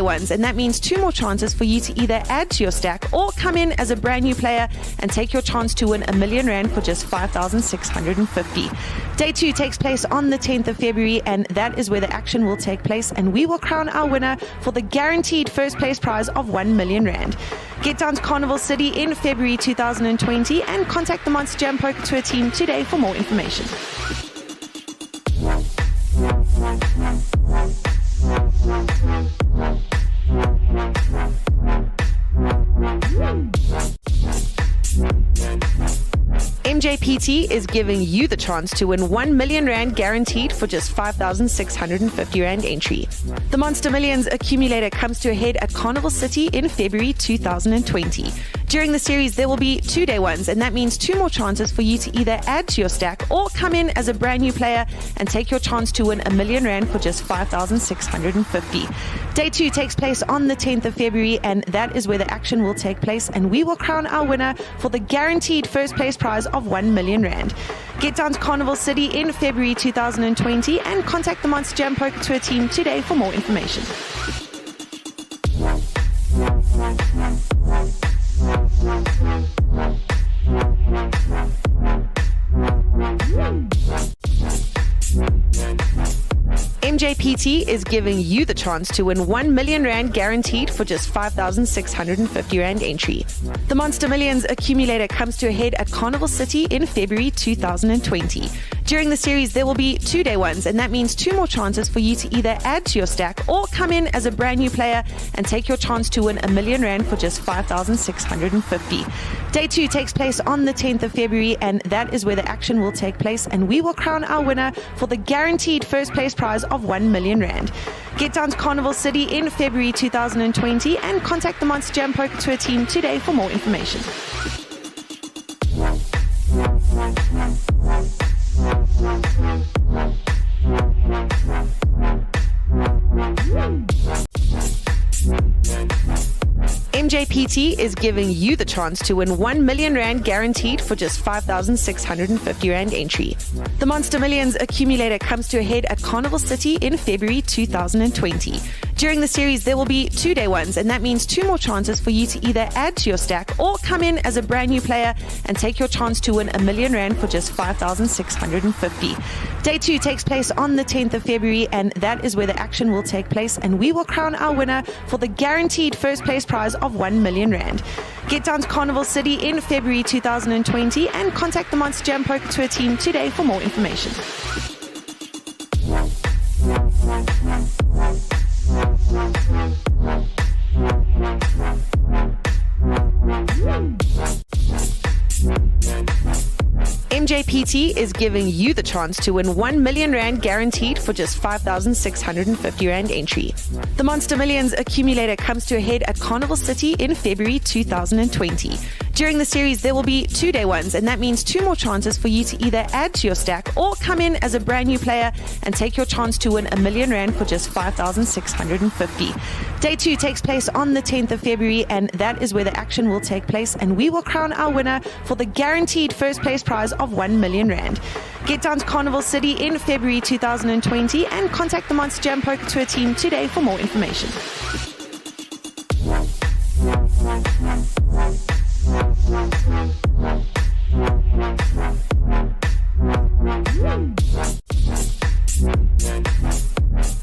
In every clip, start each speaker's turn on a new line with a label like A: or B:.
A: ones, and that means 2 more chances for you to either add to your stack or come in as a brand new player and take your chance to win R1 million for just 5,650. Day 2 takes place on the 10th of February, and that is where the action will take place, and we will crown our winner for the guaranteed first place prize of R1 million. Get down to Carnival City in February 2020 and contact the Monsterjam Poker Tour team today for more information. Mjpt is giving you the chance to win R1 million guaranteed for just 5,650 Rand entry. The Monster Millions Accumulator comes to a head at Carnival City in February 2020. During the series, there will be 2 day ones, and that means 2 more chances for you to either add to your stack or come in as a brand new player and take your chance to win R1 million for just 5,650. Day 2 takes place on the 10th of February, and that is where the action will take place, and we will crown our winner for the guaranteed first place prize of R1 million. Get down to Carnival City in February 2020 and contact the Monsterjam Poker Tour team today for more information. Mjpt is giving you the chance to win R1 million guaranteed for just 5,650 Rand entry. The Monster Millions Accumulator comes to a head at Carnival City in February 2020. During the series, there will be 2 day ones, and that means 2 more chances for you to either add to your stack or come in as a brand new player and take your chance to win R1 million for just 5,650. Day 2 takes place on the 10th of February, and that is where the action will take place, and we will crown our winner for the guaranteed first place prize of R1 million. Get down to Carnival City in February 2020 and contact the Monsterjam Poker Tour team today for more information. Mjpt is giving you the chance to win R1 million guaranteed for just 5,650 Rand entry. The Monster Millions Accumulator comes to a head at Carnival City in February 2020. During the series, there will be 2 day ones, and that means 2 more chances for you to either add to your stack or come in as a brand new player and take your chance to win R1 million for just 5,650. Day 2 takes place on the 10th of February, and that is where the action will take place, and we will crown our winner for the guaranteed first place prize of R1 million. Get down to Carnival City in February 2020 and contact the Monsterjam Poker Tour team today for more information. Mjpt is giving you the chance to win R1 million guaranteed for just 5,650 Rand entry. The Monster Millions Accumulator comes to a head at Carnival City in February 2020. During the series, there will be 2 day ones, and that means 2 more chances for you to either add to your stack or come in as a brand new player and take your chance to win R1 million for just 5,650. Day 2 takes place on the 10th of February, and that is where the action will take place, and we will crown our winner for the guaranteed first place prize of R1 million. Get down to Carnival City in February 2020 and contact the Monsterjam Poker Tour team today for more information.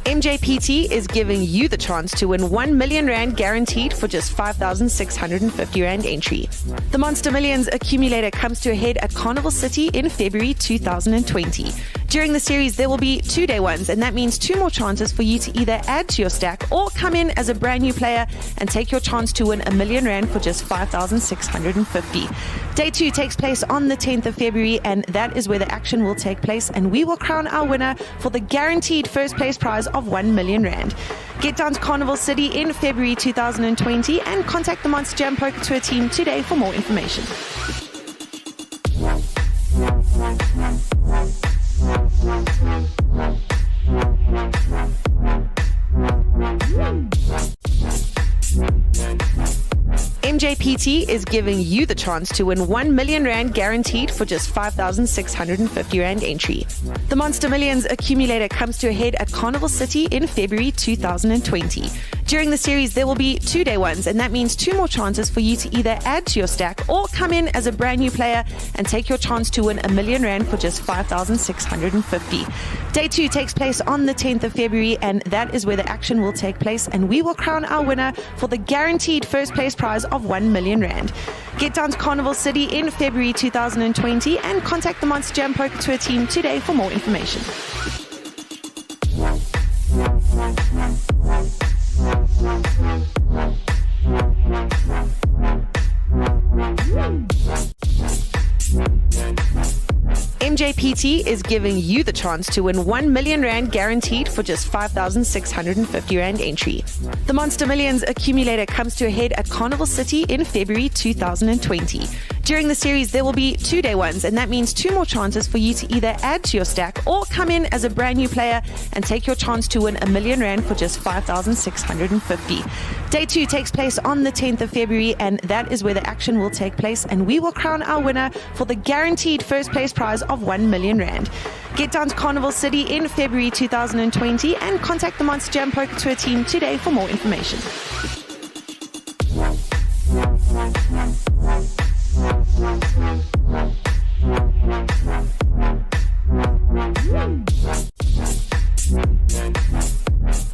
A: Mjpt is giving you the chance to win R1 million guaranteed for just 5,650 Rand entry. The Monster Millions Accumulator comes to a head at Carnival City in February 2020. During the series, there will be 2 day ones, and that means 2 more chances for you to either add to your stack or come in as a brand new player and take your chance to win R1 million for just 5,650. Day 2 takes place on the 10th of February, and that is where the action will take place, and we will crown our winner for the guaranteed first place prize of R1 million. Get down to Carnival City in February 2020 and contact the Monsterjam Poker Tour team today for more information. Mjpt is giving you the chance to win 1 million rand guaranteed for just 5,650 rand entry. The Monster Millions Accumulator comes to a head at Carnival City in February 2020. During the series, there will be 2-day ones, and that means 2 more chances for you to either add to your stack or come in as a brand new player and take your chance to win 1 million rand for just 5,650. Day 2 takes place on the 10th of February, and that is where the action will take place, and we will crown our winner for the guaranteed first place prize of 1 million rand. Get down to Carnival City in February 2020 and contact the Monsterjam Poker Tour team today for more information. Mjpt is giving you the chance to win 1 million rand guaranteed for just 5,650 rand entry. The Monster Millions Accumulator comes to a head at Carnival City in February 2020. During the series, there will be 2-day ones, and that means 2 more chances for you to either add to your stack or come in as a brand new player and take your chance to win 1 million rand for just 5,650. Day 2 takes place on the 10th of February, and that is where the action will take place, and we will crown our winner for the guaranteed first place prize of 1 million rand. Get down to Carnival City in February 2020 and contact the Monsterjam Poker Tour team today for more information.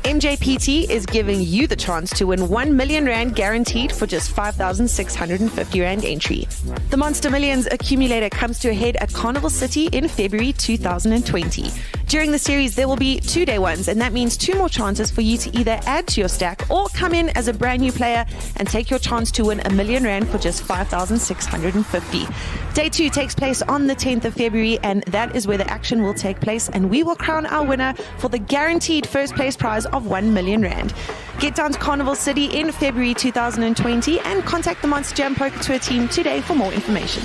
A: Mjpt is giving you the chance to win 1 million rand guaranteed for just 5,650 rand entry. The Monster Millions Accumulator comes to a head at Carnival City in February 2020. During the series, there will be 2-day ones, and that means 2 more chances for you to either add to your stack or come in as a brand new player and take your chance to win 1 million rand for just 5,650. Day 2 takes place on the 10th of February, and that is where the action will take place, and we will crown our winner for the guaranteed first place prize of 1 million rand. Get down to Carnival City in February 2020 and contact the Monsterjam Poker Tour team today for more information.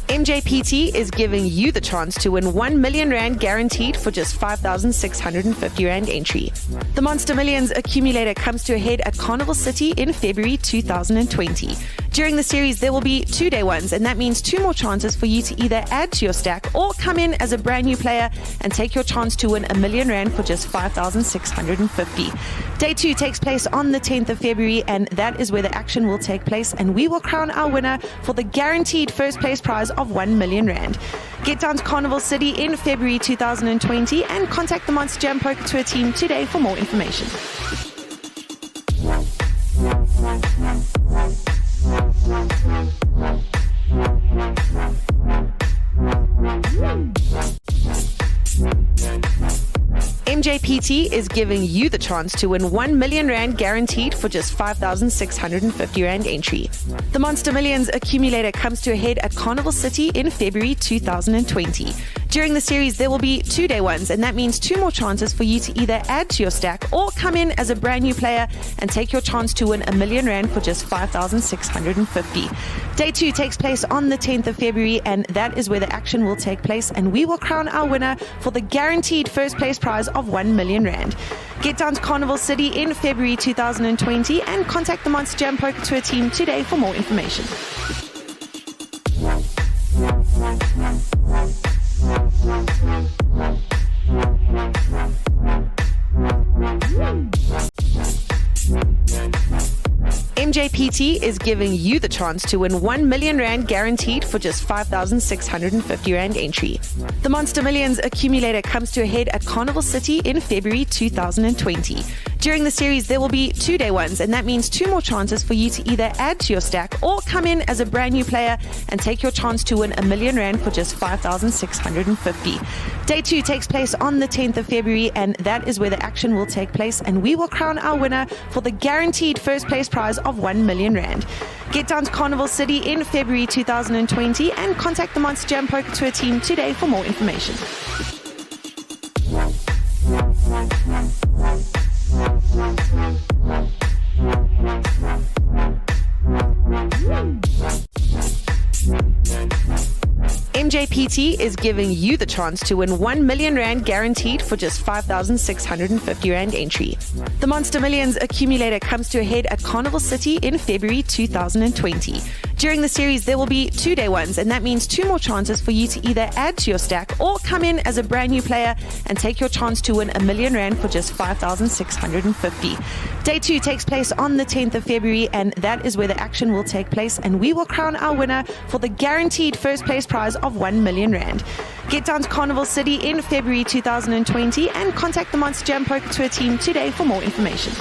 A: Mjpt is giving you the chance to win 1 million rand guaranteed for just 5,650 rand entry. The Monster Millions Accumulator comes to a head at Carnival City in February 2020. During the series, there will be 2-day ones, and that means 2 more chances for you to either add to your stack or come in as a brand new player and take your chance to win 1 million rand for just 5,650. Day 2 takes place on the 10th of February, and that is where the action will take place, and we will crown our winner for the guaranteed first place prize of 1 million rand. Get down to Carnival City in February 2020 and contact the Monsterjam Poker Tour team today for more information. Mjpt is giving you the chance to win 1 million rand guaranteed for just 5,650 rand entry. The Monster Millions Accumulator comes to a head at Carnival City in February 2020. During the series, there will be 2-day ones, and that means 2 more chances for you to either add to your stack or come in as a brand new player and take your chance to win 1 million rand for just 5,650. Day 2 takes place on the 10th of February, and that is where the action will take place, and we will crown our winner for the guaranteed first place prize of 1 million rand. Get down to Carnival City in February 2020 and contact the Monsterjam Poker Tour team today for more information. Mjpt is giving you the chance to win 1 million rand guaranteed for just 5,650 rand entry. The Monster Millions Accumulator comes to a head at Carnival City in February 2020. During the series, there will be 2-day ones, and that means 2 more chances for you to either add to your stack or come in as a brand new player and take your chance to win 1 million rand for just 5,650. Day 2 takes place on the 10th of February, and that is where the action will take place, and we will crown our winner for the guaranteed first place prize of 1 million rand. Get down to Carnival City in February 2020 and contact the Monsterjam Poker Tour team today for more information. Mjpt is giving you the chance to win 1 million rand guaranteed for just 5,650 rand entry. The Monster Millions Accumulator comes to a head at Carnival City in February 2020. During the series, there will be 2-day ones, and that means 2 more chances for you to either add to your stack or come in as a brand new player and take your chance to win 1 million rand for just 5,650. Day 2 takes place on the 10th of February, and that is where the action will take place, and we will crown our winner for the guaranteed first place prize of 1 million rand. Get down to Carnival City in February 2020 and contact the Monsterjam Poker Tour team today for more information.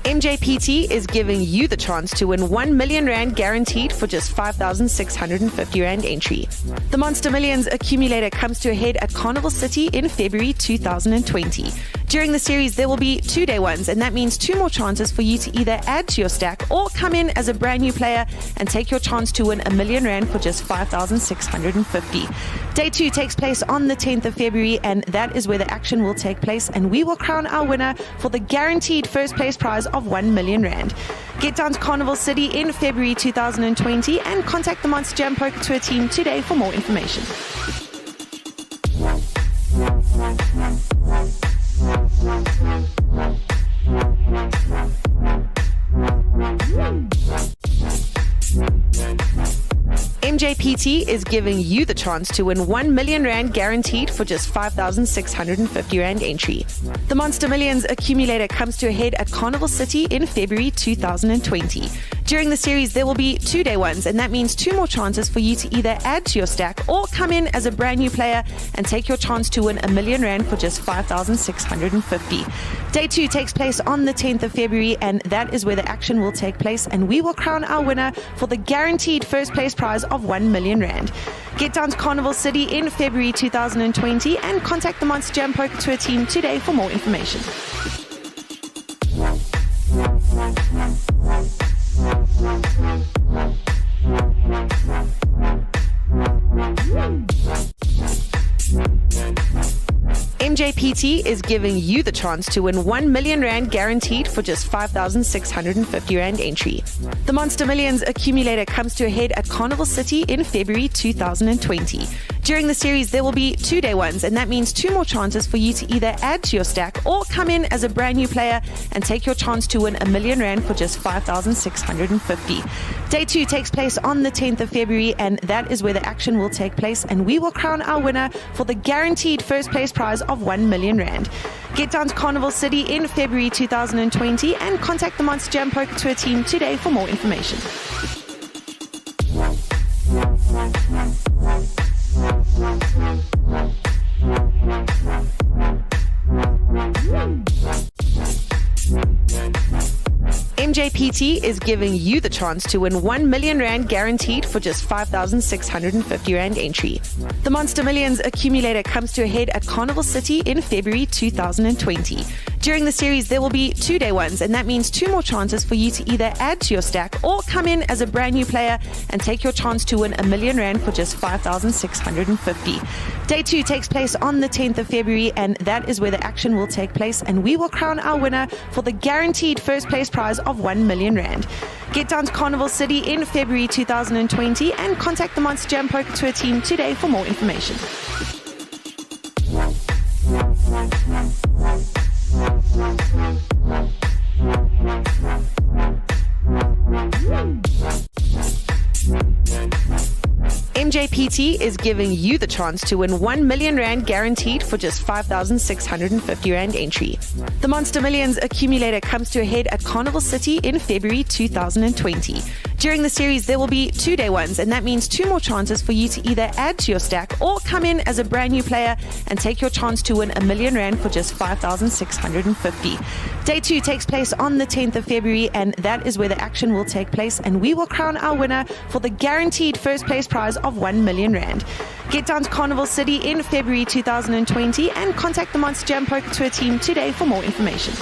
A: Mjpt is giving you the chance to win 1 million rand guaranteed for just 5,650 rand entry. The Monster Millions Accumulator comes to a head at Carnival City in February 2020. During the series, there will be 2-day ones, and that means 2 more chances for you to either add to your stack or come in as a brand new player and take your chance to win 1 million rand for just 5,650. Day 2 takes place on the 10th of February, and that is where the action will take place, and we will crown our winner for the guaranteed first place prize of 1 million rand. Get down to Carnival City in February 2020 and contact the Monsterjam Poker Tour team today for more information. Mjpt is giving you the chance to win 1 million rand guaranteed for just 5,650 rand entry. The Monster Millions Accumulator comes to a head at Carnival City in February 2020. During the series, there will be 2-day ones, and that means 2 more chances for you to either add to your stack or come in as a brand new player and take your chance to win 1 million rand for just 5,650. Day 2 takes place on the 10th of February, and that is where the action will take place, and we will crown our winner for the guaranteed first place prize of 1 million rand. Get down to Carnival City in February 2020 and contact the Monsterjam Poker Tour team today for more information. Mjpt is giving you the chance to win 1 million rand guaranteed for just 5,650 rand entry. The Monster Millions Accumulator comes to a head at Carnival City in February 2020. During the series, there will be 2-day ones, and that means 2 more chances for you to either add to your stack or come in as a brand new player and take your chance to win 1 million rand for just 5,650. Day 2 takes place on the 10th of February, and that is where the action will take place, and we will crown our winner for the guaranteed first place prize of 1 million rand. Get down to Carnival City in February 2020 and contact the Monsterjam Poker Tour team today for more information. Mjpt is giving you the chance to win 1 million rand guaranteed for just 5,650 rand entry. The Monster Millions Accumulator comes to a head at Carnival City in February 2020. During the series, there will be 2-day ones, and that means 2 more chances for you to either add to your stack or come in as a brand new player and take your chance to win 1 million rand for just 5,650. Day 2 takes place on the 10th of February, and that is where the action will take place, and we will crown our winner for the guaranteed first place prize of 1 million rand. Get down to Carnival City in February 2020 and contact the Monsterjam Poker Tour team today for more information. Mjpt is giving you the chance to win 1 million rand guaranteed for just 5,650 rand entry. The Monster Millions Accumulator comes to a head at Carnival City in February 2020. During the series, there will be 2-day ones, and that means 2 more chances for you to either add to your stack or come in as a brand new player and take your chance to win 1 million rand for just 5,650. Day 2 takes place on the 10th of February, and that is where the action will take place, and we will crown our winner for the guaranteed first place prize of 1 million rand. Get down to Carnival City in February 2020 and contact the Monsterjam Poker Tour team today for more information.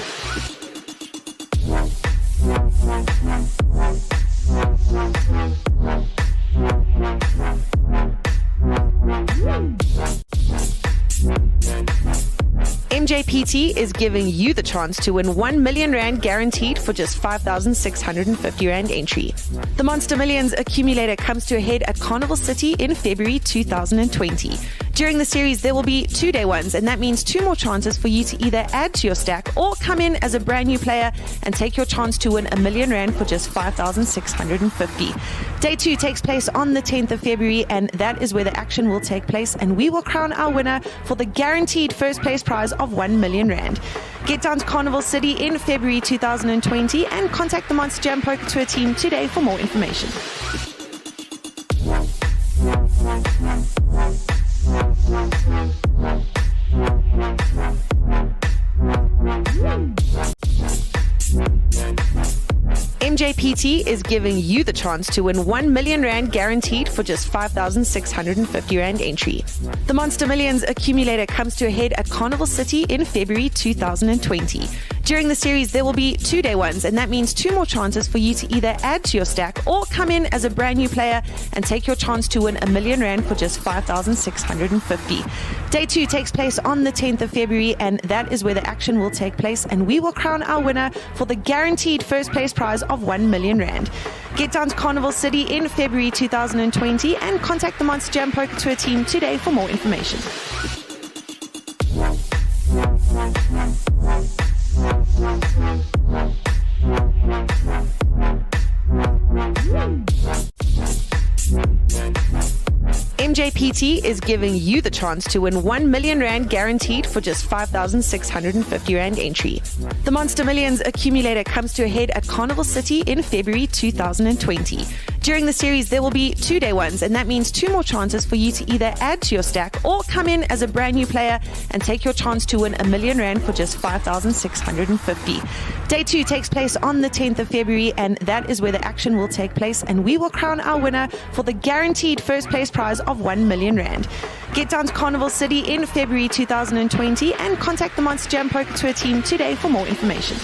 A: Mjpt is giving you the chance to win 1 million rand guaranteed for just 5,650 rand entry. The Monster Millions Accumulator comes to a head at Carnival City in February 2020. During the series, there will be 2-day ones, and that means 2 more chances for you to either add to your stack or come in as a brand new player and take your chance to win 1 million rand for just 5,650. Day 2 takes place on the 10th of February, and that is where the action will take place, and we will crown our winner for the guaranteed first place prize of 1 million rand. Get down to Carnival City in February 2020 and contact the Monsterjam Poker Tour team today for more information. Mjpt is giving you the chance to win 1 million rand guaranteed for just 5,650 rand entry. The Monster Millions Accumulator comes to a head at Carnival City in February 2020. During the series, there will be 2-day ones, and that means 2 more chances for you to either add to your stack or come in as a brand new player and take your chance to win 1 million rand for just 5,650. Day 2 takes place on the 10th of February, and that is where the action will take place, and we will crown our winner for the guaranteed first place prize of 1 million rand. Get down to Carnival City in February 2020 and contact the Monsterjam Poker Tour team today for more information. Mjpt is giving you the chance to win 1 million rand guaranteed for just 5,650 rand entry. The Monster Millions Accumulator comes to a head at Carnival City in February 2020. During the series, there will be 2-day ones, and that means 2 more chances for you to either add to your stack or come in as a brand new player and take your chance to win 1 million rand for just 5,650. Day 2 takes place on the 10th of February, and that is where the action will take place, and we will crown our winner for the guaranteed first place prize of 1 million rand. Get down to Carnival City in February 2020 and contact the Monsterjam Poker Tour team today for more information.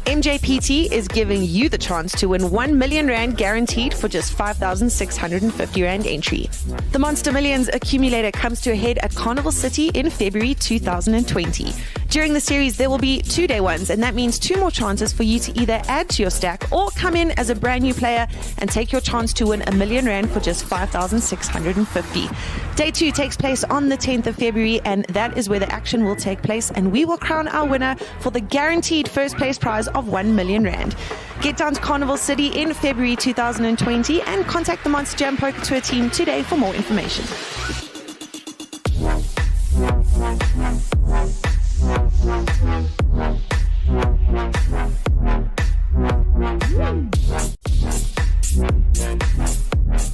A: Mjpt is giving you the chance to win 1 million rand guaranteed for just 5,650 rand entry. The Monster Millions Accumulator comes to a head at Carnival City in February 2020. During the series, there will be 2-day ones, and that means 2 more chances for you to either add to your stack or come in as a brand new player and take your chance to win 1 million rand for just 5,650. Day 2 takes place on the 10th of February, and that is where the action will take place, and we will crown our winner for the guaranteed first place prize of 1 million rand. Get down to Carnival City in February 2020 and contact the Monsterjam Poker Tour team today for more information.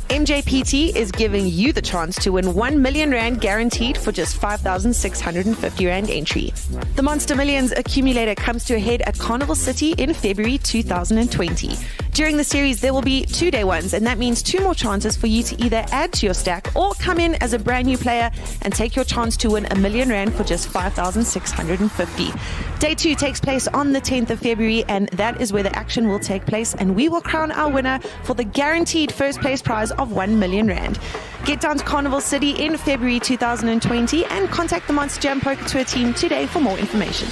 A: Mjpt is giving you the chance to win 1 million rand guaranteed for just 5,650 rand entry. The Monster Millions Accumulator comes to a head at Carnival City in February 2020. During the series, there will be 2-day ones, and that means 2 more chances for you to either add to your stack or come in as a brand new player and take your chance to win 1 million rand for just 5,650. Day 2 takes place on the 10th of February, and that is where the action will take place, and we will crown our winner for the guaranteed first place prize of 1 million rand. Get down to Carnival City in February 2020 and contact the Monsterjam Poker Tour team today for more information.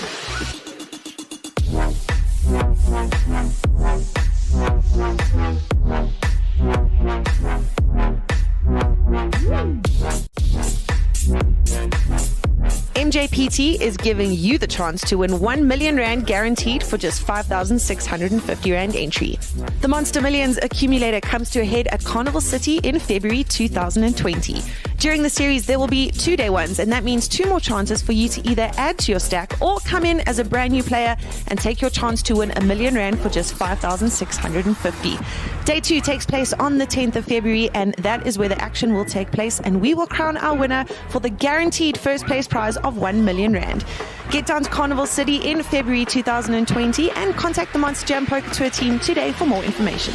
A: Mjpt is giving you the chance to win 1 million rand guaranteed for just 5,650 rand entry. The Monster Millions Accumulator comes to a head at Carnival City in February 2020. During the series, there will be 2-day ones, and that means 2 more chances for you to either add to your stack or come in as a brand new player and take your chance to win 1 million rand for just 5,650. Day 2 takes place on the 10th of February, and that is where the action will take place, and we will crown our winner for the guaranteed first place prize of 1 million rand. Get down to Carnival City in February 2020 and contact the Monsterjam Poker Tour team today for more information.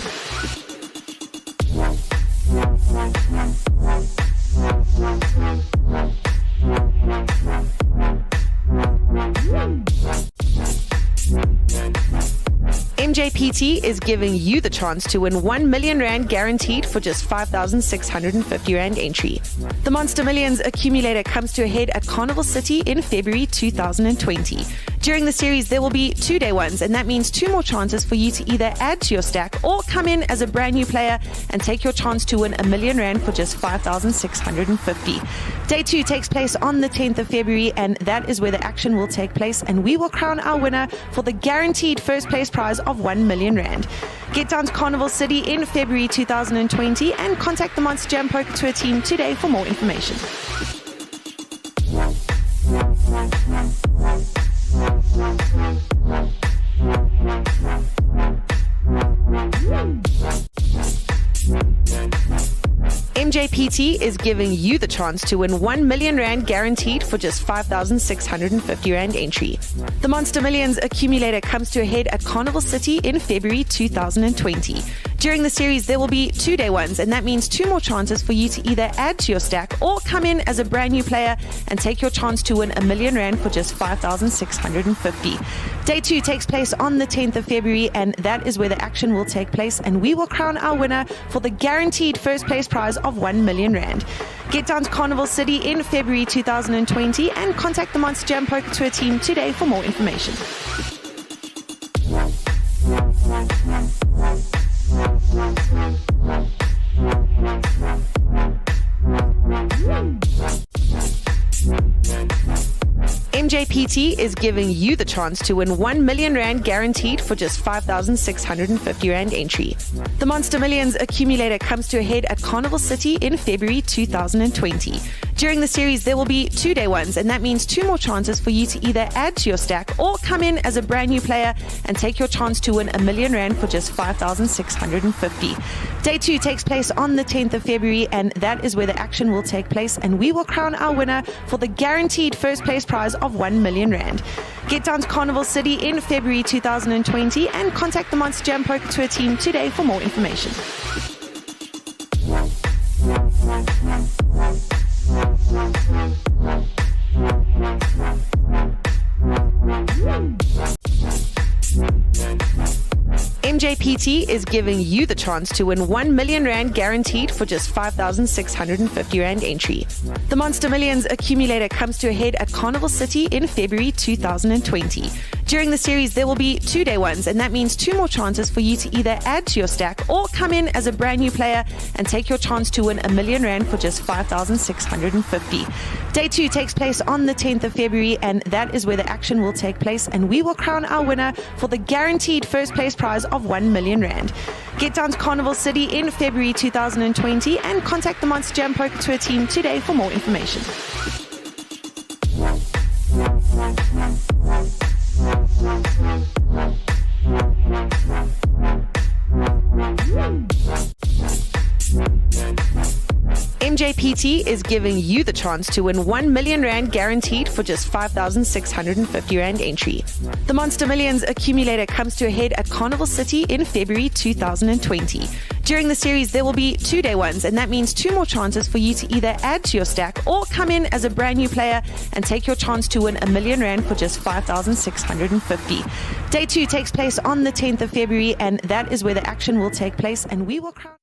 A: Mjpt is giving you the chance to win 1 million rand guaranteed for just 5,650 rand entry. The Monster Millions Accumulator comes to a head at Carnival City in February 2020. During the series, there will be 2-day ones, and that means 2 more chances for you to either add to your stack or come in as a brand new player and take your chance to win 1 million rand for just 5,650. Day 2 takes place on the 10th of February, and that is where the action will take place, and we will crown our winner for the guaranteed first place prize of 1 million rand. Get down to Carnival City in February 2020 and contact the Monsterjam Poker Tour team today for more information. Mjpt is giving you the chance to win 1 million rand guaranteed for just 5,650 rand entry. The Monster Millions Accumulator comes to a head at Carnival City in February 2020. During the series, there will be 2-day ones, and that means 2 more chances for you to either add to your stack or come in as a brand new player and take your chance to win 1 million rand for just 5,650. Day 2 takes place on the 10th of February, and that is where the action will take place, and we will crown our winner for the guaranteed first place prize of 1 million rand. Get down to Carnival City in February 2020 and contact the Monsterjam Poker Tour team today for more information. Mjpt is giving you the chance to win 1 million rand guaranteed for just 5,650 rand entry. The Monster Millions Accumulator comes to a head at Carnival City in February 2020. During the series, there will be 2-day ones, and that means 2 more chances for you to either add to your stack or come in as a brand new player and take your chance to win 1 million rand for just 5,650. Day 2 takes place on the 10th of February, and that is where the action will take place, and we will crown our winner for the guaranteed first place prize of 1 million rand. Get down to Carnival City in February 2020 and contact the Monsterjam Poker Tour team today for more information. Mjpt is giving you the chance to win 1 million rand guaranteed for just 5,650 rand entry. The Monster Millions Accumulator comes to a head at Carnival City in February 2020. During the series, there will be 2-day ones, and that means 2 more chances for you to either add to your stack or come in as a brand new player and take your chance to win 1 million rand for just 5,650. Day 2 takes place on the 10th of February, and that is where the action will take place, and we will crown our winner for the guaranteed first place prize of 1 million rand. Get down to Carnival City in February 2020 and contact the Monsterjam Poker Tour team today for more information. Mjpt is giving you the chance to win 1 million rand guaranteed for just 5,650 rand entry. The Monster Millions Accumulator comes to a head at Carnival City in February 2020. During the series, there will be 2-day ones, and that means 2 more chances for you to either add to your stack or come in as a brand new player and take your chance to win 1 million rand for just 5,650. Day 2 takes place on the 10th of February, and that is where the action will take place, and we will crown.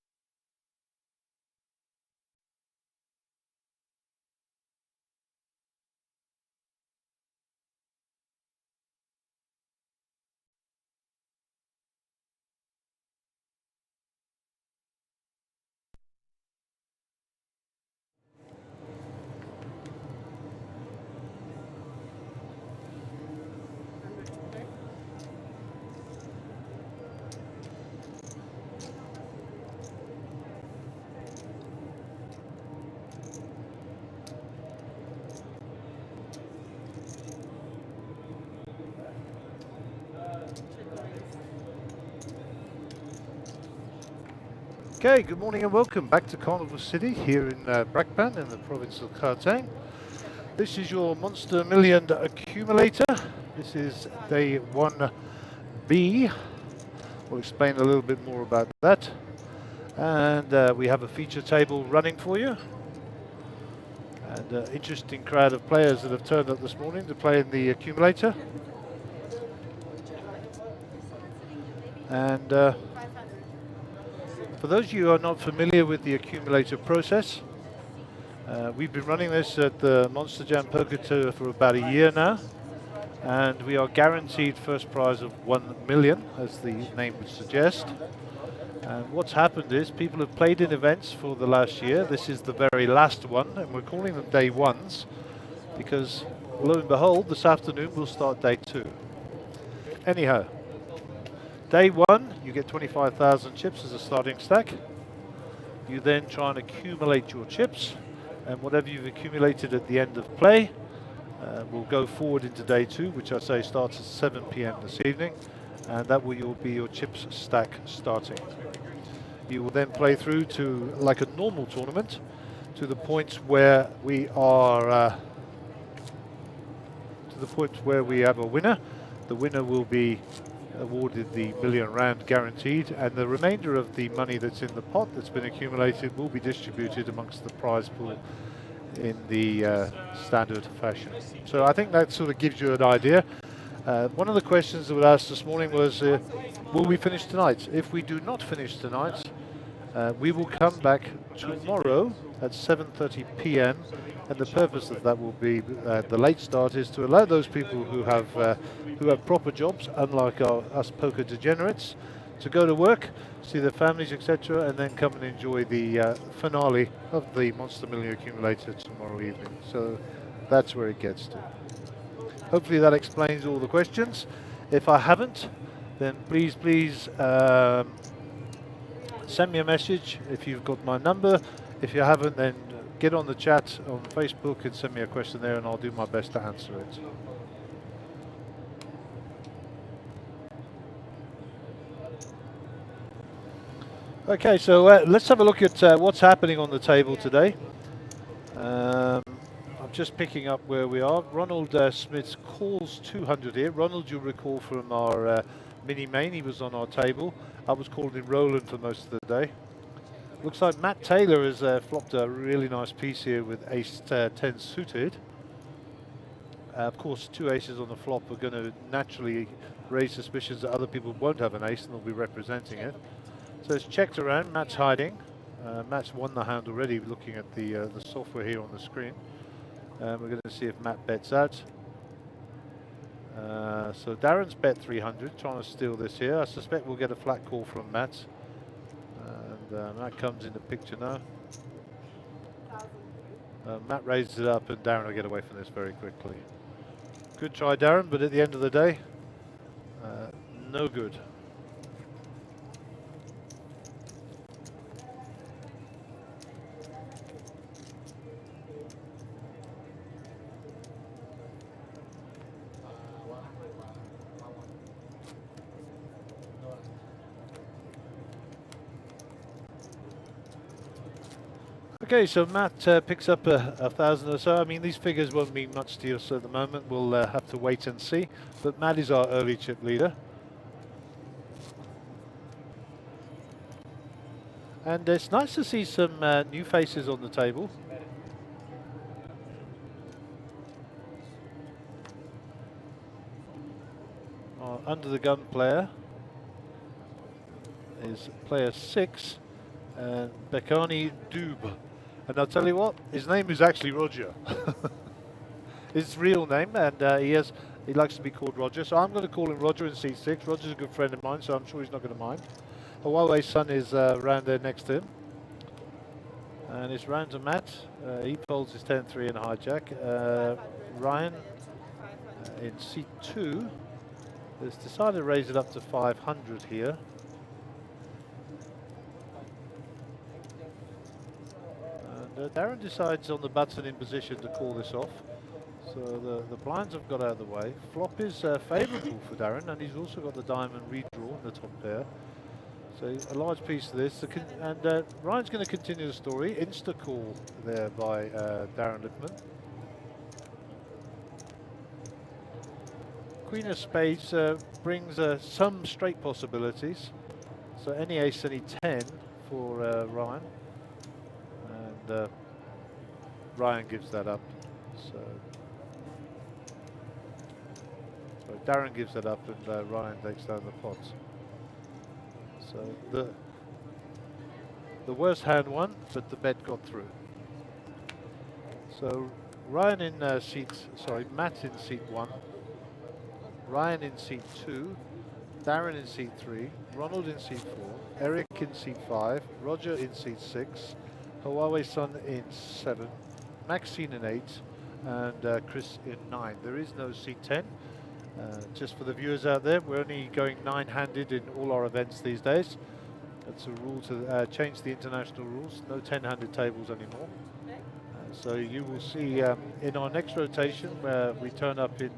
B: Okay, good morning and welcome back to Carnival City here in Brakpan in the province of Gauteng. This is your Monster Million Accumulator. This is day 1B. We'll explain a little bit more about that. And we have a feature table running for you. And an interesting crowd of players that have turned up this morning to play in the Accumulator. And for those of you who are not familiar with the accumulator process, we've been running this at the Monsterjam Poker Tour for about a year now, and we are guaranteed first prize of 1 million, as the name would suggest. And what's happened is people have played in events for the last year. This is the very last one, and we're calling them day ones because, lo and behold, this afternoon we'll start day 2. Anyhow, day 1, you get 25,000 chips as a starting stack. You then try and accumulate your chips, and whatever you've accumulated at the end of play will go forward into day 2, which I say starts at 7 p.m. this evening, and that will be your chips stack starting. You will then play through to, like a normal tournament, to the point where we are we have a winner. The winner will be awarded the £1 million guaranteed, and the remainder of the money that's in the pot that's been accumulated will be distributed amongst the prize pool in the standard fashion. So I think that sort of gives you an idea. One of the questions that was asked this morning was, will we finish tonight? If we do not finish tonight, we will come back tomorrow at 7:30 p.m. and the purpose of that will be the late start is to allow those people who have proper jobs, unlike us poker degenerates, to go to work, see their families, etc., and then come and enjoy the finale of the Monster Million Accumulator tomorrow evening. So that's where it gets to. Hopefully that explains all the questions. If I haven't, then please send me a message if you've got my number. If you haven't, then get on the chat on Facebook and send me a question there, and I'll do my best to answer it. Okay, so let's have a look at what's happening on the table today. I'm just picking up where we are. Ronald Smith calls 200 here. Ronald, you'll recall from our mini main, he was on our table. I was called in Roland for most of the day. Looks like Matt Taylor has flopped a really nice piece here with ace 10 suited. Of course, 2 aces on the flop are going to naturally raise suspicions that other people won't have an ace and they'll be representing it. So it's checked around. Matt's hiding. Matt's won the hand already, looking at the software here on the screen. We're going to see if Matt bets out. So Darren's bet 300, trying to steal this here. I suspect we'll get a flat call from Matt. And Matt comes in the picture now. Matt raises it up and Darren will get away from this very quickly. Good try, Darren, but at the end of the day, no good. Okay, so Matt picks up a 1,000 or so. I mean, these figures won't mean much to us at the moment. We'll have to wait and see. But Matt is our early chip leader. And it's nice to see some new faces on the table. Our under the gun player is player 6, and Bekani Dube. And I'll tell you what, his name is actually Roger. His real name, and he likes to be called Roger, so I'm going to call him Roger in C6. Roger's a good friend of mine, so I'm sure he's not going to mind. Huawei's son is round there next to him. And it's round to Matt. He folds his 10-3 and hijack. Ryan in C2 has decided to raise it up to 500 here. Darren decides on the button in position to call this off. So the blinds have got out of the way. Flop is favourable for Darren, and he's also got the diamond redraw in the top pair. So a large piece of this. And Ryan's going to continue the story. Insta call there by Darren Lippman. Queen of Spades brings some straight possibilities. So any ace, any 10 for Ryan. And Ryan gives that up. So Darren gives that up, and Ryan takes down the pots. So the worst hand won, but the bet got through. So Matt in seat 1, Ryan in seat 2, Darren in seat 3, Ronald in seat 4, Eric in seat 5, Roger in seat 6, Huawei Sun in 7, Maxine in 8, and Chris in 9. There is no seat 10. Just for the viewers out there, we're only going 9-handed in all our events these days. That's a rule to change the international rules. No 10-handed tables anymore. So you will see in our next rotation where we turn up in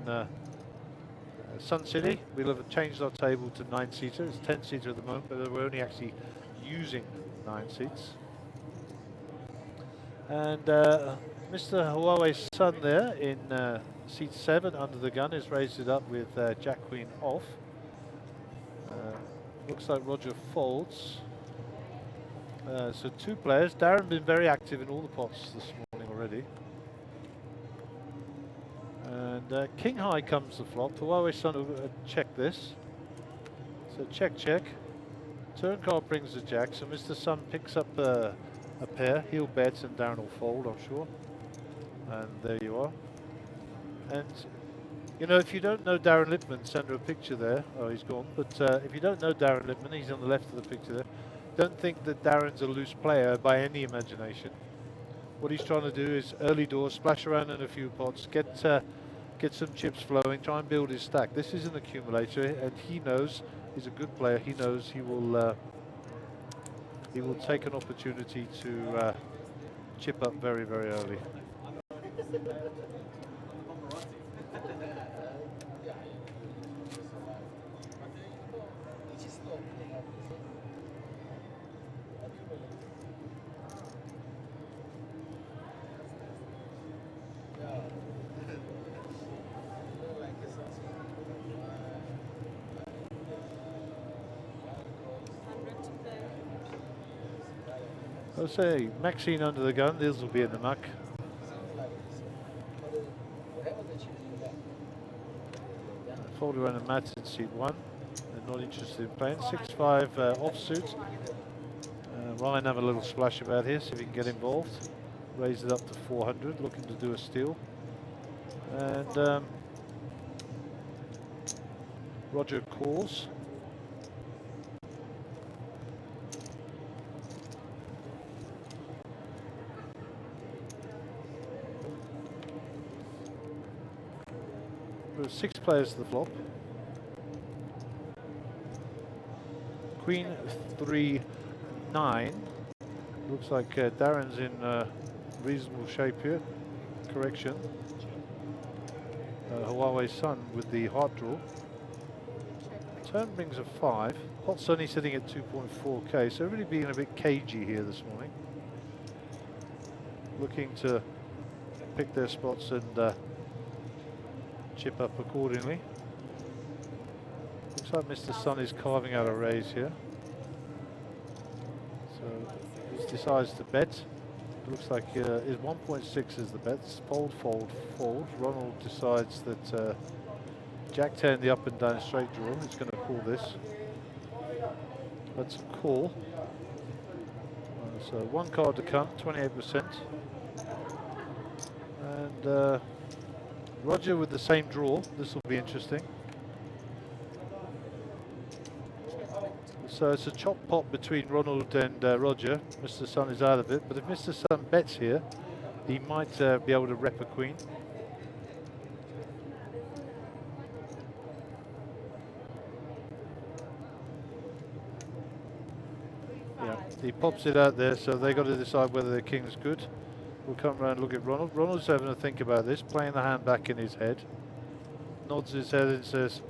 B: Sun City, we'll have changed our table to 9-seater. It's 10-seater at the moment, but we're only actually using 9 seats. And Mr. Huawei Sun there in seat 7 under the gun has raised it up with Jack Queen off. Looks like Roger folds. So 2 players. Darren been very active in all the pots this morning already. And King High comes the flop. Huawei Sun will check this. So check, check. Turn card brings the jack. So Mr. Sun picks up a pair. He'll bet and Darren will fold, I'm sure. And there you are. And you know, if you don't know Darren Lippman, send her a picture there. Oh, he's gone. But if you don't know Darren Lippman, he's on the left of the picture there. Don't think that Darren's a loose player by any imagination. What he's trying to do is early doors, splash around in a few pots, get some chips flowing, try and build his stack. This is an accumulator, and he knows he's a good player. He knows he will take an opportunity to chip up very, very early. I'll say Maxine under the gun, these will be in the muck. Fold around and Matt in seat 1. They're not interested in playing. 6-5 offsuit. Ryan have a little splash about here, see if he can get involved. Raise it up to 400, looking to do a steal. And Roger calls. There are 6 players to the flop. Queen 3, 9. Looks like Darren's in reasonable shape here. Correction. Huawei Sun with the heart draw. Turn brings a 5. Pot's only sitting at 2.4k, so really being a bit cagey here this morning. Looking to pick their spots and chip up accordingly. Looks like Mr. Sun is carving out a raise here. So he decides to bet. Looks like his 1.6 is the bets. Fold, fold, fold. Ronald decides that Jack 10, the up and down straight draw, is going to call this. That's a call. So 1 card to come, 28%. And Roger with the same draw. This will be interesting. So it's a chop pot between Ronald and Roger. Mr. Sun is out of it, but if Mr. Sun bets here, he might be able to rep a queen. Yeah, he pops it out there, so they got to decide whether their king's good. We'll come around and look at Ronald. Ronald's having to think about this, playing the hand back in his head. Nods his head and says,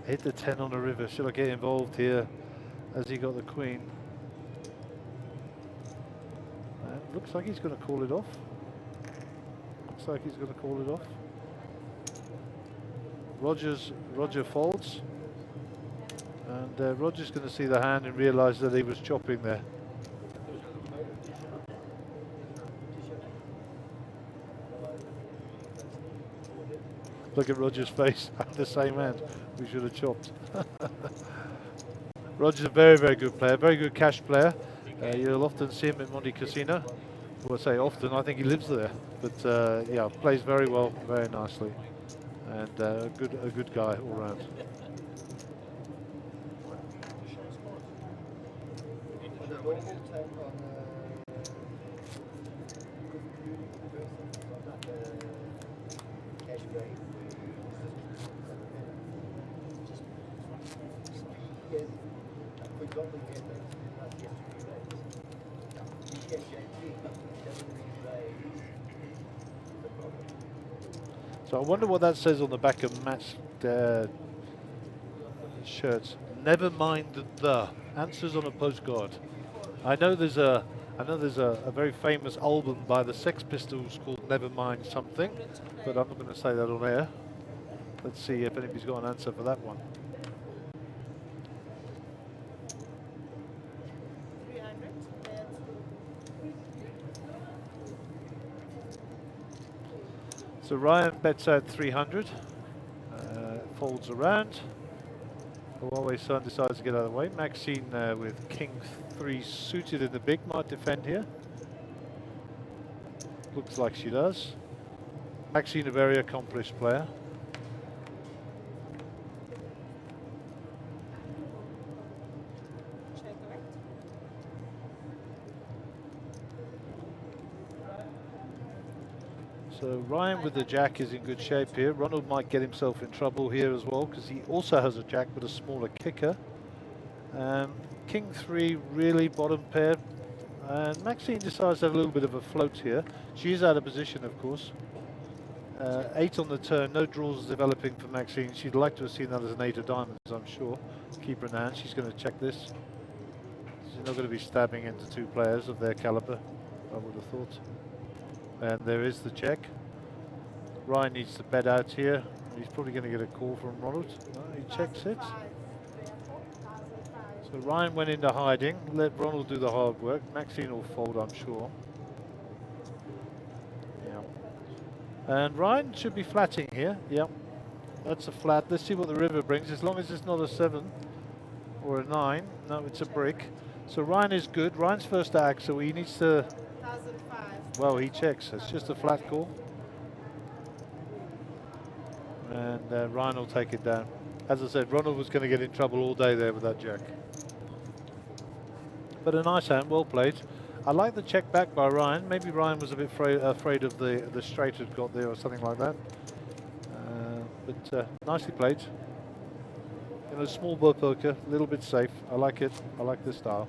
B: hit the 10 on the river, should I get involved here? As he got the queen. And looks like he's going to call it off. Looks like he's going to call it off. Roger folds. And Roger's going to see the hand and realise that he was chopping there. Look at Roger's face. The same hand. We should have chopped. Roger's a very, very good player, very good cash player. You'll often see him at Monte Casino. Well, I say often, I think he lives there. But yeah, plays very well, very nicely. And a good guy all round. So I wonder what that says on the back of Matt's shirts. Never mind the answers on a postcard. I know there's a very famous album by the Sex Pistols called Never Mind Something, but I'm not going to say that on air. Let's see if anybody's got an answer for that one. So Ryan bets out 300, folds around. Huawei Sun decides to get out of the way. Maxine with King 3 suited in the big might defend here. Looks like she does. Maxine a very accomplished player. So Ryan with the jack is in good shape here. Ronald might get himself in trouble here as well because he also has a jack but a smaller kicker. King 3 really bottom pair. And Maxine decides to have a little bit of a float here. She is out of position, of course. 8 on the turn, no draws developing for Maxine. She'd like to have seen that as an 8 of diamonds, I'm sure. Keep her in hand, she's going to check this. She's not going to be stabbing into 2 players of their caliber, I would have thought. And there is the check. Ryan needs to bet out here. He's probably going to get a call from Ronald. No, he checks it. So Ryan went into hiding. Let Ronald do the hard work. Maxine will fold, I'm sure. Yeah. And Ryan should be flatting here. Yep. That's a flat. Let's see what the river brings. As long as it's not a 7 or a 9. No, it's a brick. So Ryan is good. Ryan's first to act, so he needs to... Well, he checks. It's just a flat call. And Ryan will take it down. As I said, Ronald was going to get in trouble all day there with that jack. But a nice hand, well played. I like the check back by Ryan. Maybe Ryan was a bit afraid of the straight had got there or something like that. But nicely played. You know, small board poker, a little bit safe. I like it. I like the style.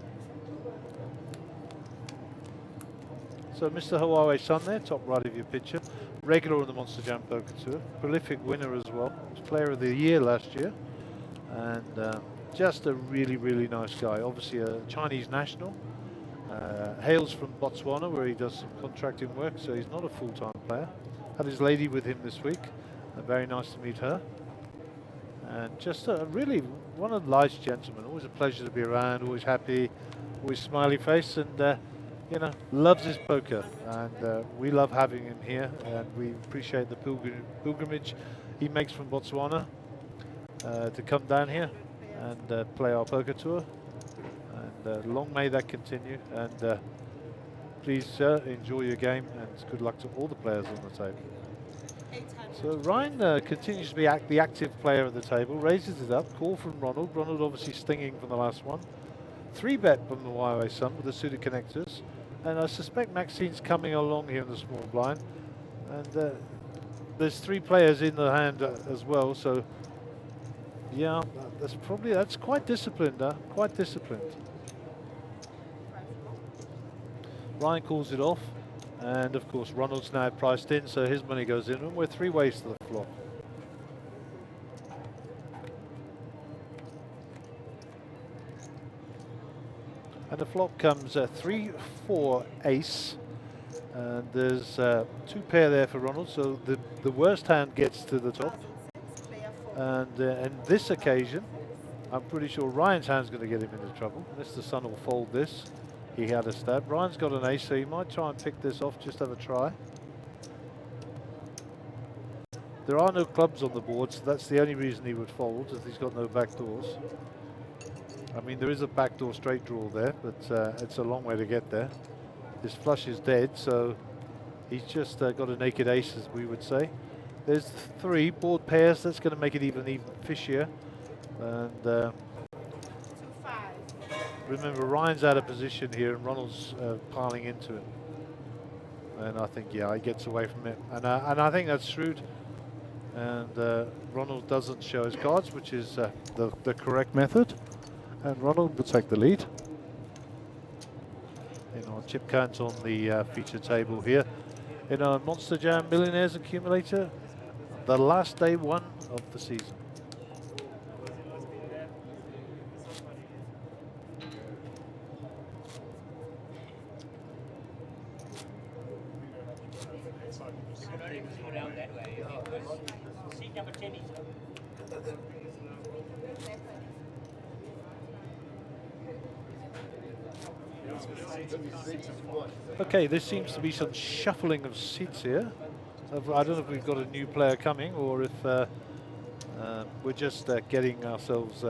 B: So Mr. Huawei Sun there, top right of your picture. Regular on the Monsterjam Poker Tour. Prolific winner as well. Was Player of the Year last year. And just a really, really nice guy. Obviously a Chinese national. Hails from Botswana where he does some contracting work, so he's not a full-time player. Had his lady with him this week. Very nice to meet her. And just really one of life's gentlemen. Always a pleasure to be around, always happy, always smiley face, and you know, loves his poker, and we love having him here, and we appreciate the pilgrimage he makes from Botswana to come down here and play our poker tour. And long may that continue, and please enjoy your game, and good luck to all the players on the table. So Ryan continues to be the active player at the table, raises it up, call from Ronald. Ronald obviously stinging from the last one. 3-bet from the Huawei Sun with the suited connectors. And I suspect Maxine's coming along here in the small blind. And there's 3 players in the hand as well, so yeah, that's quite disciplined, quite disciplined. Ryan calls it off, and of course Ronald's now priced in, so his money goes in, and we're 3 ways to the flop. And the flop comes 3-4 ace, and there's 2 pair there for Ronald, so the worst hand gets to the top. And in this occasion, I'm pretty sure Ryan's hand's going to get him into trouble. Mr. Sun will fold this. He had a stab. Ryan's got an ace, so he might try and pick this off, just have a try. There are no clubs on the board, so that's the only reason he would fold, as he's got no back doors. I mean, there is a backdoor straight draw there, but it's a long way to get there. This flush is dead, so he's just got a naked ace, as we would say. There's 3 board pairs. That's going to make it even fishier. And remember, Ryan's out of position here, and Ronald's piling into him. And I think, yeah, he gets away from it. And I think that's shrewd. And Ronald doesn't show his cards, which is the correct method. And Ronald will take the lead. In our chip count on the feature table here. In our Monsterjam Millionaires Accumulator, the last day 1 of the season. Okay, there seems to be some shuffling of seats here. I don't know if we've got a new player coming or if we're just getting ourselves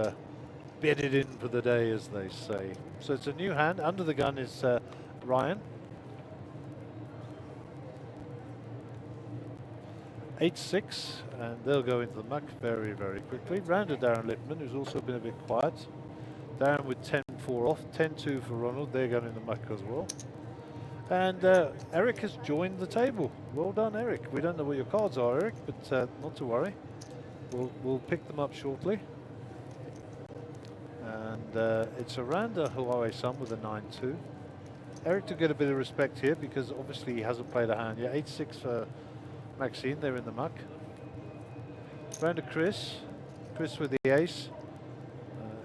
B: bedded in for the day, as they say. So it's a new hand. Under the gun is Ryan. 8-6, and they'll go into the muck very, very quickly. Round to Darren Lippman, who's also been a bit quiet. Darren with 10-4 off, 10-2 for Ronald. They're going in the muck as well. And Eric has joined the table. Well done, Eric. We don't know what your cards are, Eric, but not to worry. We'll pick them up shortly. And it's around a Huawei Sun with a 9-2. Eric to get a bit of respect here because obviously he hasn't played a hand yet. 8-6 for Maxine. They're in the muck. Round to Chris. Chris with the ace.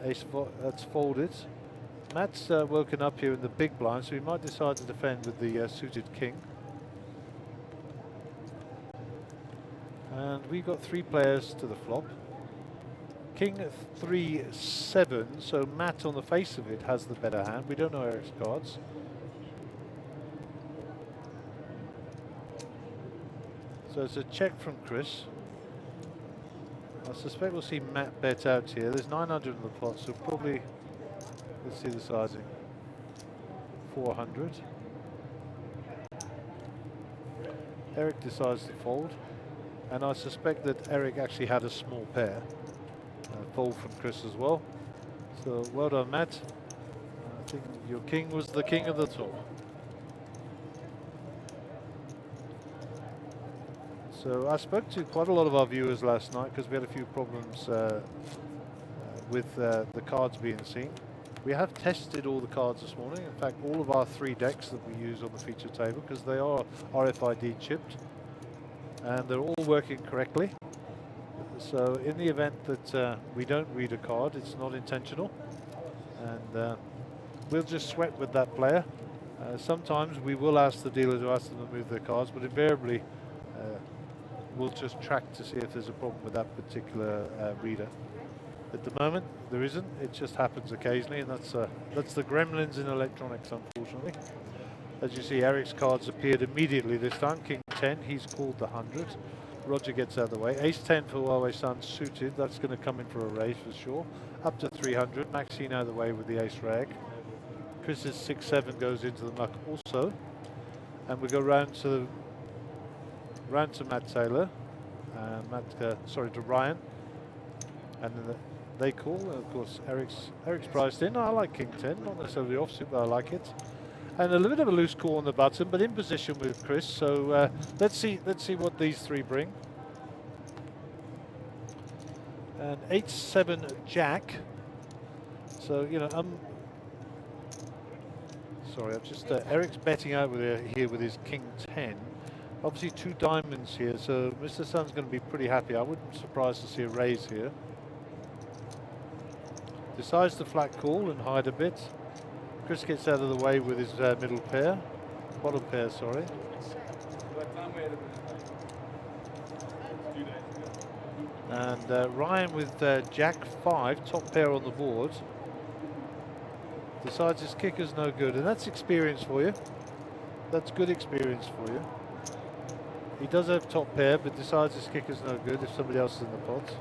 B: That's folded. Matt's woken up here in the big blind, so he might decide to defend with the suited king. And we've got 3 players to the flop. King 3-7, so Matt on the face of it has the better hand. We don't know Eric's cards. So it's a check from Chris. I suspect we'll see Matt bet out here. There's 900 in the pot, so probably, let's see the sizing, 400. Eric decides to fold, and I suspect that Eric actually had a small pair. Fold from Chris as well. So well done, Matt. I think your king was the king of the top. So I spoke to quite a lot of our viewers last night because we had a few problems with the cards being seen. We have tested all the cards this morning. In fact, all of our 3 decks that we use on the feature table, because they are RFID chipped, and they're all working correctly. So in the event that we don't read a card, it's not intentional, and we'll just sweat with that player. Sometimes we will ask the dealer to ask them to move their cards, but invariably we'll just track to see if there's a problem with that particular reader. At the moment, there isn't. It just happens occasionally, and that's the gremlins in electronics, unfortunately. As you see, Eric's cards appeared immediately this time. King 10, he's called the 100. Roger gets out of the way. Ace 10 for Huawei Sun suited. That's going to come in for a raise for sure. Up to 300. Maxine out of the way with the ace rag. Chris's 6-7 goes into the muck also. And we go round to Matt Taylor. To Ryan. And then they call. And of course, Eric's priced in. I like King 10, not necessarily offsuit, but I like it. And a little bit of a loose call on the button, but in position with Chris. So let's see what these 3 bring. And 8-7 Jack. So sorry, I've just Eric's betting out here with his King 10. Obviously 2 diamonds here, so Mr. Sun's going to be pretty happy. I wouldn't be surprised to see a raise here. Decides to flat call and hide a bit. Chris gets out of the way with his middle pair, bottom pair, sorry. And Ryan with Jack 5, top pair on the board, decides his kicker's no good, and that's experience for you. That's good experience for you. He does have top pair, but decides his kicker's no good if somebody else is in the pot.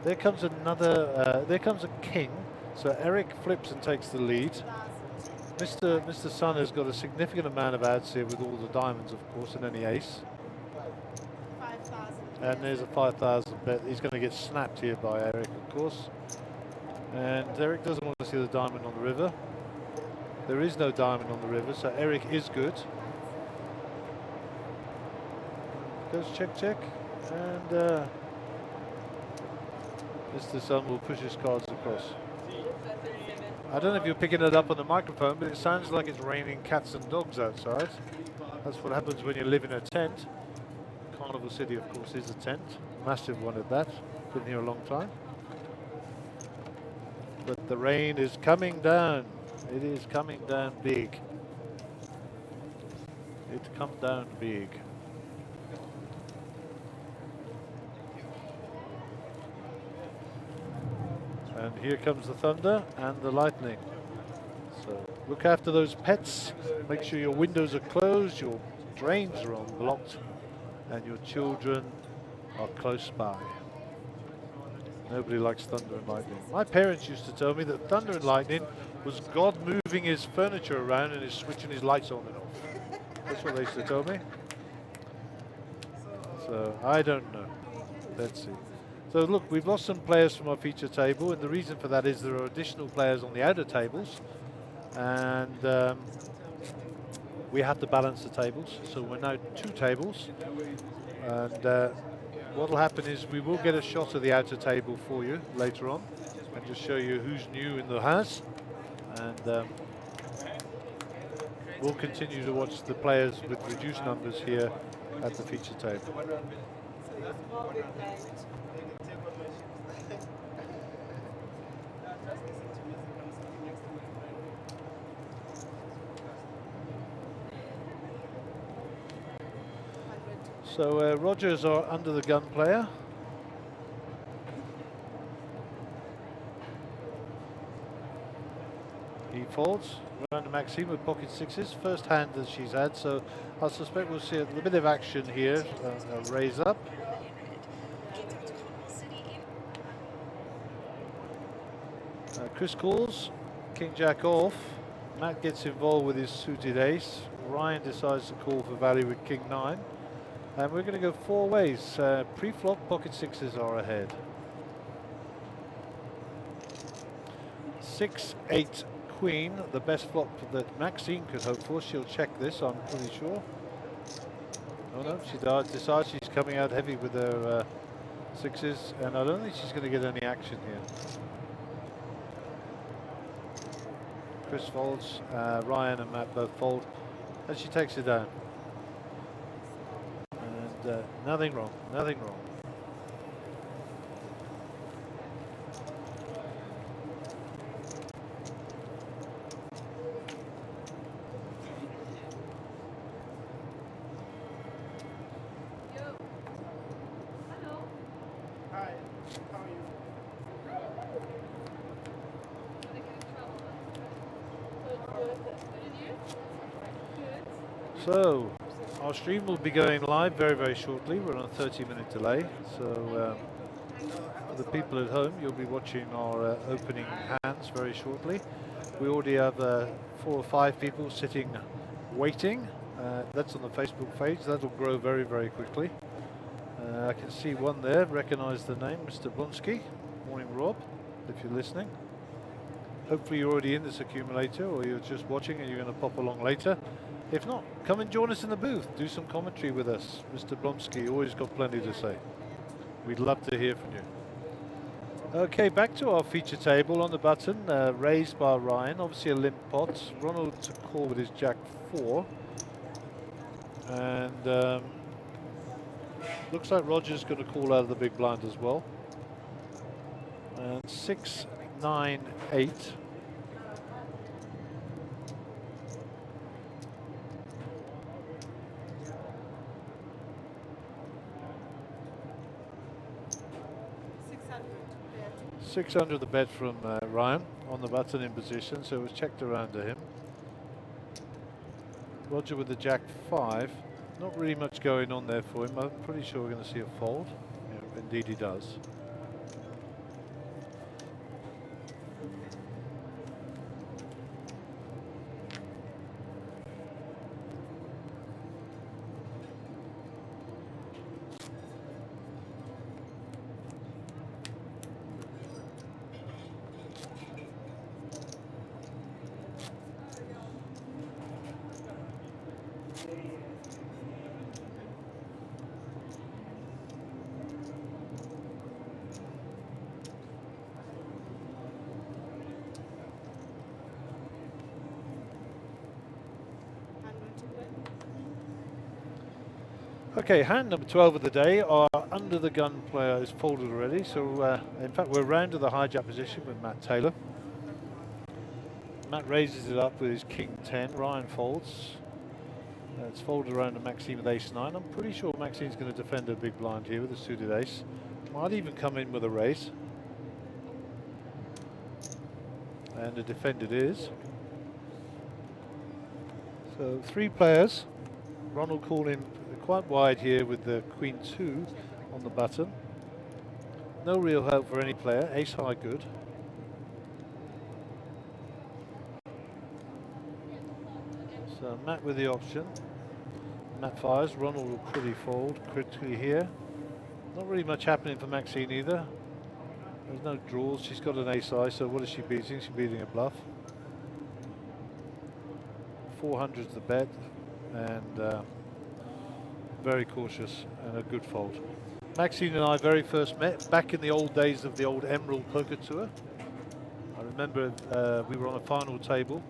B: There comes another, there comes a king. So Eric flips and takes the lead. Mr. Sun has got a significant amount of ads here with all the diamonds, of course, and any ace.
C: 5,000.
B: And there's a 5,000 bet. He's going to get snapped here by Eric, of course. And Eric doesn't want to see the diamond on the river. There is no diamond on the river, so Eric is good. Goes check, check. And Mr. Sun will push his cards across. I don't know if you're picking it up on the microphone, but it sounds like it's raining cats and dogs outside. That's what happens when you live in a tent. Carnival City, of course, is a tent. Massive one at that. Been here a long time. But the rain is coming down. It is coming down big. It's come down big. And here comes the thunder and the lightning. So look after those pets. Make sure your windows are closed, your drains are unblocked, and your children are close by. Nobody likes thunder and lightning. My parents used to tell me that thunder and lightning was God moving his furniture around and switching his lights on and off. That's what they used to tell me. So I don't know. Let's see. So look, we've lost some players from our feature table, and the reason for that is there are additional players on the outer tables, and we have to balance the tables. So we're now 2 tables, and what will happen is we will get a shot of the outer table for you later on, and just show you who's new in the house, and we'll continue to watch the players with reduced numbers here at the feature table. So Rogers are under the gun player. He folds around to Maxine with pocket sixes. First hand that she's had, so I suspect we'll see a little bit of action here. A raise up. Chris calls, King Jack off. Matt gets involved with his suited ace. Ryan decides to call for value with King 9. And we're going to go 4 ways. Pre-flop, pocket sixes are ahead. 6, 8, queen, the best flop that Maxine could hope for. She'll check this, I'm pretty sure. Oh no, she decides she's coming out heavy with her sixes, and I don't think she's going to get any action here. Chris folds, Ryan and Matt both fold, and she takes it down. And nothing wrong, nothing wrong. So, our stream will be going live very, very shortly. We're on a 30-minute delay. So, for the people at home, you'll be watching our opening hands very shortly. We already have 4 or 5 people sitting, waiting. That's on the Facebook page. That'll grow very, very quickly. I can see one there, recognize the name, Mr. Blonsky. Morning, Rob, if you're listening. Hopefully you're already in this accumulator, or you're just watching and you're going to pop along later. If not, come and join us in the booth. Do some commentary with us. Mr. Blonsky always got plenty to say. We'd love to hear from you. Okay, back to our feature table on the button. Raised by Ryan. Obviously a limp pot. Ronald to call with his Jack 4. And looks like Roger's going to call out of the big blind as well. And 6, 9, 8. $600 the bet from Ryan on the button in position, so it was checked around to him. Roger with the Jack 5. Not really much going on there for him. I'm pretty sure we're going to see a fold. Yeah, indeed he does. Okay, hand number 12 of the day. Our under the gun player is folded already, so in fact we're round to the hijack position with Matt Taylor. Matt raises it up with his king 10. Ryan folds. It's folded around to Maxine with ace 9. I'm pretty sure Maxine's going to defend a big blind here with a suited ace. Might even come in with a raise. And the defend it is. So 3 players. Ronald calling quite wide here with the queen 2 on the button. No real help for any player. Ace high good. So Matt with the option. Matt fires. Ronald will pretty fold critically here. Not really much happening for Maxine either. There's no draws. She's got an ace high, so what is she beating? She's beating a bluff. 400's the bet, and very cautious and a good fold. Maxine and I very first met back in the old days of the old Emerald Poker Tour. I remember we were on a final table,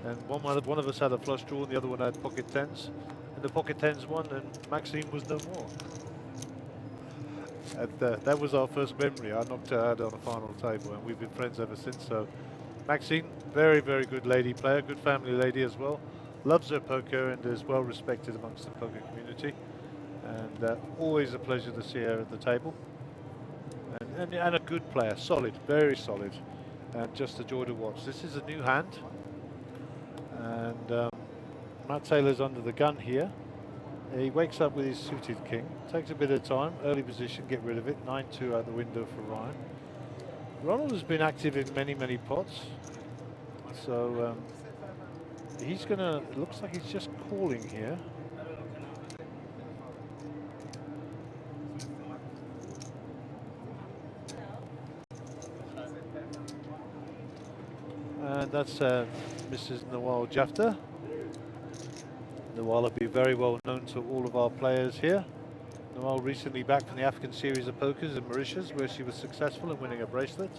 B: and one of us had a flush draw and the other one had pocket tens, and the pocket tens won and Maxine was no more. And that was our first memory. I knocked her out on a final table and we've been friends ever since. So Maxine, very, very good lady player, good family lady as well. Loves her poker and is well respected amongst the poker community. And always a pleasure to see her at the table. And a good player, solid, very solid. And just a joy to watch. This is a new hand. And Matt Taylor's under the gun here. He wakes up with his suited king. Takes a bit of time, early position, get rid of it. 9-2 out the window for Ryan. Ronald has been active in many, many pots. So he's gonna, it looks like he's just calling here. And that's Mrs. Nawal Jafta. Nawal will be very well known to all of our players here. Nawal recently back from the African Series of Pokers in Mauritius, where she was successful in winning a bracelet.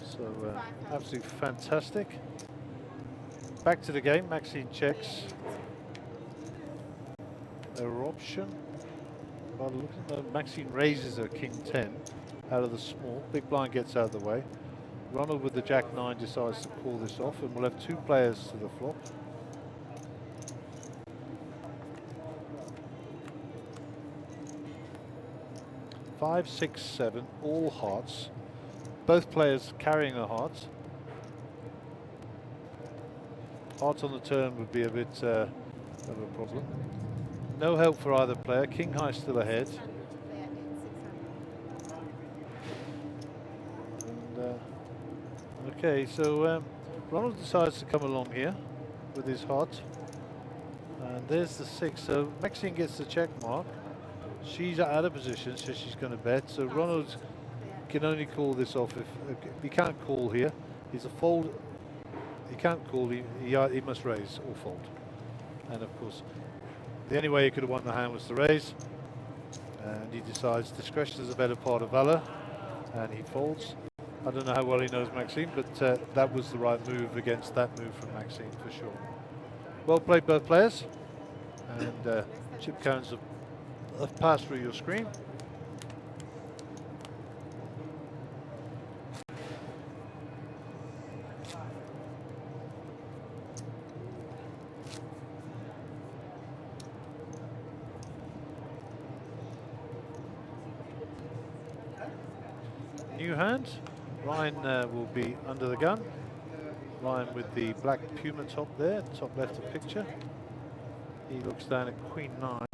B: So absolutely fantastic. Back to the game, Maxine checks. Her option. By the look at it, Maxine raises her king 10 out of the small. Big blind gets out of the way. Ronald with the jack 9 decides to call this off, and we'll have 2 players to the flop. Five, 6, 7, all hearts. Both players carrying a heart. Heart on the turn would be a bit of a problem. No help for either player. King high still ahead. And, okay, so Ronald decides to come along here with his heart. And there's the 6. So Maxine gets the check mark. She's out of position, so she's going to bet. So Ronald can only call this off if he can't call here. He's a fold. He can't call. He must raise or fold. And of course, the only way he could have won the hand was to raise. And he decides discretion is a better part of valor, and he folds. I don't know how well he knows Maxine, but that was the right move against that move from Maxine for sure. Well played, both players. And chip counts have passed through your screen. New hand. Ryan will be under the gun. Ryan with the black Puma top there, top left of picture. He looks down at Queen 9.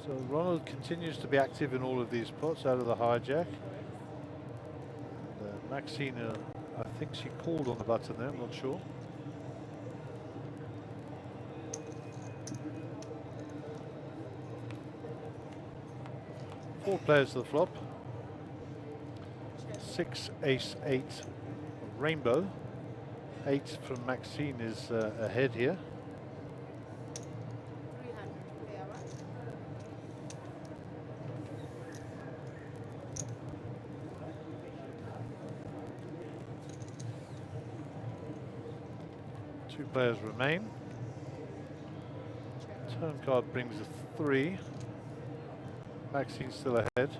B: So Ronald continues to be active in all of these pots out of the hijack. And, Maxine, I think she called on the button there, I'm not sure. Four players to the flop. 6, ace, 8, rainbow. 8 from Maxine is ahead here. 2 players remain. Turn card brings a 3. Maxine's still ahead.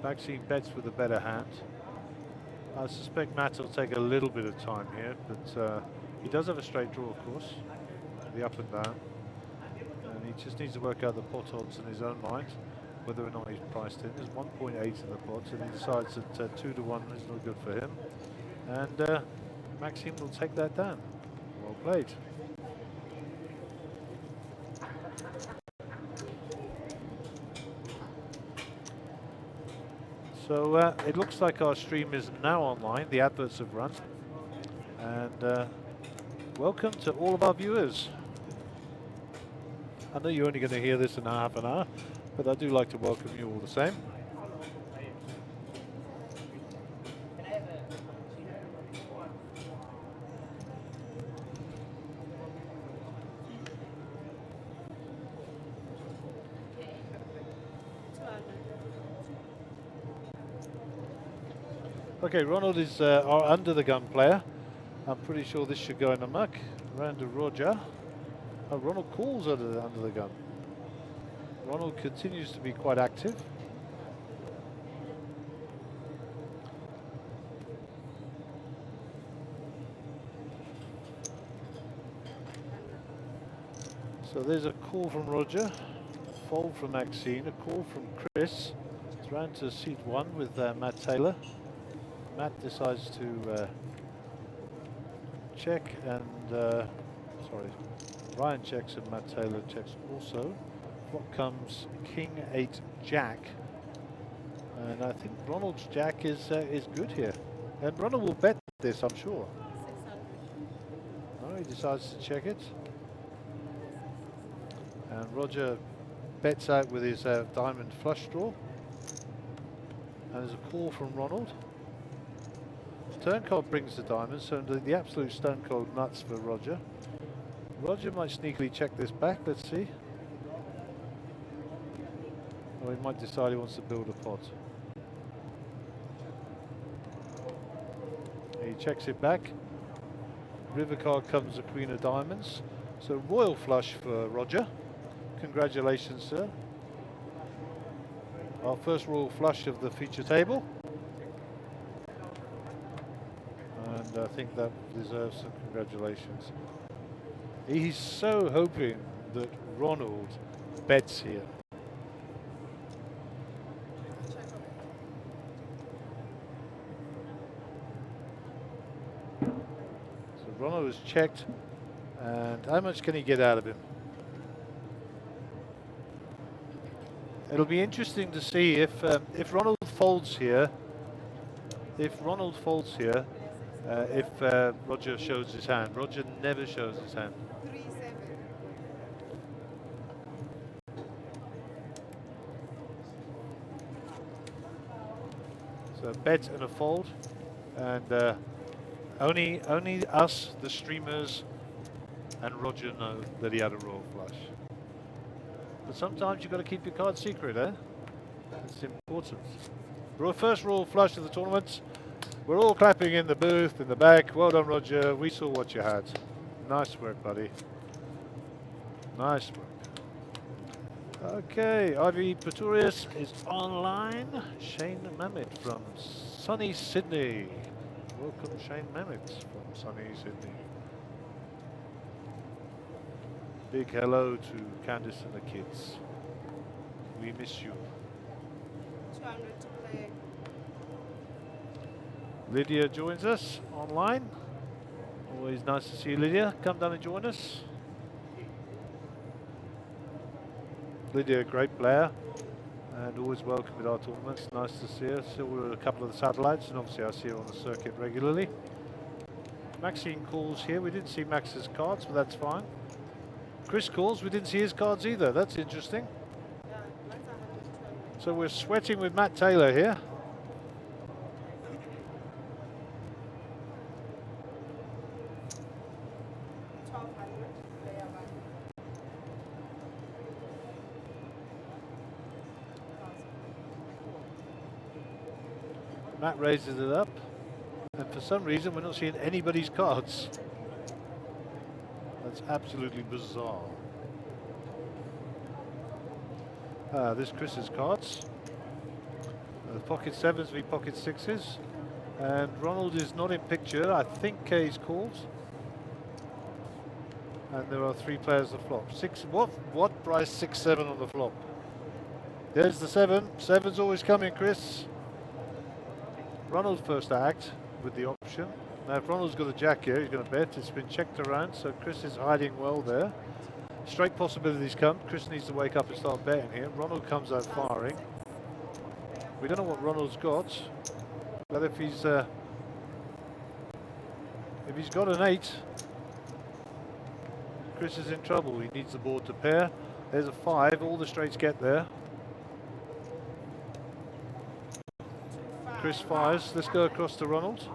B: Maxine bets with a better hand. I suspect Matt will take a little bit of time here, but he does have a straight draw, of course, the up and down. And he just needs to work out the pot odds in his own mind, whether or not he's priced in. There's 1.8 in the pot, and he decides that 2 to 1 is not good for him. And Maxime will take that down. Well played. So it looks like our stream is now online. The adverts have run. And welcome to all of our viewers. I know you're only going to hear this in half an hour, but I do like to welcome you all the same. Okay, Ronald is our under the gun player. I'm pretty sure this should go in the muck. Round to Roger. Oh, Ronald calls under the gun. Ronald continues to be quite active. So there's a call from Roger, a fold from Maxine, a call from Chris. It's round to seat 1 with Matt Taylor. Matt decides to check and, sorry, Ryan checks and Matt Taylor checks also. What comes King 8 Jack, and I think Ronald's Jack is good here, and Ronald will bet this, I'm sure. No, he decides to check it, and Roger bets out with his diamond flush draw, and there's a call from Ronald. Turn card brings the diamond, so the absolute stone cold nuts for Roger. Roger might sneakily check this back, let's see. Or he might decide he wants to build a pot. He checks it back. River card comes the Queen of Diamonds. So royal flush for Roger. Congratulations, sir. Our first royal flush of the feature table. And I think that deserves some congratulations. He's so hoping that Ronald bets here. So Ronald has checked, and how much can he get out of him? It'll be interesting to see if Ronald folds here. If Ronald folds here, if Roger shows his hand. Roger never shows his hand.
C: 3-7.
B: So a bet and a fold, and only us, the streamers, and Roger know that he had a royal flush. But sometimes you've got to keep your card secret, eh? It's important. First royal flush of the tournament. We're all clapping in the booth, in the back. Well done, Roger. We saw what you had. Nice work, buddy. Nice work. Okay, Ivy Pretorius is online. Shane Mamet from sunny Sydney. Welcome, Shane Mamet from sunny Sydney. Big hello to Candice and the kids. We miss you.
C: 200 to play.
B: Lydia joins us online. Always nice to see you, Lydia. Come down and join us. Lydia, a great player, and always welcome at our tournaments. Nice to see her. Still with a couple of the satellites, and obviously I see her on the circuit regularly. Maxine calls here. We didn't see Max's cards, but that's fine. Chris calls. We didn't see his cards either. That's interesting.
C: Yeah, mine's 100.
B: So we're sweating with Matt Taylor here. Matt raises it up, and for some reason we're not seeing anybody's cards. That's absolutely bizarre. This Chris's cards. Pocket 7s v pocket 6s. And Ronald is not in picture. I think K's called. And there are 3 players to flop. What price 6-7 on the flop? There's the 7. 7's always coming, Chris. Ronald first to act with the option. Now if Ronald's got a jack here, he's going to bet. It's been checked around, so Chris is hiding well there. Straight possibilities come. Chris needs to wake up and start betting here. Ronald comes out firing. We don't know what Ronald's got, but if he's got an 8, Chris is in trouble. He needs the board to pair. There's a 5. All the straights get there. Chris fires. Let's go across to Ronald.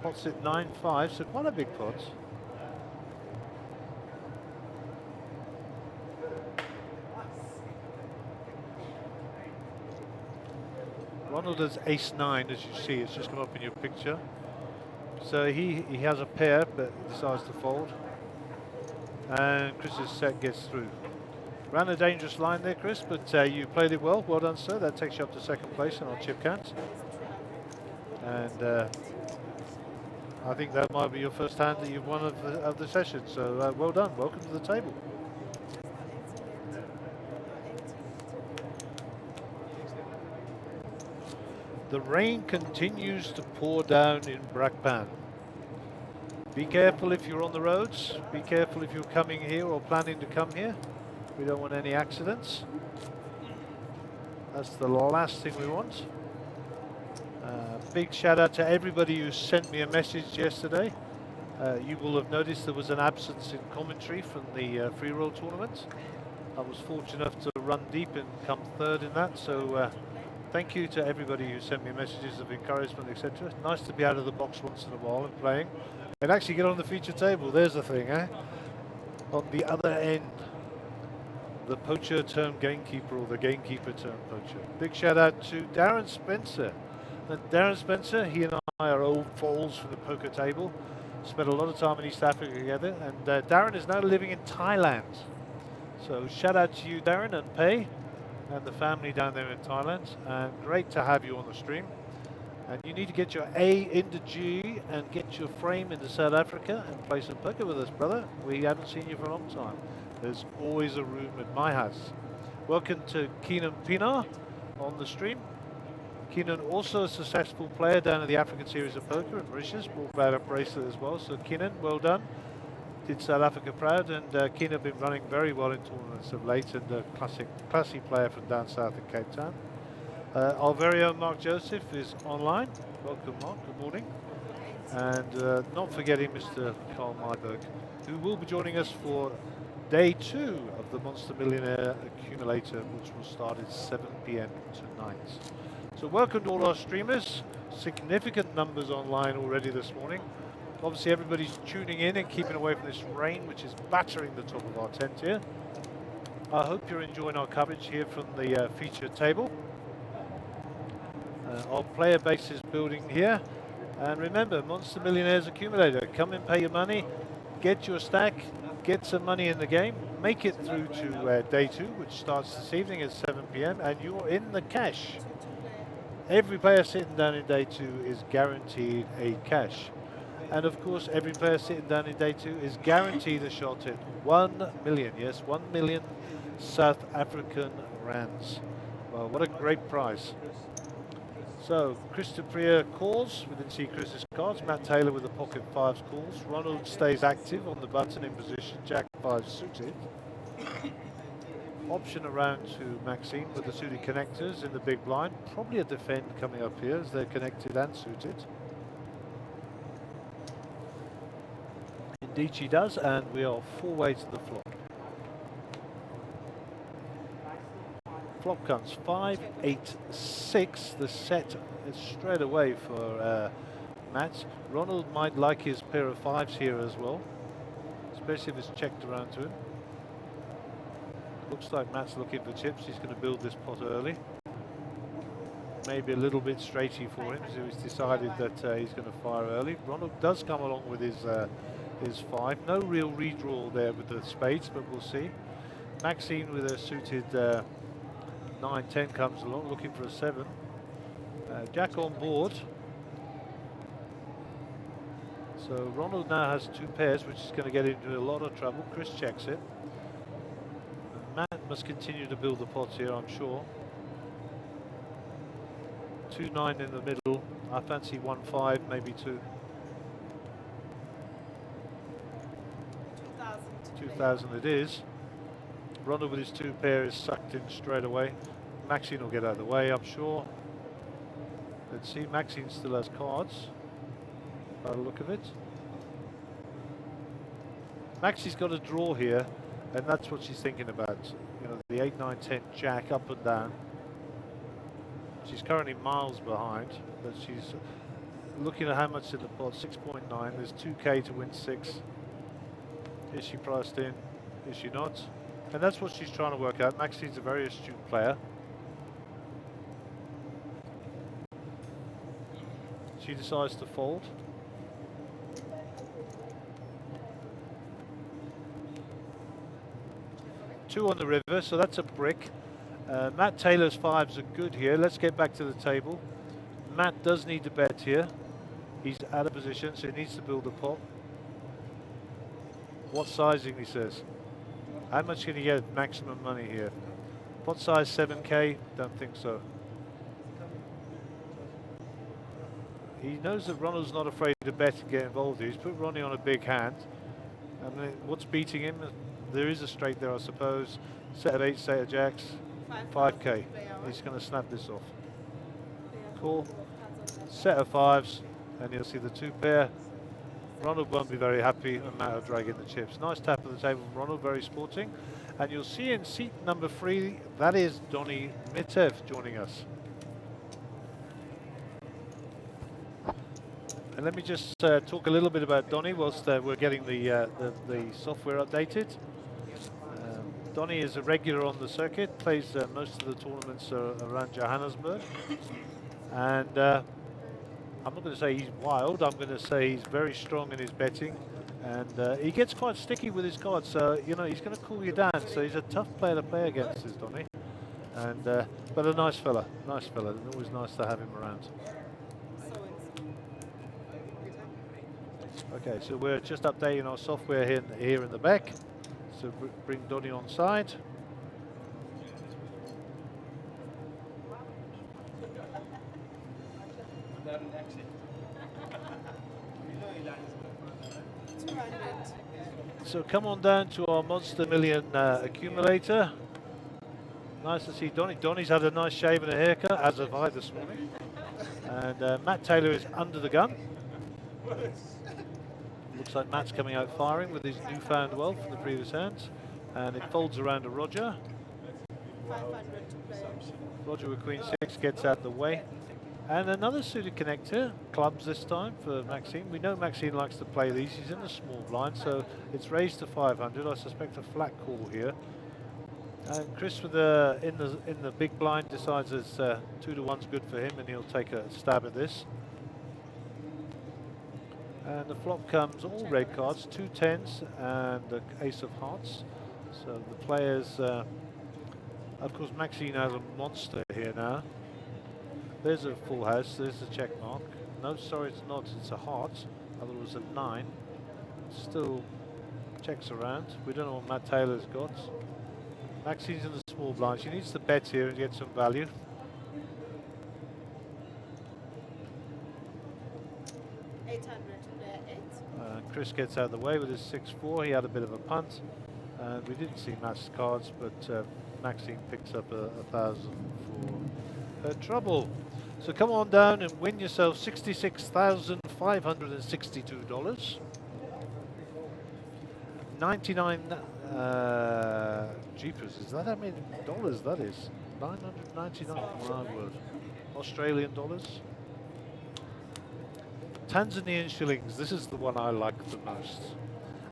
B: Pot's at 9-5, so quite a big pot. Ronald has ace-9, as you see. It's just come up in your picture. So he has a pair, but decides to fold. And Chris's set gets through. Ran a dangerous line there, Chris, but you played it well. Well done, sir. That takes you up to second place on our chip count. And I think that might be your first hand that you've won of the session. So well done. Welcome to the table. The rain continues to pour down in Brakpan. Be careful if you're on the roads. Be careful if you're coming here or planning to come here. We don't want any accidents. That's the last thing we want. Big shout out to everybody who sent me a message yesterday. You will have noticed there was an absence in commentary from the free roll tournament. I was fortunate enough to run deep and come third in that. So thank you to everybody who sent me messages of encouragement, etc. Nice to be out of the box once in a while and playing. And actually get on the feature table. There's the thing, eh? On the other end, the poacher turned gamekeeper or the gamekeeper turned poacher. Big shout out to Darren Spencer. And Darren Spencer, he and I are old foals from the poker table. Spent a lot of time in East Africa together. And Darren is now living in Thailand. So shout out to you, Darren, and Pei, and the family down there in Thailand. And great to have you on the stream. And you need to get your A into G and get your frame into South Africa and play some poker with us, brother. We haven't seen you for a long time. There's always a room at my house. Welcome to Keenan Pinar on the stream. Keenan, also a successful player down at the African Series of Poker in Mauritius, brought back a bracelet as well. So Keenan, well done. Did South Africa proud, and Keenan been running very well in tournaments of late, and a classy player from down south in Cape Town. Our very own Mark Joseph is online. Welcome, Mark. Good morning. And not forgetting Mr. Carl Myberg, who will be joining us for day 2 of the Monster Millionaire Accumulator, which will start at 7 p.m. tonight. So welcome to all our streamers. Significant numbers online already this morning. Obviously everybody's tuning in and keeping away from this rain, which is battering the top of our tent here. I hope you're enjoying our coverage here from the feature table. Our player base is building here. And remember, Monster Millionaires Accumulator. Come and pay your money, get your stack, get some money in the game, make it through to day 2, which starts this evening at 7 p.m. and you're in the cash. Every player sitting down in day 2 is guaranteed a cash. And of course, every player sitting down in day 2 is guaranteed a shot at 1 million. Yes, 1 million South African rands. Well, what a great prize. So, Chris Duprier calls. We didn't see Chris's cards. Matt Taylor with the pocket 5s calls. Ronald stays active on the button in position. Jack 5 suited. Option around to Maxine with the suited connectors in the big blind. Probably a defend coming up here as they're connected and suited. Indeed she does, and we are 4 ways to the flop. Flop comes 5, 8, 6. The set is straight away for Matt. Ronald might like his pair of 5s here as well, especially if it's checked around to him. Looks like Matt's looking for chips. He's going to build this pot early. maybe a little bit straighty for him, so he's decided that he's going to fire early. Ronald does come along with his 5. No real redraw there with the spades, but we'll see. Maxine with a suited 9-10 comes along, looking for a 7. Jack on board. So Ronald now has 2 pairs, which is going to get into a lot of trouble. Chris checks it. And Matt must continue to build the pots here, I'm sure. 2-9 in the middle. I fancy 1-5, maybe 2. 2,000 it is. Ronald with his 2 pair is sucked in straight away. Maxine will get out of the way, I'm sure. Let's see, Maxine still has cards by the look of it. Maxine's got a draw here, and that's what she's thinking about. You know, the 8, 9, 10 jack up and down. She's currently miles behind, but she's looking at how much in the pot. 6.9. There's 2k to win 6. Is she priced in? Is she not? And that's what she's trying to work out. Maxine's a very astute player. She decides to fold. Two on the river, so that's a brick. Matt Taylor's 5s are good here. Let's get back to the table. Matt does need to bet here. He's out of position, so he needs to build a pot. What sizing, he says? How much can he get maximum money here? Pot size 7k? Don't think so. He knows that Ronald's not afraid to bet and get involved here. He's put Ronnie on a big hand. And then what's beating him? There is a straight there, I suppose. Set of 8, set of jacks. 5k. He's going to snap this off. Cool. Set of 5s, and you'll see the 2 pair. Ronald won't be very happy, and Matt will drag in the chips. Nice tap of the table from Ronald, very sporting. And you'll see in seat number 3, that is Donny Mjpt joining us. And let me just talk a little bit about Donny whilst we're getting the software updated. Donny is a regular on the circuit, plays most of the tournaments around Johannesburg. And I'm not going to say he's wild, I'm going to say he's very strong in his betting. And he gets quite sticky with his cards, so you know he's going to cool you down. So he's a tough player to play against, this Donny. And but a nice fella, always nice to have him around. Okay, so we're just updating our software here in the back. So bring Donny on side. So come on down to our Monster Million accumulator. Nice to see Donny. Donny's had a nice shave and a haircut, as have I this morning. And Matt Taylor is under the gun. Looks like Matt's coming out firing with his newfound wealth from the previous hands. And it folds around to Roger.
C: 500 to play.
B: Roger with Queen 6 gets out the way. And another suited connector, clubs this time for Maxine. We know Maxine likes to play these. He's in the small blind, so it's raised to 500. I suspect a flat call here. And Chris with in the big blind decides it's 2 to 1's good for him, and he'll take a stab at this. And the flop comes all red cards, 2 10s and the ace of hearts. So the players, of course, Maxine has a monster here now. There's a full house, there's a check mark. No, sorry, it's not, it's a heart. Otherwise a 9. Still checks around. We don't know what Matt Taylor's got. Maxine's in the small blind. She needs to bet here and get some value. Chris gets out of the way with his 6-4. He had a bit of a punt. And we didn't see Matt's cards, but Maxine picks up a 1,000 for her trouble. So come on down and win yourself $66,562. 99 jeepers, is that how many dollars that is? 999, my word. Australian dollars. Tanzanian shillings, this is the one I like the most.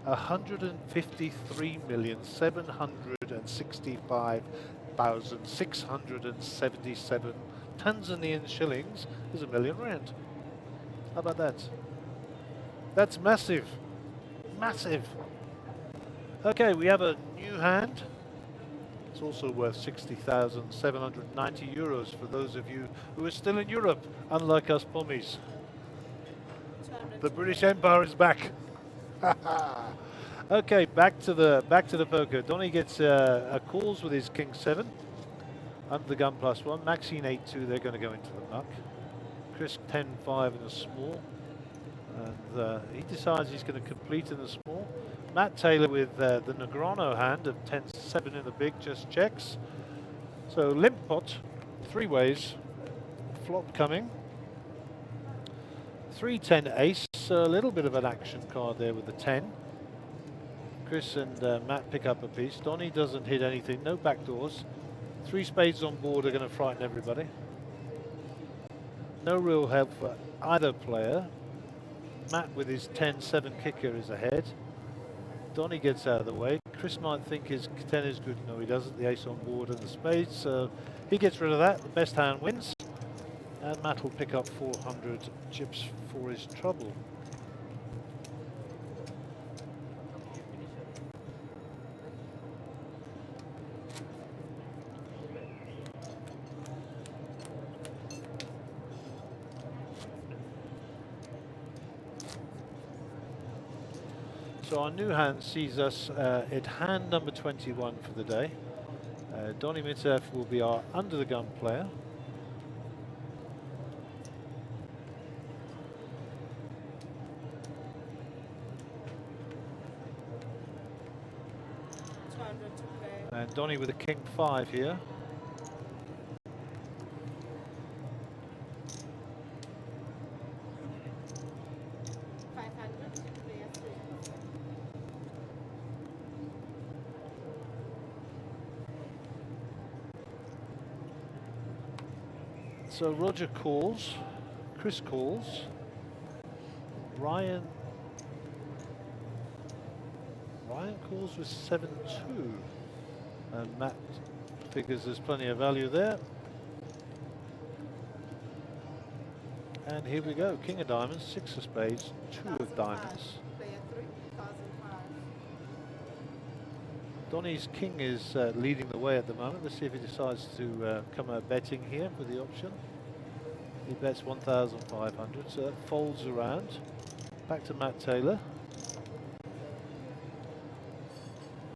B: 153,765,677 Tanzanian shillings is £1,000,000. How about that? That's massive. Massive. Okay, we have a new hand. It's also worth 60,790 euros for those of you who are still in Europe, unlike us pommies. The British Empire is back. Okay, back to the poker. Donny gets a calls with his King 7 under the gun +1. Maxine 8-2. They're going to go into the muck. Chris 10-5 in the small, and he decides he's going to complete in the small. Matt Taylor with the Negrano hand of 10-7 in the big just checks. So limp pot, 3 ways, flop coming. 3-10 ace, so a little bit of an action card there with the 10. Chris and Matt pick up a piece. Donny doesn't hit anything, no backdoors. 3 spades on board are going to frighten everybody. No real help for either player. Matt with his 10-7 kicker is ahead. Donny gets out of the way. Chris might think his 10 is good. No, he doesn't. The ace on board and the spades. So he gets rid of that. The best hand wins. And Matt will pick up 400 chips for his trouble. So our new hand sees us at hand number 21 for the day. Donny Mjpt will be our under the gun player. And Donny with a King 5 here. So Roger calls, Chris calls, Ryan calls with 7-2, and Matt figures there's plenty of value there. And here we go, King of Diamonds, 6 of Spades, 2 of Diamonds. Donny's King is leading the way at the moment. Let's see if he decides to come out betting here with the option. He bets 1,500, so that folds around. Back to Matt Taylor.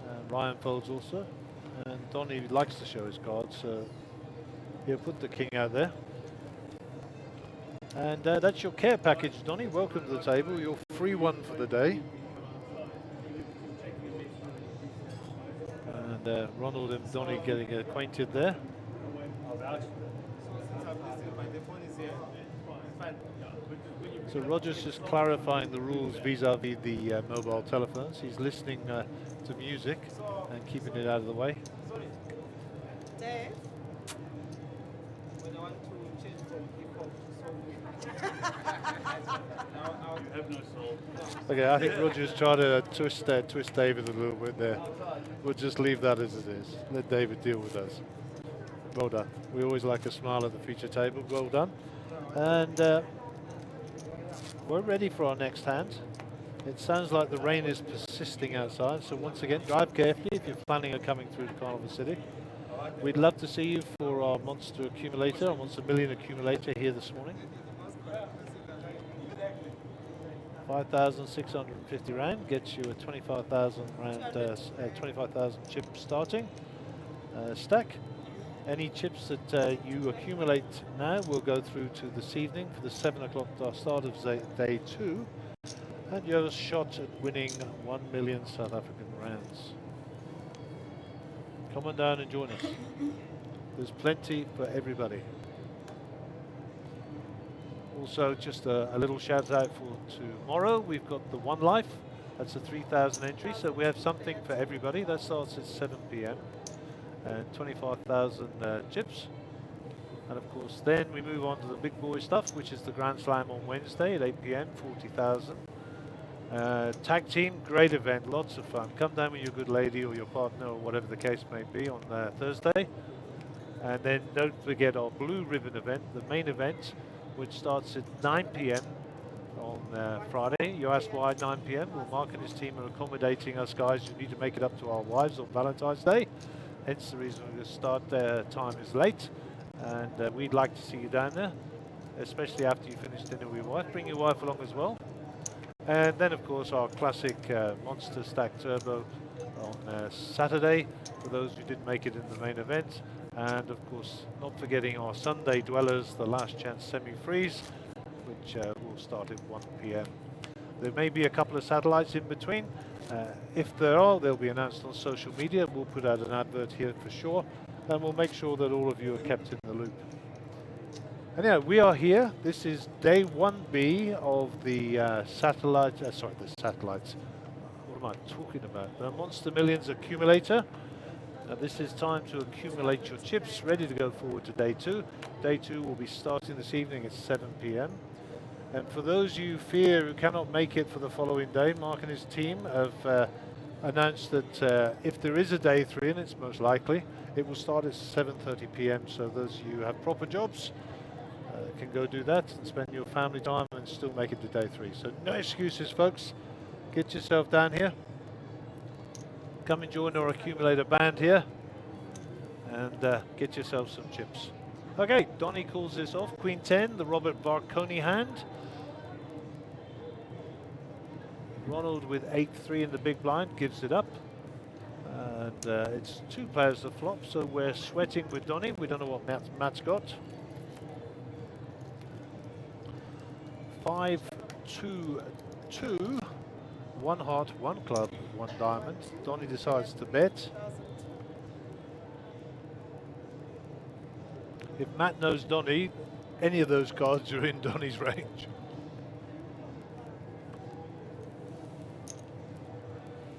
B: And Ryan folds also. And Donny likes to show his cards, so he'll put the King out there. And that's your care package, Donny. Welcome to the table. Your free one for the day. Ronald and Donny getting acquainted there. So Roger's just clarifying the rules vis-a-vis the mobile telephones. He's listening to music and keeping it out of the way.
C: Dave, when I want to change from hip hop to
D: You have no soul.
B: Okay, I think Roger's trying to twist David a little bit there. We'll just leave that as it is. Let David deal with us. Well done. We always like a smile at the feature table. Well done. And we're ready for our next hand. It sounds like the rain is persisting outside, so once again, drive carefully if you're planning on coming through to Carnival City. We'd love to see you for our Monster Accumulator, our Monster Million Accumulator here this morning. 5,650 rand gets you a 25,000 rand, 25,000 chip starting stack. Any chips that you accumulate now will go through to this evening for the 7 o'clock start of day 2, and you have a shot at winning 1 million South African rands. Come on down and join us. There's plenty for everybody. Also, just a little shout out for tomorrow. We've got the One Life. That's a 3,000 entry, so we have something for everybody. That starts at 7 p.m. and 25,000 chips. And of course, then we move on to the big boy stuff, which is the Grand Slam on Wednesday at 8 p.m. 40,000. Tag team, great event, lots of fun. Come down with your good lady or your partner or whatever the case may be on Thursday. And then don't forget our blue ribbon event, the main event, which starts at 9 p.m. on Friday. You ask why 9 p.m? Well, Mark and his team are accommodating us guys who need to make it up to our wives on Valentine's Day. Hence the reason the start time is late. And we'd like to see you down there, especially after you finish dinner with your wife. Bring your wife along as well. And then, of course, our classic Monster Stack Turbo on Saturday, for those who didn't make it in the main event. And, of course, not forgetting our Sunday Dwellers, the last chance semi-freeze, which will start at 1 p.m. There may be a couple of satellites in between. If there are, they'll be announced on social media. We'll put out an advert here for sure, and we'll make sure that all of you are kept in the loop. And yeah, we are here. This is day 1B of the satellites. What am I talking about? The Monster Millions Accumulator. This is time to accumulate your chips, ready to go forward to day 2. Day 2 will be starting this evening at 7 p.m. And for those you fear who cannot make it for the following day, Mark and his team have announced that if there is a day 3, and it's most likely, it will start at 7:30 p.m. So those of you who have proper jobs can go do that and spend your family time and still make it to day 3. So no excuses, folks. Get yourself down here. Come and join our accumulator band here and get yourself some chips. Okay, Donny calls this off. Queen 10, the Robert Varconi hand. Ronald with 8-3 in the big blind gives it up. And it's 2 players that flop, so we're sweating with Donny. We don't know what Matt's got. 5, 2, 2. 1 heart, 1 club, 1 diamond. Donny decides to bet. If Matt knows Donny, any of those cards are in Donny's range.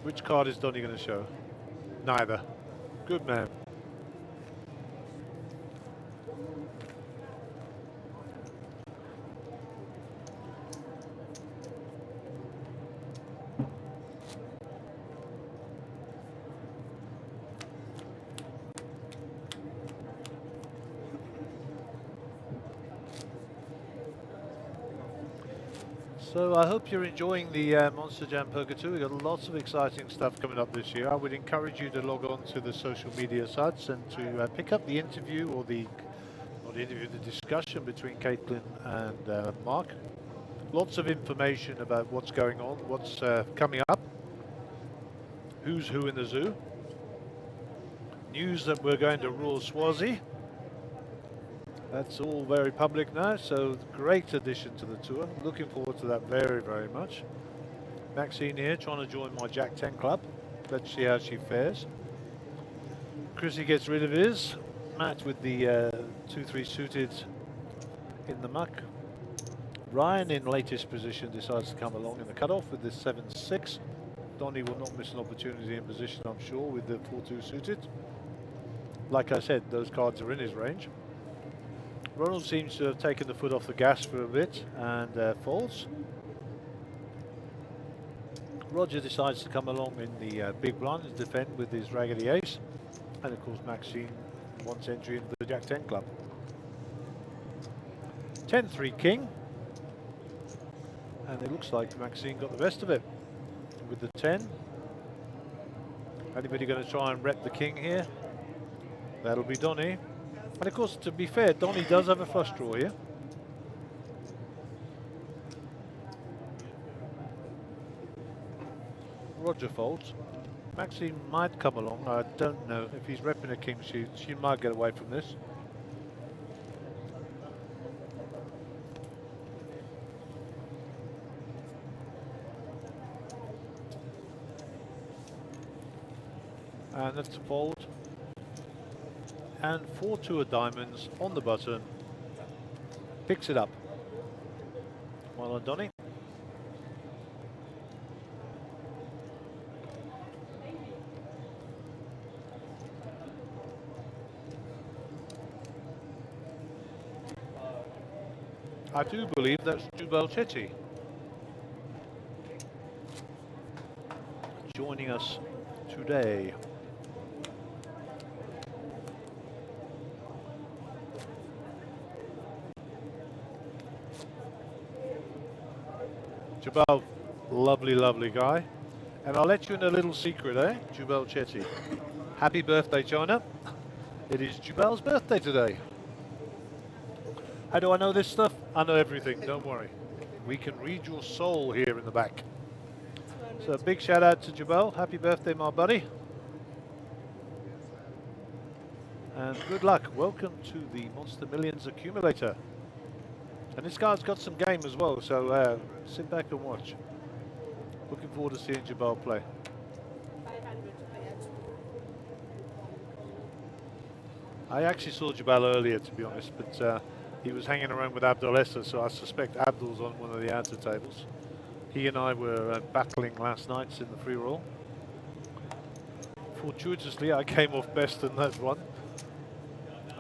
B: Which card is Donny going to show? Neither. Good man. So I hope you're enjoying the Monsterjam Poker 2. We've got lots of exciting stuff coming up this year. I would encourage you to log on to the social media sites and to pick up the interview or the discussion between Caitlin and Mark. Lots of information about what's going on, what's coming up, who's who in the zoo. News that we're going to rule Swazi. That's all very public now, so great addition to the tour. Looking forward to that very, very much. Maxine here trying to join my Jack 10 club. Let's see how she fares. Chrissy gets rid of his. Matt with the 2-3 suited in the muck. Ryan in latest position decides to come along in the cutoff with this 7-6. Donny will not miss an opportunity in position, I'm sure, with the 4-2 suited. Like I said, those cards are in his range. Ronald seems to have taken the foot off the gas for a bit and folds. Roger decides to come along in the big blind and defend with his raggedy ace. And of course Maxine wants entry into the Jack 10 club. 10-3 king. And it looks like Maxine got the best of it with the 10. Anybody going to try and rep the king here? That'll be Donny. And of course, to be fair, Donny does have a flush draw here. Roger folds. Maxine might come along. I don't know. If he's repping a king, she might get away from this. And that's a fold. And 4-2 of diamonds on the button. Picks it up. Well done, Donny. I do believe that's Jubal Chetty joining us today. Jubal, lovely, lovely guy. And I'll let you in a little secret, Jubal Chetty. Happy birthday, China. It is Jubal's birthday today. How do I know this stuff? I know everything, don't worry. We can read your soul here in the back. So a big shout out to Jubal. Happy birthday, my buddy. And good luck. Welcome to the Monster Millions Accumulator. And this guy's got some game as well, so sit back and watch. Looking forward to seeing Jubal play.
C: 500
B: I actually saw Jubal earlier, to be honest, but he was hanging around with Abdul Essa, so I suspect Abdul's on one of the outer tables. He and I were battling last night in the free roll. Fortuitously, I came off best in that one.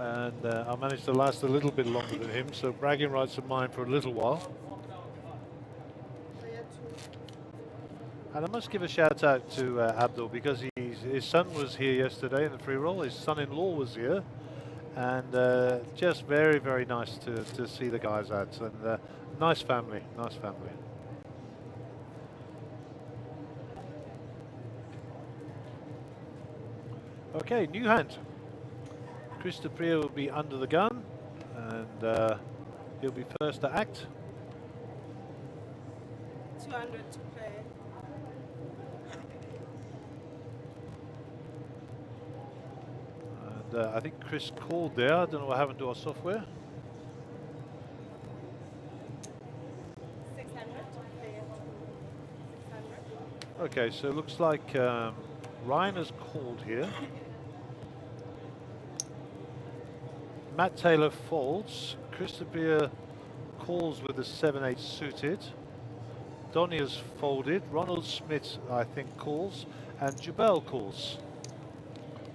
B: And I managed to last a little bit longer than him, so bragging rights of mine for a little while. And I must give a shout out to Abdul, because his son was here yesterday in the free roll, his son-in-law was here, and just very, very nice to see the guys out, and nice family, nice family. Okay, new hand. Chris Priya will be under the gun, and he'll be first to act.
C: 200 to play.
B: And I think Chris called there. I don't know what happened to our software.
C: 600 to play. 600.
B: Okay, so it looks like Ryan has called here. Matt Taylor folds. Christopher calls with a 7-8 suited. Donny has folded. Ronald Smith, I think, calls. And Jubal calls.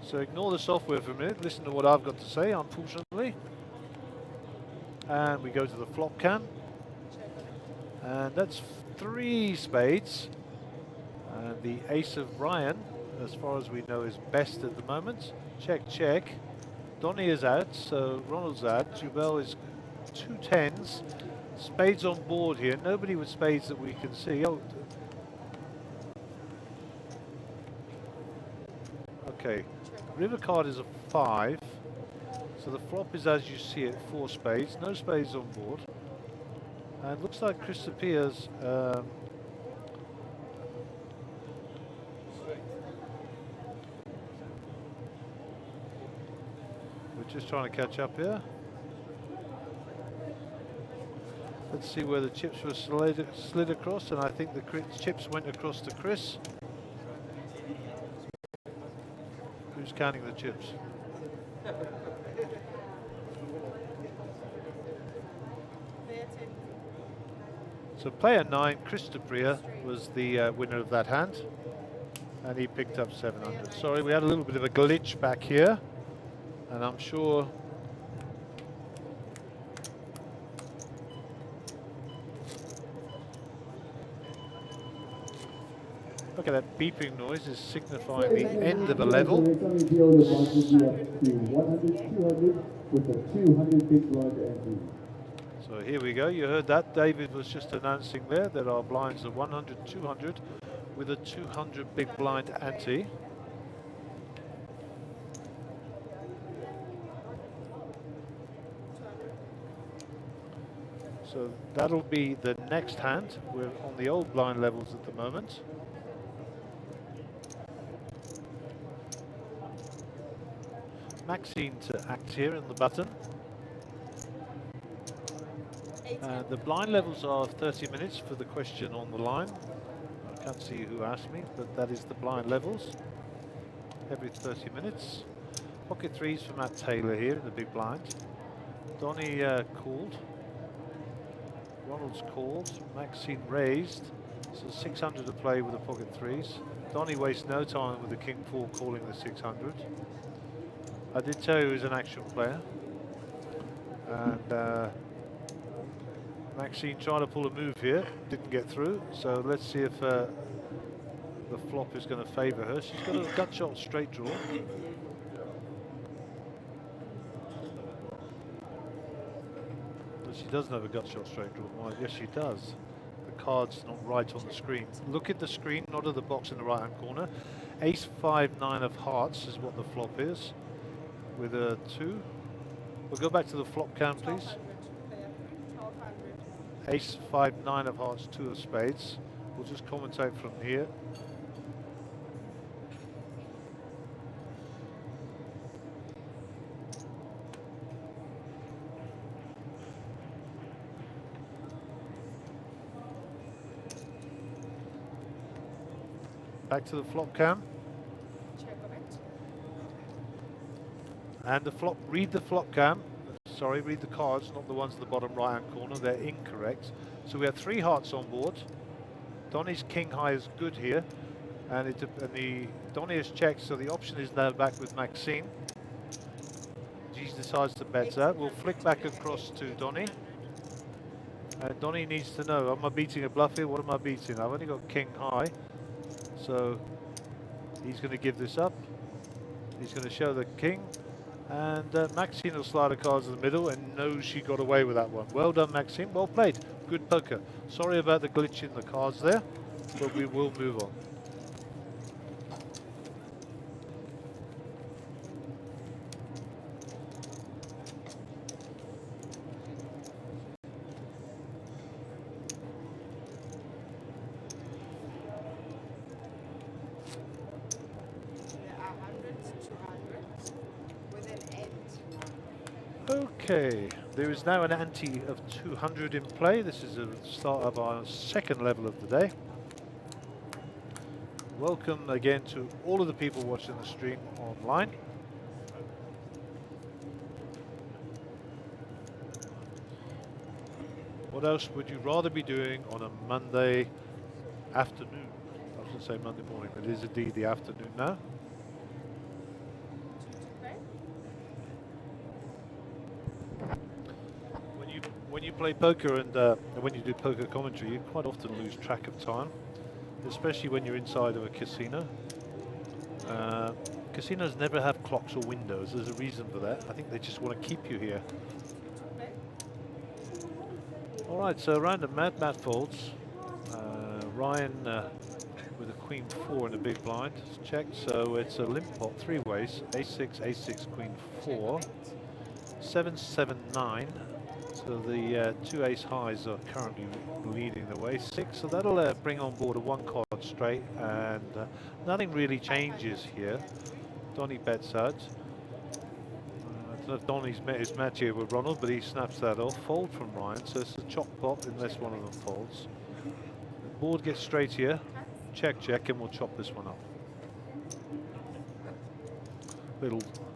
B: So ignore the software for a minute. Listen to what I've got to say, unfortunately. And we go to the flop cam. And that's 3 spades. And the ace of Ryan, as far as we know, is best at the moment. Check, check. Donny is out, so Ronald's out. Jubal is 2 10s. Spades on board here. Nobody with spades that we can see. Oh. Okay. River card is a 5. So the flop is as you see it, 4 spades. No spades on board. And looks like Chris appears. Just trying to catch up here. Let's see where the chips were slid across, and I think the chips went across to Chris. Who's counting the chips? So player 9, Chris Priya, was the winner of that hand, and he picked up 700. Sorry, we had a little bit of a glitch back here. And I'm sure look at that beeping noise is signifying the end of a level. So here we go, you heard that. David was just announcing there our blinds are 100, 200 with a 200 big blind ante. So that'll be the next hand. We're on the old blind levels at the moment. Maxine to act here in the button. The blind levels are 30 minutes for the question on the line. I can't see who asked me, but that is the blind levels. Every 30 minutes. Pocket 3s for Matt Taylor here in the big blind. Donny called. Ronald's called, Maxine raised, so 600 to play with the pocket 3s. Donny wastes no time with the king 4 calling the 600. I did tell you he was an action player. And Maxine trying to pull a move here, didn't get through, so let's see if the flop is going to favour her. She's got a gut shot straight draw. She doesn't have a gut shot straight draw. Well, yes, she does. The card's not right on the screen. Look at the screen, not at the box in the right hand corner. Ace 5 9 of hearts is what the flop is, with a 2. We'll go back to the flop cam, please.
C: 1200 player 3, 1200.
B: Ace 5 9 of hearts, 2 of spades. We'll just commentate from here. Back to the flop cam.
C: Check of it.
B: And the flop, read the flop cam. Sorry, read the cards, not the ones at the bottom right hand corner. They're incorrect. So we have 3 hearts on board. Donny's king high is good here. And the Donny is checked, so the option is now back with Maxine. She decides to bet that. We'll flick back across to Donny. And Donny needs to know, am I beating a bluff here? What am I beating? I've only got king high. So he's going to give this up. He's going to show the king. And Maxine will slide the cards in the middle and knows she got away with that one. Well done, Maxine. Well played. Good poker. Sorry about the glitch in the cards there, but we will move on.
C: There are 100, 200 with an end.
B: Okay, there is now an ante of 200 in play. This is the start of our second level of the day. Welcome again to all of the people watching the stream online. What else would you rather be doing on a Monday afternoon? I was going to say Monday morning, but it is indeed the afternoon now.
C: 2 to play.
B: When you play poker and when you do poker commentary, you quite often lose track of time, especially when you're inside of a casino. Casinos never have clocks or windows. There's a reason for that. I think they just want to keep you here.
C: 2 to play.
B: All right, so random Matt folds. Ryan with a queen 4 in a big blind. It's checked, so it's a limp pot 3 ways. Ace 6, queen 4. 7, 7, 9. So the 2 ace highs are currently leading the way. 6, so that'll bring on board a 1 card straight, and nothing really changes here. Donny bets out. I don't know if Donny's met his match here with Ronald, but he snaps that off. Fold from Ryan, so it's a chop pot unless one of them folds. The board gets straight here. Check, and we'll chop this one up.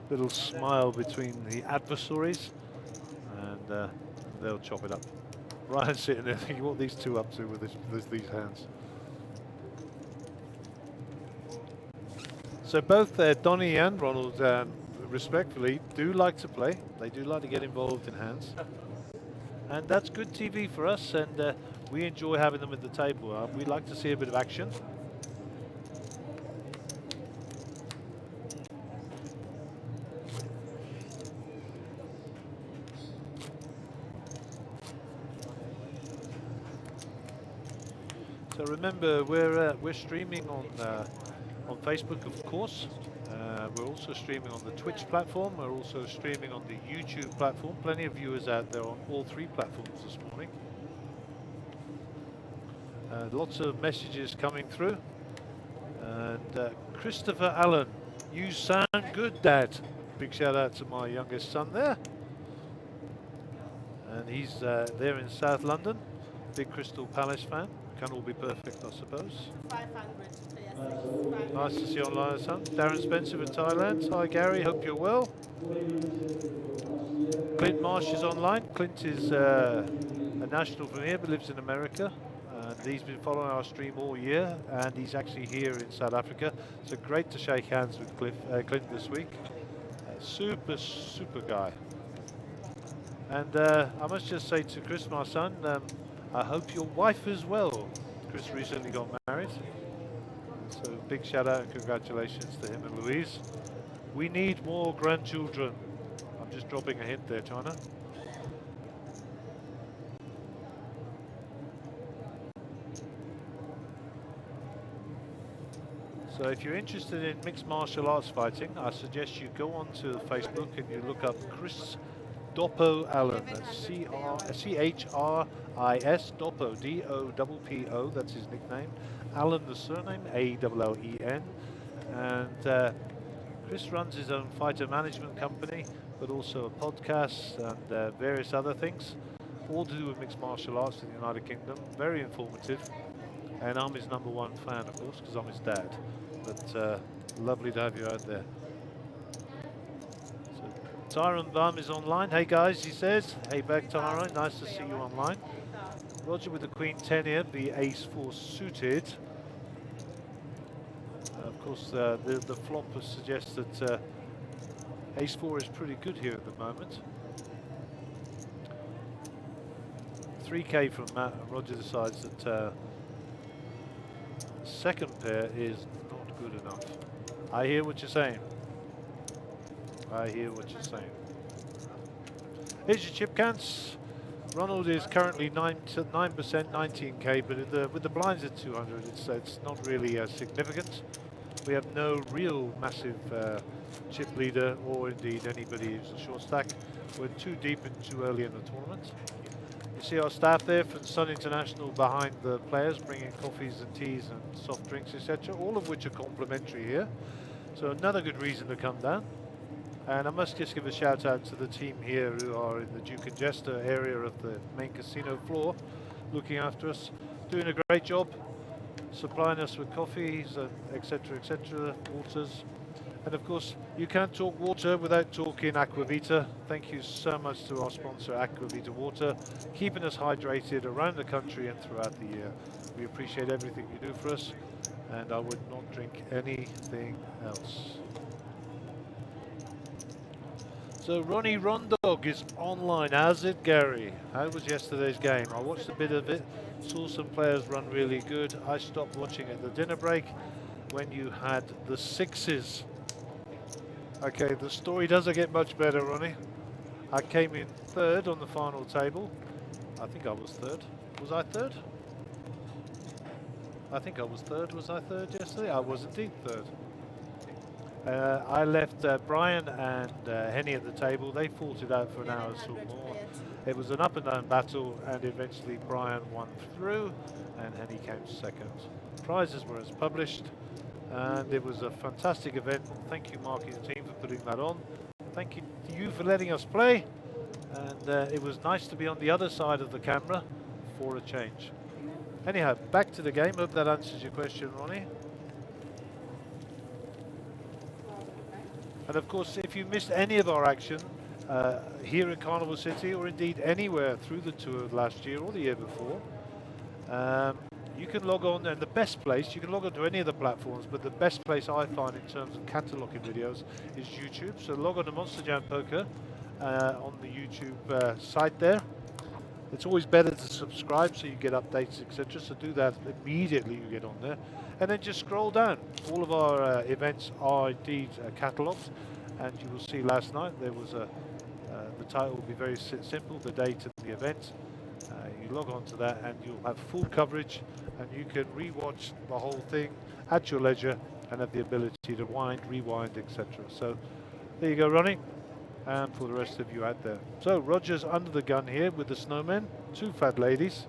B: Little smile between the adversaries, and they'll chop it up. Ryan's sitting there thinking, what are these two up to with these hands? So both Donny and Ronald, respectfully, do like to play. They do like to get involved in hands. And that's good TV for us, and we enjoy having them at the table. We like to see a bit of action. So remember, we're streaming on Facebook, of course. We're also streaming on the Twitch platform. We're also streaming on the YouTube platform. Plenty of viewers out there on all 3 platforms this morning. Lots of messages coming through. And Christopher Allen, you sound good, Dad. Big shout out to my youngest son there. And he's there in South London. Big Crystal Palace fan. Can all be perfect, I suppose.
C: 500 player 6. 500.
B: Nice to see you online, son. Darren Spencer in Thailand. Hi, Gary. Hope you're well. Clint Marsh is online. Clint is a national from here, but lives in America. And he's been following our stream all year, and he's actually here in South Africa. So great to shake hands with Clint this week. Super guy. And I must just say to Chris, my son, I hope your wife is well. Chris recently got married. So big shout out and congratulations to him and Louise. We need more grandchildren. I'm just dropping a hint there, China. So if you're interested in mixed martial arts fighting, I suggest you go onto Facebook and you look up Chris Doppo Allen. That's Chris Doppo, Doppo. That's his nickname. Allen, the surname, Allen. And Chris runs his own fighter management company, but also a podcast and various other things, all to do with mixed martial arts in the United Kingdom. Very informative. And I'm his #1 fan, of course, because I'm his dad. But lovely to have you out there. So Tyron Bum is online. Hey guys, he says. Hey back, Tyron. Nice to see you online. Roger with the Queen 10 here, the Ace-4 suited. Of course, the flop suggests that Ace-4 is pretty good here at the moment. 3K from Matt, and Roger decides that second pair is not good enough. I hear what you're saying. I hear what you're saying. Here's your chip counts. Ronald is currently 9%, 19K, but with the blinds at 200, it's not really significant. We have no real massive chip leader, or indeed anybody who's a short stack. We're too deep and too early in the tournament. You see our staff there from Sun International behind the players, bringing coffees and teas and soft drinks, etc., all of which are complimentary here. So another good reason to come down. And I must just give a shout out to the team here who are in the Duke and Jester area of the main casino floor, looking after us, doing a great job, supplying us with coffees and etc., waters. And of course, you can't talk water without talking Aquavita. Thank you so much to our sponsor, Aquavita Water, keeping us hydrated around the country and throughout the year. We appreciate everything you do for us, and I would not drink anything else. So Ronnie Rondog is online. How's it, Gary? How was yesterday's game? I watched a bit of it, saw some players run really good. I stopped watching at the dinner break when you had the sixes. Okay, the story doesn't get much better, Ronnie. I came in third on the final table. I think I was third. Was I third? I think I was third. Was I third yesterday? I was indeed third. I left Brian and Henny at the table. They fought it out for an hour or more. It was an up and down battle, and eventually Brian won through and Henny came second. Prizes were as published, and it was a fantastic event. Thank you, Mark and team, for putting that on. Thank you to you for letting us play, and it was nice to be on the other side of the camera for a change. Anyhow, back to the game. Hope that answers your question, Ronnie. And of course, if you missed any of our action here in Carnival City, or indeed anywhere through the tour last year or the year before, you can log on, and the best place, you can log on to any of the platforms, but the best place I find in terms of cataloguing videos is YouTube. So log on to Monsterjam Poker on the YouTube site there. It's always better to subscribe so you get updates, etc. So do that immediately you get on there. And then just scroll down. All of our events are indeed catalogued. And you will see last night there was the title will be very simple, the date of the event. You log on to that and you'll have full coverage, and you can re-watch the whole thing at your leisure and have the ability to wind, rewind, etc. So there you go, Ronnie. And for the rest of you out there. So Roger's under the gun here with the snowmen, two fat ladies.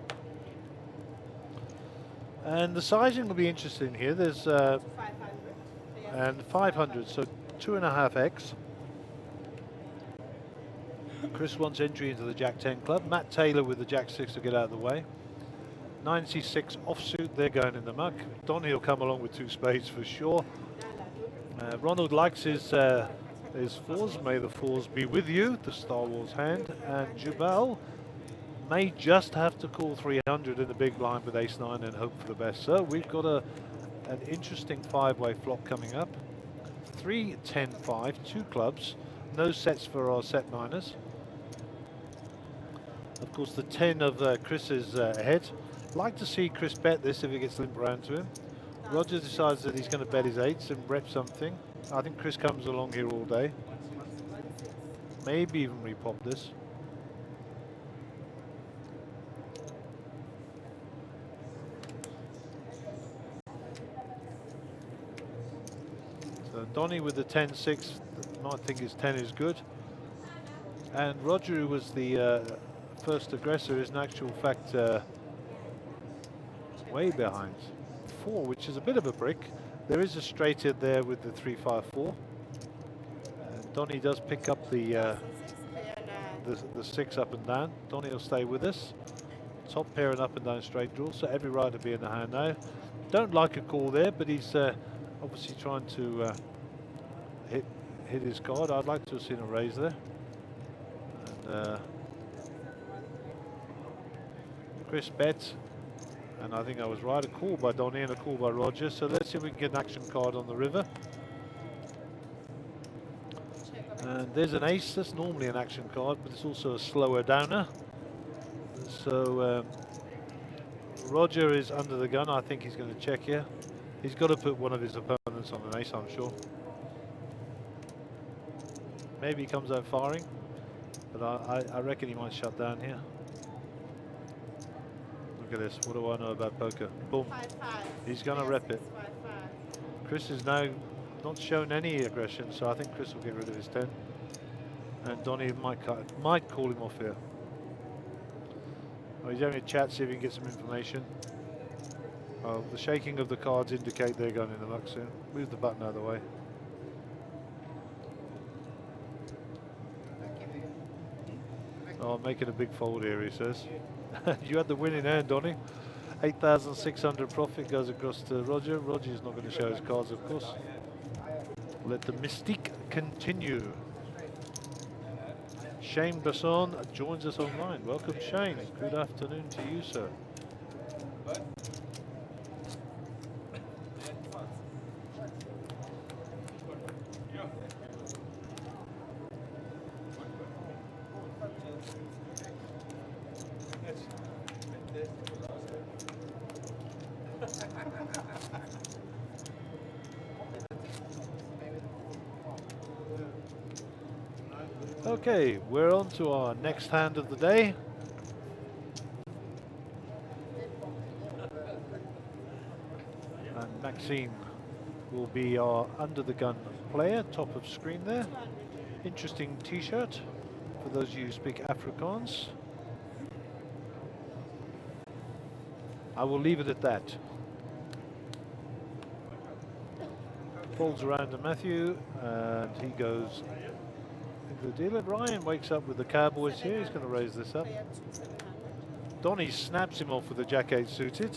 B: And the sizing will be interesting here. There's
C: 500.
B: and 500, so 2.5x. Chris wants entry into the Jack 10 club. Matt Taylor with the Jack 6 to get out of the way. 96 offsuit, they're going in the muck. Donnie will come along with two spades for sure. Ronald likes his fours. May the fours be with you, the Star Wars hand. And Jubal may just have to call 300 in the big blind with ace-9 and hope for the best. So we've got an interesting five-way flop coming up. 3, 10, 5, two clubs. No sets for our set niners. Of course, the 10 of Chris is ahead. Like to see Chris bet this if he gets limped around to him. Roger decides that he's going to bet his eights and rep something. I think Chris comes along here all day. Maybe even repop this. So Donny with the 10-6 might think his 10 is good. And Roger, who was the first aggressor, is in actual fact way behind. 4, which is a bit of a brick. There is a straight in there with the 3-5-4. And Donny does pick up the 6 up and down. Donny will stay with us. Top pair and up and down straight draw, so every right to be in the hand now. Don't like a call there, but he's obviously trying to hit his card. I'd like to have seen a raise there. And Chris bet, and I think I was right, a call by Donny and a call by Roger. So let's see if we can get an action card on the river. And there's an ace. That's normally an action card, but it's also a slower downer. So Roger is under the gun. I think he's going to check here. He's got to put one of his opponents on an ace, I'm sure. Maybe he comes out firing, but I reckon he might shut down here. Look at this. What do I know about poker? Boom.
C: 5-5.
B: He's going to rep it.
C: 5-5.
B: Chris is now not shown any aggression, so I think Chris will get rid of his 10. And Donny might call him off here. Oh, he's having a chat, see if he can get some information. Oh, the shaking of the cards indicate they're going in the muck soon. Move the button out of the way. Oh, I'm making a big fold here, he says. You had the winning hand, Donny. 8,600 profit goes across to Roger. Roger's not going to show his cards, of course. Let the mystique continue. Shane Besson joins us online. Welcome, Shane. Good afternoon to you, sir. Okay, we're on to our next hand of the day. And Maxime will be our under the gun player, top of screen there. Interesting t-shirt for those of you who speak Afrikaans. I will leave it at that. Folds around to Matthew and he goes the dealer. Ryan wakes up with the Cowboys here. He's going to raise this up. Donny snaps him off with the Jack-8 suited.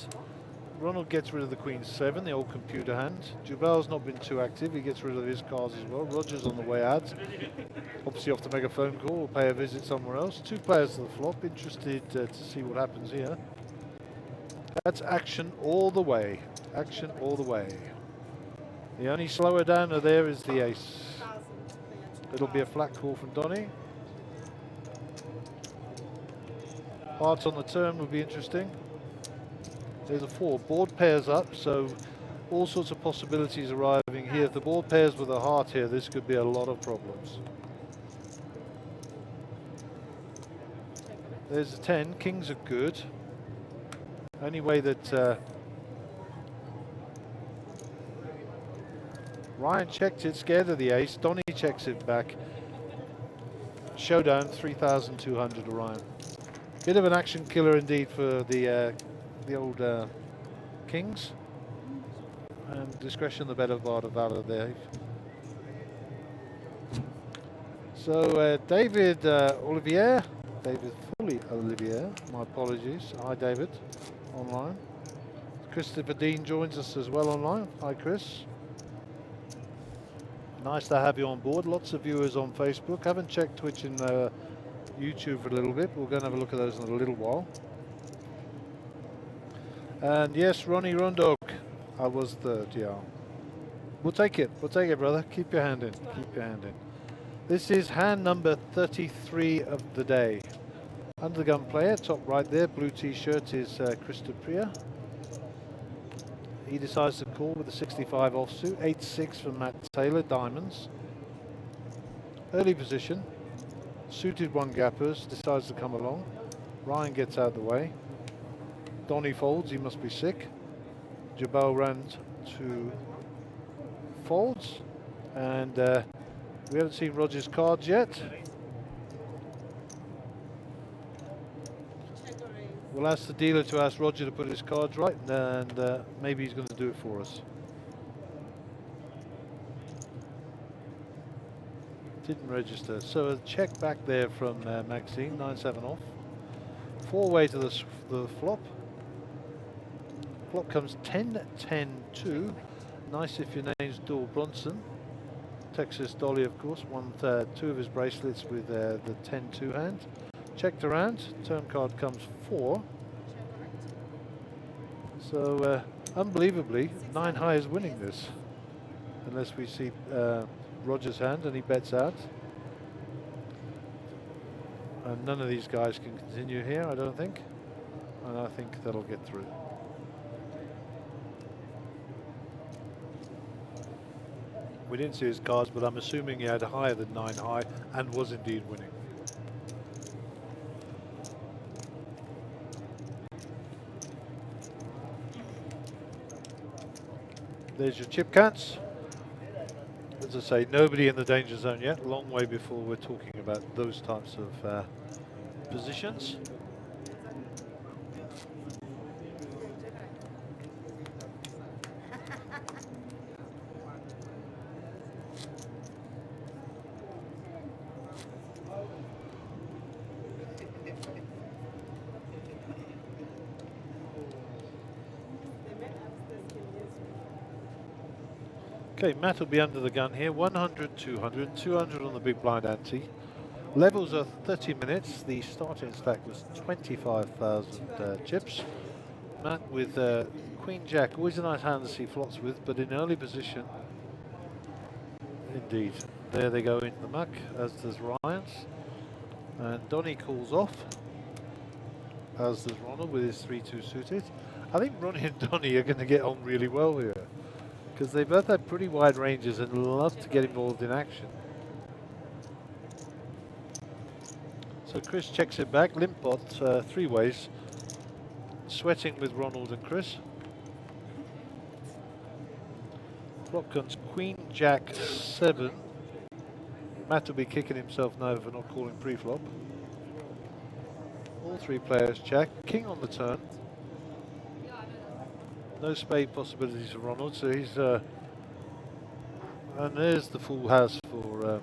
B: Ronald gets rid of the Queen 7, the old computer hand. Jubal's not been too active. He gets rid of his cards as well. Roger's on the way out. Obviously off to make a phone call or pay a visit somewhere else. 2 players to the flop. Interested to see what happens here. That's action all the way. Action all the way. The only slower downer there is the ace. It'll be a flat call from Donny. Hearts on the turn would be interesting. There's a 4. Board pairs up, so all sorts of possibilities arriving here. If the board pairs with a heart here, this could be a lot of problems. There's a 10. Kings are good. Only way that Ryan checked it, scared of the ace. Donny checks it back. Showdown, 3,200 to Ryan. Bit of an action killer indeed for the old Kings. And discretion the better part of valor there. So David Olivier, my apologies. Hi David, online. Christopher Dean joins us as well online. Hi Chris. Nice to have you on board. Lots of viewers on Facebook. Haven't checked Twitch and YouTube for a little bit. We'll go and have a look at those in a little while. And yes, Ronnie Rondog, I was third, yeah. We'll take it, brother. Keep your hand in, keep your hand in. This is hand number 33 of the day. Under the gun player, top right there, blue t-shirt is Krista Priya. He decides to call with a 65 offsuit, 8-6 from Matt Taylor, diamonds. Early position, suited 1 gappers, decides to come along. Ryan gets out of the way. Donny folds, he must be sick. Jabal ran to folds. And we haven't seen Roger's cards yet.
C: Check or raise.
B: We'll ask the dealer to ask Roger to put his cards right, and maybe he's going to do it for us. Didn't register. So a check back there from Maxine, 9-7 off. 4-way to the flop. Flop comes 10-10-2. Nice if your name's Doyle Bronson. Texas Dolly, of course, won 2 of his bracelets with the 10-2 hand. Checked around, turn card comes 4. So unbelievably, 9 high is winning this. Unless we see Roger's hand and he bets out. And none of these guys can continue here, I don't think. And I think that'll get through. We didn't see his cards, but I'm assuming he had higher than 9 high and was indeed winning. There's your chip counts. As I say, nobody in the danger zone yet. Long way before we're talking about those types of positions. Okay, Matt will be under the gun here. 100, 200, 200 on the big blind ante. Levels are 30 minutes. The starting stack was 25,000 chips. Matt with Queen Jack, always a nice hand to see flops with, but in early position. Indeed. There they go into the muck, as does Ryan's. And Donny calls off, as does Ronald with his 3-2 suited. I think Ronnie and Donny are going to get on really well here, because they both have pretty wide ranges and love to get involved in action. So Chris checks it back, limp pot, 3 ways, sweating with Ronald and Chris. Flop comes Queen Jack 7. Matt will be kicking himself now for not calling pre-flop. All 3 players check, king on the turn. No spade possibilities for Ronald, so he's and there's the full house for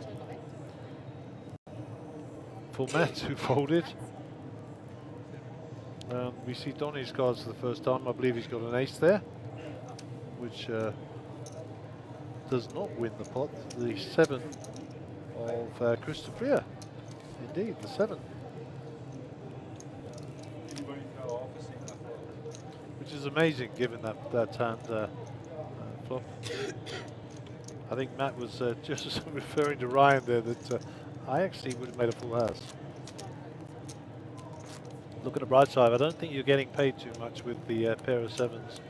B: Matt, who folded. We see Donny's cards for the first time. I believe he's got an ace there, which does not win the pot. The 7 of Christopher. Indeed, the 7. Which is amazing given that hand flop. I think Matt was just referring to Ryan there that I actually would have made a full house. Look at the bright side, I don't think you're getting paid too much with the pair of 7s.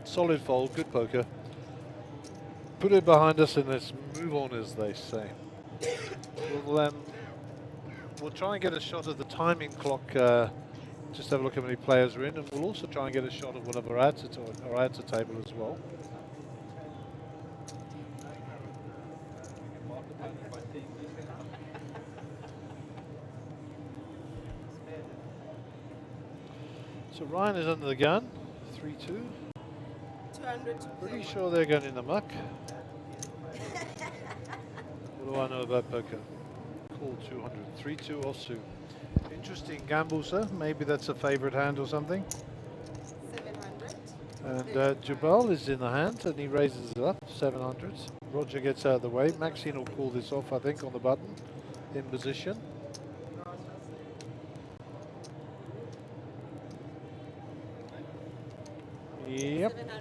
B: Solid fold, good poker. Put it behind us and let's move on, as they say. We'll try and get a shot of the timing clock. Just have a look how many players are in, and we'll also try and get a shot of one of our answer table as well. So Ryan is under the gun, 3-2.
C: 200 to
B: Pretty
C: play.
B: sure they're going in the muck. What do I know about poker? Call 200, 3-2 offsuit. Interesting gamble, sir. Maybe that's a favourite hand or something.
C: 700.
B: And Jabal is in the hand and he raises it up, 700. Roger gets out of the way. Maxine will call this off, I think, on the button, in position. Yep.
C: 700.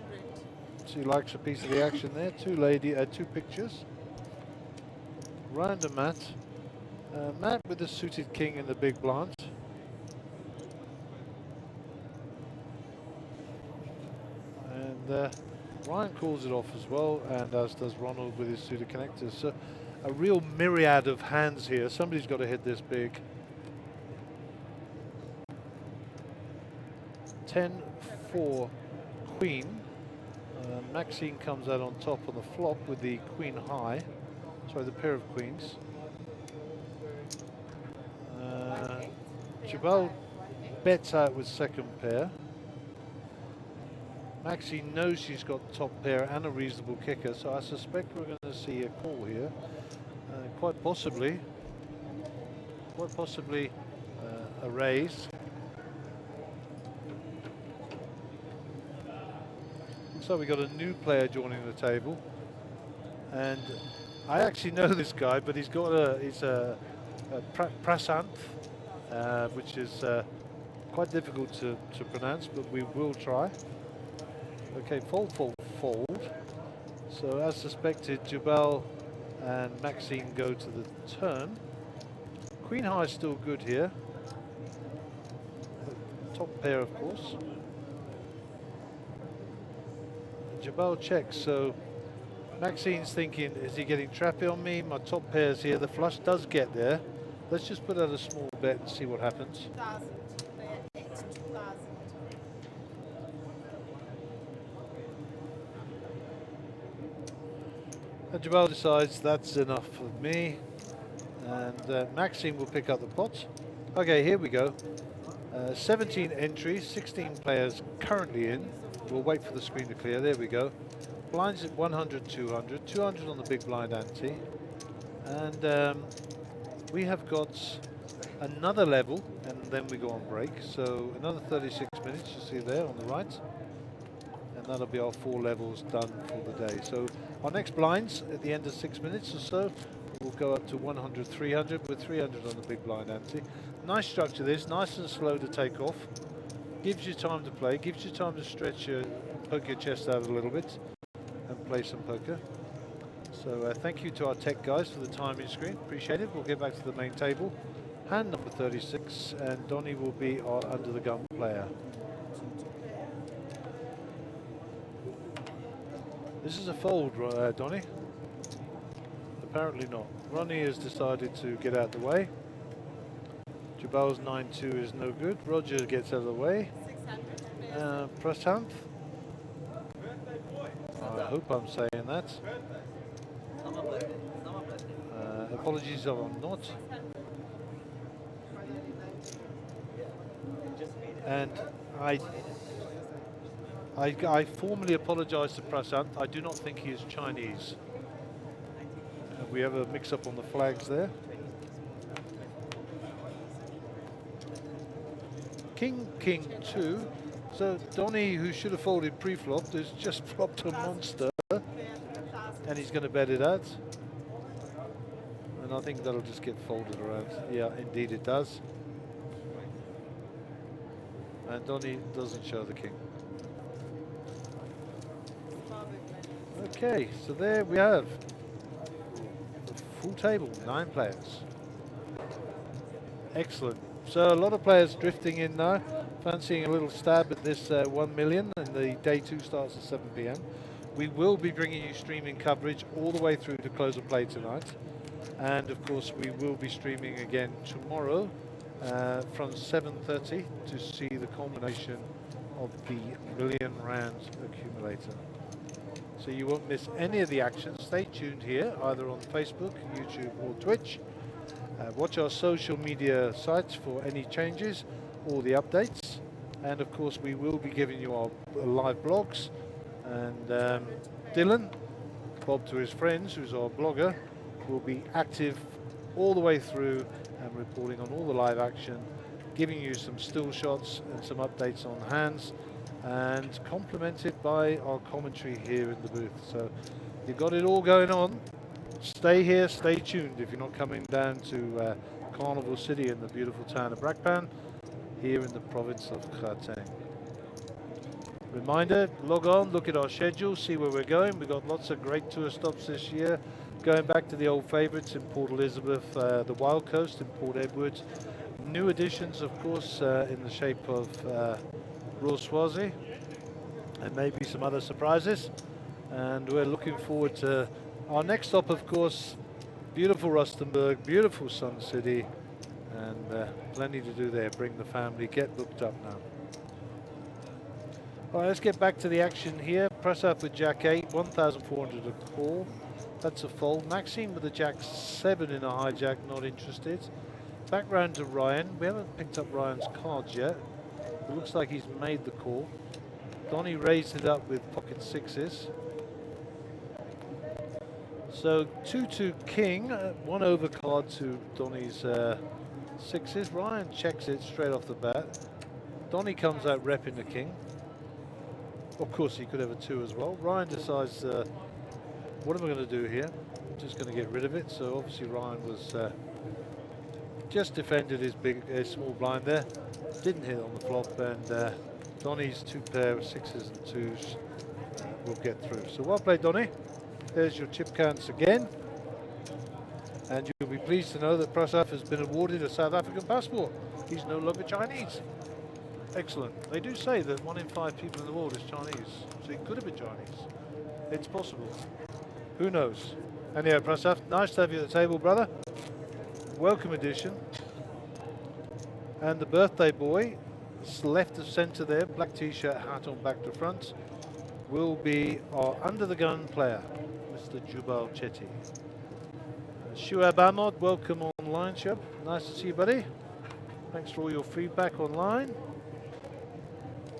B: She likes a piece of the action there. Two pictures. Random Matt. Matt with the suited king in the big blind. And Ryan calls it off as well, and as does Ronald with his suited connectors. So a real myriad of hands here. Somebody's got to hit this big. 10-4 Queen. Maxine comes out on top on the flop with the queen high. Sorry, the pair of queens. Jabal bets out with second pair. Maxine knows she's got top pair and a reasonable kicker, so I suspect we're going to see a call here. Quite possibly a raise. So we got a new player joining the table, and I actually know this guy, but he's got a Prasanth, which is quite difficult to pronounce, but we will try. Okay, fold, fold, fold. So as suspected, Jabal and Maxine go to the turn. Queen high is still good here. Top pair, of course. Jabal checks, so Maxine's thinking, is he getting trappy on me? My top pair's here. The flush does get there. Let's just put out a small bet and see what happens.
C: 2,000. 2,000.
B: And Jabal decides that's enough for me. And Maxine will pick up the pot. Okay, here we go. 17 entries, 16 players currently in. We'll wait for the screen to clear. There we go. Blinds at 100, 200. 200 on the big blind ante. And we have got another level, and then we go on break. So another 36 minutes, you see there on the right. And that'll be our 4 levels done for the day. So our next blinds at the end of 6 minutes or so will go up to 100, 300 with 300 on the big blind ante. Nice structure this, nice and slow to take off. Gives you time to play, gives you time to stretch your, poke your chest out a little bit and play some poker. So thank you to our tech guys for the timing screen, appreciate it. We'll get back to the main table. Hand number 36, and Donnie will be our under the gun player. This is a fold, Donnie. Apparently not. Ronnie has decided to get out the way. Jabal's 9-2 is no good. Roger gets out of the way.
C: 600.
B: Prasanth. I hope I'm saying that. Apologies if I'm not. And I formally apologize to Prasanth. I do not think he is Chinese. We have a mix-up on the flags there. King, King 2. So Donnie, who should have folded pre-flop, has just flopped a monster, and he's going to bet it out. And I think that'll just get folded around. Yeah, indeed it does. And Donnie doesn't show the king. Okay, so there we have the full table, 9 players. Excellent. So a lot of players drifting in now, fancying a little stab at this 1 million, and the day 2 starts at 7 p.m. We will be bringing you streaming coverage all the way through to close of play tonight. And of course we will be streaming again tomorrow from 7:30 to see the culmination of the R1 million accumulator. So you won't miss any of the action. Stay tuned here, either on Facebook, YouTube or Twitch. Watch our social media sites for any changes or the updates. And of course we will be giving you our live blogs. And Dylan, Bob to his friends, who's our blogger, will be active all the way through and reporting on all the live action, giving you some still shots and some updates on hands, and complemented by our commentary here in the booth. So you've got it all going on. Stay here, stay tuned if you're not coming down to Carnival City in the beautiful town of Brakpan, here in the province of Gauteng. Reminder, log on, look at our schedule, see where we're going. We've got lots of great tour stops this year, going back to the old favourites in Port Elizabeth, the Wild Coast in Port Edward. New additions, of course, in the shape of Royal Swazi, and maybe some other surprises. And we're looking forward to our next stop, of course, beautiful Rustenburg, beautiful Sun City, and plenty to do there. Bring the family, get booked up now. All right, let's get back to the action here. Press up with Jack 8, 1,400 a call. That's a fold. Maxime with the Jack 7 in a hijack, not interested. Back round to Ryan. We haven't picked up Ryan's cards yet. It looks like he's made the call. Donny raised it up with pocket sixes. So 2-2 king, one overcard to Donny's sixes. Ryan checks it straight off the bat. Donny comes out repping the king. Of course, he could have a 2 as well. Ryan decides, what am I going to do here? I'm just going to get rid of it. So obviously Ryan was just defended his small blind there. Didn't hit on the flop, and Donny's 2 pair of sixes and 2s will get through. So well played, Donny. There's your chip counts again. And you'll be pleased to know that Prasaf has been awarded a South African passport. He's no longer Chinese. Excellent. They do say that 1 in 5 people in the world is Chinese. So he could have been Chinese. It's possible. Who knows? Anyhow, Prasaf, nice to have you at the table, brother. Welcome addition. And the birthday boy, left of centre there, black t-shirt, hat on back to front, will be our under-the-gun player, Mr. Jubal Chetty. Shuab Ahmad, welcome online, Shub. Nice to see you, buddy. Thanks for all your feedback online.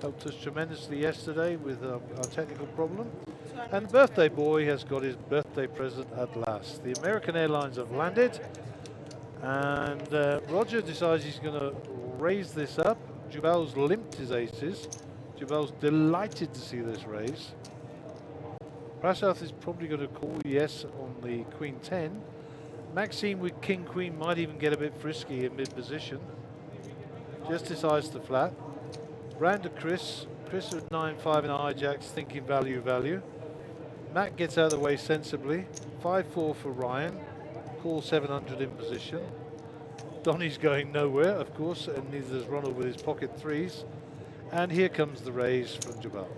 B: Helped us tremendously yesterday with our technical problem. And the birthday boy has got his birthday present at last. The American Airlines have landed. And Roger decides he's going to raise this up. Jubal's limped his aces. Jubal's delighted to see this raise. Prasad is probably going to call yes on the Queen 10. Maxime with King Queen might even get a bit frisky in mid position. Just decides to flat. Round to Chris. Chris with 9-5 in hijacks, thinking value. Matt gets out of the way sensibly. 5-4 for Ryan. Call 700 in position. Donny's going nowhere, of course, and neither does Ronald with his pocket 3s. And here comes the raise from Jubal.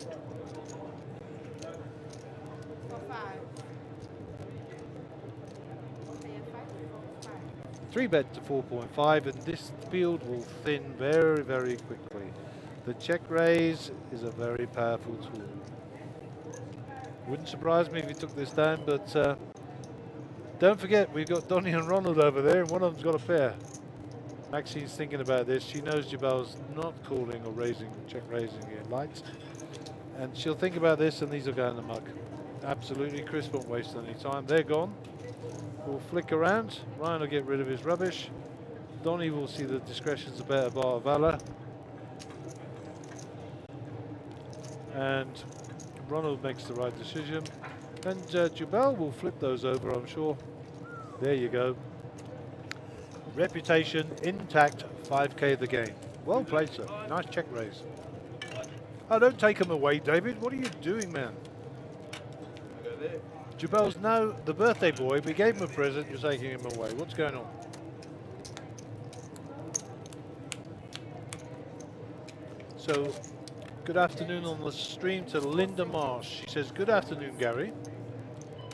B: 3-bet to 4.5, and this field will thin very, very quickly. The check raise is a very powerful tool. Wouldn't surprise me if he took this down, but don't forget, we've got Donny and Ronald over there, and one of them's got a pair. Maxine's thinking about this. She knows Jubal's not calling or raising, check raising it lights. And she'll think about this, and these will go in the muck. Absolutely, Chris won't waste any time. They're gone. We'll flick around. Ryan will get rid of his rubbish. Donny will see that discretion's a better bar of valor. And Ronald makes the right decision. And Jubal will flip those over, I'm sure. There you go. Reputation intact, 5k the game. Well played, sir. Nice check raise. Oh, don't take him away, David. What are you doing, man? Jubal's now the birthday boy. We gave him a present. You're taking him away. What's going on? So, good afternoon on the stream to Linda Marsh. She says, good afternoon, Gary.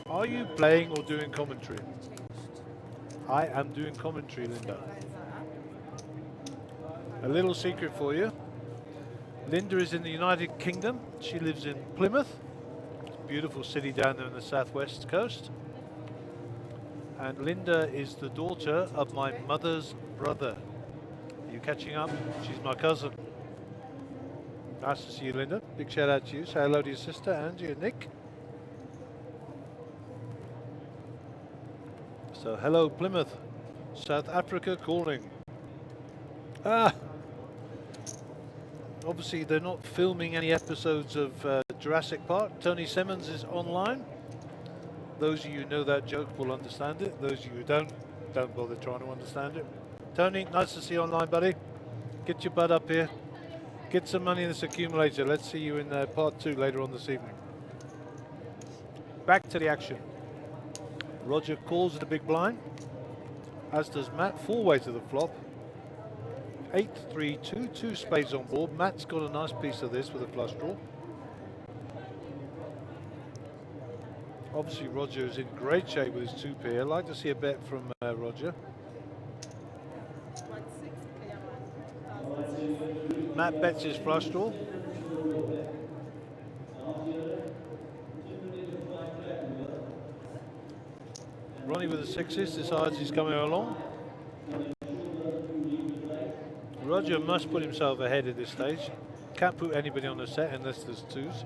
B: Are you playing or doing commentary? I am doing commentary, Linda. A little secret for you. Linda is in the United Kingdom. She lives in Plymouth. It's a beautiful city down there on the southwest coast. And Linda is the daughter of my mother's brother. Are you catching up? She's my cousin. Nice to see you, Linda. Big shout out to you. Say hello to your sister, Angie and Nick. So hello, Plymouth. South Africa calling. Obviously, they're not filming any episodes of Jurassic Park. Tony Simmons is online. Those of you who know that joke will understand it. Those of you who don't bother trying to understand it. Tony, nice to see you online, buddy. Get your butt up here. Get some money in this accumulator. Let's see you in part 2 later on this evening. Back to the action. Roger calls it a big blind, as does Matt. Full way to the flop. 8-3-2, 2 spades on board. Matt's got a nice piece of this with a flush draw. Obviously, Roger is in great shape with his 2 pair. I'd like to see a bet from Roger. Matt bets his flush draw. Ronnie with the sixes decides he's coming along. Roger must put himself ahead at this stage. Can't put anybody on the set unless there's twos.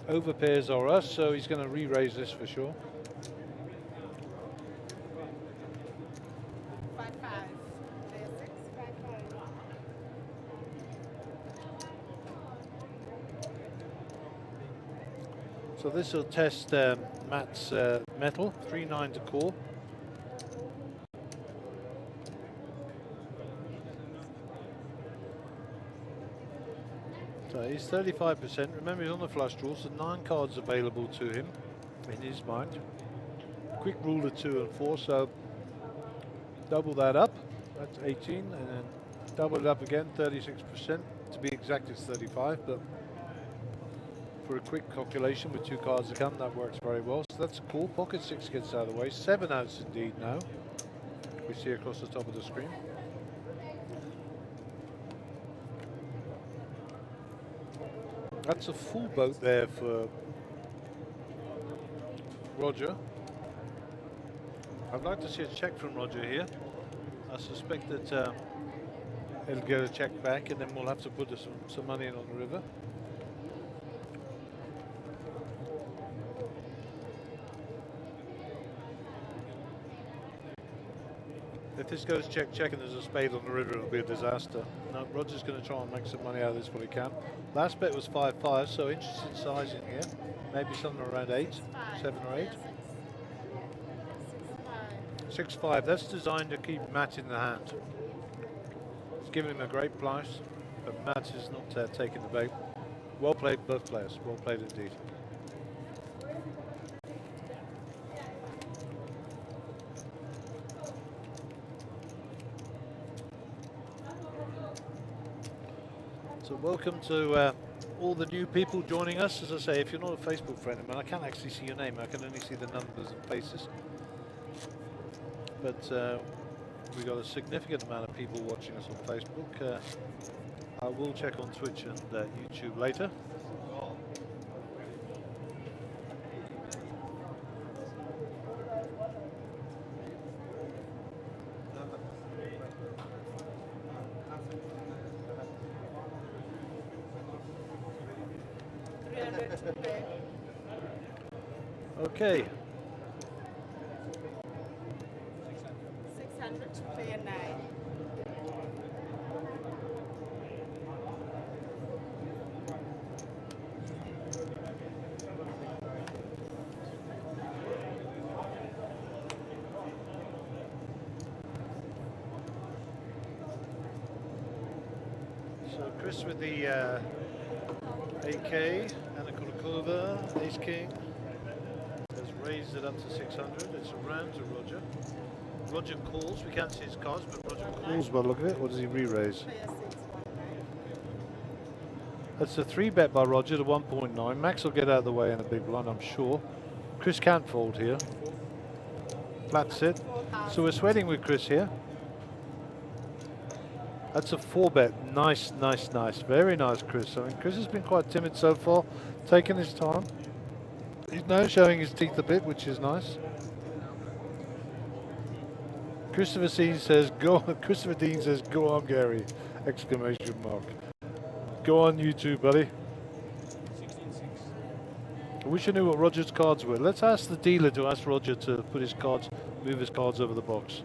B: Over pairs are us, so he's going to re-raise this for sure.
C: 5-5. Player 6, 5-5.
B: So this will test Matt's metal, 3-9 to call. So he's 35%. Remember, he's on the flush draw, so 9 cards available to him in his mind. Quick rule of 2 and 4, so double that up. That's 18, and then double it up again, 36%. To be exact, it's 35, but for a quick calculation with 2 cards to come, that works very well. So that's cool. Pocket 6 gets out of the way. 7 outs indeed now. We see across the top of the screen. That's a full boat there for Roger. I'd like to see a check from Roger here. I suspect that he'll get a check back, and then we'll have to put some money in on the river. If this goes check, check, and there's a spade on the river, it'll be a disaster. No, Roger's going to try and make some money out of this when he can. Last bet was 5-5, so interesting sizing here. Maybe something around 8, 7 or 8. 6-5. That's designed to keep Matt in the hand. It's giving him a great price, but Matt is not taking the bait. Well played, both players. Well played indeed. So welcome to all the new people joining us. As I say, if you're not a Facebook friend of mine, I can't actually see your name. I can only see the numbers and faces. But we've got a significant amount of people watching us on Facebook. I will check on Twitch and YouTube later. Okay.
C: 600 to player 9.
B: So Chris with the AK and the Kulikova, Ace King, has raised it up to 600. It's around to Roger. Roger calls. We can't see his cards, but Roger calls. But look at it. What does he re-raise?
C: Player 6, 1-9.
B: That's a 3-bet by Roger to 1.9. Max will get out of the way in a big blind, I'm sure. Chris can't fold here. Flat sit. So we're sweating with Chris here. That's a 4-bet. Nice, nice, nice. Very nice, Chris. I mean, Chris has been quite timid so far, taking his time. He's now showing his teeth a bit, which is nice. Christopher Dean says, "Go." Christopher Dean says, "Go on, Gary!" Exclamation mark. Go on, you two, buddy. I wish I knew what Roger's cards were. Let's ask the dealer to ask Roger to put his cards, move his cards over the box.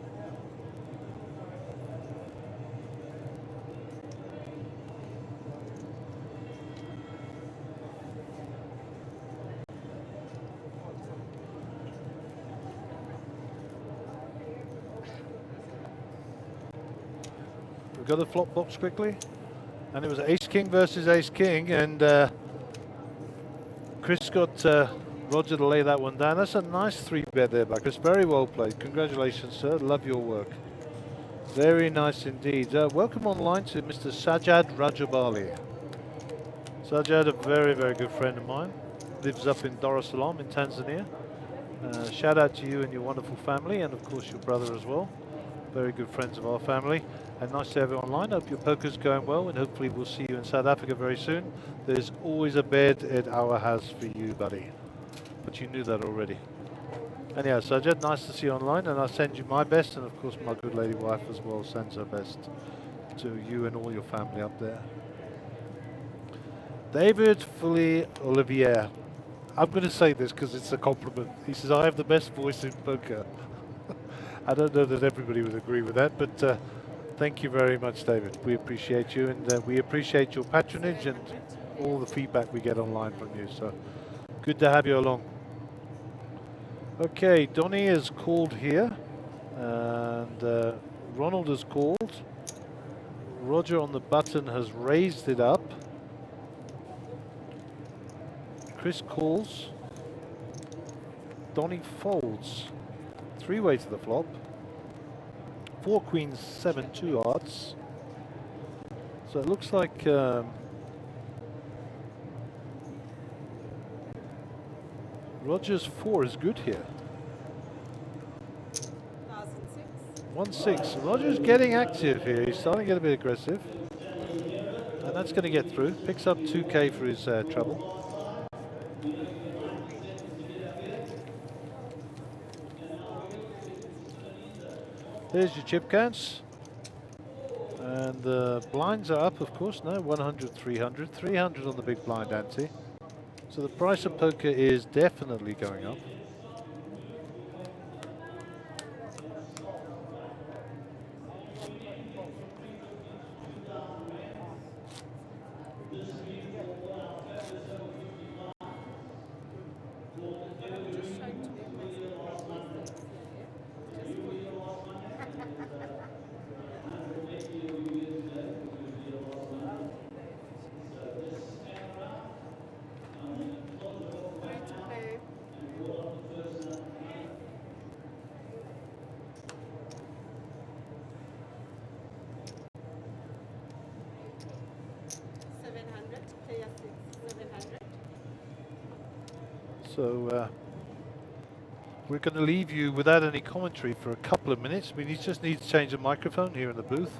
B: Got the flop box quickly, and it was Ace King versus Ace King, and Chris got Roger to lay that one down. That's a nice 3-bet there by Chris. Very well played. Congratulations, sir. Love your work. Very nice indeed. Welcome online to Mr. Sajad Rajabali. Sajad, a very, very good friend of mine. Lives up in Dar es Salaam in Tanzania. Shout out to you and your wonderful family, and of course your brother as well. Very good friends of our family. And nice to have you online. Hope your poker's going well, and hopefully we'll see you in South Africa very soon. There's always a bed at our house for you, buddy. But you knew that already. And yeah, so Jed, nice to see you online, and I send you my best, and of course my good lady wife as well sends her best to you and all your family up there. David Fully Olivier. I'm going to say this because it's a compliment. He says, I have the best voice in poker. I don't know that everybody would agree with that, but thank you very much, David. We appreciate you, and we appreciate your patronage and all the feedback we get online from you. So good to have you along. Okay, Donny is called here, and Ronald is called. Roger on the button has raised it up. Chris calls. Donny folds. 3-way to the flop. 4 queens, 7 2 odds. So it looks like Roger's 4 is good here. 1-6. Roger's getting active here. He's starting to get a bit aggressive. And that's going to get through. Picks up 2K for his treble. There's your chip counts. And the blinds are up, of course, now 100, 300. 300 on the big blind ante. So the price of poker is definitely going up. So we're going to leave you without any commentary for a couple of minutes. We just need to change the microphone here in the booth.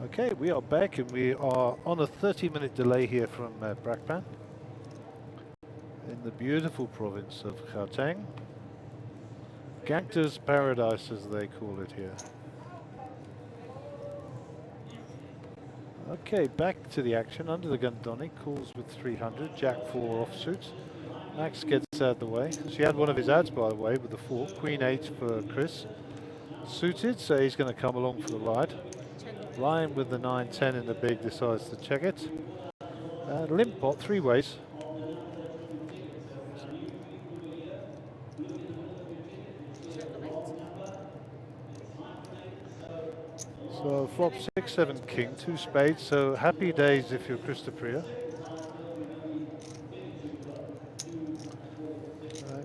B: Okay, we are back and we are on a 30-minute delay here from Brakpan in the beautiful province of Gauteng. Gangster's Paradise, as they call it here. Okay, back to the action. Under the gun, Donny calls with 300. Jack 4 offsuit. Max gets out of the way. She had one of his ads, by the way, with the 4. Queen 8 for Chris. Suited, so he's going to come along for the ride. Ryan with the 9-10 in the big decides to check it. Limp pot, 3 ways. So flop 6-7 king, 2 spades, so happy days if you're Christopher.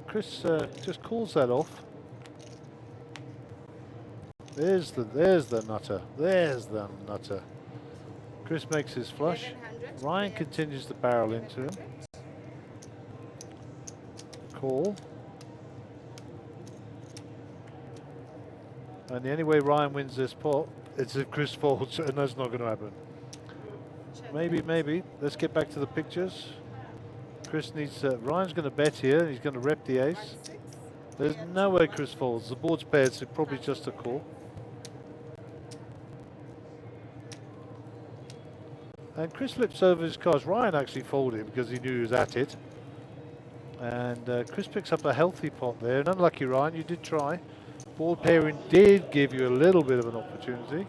B: Chris just calls that off. There's the nutter. There's the nutter. Chris makes his flush. Ryan continues to barrel into him. Call. And the only way Ryan wins this pot is if Chris folds, and that's not going to happen. Maybe. Let's get back to the pictures. Chris needs. Ryan's going to bet here. He's going to rep the ace. There's no way Chris folds. The board's paired, so probably just a call. And Chris flips over his cards. Ryan actually folded because he knew he was at it. And Chris picks up a healthy pot there. And unlucky Ryan, you did try. Board pairing did give you a little bit of an opportunity.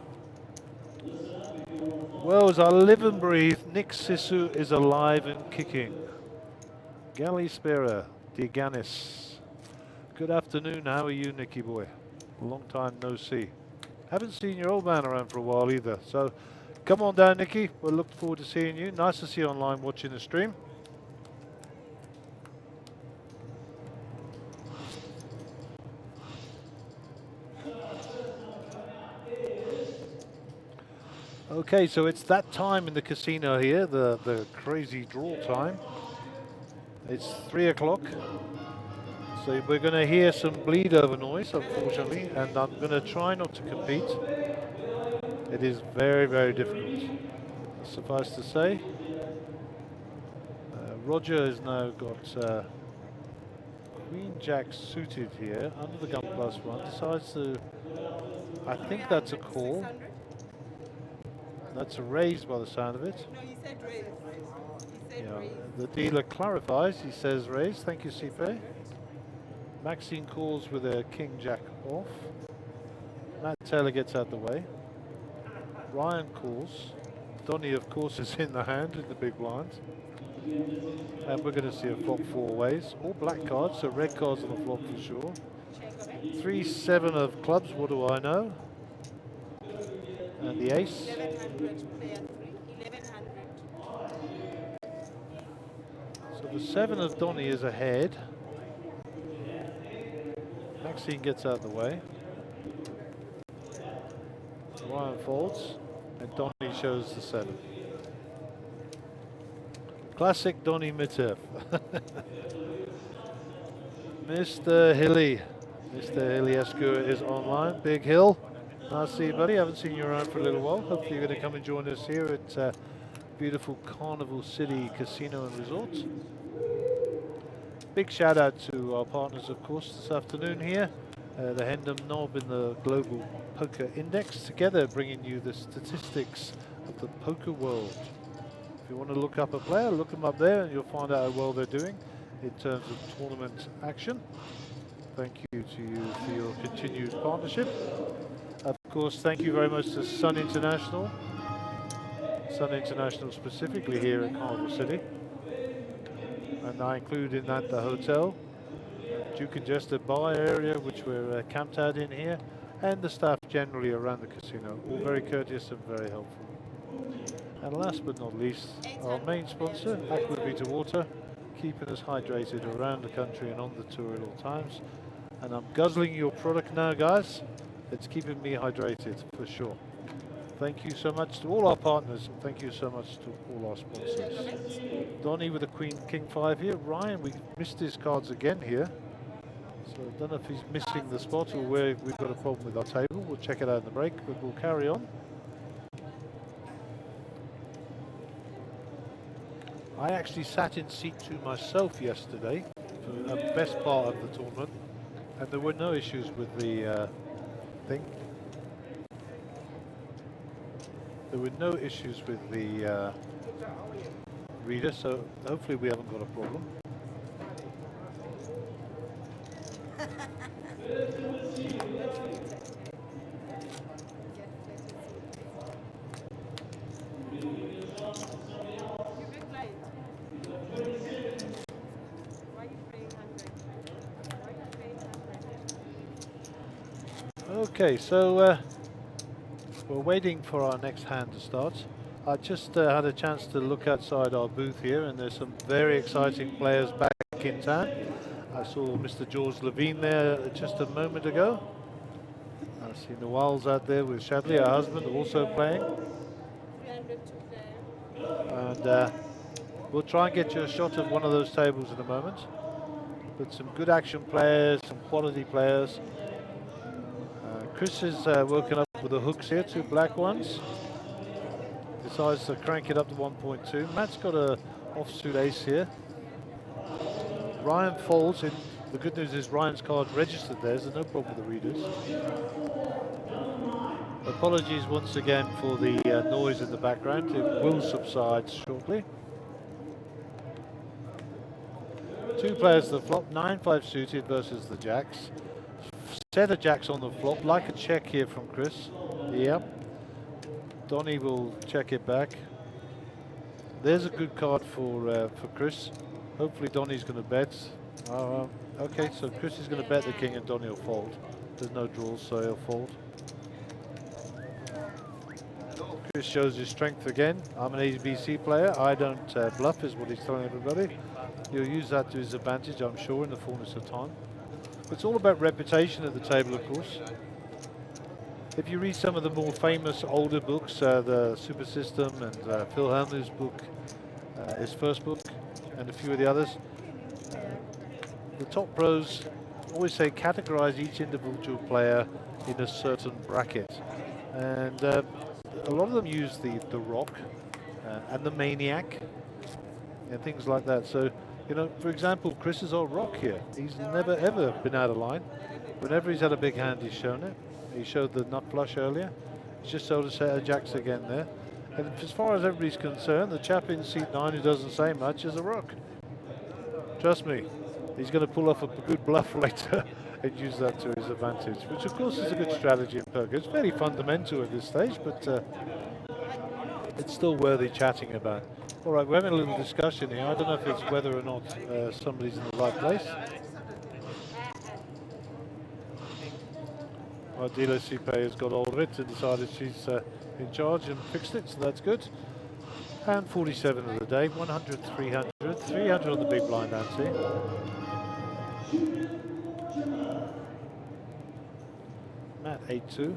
B: Well, as I live and breathe, Nick Sisu is alive and kicking. Gally Spera, Diganis. Good afternoon, how are you, Nicky boy? Long time no see. Haven't seen your old man around for a while either, so come on down, Nicky. We'll look forward to seeing you. Nice to see you online watching the stream. Okay, so it's that time in the casino here, the crazy draw time. It's 3 o'clock. So we're going to hear some bleed over noise, unfortunately, and I'm going to try not to compete. It is very, very difficult, suffice to say. Roger has now got Queen Jack suited here, under the gun +1, decides to, I think that's a call. That's a raise by the sound of it.
C: No, he said raise. He said
B: Yeah.
C: raise.
B: The dealer clarifies, he says raise. Thank you, Sipe. Maxine calls with a King Jack off. Matt Taylor gets out the way. Ryan calls. Donny, of course, is in the hand in the big blinds. And we're going to see a flop 4 ways. All black cards, so red cards on the flop for sure. 3-7 of clubs, what do I know? And the ace.
C: 1100, player 3. 1100.
B: So the 7 of Donny is ahead. Maxine gets out of the way. Ryan folds, and Donny shows the 7. Classic Donny Mittev. Mr. Hilly. Mr. Hilliescu is online. Big Hill. Nice to see you, buddy. Haven't seen you around for a little while. Hopefully you're going to come and join us here at beautiful Carnival City Casino and Resort. Big shout out to our partners, of course, this afternoon here. The Hendam Knob in the Global Poker Index, together bringing you the statistics of the poker world. If you want to look up a player, look them up there and you'll find out how well they're doing in terms of tournament action. Thank you to you for your continued partnership. Of course, thank you very much to Sun International. Sun International specifically here in Carnival City. And I include in that the hotel, Duke and Jester bar area, which we're camped out in here, and the staff generally around the casino. All very courteous and very helpful. And last but not least, our main sponsor, Aquavita Water, keeping us hydrated around the country and on the tour at all times. And I'm guzzling your product now, guys. It's keeping me hydrated for sure. Thank you so much to all our partners. Thank you so much to all our sponsors. Donny with a Queen King 5 here. Ryan, we missed his cards again here. So I don't know if he's missing the spot or where we've got a problem with our table. We'll check it out in the break, but we'll carry on. I actually sat in seat 2 myself yesterday for the best part of the tournament, and there were no issues with the thing. There were no issues with the reader, so hopefully we haven't got a problem. Okay, so we're waiting for our next hand to start. I just had a chance to look outside our booth here, and there's some very exciting players back in town. I saw Mr. George Levine there just a moment ago. I've seen the Wilds out there with Shadley, her husband, also playing. And we'll try and get you a shot of one of those tables in a moment. But some good action players, some quality players. Chris is working up with the hooks here, 2 black ones. Decides to crank it up to 1.2. Matt's got a offsuit ace here. Ryan folds. The good news is Ryan's card registered there, so no problem with the readers. Apologies once again for the noise in the background. It will subside shortly. 2 players to the flop, 9-5 suited versus the jacks. Set of jacks on the flop, like a check here from Chris. Yep. Donnie will check it back. There's a good card for Chris. Hopefully Donnie's going to bet. Okay, so Chris is going to bet the king and Donnie will fold. There's no draws, so he'll fold. Chris shows his strength again. I'm an ABC player. I don't bluff, is what he's telling everybody. He'll use that to his advantage, I'm sure, in the fullness of time. It's all about reputation at the table, of course. If you read some of the more famous older books, the Super System and Phil Helmuth's book, his first book, and a few of the others, the top pros always say categorize each individual player in a certain bracket. And a lot of them use the rock and the maniac and things like that. So, you know, for example, Chris is our rock here. He's never ever been out of line. Whenever he's had a big hand, he's shown it. He showed the nut flush earlier. He's just showed a set of jacks again there. And as far as everybody's concerned, the chap in seat 9 who doesn't say much is a rock. Trust me, he's going to pull off a good bluff later and use that to his advantage, which of course is a good strategy in poker. It's very fundamental at this stage, but it's still worthy chatting about. All right, we're having a little discussion here. I don't know if it's whether or not somebody's in the right place. Our dealer CP has got hold of it and decided she's in charge and fixed it, so that's good. And 47 of the day, 100, 300, 300 on the big blind, Nancy. Matt 8-2.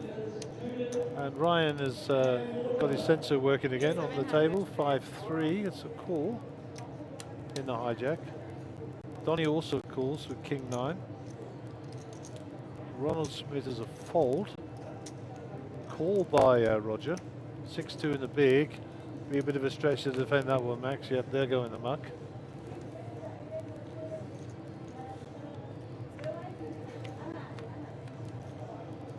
B: And Ryan has got his sensor working again on the table, 5-3, it's a call in the hijack. Donnie also calls with King 9. Ronald Smith is a fold. Call by Roger. 6-2 in the big. Be a bit of a stretch to defend that one, Max. Yep, they're going the muck.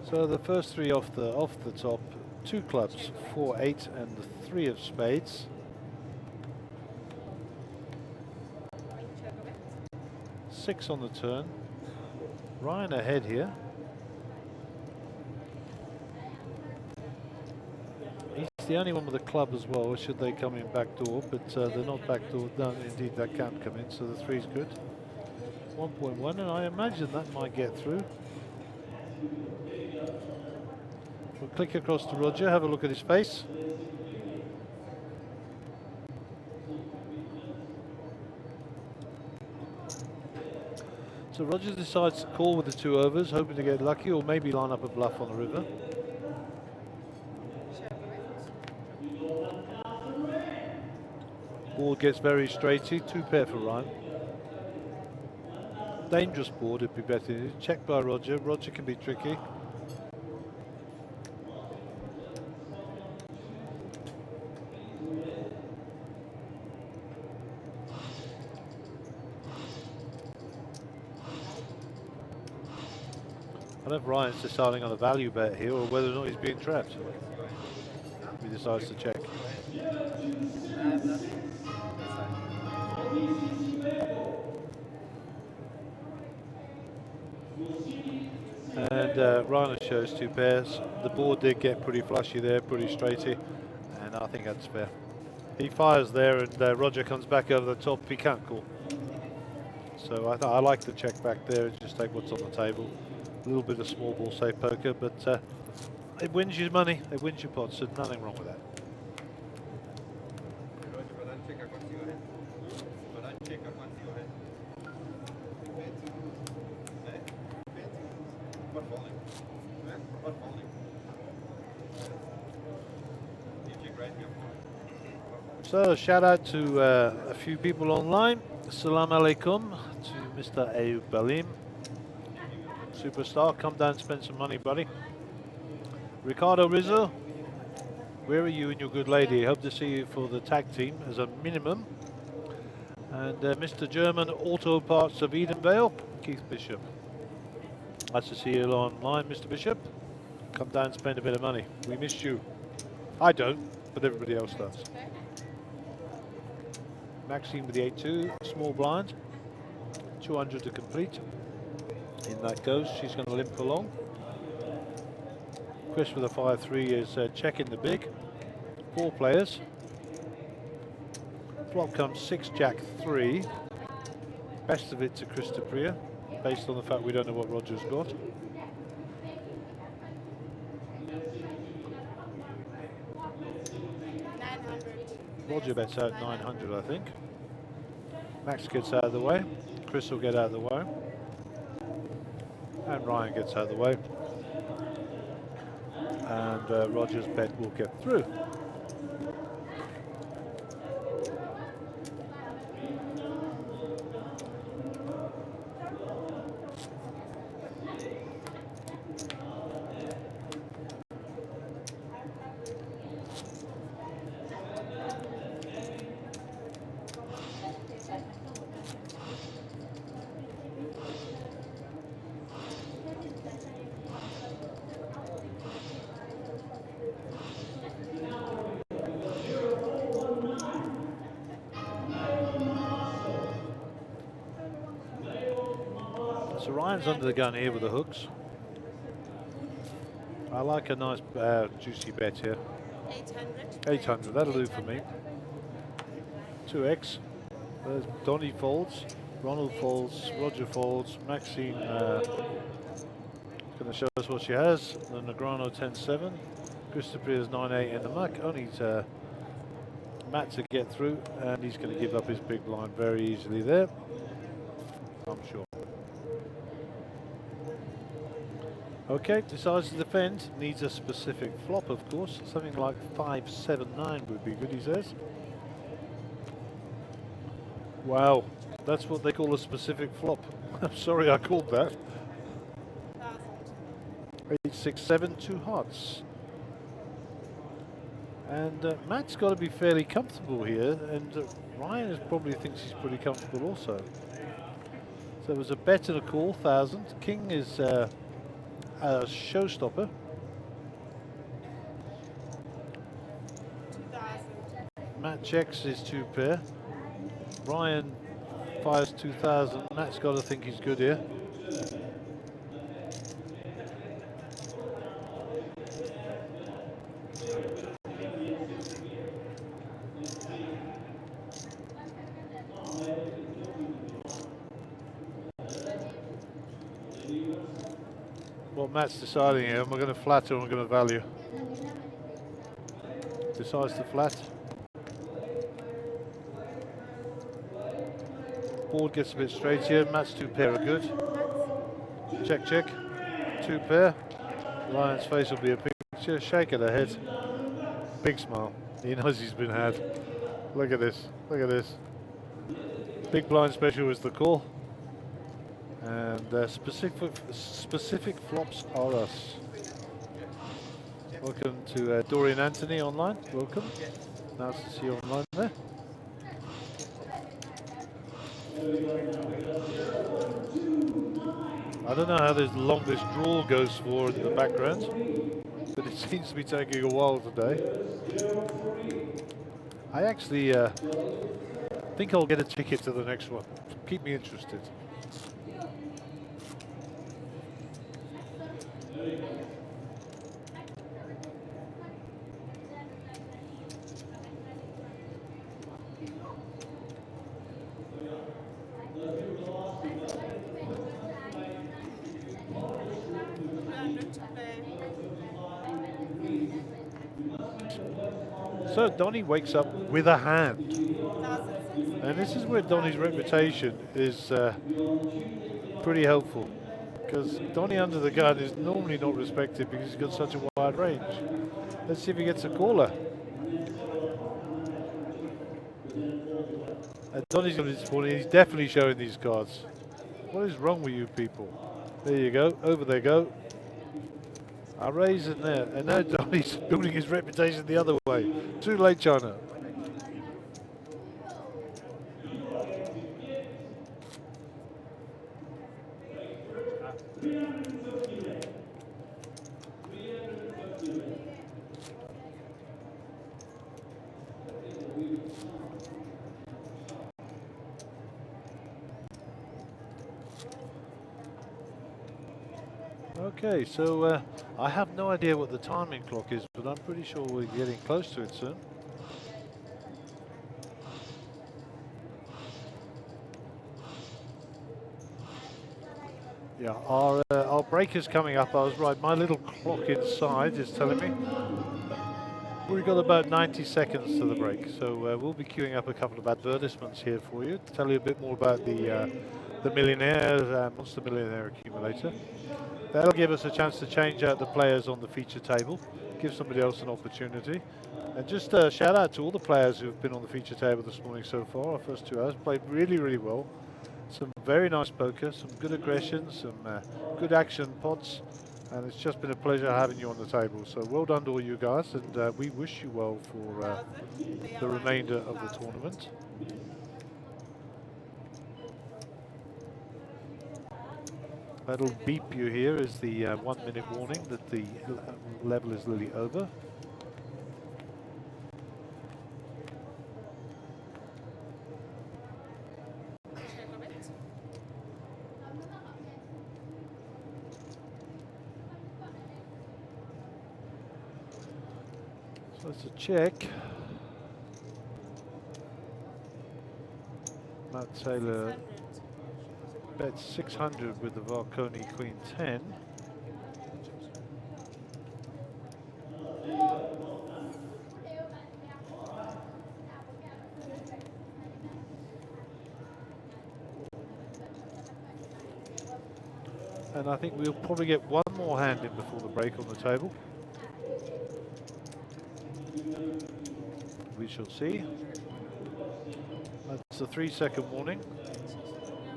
B: So the first 3 off the top. 2 clubs, 4, 8, and the 3 of spades. Six on the turn. Ryan ahead here. He's the only one with a club as well, should they come in backdoor, but they're not backdoor. No, indeed, that can't come in, so the 3's good. 1.1, and I imagine that might get through. We'll click across to Roger, have a look at his face. So Roger decides to call with the 2 overs, hoping to get lucky or maybe line up a bluff on the river. Board gets very straighty, 2 pair for Ryan. Dangerous board, it'd be better. Checked by Roger. Roger can be tricky. don't know if Ryan's deciding on a value bet here or whether or not he's being trapped. He decides to check. And Ryan shows 2 pairs. The board did get pretty flushy there, pretty straighty, and I think that's fair. He fires there, and Roger comes back over the top. He can't call. So I like to check back there and just take what's on the table. A little bit of small ball safe poker, but it wins you money, it wins your pots, so nothing wrong with that. So shout out to a few people online. Salam alaikum to Mr. Ayub Balim. Superstar, come down and spend some money, buddy. Ricardo Rizzo, where are you and your good lady? Hope to see you for the tag team as a minimum. And Mr. German Auto Parts of Edenvale, Keith Bishop. Nice to see you online, Mr. Bishop. Come down and spend a bit of money. We missed you. I don't, but everybody else does. Maxine with the 8-2, small blind. 200 to complete. In that goes, she's going to limp along. Chris with a 5-3 is checking the big. 4 players. Flop comes 6 Jack 3. Best of it to Chris Priya, based on the fact we don't know what Roger's got. Roger bets out 900, I think. Max gets out of the way. Chris will get out of the way. And Ryan gets out of the way. And Roger's bet will get through. So Ryan's under the gun here with the hooks. I like a nice juicy bet here.
C: 800.
B: 800, that'll do for me. 2x. There's Donny folds, Ronald folds, Roger folds, Maxine going to show us what she has. The Negrano 10-7. Christopher is 9-8 in the muck. Only Matt to get through, and he's going to give up his big blind very easily there, I'm sure. Okay, decides to defend, needs a specific flop, of course. Something like 5-7-9 would be good, he says. Wow, that's what they call a specific flop. I'm sorry I called that. 8-6-7, 2 hearts. And Matt's got to be fairly comfortable here, and Ryan probably thinks he's pretty comfortable also. So it was a bet and a call, 1,000. King is a showstopper.
C: 2000.
B: Matt checks his 2 pair. Ryan fires 2,000. Matt's got to think he's good here. What Matt's deciding here, am I going to flat or am I going to value? Decides to flat. Board gets a bit straight here. Matt's 2 pair are good. Check, check. 2 pair. Ryan's face will be a picture. Shake of the head. Big smile. He knows he's been had. Look at this. Look at this. Big blind special is the call. And specific flops are us. Welcome to Dorian Anthony online. Welcome. Nice to see you online there. I don't know how long this draw goes for in the background, but it seems to be taking a while today. I actually think I'll get a ticket to the next one. Keep me interested. So Donny wakes up with a hand. And this is where Donny's reputation is pretty helpful. Because Donny under the gun is normally not respected because he's got such a wide range. Let's see if he gets a caller. Donny's going to be disappointed. He's definitely showing these cards. What is wrong with you people? There you go. Over they go. I raise in there. And now Donny's building his reputation the other way. Too late, China. Okay, so I have no idea what the timing clock is, but I'm pretty sure we're getting close to it soon. Yeah, our break is coming up. I was right, my little clock inside is telling me we've got about 90 seconds to the break, so we'll be queuing up a couple of advertisements here for you to tell you a bit more about the Millionaire, Monster Millionaire Accumulator. That'll give us a chance to change out the players on the feature table, give somebody else an opportunity. And just a shout out to all the players who have been on the feature table this morning so far. Our first 2 hours played really, really well. Some very nice poker, some good aggression, some good action pots. And it's just been a pleasure having you on the table. So well done to all you guys, and we wish you well for the remainder of the tournament. That'll beep you here as the 1 minute warning that the level is nearly over. So it's a check. Matt Taylor bet 600 with the Varconi Queen 10. And I think we'll probably get one more hand in before the break on the table. We shall see. That's a 3-second warning.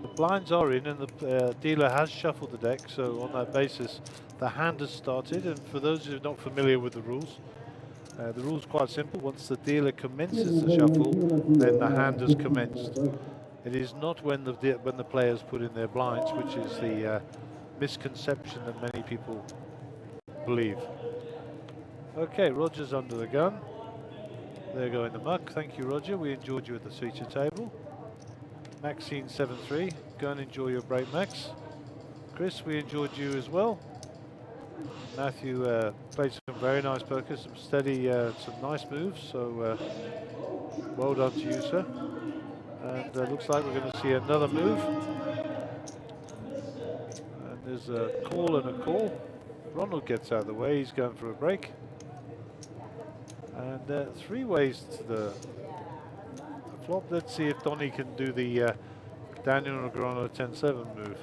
B: The blinds are in and the dealer has shuffled the deck, so on that basis the hand has started. And for those who are not familiar with the rules are quite simple. Once the dealer commences the shuffle, then the hand has commenced. It is not when the players put in their blinds, which is the misconception that many people believe. Okay, Roger's under the gun. There go in the muck. Thank you, Roger. We enjoyed you at the feature table. Maxine 7-3. Go and enjoy your break, Max. Chris, we enjoyed you as well. Matthew played some very nice poker, some steady, some nice moves. So well done to you, sir. And looks like we're going to see another move. And there's a call and a call. Ronald gets out of the way. He's going for a break. And 3 ways to the flop. Let's see if Donny can do the Daniel Negreanu 10-7 move.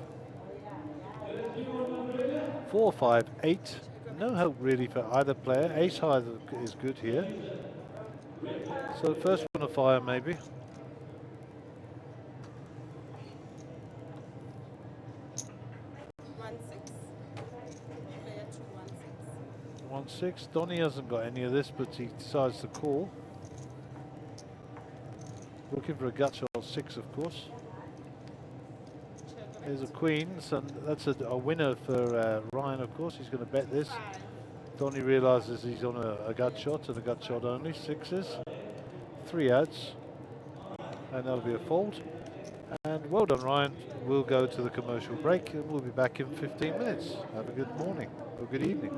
B: 4, 5, 8. No help really for either player. Ace high is good here. So first one to fire maybe. 1-6. Donny hasn't got any of this, but he decides to call. Looking for a gut shot 6, of course. There's a queens, and that's a winner for Ryan, of course. He's going to bet this. Donny realises he's on a gut shot, and a gut shot only. Sixes, 3 outs, and that'll be a fold. And well done, Ryan. We'll go to the commercial break, and we'll be back in 15 minutes. Have a good morning, or good evening.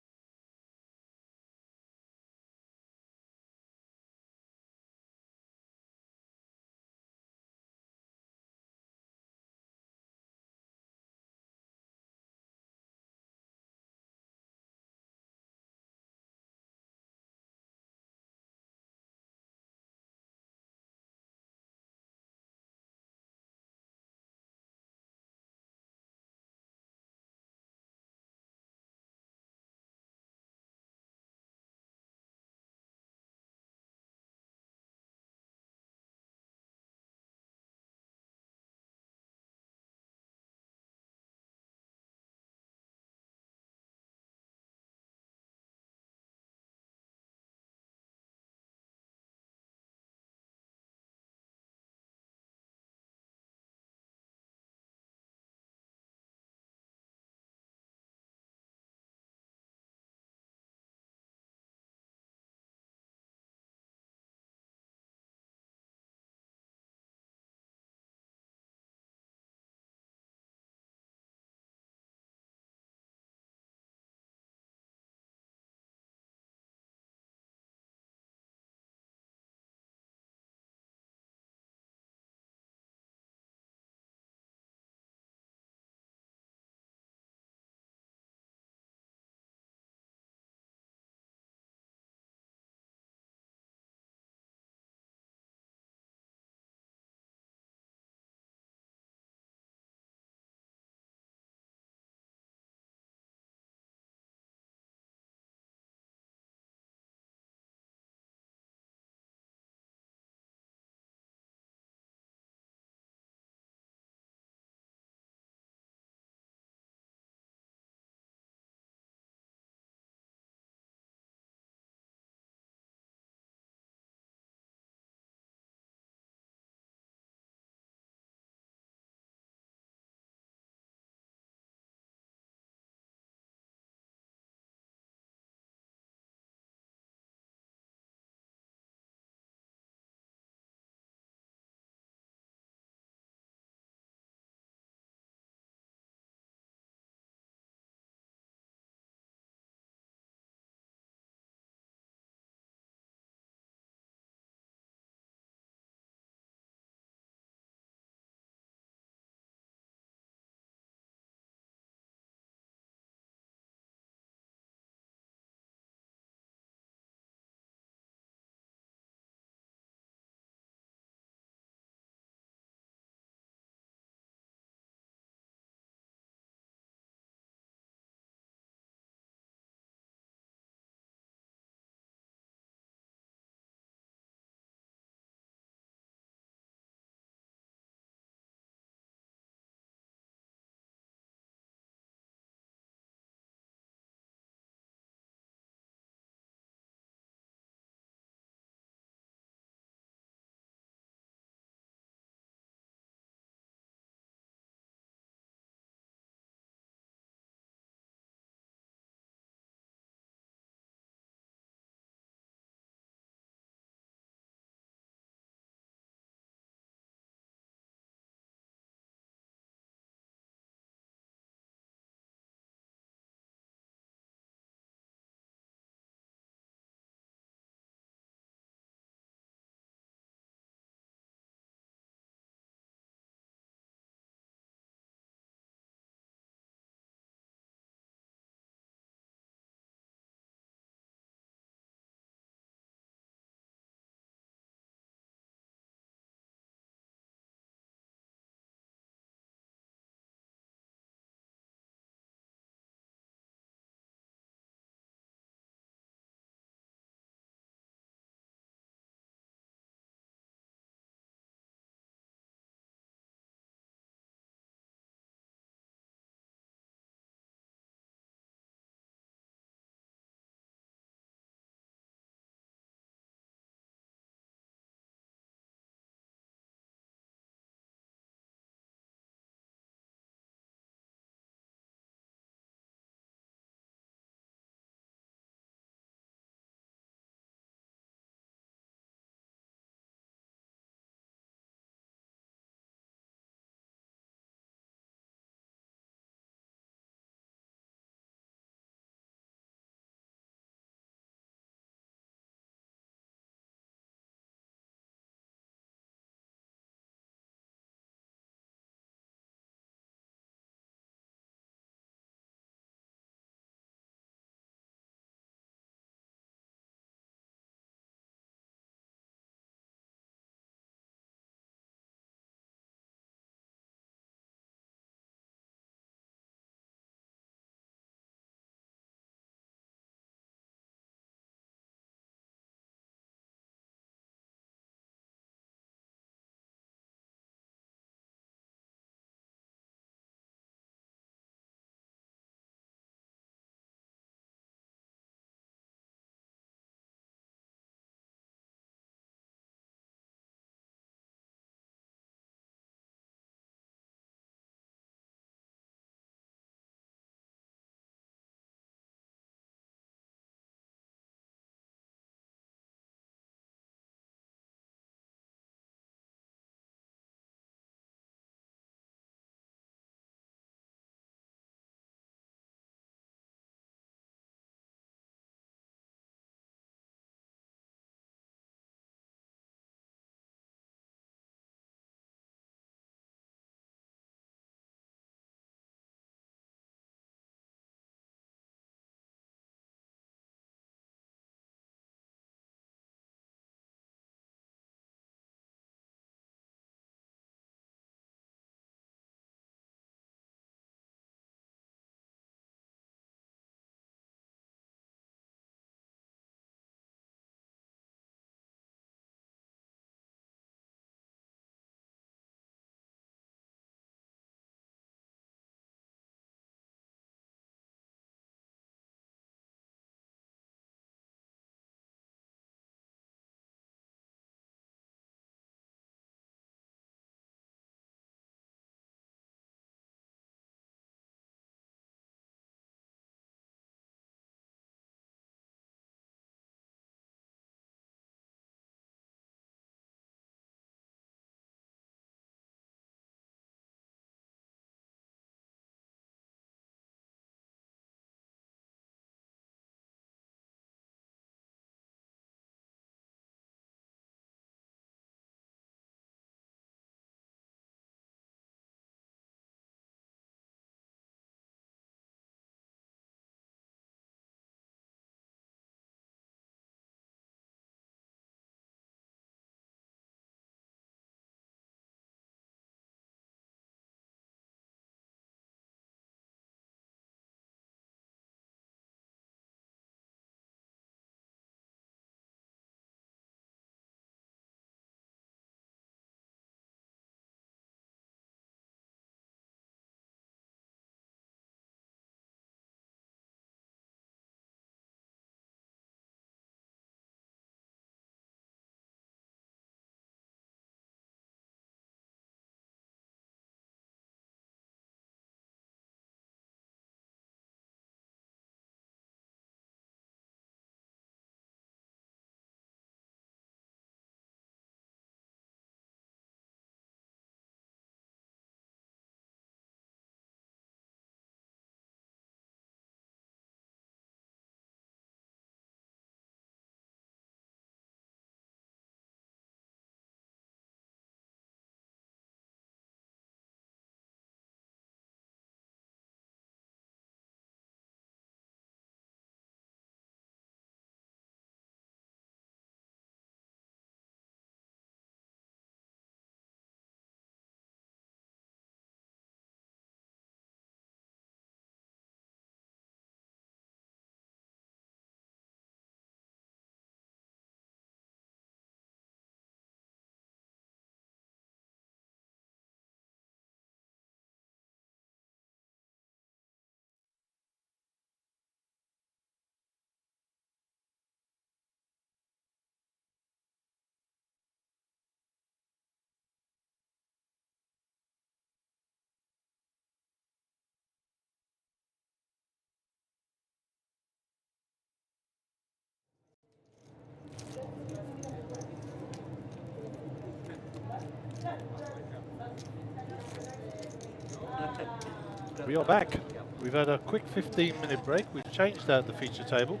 B: We are back. We've had a quick 15-minute break. We've changed out the feature table.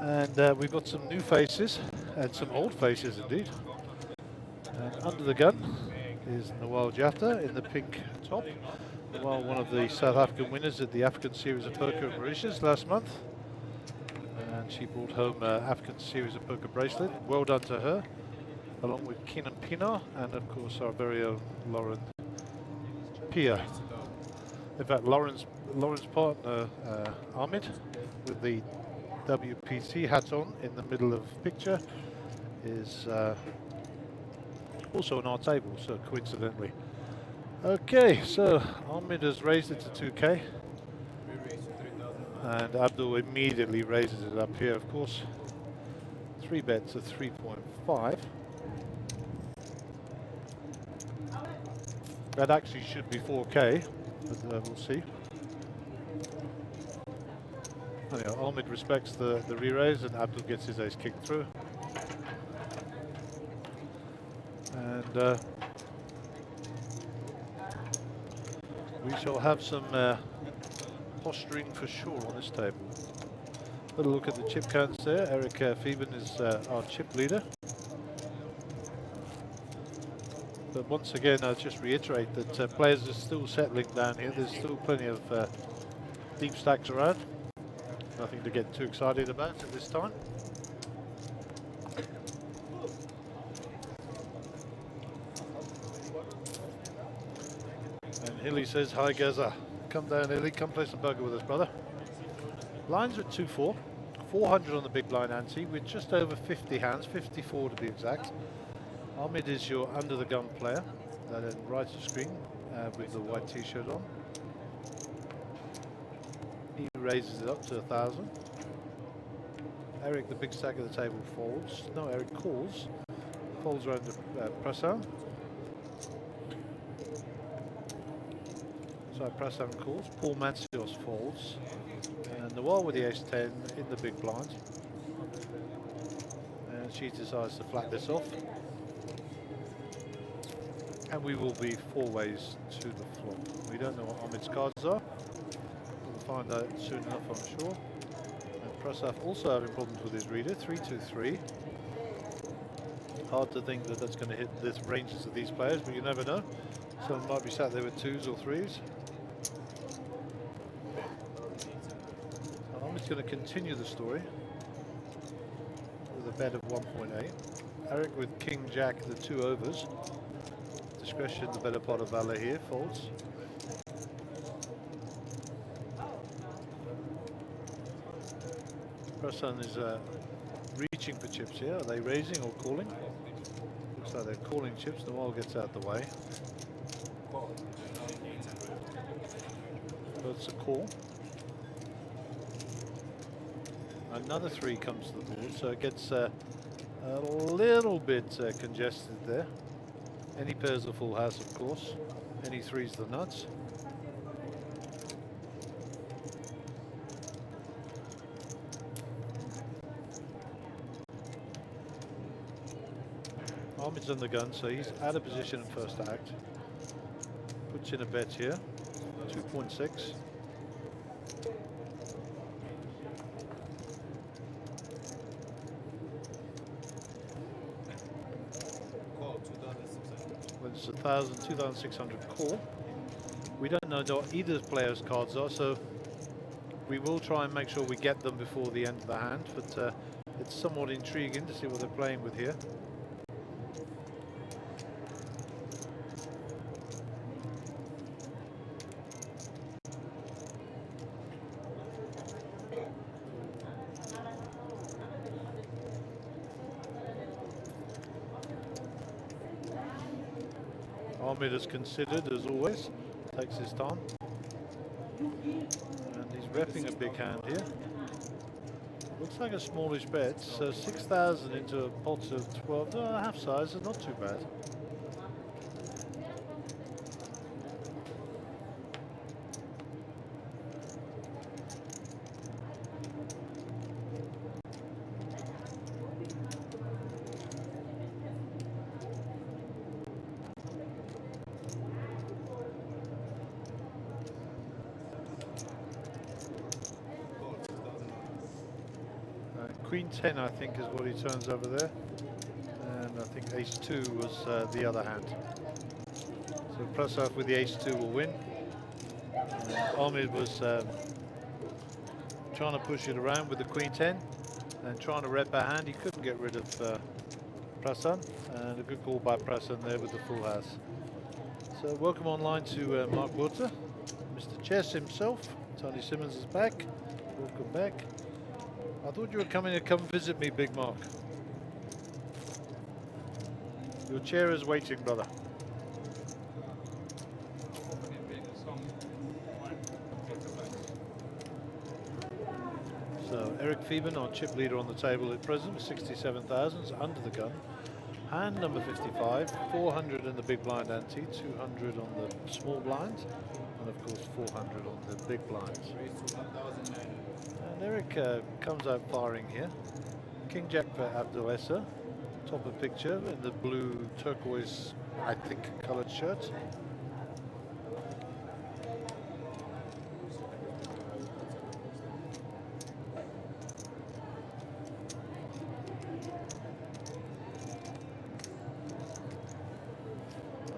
B: And we've got some new faces and some old faces indeed. And under the gun is Mjpt in the pink top. Well, one of the South African winners at the African Series of Poker in Mauritius last month. And she brought home African Series of Poker bracelet. Well done to her. Along with Keenan Pienaar and of course our very own Lauren Pia. In fact, Lauren's partner Ahmed with the WPT hat on in the middle of the picture is also on our table, so coincidentally. Okay, so Ahmed has raised it to 2k and Abdul immediately raises it up here, of course. 3 bets to 3.5. That actually should be 4k, but we'll see. Anyhow, Ahmed respects the re-raise and Abdul gets his ace kicked through. And we shall have some posturing for sure on this table. Little look at the chip counts there. Eric Fieben is our chip leader. But once again, I'll just reiterate that players are still settling down here. There's still plenty of deep stacks around. Nothing to get too excited about at this time. And Hilly says, hi Gaza. Come down Hilly, come play some poker with us, brother. Lines are at 2-4. 400 on the big blind ante with just over 50 hands, 54 to be exact. Ahmed is your under the gun player, right of screen with the white t-shirt on. He raises it up to 1,000. Eric, the big stack of the table, folds. No, Eric calls. Folds around the press arm. So press arm calls. Paul Matsios folds. And Noel with the ace-10 in the big blind. And she decides to flat this off. And we will be 4 ways to the flop. We don't know what Ahmed's cards are. We'll find out soon enough, I'm sure. And Prasaf also having problems with his reader. 3-2-3. Hard to think that that's going to hit the ranges of these players, but you never know. Someone might be sat there with 2s or 3s. So Ahmed's going to continue the story with a bet of 1.8. Eric with King Jack, the 2 overs. Discretion, the better part of valor here, folds. Prasan is reaching for chips here. Are they raising or calling? Looks like they're calling chips. Noel gets out the way. So it's a call. Another 3 comes to the board, so it gets a little bit congested there. Any pairs are full house, of course. Any 3's the nuts. Ahmed's on the gun, so he's out of position in first act. Puts in a bet here. 2.6. It's 1,000, 2,600 call. We don't know what either player's cards are, so we will try and make sure we get them before the end of the hand, but it's somewhat intriguing to see what they're playing with here. Ahmed is considered, as always, takes his time. And he's repping a big hand here. Looks like a smallish bet, so 6,000 into a pot of 12, half size, not too bad. Queen 10, I think, is what he turns over there. And I think Ace 2 was the other hand. So Prasad with the Ace 2 will win. Ahmed was trying to push it around with the Queen 10 and trying to rep a hand. He couldn't get rid of Prasad, and a good call by Prasad there with the full house. So welcome online to Mark Water, Mr. Chess himself. Tony Simmons is back. Welcome back. I thought you were coming to come visit me, Big Mark. Your chair is waiting, brother. So Eric Phoeben, our chip leader on the table at present, 67,000 under the gun. Hand number 55, 400 in the big blind ante, 200 on the small blind, and of course 400 on the big blind. And Eric comes out firing here. King Jack for Abdul Essa, top of picture in the blue turquoise, I think, coloured shirt.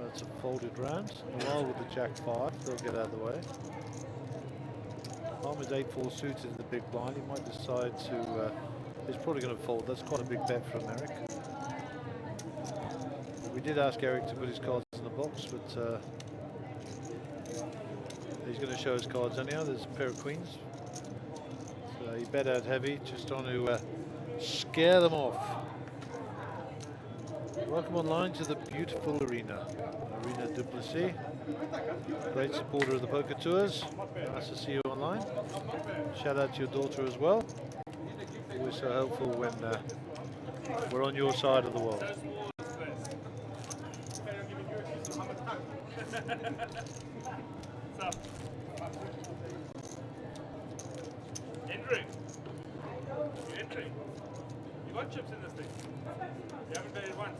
B: That's a folded round. While with the Jack 5, they'll get out of the way. Ahmed's 8-4 suited in the big blind. He might decide to. He's probably going to fold. That's quite a big bet from Eric. We did ask Eric to put his cards in the box, but he's going to show his cards anyhow. There's a pair of queens. So he bet out heavy, just trying to scare them off. Welcome online to the beautiful Arena. Arena Duplessis, great supporter of the poker tours. Nice to see you online. Shout out to your daughter as well. Always so helpful when we're on your side of the world.
D: Entering. You're entering. You got chips in this thing. You haven't played it once.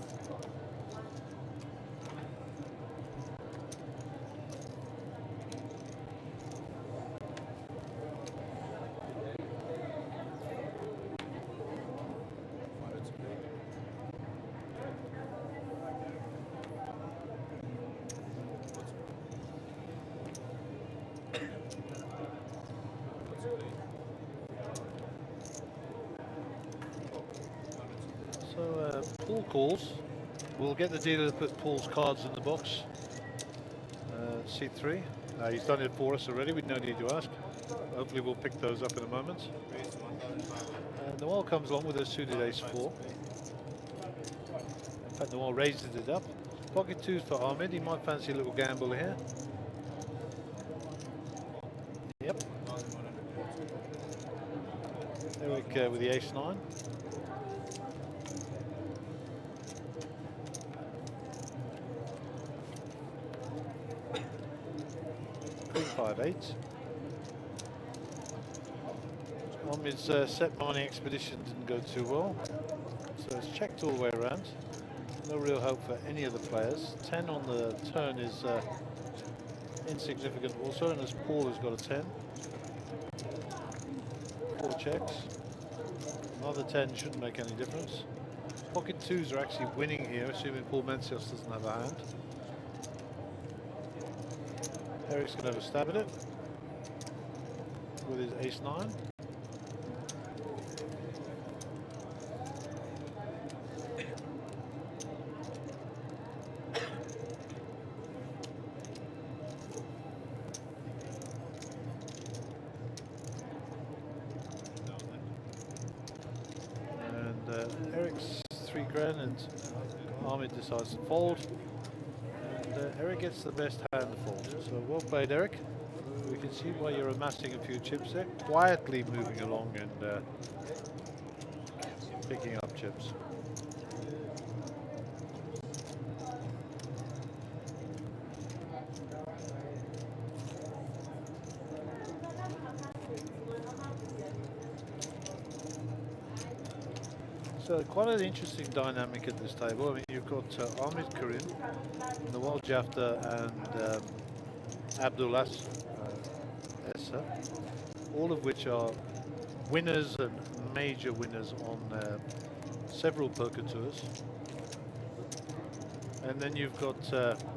B: So Paul calls. We'll get the dealer to put Paul's cards in the box. C3. He's done it for us already. We no need to ask. Hopefully we'll pick those up in a moment. And Noel comes along with a suited Ace 4. In fact, Noel raises it up. Pocket 2s for Ahmed. He might fancy a little gamble here. Yep. Eric with the Ace 9. Queen 5-8. Ahmed's set mining expedition didn't go too well, so it's checked all the way around. No real hope for any of the players. 10 on the turn is insignificant also, and as Paul has got a 10. 4 checks. Another 10 shouldn't make any difference. Pocket 2s are actually winning here, assuming Paul Mencios doesn't have a hand. Eric's going to have a stab at it with his Ace 9. And Eric's 3 grand and Ahmed decides to fold. And Eric gets the best hand to fold. So well played, Eric. We can see why you're amassing a few chips there. Quietly moving along and picking up chips. So quite an interesting dynamic at this table. I mean, you've got Ahmed Karim, Nawal Jafta and Abdullah Essa, all of which are winners and major winners on several poker tours. And then you've got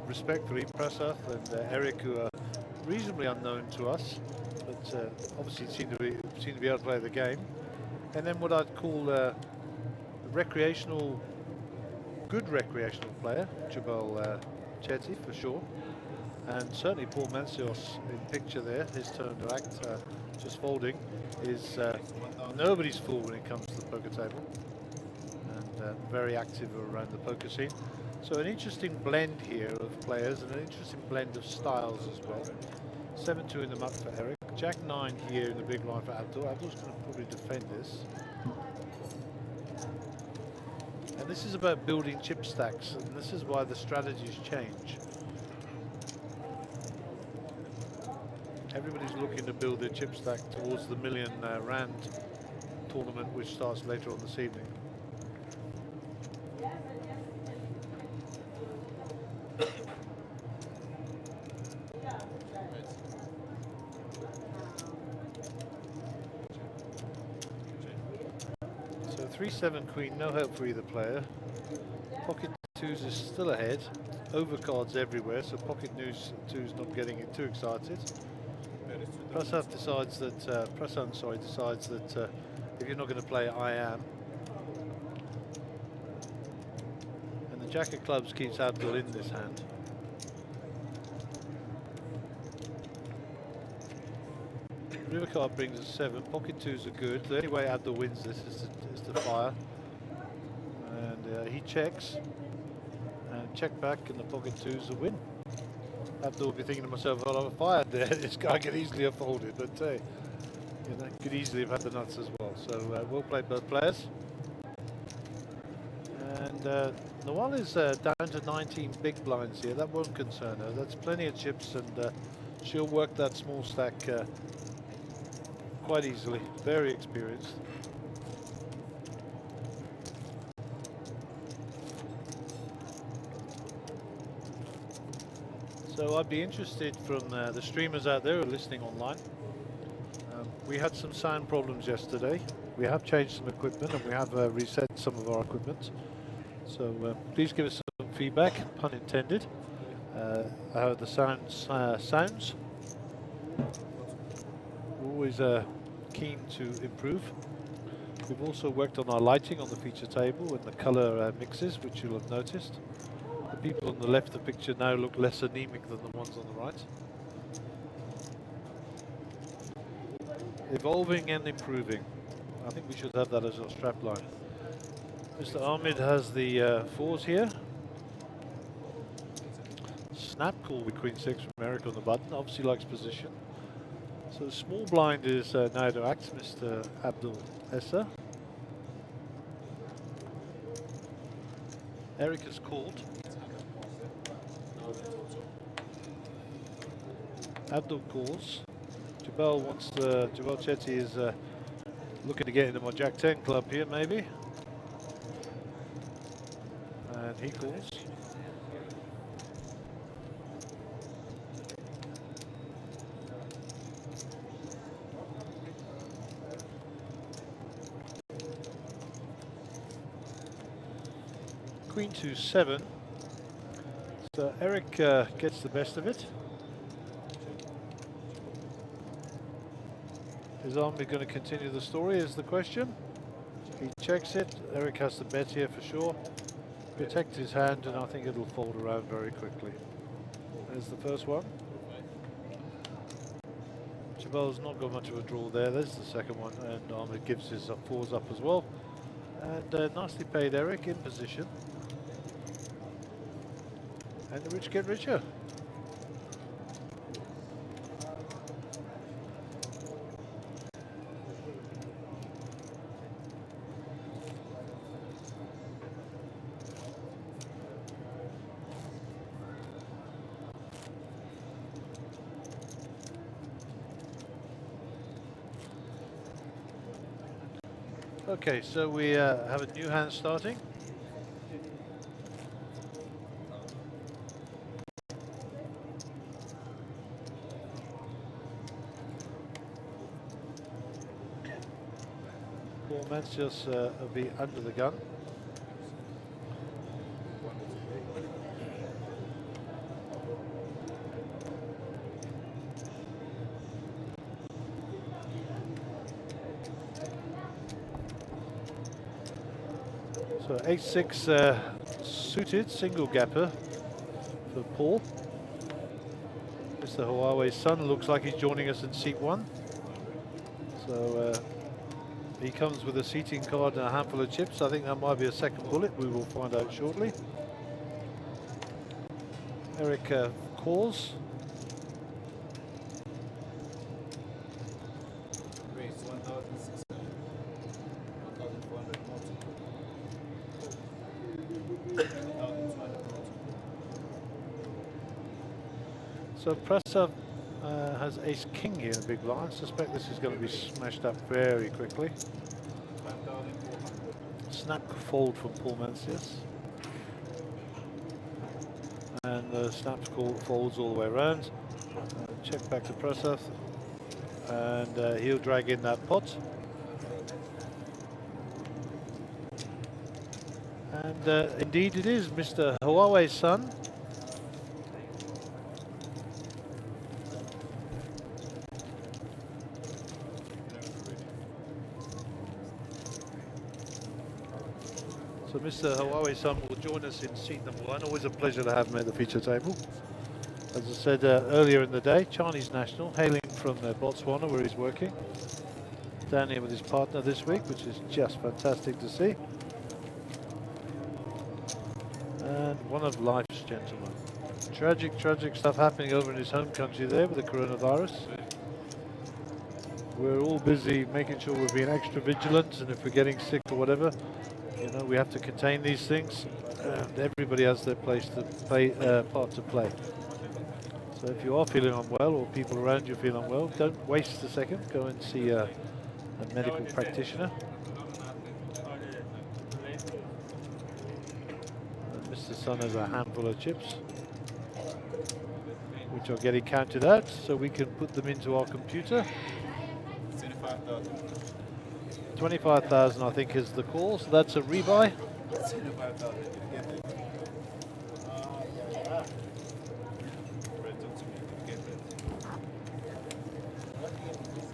B: respectfully Prasad and Eric, who are reasonably unknown to us, but obviously seem to be able to play the game. And then what I'd call a good recreational player, Mjpt for sure, and certainly Paul Mencios in picture there. His turn to act, just folding, is nobody's fool when it comes to the poker table, and very active around the poker scene. So an interesting blend here of players and an interesting blend of styles as well. 7-2 in the muck for Eric. Jack 9 here in the big line for Abdul. Abdul's going to probably defend this. And this is about building chip stacks, and this is why the strategies change. Everybody's looking to build their chip stack towards the million rand tournament, which starts later on this evening. So 3-7 queen, no help for either player. Pocket twos is still ahead. Overcards everywhere, so pocket two's not getting too excited. Prasad decides that if you're not going to play, I am. And the Jack of clubs keeps Abdul in this hand. River card brings us 7. Pocket twos are good. The only way Abdul wins this is to fire. And he checks. And check back, and the pocket twos a win. Abdul will be thinking to myself, well, I've fired there. This guy could easily have folded, but you know, could easily have had the nuts as well. So we'll play both players. And Nawal is down to 19 big blinds here. That won't concern her. That's plenty of chips, and she'll work that small stack quite easily. Very experienced. So I'd be interested from the streamers out there who are listening online. We had some sound problems yesterday. We have changed some equipment, and we have reset some of our equipment. So please give us some feedback, pun intended, how the sounds. Always keen to improve. We've also worked on our lighting on the feature table and the color mixes, which you'll have noticed. The people on the left of the picture now look less anemic than the ones on the right. Evolving and improving. I think we should have that as our strap line. Mr. Ahmed has the fours here. Snap call with Queen 6 from Eric on the button. Obviously likes position. So the small blind is now to act, Mr. Abdul Essa. Eric has called. Abdul calls. Jabal Chetty is looking to get into my Jack 10 club here, maybe. And he calls. Queen 2-7. So Eric gets the best of it. Is Ahmed going to continue the story is the question. He checks it. Eric has to bet here for sure. Protect his hand, and I think it'll fold around very quickly. There's the first one. Jabal's not got much of a draw there. There's the second one, and Ahmed gives his fours up as well. And nicely paid Eric in position. And the rich get richer. Okay, so we have a new hand starting. Paul Mancios will be under the gun. So H6 suited single gapper for Paul. Mr. Huawei's son looks like he's joining us in seat 1. So he comes with a seating card and a handful of chips. I think that might be a second bullet. We will find out shortly. Eric calls. So Pressa has ace king here in big blind. Suspect this is going to be smashed up very quickly. Snap fold from Paul Mancius. And the snap folds all the way around. Check back to Pressa. And he'll drag in that pot. And indeed it is Mr. Huawei's son. So Mr. Huawei's son will join us in seat number 1. Always a pleasure to have him at the feature table. As I said earlier in the day, Chinese national, hailing from Botswana where he's working. Down here with his partner this week, which is just fantastic to see. And one of life's gentlemen. Tragic, tragic stuff happening over in his home country there with the coronavirus. We're all busy making sure we're being extra vigilant, and if we're getting sick or whatever, you know, we have to contain these things, and everybody has their place to play, part to play. So if you are feeling unwell, or people around you feel unwell, don't waste a second. Go and see a medical practitioner. And Mr. Sun has a handful of chips, which are getting counted out, so we can put them into our computer. 25,000 I think is the call, so that's a rebuy.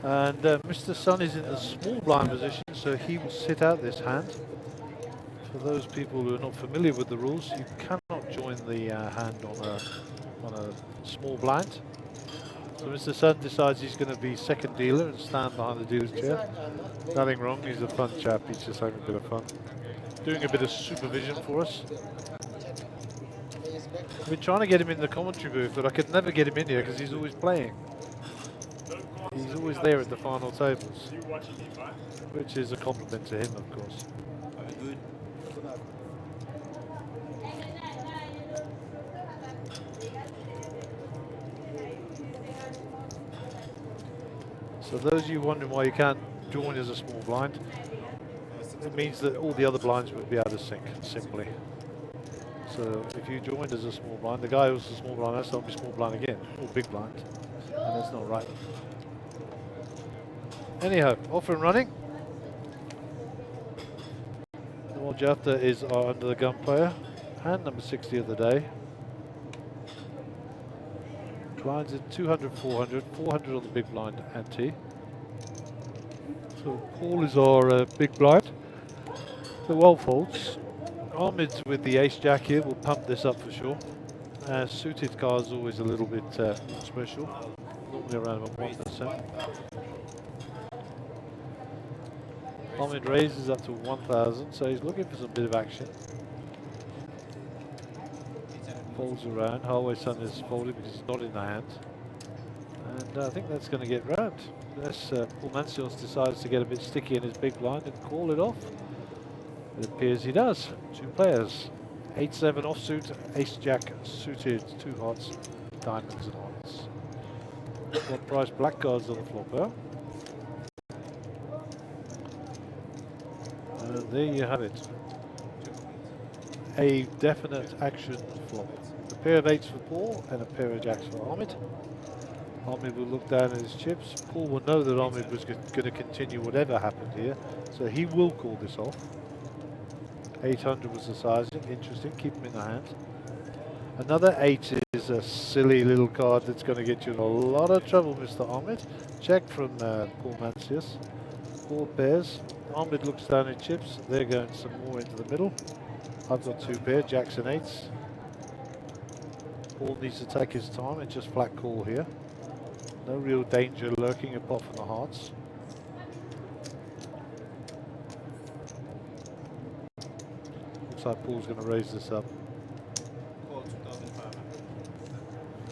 B: And Mr. Sun is in the small blind position, so he will sit out this hand. For those people who are not familiar with the rules, you cannot join the hand on a small blind. So Mr. Sun decides he's going to be second dealer and stand behind the dealer's chair. Nothing wrong, he's a fun chap, he's just having a bit of fun. Doing a bit of supervision for us. I've been trying to get him in the commentary booth, but I could never get him in here because he's always playing. He's always there at the final tables, which is a compliment to him, of course. So those of you wondering why you can't join as a small blind, it means that all the other blinds would be out of sync, simply. So if you joined as a small blind, the guy who's a small blind has to be small blind again, or big blind, and that's not right. Anyhow, off and running. The Mjpt is our under the gun player, hand number 60 of the day. Blinds at 200, 400, 400 on the big blind ante. So Paul is our big blind. The well folds. Ahmed's with the ace jack here will pump this up for sure. Suited card is always a little bit special, normally around about 1%. Ahmed raises up to 1,000, so he's looking for some bit of action. Folds around. Huawei's son is folded because he's not in the hand. And I think that's going to get round. Unless Paul Mancios decides to get a bit sticky in his big blind and call it off. It appears he does. Two players. 8-7 offsuit, ace-jack suited, two hearts, diamonds and hearts. What price black cards on the flop there? There you have it. A definite action flop. A pair of eights for Paul and a pair of jacks for Ahmed. Ahmed will look down at his chips. Paul will know that Ahmed was going to continue whatever happened here, so he will call this off. 800 was the sizing. Interesting. Keep him in the hand. Another 8 is a silly little card that's going to get you in a lot of trouble, Mr. Ahmed. Check from Paul Mancius. 4 pairs. Ahmed looks down at chips. They're going some more into the middle. I've got 2 pair, jacks and 8s. Paul needs to take his time. It's just flat call here. No real danger lurking apart from the hearts. Looks like Paul's going to raise this up.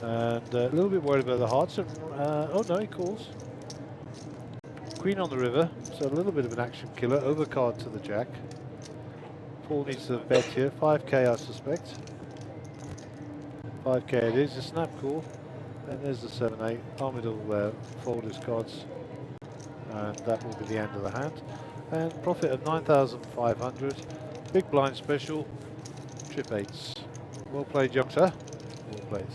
B: And a little bit worried about the hearts. Oh no, he calls. Queen on the river, so a little bit of an action killer. Overcard to the jack. Paul needs to bet here. 5k I suspect. 5k it is. A snap call. And there's the 7-8. Ahmed will fold his cards. And that will be the end of the hand. And profit of 9,500. Big blind special. Trip 8s. Well played, young sir. Well played.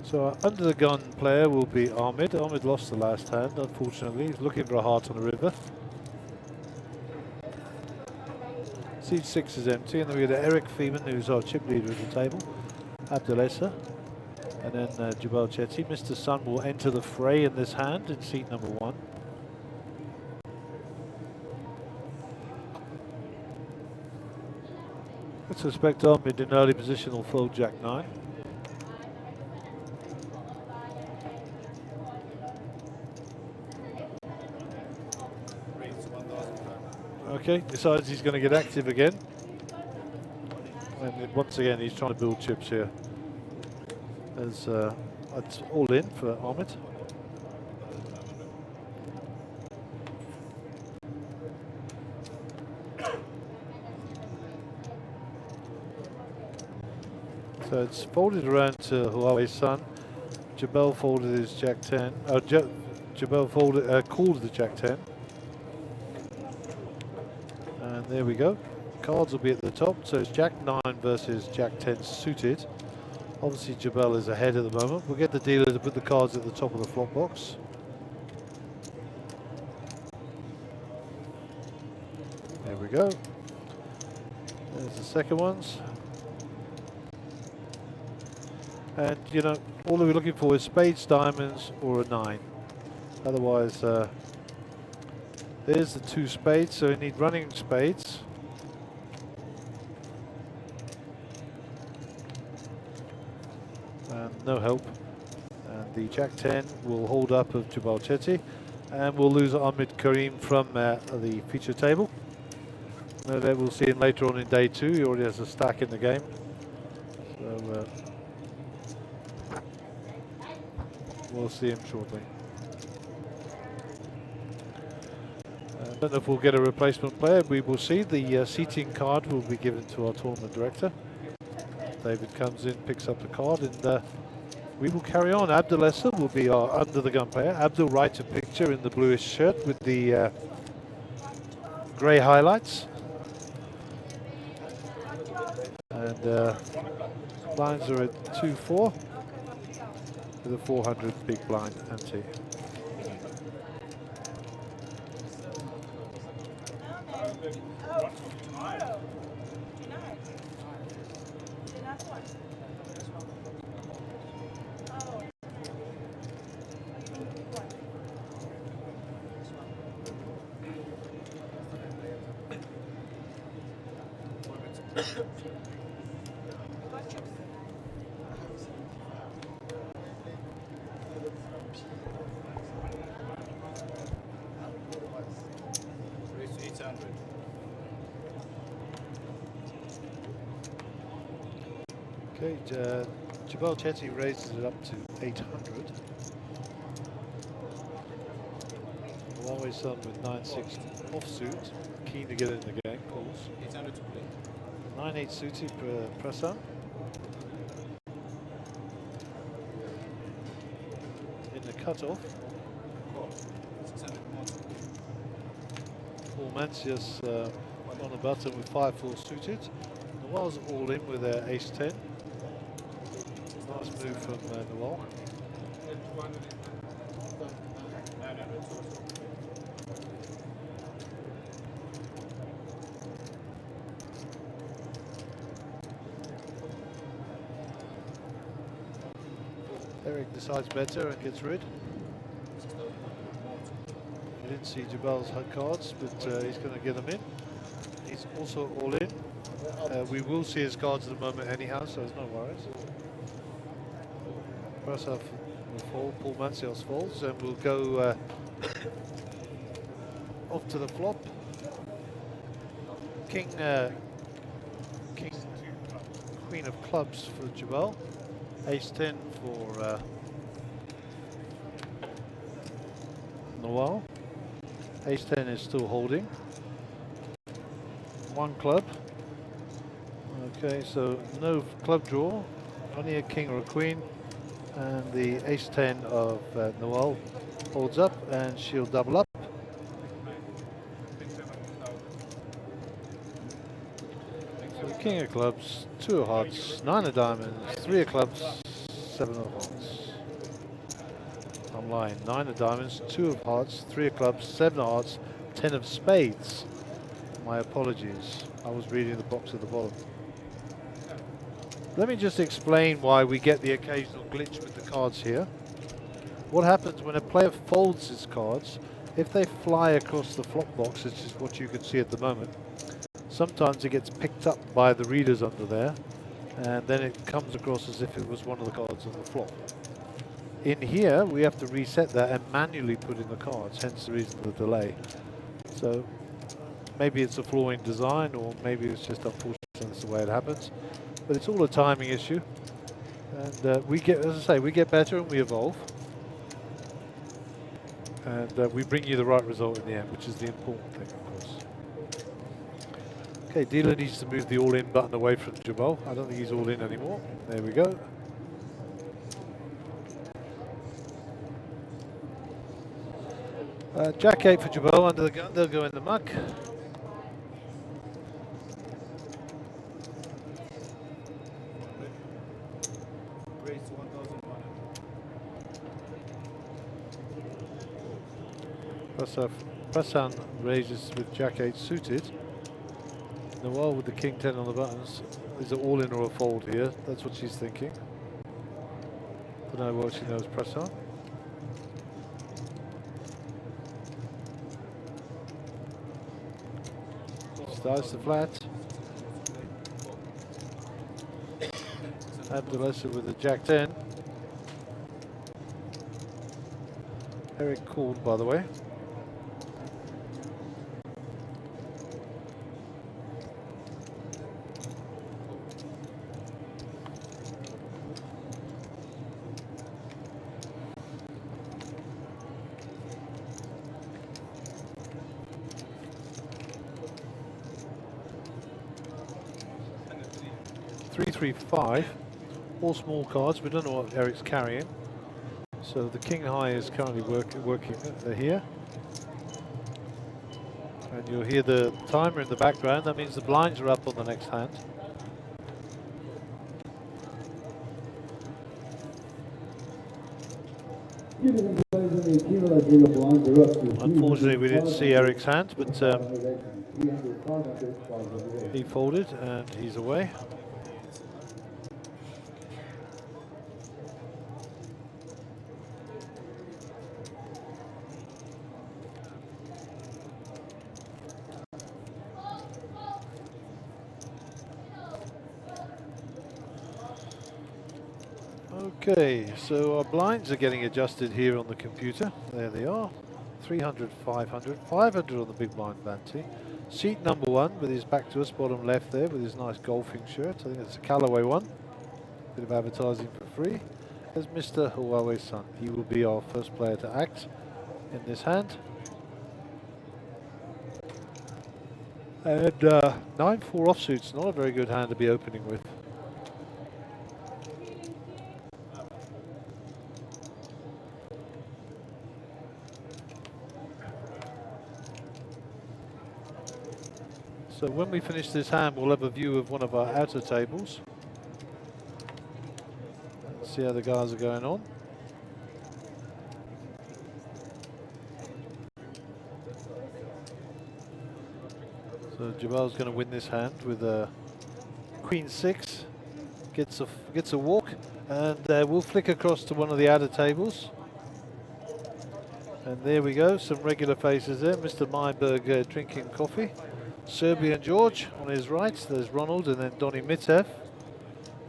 B: So under the gun player will be Ahmed. Ahmed lost the last hand, unfortunately. He's looking for a heart on the river. Seat 6 is empty, and then we got Eric Feeman, who's our chip leader at the table. Abdelessa, and then Jabal Chetty. Mr. Sun will enter the fray in this hand in seat number 1. I suspect Ahmed in early position will fold Jack 9. Okay, decides he's going to get active again. And once again, he's trying to build chips here. As it's all in for Ahmed. So it's folded around to Huawei's son. Jabal folded his Jack 10. Jabal folded, called the Jack 10. And there we go. Cards will be at the top. So it's Jack 9 versus Jack 10 suited. Obviously Jabal is ahead at the moment. We'll get the dealer to put the cards at the top of the flop box. There we go. There's the second ones. And you know, all that we're looking for is spades, diamonds, or a 9. Otherwise, there's the 2 spades, so we need running spades. And no help. And the Jack 10 will hold up of Jabal Chetty. And we'll lose Ahmed Karim from the feature table. No doubt we'll see him later on in day 2. He already has a stack in the game. So we'll see him shortly. I don't know if we'll get a replacement player. We will see. The seating card will be given to our tournament director. David comes in, picks up the card, and we will carry on. Abdelessa will be our under the gun player. Abdel writes a picture in the bluish shirt with the grey highlights. And blinds are at 2-4 with a 400 big blind ante. Okay, Jabal Chetty raises it up to 800. Huawei son with 9-6 offsuit, keen to get in the game, pulls. 9-8 suited per Prasan. cut off. Paul Mancius on the button with 5-4 suited. Noel's all in with their ace-10. Nice move from Noel. Eric decides better and gets rid. You didn't see Jabal's cards, but he's going to get them in. He's also all in. We will see his cards at the moment anyhow, so there's no worries. Prasov will fold, Paul Mancios folds, and we'll go off to the flop. King, Queen of Clubs for Jabal. Ace-10 for Noel. Ace-10 is still holding. One club. Okay, so no club draw, only a king or a queen, and the ace-10 of Noel holds up, and she'll double up. So the king of clubs, 2 of hearts, 9 of diamonds, 3 of clubs, 7 of hearts. I'm lying, 9 of diamonds, 2 of hearts, 3 of clubs, 7 of hearts, 10 of spades. My apologies, I was reading the box at the bottom. Let me just explain why we get the occasional glitch with the cards here. What happens when a player folds his cards, if they fly across the flop box, which is what you can see at the moment, sometimes it gets picked up by the readers under there, and then it comes across as if it was one of the cards on the flop. In here, we have to reset that and manually put in the cards, hence the reason for the delay. So maybe it's a flaw in design, or maybe it's just unfortunate that's the way it happens. But it's all a timing issue, and we get, as I say, we get better and we evolve, and we bring you the right result in the end, which is the important thing, of course. Okay, dealer needs to move the all-in button away from Jabal. I don't think he's all in anymore. There we go. Jack 8 for Jabal under the gun. They'll go in the muck. Prasan raises with Jack 8 suited. Noel with the King 10 on the buttons. Is it all in or a fold here? That's what she's thinking. Don't know what she knows, Prasan. Starts the flat. Abdulasa with the Jack 10. Eric called, by the way. Three, 5, all small cards. We don't know what Eric's carrying. So the king high is currently working here. And you'll hear the timer in the background. That means the blinds are up on the next hand. Unfortunately, we didn't see Eric's hand, but he folded and he's away. Okay, so our blinds are getting adjusted here on the computer. There they are. 300, 500, 500 on the big blind Banty. Seat number 1 with his back to us, bottom left there, with his nice golfing shirt. I think it's a Callaway one. Bit of advertising for free. There's Mr. Huawei's son. He will be our first player to act in this hand. And 9-4 offsuit's not a very good hand to be opening with. So when we finish this hand, we'll have a view of one of our outer tables. Let's see how the guys are going on. So Jabal's going to win this hand with a Queen 6. Gets a walk, and we'll flick across to one of the outer tables. And there we go, some regular faces there. Mr. Meyerberg drinking coffee. Serbian George on his right. There's Ronald, and then Donny Mitev.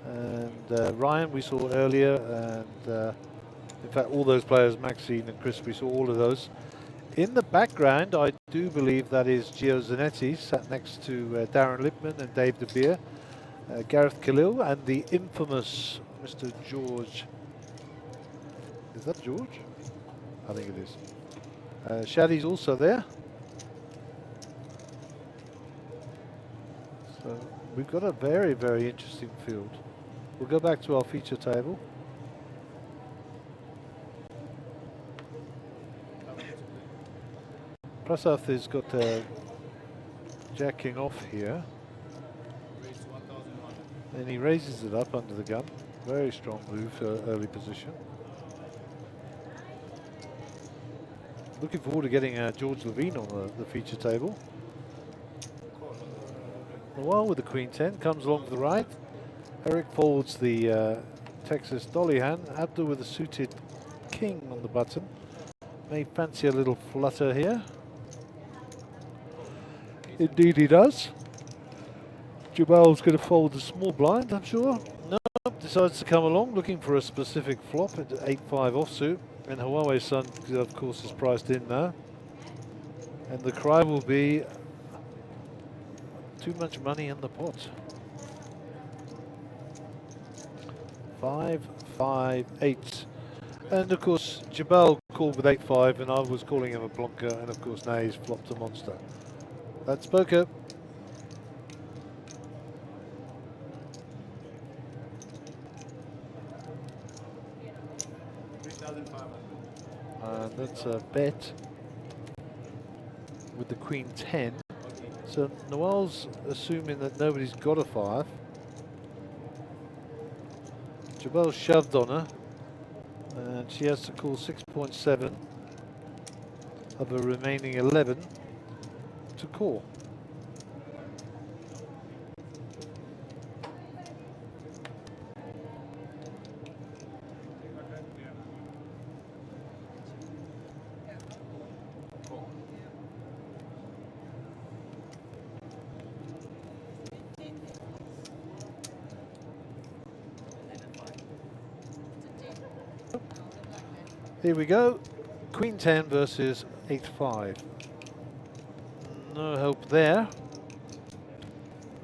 B: And Ryan we saw earlier, and in fact all those players, Maxine and Chris, we saw all of those. In the background, I do believe that is Gio Zanetti, sat next to Darren Lipman and Dave De Beer, Gareth Khalil, and the infamous Mr. George. Is that George? I think it is. Shadi's also there. So we've got a very, very interesting field. We'll go back to our feature table. Prasad has got jacking off here. And he raises it up under the gun. Very strong move, early position. Looking forward to getting George Levine on the feature table. Noel with the Queen 10 comes along to the right. Eric folds the Texas dolly hand. Abdul with a suited king on the button. May fancy a little flutter here. Indeed he does. Jabal's going to fold the small blind, I'm sure. No, decides to come along looking for a specific flop at 8-5 offsuit. And Huawei's son, of course, is priced in now. And the cry will be too much money in the pot. 5, 5, 8. And of course, Jabal called with 8-5, and I was calling him a blonker, and of course now he's flopped a monster. That's poker. And that's a bet with the Queen 10. So Noel's assuming that nobody's got a 5. Jabal shoved on her, and she has to call 6.7 of a remaining 11 to call. Here we go, Queen 10 versus 8-5. No help there.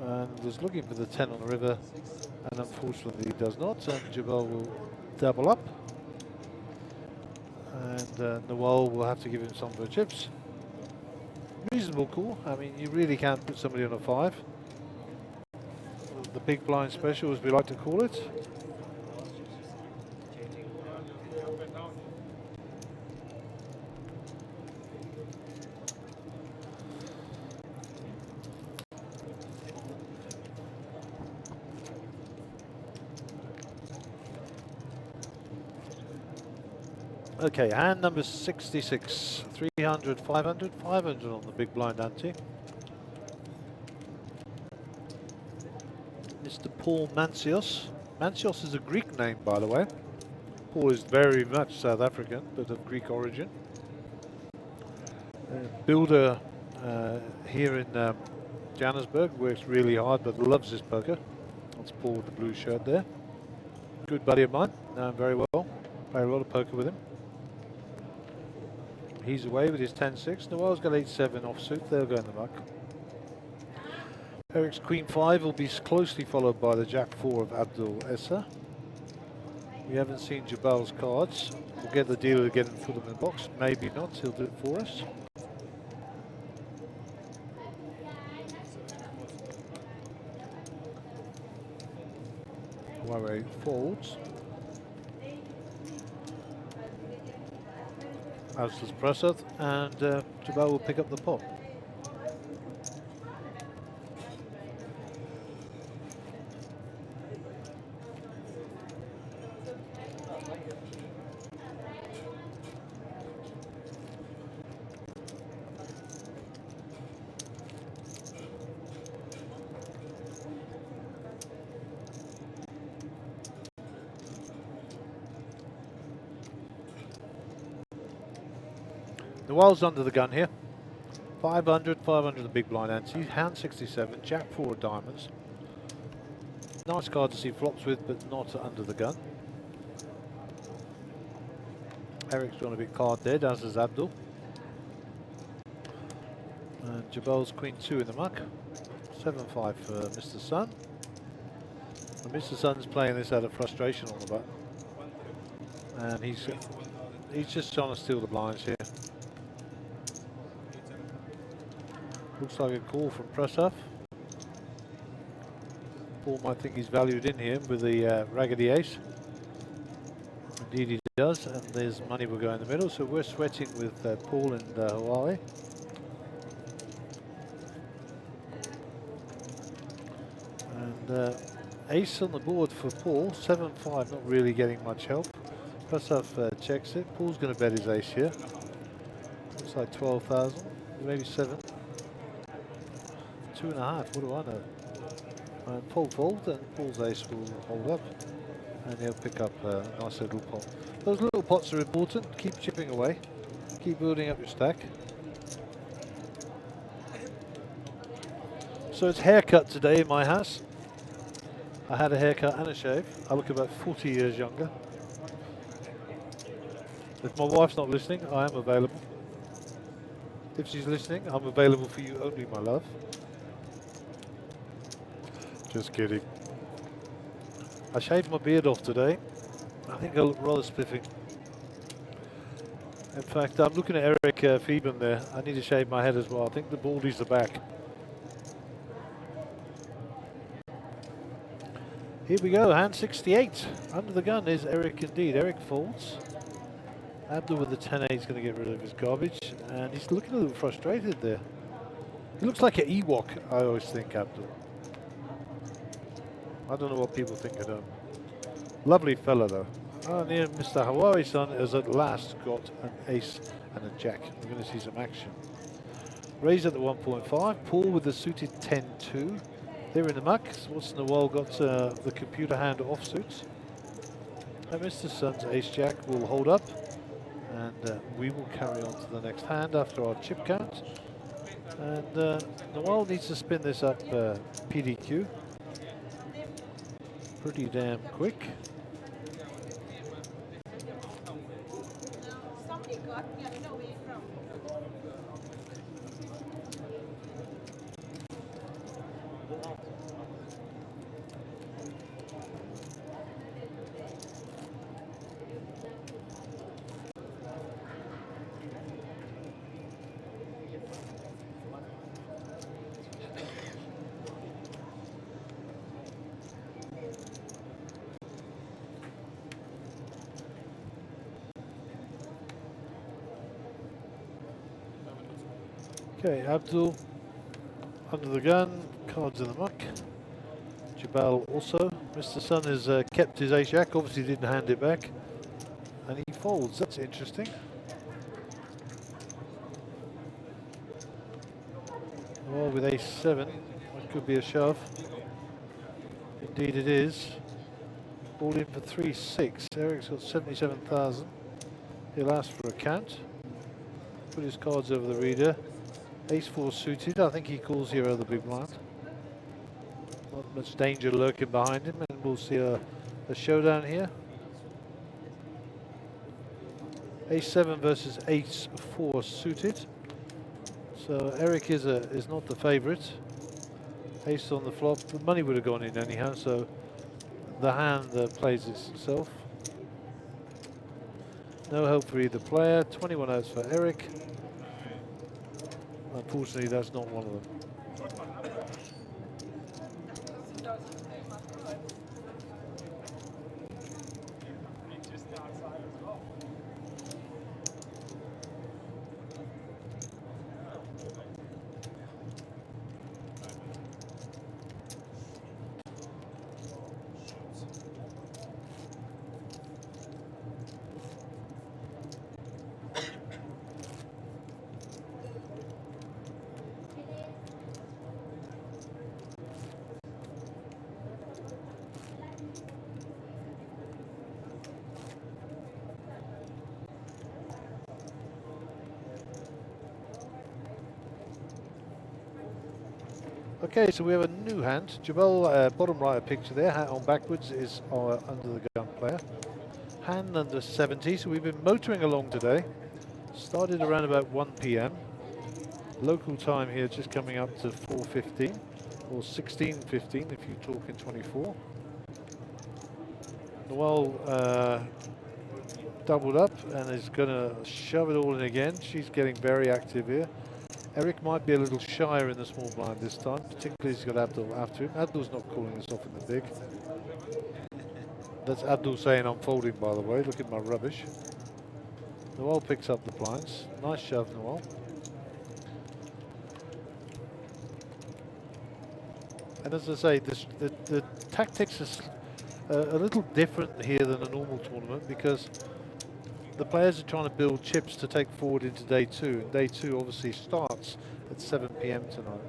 B: And was looking for the 10 on the river, and unfortunately he does not. And Jabal will double up. And Noel will have to give him some for chips. Reasonable call. I mean, you really can't put somebody on a 5. The big blind special, as we like to call it. Okay, hand number 66, 300, 500, 500 on the big blind ante. Mr. Paul Mancios. Mancios is a Greek name, by the way. Paul is very much South African, but of Greek origin. Builder here in Johannesburg, works really hard, but loves his poker. That's Paul with the blue shirt there. Good buddy of mine, know him very well. Play a lot of poker with him. He's away with his 10-6. Noel's got 8-7 offsuit. They'll go in the muck. Eric's Queen 5 will be closely followed by the Jack 4 of Abdul Essa. We haven't seen Jabal's cards. We'll get the dealer again and put them in the box. Maybe not. He'll do it for us. Huawei folds. As does Prasad, and Jabal will pick up the pot. Noel's under the gun here. 500, 500 the big blind ante. Hand 67, Jack 4 of diamonds. Nice card to see flops with, but not under the gun. Eric's gone a bit card dead, as is Abdul. And Jabel's Queen 2 in the muck. 7-5 for Mr. Sun. And Mr. Sun's playing this out of frustration on the button. And he's just trying to steal the blinds here. Looks like a call from Presshuff. Paul might think he's valued in here with the raggedy ace. Indeed he does, and there's money will go in the middle, so we're sweating with Paul and Hawaii. And ace on the board for Paul, 7-5, not really getting much help. Presshuff checks it. Paul's going to bet his ace here. Looks like 12,000, maybe 7. 2.5, what do I know? And Paul fold, and Paul's ace will hold up, and he'll pick up a nice little pot. Those little pots are important. Keep chipping away, keep building up your stack. So it's haircut today in my house. I had a haircut and a shave. I look about 40 years younger. If my wife's not listening, I am available. If she's listening, I'm available for you only, my love. Just kidding. I shaved my beard off today. I think I look rather spiffy. In fact, I'm looking at Eric Feeben there. I need to shave my head as well. I think the baldy's the back. Here we go, hand 68. Under the gun is Eric indeed. Eric folds. Abdul with the 10-8 is going to get rid of his garbage. And he's looking a little frustrated there. He looks like an Ewok, I always think, Abdul. I don't know what people think of him. Lovely fella though. And here Mr. Hawaii-san has at last got an ace and a jack. We're going to see some action. Raise at the 1.5. Paul with the suited 10-2. They're in the muck. What's Noel got the computer hand offsuits. And Mr. Sun's ace jack will hold up. And we will carry on to the next hand after our chip count. And Noel needs to spin this up PDQ. Pretty damn quick.
C: Somebody got me away from.
B: Okay, Abdul under the gun, cards in the muck. Jabal also. Mr. Sun has kept his ace jack, obviously didn't hand it back. And he folds, that's interesting. Well, with ace 7, that could be a shove. Indeed it is. All in for 3-6. Eric's got 77,000. He'll ask for a count. Put his cards over the reader. Ace 4 suited, I think he calls here over the big blind. Not much danger lurking behind him, and we'll see a showdown here. Ace 7 versus Ace 4 suited. So Eric is not the favourite. Ace on the flop, the money would have gone in anyhow, so the hand plays itself. No help for either player, 21 outs for Eric. Unfortunately, that's not one of them. Okay, so we have a new hand. Jabal, bottom right picture there, hat on backwards, is our under the gun player. Hand under 70, so we've been motoring along today. Started around about 1 p.m. Local time here just coming up to 4:15 or 16:15 if you talk in 24. Noel doubled up and is going to shove it all in again. She's getting very active here. Eric might be a little shyer in the small blind this time, particularly he's got Abdul after him. Abdul's not calling us off in the big. That's Abdul saying I'm folding, by the way. Look at my rubbish. Noel picks up the blinds. Nice shove, Noel. And as I say, the tactics is a little different here than a normal tournament because the players are trying to build chips to take forward into day two. And day two obviously starts at 7 p.m. tonight.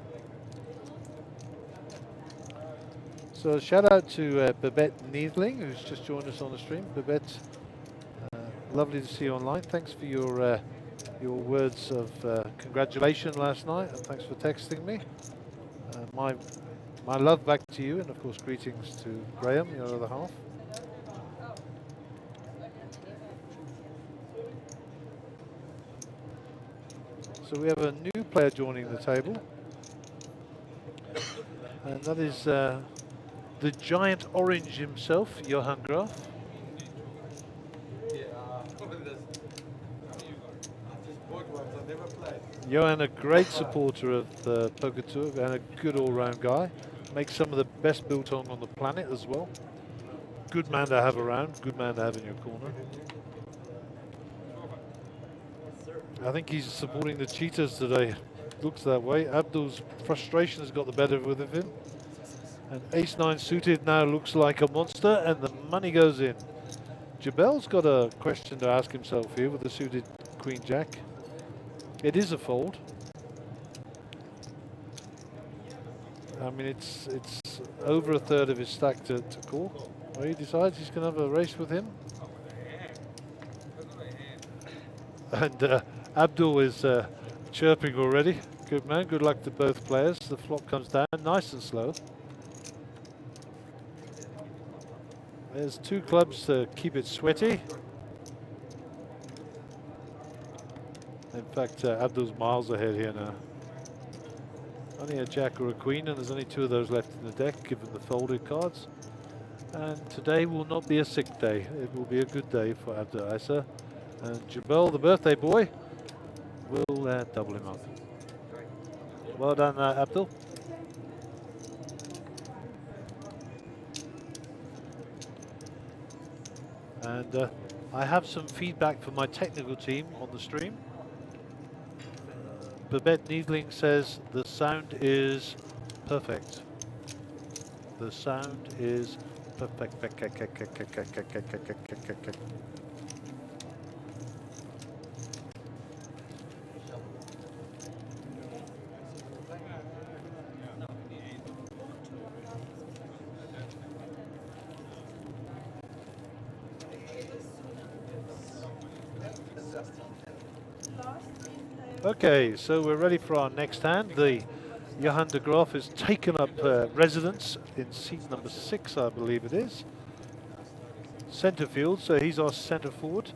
B: So a shout out to Babette Needling, who's just joined us on the stream. Babette, lovely to see you online. Thanks for your words of congratulations last night, and thanks for texting me. My love back to you, and of course greetings to Graham, your other half. So we have a new player joining the table, and that is the giant orange himself, Johan Graf. Johan, a great supporter of the Poker Tour and a good all-round guy. Makes some of the best biltong on the planet as well. Good man to have around, good man to have in your corner. I think he's supporting the cheaters today. Looks that way. Abdul's frustration has got the better of him. And ace-9 suited now looks like a monster, and the money goes in. Jabel's got a question to ask himself here with the suited queen-jack. It is a fold. I mean, it's over a third of his stack to call. Well, he decides he's going to have a race with him. And Abdul is chirping already. Good man, good luck to both players. The flop comes down nice and slow. There's two clubs to keep it sweaty. In fact, Abdul's miles ahead here now. Only a jack or a queen, and there's only two of those left in the deck, given the folded cards. And today will not be a sick day. It will be a good day for Abdul Issa. And Jabel, the birthday boy, will double him up. Well done, Abdul. And I have some feedback from my technical team on the stream. Babette Needling says the sound is perfect. The sound is perfect. Okay, so we're ready for our next hand. The Johan de Graaf has taken up residence in seat number 6, I believe it is. Centre field, so he's our centre forward.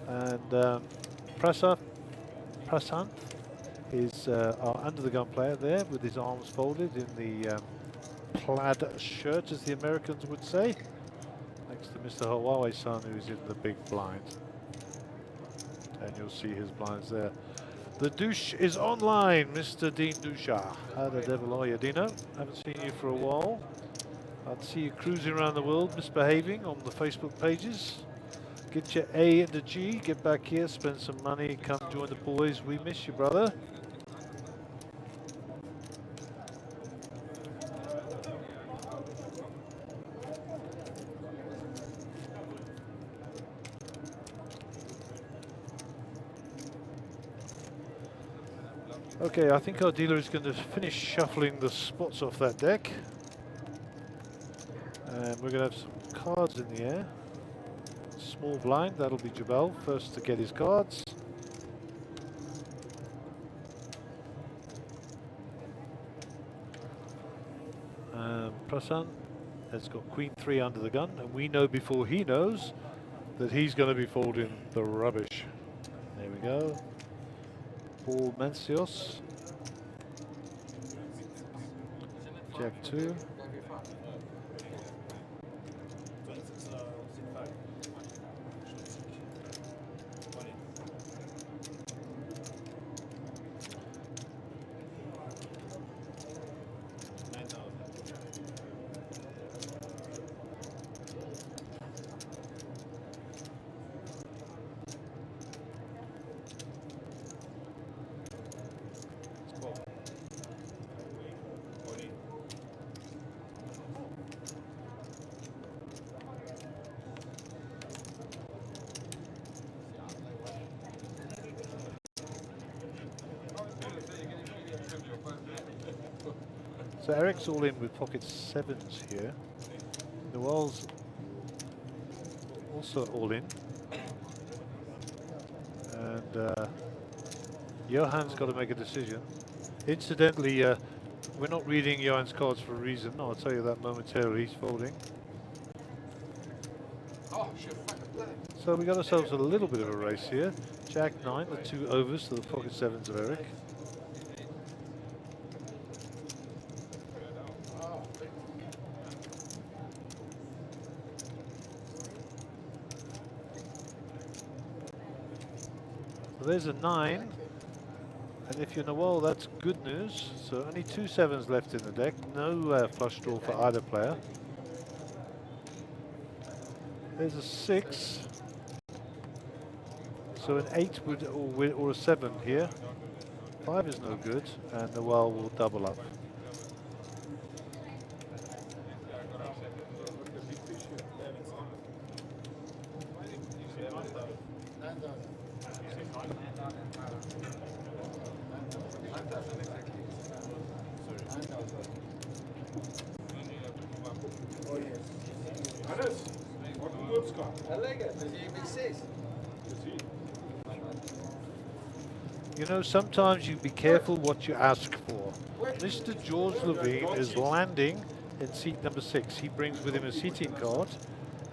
B: And Prasant is our under the gun player there with his arms folded in the plaid shirt, as the Americans would say. Next to Mr. Hawaii-san, who's in the big blind. And you'll see his blinds there. The douche is online, Mr. Dean Dusha. How the devil are you, Dino? Haven't seen you for a while. I'd see you cruising around the world, misbehaving on the Facebook pages. Get your A and a G, get back here, spend some money, come join the boys. We miss you, brother. Okay, I think our dealer is going to finish shuffling the spots off that deck. And we're going to have some cards in the air. Small blind, that'll be Jabal, first to get his cards. Prasan has got Queen 3 under the gun, and we know before he knows that he's going to be folding the rubbish. There we go. Paul Mencios. Jack 2. So Eric's all in with pocket 7s here. Noel's also all in. And Johan's got to make a decision. Incidentally, we're not reading Johan's cards for a reason. I'll tell you that momentarily. He's folding. So we got ourselves a little bit of a race here. Jack 9, the 2 overs to the pocket 7s of Eric. So there's a 9. And if you're Noel, that's good news. So only 2 7s left in the deck. No flush draw for either player. There's a 6. So an 8 would or a 7 here. 5 is no good, and Noel will double up. You know, sometimes you be careful what you ask for. Mr. George Levine is landing in seat number 6. He brings with him a seating card,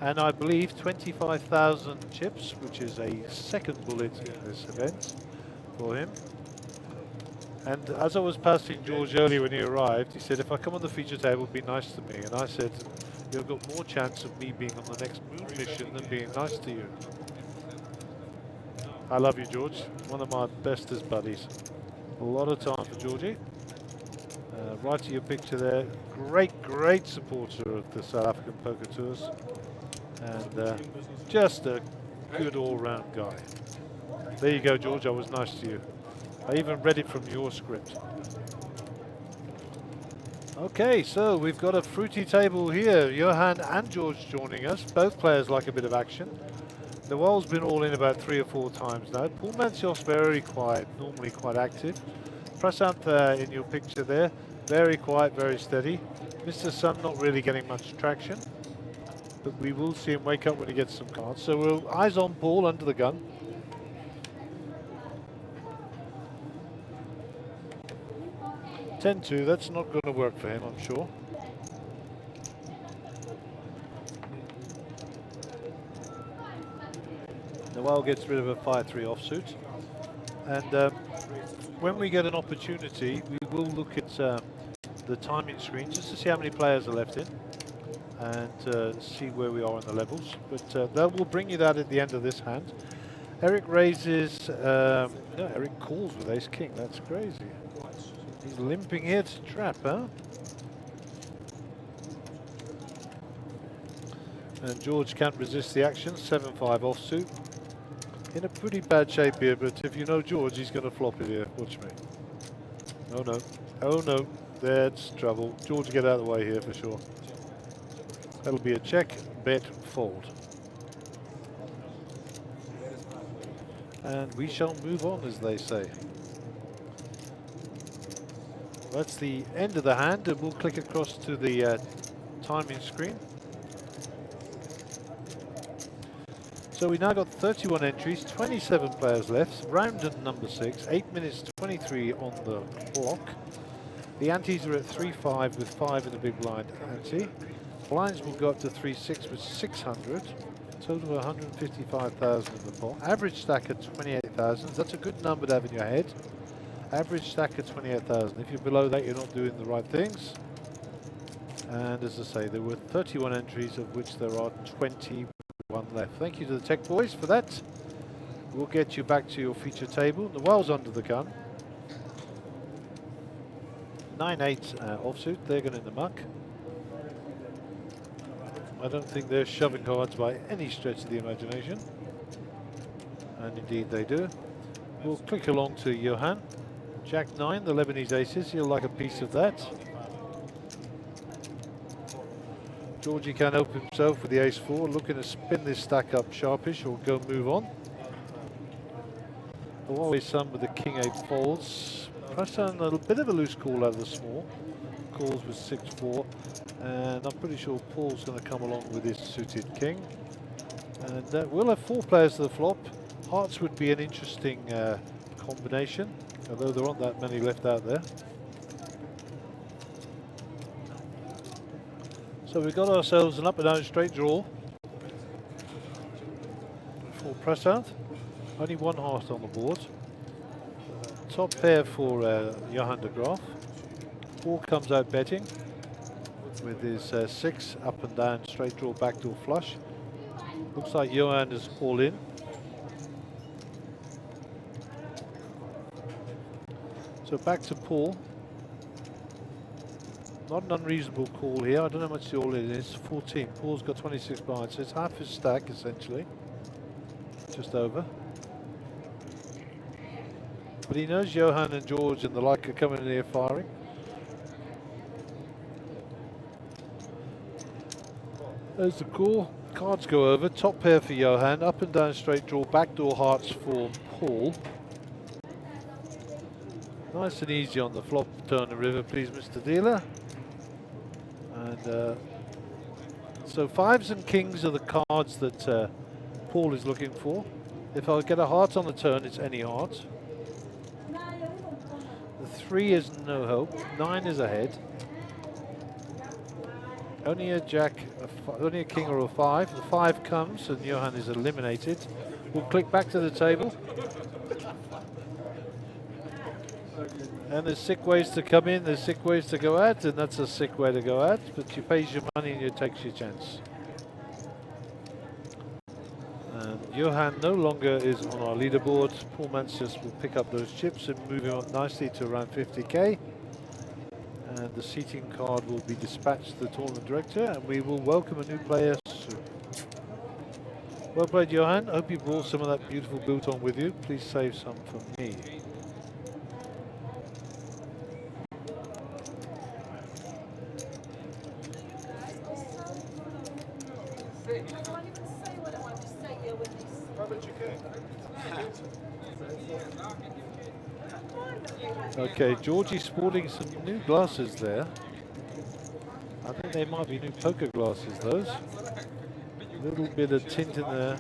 B: and I believe 25,000 chips, which is a second bullet in this event for him. And as I was passing George earlier when he arrived, he said, if I come on the feature table, be nice to me. And I said, you've got more chance of me being on the next moon mission than being nice to you. I love you, George. One of my bestest buddies. A lot of time for Georgie. Right to your picture there. Great supporter of the South African Poker Tours. And just a good all-round guy. There you go, George. I was nice to you. I even read it from your script. Okay, so we've got a fruity table here. Johan and George joining us. Both players like a bit of action. Noel's been all in about 3 or 4 times now. Paul Mencios very quiet, normally quite active. Prasanth in your picture there, very quiet, very steady. Mr. Sun not really getting much traction, but we will see him wake up when he gets some cards. So we're eyes on Paul under the gun. (10-2), that's not going to work for him, I'm sure. Noel gets rid of a 5-3 offsuit. And when we get an opportunity, we will look at the timing screen just to see how many players are left in and see where we are in the levels. But that will bring you that at the end of this hand. Eric raises, no, Eric calls with ace king, that's crazy. He's limping here to trap, huh? And George can't resist the action, 7-5 offsuit. In a pretty bad shape here, but if you know George, he's going to flop it here. Watch me. Oh no. Oh no. That's trouble. George, get out of the way here for sure. That'll be a check, bet, fold. And we shall move on, as they say. That's the end of the hand, and we'll click across to the timing screen. So we now got 31 entries, 27 players left, round number 6, 8 minutes 23 on the clock. The antes are at 3-5 with 5 in the big blind ante. Blinds will go up to 3-6 with 600. Total of 155,000 in the pot. Average stack at 28,000. That's a good number to have in your head. Average stack at 28,000. If you're below that, you're not doing the right things. And as I say, there were 31 entries, of which there are 21 left. Thank you to the tech boys for that. We'll get you back to your feature table. The well's under the gun. 9-8 offsuit. They're going in the muck. I don't think they're shoving cards by any stretch of the imagination. And indeed they do. We'll click along to Johan. Jack 9, the Lebanese aces. He'll like a piece of that. Georgie can't help himself with the ace 4, looking to spin this stack up sharpish or go move on. Always some with the king 8 folds. Press down a little bit of a loose call out of the small. Calls with 6-4. And I'm pretty sure Paul's going to come along with his suited king. And we'll have 4 players to the flop. Hearts would be an interesting combination, although there aren't that many left out there. So we've got ourselves an up and down straight draw. 4 press out. Only 1 heart on the board. Top pair for Johan de Graaf. 4 comes out betting with his 6 up and down straight draw backdoor flush. Looks like Johan is all in. So back to Paul. Not an unreasonable call here. I don't know how much the all in is. 14. Paul's got 26 blinds, so it's half his stack essentially. Just over. But he knows Johan and George and the like are coming in here firing. There's the call. Cards go over. Top pair for Johan. Up and down straight draw. Backdoor hearts for Paul. Nice and easy on the flop. Turn the river, please, Mr. Dealer. And so 5s and kings are the cards that Paul is looking for. If I get a heart on the turn, it's any heart. The 3 is no hope. 9 is ahead. Only a jack, only a king or a 5. The 5 comes and Johan is eliminated. We'll click back to the table. And there's sick ways to come in, there's sick ways to go out, and that's a sick way to go out, but you pays your money and you takes your chance. And Johan no longer is on our leaderboard. Paul Manchester will pick up those chips and move him up nicely to around 50k. And the seating card will be dispatched to the tournament director, and we will welcome a new player soon. Well played, Johan. Hope you brought some of that beautiful biltong with you. Please save some for me. Okay, Georgie's sporting some new glasses there. I think they might be new poker glasses, those. A little bit of tint in there.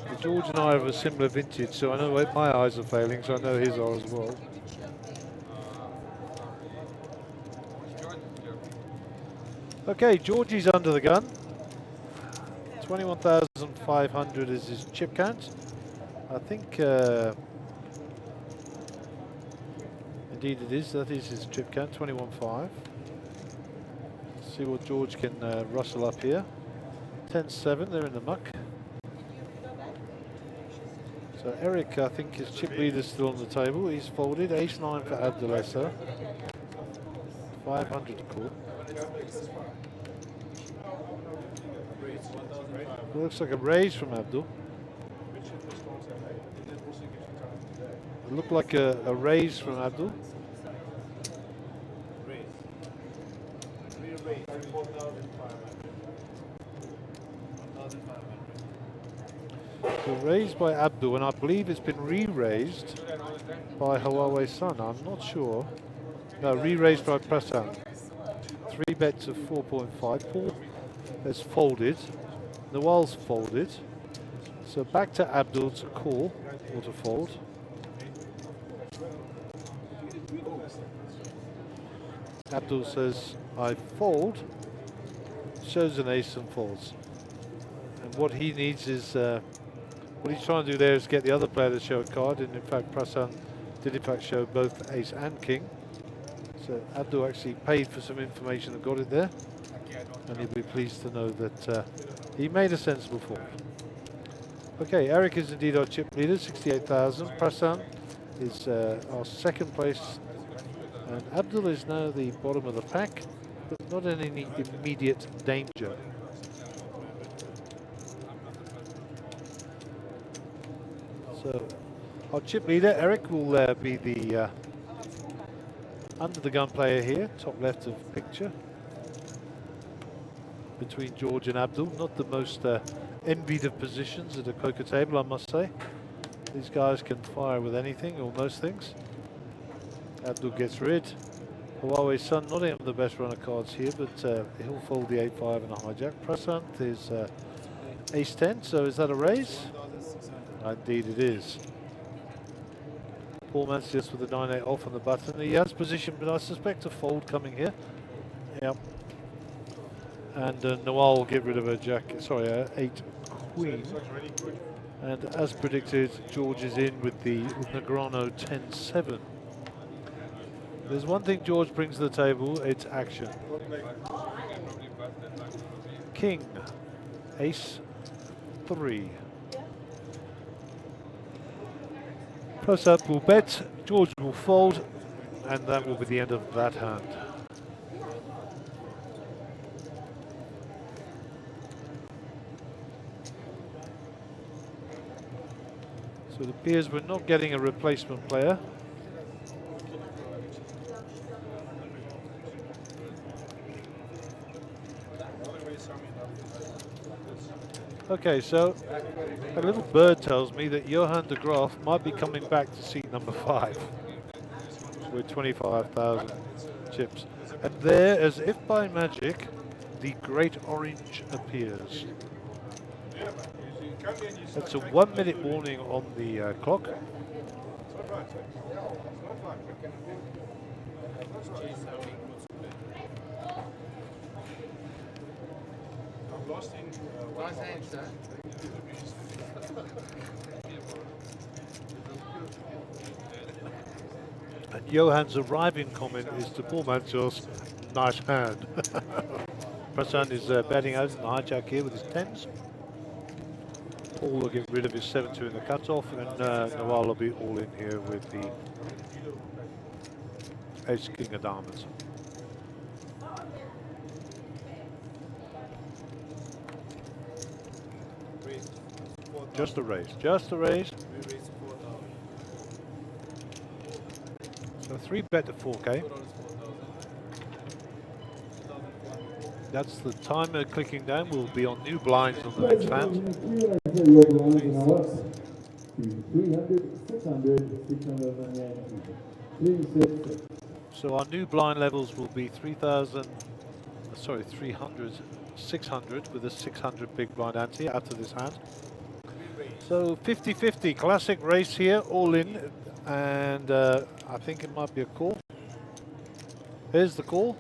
B: But George and I are of a similar vintage, so I know my eyes are failing, so I know his are as well. Okay, Georgie's under the gun. 21,500 is his chip count. I think, indeed it is, that is his chip count, 21.5. See what George can rustle up here. 10-7, they're in the muck. So Eric, I think his chip lead is still on the table. He's folded, ace-9 for Abdulessa. 500 to call. Looks like a raise from Abdul. It looked like a raise from Abdul. So raised by Abdul, and I believe it's been re-raised by Huawei Sun. I'm not sure. No, re-raised by Prasan. 3 bets of 4.5. Paul has folded. Nawal's folded. So back to Abdul to call or to fold. Abdul says, I fold, shows an ace and folds. And what he needs is, what he's trying to do there is get the other player to show a card, and in fact Prasan did in fact show both ace and king. So Abdul actually paid for some information and got it there, and he'll be pleased to know that he made a sensible fold. Okay, Eric is indeed our chip leader, 68,000. Prasan is our second place, and Abdul is now the bottom of the pack, but not in any immediate danger. So our chip leader, Eric, will be the under the gun player here, top left of picture, between George and Abdul. Not the most envied of positions at a poker table, I must say. These guys can fire with anything or most things. Abdul gets rid. Huawei's son, not even the best run of cards here, but he'll fold the 8-5 and a hijack. Prasant is ace-10, so is that a raise? Indeed it is. Paul Mancius with the 9-8 off on the button. He has position, but I suspect a fold coming here. Yep. And Noel will get rid of a jack, sorry, 8 queen. And as predicted, George is in with the Negrano 10-7. There's one thing George brings to the table, it's action. King, ace 3. Prasad will bet, George will fold, and that will be the end of that hand. So it appears we're not getting a replacement player. Okay, so a little bird tells me that Johan de Graaf might be coming back to seat number 5 with 25,000 chips. And there, as if by magic, the great orange appears. That's a 1-minute warning on the clock. And Johan's arriving comment is to Paul Mancius, nice hand. Prasan is betting out in the hijack here with his 10s. Paul will get rid of his 7-2 in the cutoff, and Noel will be all in here with the ace king of diamonds. Just a raise, just a raise. So 3 bet to 4K. That's the timer clicking down. We'll be on new blinds on the next hand.
E: 300, 600, 698.
B: So our new blind levels will be 300, 600 with a 600 big blind ante after this hand. So 50-50, classic race here, all in, and I think it might be a call. Here's the call,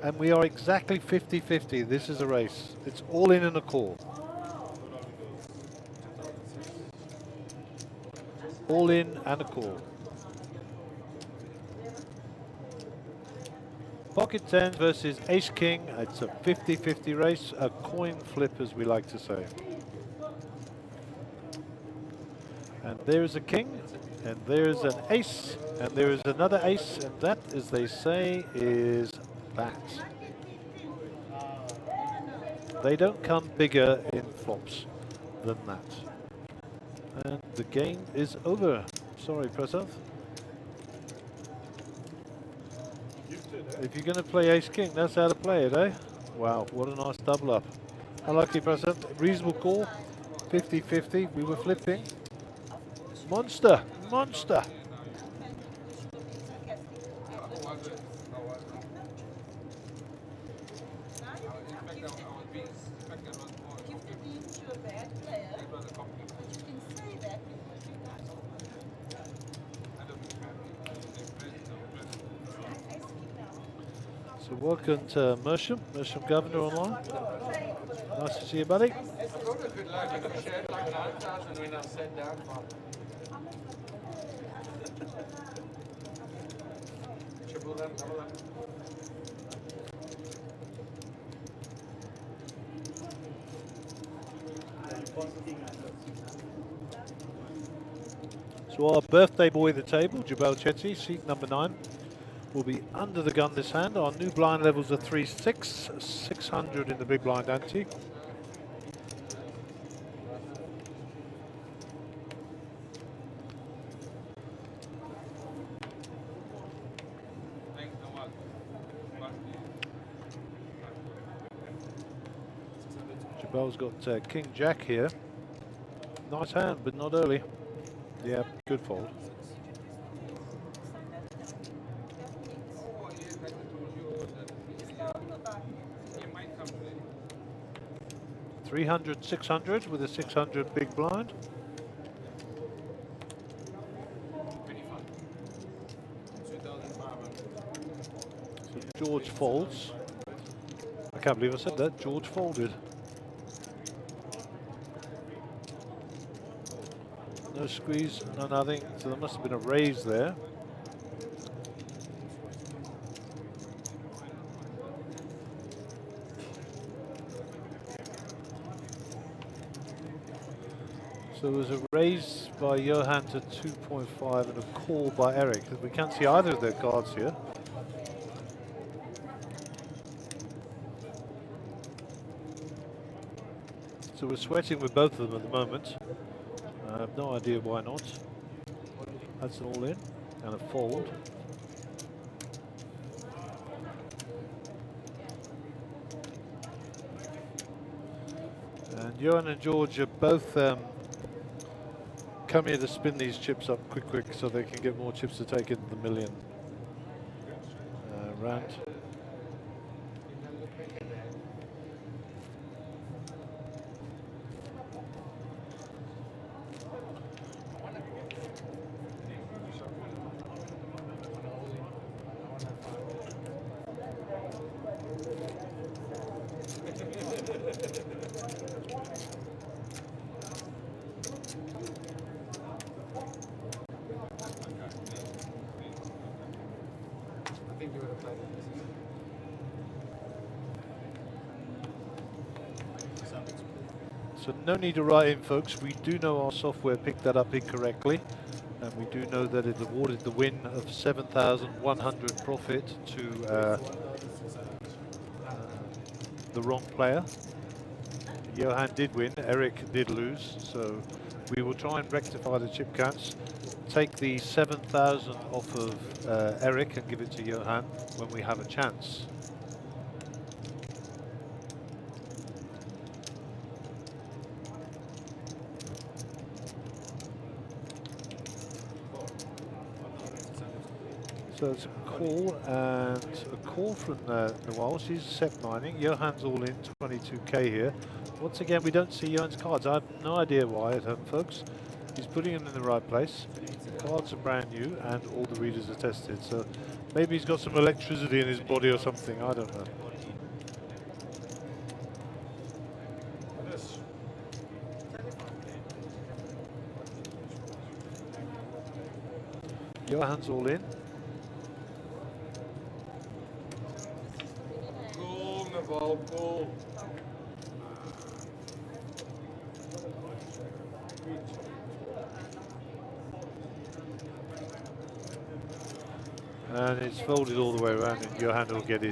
B: and we are exactly 50-50. This is a race. It's all in and a call. All in and a call. Pocket 10 versus Ace King. It's a 50-50 race, a coin flip as we like to say. And there's a king, and there's an ace, and there is another ace, and that, as they say, is that. They don't come bigger in flops than that. And the game is over. Sorry, Prasad. If you're going to play ace king, that's how to play it, eh? Wow, what a nice double up. Unlucky, Prasad. Reasonable call. 50-50. We were flipping. Monster! Monster! So welcome to Mersham Governor online. Nice to see you, buddy. So our birthday boy at the table, Mjpt, seat number 9, will be under the gun this hand. Our new blind levels are 3-6, 600 in the big blind ante. Jabel's got King Jack here. Nice hand, but not early. Yeah, good fold. $300, $600 with a 600 big blind. So George folds. I can't believe I said that. George folded. No squeeze, no nothing. So there must have been a raise there. So there was a raise by Johan to 2.5 and a call by Eric. We can't see either of their cards here. So we're sweating with both of them at the moment. I have no idea why not. That's an all in and a fold. And Johan and George are both come here to spin these chips up quick so they can get more chips to take into the million round. So no need to write in, folks. We do know our software picked that up incorrectly, and we do know that it awarded the win of 7,100 profit to the wrong player. Johan did win, Eric did lose, so we will try and rectify the chip counts. Take the 7,000 off of Eric and give it to Johan when we have a chance. So it's a call and a call from Noel. She's set mining. Johan's all in, 22k here. Once again, we don't see Johan's cards. I have no idea why at home, folks. He's putting them in the right place. The cards are brand new and all the readers are tested. So maybe he's got some electricity in his body or something. I don't know. Johan's all in.
D: Cool.
B: And it's folded all the way around, and Johan will get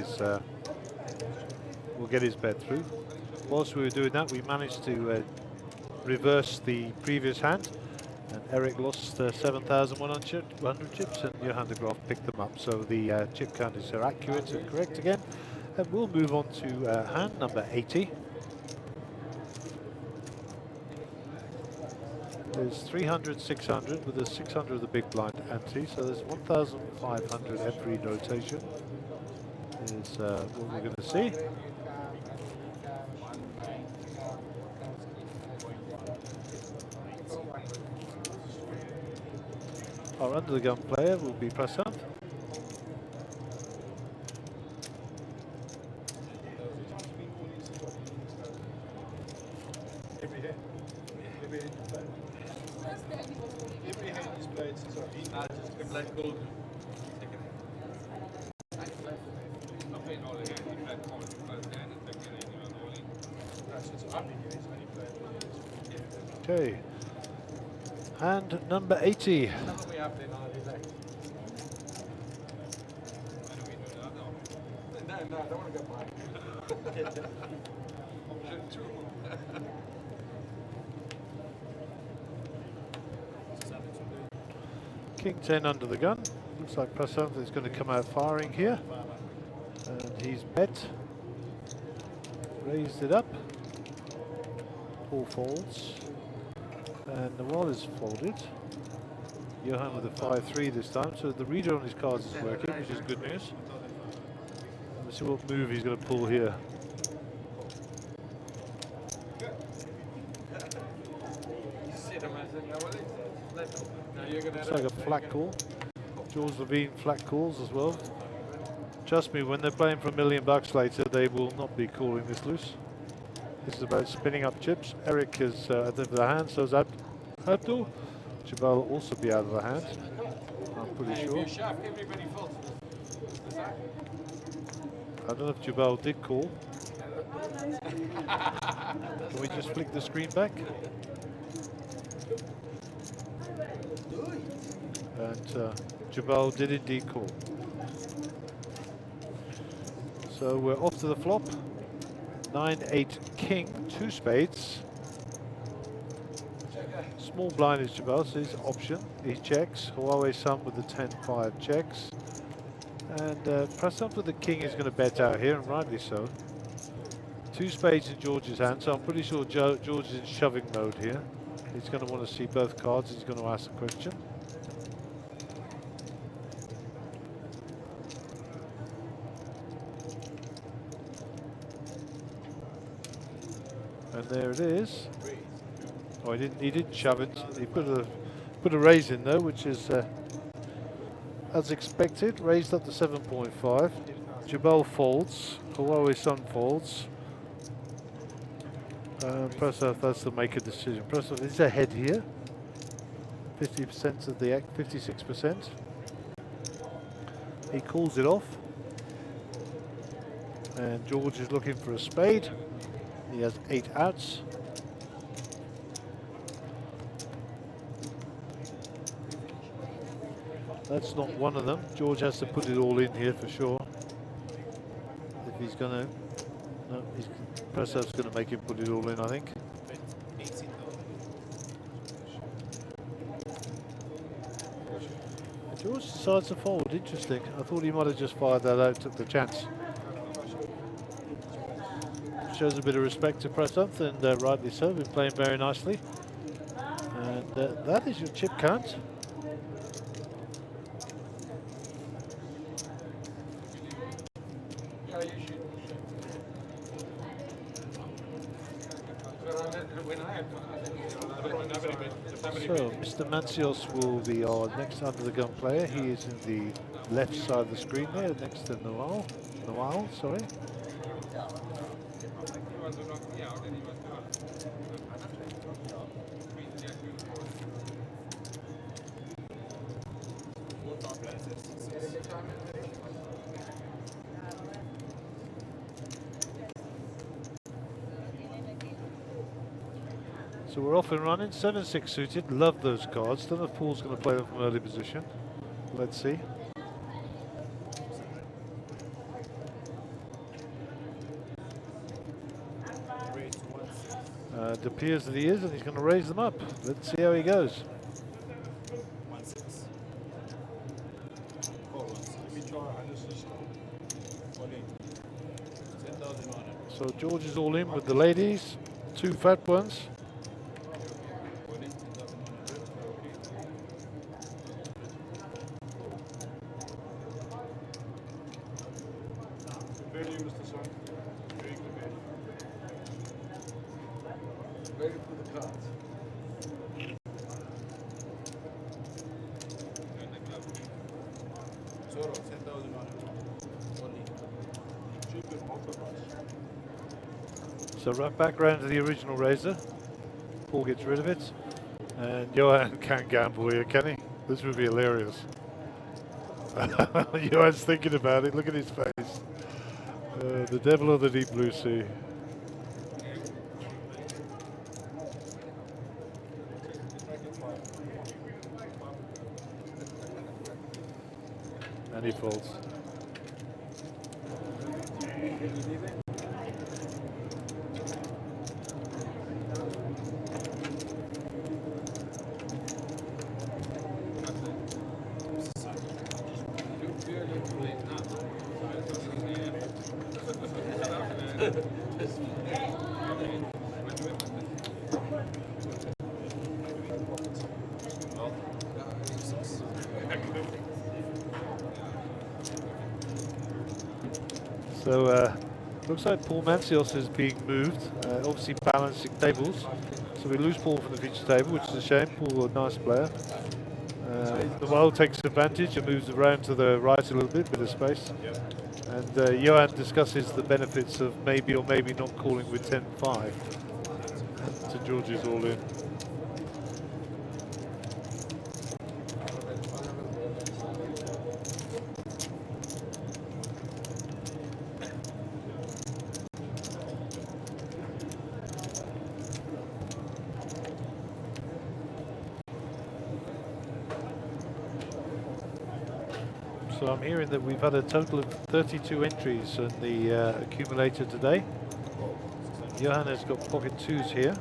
B: his bet through. Whilst we were doing that, we managed to reverse the previous hand, and Eric lost 7,100 chips, and Johan de Graaf picked them up. So the chip count is accurate and correct again. And we'll move on to hand number 80. There's 300, 600 with a 600 of the big blind ante, so there's 1,500 every rotation is what we're going to see. Our under the gun player will be Prasad. Okay. Hand number 80. King 10 under the gun. Looks like Prasant is going to come out firing here. And he's bet. Raised it up. Paul folds. And the wall is folded. Johan with a 5-3 this time, so the reader on his cards is working, which is good news. Let's see what move he's going to pull here. Looks like a flat call. George Levine flat calls as well. Trust me, when they're playing for $1 million later, they will not be calling this loose. This is about spinning up chips. Eric is at the hand, so is Abdul. Jabal will also be out of the hand, I'm pretty sure. I don't know if Jabal did call. Can we just flick the screen back? And Jabal did indeed call. So we're off to the flop. 9-8 king, 2 spades. Small blind is Jabal, so his option. He checks. Huawei Sun with the 10-5 checks. And Prasant with the king is going to bet out here, and rightly so. 2 spades in George's hand, so I'm pretty sure George is in shoving mode here. He's going to want to see both cards. He's going to ask the question. And there it is. Oh, he didn't shove it. He put a raise in though, which is as expected. Raised up to 7.5. Jabal folds. Huawei Sun folds. Prasad has to make a decision. Prasad is ahead here. 50% of the act, 56%. He calls it off. And George is looking for a spade. He has 8 outs. That's not one of them. George has to put it all in here for sure. If he's gonna, no, Prasad's gonna make him put it all in, I think. George decides to fold. Interesting. I thought he might have just fired that out, took the chance. Shows a bit of respect to Prasad, and rightly so. Been playing very nicely. And that is your chip count. So, Mr. Mancios will be our next under the gun player. He is in the left side of the screen there, next to Noel, sorry. So we're off and running, 7-6 suited, love those cards. Don't know if Paul's going to play them from early position. Let's see. It appears that he is, and he's going to raise them up. Let's see how he goes. So George is all in with the ladies, 2 fat ones. So right back round to the original razor. Paul gets rid of it. And Johan can't gamble here, can he? This would be hilarious. Johan's thinking about it. Look at his face. The devil of the deep blue sea. And he falls. So looks like Paul Mancios is being moved, obviously balancing tables. So we lose Paul from the feature table, which is a shame. Paul, a nice player. The Wild takes advantage and moves around to the right a little bit of space. And Johan discusses the benefits of maybe or maybe not calling with 10-5 to George's all in. So I'm hearing that we've had a total of 32 entries in the accumulator today. Johan has got pocket twos here.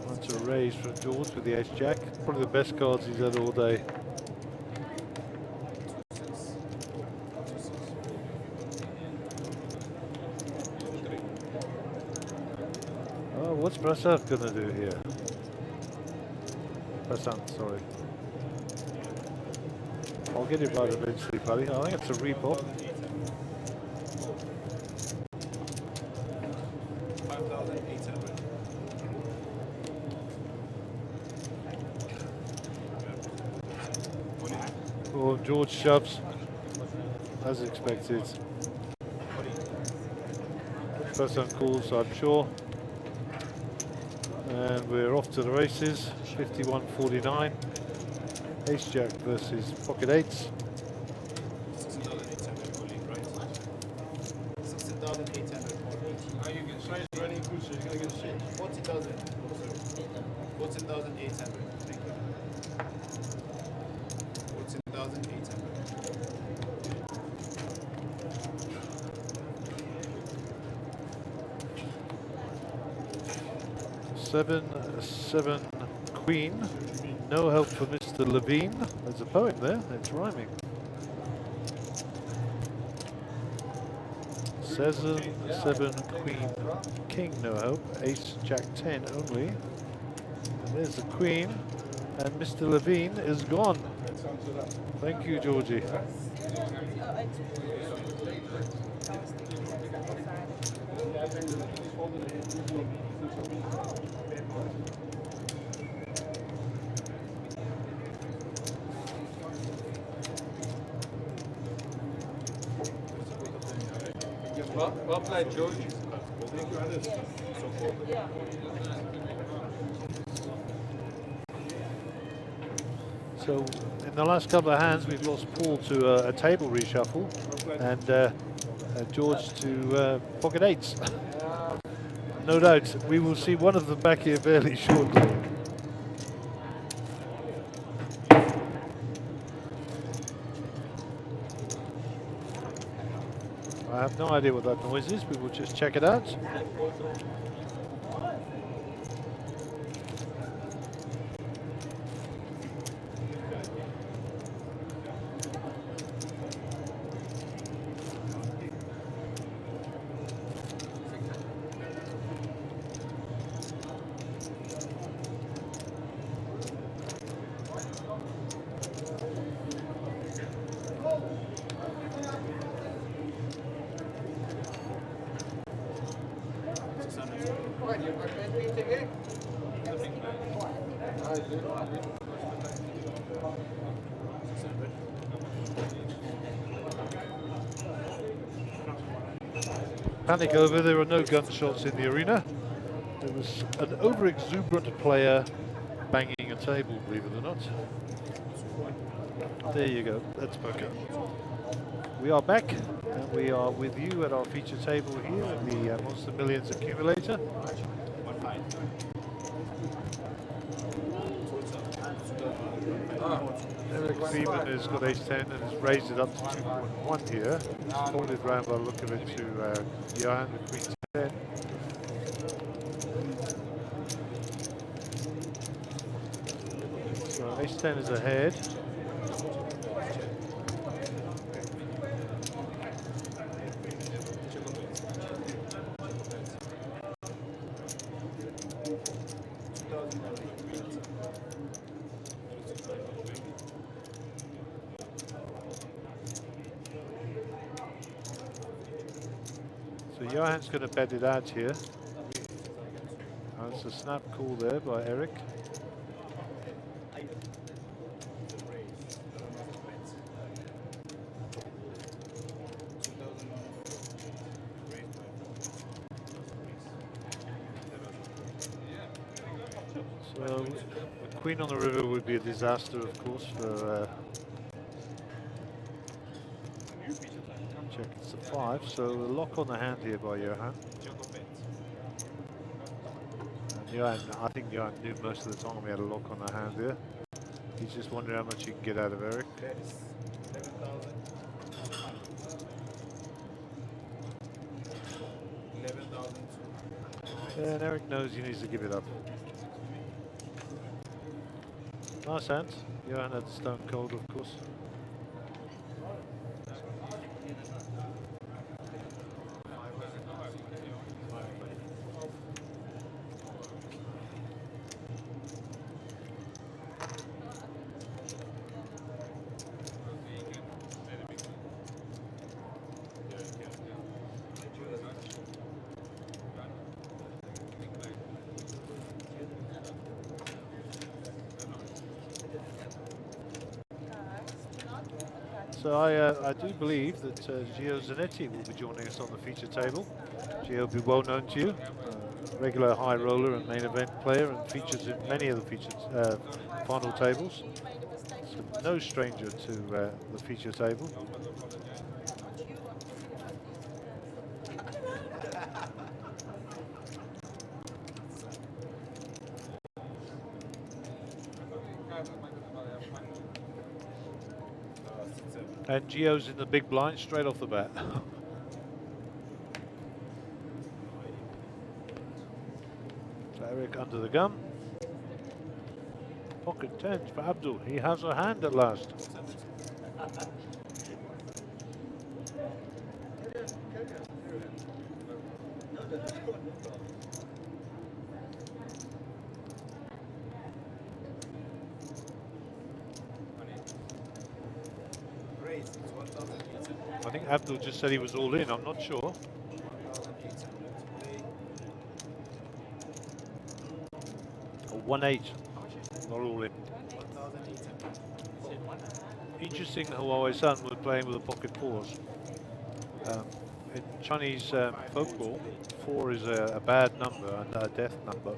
B: That's a raise from George with the ace-jack. Probably the best cards he's had all day. What's Prasad gonna do here? Prasad, sorry. I'll get it right eventually, buddy. I think it's a repop. Oh, George shoves, as expected. Prasad calls, I'm sure. And we're off to the races, 51.49. Ace-jack versus pocket eights. 7-7 queen. No help for Mr. Levine. There's a poem there, it's rhyming. 7-7 queen king, no help. Ace jack 10 only. And there's the queen, and Mr. Levine is gone. Thank you, Georgie.
D: 12 flight, George.
B: So in the last couple of hands, we've lost Paul to a table reshuffle, and George to pocket eights. No doubt, we will see one of them back here fairly shortly. I have no idea what that noise is. We will just check it out. panic over, there were no gunshots in the arena. There was an over-exuberant player banging a table, believe it or not. There you go, that's poker. We are back, and we are with you at our feature table here at the Monster Millions Accumulator. Eric Beeman has got ace-10 and has raised it up to 2.1 here. He's folded round by the look of it to Johan with queen-10. So ace-10 is ahead. So Johan's going to bet it out here. That's a snap call there by Eric. So the queen on the river would be a disaster, of course, for check. It's a 5, so a lock on the hand here by Johan. And Johan, I think Johan knew most of the time we had a lock on the hand here. He's just wondering how much he can get out of Eric. Yeah, and Eric knows he needs to give it up. Nice hand. Johan had the stone cold, of course. So I do believe that Gio Zanetti will be joining us on the feature table. Gio will be well known to you, regular high roller and main event player, and features in many of the featured final tables. So no stranger to the feature table. And Gio's in the big blind straight off the bat. So Eric under the gun. Pocket 10s for Abdul. He has a hand at last. I think Abdul just said he was all in, I'm not sure. Oh, 1-8, not all in. Interesting Huawei-san was playing with a pocket 4s. In Chinese folklore, 4 is a bad number and a death number.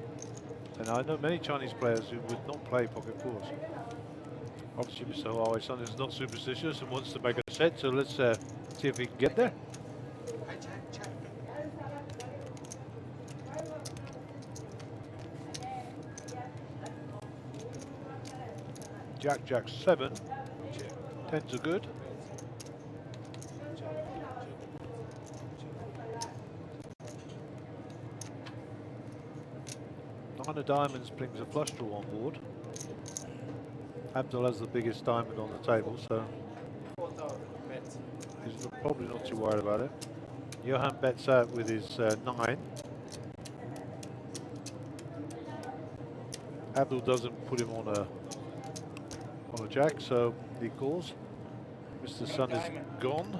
B: And I know many Chinese players who would not play pocket 4s. Obviously, Mr. Huawei-san is not superstitious and wants to make a set, so let's see if he can get there. Jack 7. 10s are good. Nine of diamonds brings a flush draw on board. Abdul has the biggest diamond on the table, so he's probably not too worried about it. Johan bets out with his 9. Abdul doesn't put him on a jack, so he calls. Mr. Sun is gone.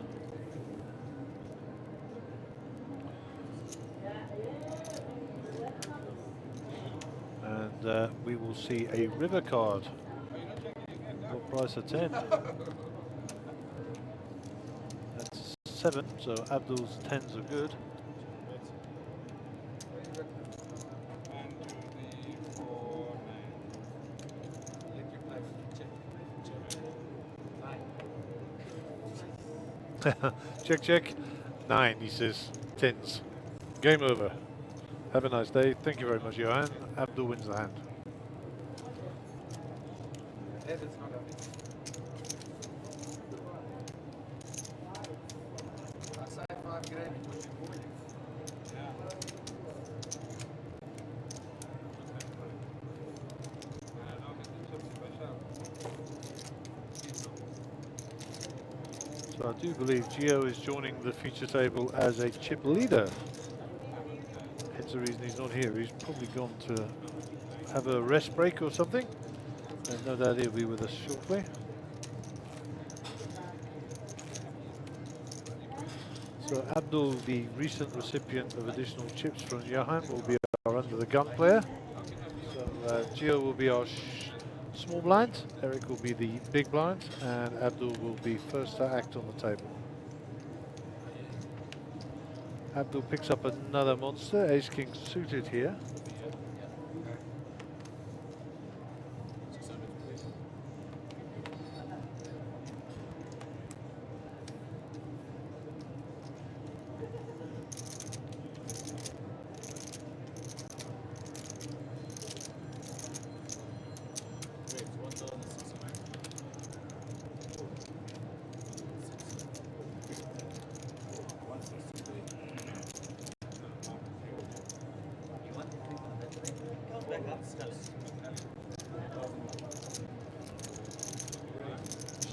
B: And we will see a river card. What price of 10? That's 7, so Abdul's 10s are good. Check, check. 9, he says. 10s. Game over. Have a nice day. Thank you very much, Johan. Abdul wins the hand. So I do believe Gio is joining the feature table as a chip leader. Hence the reason he's not here. He's probably gone to have a rest break or something. And no doubt he'll be with us shortly. So Abdul, the recent recipient of additional chips from Johan, will be our under the gun player. So Gio will be our small blind, Eric will be the big blind, and Abdul will be first to act on the table. Abdul picks up another monster, Ace King suited here.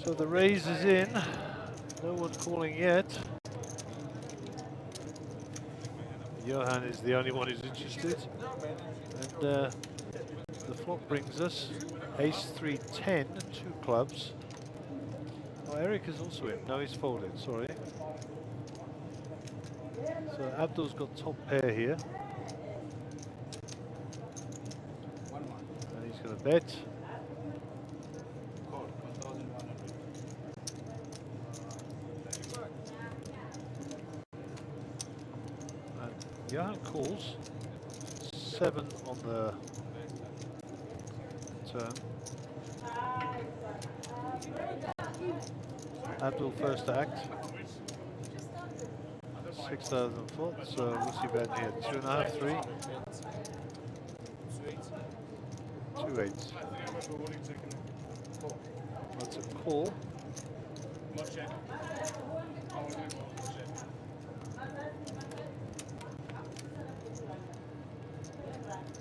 B: So the raise is in, no one calling yet. Johan is the only one who's interested. And the flop brings us Ace 3 10, 2 clubs. Oh, Eric is also in. No, he's folded, sorry. So Abdul's got top pair here. And he's going to bet. Johan calls 7 on the turn. Abdul first to act. 6,000 foot. So what's he betting here? 2.5, 3. 2 8s. That's a call.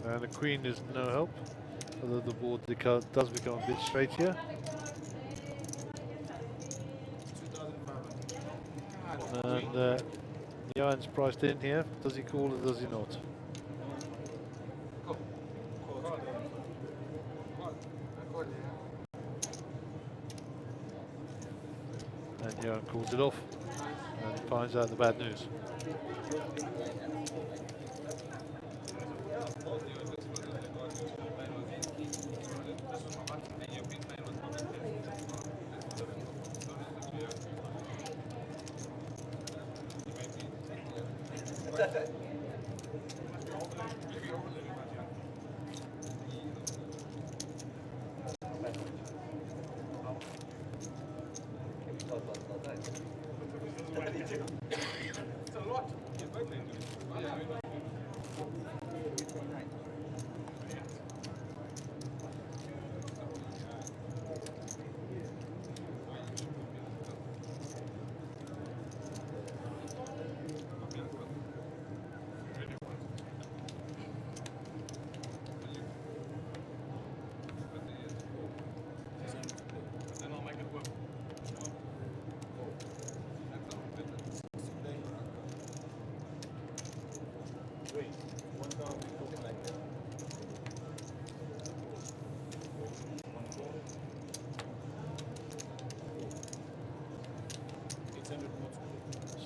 B: And the queen is no help, although the board does become a bit straight here. And Johan's priced in here. Does he call or does he not? And Johan calls it off and finds out the bad news.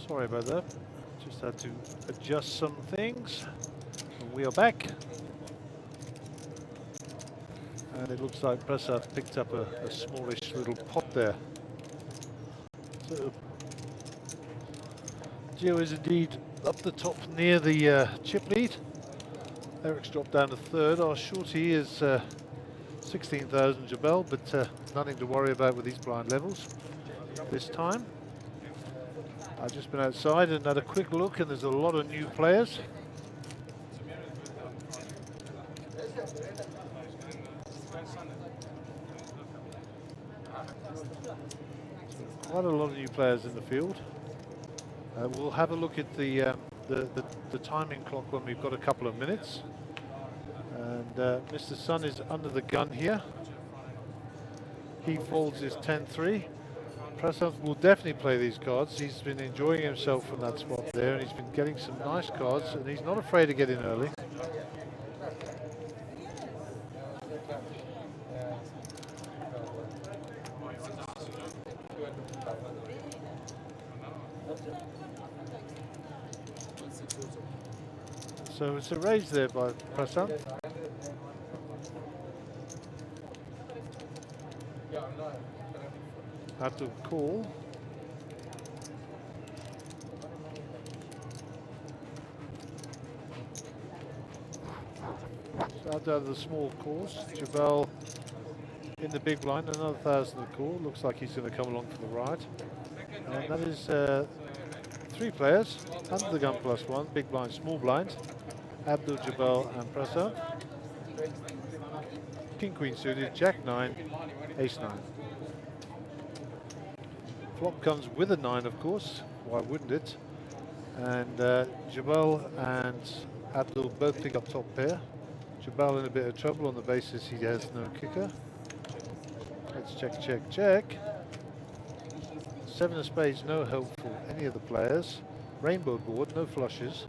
B: Sorry about that. Just had to adjust some things. And we are back. And it looks like Prasad picked up a smallish little pot there. So Gio is indeed up the top near the chip lead. Eric's dropped down to third. Our shorty is 16,000 Jabel, but nothing to worry about with these blind levels this time. I've just been outside and had a quick look, and there's a lot of new players. Quite a lot of new players in the field. We'll have a look at the timing clock when we've got a couple of minutes. And Mr. Sun is under the gun here. He folds his 10-3. Prasad will definitely play these cards. He's been enjoying himself from that spot there, and he's been getting some nice cards, and he's not afraid to get in early. So it's a raise there by Prasad. Have to call. Out of the small calls, Jabal in the big blind, another 1,000 to call. Looks like he's going to come along for the ride. And that is 3 players, under the gun +1, big blind, small blind. Abdul, Jabal and Prasad. King Queen suited, Jack 9, Ace 9. Flop comes with a 9, of course, why wouldn't it? And Jabal and Abdul both pick up top pair. Jabal in a bit of trouble on the basis he has no kicker. Let's check, check, check. 7 of spades, no help for any of the players. Rainbow board, no flushes.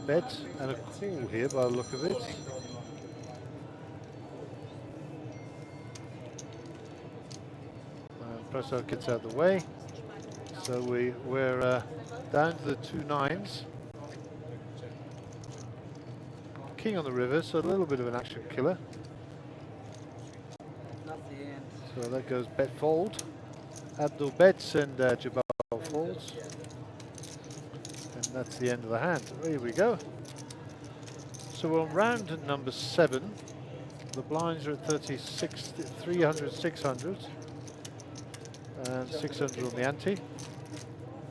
B: Bet and a call here by the look of it. Prasad gets out of the way. So we're down to the 2 9s. King on the river, so a little bit of an action killer. So that goes bet fold. Abdul bets and Jabal folds. And that's the end of the hand. Here we go. So we're on round number 7. The blinds are at 36, 300, 600. And 600 on the ante.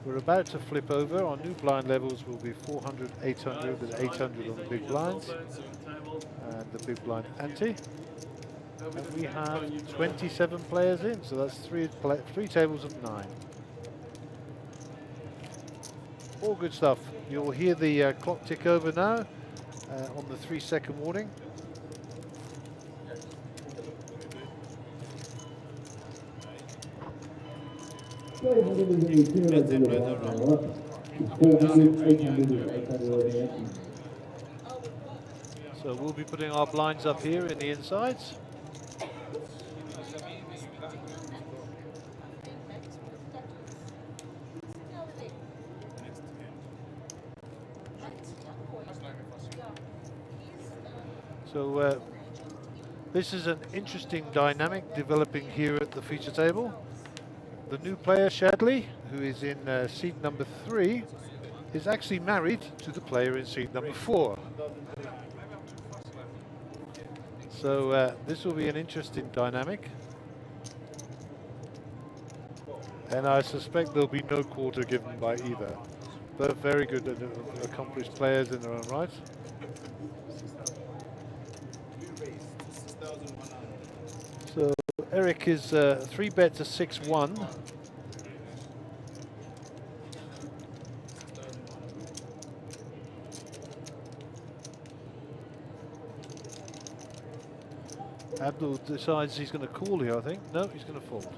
B: We're about to flip over. Our new blind levels will be 400, 800, and 800 on the big blinds. And the big blind ante. And we have 27 players in, so that's three tables of 9. All good stuff. You'll hear the clock tick over now on the 3-second warning. So we'll be putting our blinds up here in the insides. So this is an interesting dynamic developing here at the feature table. The new player, Shadley, who is in seat number 3, is actually married to the player in seat number 4. So this will be an interesting dynamic. And I suspect there'll be no quarter given by either. They're very good and accomplished players in their own right. So Eric is 3 bet to 6-1. Abdul decides he's going to call here, I think. No, he's going to fold.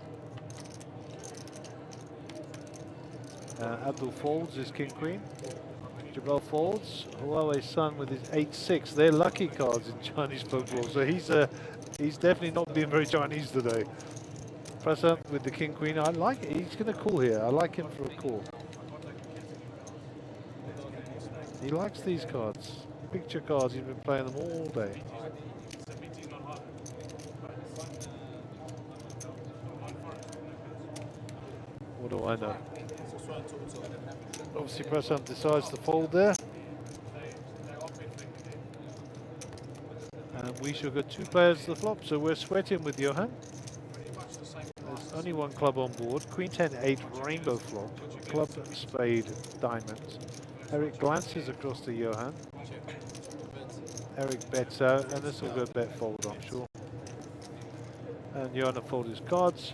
B: Abdul folds his king-queen. Jabal folds. Huawei's son with his 8-6. They're lucky cards in Chinese folklore, so he's definitely not being very Chinese today. Prasad with the king-queen. I like it. He's going to call here. I like him for a call. He likes these cards. Picture cards. He's been playing them all day. What do I know? Obviously Prasad decides to fold there. And we shall get 2 players to the flop, so we're sweating with Johan. There's only 1 club on board. Queen 10-8 rainbow flop. club, spade, diamond. Eric glances across to Johan. Eric bets out, and this will go bet fold, I'm sure. And Johan will fold his cards.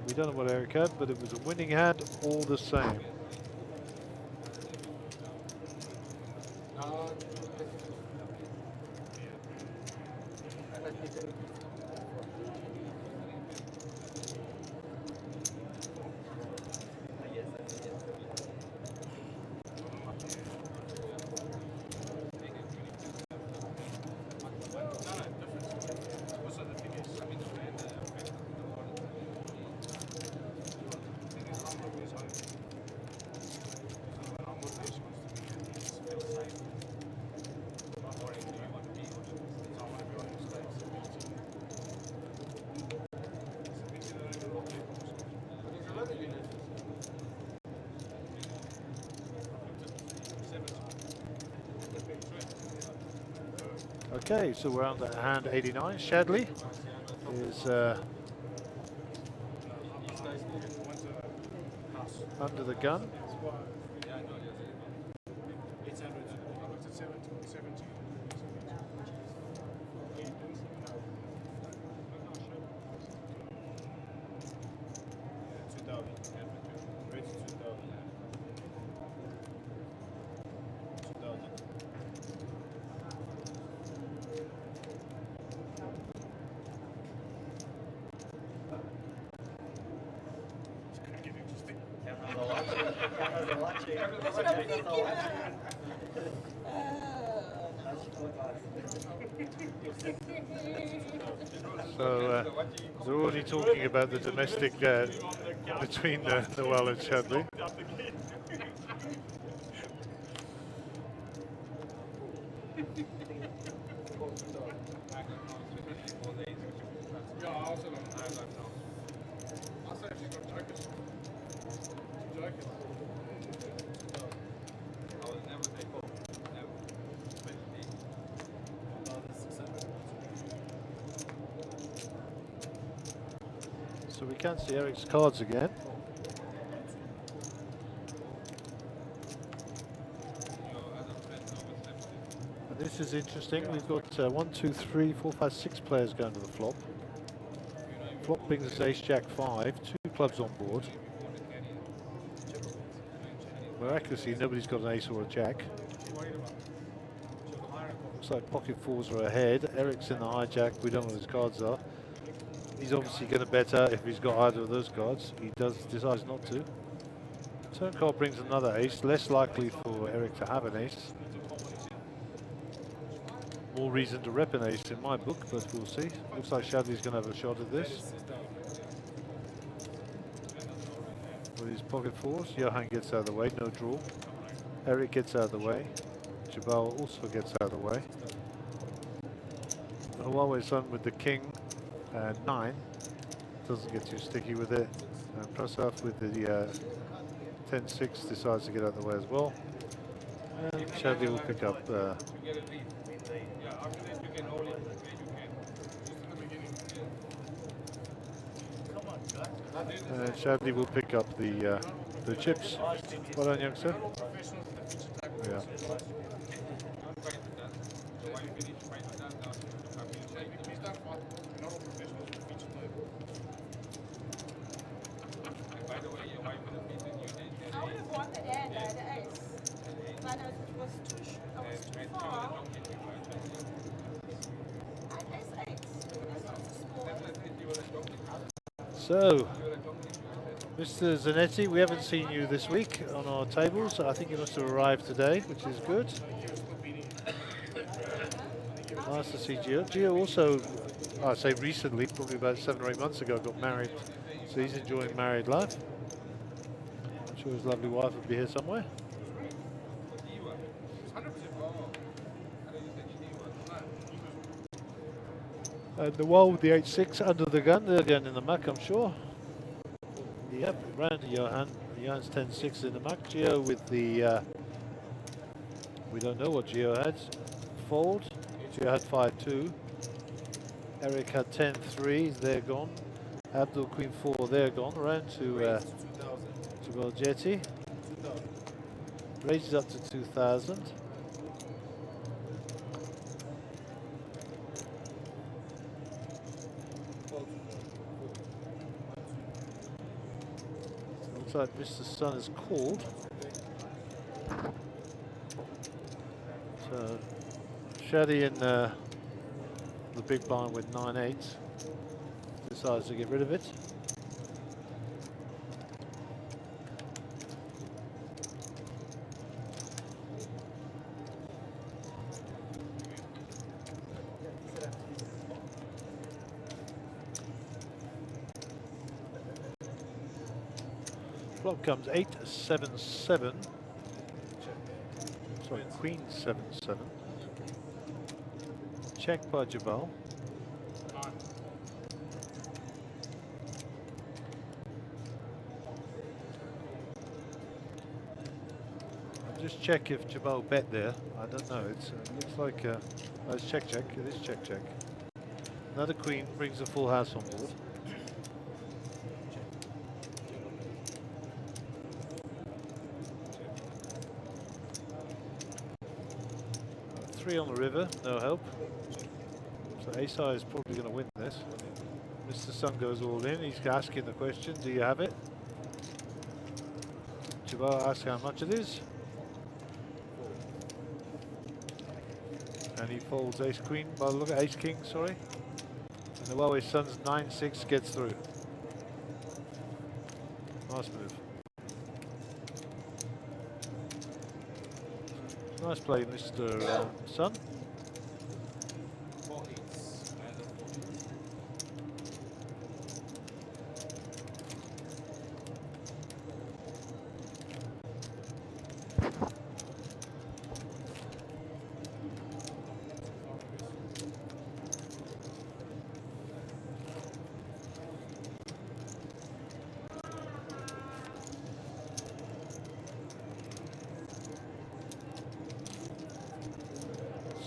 B: We don't know what Eric had, but it was a winning hand all the same. Okay, so we're on to hand 89. Shadley is under the gun. So they're already talking about the domestic between Noel and Shadley. So we can see Eric's cards again. And this is interesting. We've got 1, 2, 3, 4, 5, 6 players going to the flop. Flop brings us ace, jack, 5, 2 clubs on board. Miraculously, nobody's got an ace or a jack. Looks like pocket fours are ahead. Eric's in the hijack. We don't know what his cards are. He's obviously going to bet out if he's got either of those cards. He decides not to. Turn card brings another ace. Less likely for Eric to have an ace. More reason to rep an ace in my book, but we'll see. Looks like Shadley's going to have a shot at this. With his pocket fours, Johan gets out of the way, no draw. Eric gets out of the way. Jabal also gets out of the way. Huawei's son with the king and 9 doesn't get too sticky with it, and Prasaf with the 10-6 decides to get out of the way as well, and Shadley will pick up Shadley will pick up the chips. Well done, youngster. Yeah. So, Mr. Zanetti, we haven't seen you this week on our tables. I think you must have arrived today, which is good. Nice to see Gio. Gio also, I say recently, probably about 7 or 8 months ago, got married. So he's enjoying married life. I'm sure his lovely wife will be here somewhere. And the wall with the 8-6 under the gun, they're going in the muck, I'm sure. Yep, round to Johan. Johan's 10-6 in the muck. Gio with the, we don't know what Gio had. Fold. Gio had 5-2. Eric had 10-3, they're gone. Abdul Queen 4, they're gone. Around to Mjpt raises up to 2,000. Looks like Mr. Sun is called. So Shaddy in the big blind with 9-8 decides to get rid of it. Flop comes 8-7-7. Sorry, Queen 7-7. Check by Jabal. I'll just check if Jabal bet there. I don't know. It looks like it's check. It is check. Another queen brings a full house on board. Three on the river, no help. So Ace-High is probably going to win this. Mr. Sun goes all in. He's asking the question, do you have it? Jabal asks how much it is. And he folds Ace-Queen, by the look at Ace-King, sorry. And the Huawei Sun's 9-6 gets through. Nice move. Nice play, Mr. Sun.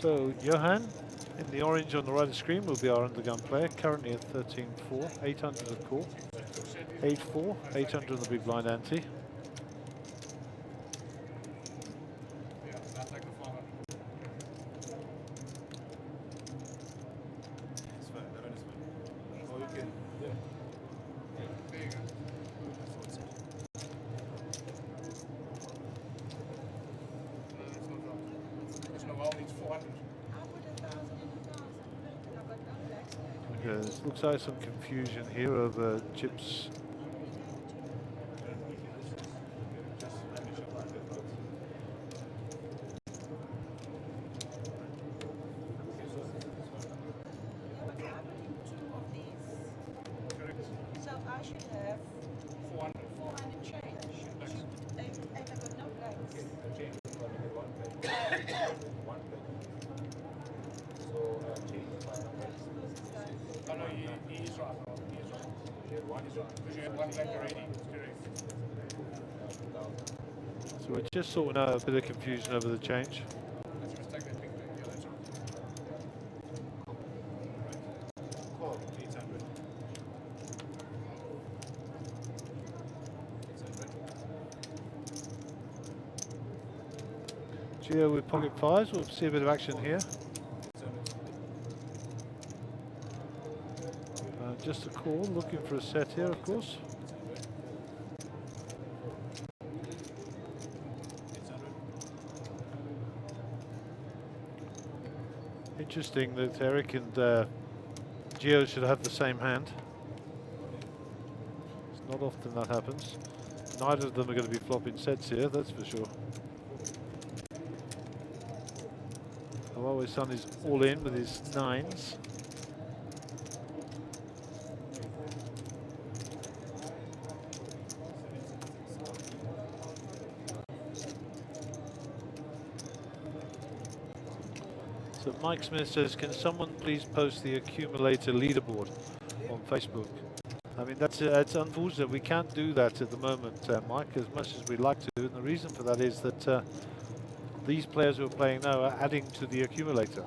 B: So Johan in the orange on the right of the screen will be our undergun player, currently at 13-4, 800 a call, 8-4, 800 on the big blind ante. Looks like some confusion here over chips.
C: So I should have 400 change. And I got no blanks.
D: Oh no, he's right. He's right. Because you had one blank already. Correct.
B: So we're just sorting out a bit of confusion over the change.
D: That's a mistake, that big thing. Yeah, that's right. Call 800. 800.
B: Geo with pocket fives, we'll see a bit of action here. Just a call, looking for a set here, of course. Interesting that Eric and Geo should have the same hand. It's not often that happens. Neither of them are going to be flopping sets here, that's for sure. The Huawei Sun is all in with his nines. So Mike Smith says, can someone please post the Accumulator leaderboard on Facebook? I mean, that's unfortunate. We can't do that at the moment, Mike, as much as we'd like to. And the reason for that is that these players who are playing now are adding to the Accumulator.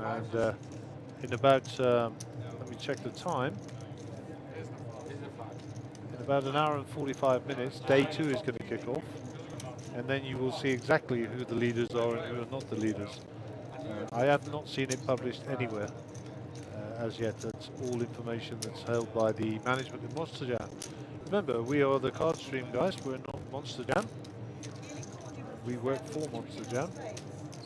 B: And in about, let me check the time. about an hour and 45 minutes, day 2 is going to kick off. And then you will see exactly who the leaders are and who are not the leaders. I have not seen it published anywhere as yet. That's all information that's held by the management of Monsterjam. Remember, we are the card stream guys, we're not Monsterjam. We work for Monsterjam.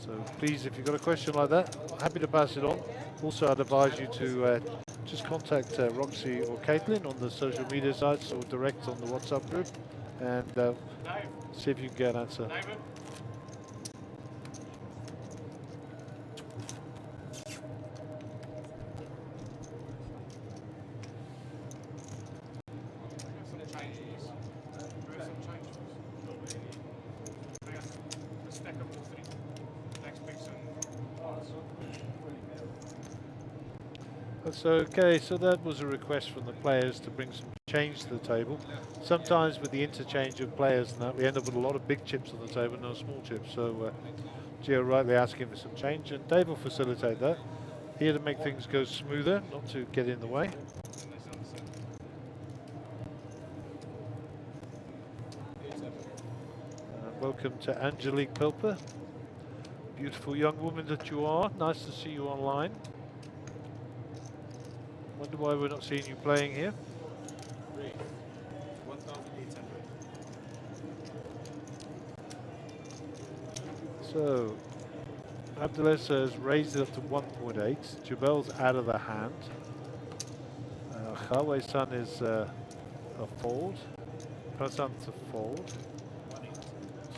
B: So please, if you've got a question like that, happy to pass it on. Also, I'd advise you to just contact Roxy or Caitlin on the social media sites or direct on the WhatsApp group and see if you can get an answer. That's okay, so that was a request from the players to bring some change to the table. Sometimes with the interchange of players and that, we end up with a lot of big chips on the table and no small chips. So Gio rightly asking for some change, and Dave will facilitate that. Here to make things go smoother, not to get in the way. Welcome to Angelique Pilper. Beautiful young woman that you are. Nice to see you online. Wonder why we're not seeing you playing here.
F: 1,800.
B: So, Abdullah has raised it up to 1.8. Jabel's out of the hand. Khawei-san is a fold. Prasan's a fold.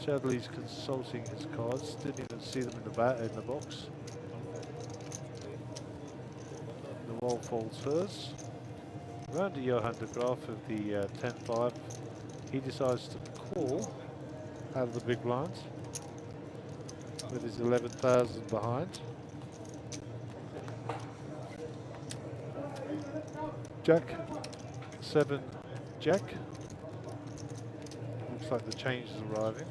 B: Chadley's consulting his cards. Didn't even see them in the box. The wall folds hers. Round to Johan de Graaf of the 10-5. He decides to call out of the big blinds with his 11,000 behind. Jack, 7, Jack. Looks like the change is arriving.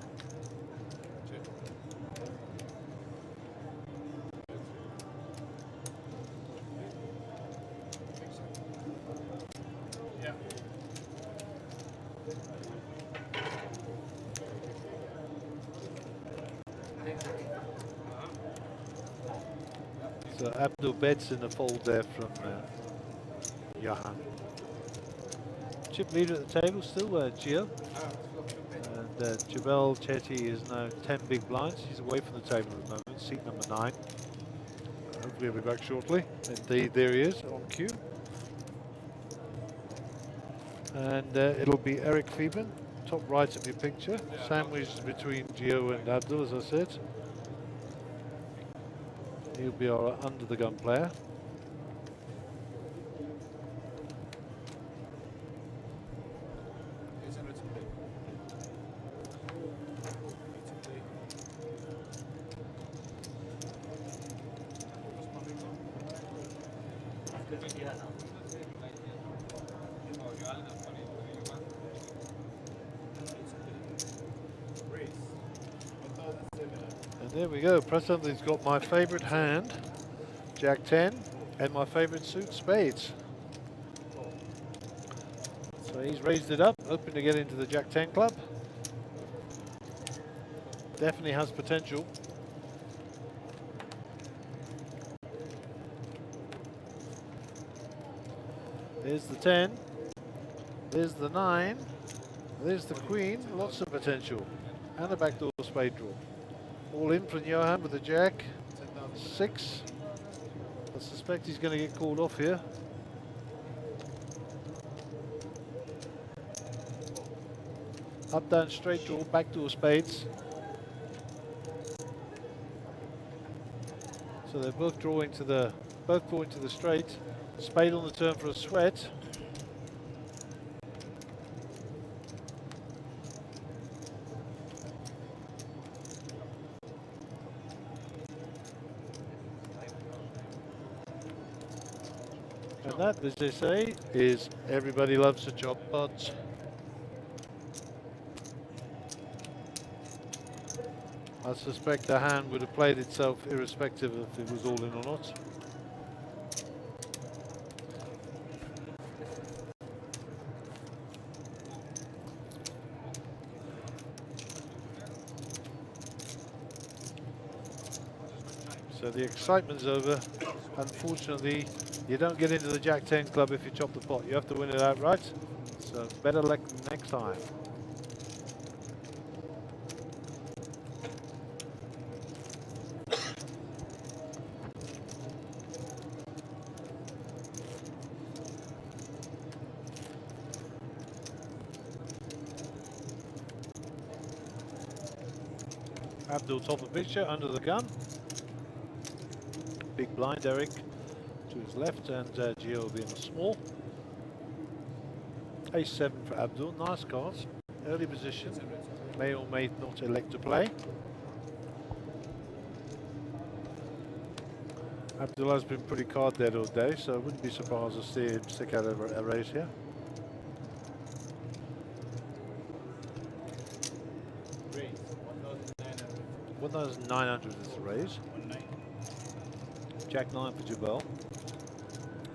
B: So Abdul bets in the fold there from Johan. Chip leader at the table still, Gio. And Jabel Chetty is now 10 big blinds. He's away from the table at the moment, seat number 9. Hopefully he'll be back shortly. Indeed, there he is on cue. And it'll be Eric Fieben, top right of your picture, sandwiched between Gio and Abdul, as I said. He'll be our under the gun player. And there we go. Preston's got my favourite hand, Jack 10, and my favourite suit, spades. So he's raised it up, hoping to get into the Jack 10 club. Definitely has potential. There's the 10, there's the 9, there's the queen, lots of potential, and a backdoor spade draw. All in from Johan with the Jack, 6. I suspect he's going to get called off here. Up, down, straight draw, backdoor spades. So they're both drawing to the straight. Spade on the turn for a sweat. And that, as they say, is everybody loves a chop pot. I suspect the hand would have played itself irrespective of if it was all in or not. So the excitement's over. Unfortunately, you don't get into the Jack 10 club if you chop the pot. You have to win it outright. So better luck next time. Abdul top of picture, under the gun. Big blind, Eric to his left, and Gio will be in the small. Ace-7 for Abdul, nice cards. Early position, may or may not elect to play. Abdul has been pretty card dead all day, so I wouldn't be surprised to see him stick out a raise here.
F: Raise 1,900.
B: 1,900 is the raise.
F: 19.
B: Jack 9 for Jabal.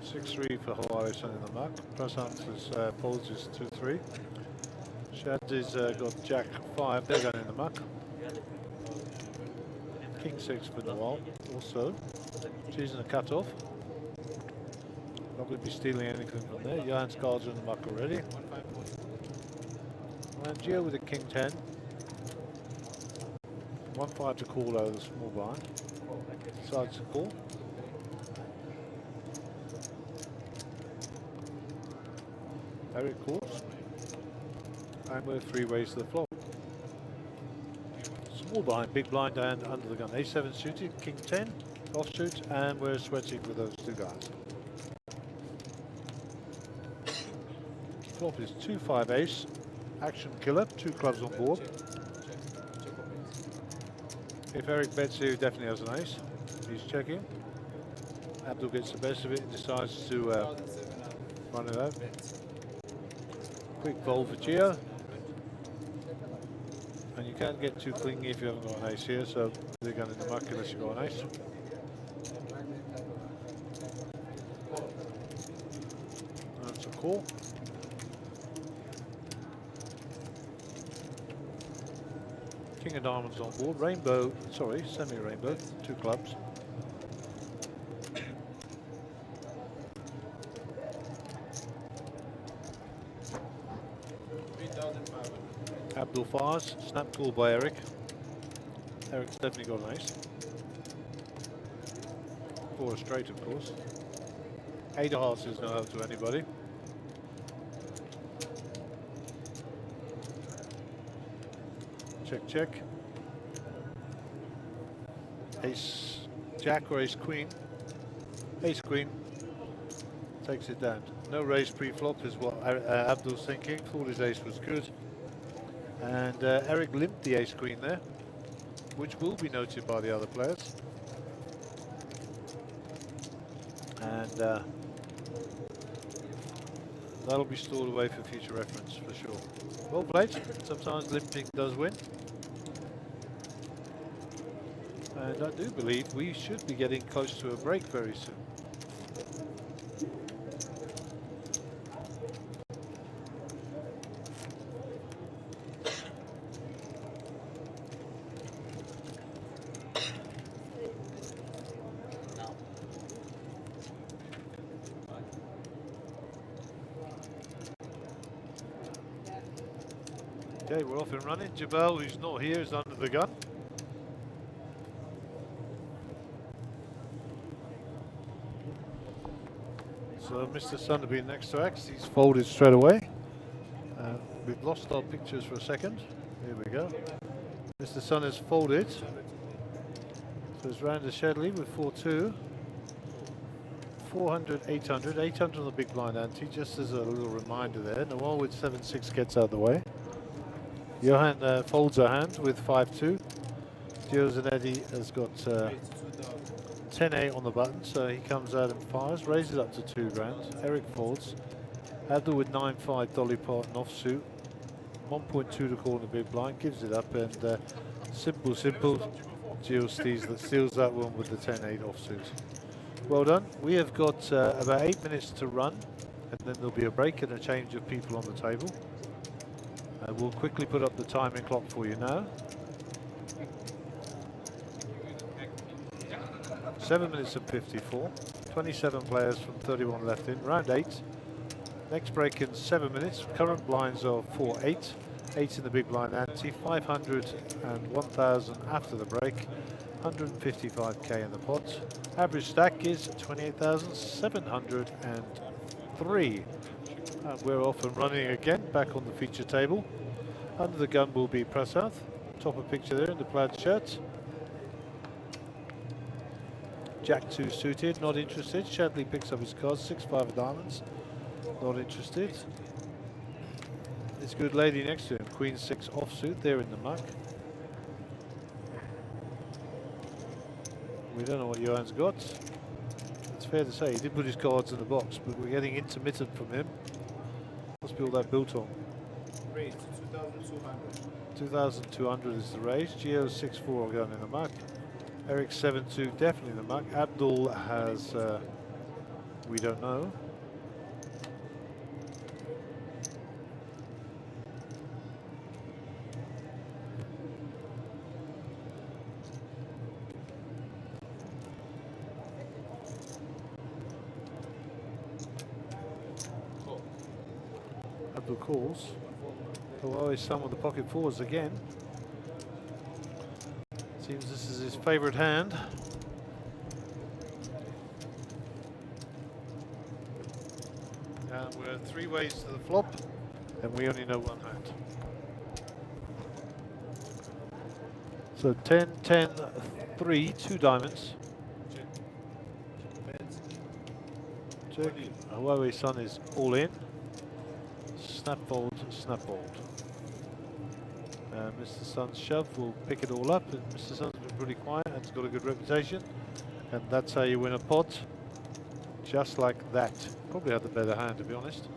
B: 6-3 for Hawaii Sun in the muck. Plus Hunt's folds is 2-3. Shad has got Jack 5, they're going in the muck. King 6 for Nawal, also. Choosing a cut off. Not going to be stealing anything from there. Johan's cards are in the muck already.
F: 154.
B: And Gio with a King 10. 1-5 to call out of the small blind. Decides to call. Eric calls. And we're 3 ways to the flop. Small blind, big blind, and under the gun. A7 suited, King 10, offsuit, and we're sweating with those 2 guys. Flop is 2-5 ace, action killer, 2 clubs on board. If Eric bets here, he definitely has an ace. He's checking. Abdul gets the best of it and decides to run it out. Quick fold for Gio. And you can't get too clingy if you haven't got an ace here, so they're going in the muck unless you've got an ace. That's a call. King of diamonds on board. Rainbow, sorry, semi-rainbow, 2 clubs. Abdul fires, snap call by Eric. Eric's definitely got an ace. 4 straight, of course. 8 of hearts is no help to anybody. Check, check. Ace Jack or Ace Queen. Ace Queen takes it down. No raise pre-flop is what Abdul's thinking. Thought his ace was good. And Eric limped the Ace Queen there, which will be noted by the other players. And that'll be stored away for future reference for sure. Well played. Sometimes limping does win. And I do believe we should be getting close to a break very soon. Okay, we're off and running. Jabal, who's not here, is under the gun. So Mr. Sun will be next to X. He's folded straight away. We've lost our pictures for a second. Here we go. Mr. Sun has folded. So it's round to Shedley with 4-2. 400, 800. 800 on the big blind ante, just as a little reminder there. Nawal with 7-6 gets out of the way. Johan folds her hand with 5-2. Gio Zanetti has got 10-8 on the button, so he comes out and fires, raises up to 2 grand. Eric folds. Abdul with 9-5 dolly pot and offsuit. 1.2 to call in the big blind, gives it up, and simple. Gio steals that one with the 10-8 offsuit. Well done. We have got about 8 minutes to run, and then there'll be a break and a change of people on the table. We'll quickly put up the timing clock for you now. 7 minutes and 54. 27 players from 31 left in. Round 8. Next break in 7 minutes. Current blinds are 4-8. 8 in the big blind ante. 500 and 1,000 after the break. 155k in the pot. Average stack is 28,703. And we're off and running again, back on the feature table. Under the gun will be Prasath. Top of picture there in the plaid shirt. Jack 2 suited, not interested. Shadley picks up his cards, 6-5 of diamonds, not interested. This good lady next to him, Queen 6 offsuit, there in the muck. We don't know what Johan's got. It's fair to say he did put his cards in the box, but we're getting intermittent from him. Must be all that built on.
F: Raised 2,200.
B: 2,200 is the raise. Geo 6-4 going in the muck. Eric 7-2 definitely in the muck. Abdul has, we don't know. Abdul calls. Although some of the pocket fours again. Seems this is his favourite hand. And we're 3 ways to the flop, and we only know one hand. So 10, 10, 3, 2 diamonds. Check. Huawei Sun is all in. Snap fold, snap fold. Mr. Sun's shove will pick it all up, and Mr. Sun's been pretty quiet and has got a good reputation, and that's how you win a pot, just like that. Probably had the better hand, to be honest.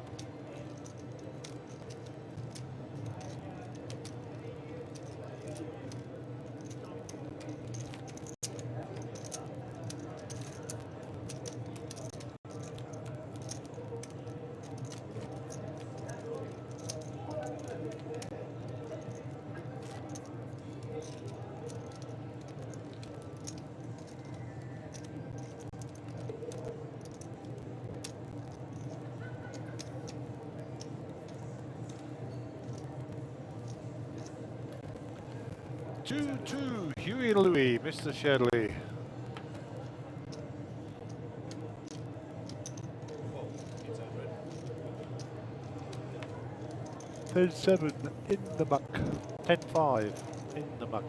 B: Two, Huey Louie, Mr. Shadley. There's 7 in the muck. 10-5 in the muck.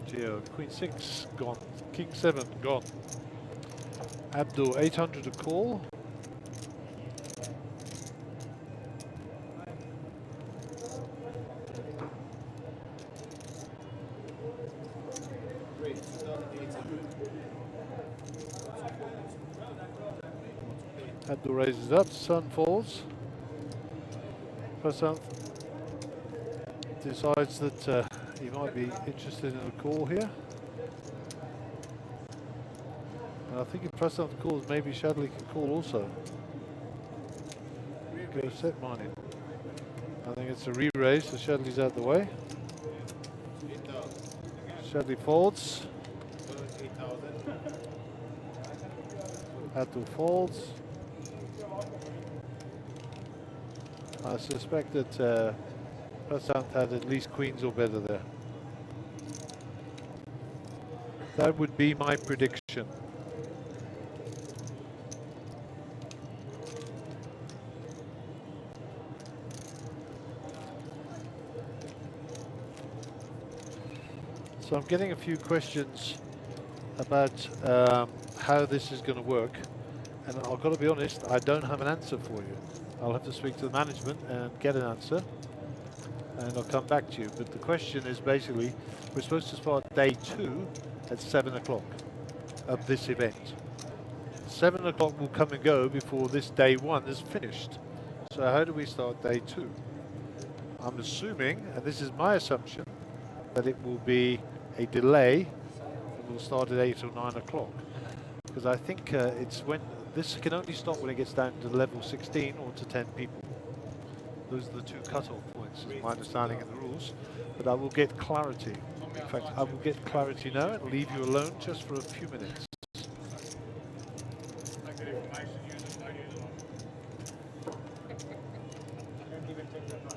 B: Geo, Queen 6 gone. King 7 gone. Abdul 800 to call. Abdul raises up, Sun falls. Prasanth decides that he might be interested in a call here. And I think if Prasanth calls, maybe Shadley can call also. Go set mining. I think it's a re-raise, so Shadley's out the way. Shadley folds. Abdul folds. I suspect that Prasanth had at least queens or better there. That would be my prediction. So I'm getting a few questions about how this is going to work, and I've got to be honest, I don't have an answer for you. I'll have to speak to the management and get an answer, and I'll come back to you. But the question is basically, we're supposed to start day 2 at 7 o'clock of this event. 7 o'clock will come and go before this day 1 is finished. So how do we start day 2? I'm assuming, and this is my assumption, that it will be a delay, and we'll start at 8 or 9 o'clock. Because I think it's when this can only stop when it gets down to level 16 or to 10 people. Those are the 2 cut-off points, is my understanding of the rules. But I will get clarity. In fact, I will get clarity now and leave you alone just for a few minutes.
D: Like the information users don't use a lot. Don't even take that much.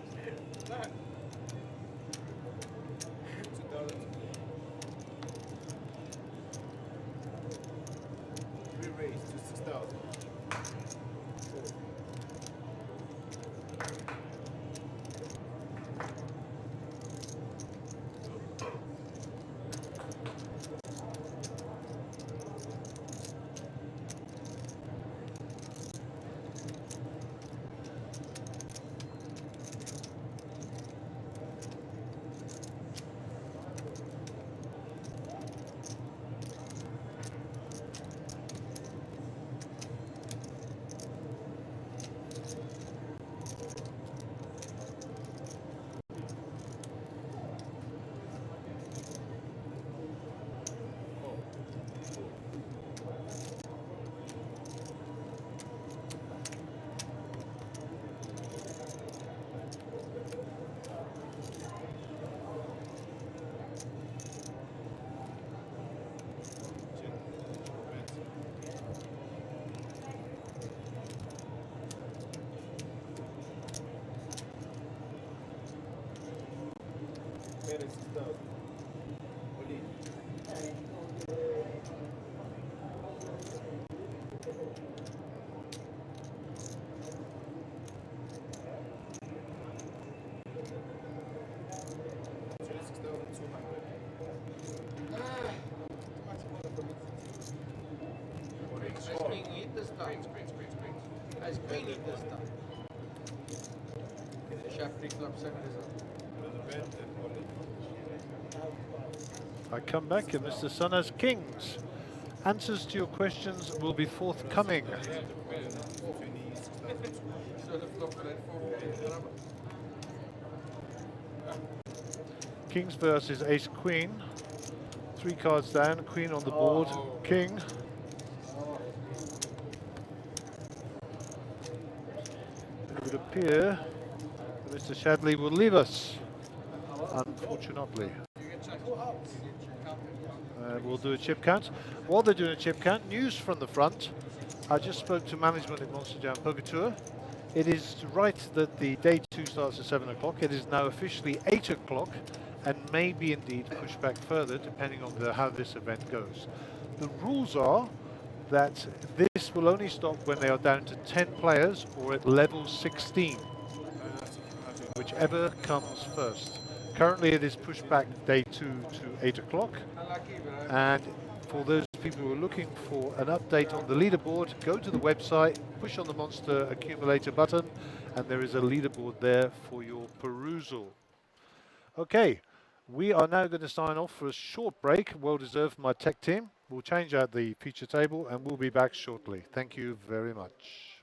F: Re-raise to 6,000. Better 6,000. What do you
B: I come back and Mr. Sun has kings. Answers to your questions will be forthcoming. Kings versus ace queen. 3 cards down, queen on the board, king. It would appear that Mr. Shadley will leave us, unfortunately. We'll do a chip count. While they're doing a chip count, news from the front. I just spoke to management at Monsterjam Poker Tour. It is right that the day 2 starts at 7 o'clock. It is now officially 8 o'clock and may be indeed pushed back further depending on how this event goes. The rules are that this will only stop when they are down to 10 players or at level 16, whichever comes first. Currently it is pushed back day 2 to 8 o'clock, and for those people who are looking for an update on the leaderboard, go to the website, push on the Monster Accumulator button, and there is a leaderboard there for your perusal. Okay, we are now going to sign off for a short break, well deserved from my tech team. We'll change out the feature table and we'll be back shortly. Thank you very much.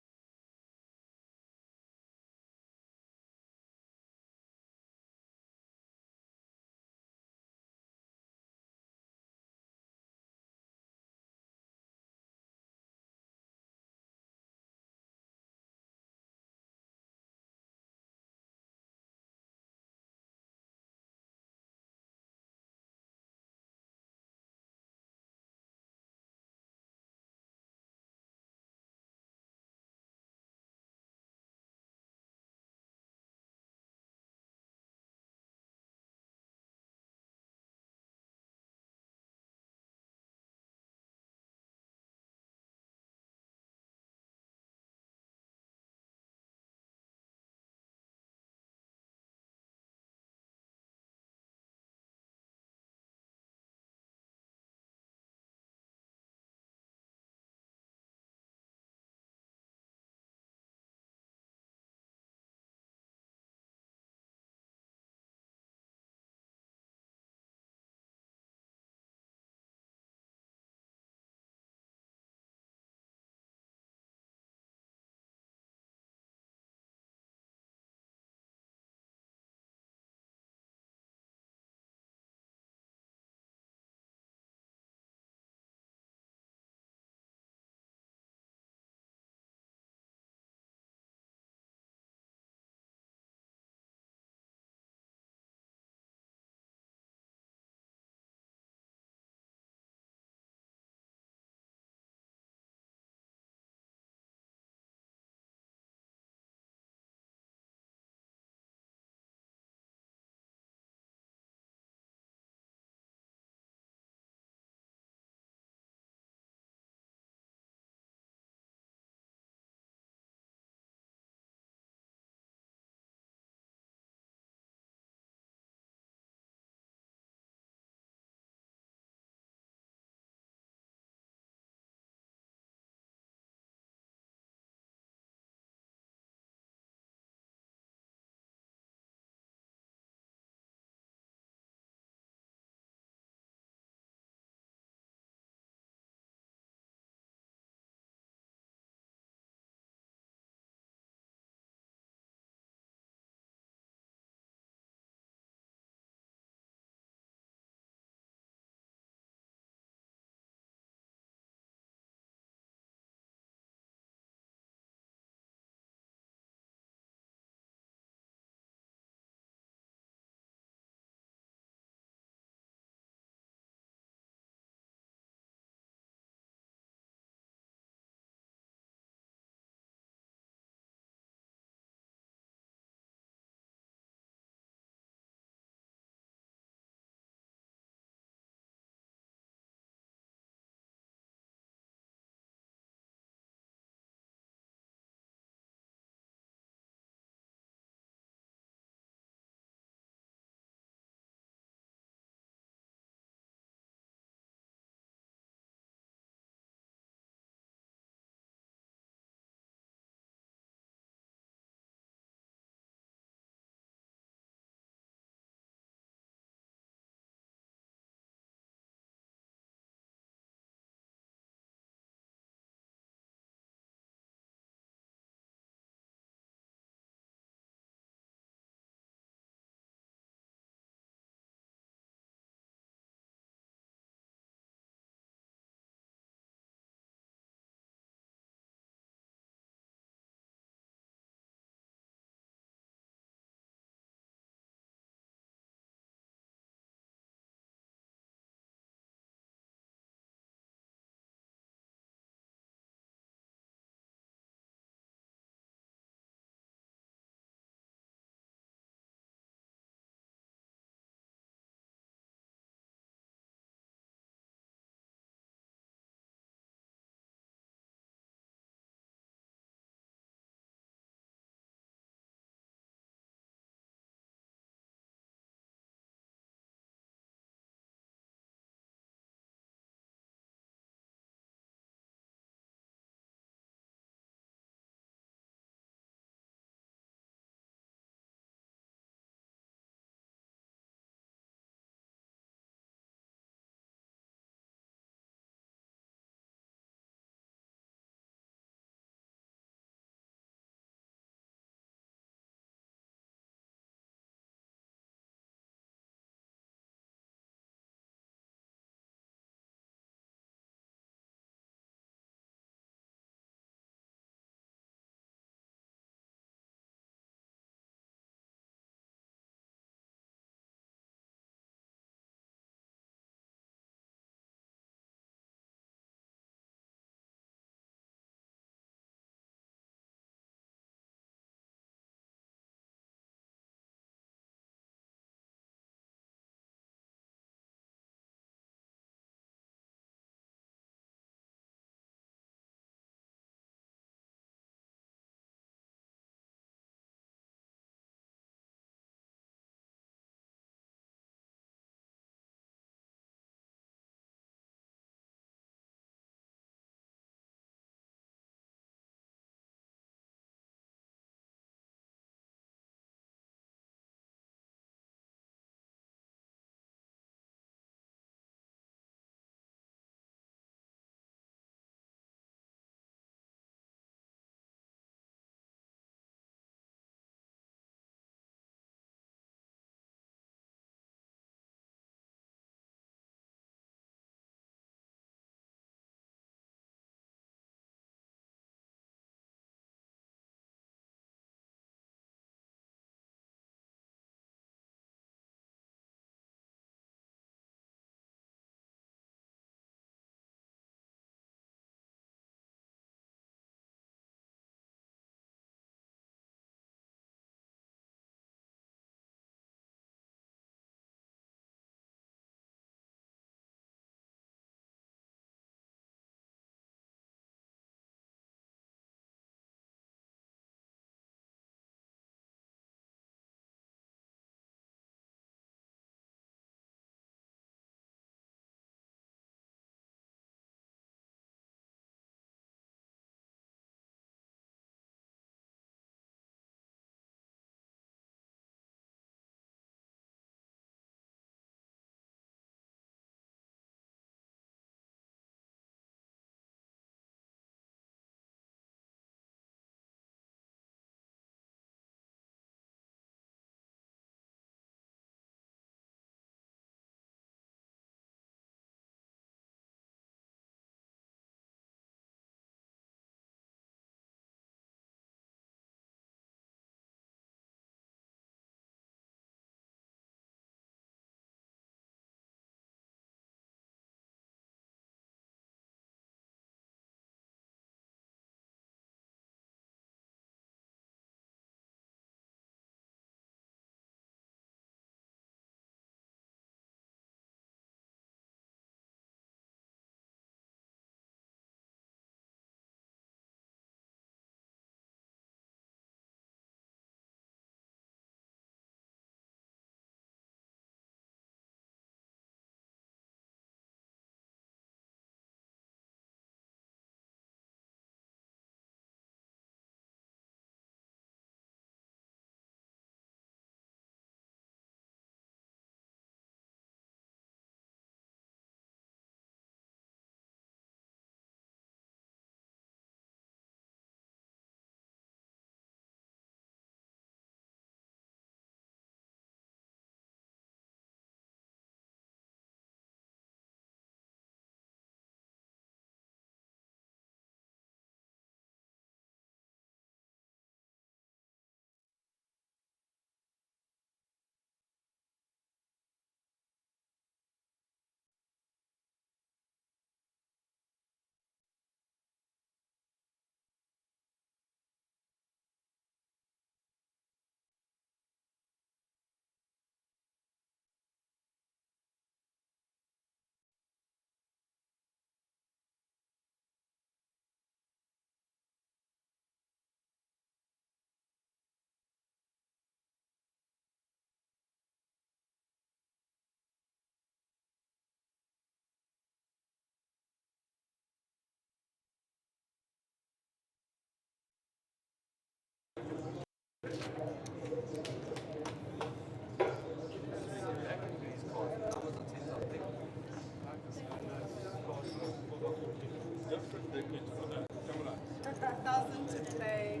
C: Thousand to play.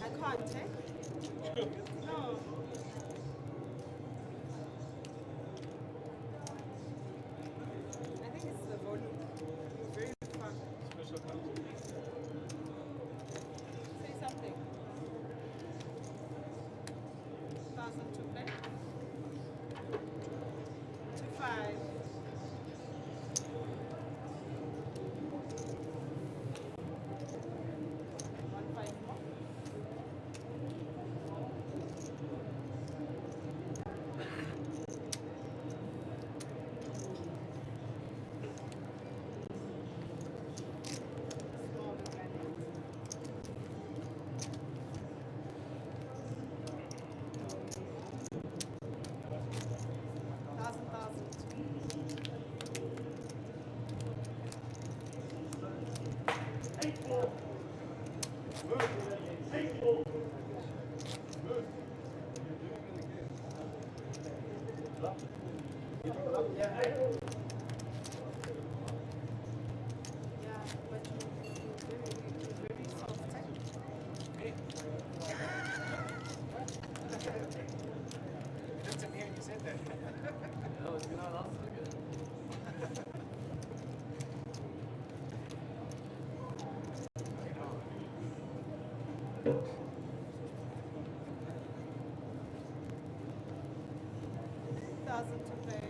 C: I can't, eh? No. I think it's the volume. Very fun. Say something. Thousand to play. 2-5. One five more. Small mechanics. Thousand. Yeah, but you're very soft, eh?
F: Doesn't hear you said that.
C: Thousand to play.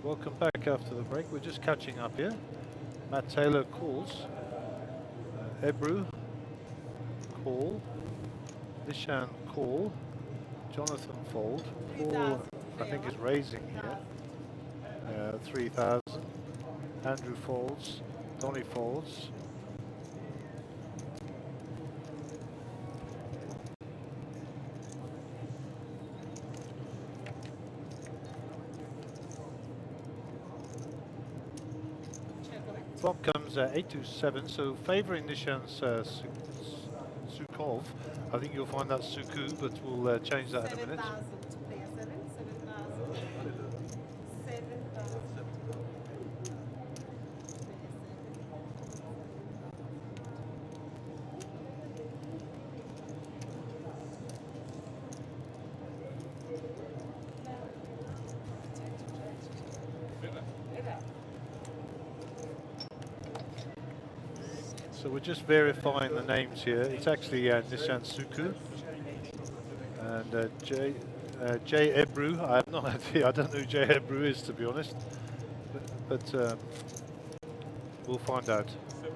B: Welcome back after the break. We're just catching up here. Matt Taylor calls. Ebru call. Nishan call. Jonathan fold. Paul, I think, is raising here. 3,000. Andrew folds. Donny folds. Flop comes 827, so favouring Nishan's Sukov. I think you'll find that Suku, but we'll change that in a minute.
C: 7,000 to play a 7,000. 7,000.
B: So we're just verifying the names here. It's actually Nishan Suku and Jay Ebru. I have no idea. I don't know who Jay Ebru is, to be honest. But we'll find out.
C: Small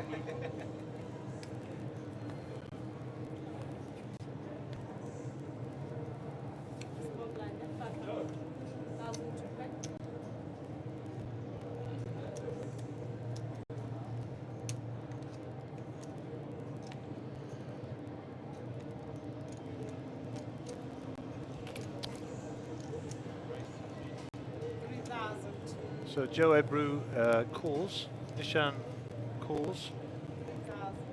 C: mechanics. Small blind, 5,000 to play.
B: So Joe Ebru calls. Nishan calls.
C: 3,000.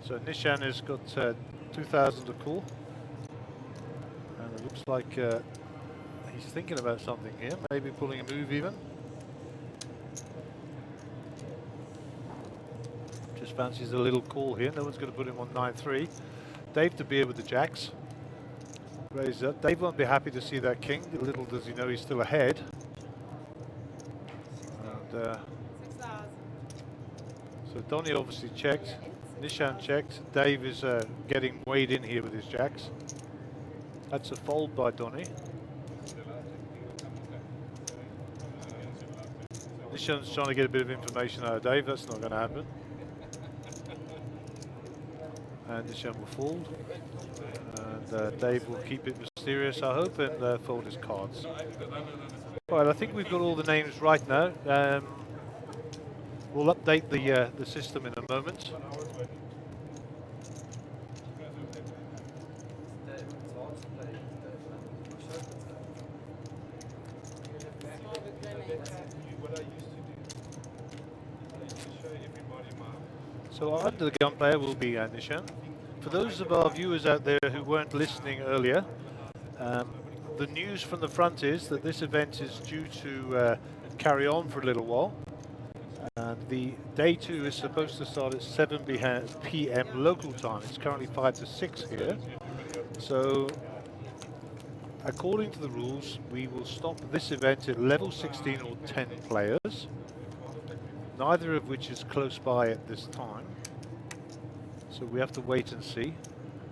B: So Nishan has got 2,000 to call, and it looks like he's thinking about something here, maybe pulling a move even. just fancies a little call here. No one's going to put him on 9-3. Dave de Beer with the jacks. Raise up. Dave won't be happy to see that king. Little does he know he's still ahead. And,
C: 6,000.
B: so Donny obviously checked. Nishan checked. Dave is getting weighed in here with his jacks. That's a fold by Donny. Nishan's trying to get a bit of information out of Dave. That's not going to happen. And Nishan will fold. And Dave will keep it mysterious, I hope, and fold his cards. Right, I think we've got all the names right now. We'll update the system in a moment. So our under the gun player will be Nishan. For those of our viewers out there who weren't listening earlier, the news from the front is that this event is due to carry on for a little while. And the day 2 is supposed to start at 7 p.m. local time. It's currently 5 to 6 here. So according to the rules, we will stop this event at level 16 or 10 players, neither of which is close by at this time. So we have to wait and see.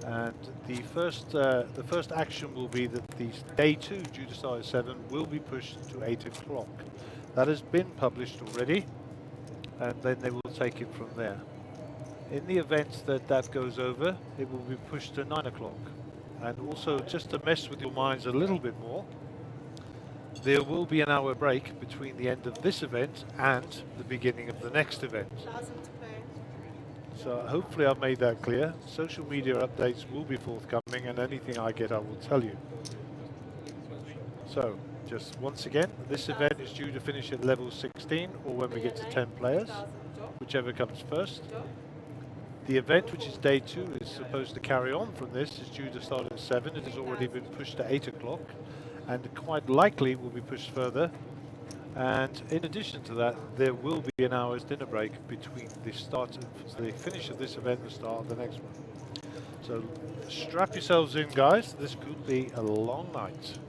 B: And the first action will be that the day 2, due to start at 7, will be pushed to 8 o'clock. That has been published already, and then they will take it from there. In the event that that goes over, it will be pushed to 9 o'clock. And also, just to mess with your minds a little bit more, there will be an hour break between the end of this event and the beginning of the next event.
C: 1,000 to play.
B: So hopefully I've made that clear. Social media updates will be forthcoming, and anything I get I will tell you. So just once again, this event is due to finish at level 16 or when we get to 10 players, whichever comes first. The event, which is day 2, is supposed to carry on from this, is due to start at 7. It has already been pushed to 8 o'clock and quite likely will be pushed further. And in addition to that, there will be an hour's dinner break between the start of the finish of this event and the start of the next one. So strap yourselves in, guys. This could be a long night.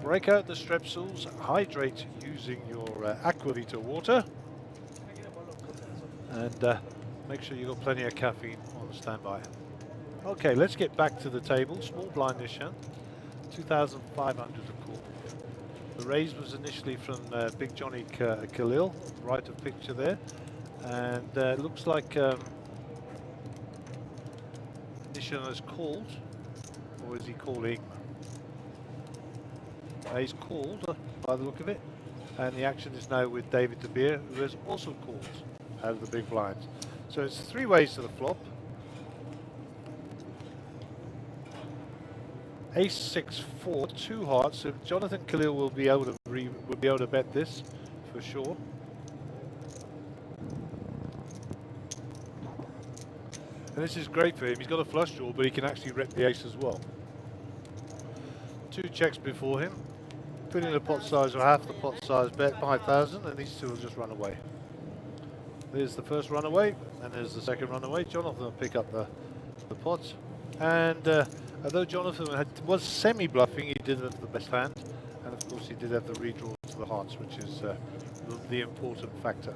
B: Break out the strepsils, hydrate using your Accumulator water, and make sure you've got plenty of caffeine on standby. Okay, let's get back to the table. Small blind Nishan, 2,500 a call. The raise was initially from Big Johnny Khalil, right of picture there, and it looks like Nishan has called, or is he calling? He's called by the look of it, and the action is now with David de Beer, who has also called out of the big blinds. So it's 3 ways to the flop. Ace 6-4, 2 hearts. So Jonathan Khalil will be able to bet this for sure. And this is great for him. He's got a flush draw, but he can actually rep the ace as well. 2 checks before him. Put in a pot size or half the pot size bet, 5,000, and these 2 will just run away. There's the first runaway, and there's the second runaway. Jonathan will pick up the pots. And although Jonathan was semi-bluffing, he did have the best hand. And of course he did have the redraw to the hearts, which is the important factor.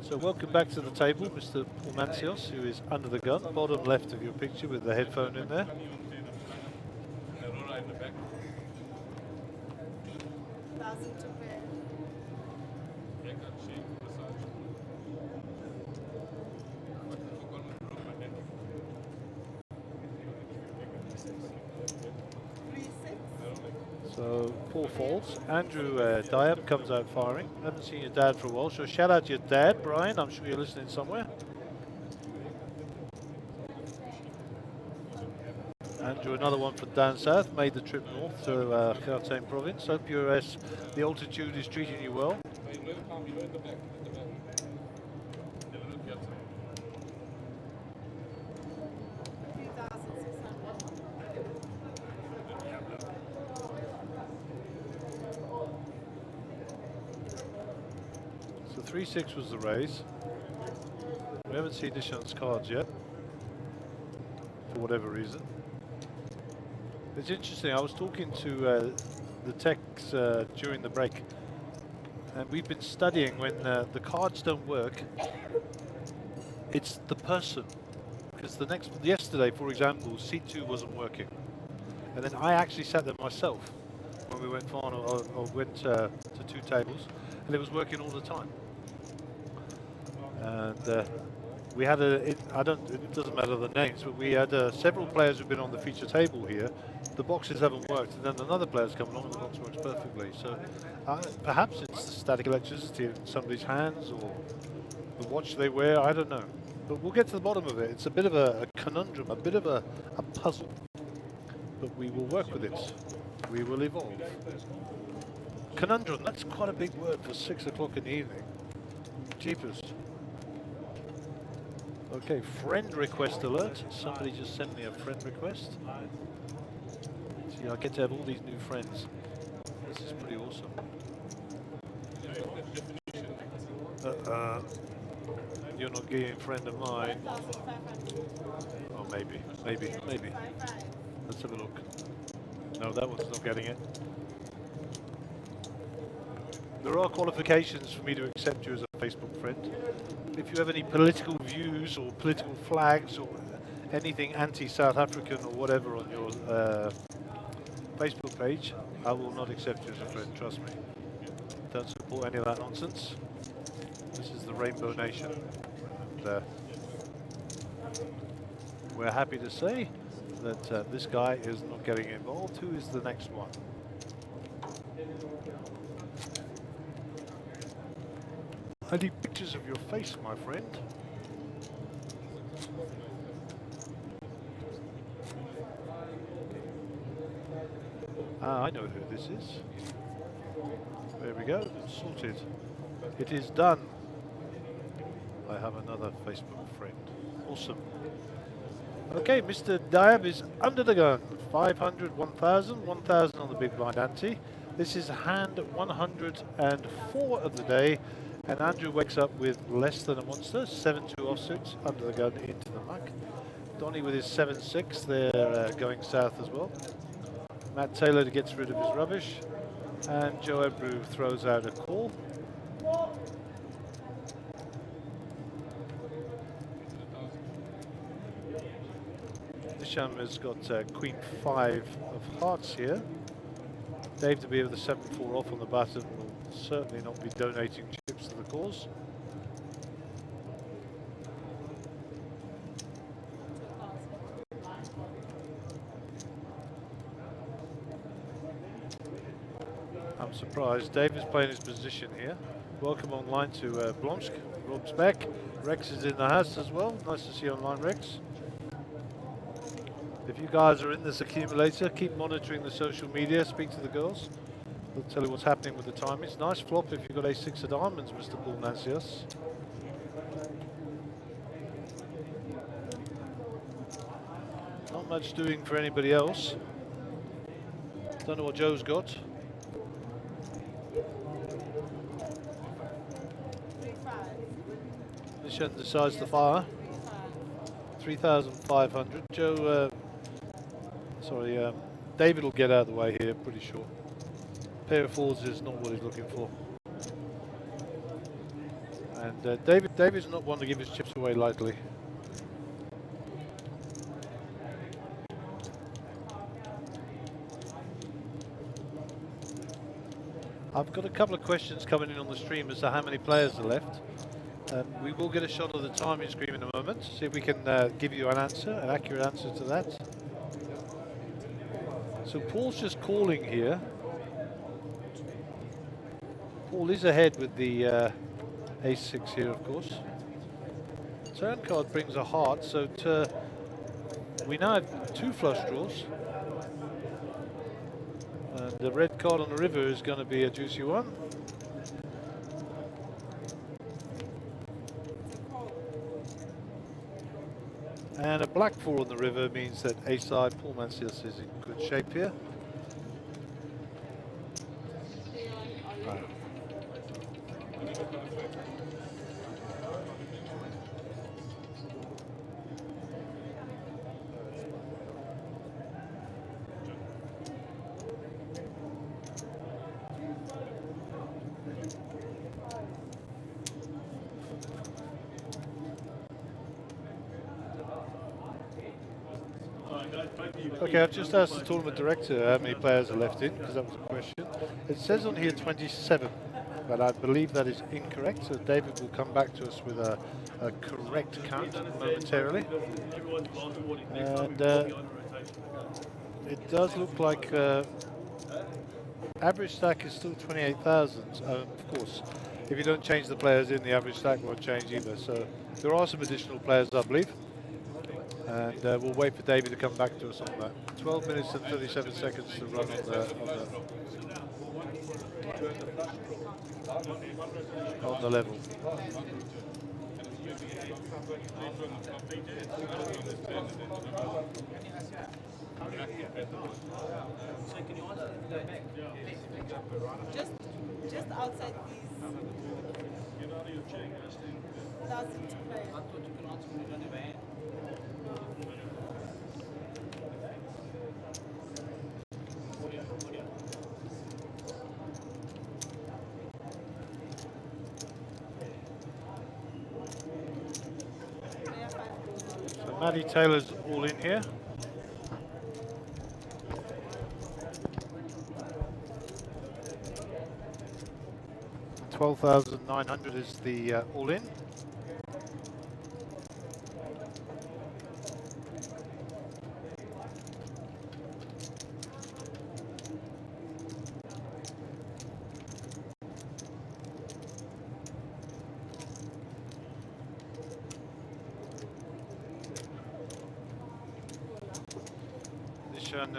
B: So welcome back to the table, Mr. Mancios, who is under the gun, bottom left of your picture with the headphone in there. So Paul falls. Andrew Diab comes out firing. Haven't seen your dad for a while, so shout out to your dad, Brian. I'm sure you're listening somewhere. Andrew, another one from down south, made the trip north to Gauteng province. Hope the altitude is treating you well. So 3-6 was the raise. We haven't seen Nishan's cards yet, for whatever reason. It's interesting, I was talking to the techs during the break, and we've been studying when the cards don't work, it's the person. Because yesterday, for example, C2 wasn't working. And then I actually sat there myself when we went final, or went to 2 tables, and it was working all the time. And we had it doesn't matter the names, but we had several players who've been on the feature table here. The boxes haven't worked, and then another player's come along and the box works perfectly. So perhaps it's the static electricity in somebody's hands or the watch they wear, I don't know. But we'll get to the bottom of it. It's a bit of a conundrum, a bit of a puzzle. But we will work with it. We will evolve. Conundrum, that's quite a big word for 6 o'clock in the evening. Jeepers. Okay, friend request alert. Somebody just sent me a friend request. See, I get to have all these new friends. This is pretty awesome. You're not getting a friend of mine. Oh, maybe. Let's have a look. No, that one's not getting it. There are qualifications for me to accept you as a Facebook friend. If you have any political views or political flags or anything anti-South African or whatever on your Facebook page, I will not accept you as a friend, trust me. Don't support any of that nonsense. This is the Rainbow Nation. And, we're happy to say that this guy is not getting involved. Who is the next one? I need pictures of your face, my friend. Ah, I know who this is. There we go, it's sorted. It is done. I have another Facebook friend. Awesome. Okay, Mr. Diab is under the gun. 500, 1,000, 1,000 on the big blind ante. This is hand 104 of the day. And Andrew wakes up with less than a monster, 7-2 offsuits, under the gun into the muck. Donny with his 7-6, they're going south as well. Matt Taylor gets rid of his rubbish. And Joe Ebru throws out a call. Nisham has got Queen 5 of hearts here. Dave to be with the 7-4 off on the button will certainly not be donating chips to the cause. I'm surprised. Dave is playing his position here. Welcome online to Blomsk. Rob's back. Rex is in the house as well. Nice to see you online, Rex. If you guys are in this accumulator, keep monitoring the social media, speak to the girls. They'll tell you what's happening with the timings. Nice flop if you've got a 6 of diamonds, Mr. Paul Nancius. Not much doing for anybody else. Don't know what Joe's got. Nishan decides to fire. 3,500. Joe, David will get out of the way here, pretty sure. Pair of fours is not what he's looking for. And David's not one to give his chips away lightly. I've got a couple of questions coming in on the stream as to how many players are left. We will get a shot of the timing screen in a moment, see if we can give you an answer, an accurate answer to that. So Paul's just calling here. Paul is ahead with the ace-6 here, of course. Turn card brings a heart, so we now have 2 flush draws. And the red card on the river is going to be a juicy one. And a black 4 on the river means that ace-side Paul Mancias is in good shape here. Okay, I've just asked the tournament director how many players are left in, because that was a question. It says on here 27, but I believe that is incorrect, so David will come back to us with a correct count momentarily. And it does look like average stack is still 28,000. Of course, if you don't change the players in, the average stack won't change either. So there are some additional players, I believe. And we'll wait for David to come back to us on that. 12 minutes and 37 seconds to run on the level.
C: Just outside these. Thousand to play.
B: So Maddie Taylor's all in here. $12,900 is the all in. Nishan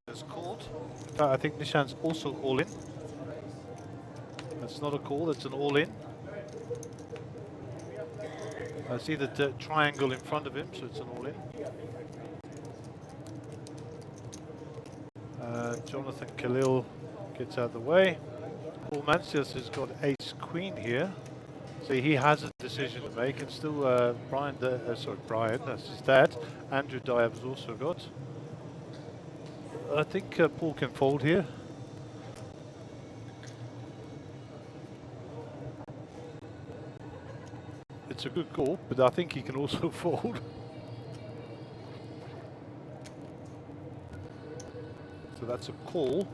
B: has called. In fact, I think Nishan's also all in. That's not a call, that's an all in. I see the triangle in front of him, so it's an all in. Jonathan Khalil gets out of the way. Paul Mancias has got ace queen here, so he has a decision to make, and still Brian, that's his dad. Andrew Diab has also got. I think Paul can fold here. It's a good call, but I think he can also fold. So that's a call.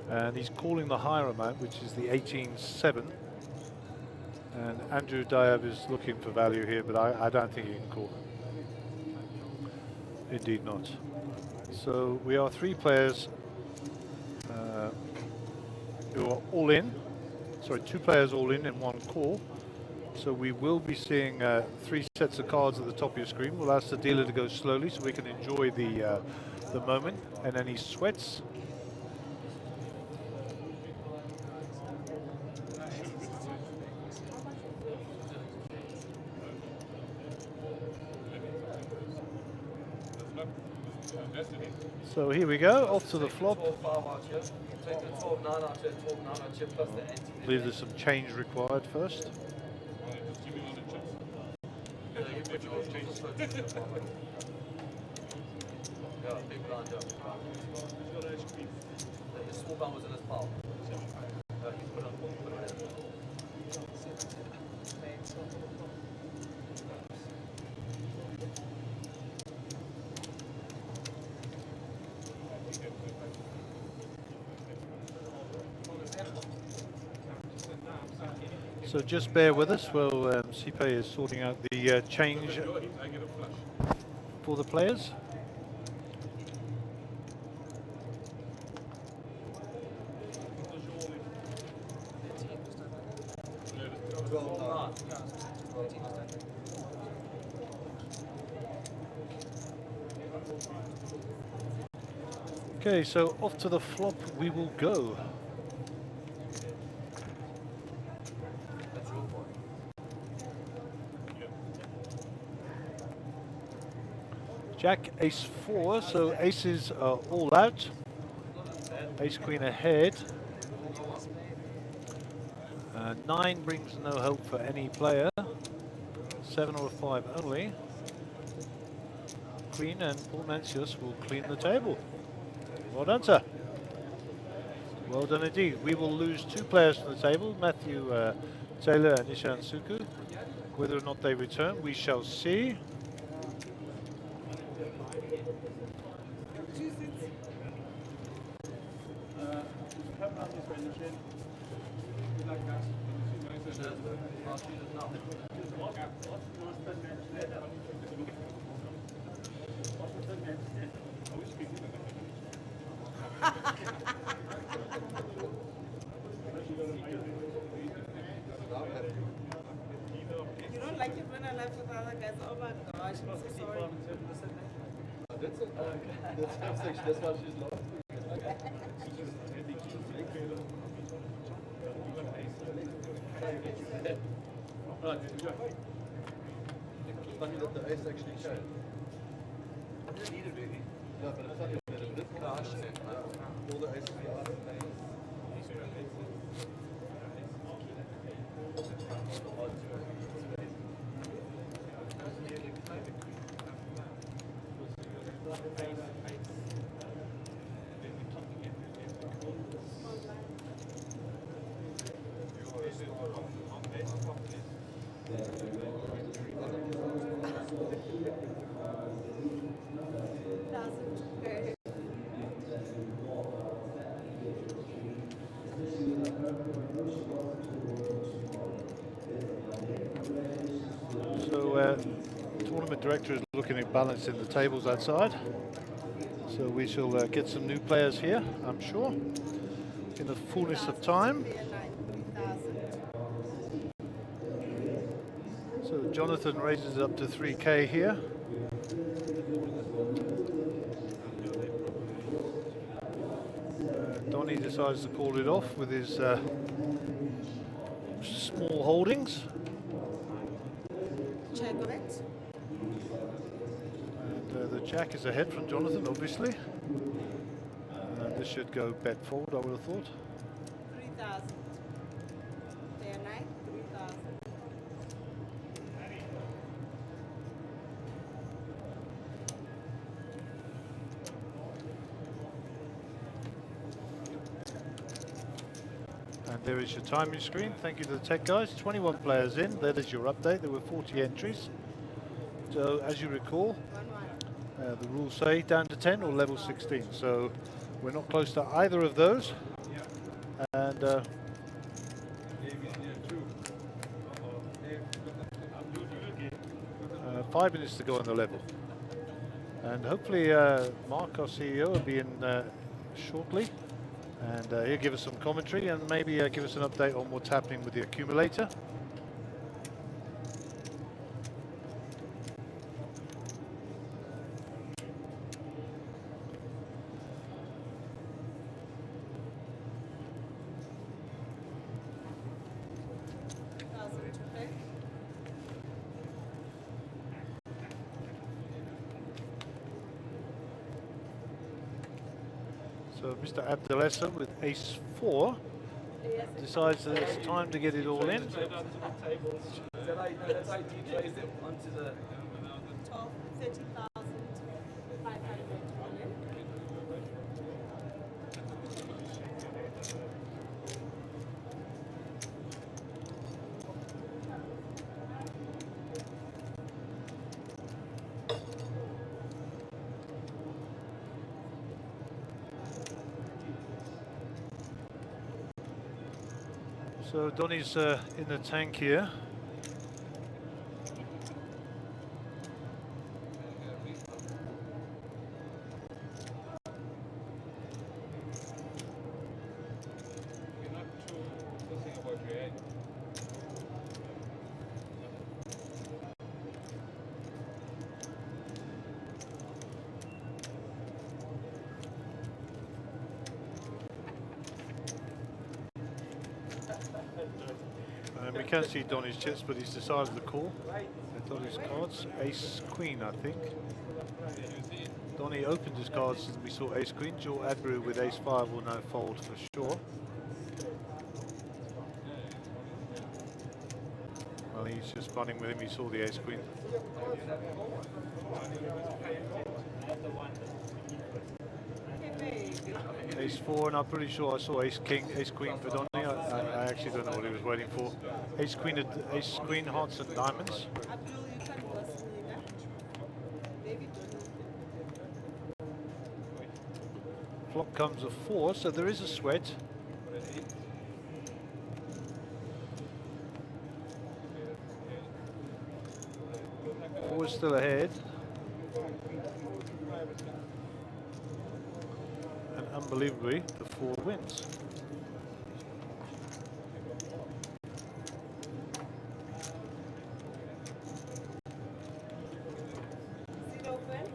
B: And he's calling the higher amount, which is the 18.7. And Andrew Diab is looking for value here, but I don't think he can call. Indeed not. So we are 3 players who are all in. Sorry, 2 players all in and 1 call. So we will be seeing 3 sets of cards at the top of your screen. We'll ask the dealer to go slowly so we can enjoy the moment. And then he sweats. So here we go, off to the flop. I believe there's some change required first. So just bear with us while Sipe is sorting out the change for the players.
F: 12
B: Okay, so off to the flop we will go. Jack, ace 4, so aces are all out. Ace queen ahead. 9 brings no hope for any player. 7 or 5 only. Queen and Paul Nancius will clean the table. Well done, sir. Well done indeed. We will lose 2 players from the table, Matthew Taylor and Ishan Suku. Whether or not they return, we shall see.
C: You don't like it when I laugh with other guys. Oh my gosh, I'm so sorry.
F: That's it. That's actually, that's why she's laughing. Funny that the ace actually showed. No, but it's funny that it did clash. All the aces are out.
B: So tournament director is looking at balancing the tables outside. So we shall get some new players here, I'm sure, in the fullness of time. So Jonathan raises up to 3K here. Donny decides to call it off with his small holdings.
C: Check it.
B: And the jack is ahead from Jonathan, obviously. This should go bet fold, I would have thought.
C: 3,000. Day and night, 3,000.
B: And there is your timing screen. Thank you to the tech guys. 21 players in. That is your update. There were 40 entries. So as you recall,
C: 1-1.
B: the rules say down to 10 or level 16. So we're not close to either of those. And 5 minutes to go on the level. And hopefully Mark, our CEO, will be in shortly. And he'll give us some commentary and maybe give us an update on what's happening with the accumulator. So Mr. Abdelessa with ace 4 decides that it's time to get it all in.
C: 12, 30,500.
B: So Donny's in the tank here. And we can see Donny's chips, but he's decided to call. Donny's cards, ace queen, I think. Donny opened his cards and we saw ace queen. Joe Adbrew with ace 5 will now fold for sure. Well, he's just running with him. He saw the ace queen. Ace 4, and I'm pretty sure I saw ace king, ace queen for Donny. I actually don't know what he was waiting for. Ace queen, hearts and diamonds.
C: Abdul, you can personally that. Maybe
B: Flop comes a 4, so there is a sweat. 4 is still ahead. And unbelievably, the 4 wins.
C: Is it open?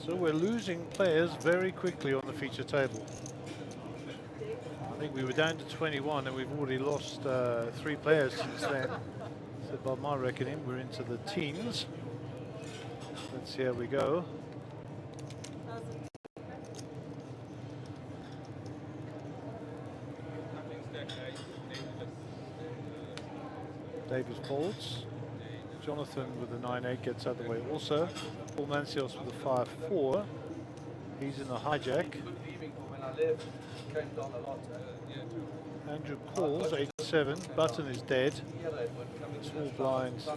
B: So we're losing players very quickly on the feature table. I think we were down to 21 and we've already lost 3 players since then. So by my reckoning, we're into the teens. Let's see how we go. Davis folds. Jonathan with the 9-8 gets out of the way also. Paul Mancios with the 5-4. He's in the hijack. Andrew calls 8-7. Button is dead. Small blinds.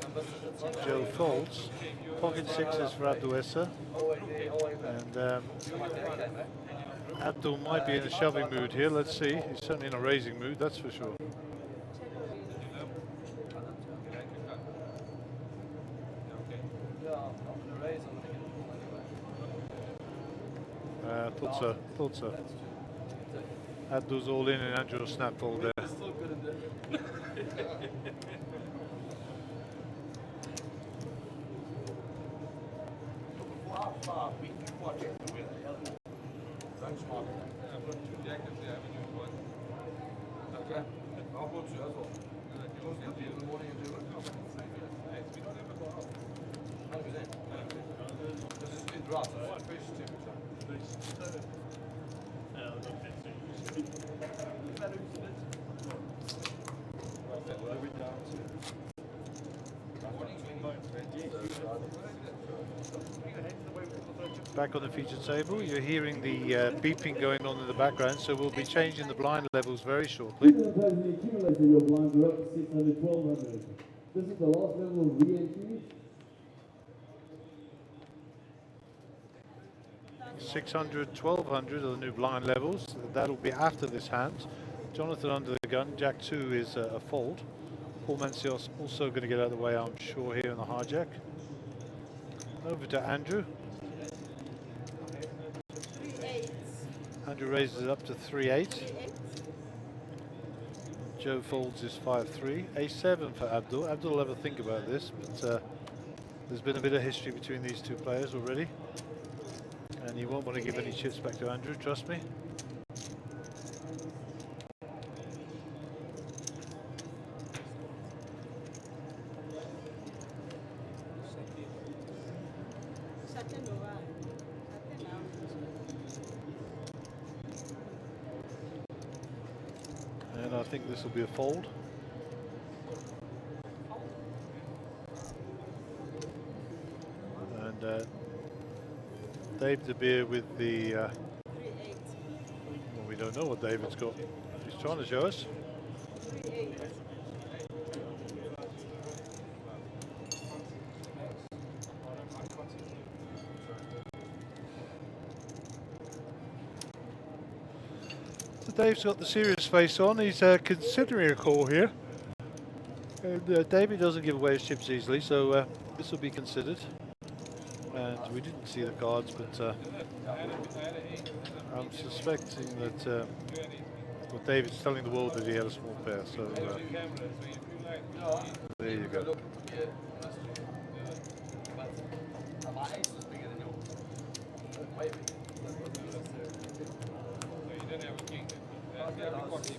B: Joe folds. Pocket 6s for Abduessa. And Abdul might be in a shoving mood here. Let's see. He's certainly in a raising mood, that's for sure. Thought so. Abdul's all in and Andrew will snap fold there. Back on the feature table, you're hearing the beeping going on in the background, so we'll be changing the blind levels very shortly.
E: Accumulator, your blinds are up 600, 1200. This is the last level of re-entry.
B: 600, 1200 are the new blind levels. That'll be after this hand. Jonathan under the gun. Jack 2 is a fold. Paul Mancios also going to get out of the way, I'm sure, here in the hijack. Over to Andrew. Andrew raises it up to 3-8. Joe folds his 5-3. A7 for Abdul. Abdul will ever think about this, but there's been a bit of history between these two players already. And he won't want to give any chips back to Andrew, trust me. And I think this will be a fold. And Dave De Beer with the. Well, we don't know what David's got. He's trying to show us. So Dave's got the serious face on. He's considering a call here. And David doesn't give away his chips easily, so this will be considered. And we didn't see the cards, but I'm suspecting that well, David's telling the world that he had a small pair. So there you go.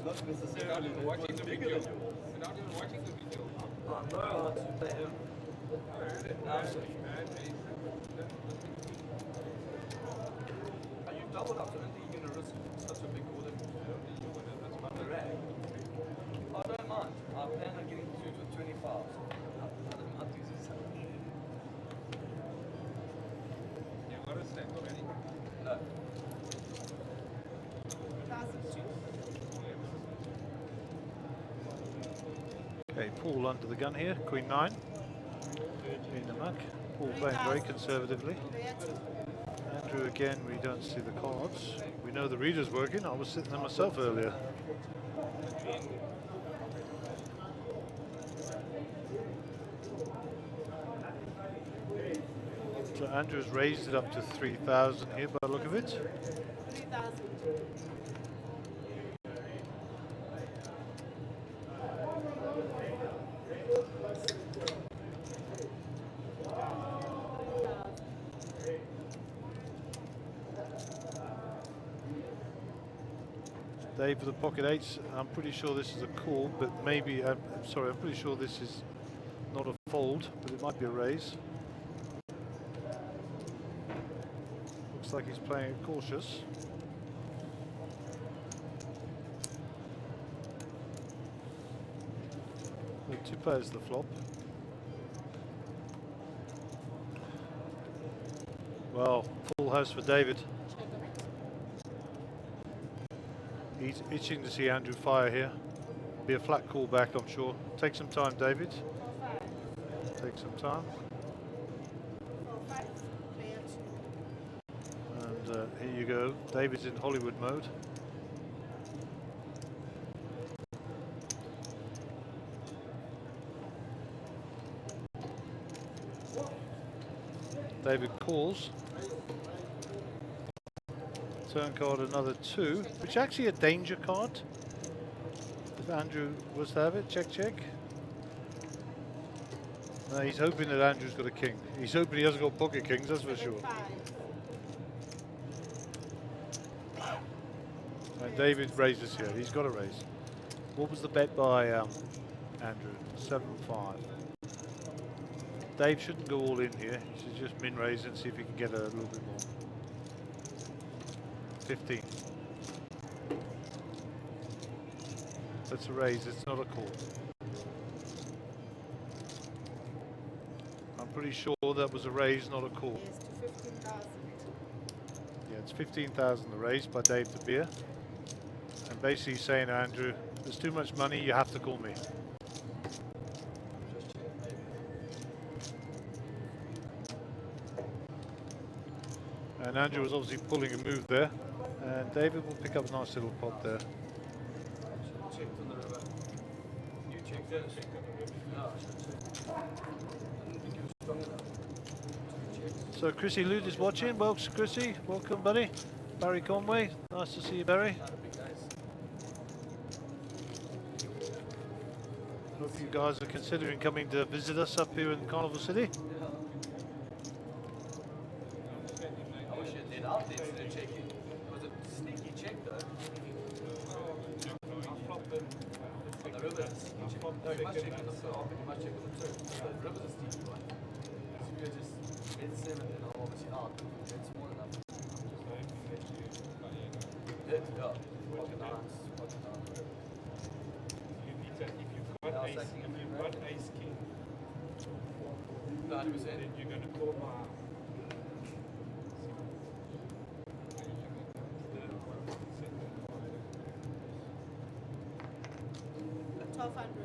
F: Not necessarily watching the video. Without even watching the video. You doubled up to the universe, such a big order. I don't mind. I plan on getting to 25. I don't mind using something. You got a stack already? No.
B: Okay, Paul under the gun here, Queen 9 in the muck. Paul playing very conservatively. Andrew again, we don't see the cards. We know the reader's working. I was sitting there myself earlier. So Andrew's raised it up to 3,000 here by the look of it.
C: 3,000.
B: Dave for the pocket eights. I'm pretty sure this is a call, but maybe, I'm sorry, I'm pretty sure this is not a fold, but it might be a raise. Looks like he's playing it cautious. The two pairs the flop. Well, full house for David. He's itching to see Andrew fire here. Be a flat call back, I'm sure. Take some time, David. Take some time. And here you go. David's in Hollywood mode. David calls. Turn card another 2, which actually a danger card. If Andrew was to have it, check, check. No, he's hoping that Andrew's got a king. He's hoping he hasn't got pocket kings, that's for sure. And David raises here. He's got a raise. What was the bet by Andrew? 7-5. Dave shouldn't go all in here. He should just min raise and see if he can get a little bit more. 15. That's a raise, it's not a call. I'm pretty sure that was a raise, not a call.
C: Yes, to 15,000.
B: Yeah, it's 15,000 the raise by Dave De Beer. And basically saying, Andrew, there's too much money, you have to call me. And Andrew was obviously pulling a move there. And David will pick up a nice little pot there.
F: Checked on the river. You checked this? No, I should check. I didn't think you were strong enough.
B: So Chrissy Lude is watching. Welcome, Chrissy. Welcome, buddy. Barry Conway. Nice to see you, Barry. Hope you guys are considering coming to visit us up here in Carnival City.
F: I wish you did out there instead of checking. It was a sneaky check though. On the river, no, you must check on the flop and you must check on the turn. The river's a sneaky one. So you just hit 7 and I'm obviously out. It's small enough. Yeah. Pocket nines. Pocket nines.
D: If you've got ace king,
F: 90%.
D: then you're going to call my.
C: 1200.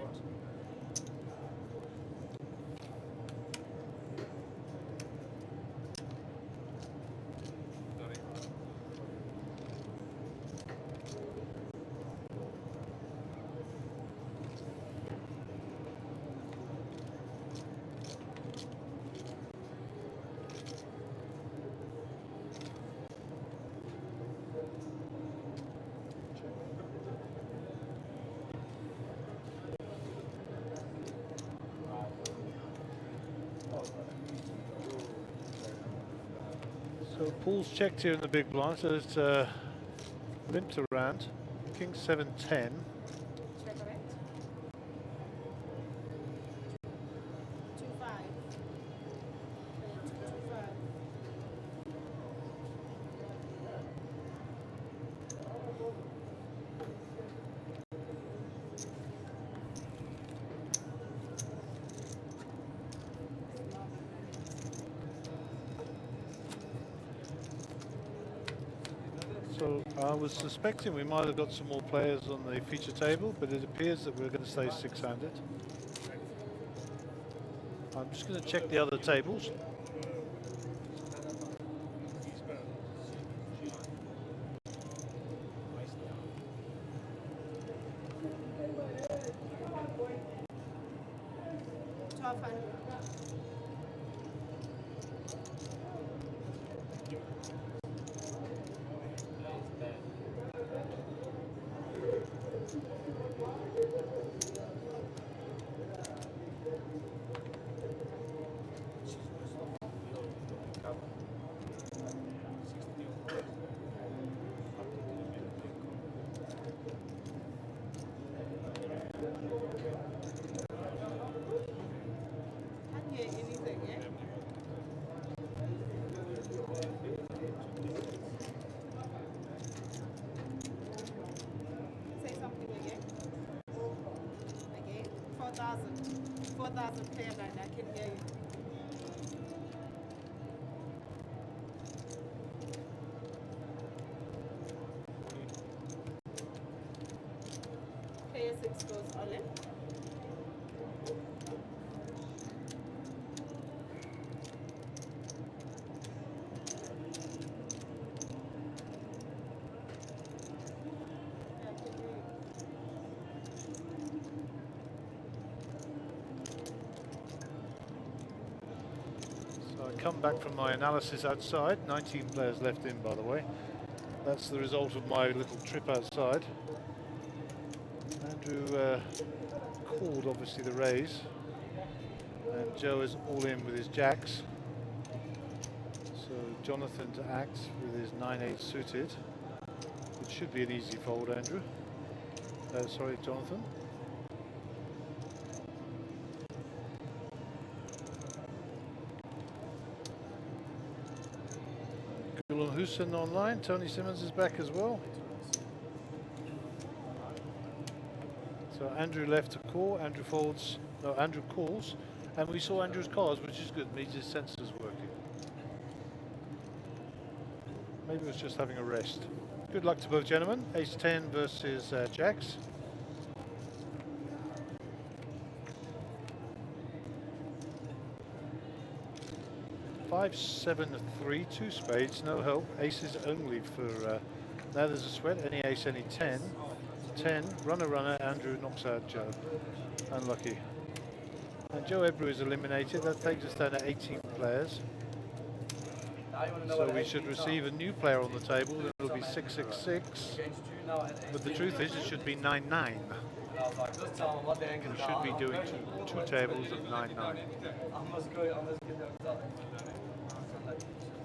B: So Paul's checked here in the big blind, so it's limped around. King 7-10.
C: Is that correct? 2-5. 2-5.
B: So I was suspecting we might have got some more players on the feature table, but it appears that we're going to stay six-handed. I'm just going to check the other tables.
C: Can't hear anything, eh? Say something again. Again? 4,000. 4,000 player blind, I can hear you. Player 6 goes all in. I can hear you.
B: So I come back from my analysis outside. 19 players left in, by the way. That's the result of my little trip outside. Andrew called, obviously, the raise. And Joe is all in with his jacks. So Jonathan to act with his 9-8 suited. It should be an easy fold, Andrew. Sorry, Jonathan. Gulam Hussein online. Tony Simmons is back as well. So Andrew left to call. Andrew folds. No, Andrew calls. And we saw Andrew's cards, which is good. Means his sensors working. Maybe it was just having a rest. Good luck to both gentlemen. Ace-10 versus Jacks. Five, 7, 3, 2 spades, no help. Aces only for. Now there's a sweat. Any ace, any 10. 10, runner. Andrew knocks out Joe. Unlucky. And Joe Ebru is eliminated. That takes us down to 18 players. So we should receive a new player on the table. It'll be 666. But the truth is, it should be 9-9. We should be doing two tables of 9-9.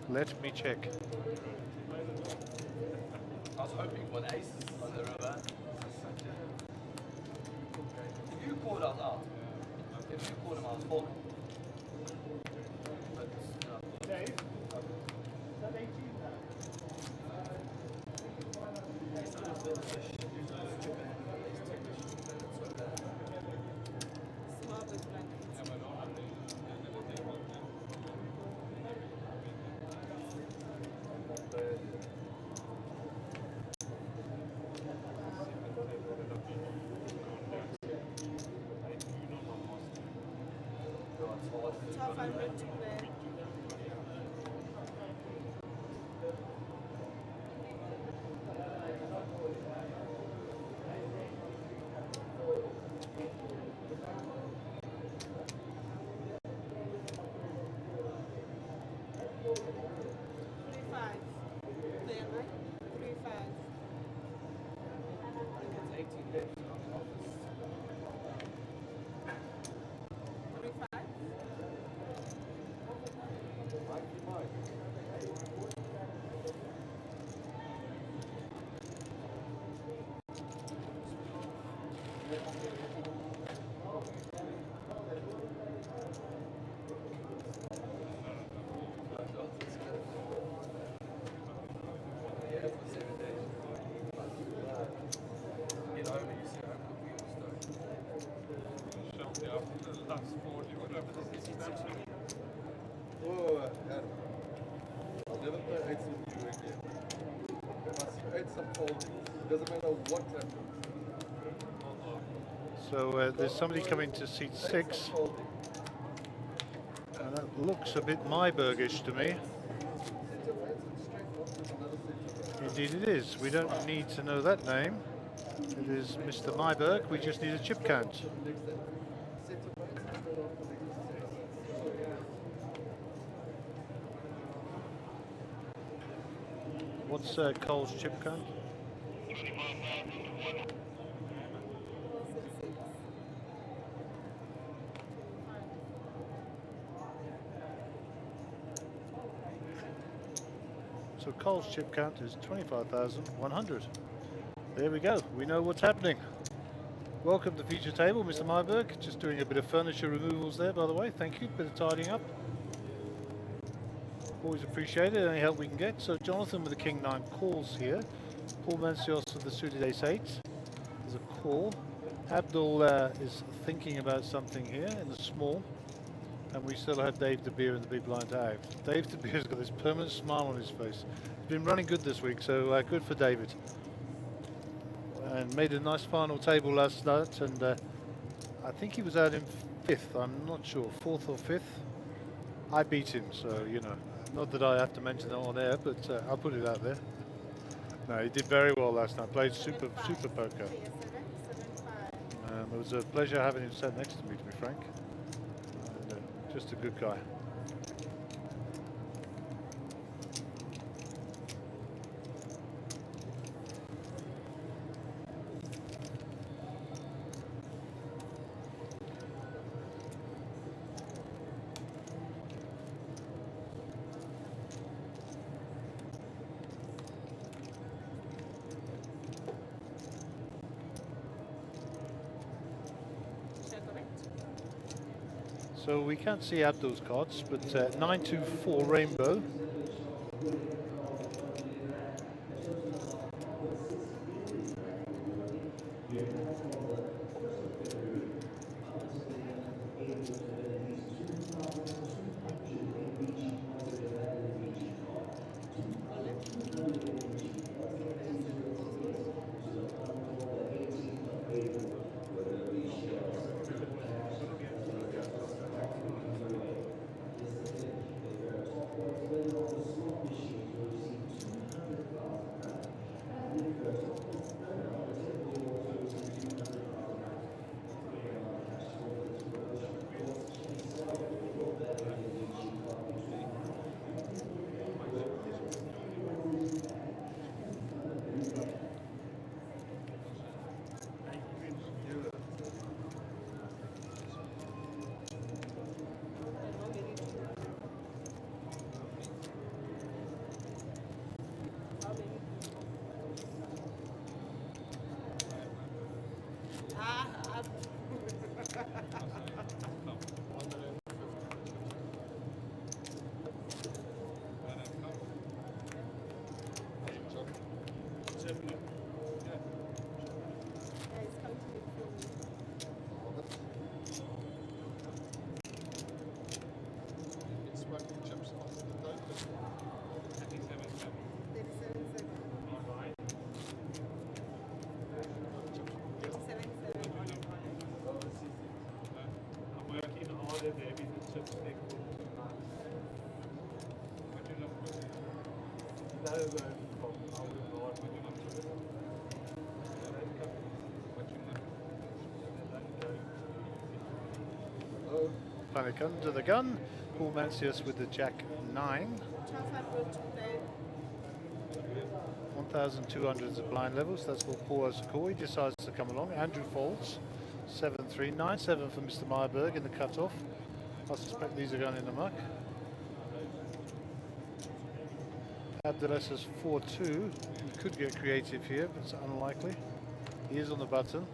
B: Let me check.
F: I was hoping for an ace on the river. If you called, I was out. If you called him, I was folding. But,
B: Dave, is that 18 now?
C: Small big blind. 1200 to play. Three five. Play am I? 3 5.
F: It's 18 days from office.
C: 3 5.
F: Mike, you might. Yeah, for 7 days. Get over, you see, I'm confused.
D: Shelby after the last 40, whatever this is.
F: Whoa, Adam. I'll never play eights with you again. Unless you ate some foldings. Doesn't matter what happens.
B: So there's somebody coming to seat 6,
F: Folding.
B: and that looks a bit Mybergish to me.
F: Set your weights and straight off with another set of weights.
B: Indeed it is. We don't need to know that name. It is Mr. Myberg. We just need a chip count.
F: Next set. Set your weights and straight off the next set.
B: What's Cole's chip count? So Cole's chip count is 25,100. There we go. We know what's happening. Welcome to Feature Table, Mr. Myberg. Just doing a bit of furniture removals there, by the way. Thank you. Bit of tidying up. Always appreciate it. Any help we can get. So Jonathan with the King 9 calls here. Paul Mencios with the suited Ace 8. There's a call. Abdul is thinking about something here in the small. And we still have Dave De Beer in the big blind to have. Dave De Beer's got this permanent smile on his face. He's been running good this week, so good for David. And made a nice final table last night, and I think he was out in 5th, I'm not sure, 4th or 5th. I beat him, so you know, not that I have to mention that on air, but I'll put it out there. No, he did very well last night, played super poker. It was a pleasure having him sat next to me, to be frank. And, just a good guy. So we can't see Abdul's cards, but 924 Rainbow. Panic under the gun. Paul Mancius with the Jack 9.
C: 1200 to play.
B: 1,200 is the blind level, so that's what Paul Osakoi decides to come along. Andrew folds. 7-3, 9-7 for Mr. Meyerberg in the cutoff. I suspect these are going in the muck. Abdeles has 4-2. He could get creative here, but it's unlikely. He is on the button.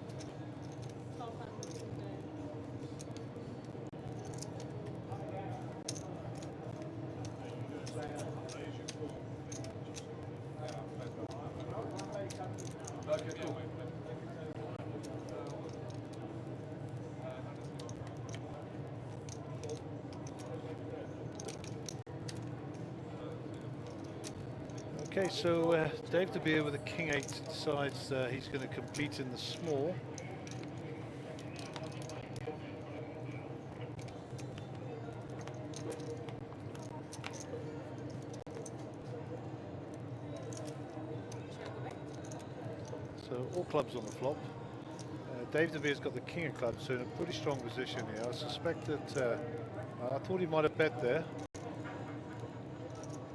C: 1200 to play.
F: Okay, cool.
B: Okay, so Dave De Beer with a King 8 decides he's going to compete in the small. So all clubs on the flop. Dave De Beer's got the King of clubs, so in a pretty strong position here. I suspect that I thought he might have bet there.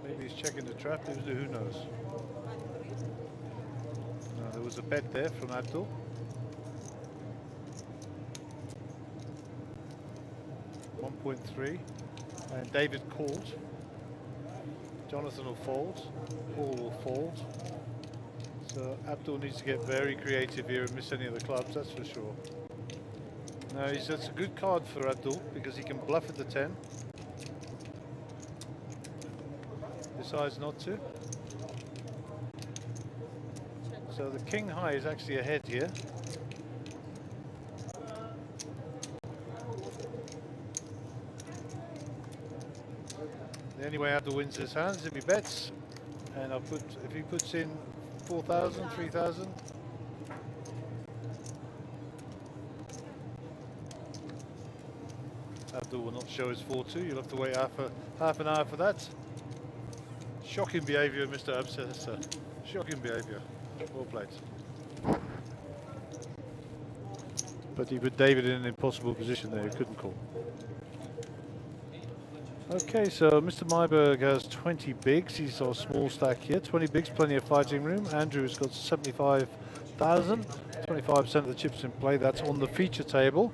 B: Maybe he's checking the trap, who knows. No, there was a bet there from Abdul. .3, and David called. Jonathan will fold, Paul will fold. So Abdul needs to get very creative here and miss any of the clubs, that's for sure. No, that's a good card for Abdul because he can bluff at the 10. Decides not to. So the King high is actually ahead here. The only way Abdul wins his hands is if he bets, and if he puts in 4,000, 3,000. Abdul will not show his 4-2. You'll have to wait half an hour for that. Shocking behaviour, Mr. Obsessor. Shocking behaviour. Well played. But he put David in an impossible position there. He couldn't call. Okay, so Mr. Meyerberg has 20 bigs. He's our small stack here. 20 bigs, plenty of fighting room. Andrew's got 75,000. 25% of the chips in play. That's on the feature table.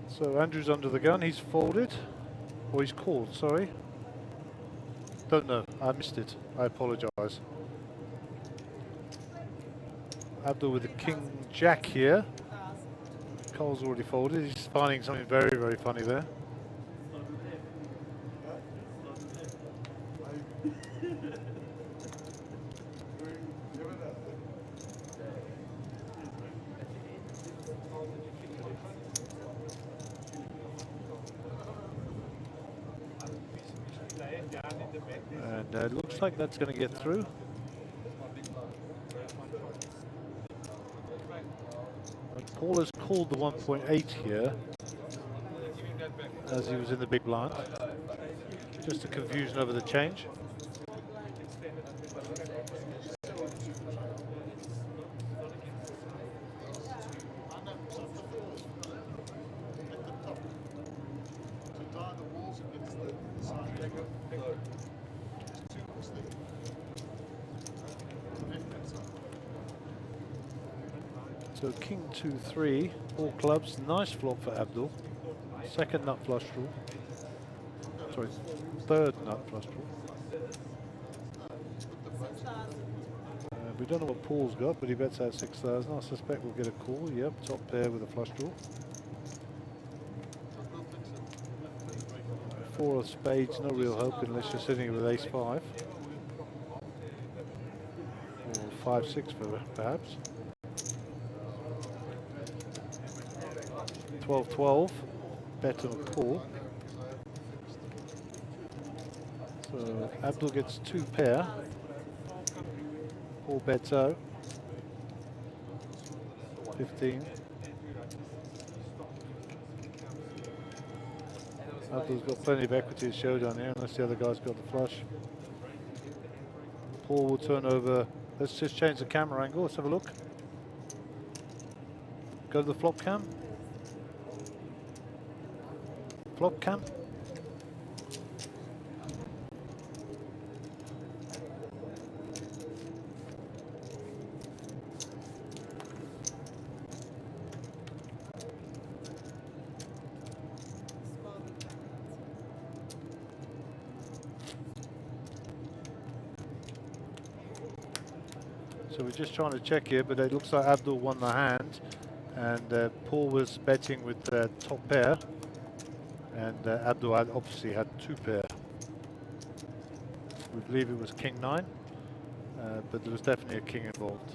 B: So Andrew's under the gun, he's folded, or he's called, sorry. Don't know, I missed it, I apologise. Abdul with the King Jack here. Cole's already folded, he's finding something very, very funny there. And it looks like that's going to get through. And Paul has called the 1.8 here, as he was in the big blind. Just a confusion over the change. So King 2-3, all clubs, nice flop for Abdul. Second nut flush draw. Sorry, third nut flush draw. We don't know what Paul's got, but he bets out 6,000. I suspect we'll get a call. Yep, top pair with a flush draw. 4 of spades, no real hope unless you're sitting with ace 5. Or 5-6 perhaps. 12-12, bet on Paul. So Abdul gets 2 pair. Paul bets out. 15. Abdul's got plenty of equity to show down here, unless the other guy's got the flush. Paul will turn over. Let's just change the camera angle. Let's have a look. Go to the flop cam. Flop cam. So we're just trying to check here, but it looks like Abdul won the hand, and Paul was betting with top pair, and Abdul obviously had 2 pair. We believe it was king 9, but there was definitely a king involved.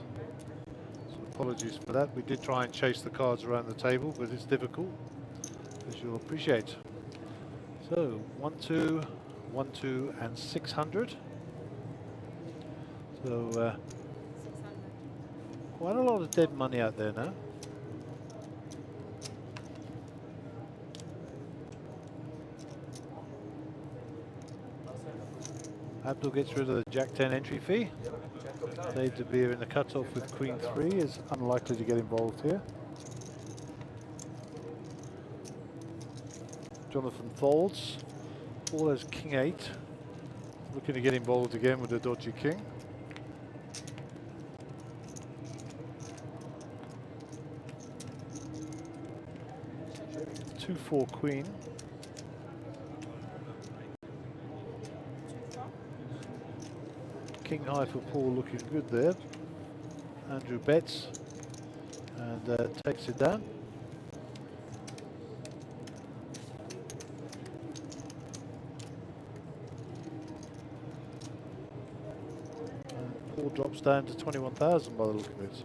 B: So apologies for that. We did try and chase the cards around the table, but it's difficult, as you'll appreciate. So 1-2, 1-2, and 600. So quite a lot of dead money out there now. Abdul gets rid of the Jack 10 entry fee. Dave De Beer in the cutoff with Queen 3 is unlikely to get involved here. Jonathan folds. Paul has King 8. Looking to get involved again with the dodgy king. Two, 4 queen. King high for Paul, looking good there. Andrew bets and takes it down. And Paul drops down to 21,000 by the look of it.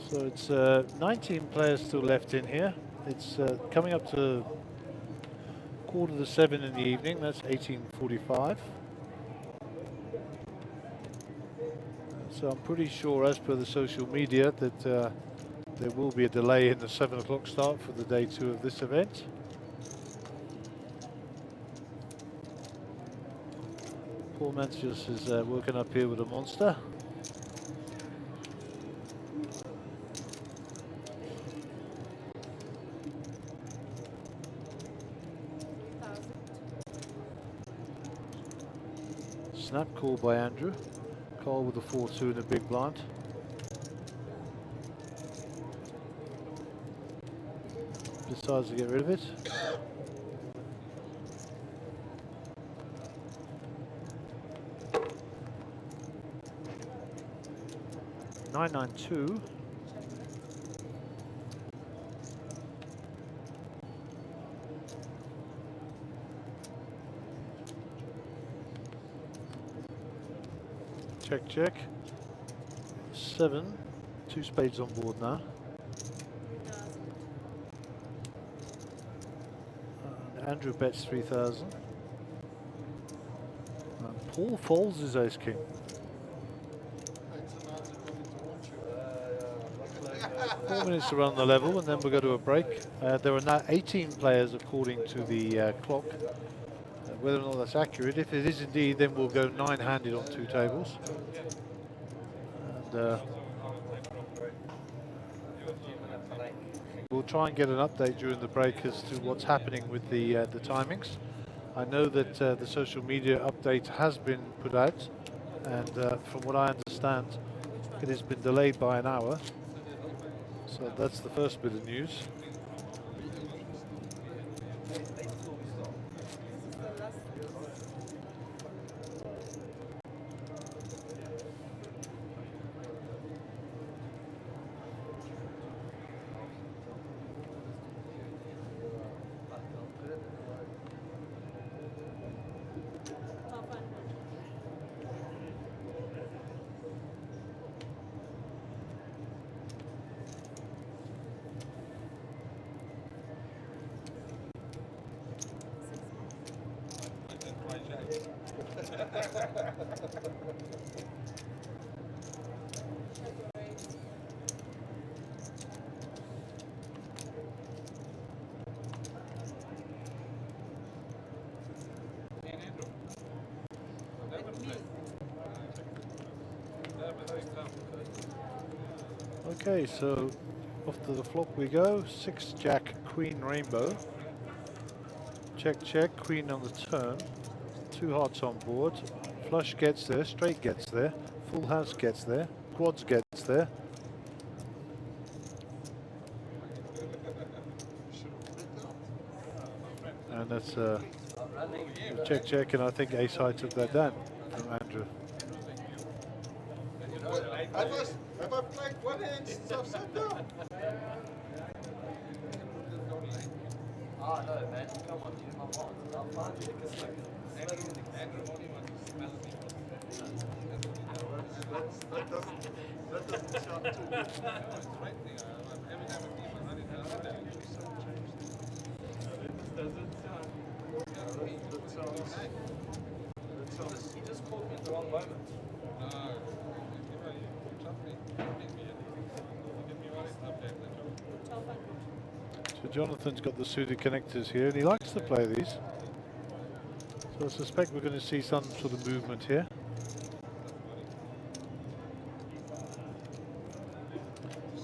B: So it's 19 players still left in here. It's coming up to 6:45 in the evening. That's 18:45. So I'm pretty sure, as per the social media, that there will be a delay in the 7 o'clock start for the day 2 of this event. Paul Mancius is working up here with a monster. Snap call by Andrew. Call with a 4-2 in the big blind. Decides to get rid of it. (992). Check, check. 7. 2 spades on board now. And Andrew bets 3,000. And Paul folds his ace king. 4 minutes to run the level, and then we'll go to a break. There are now 18 players according to the clock. Whether or not that's accurate, if it is indeed, then we'll go 9-handed on 2 tables. And we'll try and get an update during the break as to what's happening with the timings. I know that the social media update has been put out, and from what I understand, it has been delayed by an hour. So that's the first bit of news. Okay, so off to the flop we go. 6 Jack Queen Rainbow. Check, check, Queen on the turn. 2 hearts on board. Flush gets there, straight gets there, full house gets there, quads gets there. And that's check, check, and I think ace high took that down from Andrew.
F: Have I played one hand since I've sat down? Ah, no, man. Come on, you. I'm on. I'll find you because Andrew only wants to smell me. That doesn't sound too good. No, it's right there. Every time I see him, I'm running down there. He just called me at the wrong moment.
B: So Jonathan's got the suited connectors here, and he likes to play these. So I suspect we're going to see some sort of movement here.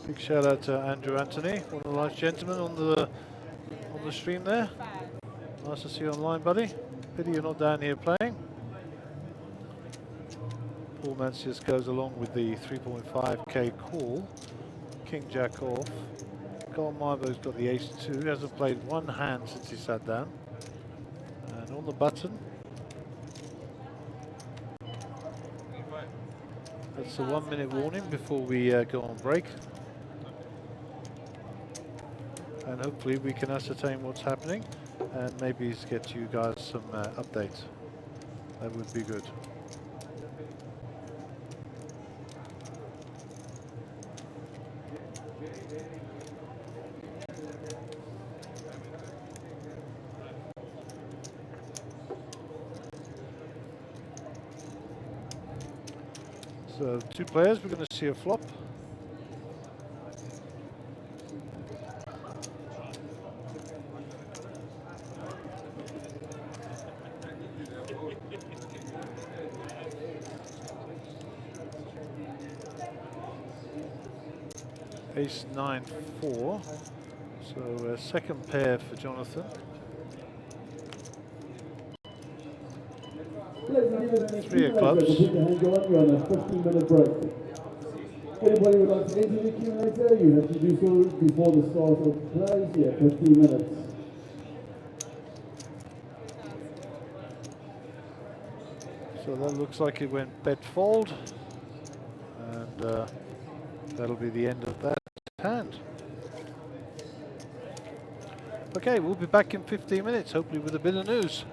B: Big shout out to Andrew Anthony, one of the nice gentlemen on the stream there. Nice to see you online, buddy. Pity you're not down here playing. Paul Mancius goes along with the 3.5k call. King Jack off. Carl Marbo's got the ace 2, hasn't played one hand since he sat down. And on the button, that's a 1 minute warning before we go on break. And hopefully we can ascertain what's happening and maybe get you guys some updates. That would be good. So 2 players, we're going to see a flop. Ace 9 4. So second pair for Jonathan. Three of clubs.
E: Put your hand on, you're on a 15-minute break. Anybody would like to enter the accumulator, you have to do so before the start of play. Yeah, 15 minutes.
B: So that looks like it went bet fold, and that'll be the end of that hand. Okay, we'll be back in 15 minutes, hopefully with a bit of news.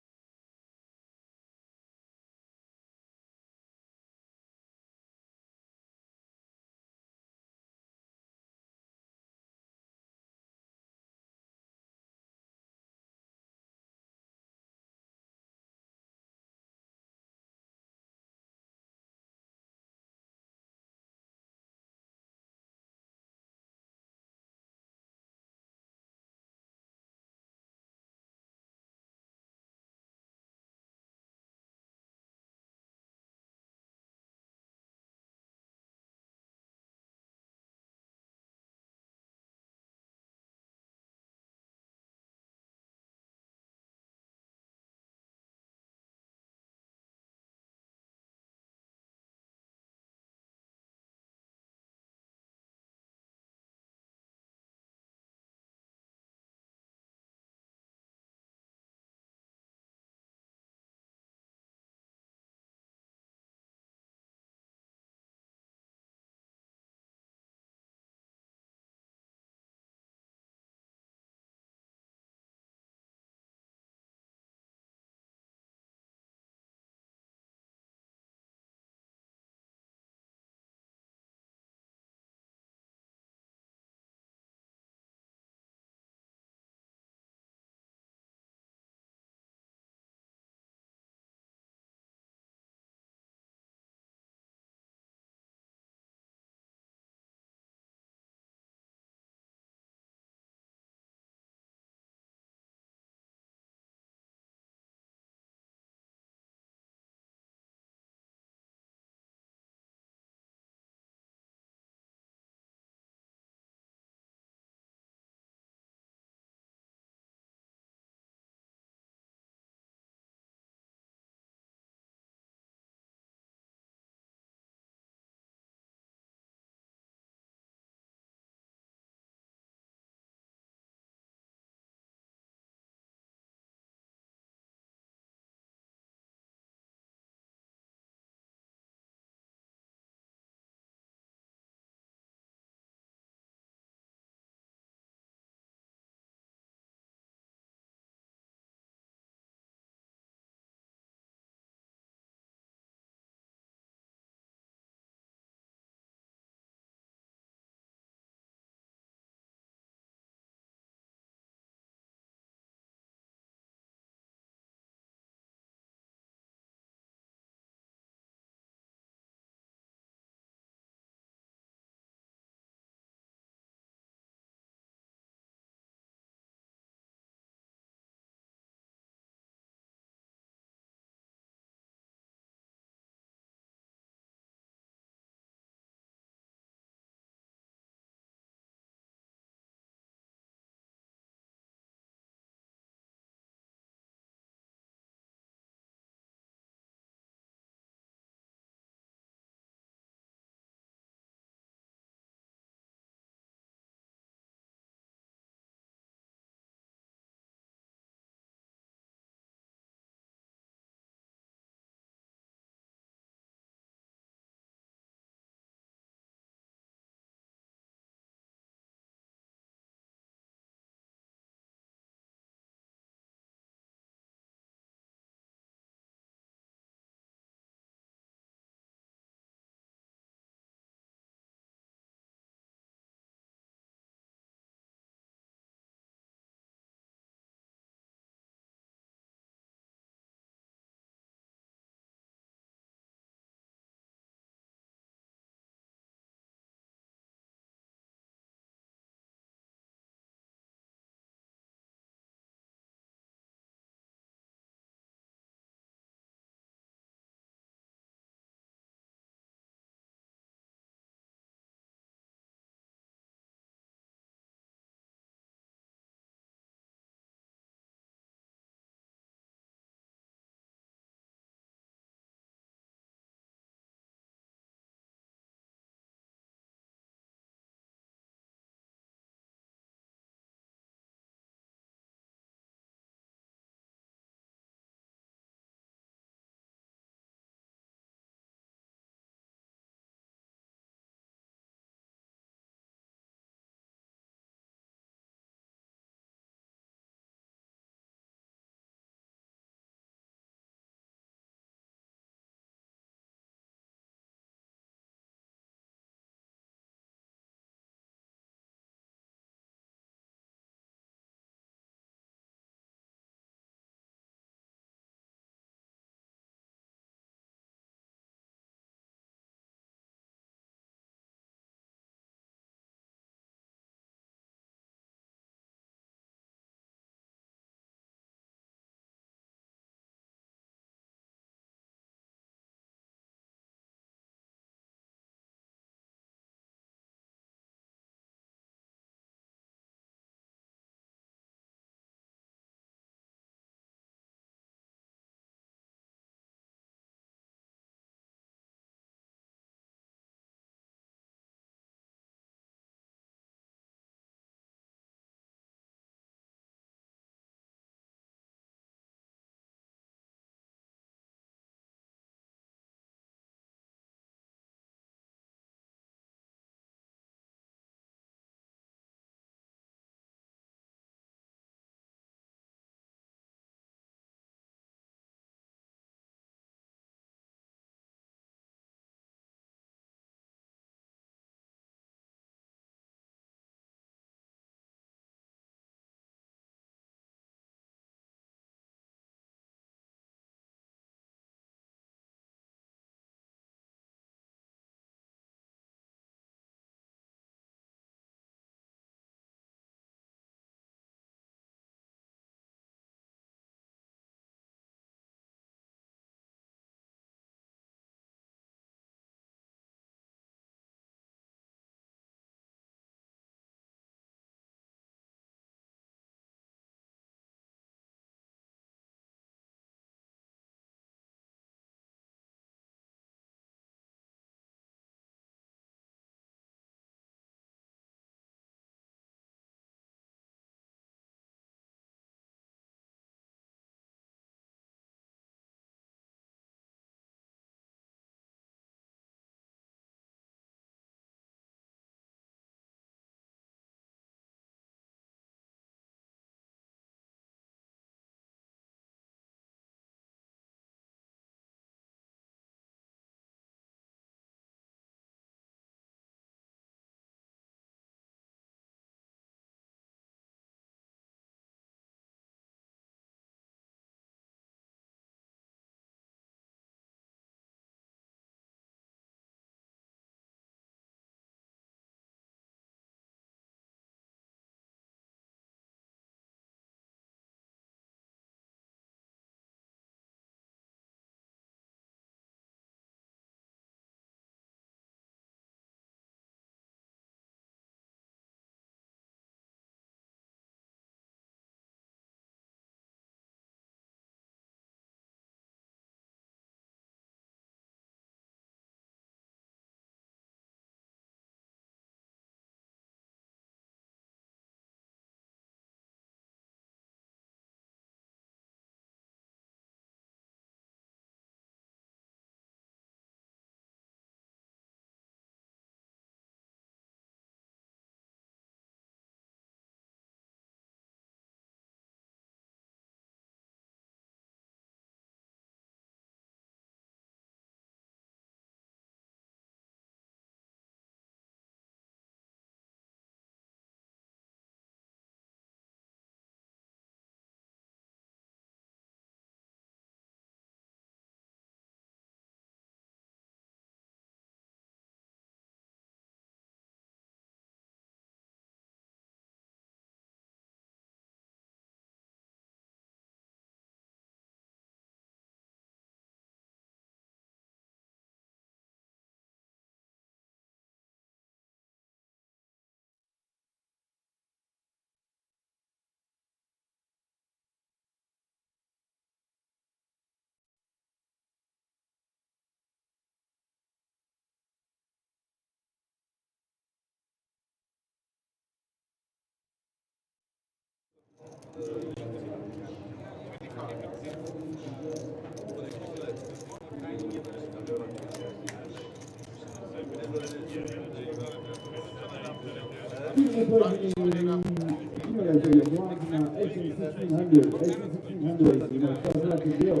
E: Accumulator, your bronze now 18,1600. 18,1600. You must start like a deal.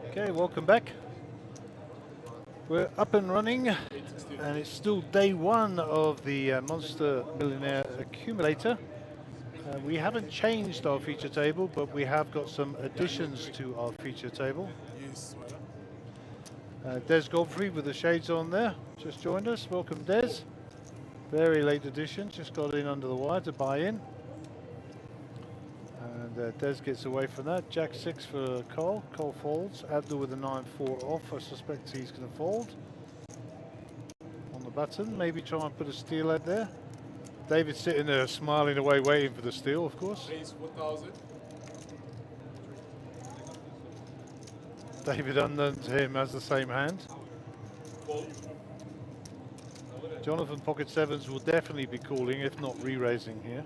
B: Okay, welcome back. We're up and running, and it's still day one of the Monster Millionaire Accumulator. We haven't changed our feature table, but we have got some additions to our feature table. Des Godfrey with the shades on there, just joined us. Welcome, Des. Very late addition, just got in under the wire to buy in. And Des gets away from that. Jack 6 for Cole. Cole folds. Abdul with a 9-4 off. I suspect he's going to fold. On the button. Maybe try and put a steal out there. David's sitting there smiling away, waiting for the steal, of course. David, unknown to him, has the same hand. Jonathan Pocket Sevens will definitely be calling, if not re-raising here.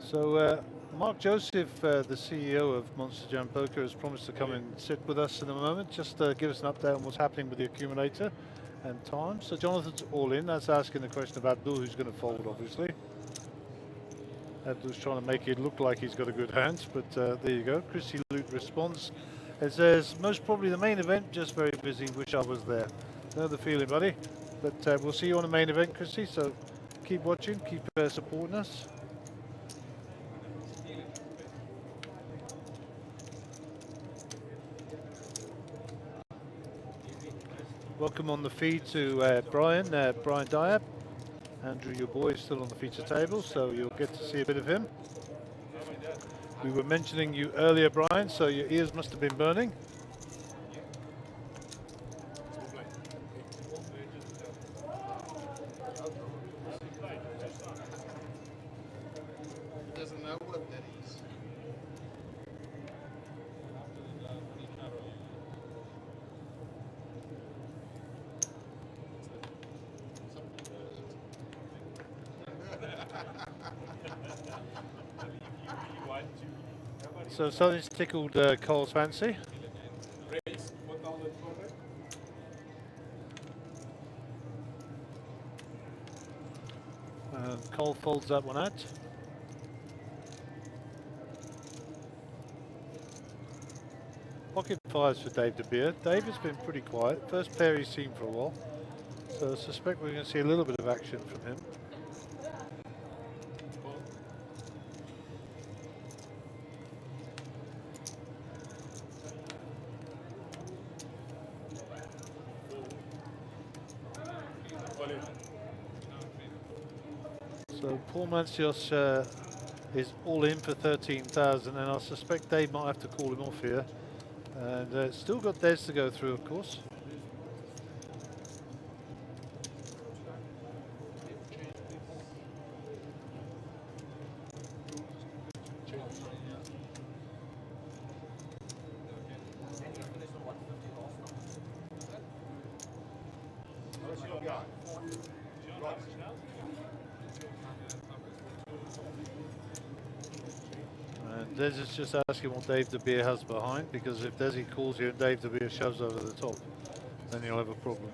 B: So Mark Joseph, the CEO of Monsterjam Poker, has promised to come and sit with us in a moment, just to give us an update on what's happening with the accumulator and time. So Jonathan's all in. That's asking the question of Abdul, who's going to fold, obviously. Abdul's trying to make it look like he's got a good hand, but there you go. Chrissy Loot responds. It says, most probably the main event, just very busy, wish I was there. Know the feeling, buddy. But we'll see you on the main event, Chrissy, so keep watching, keep supporting us. Welcome on the feed to Brian Diab. Andrew, your boy, is still on the feature table, so you'll get to see a bit of him. We were mentioning you earlier, Brian, so your ears must have been burning.
F: Doesn't know what that is.
B: So something's tickled Cole's fancy. Cole folds that one out. Pocket fives for Dave De Beer. Dave has been pretty quiet. First pair he's seen for a while. So I suspect we're going to see a little bit of action from him. So Paul Mancios is all in for 13,000, and I suspect Dave might have to call him off here. And still got Des to go through, of course. And Des is just asking what Dave De Beer has behind, because if Desi calls you and Dave De Beer shoves over the top, then you'll have a problem.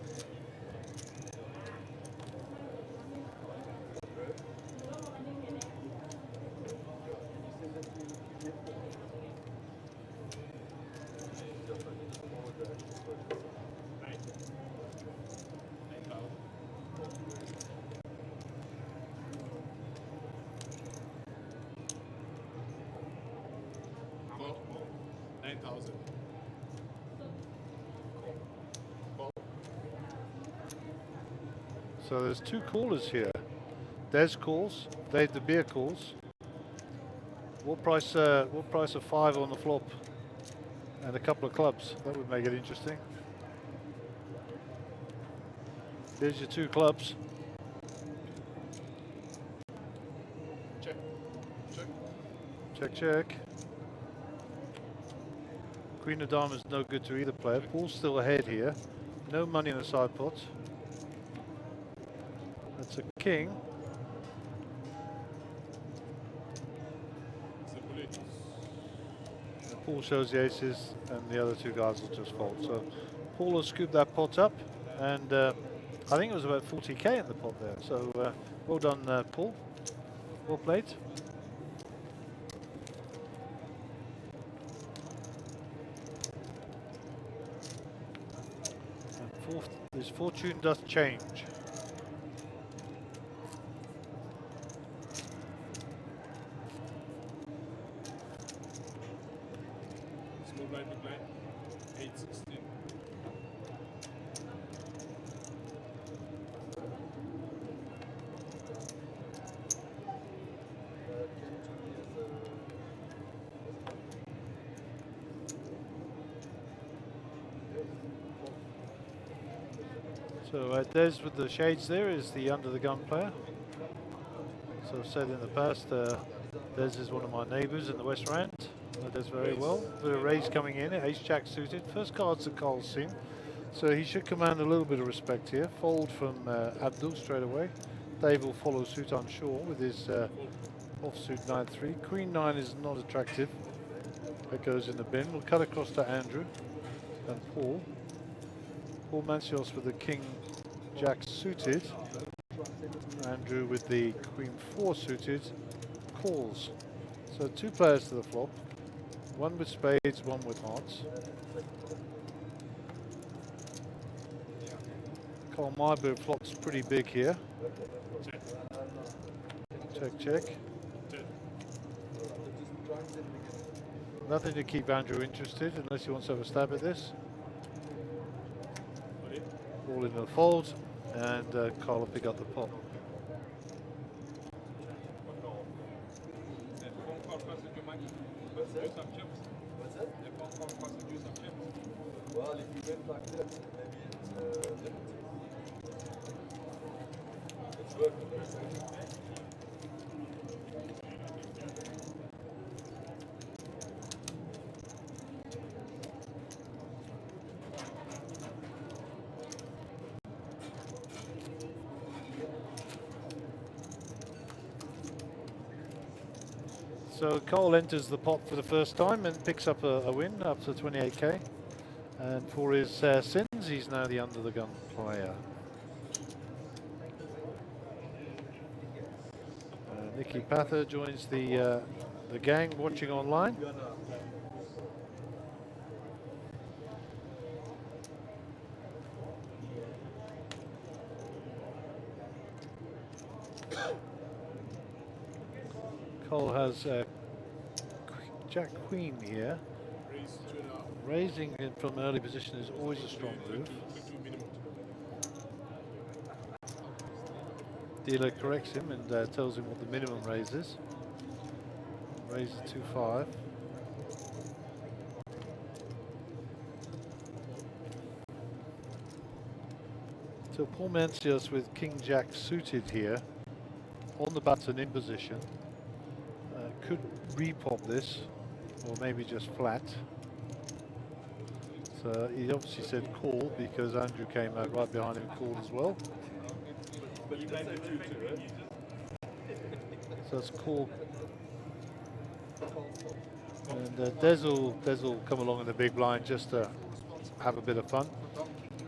B: So there's two callers here. Des calls, Dave De Beer calls. What price of 5 on the flop? And a couple of clubs. That would make it interesting. Here's your two clubs.
F: Check. Check.
B: Check, check. Queen of diamonds no good to either player. Paul's still ahead here. No money in the side pot. That's a king. And Paul shows the aces, and the other two guys will just fold. So Paul will scoop that pot up, and I think it was about 40k in the pot there. So well done, Paul. Well played. And his fortune does change.
D: Small blind, big blind. 8-16.
B: So Des with the shades there is the under the gun player. So I've said in the past, Des is one of my neighbours in the West Rand. Does very well. Bit of raise coming in, ace jack suited. First cards that Cole's seen. So he should command a little bit of respect here. Fold from Abdul straight away. Dave will follow suit, I'm sure, with his offsuit 9-3. Queen 9 is not attractive. That goes in the bin. We'll cut across to Andrew and Paul. Paul Mancios with the King Jack suited. Andrew with the Queen 4 suited calls. So two players to the flop. One with spades, one with hearts. Cole Myberg flops pretty big here. Check, check. Nothing to keep Andrew interested unless he wants to have a stab at this. All in the fold, and Carl will pick up the pot.
F: Well, if you went like that, maybe it's limited. It's working.
B: So Cole enters the pot for the first time and picks up a win up to 28k. And for his sins, he's now the under the gun player. Nicky Pather joins the gang watching online. Cole has Jack Queen here. Raising it from early position is always a strong move. Dealer corrects him and tells him what the minimum raise is. Raise is 2-5. So Paul Mancios with King Jack suited here on the button in position. Could repop this, or maybe just flat. So he obviously said call because Andrew came out right behind him and called as well. So it's call. And Des will come along in the big blind just to have a bit of fun.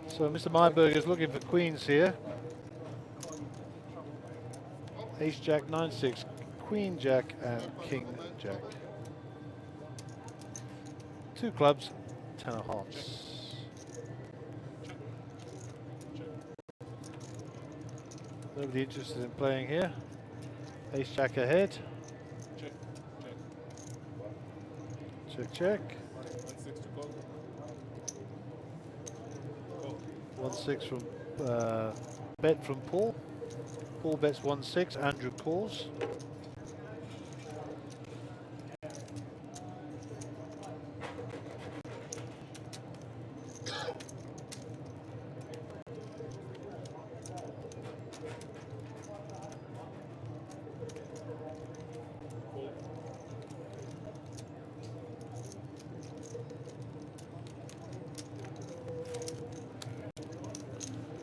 B: So Mr. Myberg is looking for queens here. Ace Jack 9-6. Queen Jack and King Jack. Two clubs, 10 of hearts. Nobody interested in playing here. Ace Jack ahead. Check, check. 1-6 from bet from Paul. Paul bets 1-6. Andrew calls.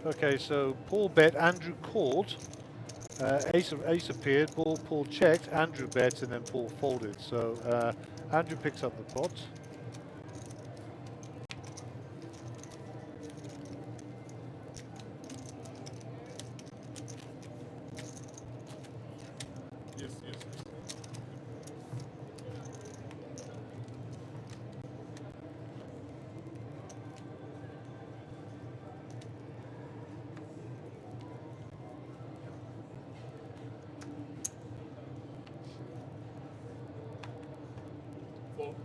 B: Okay, so Paul bet, Andrew called. Ace appeared, Paul checked, Andrew bet, and then Paul folded. So Andrew picks up the pot.
D: Yes, yes. Four.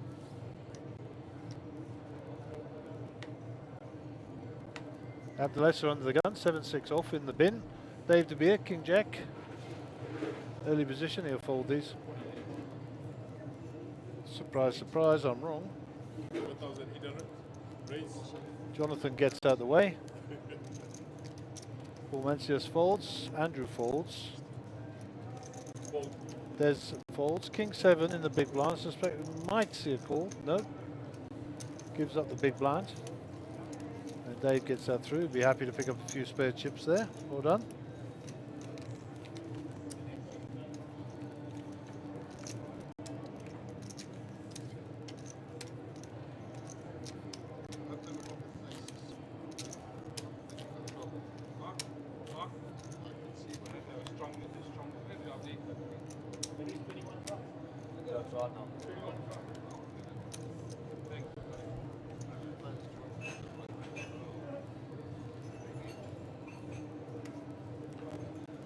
B: Have the lesser under the gun, 7-6 off in the bin. Dave De Beer, King Jack. Early position, he'll fold these. Surprise, surprise, I'm wrong.
D: 1,800. Raise.
B: Jonathan gets out of the way. Paul Mencius folds, Andrew folds.
D: Fold.
B: Des folds, King 7 in the big blind. Suspect we might see a call. No. Gives up the big blind. And Dave gets that through. Be happy to pick up a few spare chips there. Well done.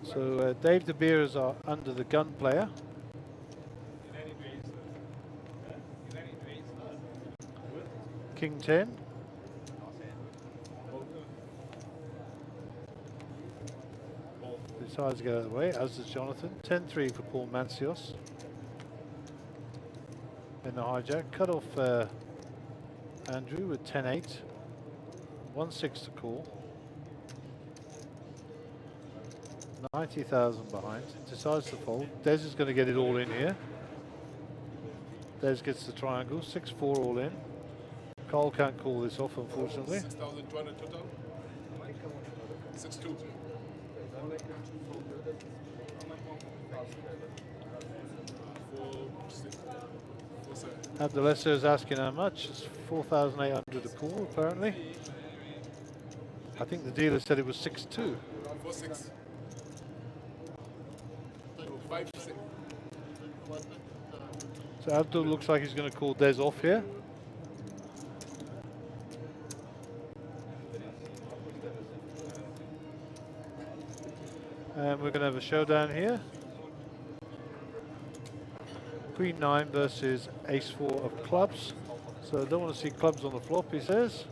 B: So Dave De Beer is our under the gun player. King 10. Decides to get out of the way, as does Jonathan. 10-3 for Paul Mencius. In the hijack. Cut off Andrew with 10-8. 1-6 to call. 90,000 behind. Decides to fold. Des is going to get it all in here. Des gets the triangle. 6-4 all in. Cole can't call this off, unfortunately.
D: 6,200 total. 6-2.
B: The lesser is asking how much. It's 4,800 a call, apparently. I think the dealer said it was 6-2.
D: 4-6. 5-6.
B: So Abdul looks like he's going to call Des off here. And we're going to have a showdown here. Queen 9 versus Ace 4 of clubs. So I don't want to see clubs on the flop, he says.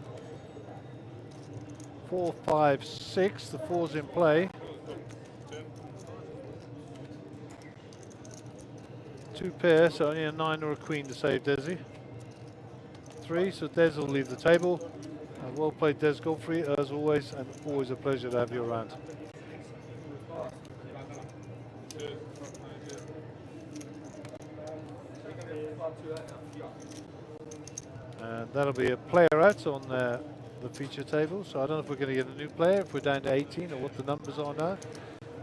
B: 4, 5, 6. The 4's in play. 2 pairs, so only a 9 or a queen to save Desi. 3, so Des will leave the table. Well played, Des Godfrey, as always, and always a pleasure to have you around. And that'll be a player out on the feature table, so I don't know if we're going to get a new player, if we're down to 18 or what the numbers are now.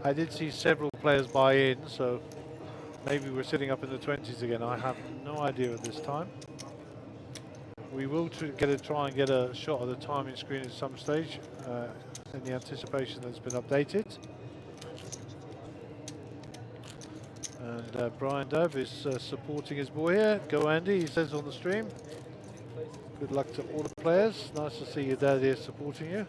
B: I did see several players buy in, so maybe we're sitting up in the 20s again. I have no idea at this time. We will try and get a shot of the timing screen at some stage in the anticipation that it's been updated. And Brian Dove is supporting his boy here. Go Andy, he says on the stream. Good luck to all the players. Nice to see your dad here supporting you.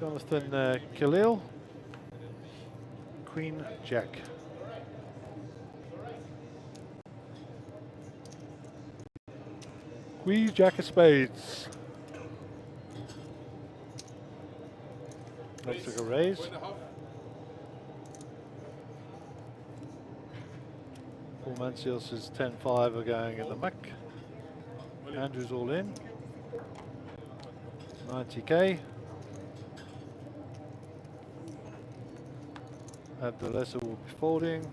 B: Jonathan Khalil, Queen Jack. Queen Jack of spades. Let's take a raise. Paul Mencius is 10-5 are going in the muck. Andrew's all in. 90k. Abdulesa will be folding.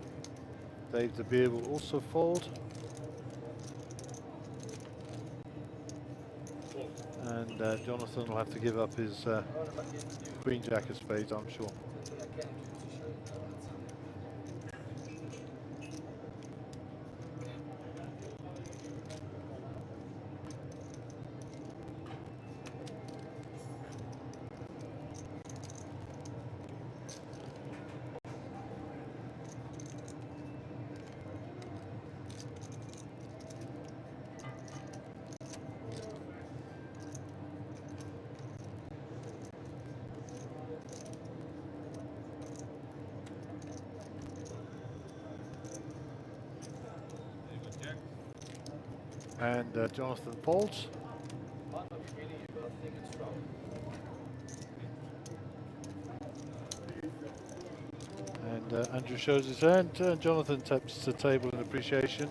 B: Dave the Beer will also fold. And Jonathan will have to give up his Queen Jack of spades, I'm sure. And Jonathan folds. And Andrew shows his hand. Jonathan taps the table in appreciation.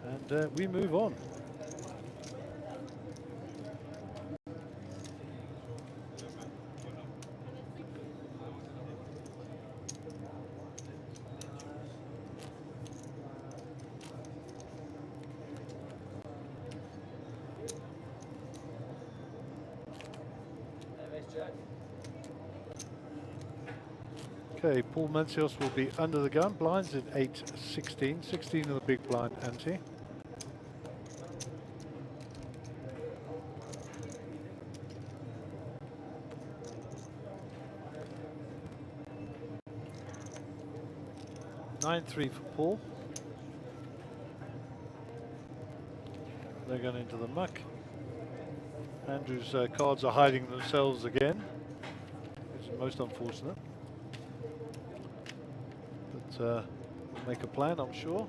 B: And we move on. Okay, Paul Mencios will be under the gun. Blinds in 8-16. 16 in the big blind ante. (9-3) for Paul. They're going into the muck. Andrew's cards are hiding themselves again, which is most unfortunate. But we'll make a plan, I'm sure.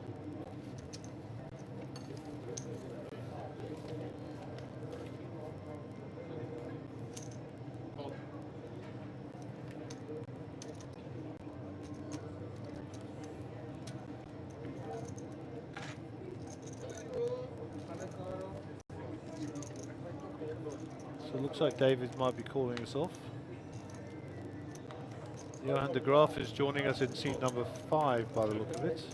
B: So it looks like David might be calling us off. Johan de Graaf is joining us in seat number 5 by the look of it.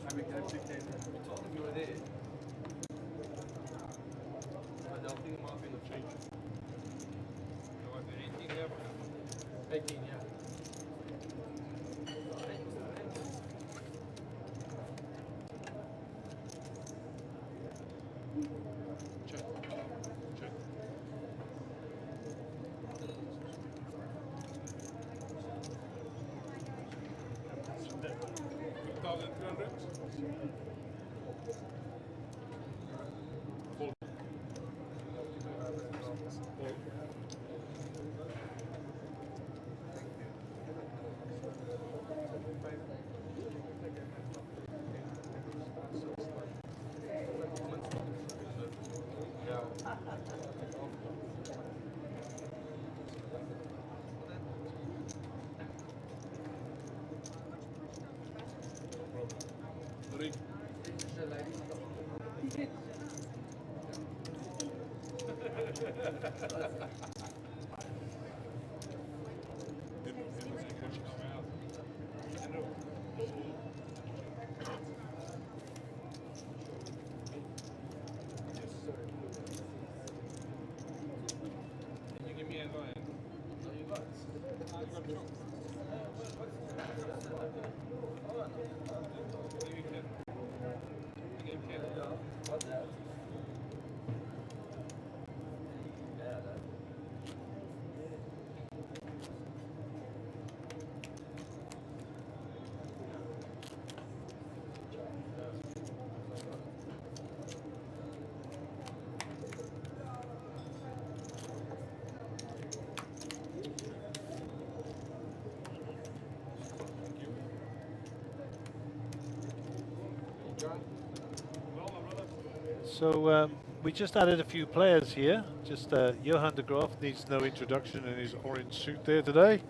B: So we just added a few players here. Just Johan de Graaf needs no introduction in his orange suit there today.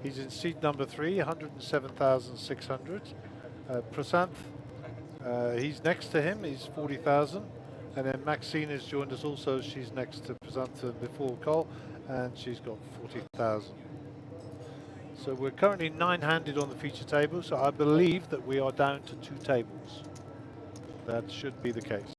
B: He's in seat number 3, 107,600. Prasanth, he's next to him, he's 40,000. And then Maxine has joined us also. She's next to Prasanth before Cole, and she's got 40,000. So we're currently 9-handed on the feature table, so I believe that we are down to 2 tables. That should be the case.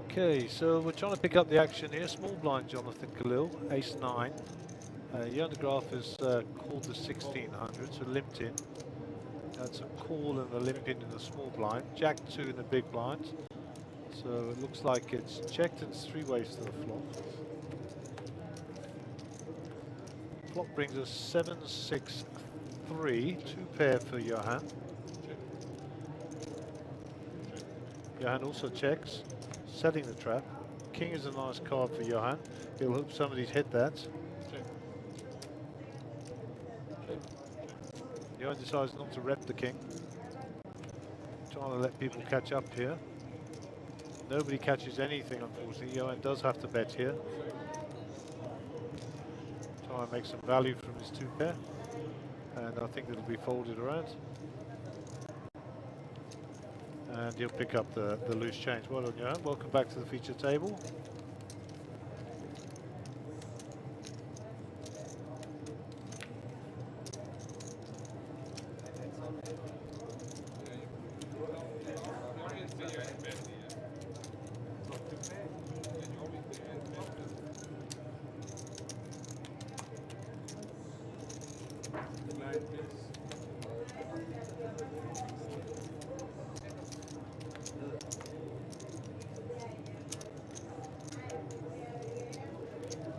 B: Okay, so we're trying to pick up the action here. Small blind Jonathan Khalil, ace-9. Johan de Graaf is called the 1600, so limped in. That's a call and a limp in the small blind. Jack-2 in the big blind. So it looks like it's checked and it's 3 ways to the flop. Flop brings us 7-6-3, 2 pair for Johan. Johan also checks, setting the trap. King is a nice card for Johan. He'll hope somebody's hit that. Johan decides not to rep the king. Trying to let people catch up here. Nobody catches anything, unfortunately. Johan does have to bet here. Try and make some value from his 2 pair. And I think it'll be folded around. And he'll pick up the loose change. Well done, Johan. Welcome back to the feature table.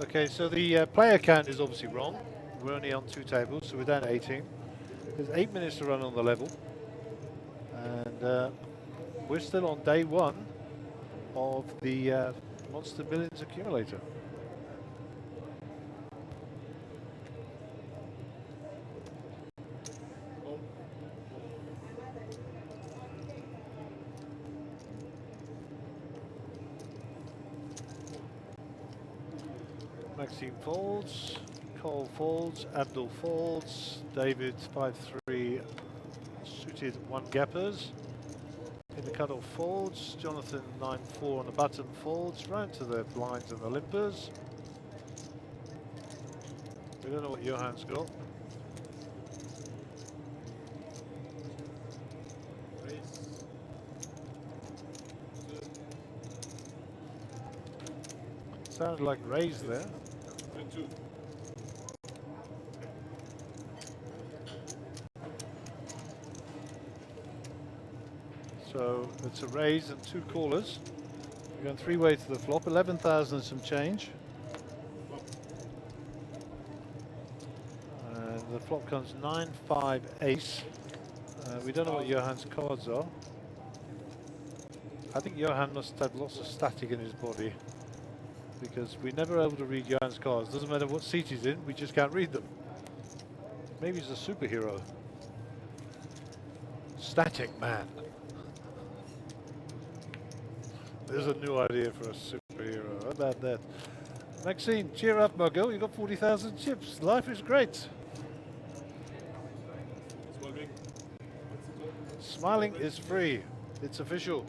B: Okay, so the player count is obviously wrong. We're only on 2 tables, so we're down to 18. There's 8 minutes to run on the level. And we're still on day 1 of the Monster Millions Accumulator. Maxime folds, Cole folds, Abdul folds, David 5-3 suited 1 gappers. In the cutoff folds, Jonathan 9-4 on the button folds, round to the blinds and the limpers. We don't know what Johan's got. Sounded like raise there. So it's a raise and 2 callers. We're going 3 ways to the flop, 11,000 and some change. And the flop comes 9-5 ace. We don't know what Johan's cards are. I think Johan must have lots of static in his body, because we're never able to read Johan's cards. Doesn't matter what seat he's in, we just can't read them. Maybe he's a superhero. Static man. There's a new idea for a superhero. How about that? Maxine, cheer up, Muggo. You got 40,000 chips. Life is great. Smiling is free. It's official.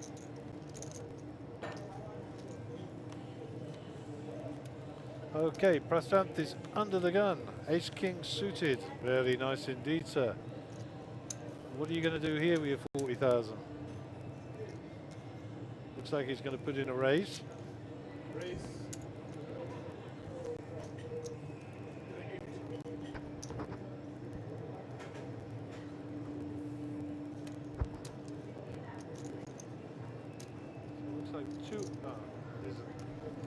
B: Okay, Prasant is under the gun. Ace King suited. Very nice indeed, sir. What are you going to do here with your 40,000? Looks like he's going to put in a raise.
D: Raise.
B: Looks like 2.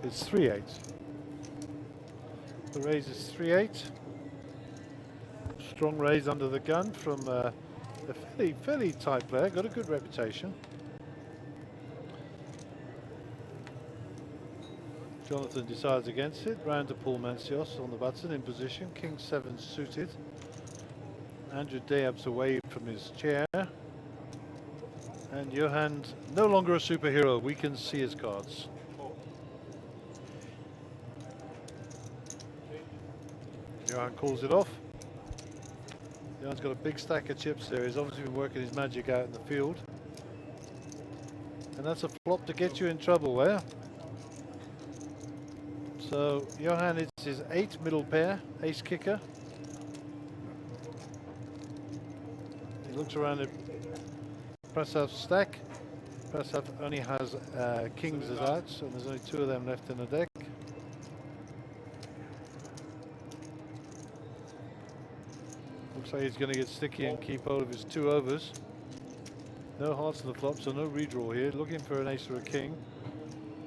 B: It's 3-8. The raise is 3-8. Strong raise under the gun from a fairly tight player. Got a good reputation. Jonathan decides against it. Round to Paul Mancios on the button in position. King 7 suited. Andrew Deab's away from his chair. And Johan's no longer a superhero. We can see his cards. Johan calls it off. Johan's got a big stack of chips there. He's obviously been working his magic out in the field. And that's a flop to get you in trouble there. So Johan, it's his 8 middle pair, ace kicker. He looks around at Prasav's stack. Prasav only has kings as outs, and there's only 2 of them left in the deck. Looks like he's going to get sticky and keep hold of his 2 overs. No hearts to the flop, so no redraw here. Looking for an ace or a king,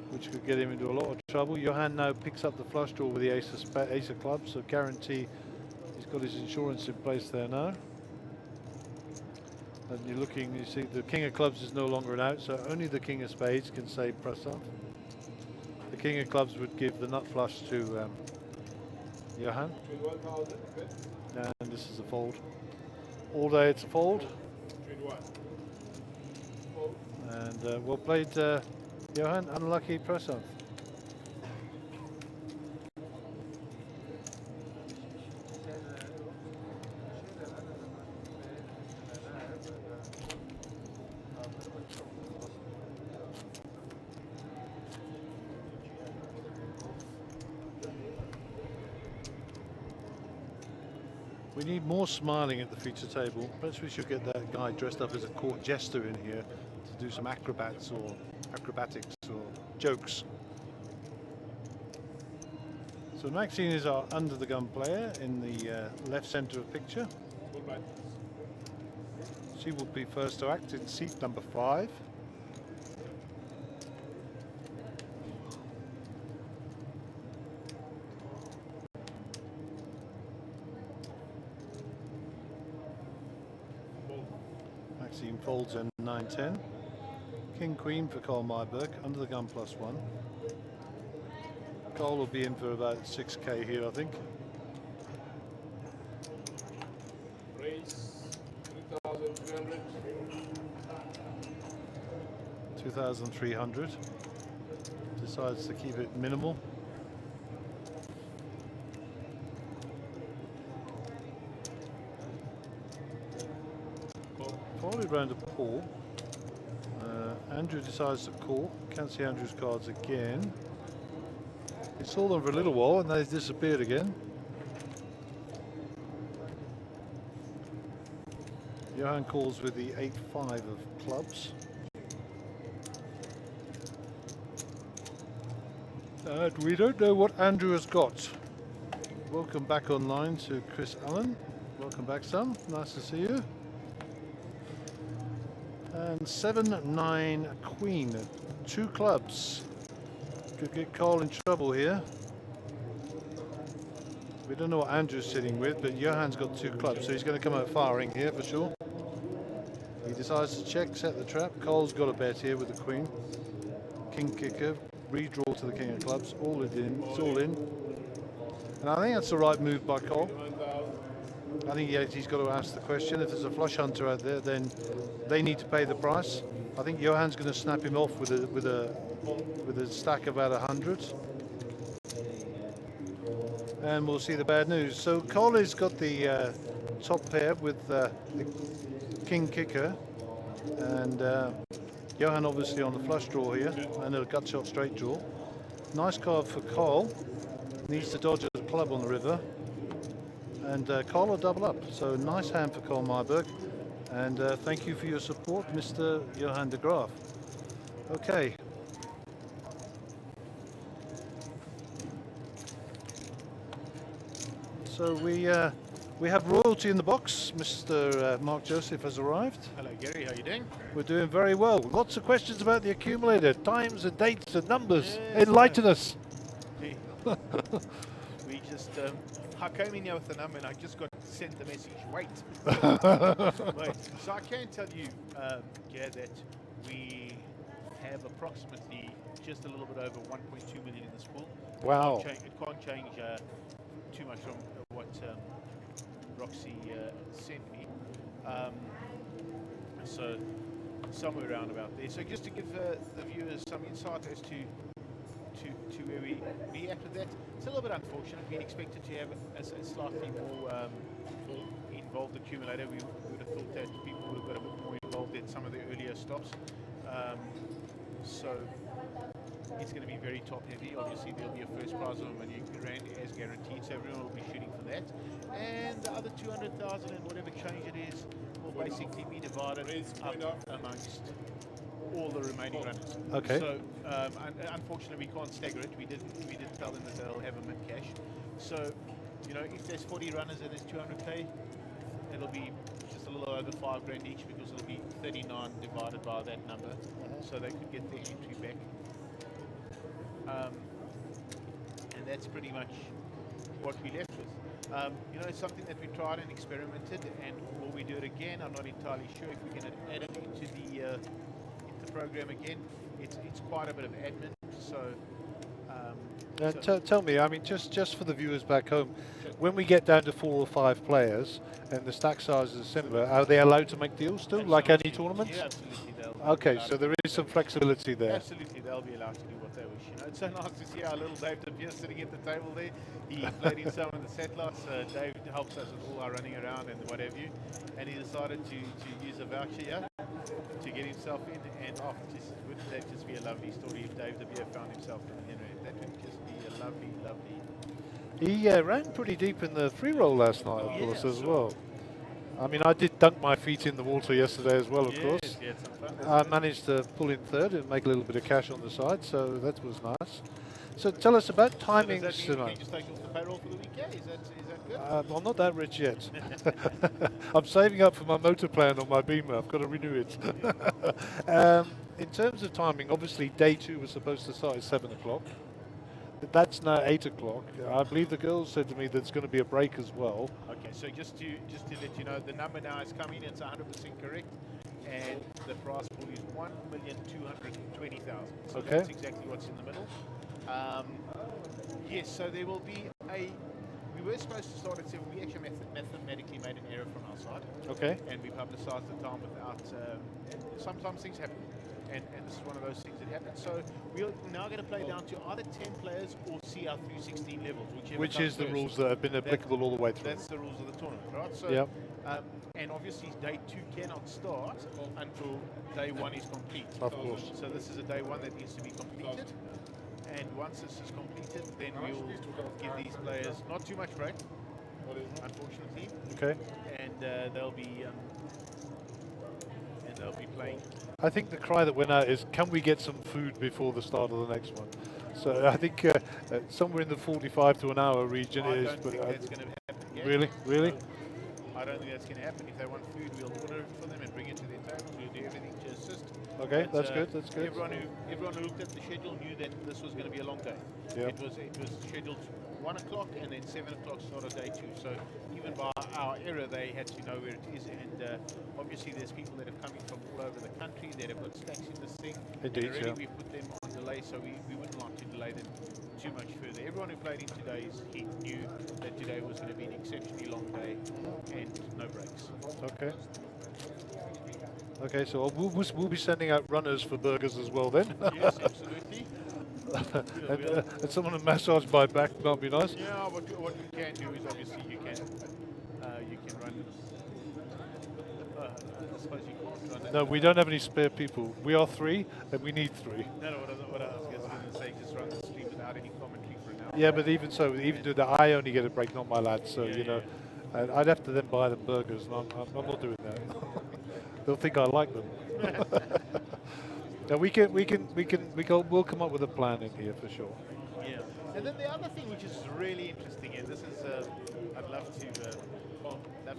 B: which could get him into a lot of trouble. Johan now picks up the flush draw with the ace of clubs, so guarantee he's got his insurance in place there now. And you're looking, you see the king of clubs is no longer an out, so only the king of spades can save Prasav. The king of clubs would give the nut flush to Johan. And this is a fold. All day it's a fold. And well played, Johan. Unlucky Prasav. We need more smiling at the feature table. Perhaps we should get that guy dressed up as a court jester in here to do some acrobatics or jokes. So Maxine is our under the gun player in the left center of picture. She will be first to act in seat number 5. Maxine folds in 9-10. King Queen for Carl Myberg, under the gun +1. Carl will be in for about 6k here, I think.
D: Raise 3,300.
B: 2,300. Decides to keep it minimal. Followed round to Paul. Andrew decides to call. Can't see Andrew's cards again. He saw them for a little while and they disappeared again. Johan calls with the 8-5 of clubs. And we don't know what Andrew has got. Welcome back online to Chris Allen. Welcome back, son. Nice to see you. And 7-9 Queen, 2 clubs. Could get Carl in trouble here. We don't know what Andrew's sitting with, but Johan's got 2 clubs, so he's going to come out firing here for sure. He decides to check, set the trap. Carl's got a bet here with the Queen. King kicker, redraw to the King of clubs, all in. It's all in. And I think that's the right move by Carl. I think he's got to ask the question. If there's a flush hunter out there, then they need to pay the price. I think Johan's going to snap him off with a stack of about 100. And we'll see the bad news. So Carl's got the top pair with the king kicker, and Johan obviously on the flush draw here, and a gut shot straight draw. Nice card for Carl. Needs to dodge a club on the river. And Carl will double up. So nice hand for Carl Myberg. And thank you for your support, Mr. Johan de Graaf. Okay. So we have royalty in the box. Mr. Mark Joseph has arrived.
G: Hello Gary, how are you doing?
B: We're doing very well. Lots of questions about the accumulator, times and dates and numbers. Enlighten us.
G: We just, I came in here with the number and I just got sent the message, wait. Wait. So I can tell you, Gary, that we have approximately just a little bit over 1.2 million in this pool.
B: Wow.
G: It can't change too much from what Roxy sent me. So somewhere around about there. So just to give the viewers some insight as to where we be at with that. It's a little bit unfortunate. We expected to have a slightly more involved accumulator. We would have thought that people would have got a bit more involved at some of the earlier stops. So it's going to be very top heavy. Obviously there'll be a first prize of £1 million as guaranteed, so everyone will be shooting for that. And the other 200,000 and whatever change it is will basically be divided up amongst all the remaining runners.
B: Okay.
G: So unfortunately we can't stagger it. We did tell them that they'll have a mid cash. So if there's 40 runners and there's 200k, it'll be just a little over £5 each, because it'll be 39 divided by that number, so they could get their entry back. And that's pretty much what we left with. It's something that we tried and experimented, and will we do it again? I'm not entirely sure. If we can add it into the program again, it's quite a bit of admin. So,
B: tell me, I mean, just for the viewers back home, when we get down to 4 or 5 players and the stack size is similar, are they allowed to make deals still, like any tournament?
G: Yeah, absolutely.
B: Okay, so there is some flexibility there.
G: Absolutely, they'll be allowed to do what they wish. It's so nice to see our little Dave De Beer sitting at the table there. He played in some of the satellites. Dave helps us with all our running around and what have you. And he decided to use a voucher here to get himself in. And wouldn't that just be a lovely story if Dave De Beer found himself in the That would just be a lovely, lovely.
B: He ran pretty deep in the free roll last night, of course, as well. I mean, I did dunk my feet in the water yesterday as well, of course.
G: Yeah, some fun.
B: I managed to pull in third and make a little bit of cash on the side, so that was nice. So tell us about timings
G: so does that mean
B: tonight.
G: you just take off the payroll for the week? Yeah, is that good?
B: I'm not that rich yet. I'm saving up for my motor plan on my Beamer. I've got to renew it. In terms of timing, obviously day 2 was supposed to start at 7 o'clock. That's now 8 o'clock. I believe the girls said to me there's going to be a break as well.
G: Okay, so just to let you know, the number now is coming. It's 100% correct, and the prize pool is 1,220,000. So
B: Okay.
G: that's exactly what's in the middle. Yes, so there will be a. We were supposed to start at 7. We actually mathematically made an error from our side.
B: Okay.
G: And we publicised the time without. Sometimes things happen. And this is one of those things that happens. So we're now going to play down to either 10 players or see our through 16 levels,
B: Which is the
G: first.
B: rules that have been applicable all the way through.
G: That's the rules of the tournament, right? So,
B: Yep.
G: and obviously day 2 cannot start until day 1 is complete.
B: Of course.
G: So this is a day 1 that needs to be completed. And once this is completed, then we'll give these players not too much break, unfortunately.
B: Okay.
G: And they'll be playing.
B: I think the cry that went out is, can we get some food before the start of the next one? So I think somewhere in the 45 to an hour region
G: I
B: is.
G: don't think that's going to happen yet.
B: Really? Really?
G: I don't think that's going to happen. If they want food, we'll order it for them and bring it to their tables. We'll do everything to assist.
B: Okay,
G: But,
B: that's good. That's good.
G: Everyone who looked at the schedule knew that this was going to be a long day.
B: Yeah.
G: It was scheduled 1 o'clock and then 7 o'clock start of day 2. So even by our error, they had to know where it is. And obviously, there's people that have come in from all over the country that have got stacks in this thing.
B: Indeed,
G: and already
B: yeah.
G: we put them on delay, so we wouldn't like to delay them too much further. Everyone who played in today's heat knew that today was going to be an exceptionally long day and no breaks.
B: Okay. Okay, so we'll be sending out runners for burgers as well then.
G: Yes, absolutely.
B: And someone to massage my back, that'd be nice.
G: Yeah, what you can do is obviously you can run. I suppose you can't run it.
B: No, we don't have any spare people. We are 3, and we need 3.
G: No, what I was going to say, just run the stream without any commentary for an hour.
B: Yeah, but even so, even do that, I only get a break, not my lads. So
G: Yeah,
B: you know,
G: yeah.
B: I'd have to then buy them burgers, and I'm not doing that. They'll think I like them. Now we'll come up with a plan in here for sure.
G: Yeah. And then the other thing which is really interesting, and this is I'd love to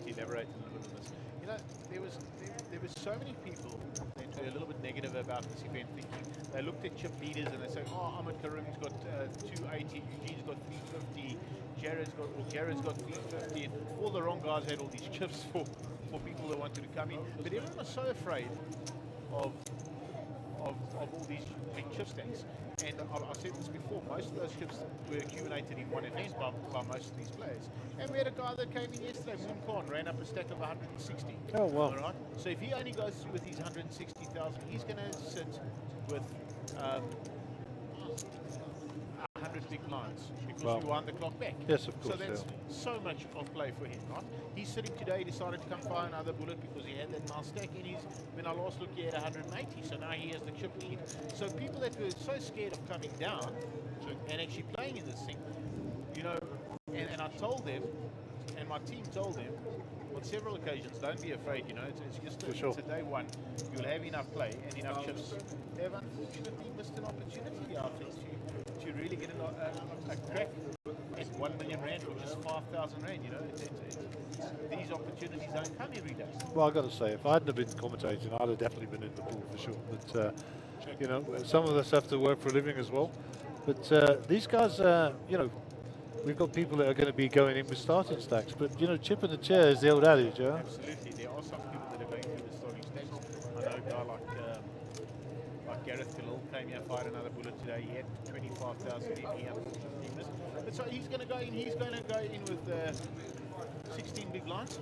G: elaborate a little bit on this. You know, there was so many people that were a little bit negative about this event, thinking they looked at chip leaders and they say, oh, Ahmed Karim's got 280, Eugene's got 350, Jared's got 350, and all the wrong guys had all these chips for people that wanted to come in. But everyone was so afraid of of all these big chip stacks. And I've said this before, most of those chips were accumulated in one event by most of these players. And we had a guy that came in yesterday, Moon Khan, ran up a stack of 160.
B: Oh, wow.
G: All right? So if he only goes through with his 160,000, he's going to sit with 100 big blinds because
B: Wow.
G: we wind the clock back.
B: Yes, of course.
G: So that's so much of play for him, right? He's sitting today, decided to come fire another bullet because he had that nice stack in his. When I last looked, he had 180, so now he has the chip lead. So people that were so scared of coming down and actually playing in this thing, you know, and I told them, and my team told them on several occasions, don't be afraid, you know, it's just it's a day one. You'll have enough play and enough chips. They've unfortunately missed an opportunity, I think, to really get a crack at 1 million rand or just 5,000 rand, you know. These opportunities don't come every day.
B: Well, I've got to say, if I hadn't have been commentating, I'd have definitely been in the pool for sure. But, you know, some of us have to work for a living as well. But these guys, you know, we've got people that are going to be going in with starting stacks. But, you know, chip in the chair is the old adage, yeah?
G: Absolutely. There are some people that are going through the starting stacks. I know a guy like Gareth Khalil came here, fired another bullet today. He had 25,000 in here. But so he's going to go in. He's going to go in with 16 big lines.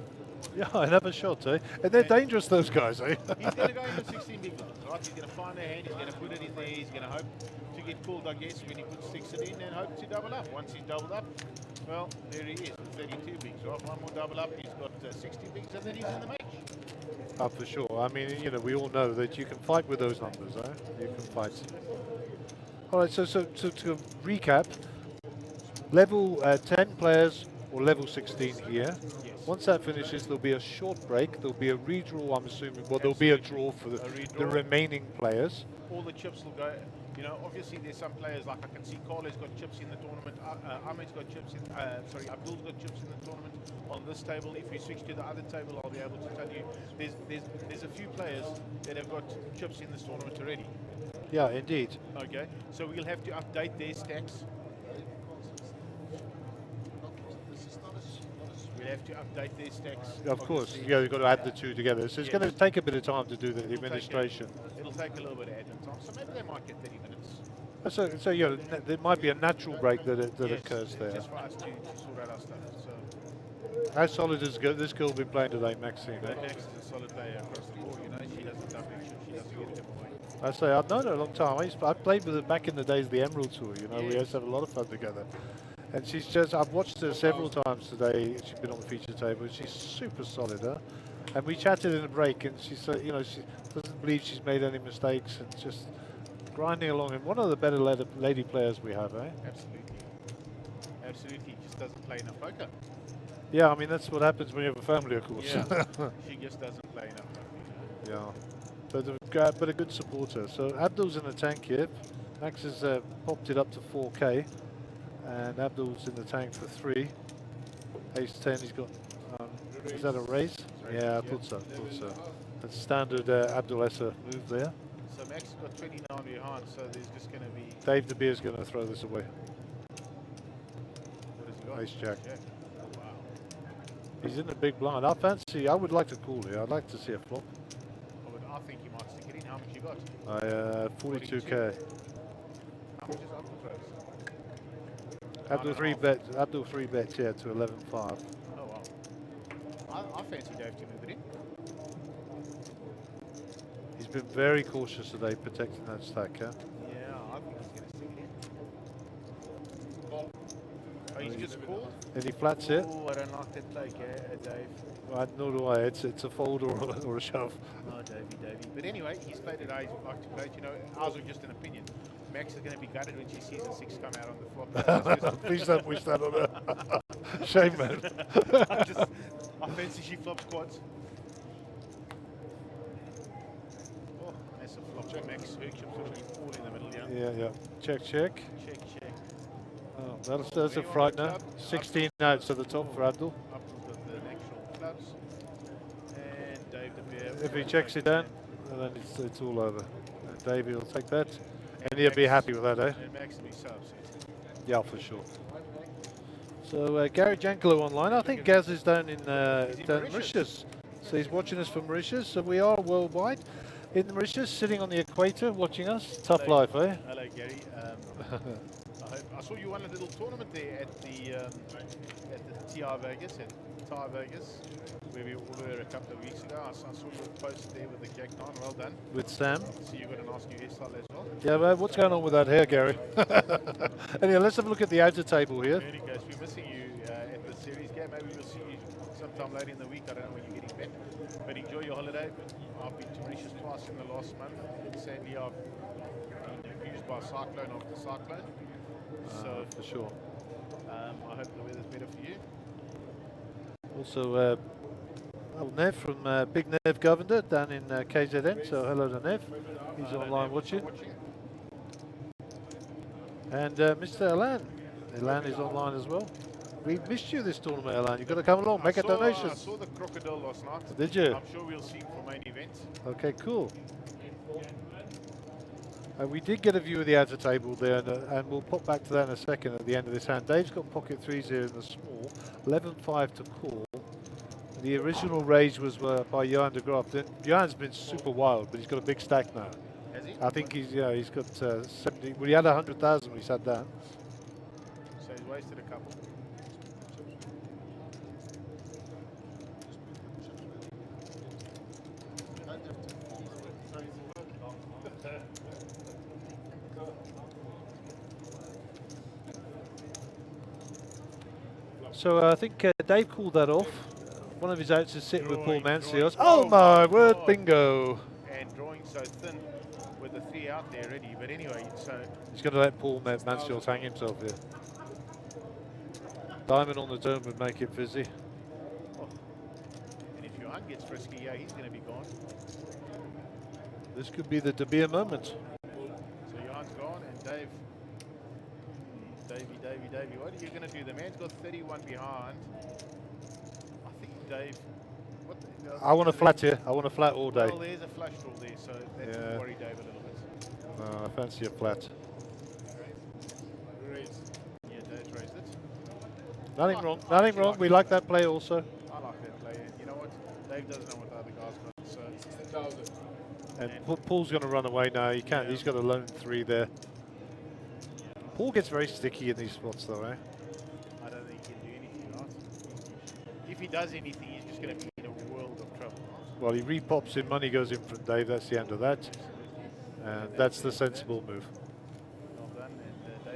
B: Yeah, and have a shot, eh? And they're dangerous, those guys, eh?
G: He's going to go in with 16 big lines, right? He's going to find a hand. He's going to put it in there. He's going to hope to get called, I guess, when he sticks it in, and hope to double up. Once he's doubled up, well, there he is with 32 bigs, right? One more double up. He's got 60 bigs, and then he's in the match.
B: For sure. I mean, you know, we all know that you can fight with those numbers, eh? You can fight. All right, so to recap, level 10 players or level 16 here.
G: Yes.
B: Once that finishes, there'll be a short break. There'll be a redraw, I'm assuming. Well, there'll be a draw for the remaining players.
G: All the chips will go. You know, obviously there's some players like I can see Carlo's got chips in the tournament. Ahmed's got chips in. Sorry, Abdul's got chips in the tournament on this table. If we switch to the other table, I'll be able to tell you there's a few players that have got chips in this tournament already.
B: Yeah, indeed.
G: Okay, so we'll have to update their stacks. We'll have to update their stacks.
B: Of course, yeah, you've got to add the two together. So it's going to take a bit of time to do the administration.
G: It'll take a little bit of admin time, so maybe they might get 30 minutes.
B: So yeah, there might be a natural break that
G: Yes,
B: occurs there.
G: just for us to sort out our stuff. So
B: How solid has this girl been playing today, Maxine? Eh?
G: Max is a solid player across the board. You know, she doesn't dump it, she doesn't get them away.
B: I say I've known her a long time. I played with her back in the days of the Emerald Tour. You know, we
G: Yes.
B: used to have a lot of fun together. And she's just, I've watched her several times today. She's been on the feature table. She's super solid, huh? And we chatted in a break, and she said, you know, she doesn't believe she's made any mistakes, and just grinding along. And one of the better lady players we have, eh?
G: Absolutely. Absolutely. Just doesn't play enough poker.
B: Yeah, I mean that's what happens when you have a family, of course.
G: Yeah. She just doesn't play enough poker.
B: Yeah, but a good supporter. So Abdul's in the tank here. Max has popped it up to 4K, and Abdul's in the tank for 3. Ace 10. He's got. Is that a raise? Yeah, I thought so. That's standard Abdul Essa move there.
G: So Max has got 29 behind, so there's just going to be.
B: Dave De Beer's going to throw this away.
G: What has he got?
B: Ace Jack.
G: Oh, wow.
B: He's in the big blind. I would like to call here. I'd like to see a flop.
G: I think he might stick it in. How much you got?
B: 42K.
G: How much is Abdul throws?
B: Abdul 3 bets, yeah, to 11.5.
G: Oh, wow. I fancy Dave to move it in.
B: He's been very cautious today, protecting that stack, huh?
G: Yeah, I think he's going to stick it in. Call. Oh, he's just called?
B: And he flats it.
G: Oh, I don't like that play, Dave.
B: Nor do I. It's a fold or a shove.
G: Oh, Davey. But anyway, he's played it how he'd like to play it. You know, ours are just an opinion. Max is going to be gutted when she sees a 6 come out on the flop.
B: Please don't wish that on her. Shame, man.
G: I fancy she flops quads. Oh, that's a flop. Check. Max, her chips are all in the middle, yeah?
B: Yeah. Check.
G: Check.
B: Oh, that's a frightener. 16 notes at the top for Abdul.
G: Abdul's got the actual clubs. And Dave De Beer.
B: If he checks it down, then it's all over. And Davey will take that. And he'll be happy with that, eh?
G: And Max will be so upset.
B: Yeah, for sure. So Gary Jankalo online. I think Gaz is down in Mauritius. So he's watching us from Mauritius. So we are worldwide. in Mauritius, sitting on the equator, watching us. Tough
G: Hello.
B: life, eh?
G: Hello, Gary. I saw you won a little tournament there at the TR Vegas, at TR Vegas, where we all were a couple of weeks ago. I saw your post there with the Jack 9. Well done.
B: With Sam.
G: So you got a nice new hairstyle as well.
B: Yeah, well, what's going on with that hair, Gary? Anyway, let's have a look at the outer table here.
G: Very good. We're missing you at the series game. Maybe we'll see you sometime later in the week. I don't know when you're getting back. But enjoy your holiday. I've been to Mauritius twice in the last month. Sadly, I've been abused by cyclone after cyclone. So
B: For sure.
G: I hope the weather's better for you.
B: Also, Nev from Big Nev Governor down in KZN. So hello to Nev. He's online watching. And Mr. Alan. Alan is online as well. We missed you this tournament, Alan. You've got to come along, make a donation.
G: I saw the crocodile last night.
B: Did you?
G: I'm sure we'll see him for main events.
B: Okay, cool. We did get a view of the outer table there, and we'll pop back to that in a second at the end of this hand. Dave's got pocket threes here in the small, 11-5 to call. The original raise was by Johan de Graaf. Johan's been super wild, but he's got a big stack now.
G: Has he?
B: I think he's got 70. Well, he had 100,000 when he sat down.
G: So he's wasted a couple.
B: So I think Dave called that off. One of his outs is sitting with Paul Mancios. Oh my word, bingo!
G: And drawing so thin with the 3 out there already. But anyway, so
B: He's going to let Paul Mancios hang himself here. Diamond on the turn would make it fizzy.
G: and if Johan gets frisky, yeah, he's going to be gone.
B: This could be the De Beer moment.
G: So Johan's gone, and Davey, what are you going to do? The man's got 31 behind. I think Dave.
B: I want a flat here. I want a flat all day.
G: Well, there's a flush draw there, so that
B: Yeah.
G: will worry Dave a little bit.
B: No, I fancy a flat.
G: Yeah, Dave's raised it.
B: Nothing wrong. Nothing wrong. We like that play also.
G: I like that play. You know what? Dave doesn't know what the other guy's got, so.
B: And Paul's going to run away now. He can't. He's got a lone 3 there. Paul gets very sticky in these spots, though, eh?
G: I don't think he can do anything, right? If he does anything, he's just going to be in a world of trouble.
B: Well, he repops in. Money goes in from Dave. That's the end of that. And that's the sensible move.
G: Well done, and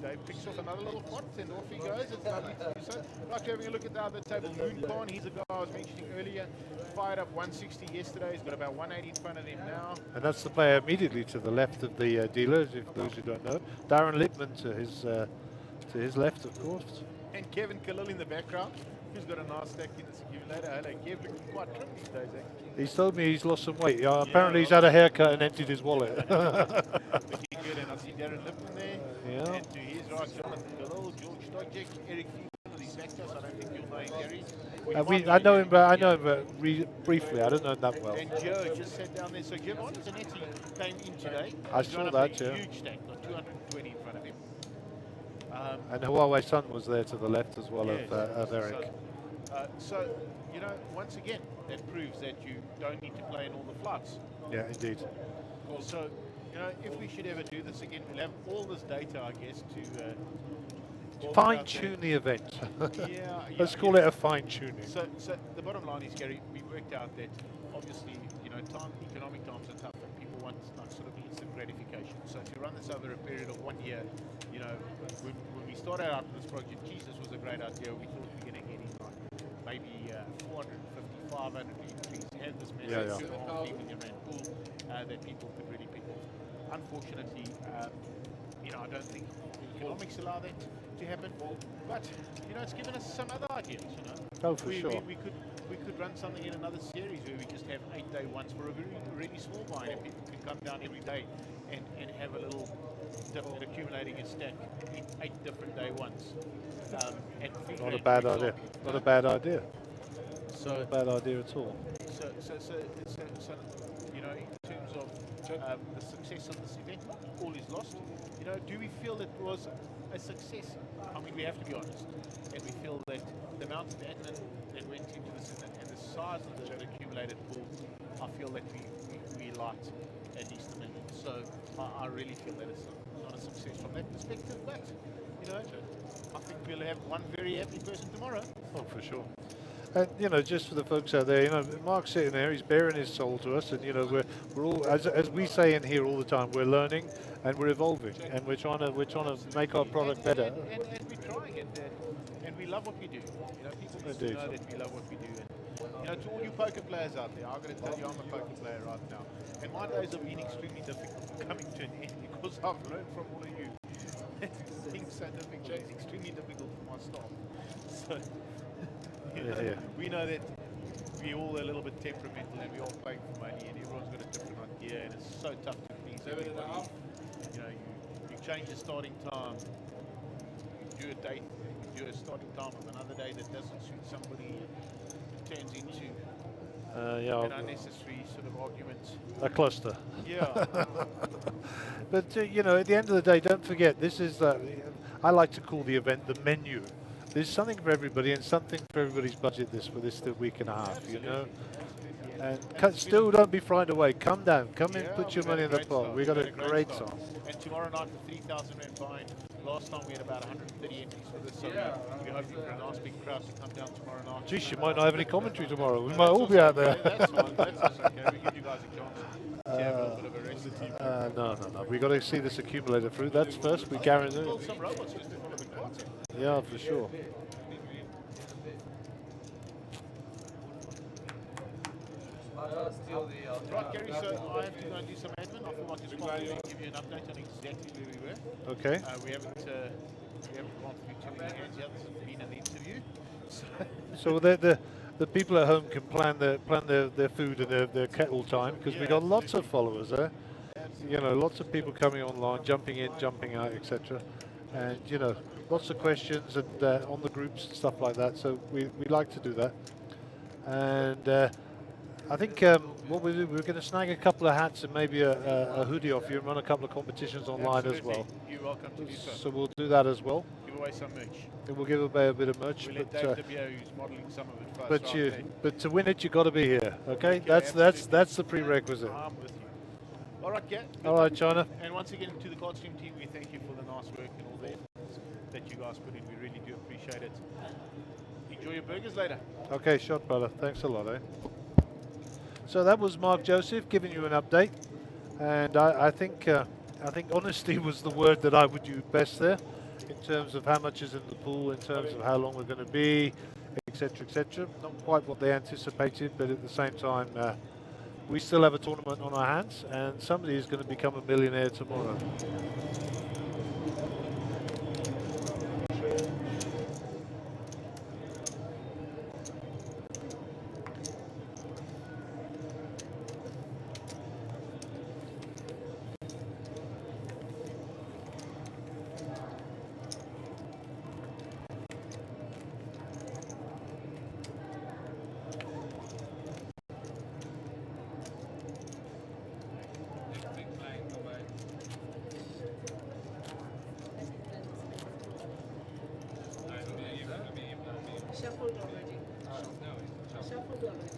G: Dave picks off another little pot, and off he goes. It's lovely to do so. Like having a look at the other table, Moon Khan, he's a guy I was mentioning earlier. Fired up 160 yesterday. He's got about 180 in front of him now.
B: And that's the player immediately to the left of the dealers, if those who don't know. Darren Lippman to his left, of course.
G: And Kevin Khalil in the background, who's got a nice stack in this accumulator. Hello, Kev, looking quite trim these days, actually.
B: He's told me he's lost some weight. Yeah, apparently he's had a haircut and emptied his wallet.
G: Looking good, and I see Darren Lippman there.
B: Yeah.
G: And to his right, Jonathan Khalil, George Stojek, Eric Fields with his backers. I don't think you'll know him, Gary.
B: I know him, briefly. I don't know him that well.
G: And Joe just sat down there. So Giovanni Zanetti came in today.
B: I
G: He's
B: saw
G: got
B: that,
G: a
B: yeah.
G: huge stack, got 220 in front of him.
B: And Huawei Sun was there to the left as well
G: Yes.
B: of Eric.
G: So, you know, once again, that proves that you don't need to play in all the flights.
B: Yeah, indeed.
G: So, you know, if we should ever do this again, we'll have all this data, I guess, to
B: Fine-tune the event.
G: Yeah,
B: Let's call it a fine-tuning.
G: So the bottom line is, Gary, we worked out that obviously, you know, economic times are tough and people want like, sort of instant gratification. So if you run this over a period of 1 year, you know, when we started out with this project, Jesus was a great idea. We thought we were going to get in like maybe 450, 500 entries, have this massive 2.5 million rand pool that people could really pick off. Unfortunately, you know, I don't think the economics allow that to happen. But you know, it's given us some other ideas. You know,
B: Oh, for sure.
G: we could run something in another series where we just have 8-day ones for a really small buy, and people can come down every day and have a little dip at accumulating a stack in 8 different day ones.
B: Not a bad idea. Not a bad idea.
G: So
B: Not a bad idea at all.
G: So, you know, in terms of the success of this event, all is lost. You know, do we feel it was a success? I mean, we have to be honest, and we feel that the amount of admin that went into this and the size of the accumulated pool, I feel that we light at least $1 million. So I really feel that it's not a success from that perspective. But you know, I think we'll have one very happy person tomorrow.
B: Oh, for sure. And you know, just for the folks out there, you know, Mark's sitting there, he's bearing his soul to us, and you know, we're all, as we say in here all the time, we're learning and we're evolving, and we're trying to make our product better.
G: And we're trying it, and we love what we do. You know, people need to know that we love what we do. And you know, to all you poker players out there, I'm going to tell you I'm a poker player right now, and my days have been extremely difficult coming to an end because I've learned from all of you. Things so difficult, it's extremely difficult for my staff. So. We know that we're all a little bit temperamental and we all play for money and everyone's got a different idea and it's so tough to please everybody. You know, you change the starting time, you do a date, you do a starting time of another day that doesn't suit somebody, it turns into an unnecessary sort of argument.
B: A cluster.
G: Yeah.
B: But you know, at the end of the day, don't forget, this is, I like to call the event the menu. There's something for everybody and something for everybody's budget for this week and a half, you know. And still don't be frightened away. Come down, come in, put your money in the pot. We got a great song.
G: And tomorrow night for 3,000 rand fine. Last time we had about 130 entries for this, so we're hoping for a nice big crowd to come down tomorrow night.
B: Geez, you might not have any commentary tomorrow. We might all be out there.
G: Okay, that's fine. That's also okay. We give you guys a chance to have a little bit of a rest of the team.
B: No. We got to see this accumulator through. That's first. We guarantee.
G: Build some robots just to follow the cards.
B: Yeah, for sure.
G: Right, Gary, so I have to go and do some admin. I thought I'd just call you and give you an update on exactly where we were.
B: Okay.
G: We haven't gone through too many hands yet. This has been an interview.
B: So the people at home can plan their food and their kettle time, because we got lots of followers there. You know, lots of people coming online, jumping in, jumping out, etc. And you know, lots of questions and on the groups and stuff like that. So we like to do that. And I think what we do, we're going to snag a couple of hats and maybe a hoodie off you and run a couple of competitions online as well.
G: You're welcome to do so.
B: So we'll do that as well.
G: Give away some merch.
B: And we'll give away a bit of merch.
G: We'll let Dave DeBio, who's modelling some of it for us.
B: But to win it, you got to be here. Okay, that's the prerequisite.
G: I'm with you. All right, Kat.
B: All right, China.
G: And once again, to the Cardstream team, we thank you for the nice work and all the efforts that you guys put in. We really do appreciate it. Enjoy your burgers later.
B: Okay, shot, brother. Thanks a lot, eh? So that was Mark Joseph giving you an update, and I think honesty was the word that I would use best there, in terms of how much is in the pool, in terms of how long we're going to be, etc., etc. Not quite what they anticipated, but at the same time, we still have a tournament on our hands, and somebody is going to become a millionaire tomorrow.
C: Shuffled already. Shuffled already.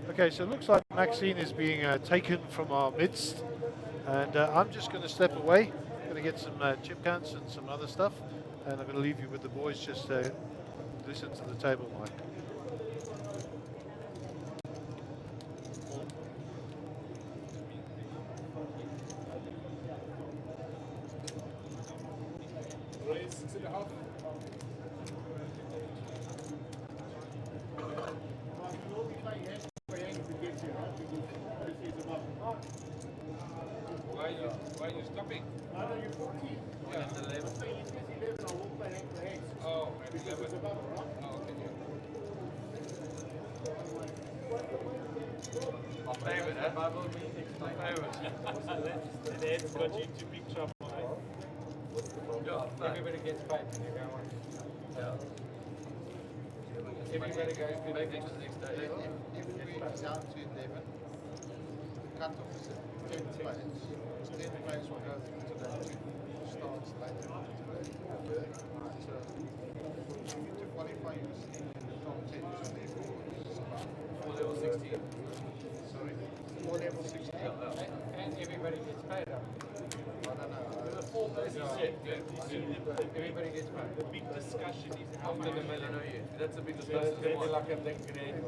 B: Okay, so it looks like Maxine is being taken from our midst, and I'm just going to step away. I'm going to get some chip counts and some other stuff, and I'm going to leave you with the boys. Just listen to the table mic.
H: Why are you stopping?
C: No, you're 14.
H: Yeah.
C: So you use 11, I will play hand for hands.
H: Oh,
C: Because it's a bubble, right?
H: Oh, okay, yeah.
F: My favorite, eh? My favorite.
D: That's got you into big trouble,
F: Yeah, everybody gets paid when you go on. Yeah. everybody goes to make it to the next day. If we're down to 11, the cut-off is at 10 players. 10 players will go through to that 2 starts later on today. So to qualify you in the top 10 is only for level 16. Sorry? For level 16. And everybody gets paid up. I don't know. The 4 places set. Everybody gets paid. The big discussion is how much. That's a big discussion. Maybe like a big grand.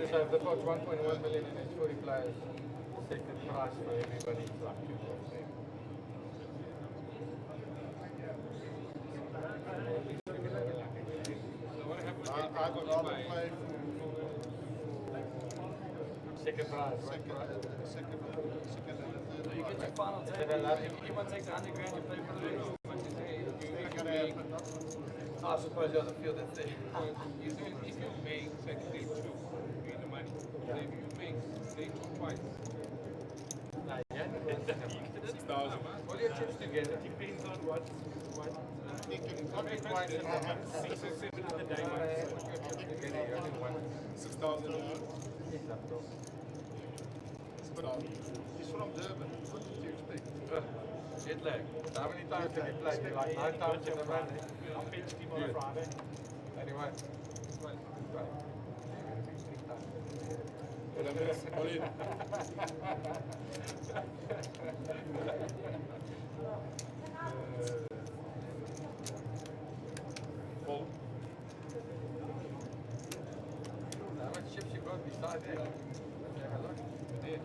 F: So if they've got 1.1 million and it's 40 players, second price for everybody is like 2 I would rather play for second prize, second and the third. You get your final table. Everyone takes 100 grand, you play for the next. I suppose you're on the field that's there.
H: If you make second day 2, you win the money. If you make day 2 twice,
F: 6,000. All your chips together.
H: depends on what
F: You can copy twice and have
H: 6 or 7 in the day.
F: 6,000. He's from Durban. What did you expect? Jet lag. How many times have you played? Like 9 times in a month.
H: I'll bench him on a Friday.
F: Anyway. How much chips you got beside there? Have a look. There.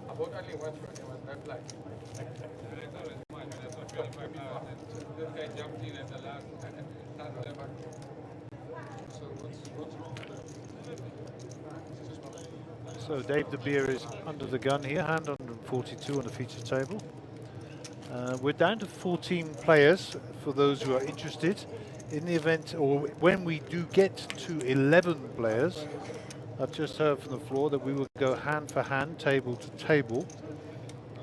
F: I bought only one for there was no play.
H: This guy jumped in at the last.
F: So what's wrong with it?
B: So Dave De Beer is under the gun here, hand 142 on the feature table. We're down to 14 players for those who are interested. In the event, or when we do get to 11 players, I've just heard from the floor that we will go hand for hand, table to table.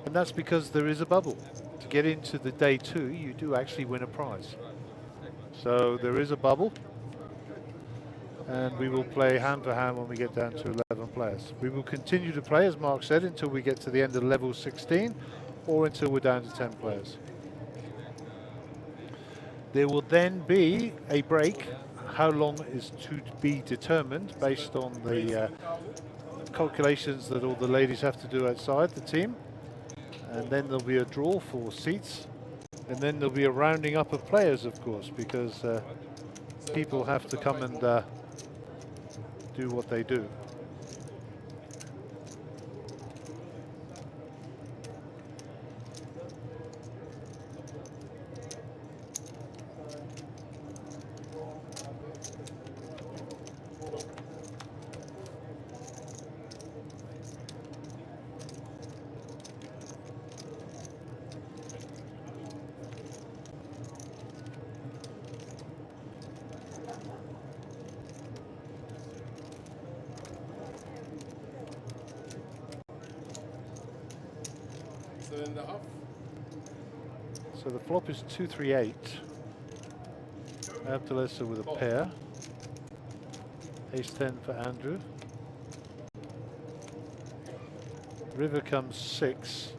B: And that's because there is a bubble. To get into the day 2, you do actually win a prize. So there is a bubble. And we will play hand for hand when we get down to 11 players. We will continue to play, as Mark said, until we get to the end of level 16 or until we're down to 10 players. There will then be a break. How long is to be determined based on the calculations that all the ladies have to do outside the team. And then there'll be a draw for seats. And then there'll be a rounding up of players, of course, because people have to come and do what they do. So the flop is 238. Abdelessa with a pair. Ace 10 for Andrew. River comes 6.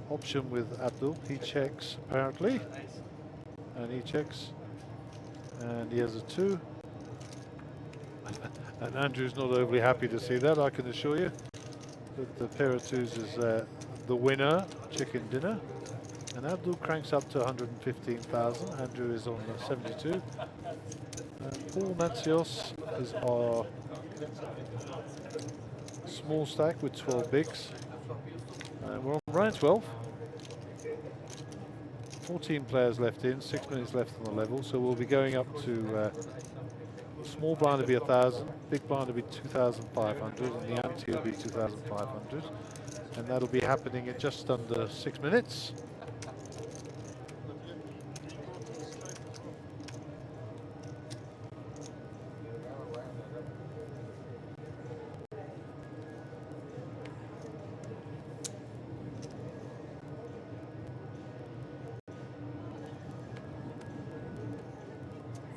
B: Option with Abdul. He checks apparently. And he checks. And he has a 2. And Andrew's not overly happy to see that, I can assure you. But the pair of 2s is the winner, chicken dinner. And Abdul cranks up to 115,000. Andrew is on 72. Paul Matsios is our small stack with 12 bigs. And we're on round 12. 14 players left in, 6 minutes left on the level. So we'll be going up to small blind to be 1,000, big blind to be 2,500, and the ante will be 2,500. And that'll be happening in just under 6 minutes.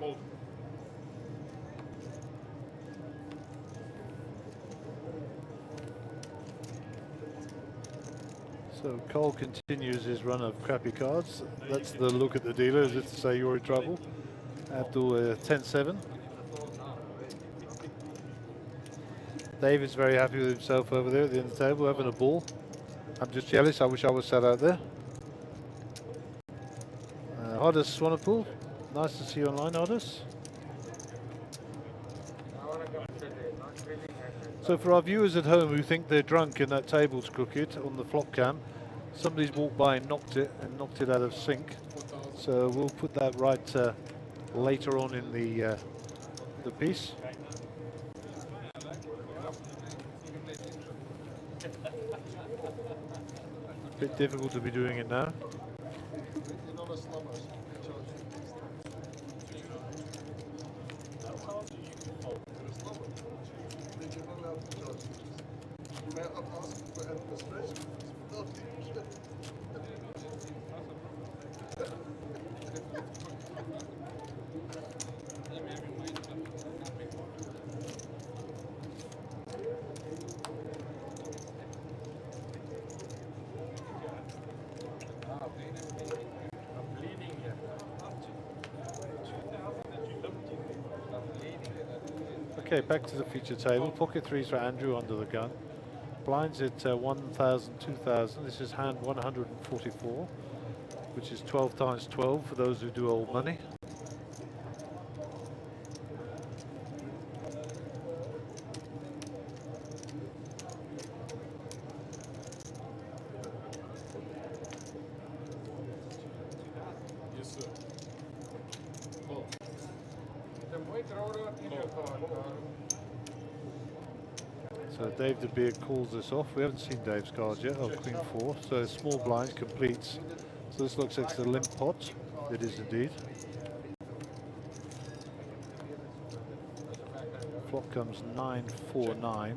D: Fold.
B: So Cole continues his run of crappy cards. That's the look at the dealer, as if to say you're in trouble. Abdul 10-7. David's very happy with himself over there at the end of the table, having a ball. I'm just jealous. I wish I was sat out there. Hodis Swanepoel, nice to see you online, Hodis. So for our viewers at home who think they're drunk and that table's crooked on the flop cam, somebody's walked by and knocked it out of sync. So we'll put that right later on in the piece. Bit difficult to be doing it now. Okay, back to the feature table. Pocket threes for Andrew under the gun. Blinds at 1,000, 2,000. This is hand 144, which is 12 times 12 for those who do old money.
D: Yes, sir.
B: So Dave De Beer calls this off. We haven't seen Dave's cards yet. Oh, Queen 4. So small blind completes. So this looks like it's a limp pot. It is indeed. Flop comes 9-4-9.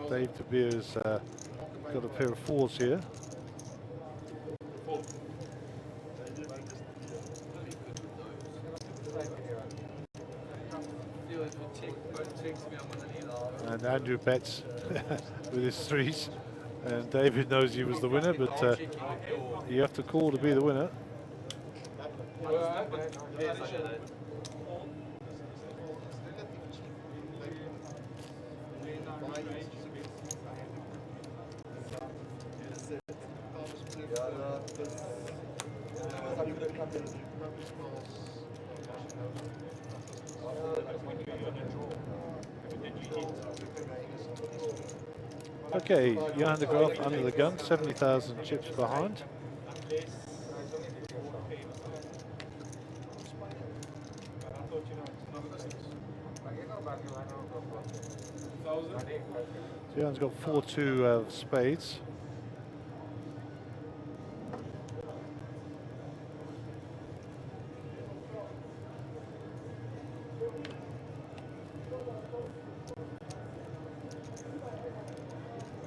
B: Dave De Beer's got a pair of fours here. And Andrew bets with his threes, and David knows he was the winner, but you have to call to be the winner. Okay, Johan de Graaf under the gun, 70,000 chips behind. Johan's got 4-2 of spades.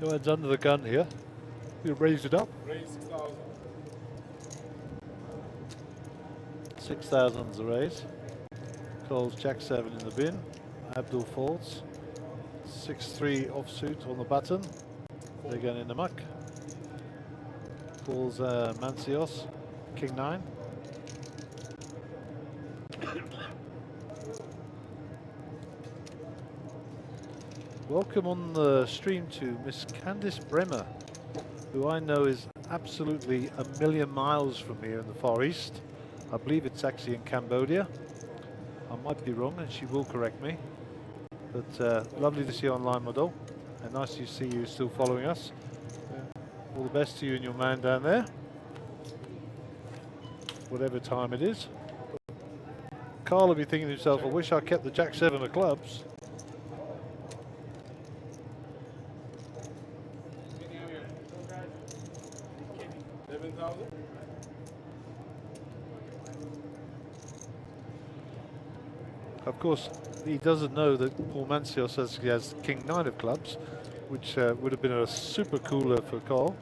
B: Johan's under the gun here. You raise it up.
D: Raise 6,000.
B: 6,000's the raise. Cole's Jack 7 in the bin. Abdul folds. 6-3 offsuit on the button. They're going in the muck. Calls Mancios. King 9. Welcome on the stream to Miss Candice Bremer, who I know is absolutely a million miles from here in the Far East. I believe it's actually in Cambodia. I might be wrong and she will correct me. But lovely to see you online, Model. And nice to see you still following us. All the best to you and your man down there. Whatever time it is. Carl will be thinking to himself, I wish I kept the Jack 7 of clubs. Of course, he doesn't know that Paul Mancios has King 9 of clubs, which would have been a super cooler for Carl.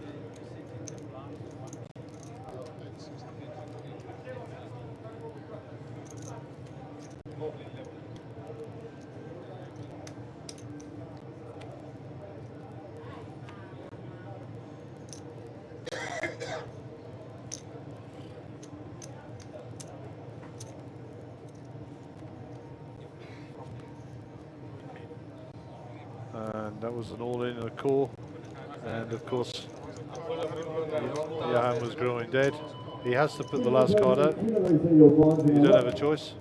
B: that was an all-in and a call. And of course, Johan was growing dead. He has to put the last card out. You don't have a choice.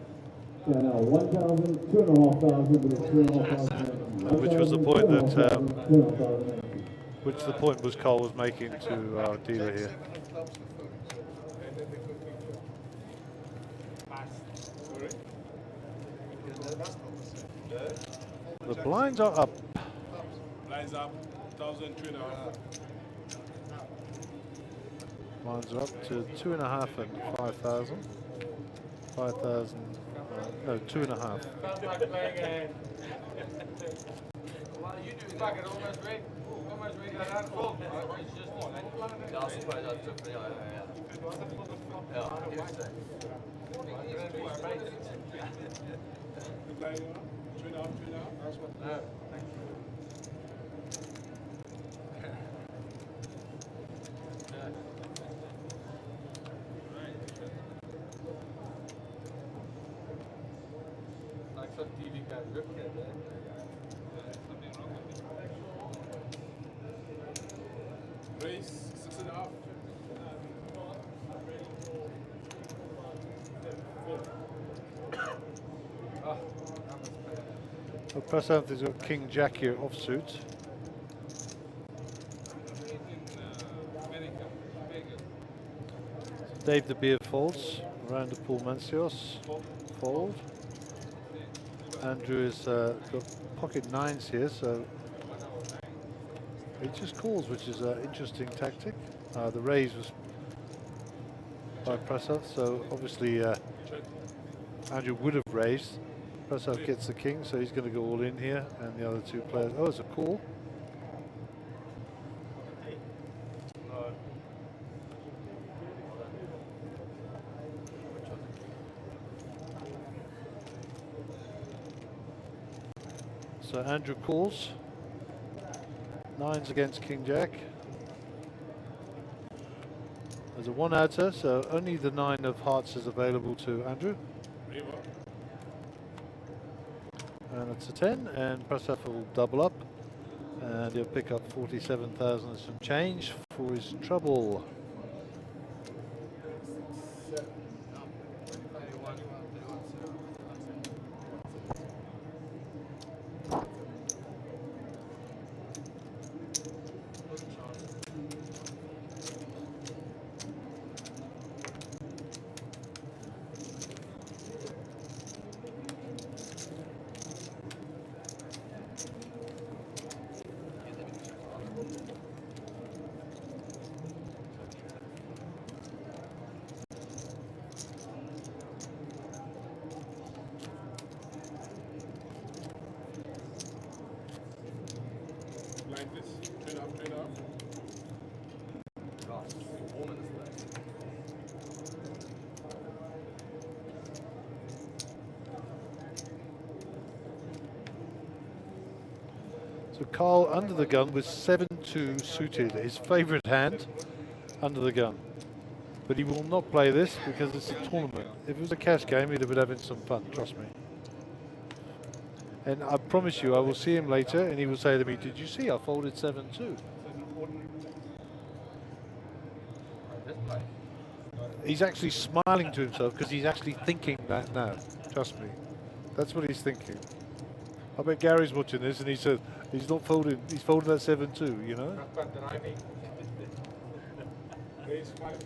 E: Yeah, no, 1,000, 2,500 with a 2,500.
B: Which was the point that,
E: 2,500.
B: which the point was Carl was making to our dealer here. The blinds are up.
D: Lines up, 1,002.5.
B: Blinds are up to 2.5 and 5,000. 5,000. No, 2.5.
D: Race 6.5.
B: Well, press out, he's got King Jack here offsuit. Dave the Beer folds. Around to Paul Mancios. Fold. Andrew has got pocket nines here, so he just calls, which is an interesting tactic. The raise was by Prasov, so obviously Andrew would have raised. Prasov gets the king, so he's going to go all in here, and the other two players. Oh, it's a call. So Andrew calls. Nines against King Jack. There's a one outer, so only the 9 of hearts is available to Andrew. And it's a 10, and Prasov will double up, and he'll pick up 47,000 and some change for his trouble.
D: Like this, 2.5.
B: So Carl under the gun with 7-2 suited, his favourite hand under the gun. But he will not play this because it's a tournament. If it was a cash game, he'd have been having some fun, trust me. And I promise you, I will see him later and he will say to me, did you see I folded 7-2? He's actually smiling to himself because he's actually thinking that now, trust me. That's what he's thinking. I bet Gary's watching this and he said, he's not folding, he's folding that 7-2, you know?
D: Raise 5.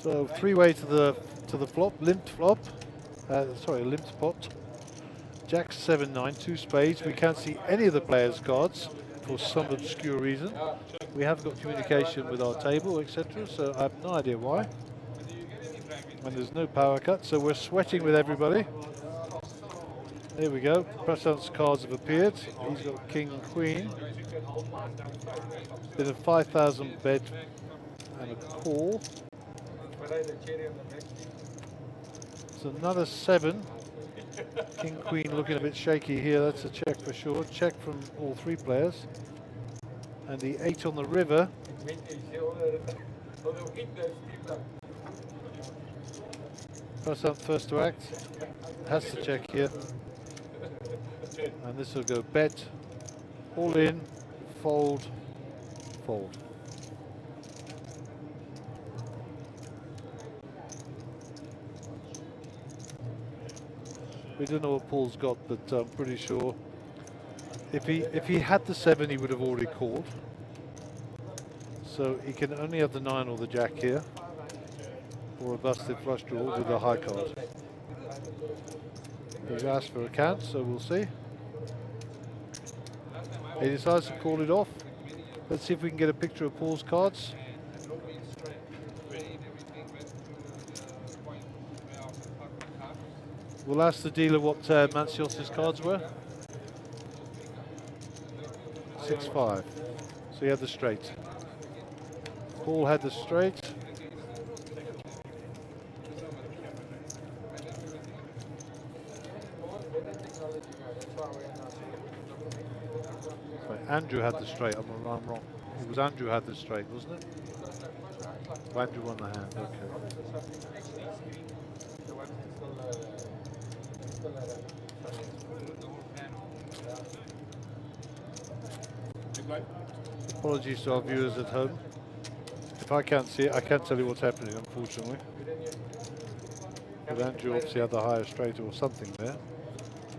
B: So three-way to the flop, limped flop. Sorry, limped pot. Jack 7-9, 2 spades. We can't see any of the players' cards for some obscure reason. We have got communication with our table, etc. So I have no idea why. And there's no power cut, so we're sweating with everybody. There we go. Prasant's cards have appeared. He's got King, Queen. Bit of 5,000 bet and a call. It's another 7. King, Queen looking a bit shaky here. That's a check for sure. Check from all 3 players. And the 8 on the river. Press up first to act. Has to check here. And this will go bet, all in, fold, fold. We don't know what Paul's got, but I'm pretty sure if he had the 7, he would have already called. So he can only have the 9 or the jack here, or a busted flush draw with a high card. He's asked for a count, so we'll see. He decides to call it off. Let's see if we can get a picture of Paul's cards. We'll ask the dealer what Mancios's cards were. 6-5. So he had the straight. Paul had the straight. Sorry, Andrew had the straight. I'm wrong. It was Andrew had the straight, wasn't it? Oh, Andrew won the hand. Okay. Apologies to our viewers at home. If I can't see it, I can't tell you what's happening, unfortunately. But Andrew obviously had the higher straight or something there.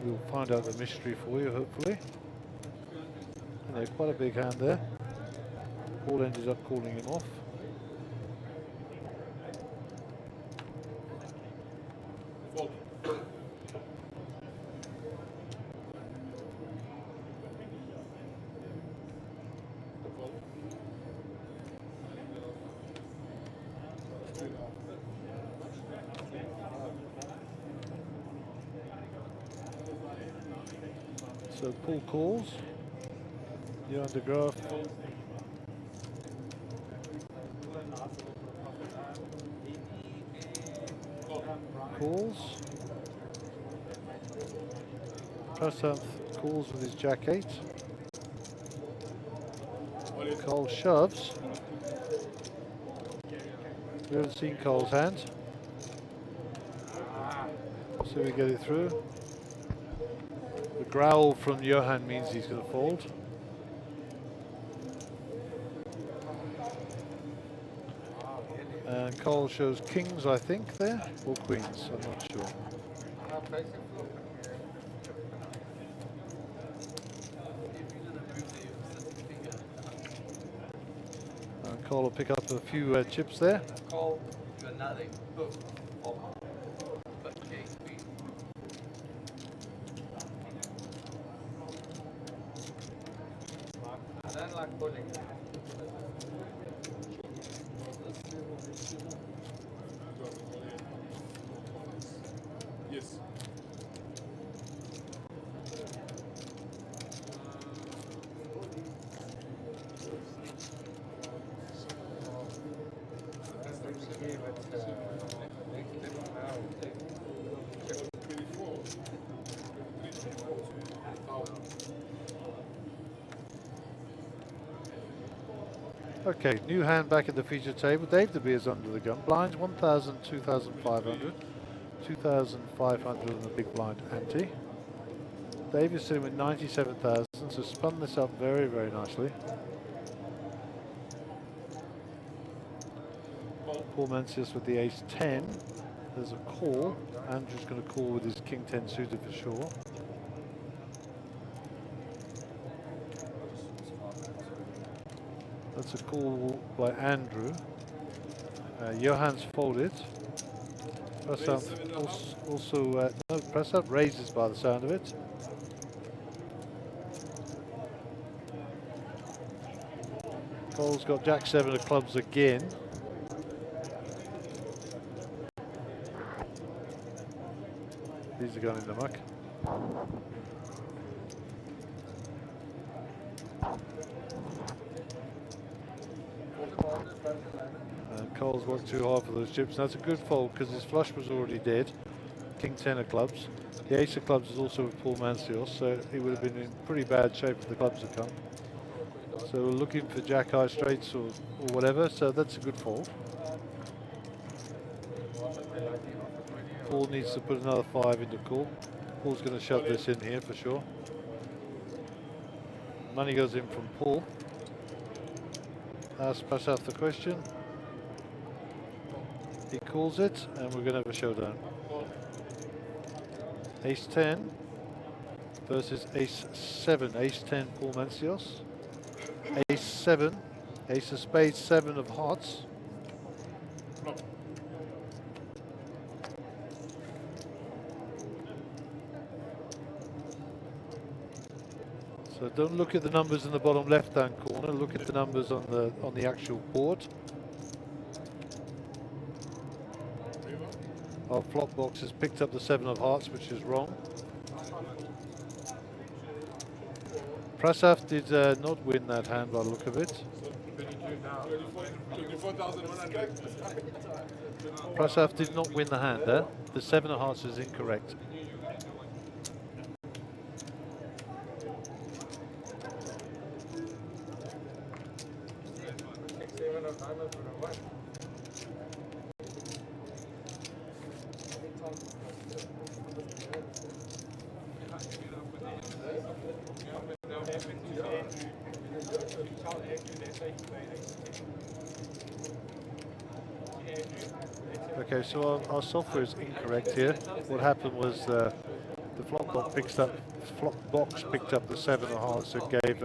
B: We'll find out the mystery for you, hopefully. And there's quite a big hand there. Paul ended up calling him off. So Paul calls. Johan de Graaf. Calls. Prasanth calls with his jack 8. Cole shoves. We haven't seen Cole's hand. So we get it through. The growl from Johan means he's going to fold. And Cole shows kings, I think, there, or queens, I'm not sure. And Cole will pick up a few chips there.
H: Call, you're nothing. Boom. I don't like pulling.
D: Yes.
B: Okay, new hand back at the feature table. Dave De Beers under the gun. Blinds 1,000, 2,500, 2,500 and the big blind ante. Dave is sitting with 97,000, so spun this up very, very nicely. Paul Mencius with the ace 10. There's a call. Andrew's going to call with his king 10 suited for sure. That's a call by Andrew. Johan's folded. Prasanth also, no, Prasanth raises by the sound of it. Cole's got jack 7 of clubs again. These are going in the muck. And Cole's worked too hard for those chips. That's a good fold because his flush was already dead. King 10 of clubs. The ace of clubs is also with Paul Mancios, so he would have been in pretty bad shape if the clubs had come. So we're looking for jack high straights or whatever, so that's a good fold. Paul needs to put another 5 into call. Paul's going to shove this in here for sure. Money goes in from Paul. Pass off the question. He calls it, and we're going to have a showdown. Ace 10 versus Ace 7. Ace 10, Paul Mancios. Ace 7, Ace of Spades, 7 of Hearts. So don't look at the numbers in the bottom left-hand corner. Look at the numbers on the actual board. Our flop box has picked up the 7 of Hearts, which is wrong. Prasaf did not win that hand by the look of it. Prasaf did not win the hand there. The 7 of Hearts is incorrect. Okay, so our software is incorrect here. What happened was the flop box picked up the 7 of Hearts and gave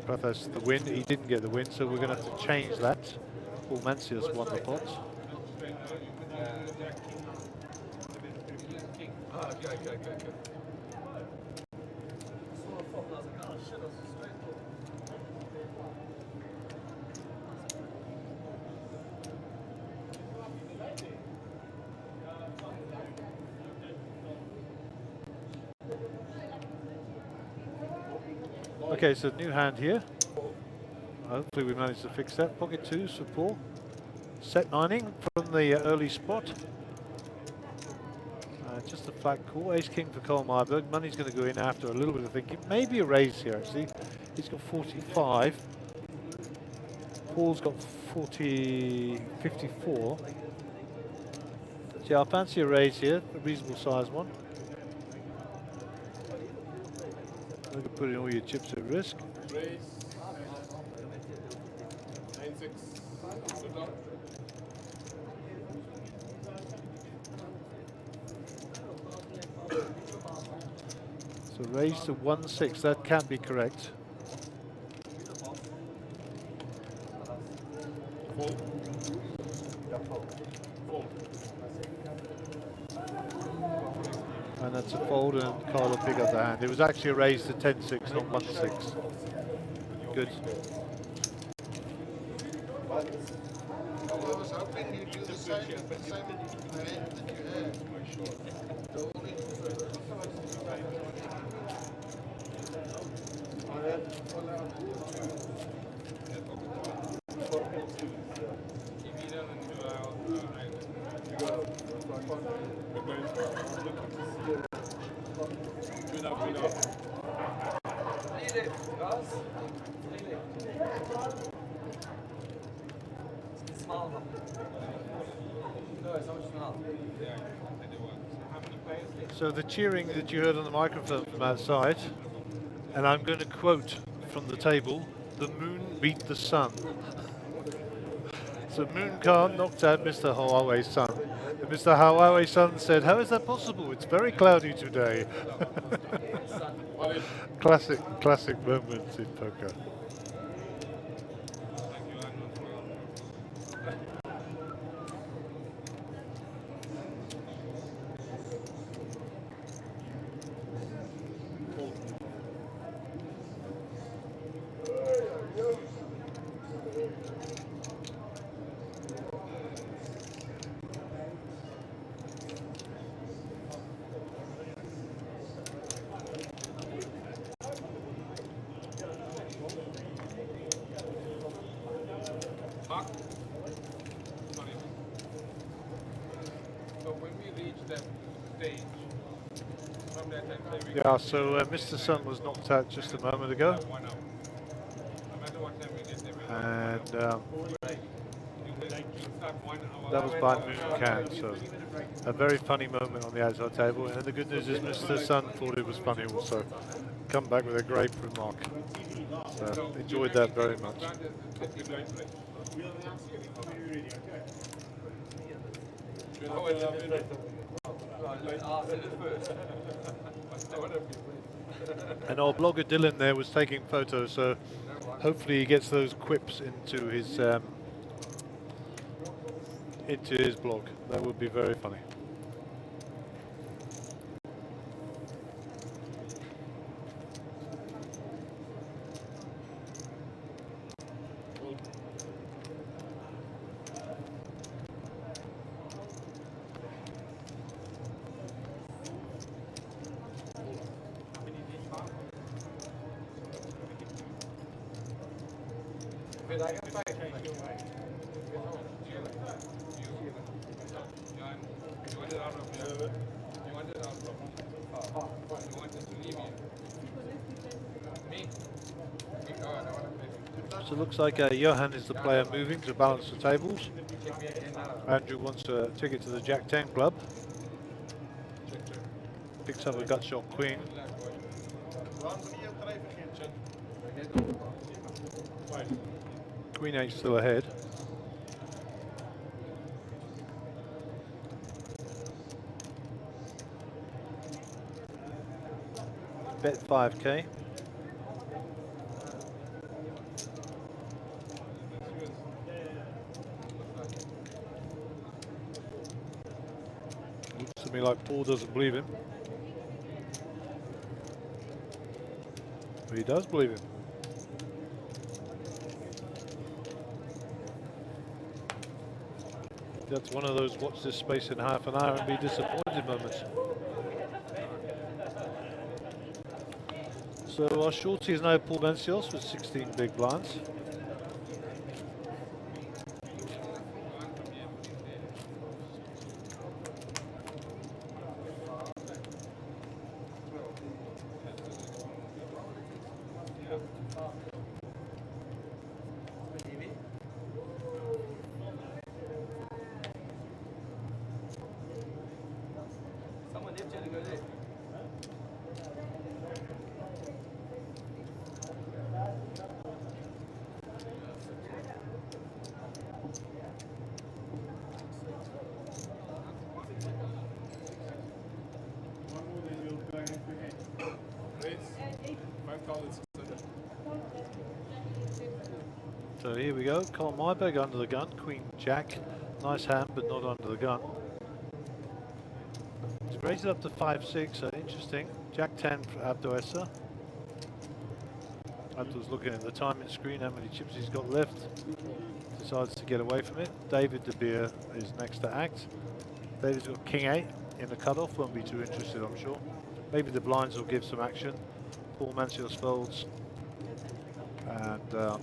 B: Prathas the win. He didn't get the win, so we're going to have to change that. Paul Mancius won the pot. Okay, so new hand here. Hopefully we managed to fix that. Pocket 2s for Paul. Set 9ing from the early spot. Just a flat call. Ace King for Carl Myberg. Money's going to go in after a little bit of thinking. Maybe a raise here actually. He's got 45. Paul's got 54. Yeah, I fancy a raise here. A reasonable size one. Look at putting all your chips at risk.
D: Raise. 9-6. Sit down.
B: So raise to 1-6. That can't be correct.
D: Fold. Fold.
B: And that's a fold, and Carl will pick up the hand. It was actually a raise to 10-6, not 1-6. Good.
F: I was hoping you'd do the same hand that you had. The only
B: So the cheering that you heard on the microphone from outside, and I'm going to quote from the table, the moon beat the sun. So Moon Khan knocked out Mr. Hawaii's son. And Mr. Hawaii's son said, "How is that possible? It's very cloudy today." Classic moments in poker. Yeah, so Mr. Sun was knocked out just a moment ago. and that was by Moon Can. So a very funny moment on the outside table. And the good news is Mr. Sun thought it was funny also. Come back with a great remark. So enjoyed that very much. And our blogger Dylan there was taking photos, so hopefully he gets those quips into his blog. That would be very funny. So it looks like Johan is the player moving to balance the tables. Andrew wants a ticket to the Jack 10 club. Picks up a gut shot queen. Queen 8 still ahead. Bet 5k. Looks to me like Paul doesn't believe him. But he does believe him. That's one of those watch this space in half an hour and be disappointed moments. So our shorty is now Paul Mencios with 16 big blinds. So here we go, Colin Myberg under the gun, Queen Jack, nice hand but not under the gun. He's raised it up to 5-6, so interesting. Jack 10 for Abdo Essa. Abdo's looking at the timing screen, how many chips he's got left. Decides to get away from it. David De Beer is next to act. David's got King 8 in the cutoff, won't be too interested I'm sure. Maybe the blinds will give some action. Paul Mencios folds. And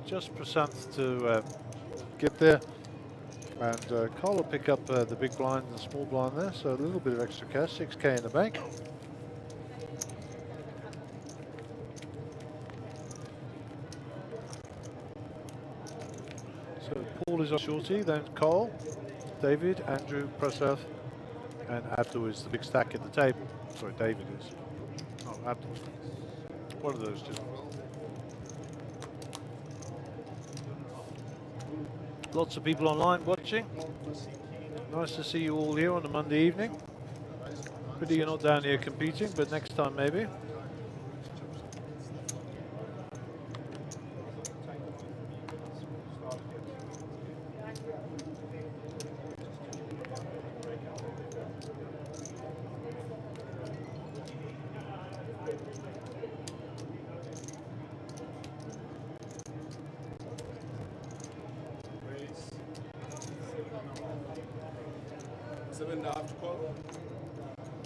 B: just Prasant to get there, and Carl will pick up the big blind and the small blind there, so a little bit of extra cash, 6k in the bank. So Paul is our shorty, then Carl, David, Andrew, Prasad, and Abdul is the big stack at the table. Sorry, David is. Oh, Abdul. One of those two. Lots of people online watching. Nice to see you all here on a Monday evening. Pity you're not down here competing, but next time maybe.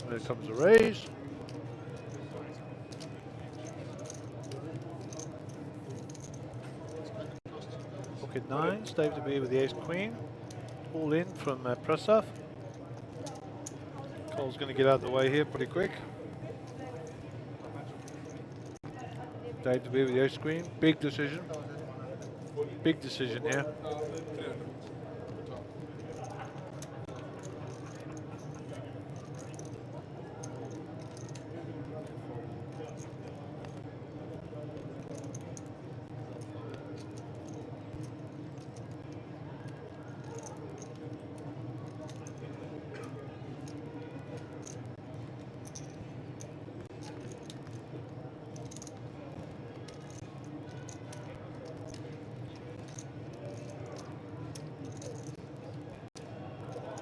B: There comes a raise. Pocket nines, Dave to be with the ace queen. All in from Prasad. Cole's going to get out of the way here pretty quick. Dave to be with the ace queen, big decision. Big decision here.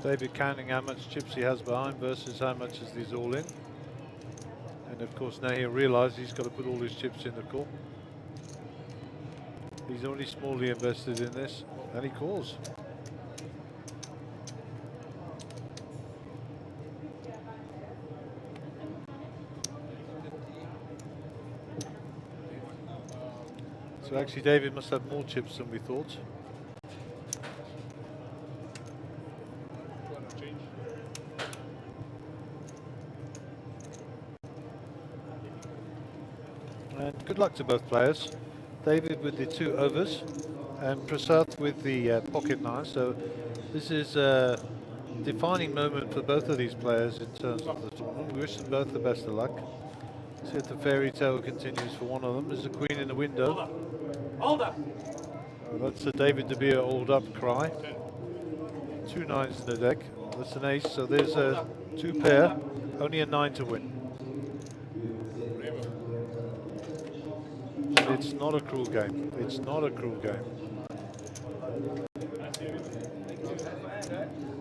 B: David counting how much chips he has behind versus how much is these all in. And of course now he'll realise he's got to put all his chips in the call. He's only smallly invested in this and he calls. So actually David must have more chips than we thought. And good luck to both players. David with the 2 overs and Prasad with the pocket 9. So this is a defining moment for both of these players in terms of the tournament. We wish them both the best of luck. See if the fairy tale continues for one of them. There's a queen in the window.
D: Hold up!
B: That's the David De Beer hold up cry. 2 9s in the deck. That's an ace. So there's a 2 pair. Only a 9 to win. It's not a cruel game. It's not a cruel game.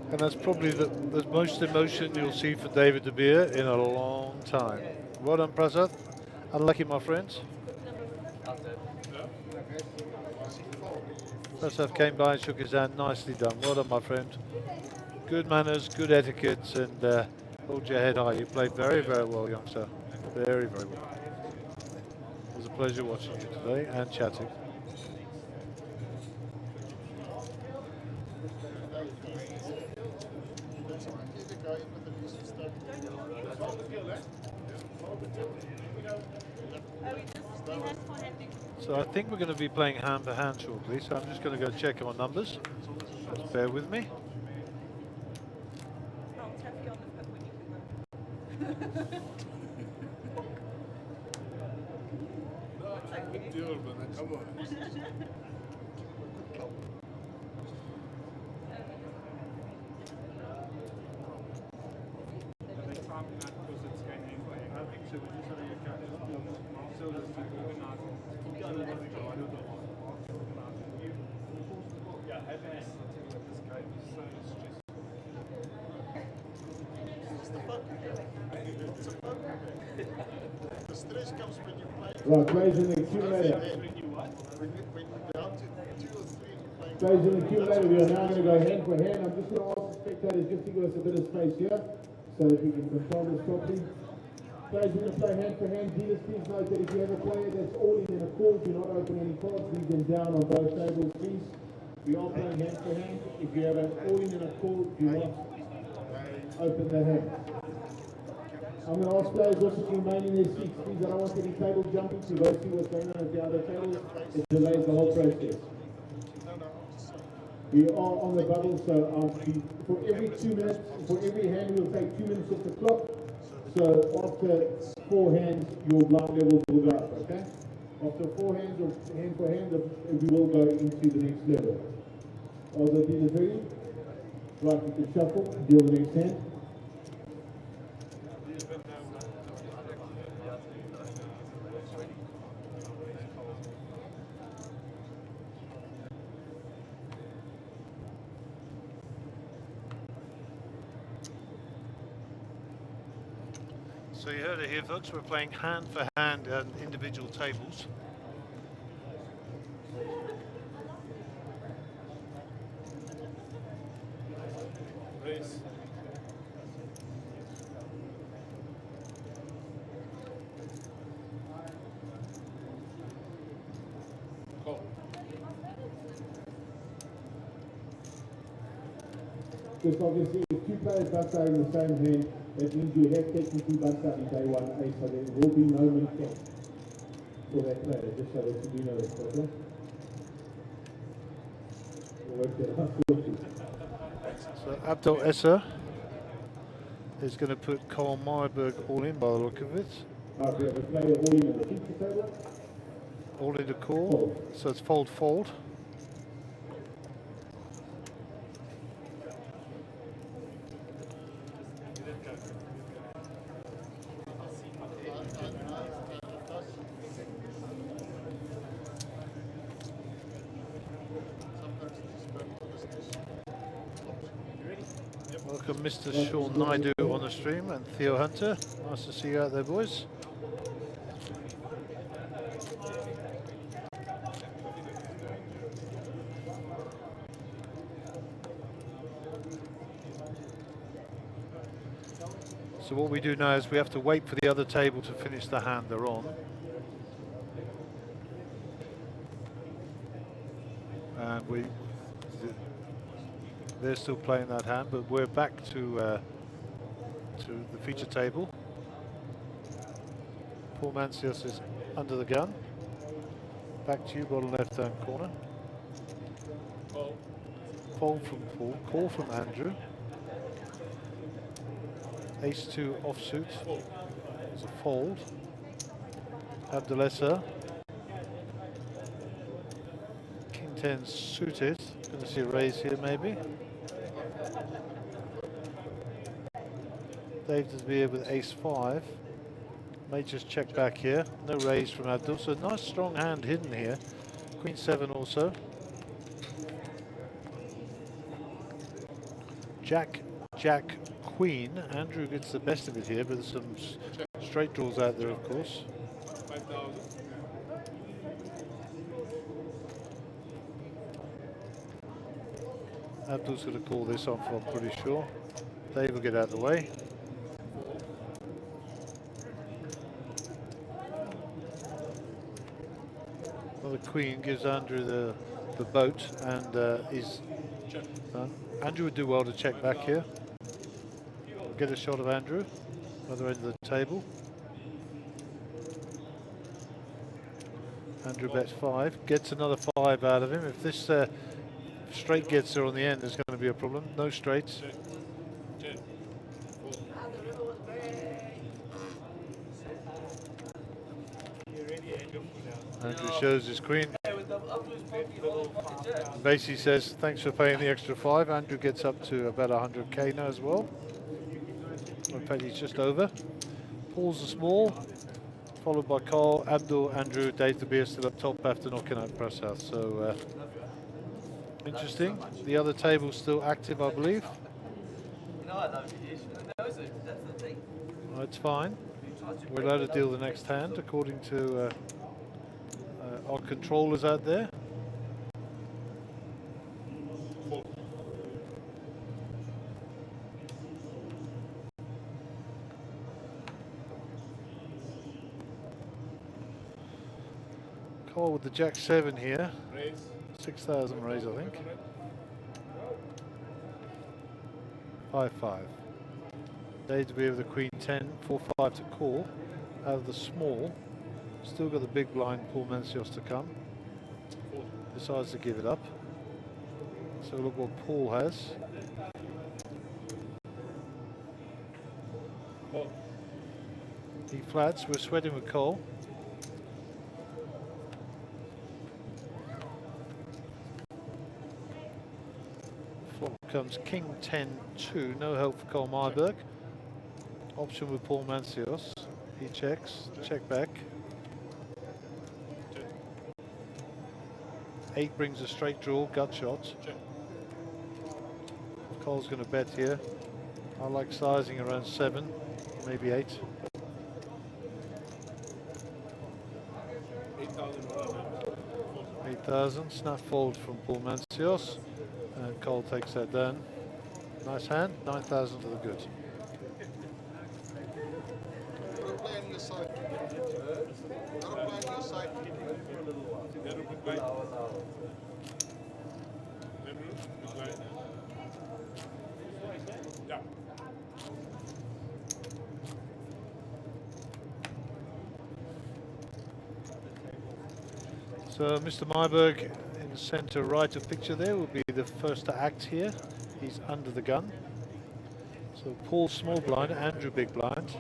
B: And that's probably the most emotion you'll see from David De Beer in a long time. Well done, Prasad. Unlucky, my friends. Prasad came by and shook his hand. Nicely done. Well done, my friend. Good manners, good etiquette, and hold your head high. You played very, very well, youngster. Very, very well. It was a pleasure watching you today and chatting. So I think we're going to be playing hand for hand shortly, so I'm just going to go check our numbers. Just bear with me.
C: I'll tap you on the foot when you can.
F: The stress comes when you play.
E: Right, plays in the accumulator.
F: When you're down to 2 or 3 playing.
E: Plays in the accumulator. We are now going to go hand for hand. I'm just going to ask the spectators just to give us a bit of space here so that we can control this properly. Players going to play hand for hand. Dealers, please note that if you have a player that's all in a call, do not open any cards. Leave them down on both tables, please. We are playing hand for hand. If you have an all in a call, do not open the hand. I'm going to ask players also to remain in their seats, please. I don't want any table jumping to go see what's going on at the other tables. It delays the whole process. We are on the bubble, so for every 2 minutes, for every hand, we'll take 2 minutes off the clock. So after 4 hands, your blind levels will go up, okay? After 4 hands or hand for hand, we will go into the next level. Are the dealers ready? Right, you can shuffle, deal the next hand.
B: So you heard it here, folks. We're playing hand for hand and individual tables.
D: Race. Call.
E: Just obviously, if 2 players bust out in the same hand, that means you have technically bust out in day 1A, so there will be no min cap for that player, just so that you do know that, okay?
B: So Abdul Esser is going to put Carl Meyerberg all in by the look of it.
E: We have a player all in on the feature table.
B: All in the call. So it's fold, fold. Welcome Mr. Sean Naidu on the stream and Theo Hunter. Nice to see you out there, boys. So what we do now is we have to wait for the other table to finish the hand they're on. And they're still playing that hand, but we're back to the feature table. Paul Mancios is under the gun. Back to you, bottom left-hand corner. Fold from Paul, call from Andrew. Ace-2 offsuit is a fold. Abdelessa. King-10 suited. Going to see a raise here maybe. Dave does be here with Ace-5. May just check back here. No raise from Abdul. So nice strong hand hidden here. Queen-7 also. Jack, Jack, Queen. Andrew gets the best of it here, but there's some straight draws out there, of course.
H: 5,000.
B: Abdul's going to call this off, I'm pretty sure. Dave will get out of the way. Well, the Queen gives Andrew the boat, and he's done. Andrew would do well to check back here. Get a shot of Andrew, other end of the table. Andrew bets 5, gets another 5 out of him. If this straight gets there on the end, there's going to be a problem. No straights. Andrew shows his queen. Basically says, thanks for paying the extra 5. Andrew gets up to about 100k now as well. In fact, he's just over. Paul's the small, followed by Carl, Abdul, Andrew, Dave De Beer still up top after knocking out Press House. So interesting. The other table's still active, I believe. Oh, it's fine. We're allowed to deal the next hand according to our controllers out there. Call with the Jack-7 here. 6,000 raise, I think. 5-5. Dave to be with the Queen-10, 4-5 to call. Out of the small. Still got the big blind Paul Mancios to come. Decides to give it up. So look what Paul has. He flats, we're sweating with Cole. Flop comes King 10-2, no help for Cole Meyerberg. Option with Paul Mancios. He checks, check back. 8 brings a straight draw, gut shot. Cole's going to bet here. I like sizing around 7, maybe 8. 8,000, snap fold from Paul Mancios, and Cole takes that down. Nice hand, 9,000 to the good.
F: Play on your side. Play on your side.
B: So Mr. Meyerberg the centre right of picture there will be the first to act here. He's under the gun. So Paul small blind, Andrew big blind.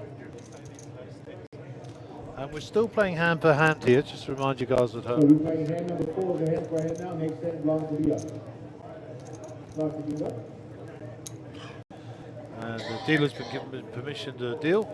B: And we're still playing hand per hand here, just to remind you guys at
E: So
B: home.
E: we're playing hand number 4 of the hand for hand now. Next hand, blind to be up. Blind to be up.
B: And the dealer's been given permission to deal.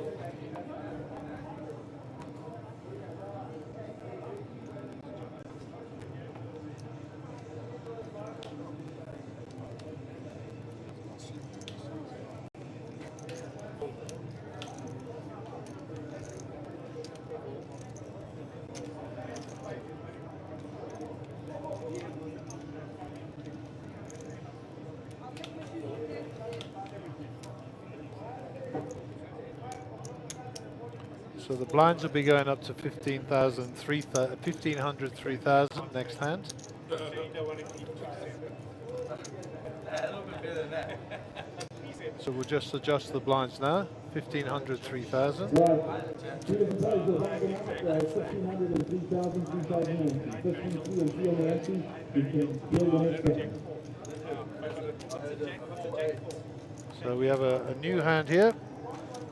B: So the blinds will be going up to 15,000, 1,500, 3,000 next hand. So we'll just adjust the blinds now. 1,500, 3,000.
E: Right. Here's the prize of ranking up. 1,500 and 3,000, 3,000 and 53 and 3 on the entry. You can deal the next hand.
B: So we have a new hand here.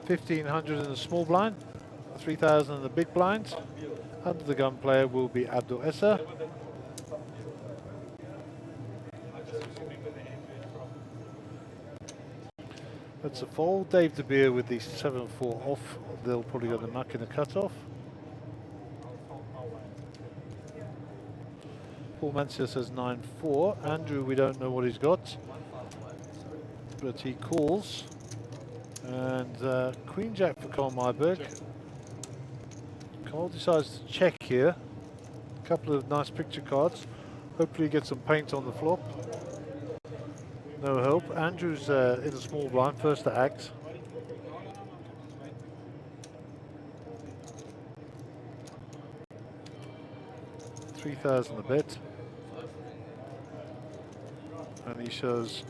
B: 1,500 in the small blind. 3,000 in the big blind. Under the gun player will be Abdul Essa. That's a fold. Dave De Beer with the 7-4 off. They'll probably go the muck in the cutoff. Paul Mansell says 9-4. Andrew, we don't know what he's got, but he calls. And Queen Jack for Carl Myberg. Carl decides to check here. A couple of nice picture cards. Hopefully get some paint on the flop. No help. Andrew's in a small blind, first to act. $3,000 a bet. And he shows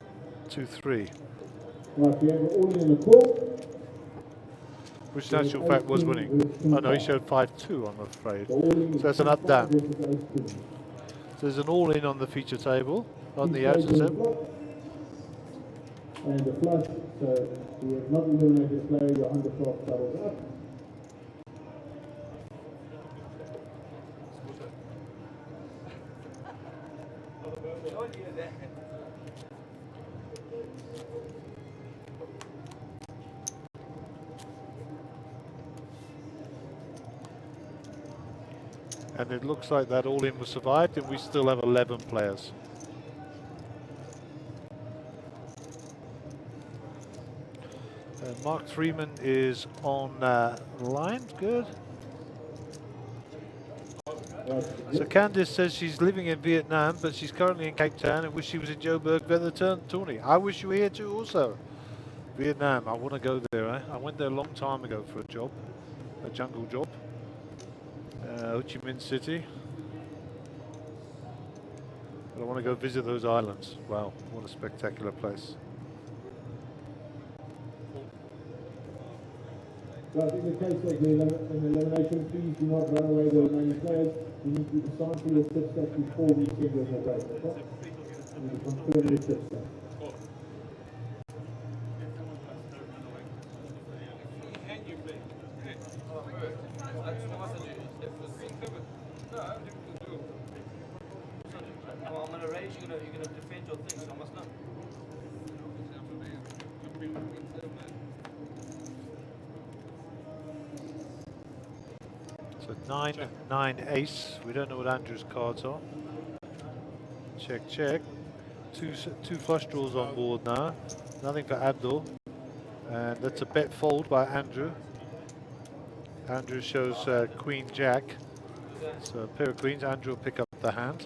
B: 2-3.
E: Right, we have all in the call.
B: Which in actual fact was winning. Oh no, he showed 5-2, I'm afraid. So that's an up-down. So there's an all-in on the feature table, on the outer set.
E: And the flush, so we have not eliminated player, your underclock doubles up.
B: And it looks like that all-in was survived, and we still have 11 players. Mark Freeman is on line, good. So Candice says she's living in Vietnam, but she's currently in Cape Town and wish she was in Joburg for the tourney. I wish you were here too also. Vietnam, I want to go there. I went there a long time ago for a job, a jungle job. Ho Chi Minh City. But I want to go visit those islands. Wow, what a spectacular place.
E: But in the case of the elimination, please do not run away the remaining players. You need to sign for your tip stack before we send your break. Okay? You need to confirm your tip stack.
I: I'm gonna raise, you're gonna defend your thing, so I must know.
B: So 9-9 ace. We don't know what Andrew's cards are. Check, check. Two flush draws on board now. Nothing for Abdul. And that's a bet fold by Andrew. Andrew shows Queen Jack. So a pair of queens. Andrew will pick up the hand.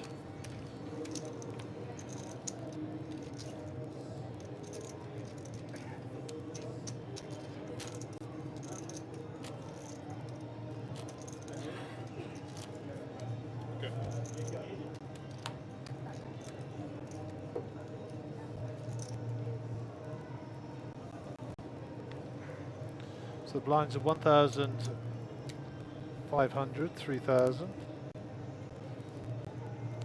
B: So the blinds are 1,500, 3,000,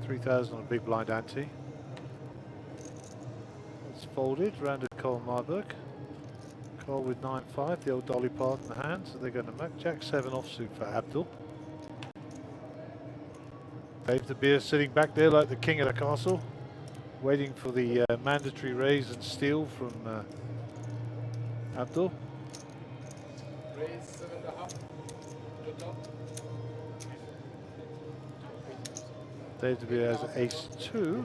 B: 3,000 on a big blind ante. It's folded, rounded Cole Marburg. Cole with 9-5, the old dolly part in the hand, so they're going to make Jack 7 offsuit for Abdul. Dave De Beer sitting back there like the king of the castle, waiting for the mandatory raise and steal from Abdul.
H: Raise 7.5. Your top.
B: Dave De Beer has ace 2.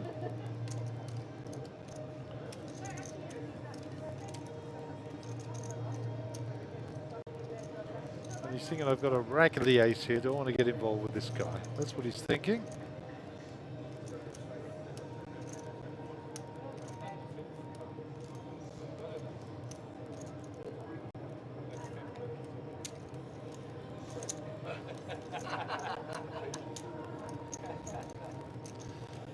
B: And he's thinking, I've got a raggedy ace here, don't want to get involved with this guy. That's what he's thinking.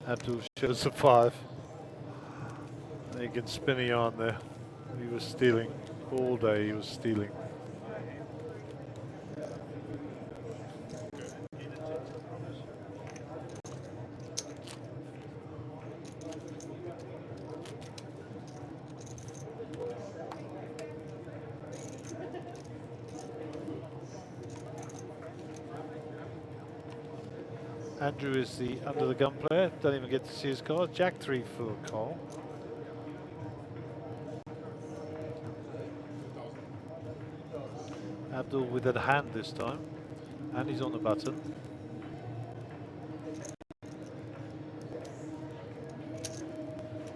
B: Abdul shows a 5. And he can spin a yarn there. He was stealing. All day he was stealing. Andrew is the under the gun player, don't even get to see his card. Jack 3 for Cole. Abdul with a hand this time, and he's on the button.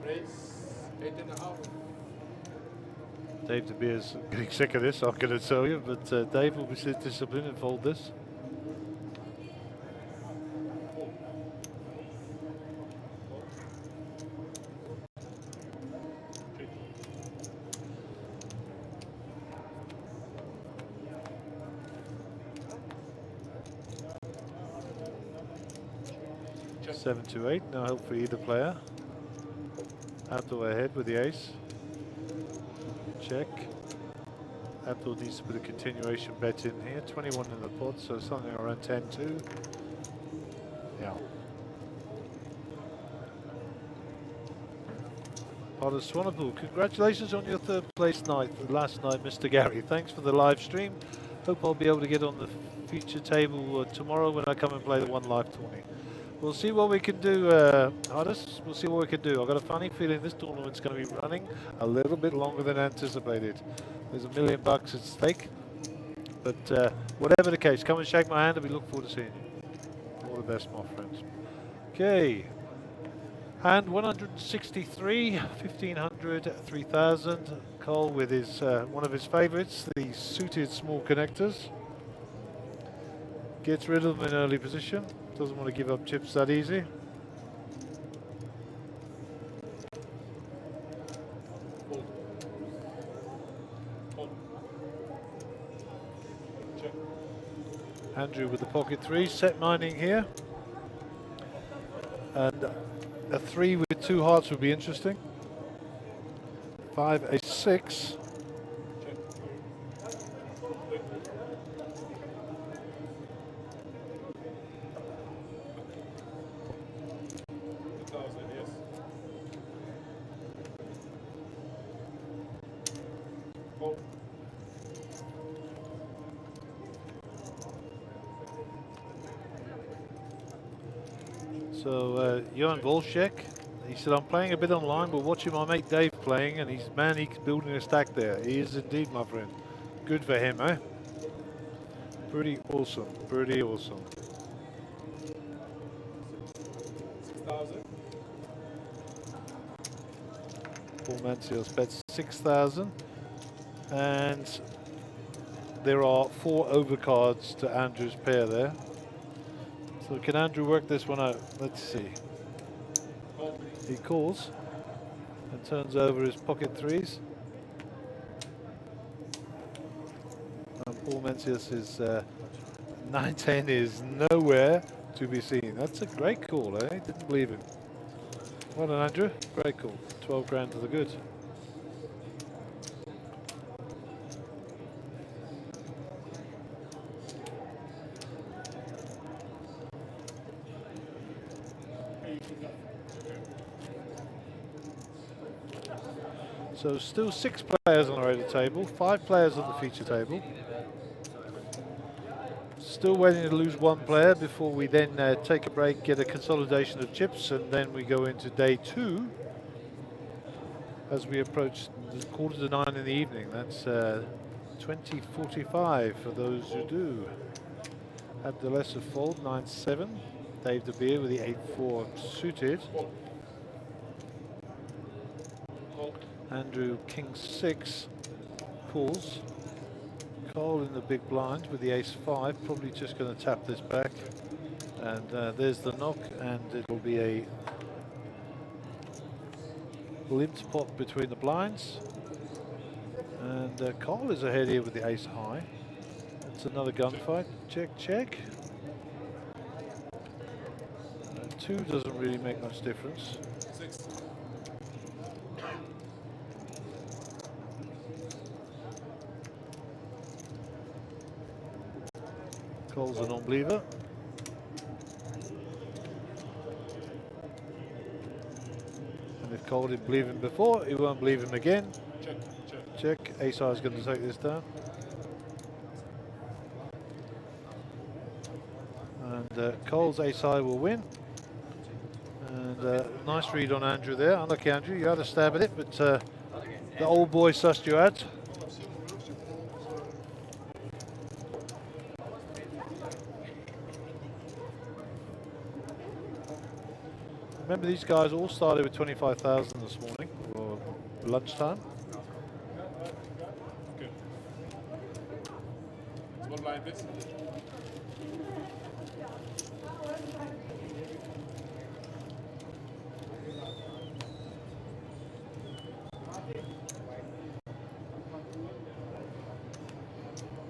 H: Raise 8.5.
B: Dave De Beer's getting sick of this, I'm going to tell you, but Dave will be disciplined and fold this.
H: Check.
B: 7-8, no help for either player. Abdul ahead with the ace. Check. Abdul needs to put a continuation bet in here. 21 in the pot, so something around 10-2. Yeah. Father Swanepoel, congratulations on your 3rd place night last night, Mr. Gary. Thanks for the live stream. Hope I'll be able to get on the feature table tomorrow when I come and play the One Life tourney. We'll see what we can do, Hardest. We'll see what we can do. I've got a funny feeling this tournament's going to be running a little bit longer than anticipated. There's $1 million at stake. But whatever the case, come and shake my hand and we look forward to seeing you. All the best, my friends. Okay. Hand 163, 1500, 3000. Cole with his one of his favourites, the suited small connectors. Gets rid of them in early position. Doesn't want to give up chips that easy.
H: Fold. Fold. Check.
B: Andrew with the pocket 3, set mining here. And a 3 with 2 hearts would be interesting. 5, a 6.
H: Check. 2,000, yes. Fold.
B: So Johan Volchek, he said, I'm playing a bit online, but watching my mate Dave playing, and he's building a stack there. He is indeed, my friend. Good for him, eh? Pretty awesome, pretty awesome.
H: 6,000.
B: Paul Mancios bets 6,000. And there are 4 overcards to Andrew's pair there. So can Andrew work this one out? Let's see.
H: Fold.
B: He calls and turns over his pocket 3s. And Paul Mencius is 9-10 is nowhere to be seen. That's a great call, eh? Didn't believe him. Well done, Andrew. Great call. 12 grand to the good. So still 6 players on the rated table, 5 players on the feature table. Still waiting to lose 1 player before we then take a break, get a consolidation of chips, and then we go into day 2 as we approach the 8:45 in the evening. That's 20:45 for those who do. Abdelessa fold 9-7. Dave De Beer with the 8-4 suited. Andrew King 6 calls. Cole in the big blind with the ace-5, probably just going to tap this back. And there's the knock, and it'll be a limped pot between the blinds. And Cole is ahead here with the ace-high. It's another gunfight. Check, check. 2 doesn't really make much difference.
D: 6.
B: Cole's a non-believer. And if Cole didn't believe him before, he won't believe him again.
D: Check, check.
B: Check. Ace-high is going to take this down. And Cole's ace-high will win. And nice read on Andrew there. Unlucky Andrew, you had a stab at it, but the old boy sussed you out. Remember, these guys all started with 25,000 this morning, or lunchtime.
D: Good. One line, please.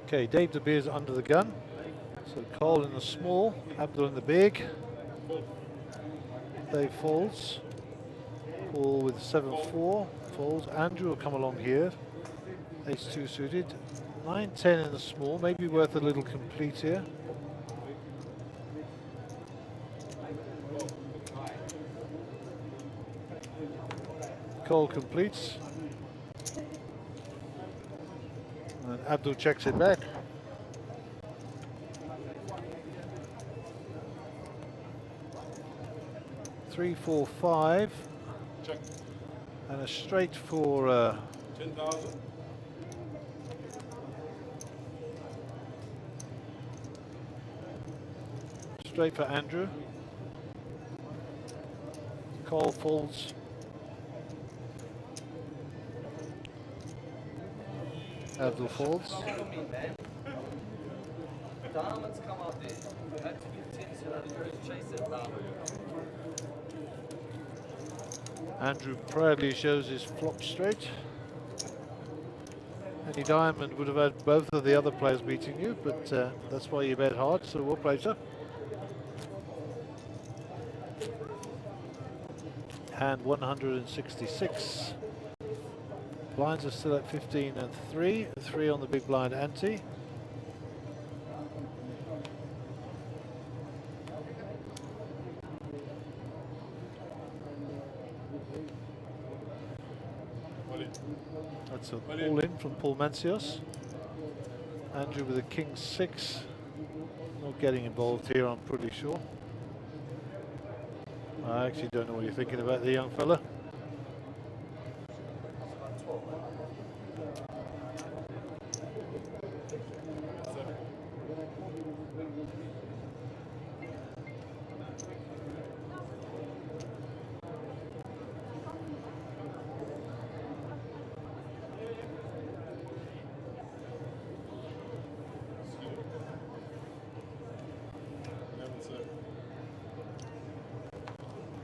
B: Okay, Dave De Beer's under the gun. So Cole in the small, Abdul in the big. Dave folds. Paul with 7-4 folds. Andrew will come along here. Ace-2 suited. 9-10 in the small, maybe worth a little complete here. Cole completes. And Abdul checks it back. Three, 4, 5.
D: Check.
B: And a straight for
D: 10,000.
B: straight for Andrew. Cole folds. Abdul folds.
I: Diamonds come out there. You have to be intentional to chase it down.
B: Andrew proudly shows his flop straight. Any diamond would have had both of the other players beating you, but that's why you bet hard, so well played, sir. And 166. Blinds are still at 15 and 3. 3 on the big blind ante. That's an all-in from Paul Mancios. Andrew with a king 6. Not getting involved here, I'm pretty sure. I actually don't know what you're thinking about the young fella.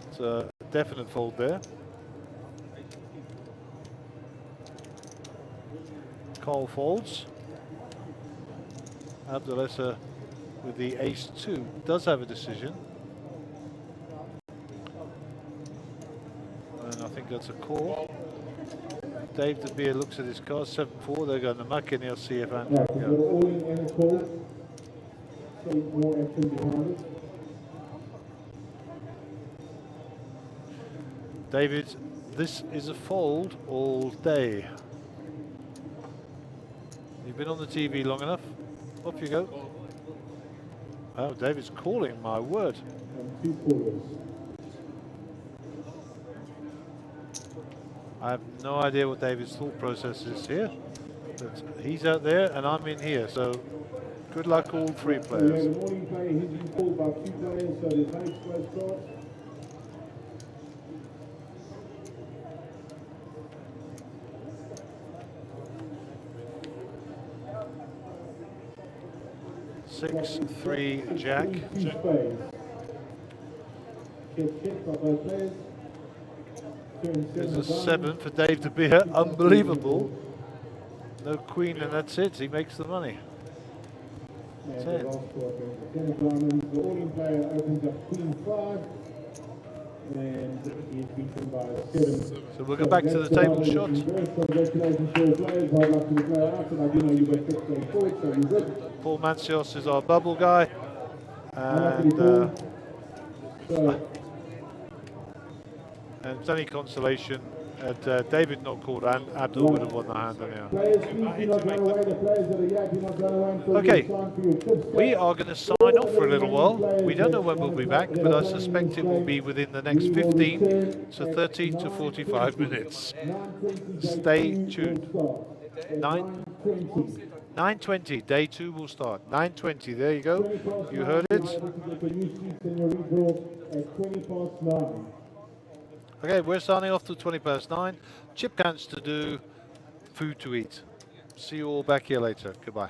B: It's a definite fold there. Cole folds. Abdelessa with the ace-2 does have a decision. And I think that's a call. Dave De Beer looks at his cards, 7-4. They're going to muck in. He'll see if Andrew
E: Right,
B: can
E: you've got
B: go.
E: all in and a call. So more action behind it.
B: David this is a fold all day. You've been on the TV long enough. Off you go. Oh, David's calling, my word.
E: And 2 quarters.
B: I have no idea what David's thought process is here. But he's out there and I'm in here, so good luck all 3
E: So you have
B: players.
E: an all-in player, he's been called by 2 players, so there's no exposed cards.
B: Six, 3, Jack.
E: 2 spades. Check by both players. 2 and 7
B: There's a
E: of diamonds.
B: 7 for Dave De Beer. Unbelievable. No queen and that's it. He makes the money.
E: And
B: 10.
E: the last four, 10 of diamonds. The all-in player opens up Queen 5. And he's beaten by 7.
B: So we'll go back to the table shot.
E: Congratulations to all players. Hard luck to the player out. And I do know you went 6 days forward, so you're good.
B: Paul Mancios is our bubble guy. And it's only consolation. David not called and Abdul would have won the hand anyhow.
E: Players, please do not run away. The players that are here, do not run away until
B: Okay,
E: it's time for your chips.
B: we are going to sign off for a little while. We don't know when we'll be back, but I suspect it will be within the next 15 to 30 to 45 minutes. Stay tuned. 9:20, day 2 will start. 9:20, there you go. You heard it. Okay, we're signing off to 9:20. Chip counts to do, food to eat. See you all back here later. Goodbye.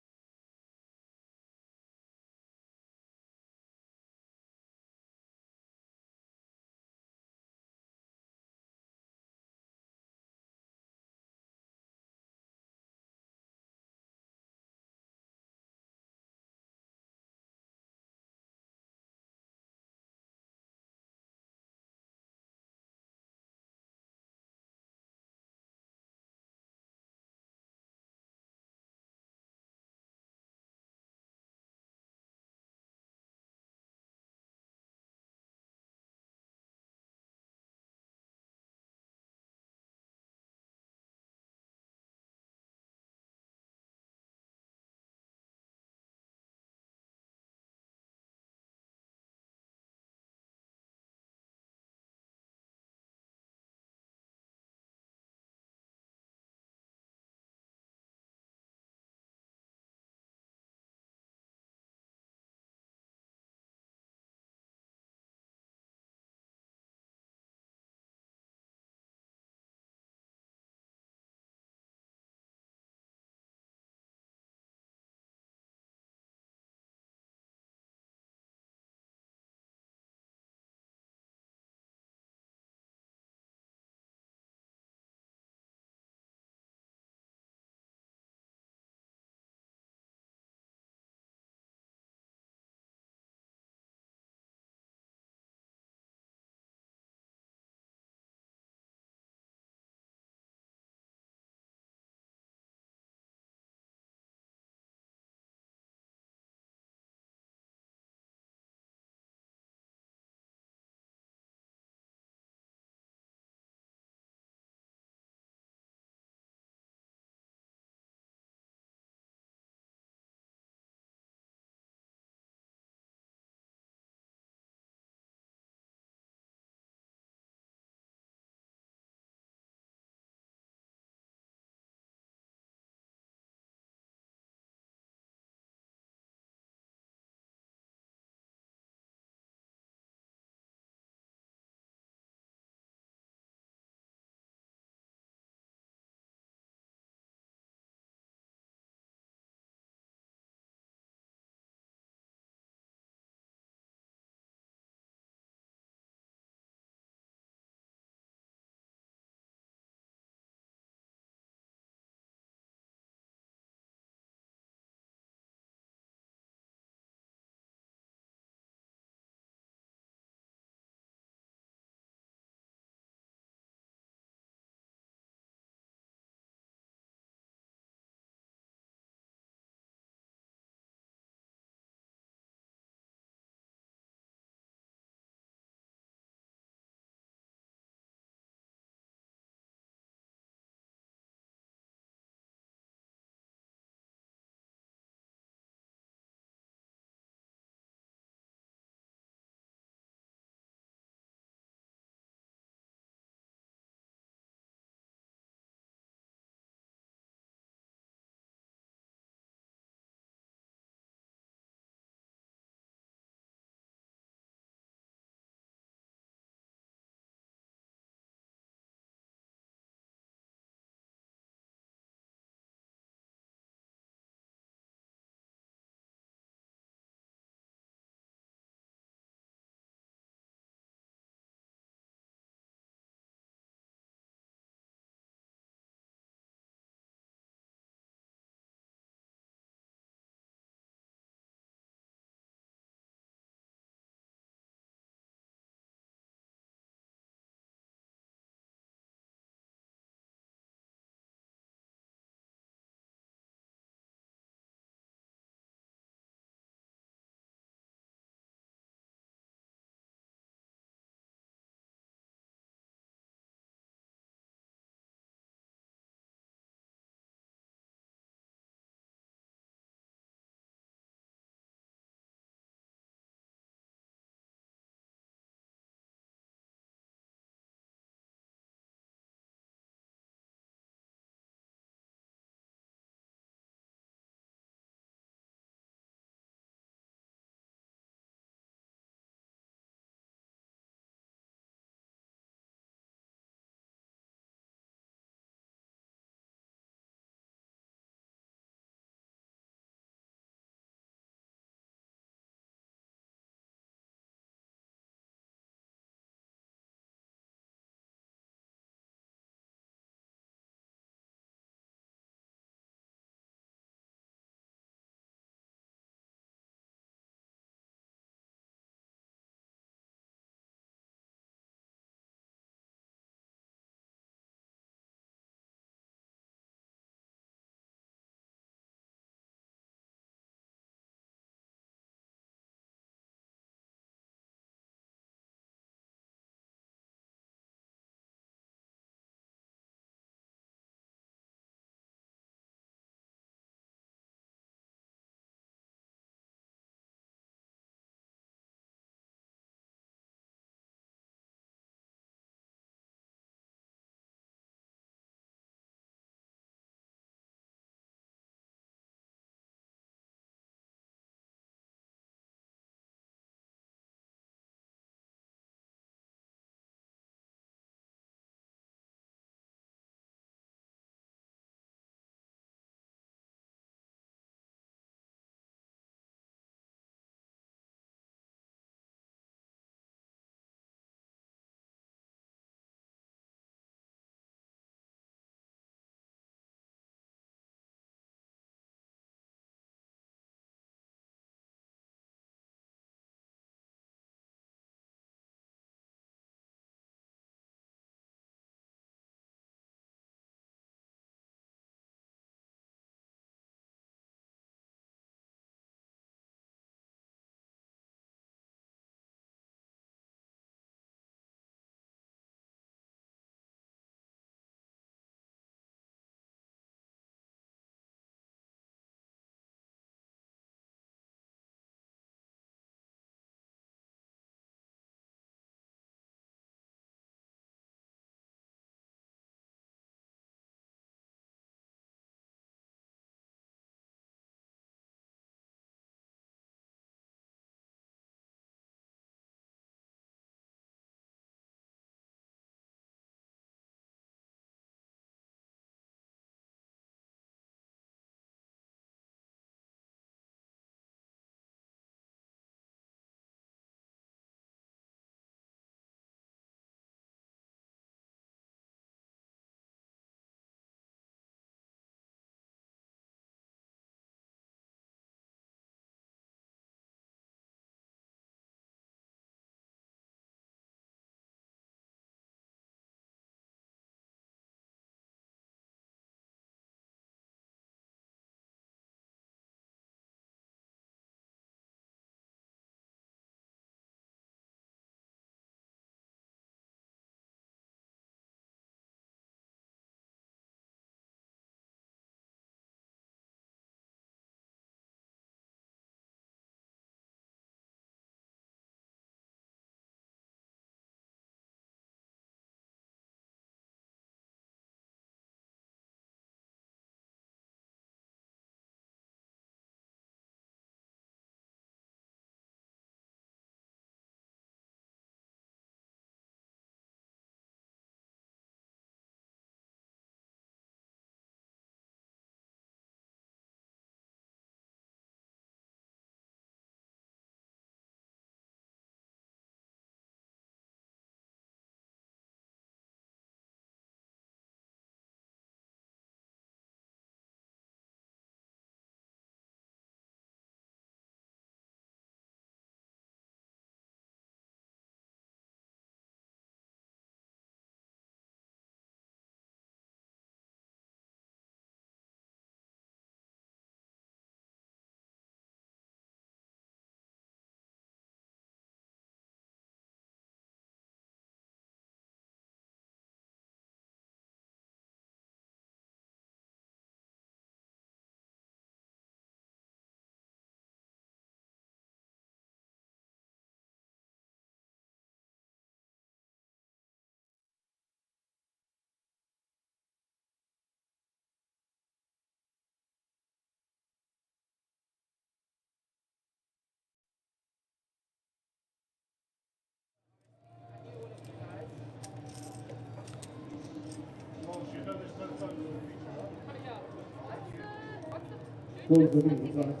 E: Goes the thing, it's like,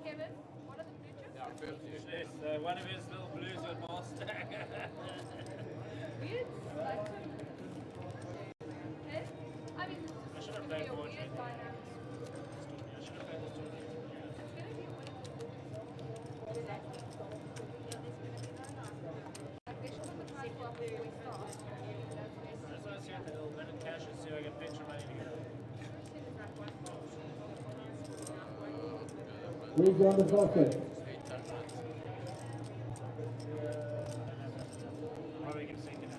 J: Kevin, what are the blue chips?
I: Yes, one of his little blues with Master.
J: Weird selection. Okay? I mean,
I: I should have
J: it's
I: played
J: gonna be a
I: more
J: weird
I: training.
J: dynamic.
I: I should have played this tournament.
J: It's gonna be a weird like they should have the time for before we start.
I: That's why I said that it'll win in cash and see if I get pension money together.
E: where's the other prospect?
I: Probably can sink in that.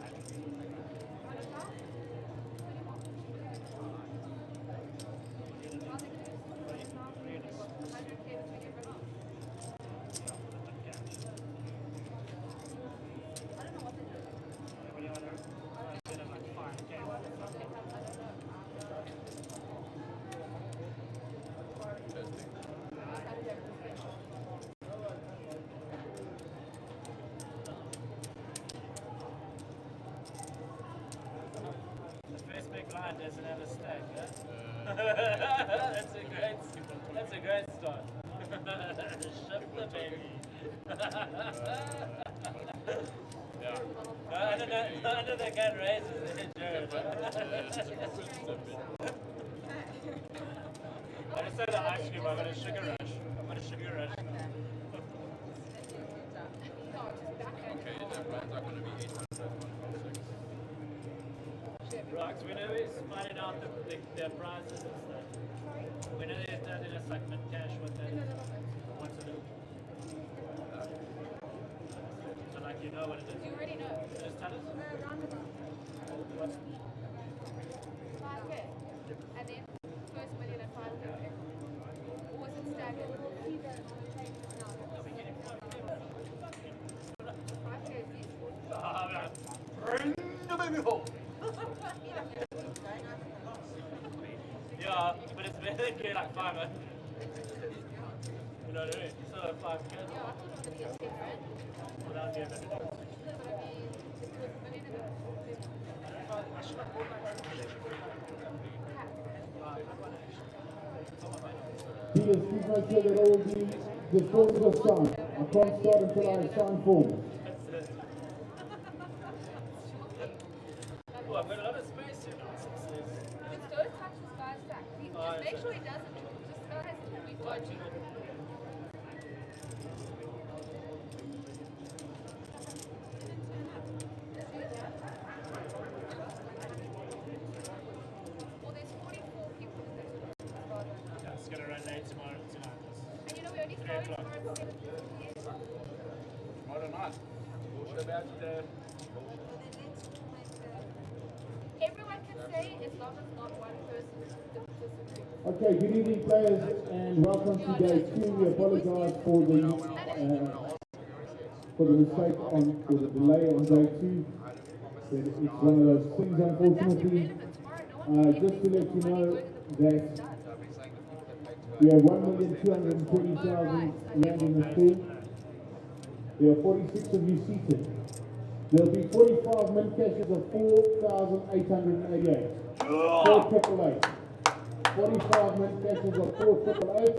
I: The first big line doesn't have a stack, huh? That's a great start. Shift the baby. None of the gun raises the Jared. I just said the ice cream, I'm gonna sugar rush. Rocks, we know he's finding out the prizes and stuff. We know they're telling us like mid cash what that is. What's it do? So like you know what it is?
J: You already know.
I: Just tell us. What's
J: 5K. And then first million at 5K. Or was it staggered? 5K is this.
I: bring the baby home. Yeah, but it's better than getting like 500. You know what I mean? So 5K.
J: Yeah, I thought it was going to be a 10 grand.
I: Without getting it.
J: But I mean, it was a million and a
E: Dealers, please make sure that all the forms are signed. I can't start until I sign forms.
I: Oh, I've got a lot of space here now.
J: Just don't touch this guy's stack. Just make sure he doesn't. Just go ahead and we touch it. Well, there's 44 people there.
I: Yeah, it's gonna run late tomorrow tonight.
J: And you know, we only started tomorrow at 7:50.
H: Tomorrow night. What about
J: Everyone can say as long as not one person disagrees.
E: Okay, good evening players and welcome to day 2. We apologize for the mistake for the delay on day 2. It's one of those things, unfortunately. Just to let you know that we have 1,220,000 rand in the pool. There are 46 of you seated. There will be 45 min cashes of 4,888. 4,888. 45 min cashes of 4,888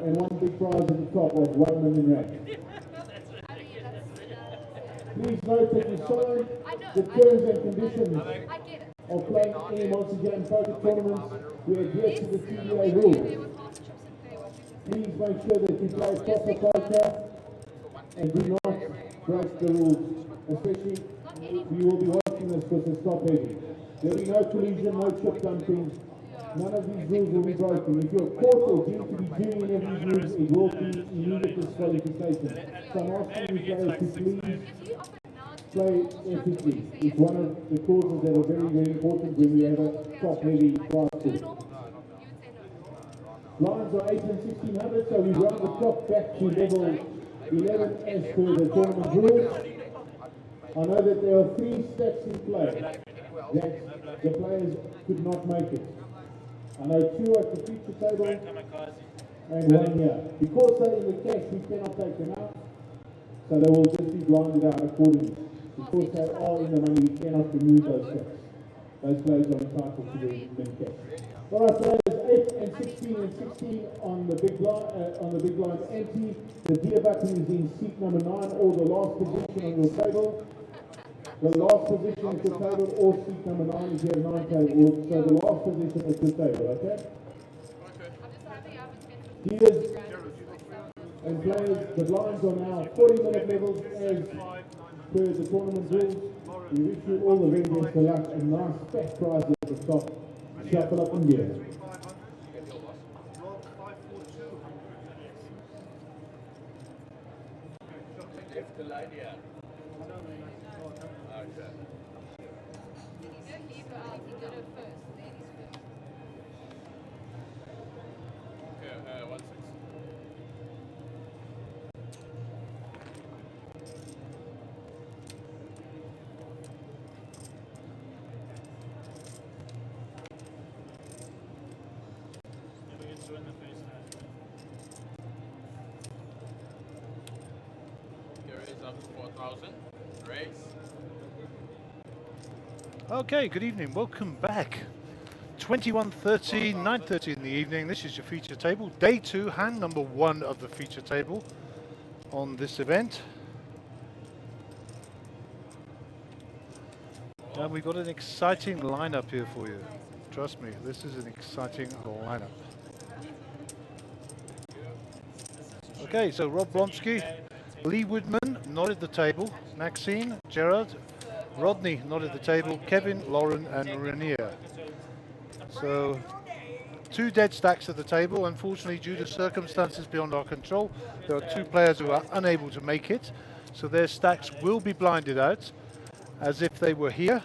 E: and one big prize at the top of 1 million rand. Please note that you sign the terms and conditions
J: I get it.
E: of playing any Monsterjam poker tournaments. We adhere to the TDA rules.
J: There were half chips and there was
E: Please make sure that you play proper poker and do not break the rules, especially you will be watching this because it's top heavy. There will be no collision, no chip dumping. None of these rules will be broken. If you're caught or deemed to be doing any of these rules, it will be immediate disqualification. So I'm asking you players to please play ethically. It's one of the causes that are very, very important when we have a top heavy prize pool. Lines are 8 and 1600, so we run the clock back to level 11 as per the tournament rules. I know that there are 3 stacks in play that the players could not make it. I know 2 at the feature table and 1 here. Because they're in the cash, we cannot take them out, so they will just be blinded out accordingly. Because they are in the money, we cannot remove those stacks. Those players are entitled to the min cash. Alright players, 8 and 16 and 16 on the big blind empty. The deer button is in seat number 9 or the last position on your table. The last position at your table or seat number 9 if you have 9 tables. So the last position at your table, okay? Dealers and players, the blinds are now 40-minute levels as per the tournament rules. We wish you all the very best of luck and nice fat prizes at the top. Shuffle up in gear.
H: Left the line here. Okay. Okay, 1-6.
I: Never gets you in the face now.
H: Here is up to 4,000. Race.
B: Okay, good evening. Welcome back. 21:30, 9:30 in the evening. This is your feature table. Day 2, hand number 1 of the feature table on this event. And we've got an exciting lineup here for you. Trust me, this is an exciting lineup. Okay, so Rob Blonsky, Lee Woodman, not at the table. Maxine, Gerard, Rodney, not at the table. Kevin, Lauren, and Rainier. So, 2 dead stacks at the table. Unfortunately, due to circumstances beyond our control, there are 2 players who are unable to make it. So their stacks will be blinded out as if they were here.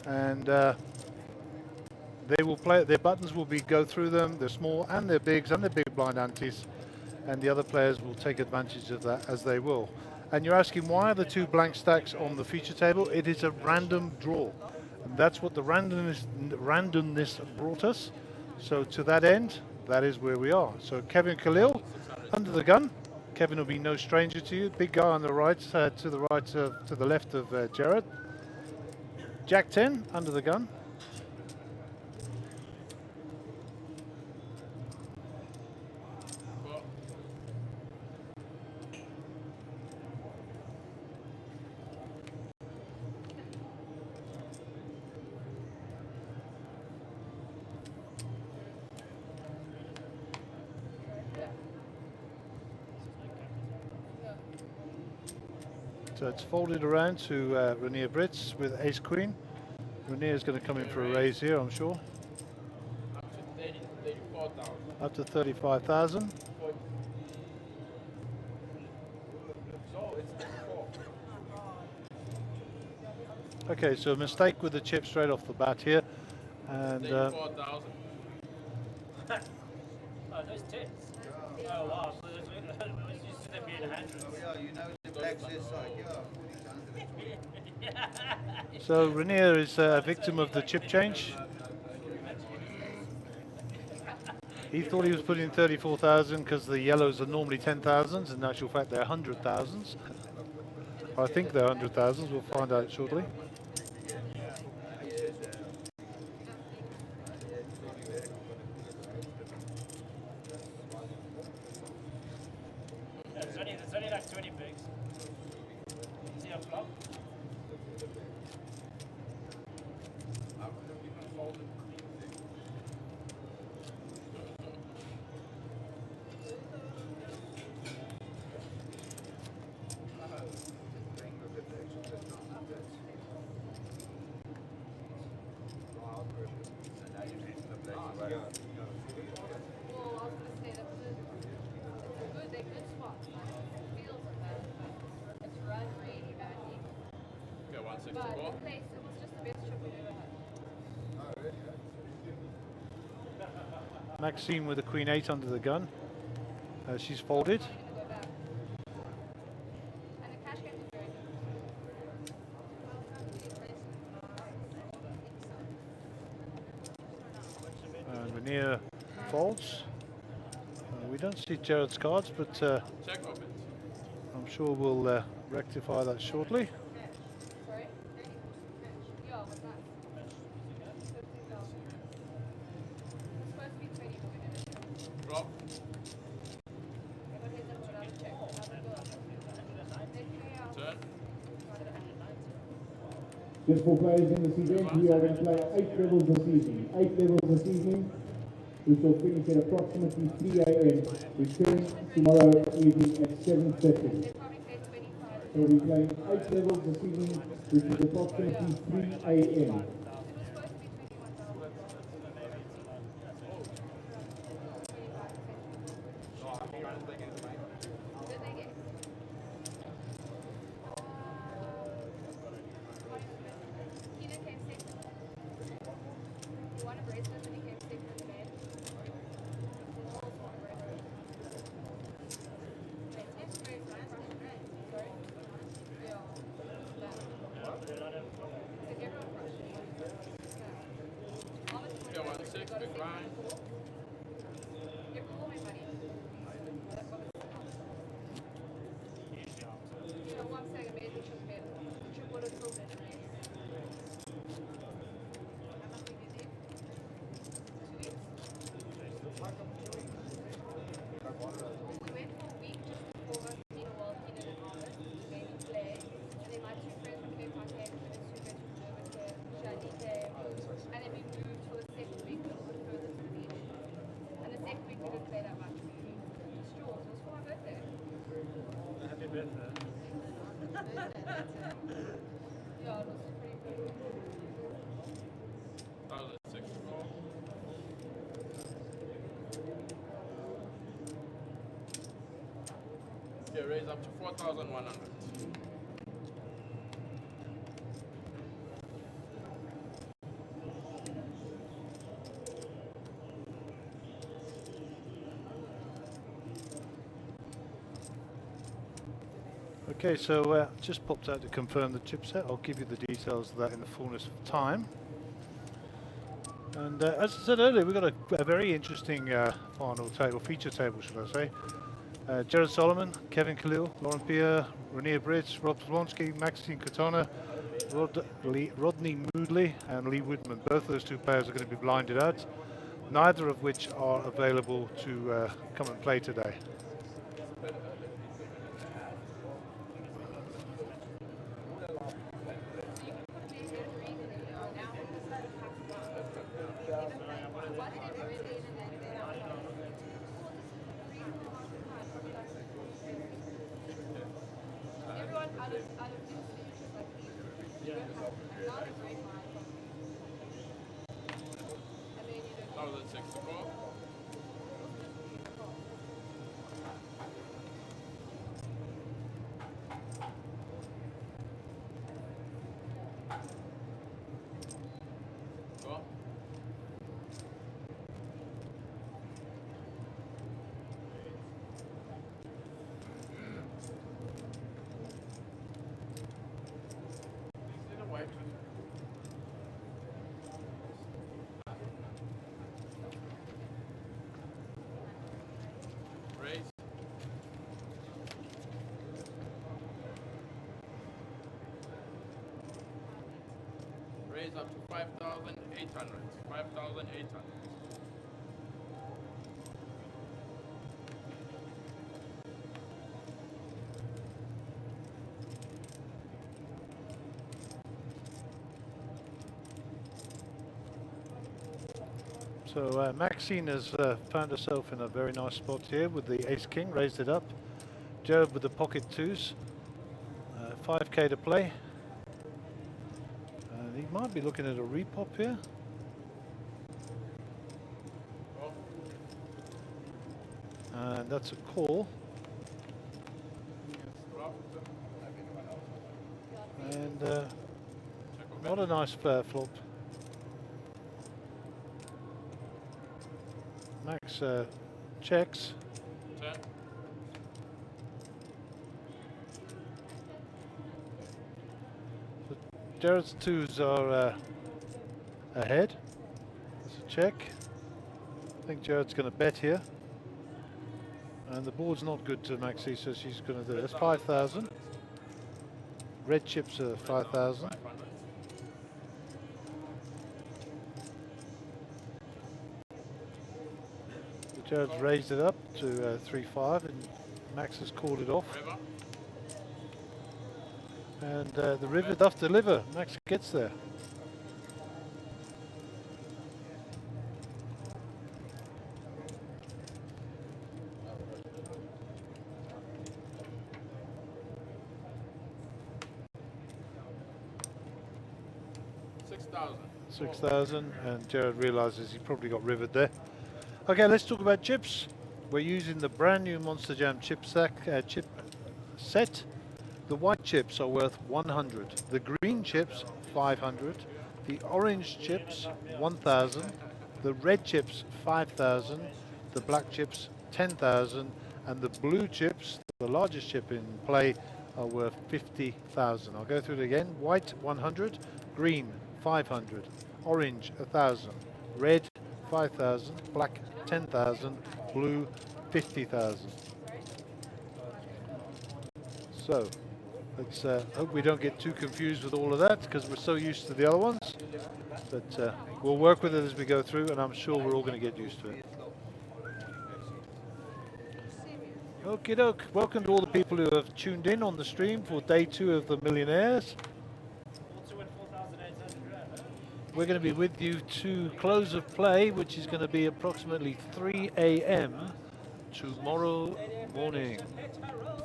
B: And they will play, their buttons will be go through them, their small and their bigs and their big blind antes. And the other players will take advantage of that as they will. And you're asking, why are the 2 blank stacks on the feature table? It is a random draw. And that's what the randomness brought us. So to that end, that is where we are. So Kevin Khalil, under the gun. Kevin will be no stranger to you. Big guy on the right, to the left of Jared. Jack 10, under the gun. So it's folded around to Rainier Brits with Ace Queen. Rainier is going to come in for a raise here, I'm sure. Up to 35,000. Okay, so a mistake with the chip straight off the bat here. And
H: 4,000.
I: Oh, those tits. Oh, wow. So it used to be in hundreds.
B: so Rainier is a victim of the chip change. He thought he was putting 34,000 because the yellows are normally 10,000s. In actual fact, they're 100,000s. I think they're 100,000s. We'll find out shortly.
I: There's only like 20 pigs. See a flop?
B: Maxine with the Queen 8 under the gun. She's folded. Rainier folds. We don't see Jared's cards, but I'm sure we'll rectify that shortly.
E: Just for players in this event, we are going to play 8 levels this evening. 8 levels this evening, which will finish at approximately 3 a.m. Return tomorrow evening at 7:30. So we're playing 8 levels this evening, which is approximately 3 a.m.
H: Yeah, raise up to 4,100.
B: Okay, so just popped out to confirm the chipset. I'll give you the details of that in the fullness of time. And as I said earlier, we've got a very interesting final table, feature table, should I say. Jared Solomon, Kevin Khalil, Lauren Pierre, Rainier Brits, Rob Slonsky, Maxine Katona, Rodney Moodley and Lee Whitman. Both those two players are going to be blinded out, neither of which are available to come and play today.
H: Raise up to 5,800. 5,800.
B: So Maxine has found herself in a very nice spot here with the ace-king, raised it up. Jared with the pocket twos, 5k to play. And he might be looking at a repop here. And that's a call. And not a nice flop. Max checks. So Jared's twos are ahead. It's a check. I think Jared's going to bet here. And the board's not good to Maxie, so she's going to do it. That's 5,000. Red chips are 5,000. Jared's raised it up to 3-5 and Max has called it off. And the river doth deliver. Max gets there.
H: $6,000.
B: 6,000, and Jared realizes he probably got rivered there. Okay, let's talk about chips. We're using the brand new Monsterjam chip set. The white chips are worth 100. The green chips 500. The orange chips 1,000. The red chips 5,000. The black chips 10,000. And the blue chips, the largest chip in play, are worth 50,000. I'll go through it again. White 100. Green 500. Orange 1,000. Red 5,000. Black 10,000. Blue 50,000. So let's hope we don't get too confused with all of that, because we're so used to the other ones. But we'll work with it as we go through, and I'm sure we're all going to get used to it. Okie doke. Welcome to all the people who have tuned in on the stream for day 2 of the Millionaires. We're going to be with you to close of play, which is going to be approximately 3 a.m. tomorrow morning.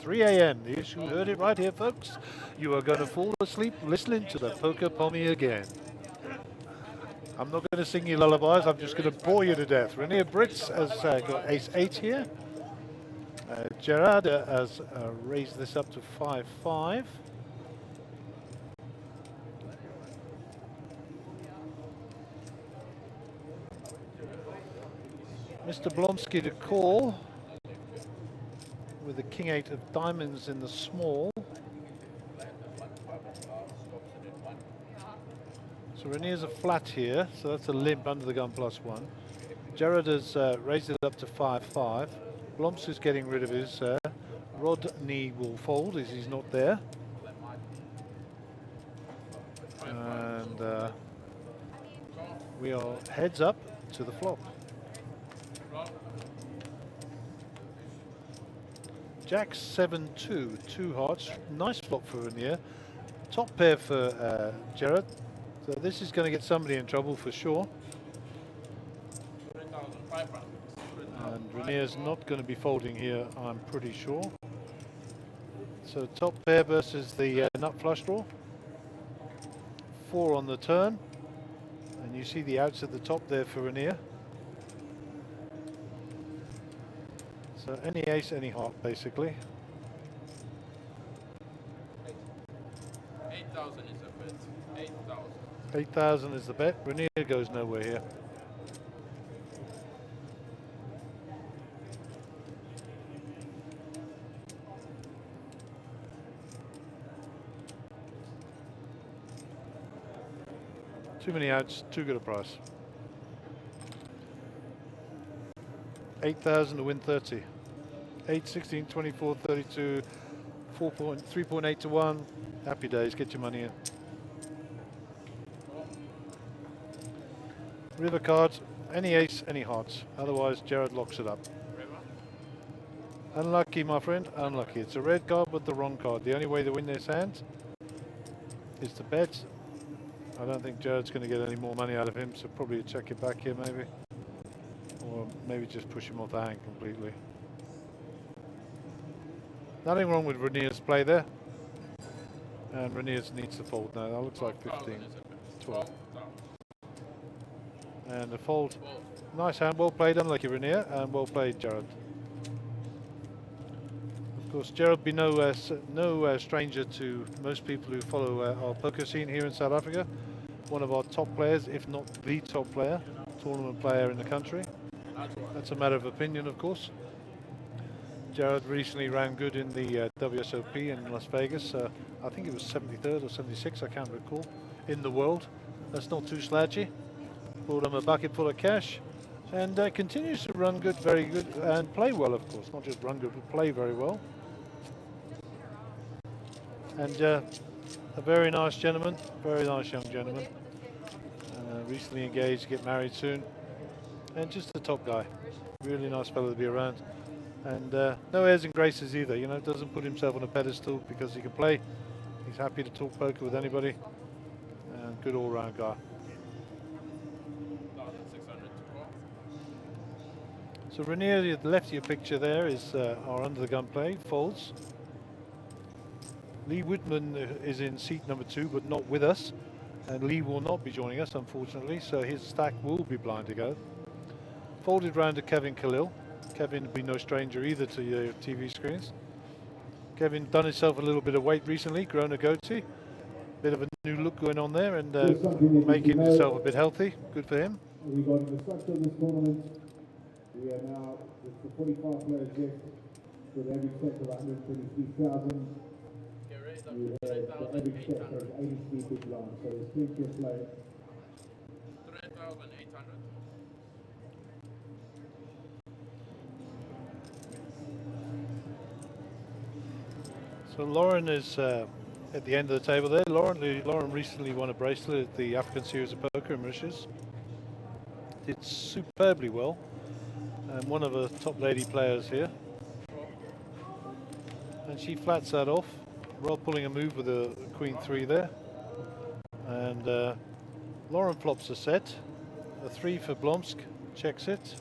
B: 3 a.m. You heard it right here, folks. You are going to fall asleep listening to the Poker Pommy again. I'm not going to sing you lullabies. I'm just going to bore you to death. Renier Brits has got ace 8 here. Gerard has raised this up to 5-5. Mr. Blomsky to call with the king 8 of diamonds in the small. So Renier's a flat here, so that's a limp under the gun +1. Gerard has raised it up to 5-5. Blomsky's getting rid of his. Rodney will fold as he's not there. And we are heads up to the flop. Jack 7-2, 2 hearts, nice flop for Renier. Top pair for Gerard. So this is going to get somebody in trouble for sure. And Renier's not going to be folding here, I'm pretty sure. So top pair versus the nut flush draw. 4 on the turn. And you see the outs at the top there for Renier. So any ace, any heart, basically.
H: 8,000 is a bet. 8,000.
B: 8,000 is the bet. Renier goes nowhere here. Too many outs, too good a price. 8,000 to win 30. 8, 16, 24, 32, 3.8 to 1. Happy days, get your money in. River cards, any ace, any hearts. Otherwise, Gerard locks it up. Unlucky, my friend, unlucky. It's a red card with the wrong card. The only way to win this hand is to bet. I don't think Gerard's going to get any more money out of him, so probably check it back here maybe. Or maybe just push him off the hand completely. Nothing wrong with Renier's play there. And Renier's needs to fold now. That looks like 15, 12. And a fold. Nice hand, well played, unlucky Renier, and well played Gerard. Of course, Gerard be no stranger to most people who follow our poker scene here in South Africa. One of our top players, if not the top player, tournament player in the country. That's a matter of opinion, of course. Gerard recently ran good in the WSOP in Las Vegas. I think it was 73rd or 76, I can't recall, in the world. That's not too slouchy. Brought him a bucket full of cash. And continues to run good, very good, and play well, of course. Not just run good, but play very well. And a very nice gentleman, very nice young gentleman. Recently engaged, get married soon. And just a top guy. Really nice fellow to be around. And no airs and graces either, you know, doesn't put himself on a pedestal because he can play. He's happy to talk poker with anybody. And good all-round guy.
H: 1,600 to call.
B: So Rainier, the left of your picture there is our under-the-gun play, folds. Lee Whitman is in seat number 2, but not with us. And Lee will not be joining us, unfortunately, so his stack will be blind to go. Folded round to Kevin Khalil. Kevin will be no stranger either to your TV screens. Kevin done himself a little bit of weight recently, grown a goatee. Bit of a new look going on there and making himself a bit healthy. Good for him.
E: Regarding the structure of this tournament, we are now with the 45 players left with an average set of 123,000. We have the average set of 83 big blinds, so there's plenty of play.
H: 3,800.
B: So Lauren is at the end of the table there. Lauren recently won a bracelet at the African Series of Poker in Mauritius. Did superbly well. And one of the top lady players here. And she flats that off. Rob pulling a move with a Queen 3 there. And Lauren flops a set. A 3 for Blomsk, checks it.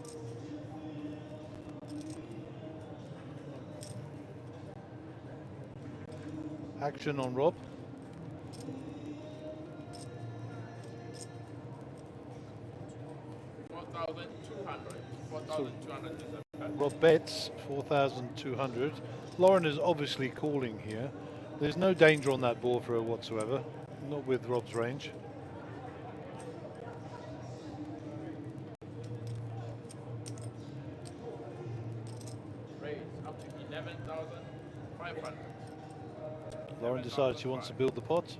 B: Action on Rob. So Rob bets 4,200. Lauren is obviously calling here. There's no danger on that board for her whatsoever. Not with Rob's range.
H: Raise up to 11,500.
B: Lauren decides she wants to build the pot.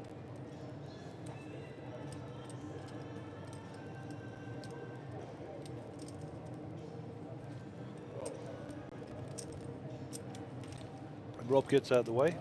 B: And Rob gets out of the way.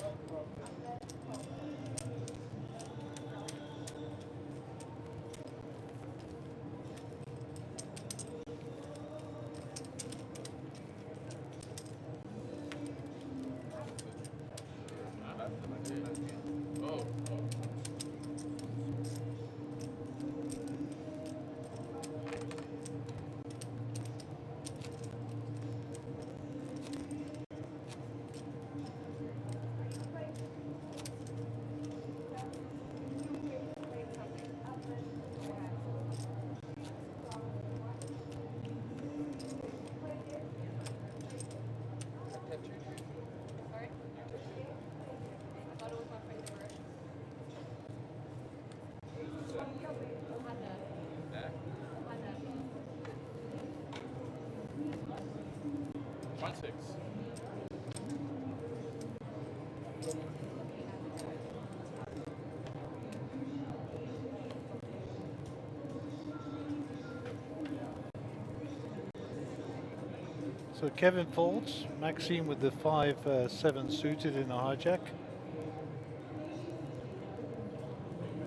B: So Kevin folds, Maxime with the 5-7 suited in a hijack.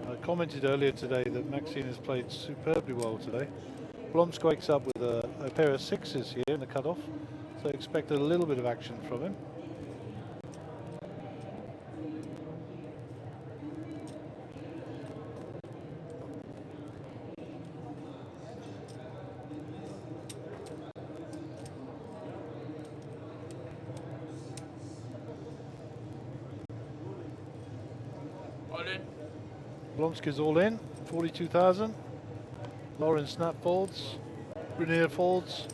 B: I commented earlier today that Maxime has played superbly well today. Blomsk wakes up with a pair of 6s here in the cutoff, so expect a little bit of action from him. Blomsk is all in, 42,000. Lauren snap folds, Rainier folds,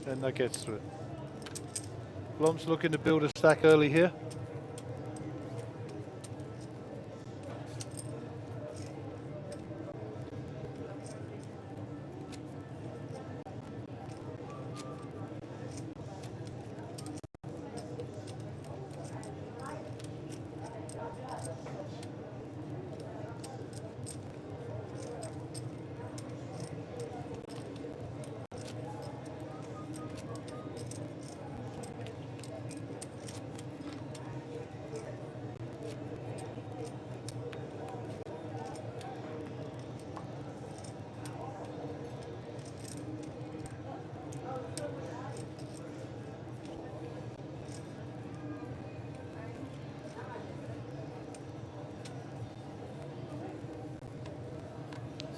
B: and that gets through it. Blomsk looking to build a stack early here.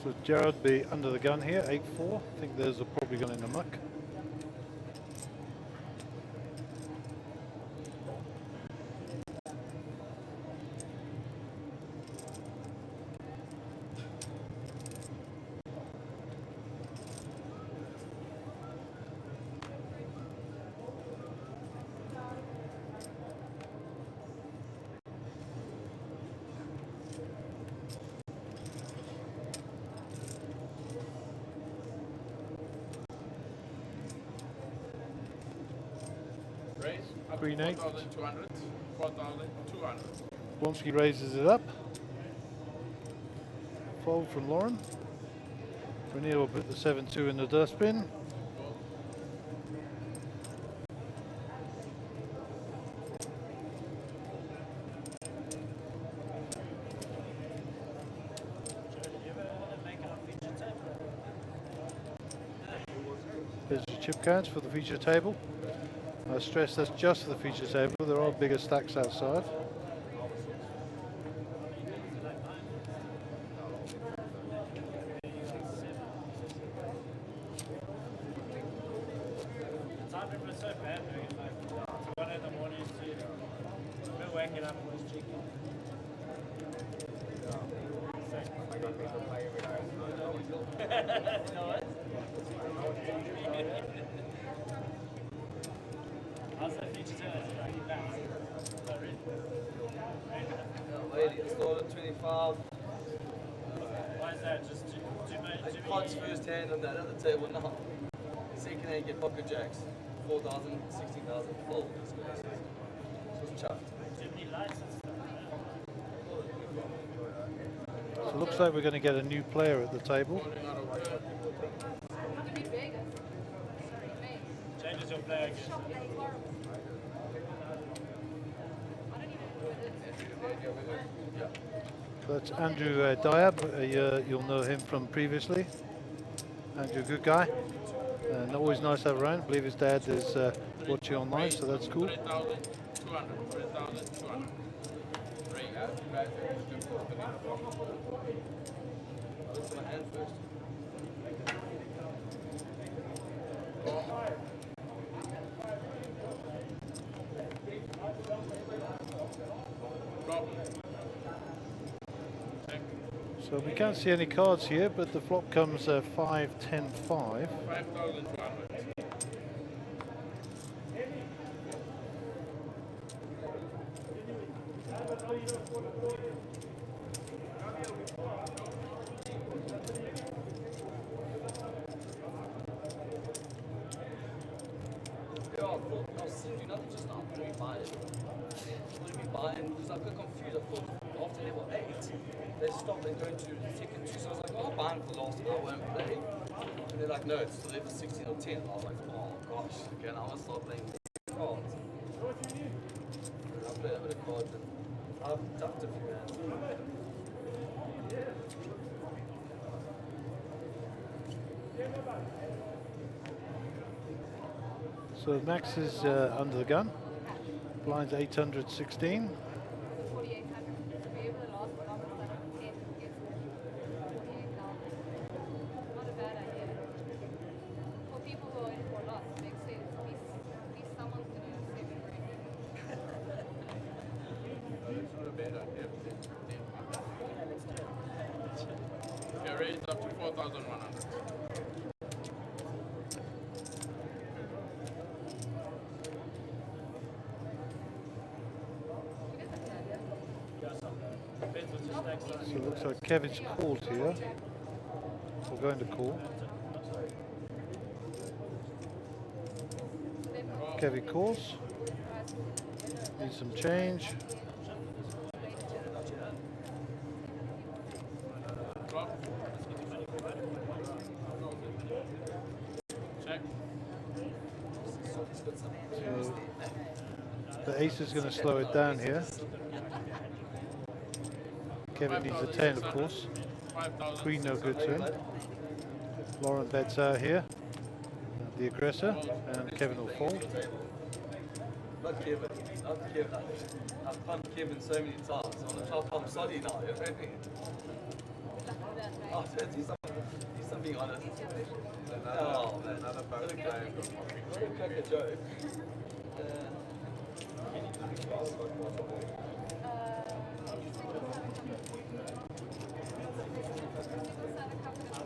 B: So Gerard be under the gun here, 8-4. I think those are probably gone in the muck.
H: Raise up
B: Green
H: to
B: eight.
H: 4,200. 4,200.
B: Blonsky raises it up. Fold from Lauren. Renier will put the 7-2 in the dustbin. There's your chip cards for the feature table. I stress that's just for the feature table. There are bigger stacks outside.
I: It's 100% bad doing it like 1 in the morning to we're waking up and was chicken. No, what? How's that feature tell us about you back?
K: Lady, it's not at 25.
I: Why is that? Just too
K: I punch first hand on that other table now. Second hand get pocket jacks. 4,000, 16,000 full. So it's chuffed.
I: too many lights and stuff.
B: So it looks like we're going to get a new player at the table.
J: You mean Vegas? Sorry, Vegas.
I: Changes your player again.
J: Shopping is horrible. I don't even know who it is.
B: That's Andrew Diab. You'll know him from previously. Andrew, good guy. And always nice to have around. I believe his dad is watching online, so that's cool.
H: 3,200. 3,200.
K: Listen to my hand first.
B: So we can't see any cards here, but the flop comes 5-10-5.
H: 5,200.
K: Yeah, I thought I was sitting nothing just now. What do we buy it? What do we buy? And because I got confused, I thought after level 8, they stopped and going to second 2. So I was like, oh, I'll buy them for the last hour and play. And they're like, no, it's still level 16 or 10. I was like, oh gosh, okay, now I must start playing cards. And I played a bit of cards and I've ducked a few hands.
B: So Max is under the gun. Blinds 816.
J: 4,800. To be able to last longer than 10 gets 48,000. Not a bad idea. For people who are in for a lot, it makes sense. At least someone's going to save it right.
H: It's not a bad idea. Okay, raised up to 4,100.
B: So it looks like Kevin's called here. We're going to call. Kevin calls. Need some change.
H: Check.
B: So the ace is going to slow it down here. Kevin needs a 10, of course.
H: 5,000.
B: Queen no good to him. Lauren bets out here. The aggressor. And Kevin will fold.
K: Not Kevin. Not Kevin. I've pumped Kevin so many times. I want to try to pump Soddy now. You know what I mean?
J: Good luck with that, mate.
K: Oh, do something honest. Oh, man. Another bonus game. What a crack a joke.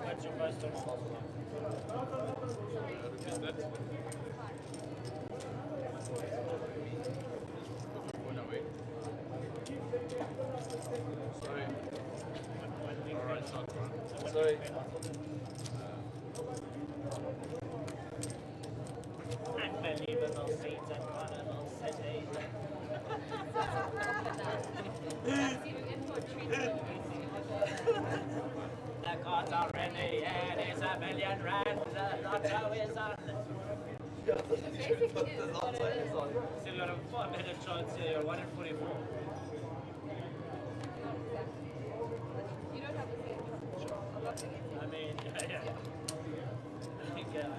I: What's your first one?
K: Sorry.
I: Unbelievable scenes at Carnival City. The cards are ready, and it's £1 million. The lotto is on. Still got a 5-minute chance here, 1 in 44.
J: You don't have the same trouble. I'm not going to
I: I mean, yeah. Yeah,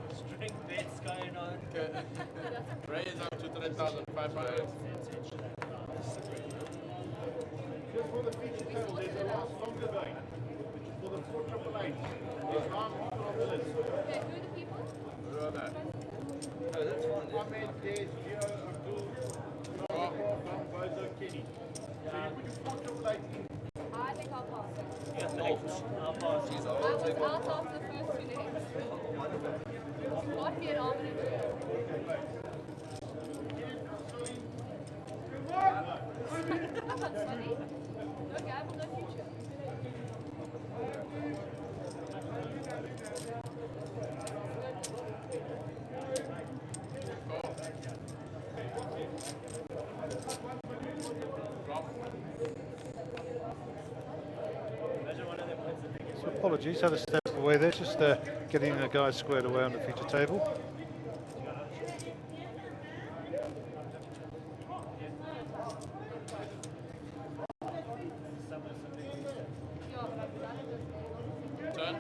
I: it's string bets going on.
H: Raise up to 3,500.
E: Just for the feature table, there's a last longer going, which is for the 488. There's 9 people on the list.
J: Okay, who are the people?
H: Who are they?
K: No, that's fine.
E: Ahmed, Des, Gio, Abdul, John, Bozo, Kenny. So you put your 488 in.
J: I think I'll pass.
I: Yes, I'll pass.
K: Jeez,
J: I was out after the first 2 days. Might be an arm and a leg. Sorry? No gamble, no future.
B: So apologies, had a step away there, just getting the guys squared away on the feature table.
H: Turn.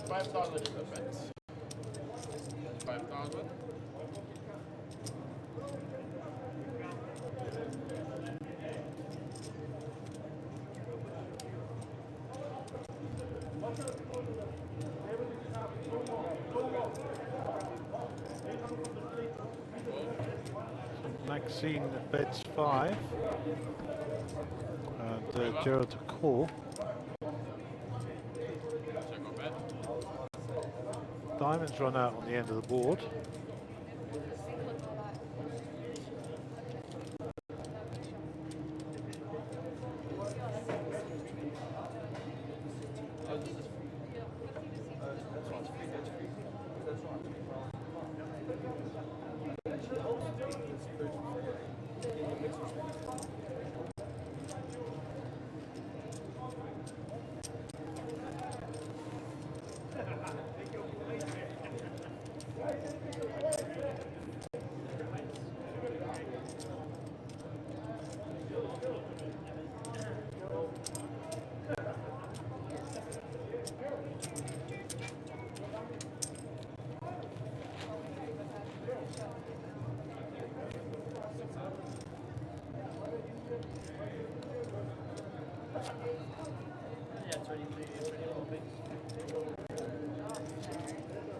H: $5,000 is the bet. 5,000.
B: Maxine bets 5 and Gerald to call.
H: Check on bet.
B: Diamonds run out on the end of the board.
I: Yeah, 23, 24 picks.
J: Yes, there was another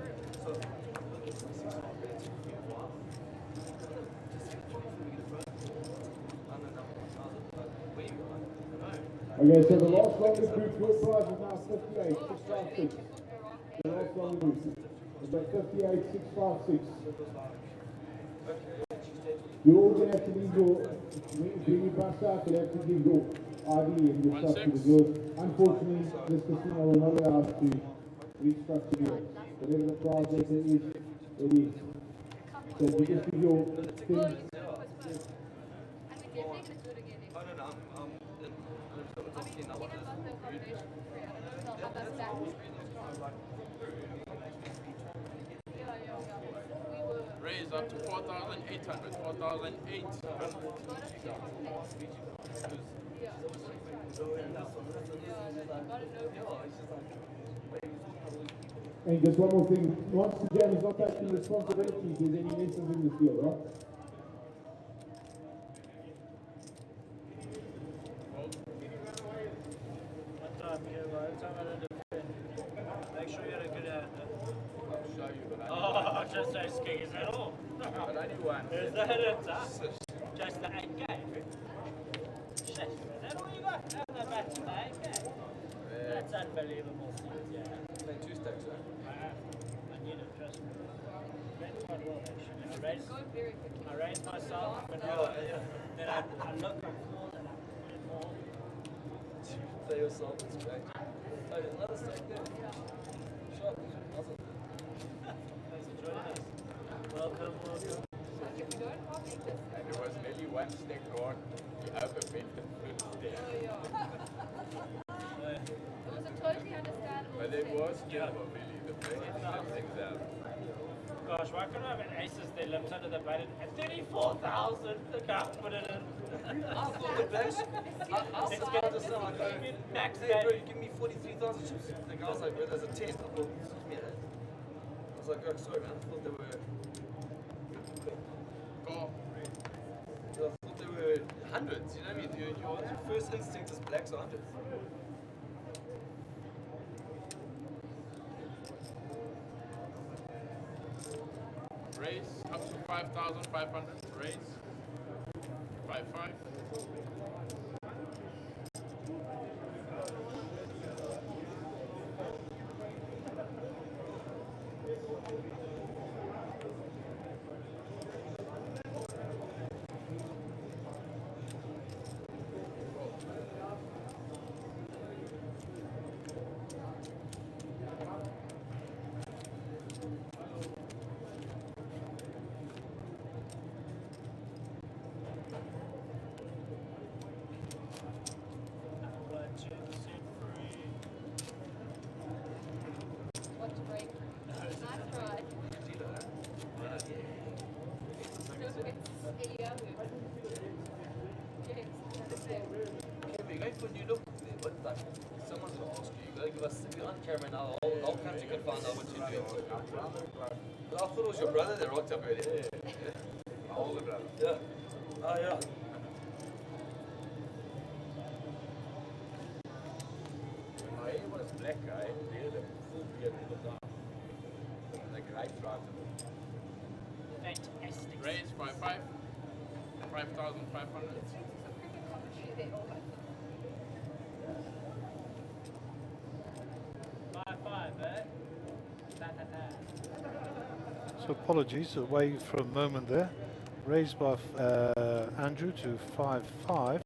J: room.
E: Okay, so the last longest group, your prize is now 58, 656. The last longest group. It's at 58, 656. You're all going to have to leave your, when you bust out, you'll have to give your ID and your stuff to the girls. Unfortunately, this casino will not allow us to restructure yours. Whatever the prize letter is, it is. So if you just give your thing.
H: Raise up to 4,000. 4,800. 4,800.
E: And just one more thing, Monsterjam is not taking responsibility if there's any messes in this deal, right?
I: What time here, right? Time out of defend. Make sure you're a good hand.
H: I'll show you, but I
I: Oh, just those skis at all.
H: but only one.
I: Is that it, huh? Just the 8K? Shit, is that all you got? No, no, back to the 8K. That's unbelievable, Steve, yeah.
K: Play 2 stacks, right?
I: I need it, trust me. Ran quite well, actually. I raised myself, but then I look, I fall, and I put it more.
K: Play yourself, it's great. Oh, there's another stack there. Sure, awesome.
I: Thanks for joining us. Welcome, welcome.
H: And there was maybe one stack gone. The other went and flipped there. But it was terrible, really. The play things out.
I: Gosh, why couldn't I have an aces there limped under the button at 34,000? The guy put it in.
K: I thought the blacks. I said just now, I go,
I: Max
K: hey bro, you give me 43,000 chips. The guy was like, bro, there's a 10. I thought, excuse me, I was like, oh, sorry man, I thought they were.
H: Call.
K: I thought they were hundreds, you know what I mean? Your first instinct is blacks are hundreds.
H: Raise up to 5,500. Raise. 5,500.
K: Someone's going to ask you. You got to give us, if you're on camera now, the whole country can find out what you're doing. But I thought it was your brother that rocked up earlier.
H: My older brother.
K: Yeah. Oh, yeah.
H: My hair was black, I had a full beard put down. Like right front.
I: Fantastic.
H: Raise 5,500. 5,500.
B: So apologies, away for a moment there. Raised by Andrew to 5-5.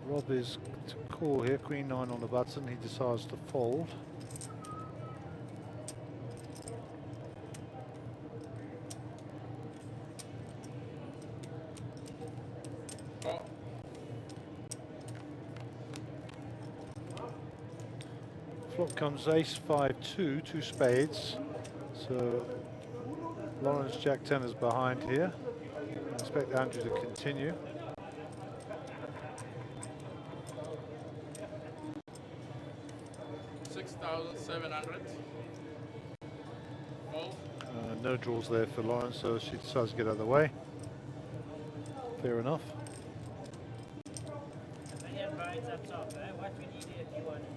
B: Rob is to call here, Queen 9 on the button. He decides to fold. Flop comes ace 5-2, 2 spades. So Lawrence Jack 10 is behind here. I expect Andrew to continue.
H: $6,700. Fold.
B: No draws there for Lawrence, so she decides to get out of the way. Fair enough.
I: Up top, eh? What we need if you want it.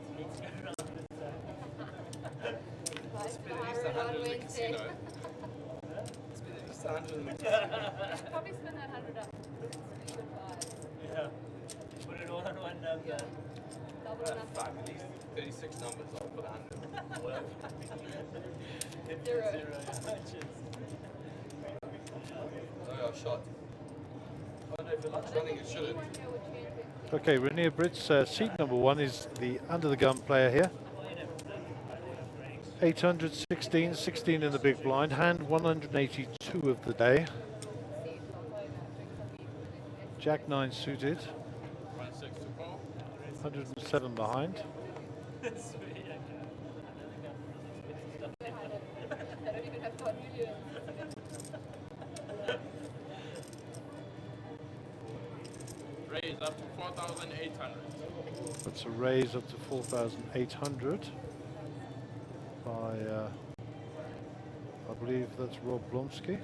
I: Let's go around the
K: Spend at least 100 in the casino. Spend at least 100 in the casino.
J: Probably spend that 100 up.
I: Yeah. Put it all on one number.
K: Fuck, at least 36 numbers. I'll put 100.
I: Hit
J: Zero.
I: Zero.
K: Oh yeah, shot. Oh no, if your luck's running, it shouldn't.
B: Okay, Rainier Brits, seat number 1 is the under the gun player here. 816, 16 in the big blind, hand 182 of the day. Jack 9 suited, 107 behind.
D: up to 4,800.
B: That's a raise up to 4,800 by, I believe that's Rob Blomsky.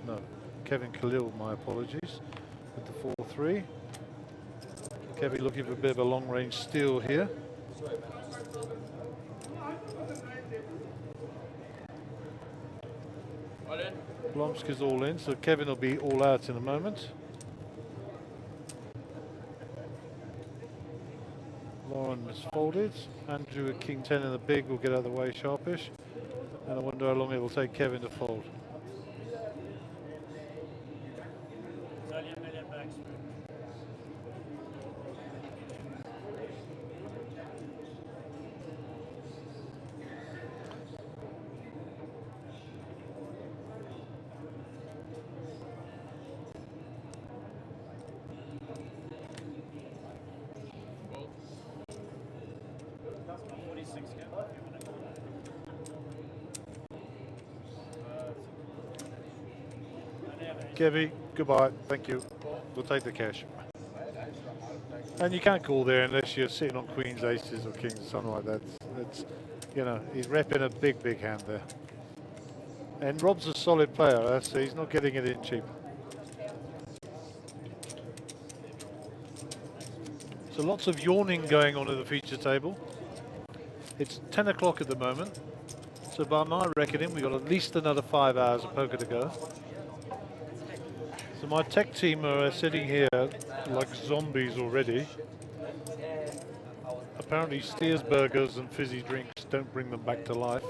B: No, Kevin Khalil, my apologies, with the 4-3. Kevin looking for a bit of a long-range steal here.
D: All in?
B: Blomsky's all in, so Kevin will be all out in a moment. Lauren misfolded. Andrew at King 10 in the big will get out of the way sharpish. And I wonder how long it will take Kevin to fold.
I: It's only a million bucks.
B: Kevy, goodbye, thank you. We'll take the cash. And you can't call there unless you're sitting on queens, aces or kings, something like that. It's, you know, he's repping a big, big hand there. And Rob's a solid player, so he's not getting it in cheap. So lots of yawning going on at the feature table. It's 10 o'clock at the moment. So by my reckoning, we've got at least another 5 hours of poker to go. So my tech team are sitting here like zombies already. Apparently Steers burgers and fizzy drinks don't bring them back to life.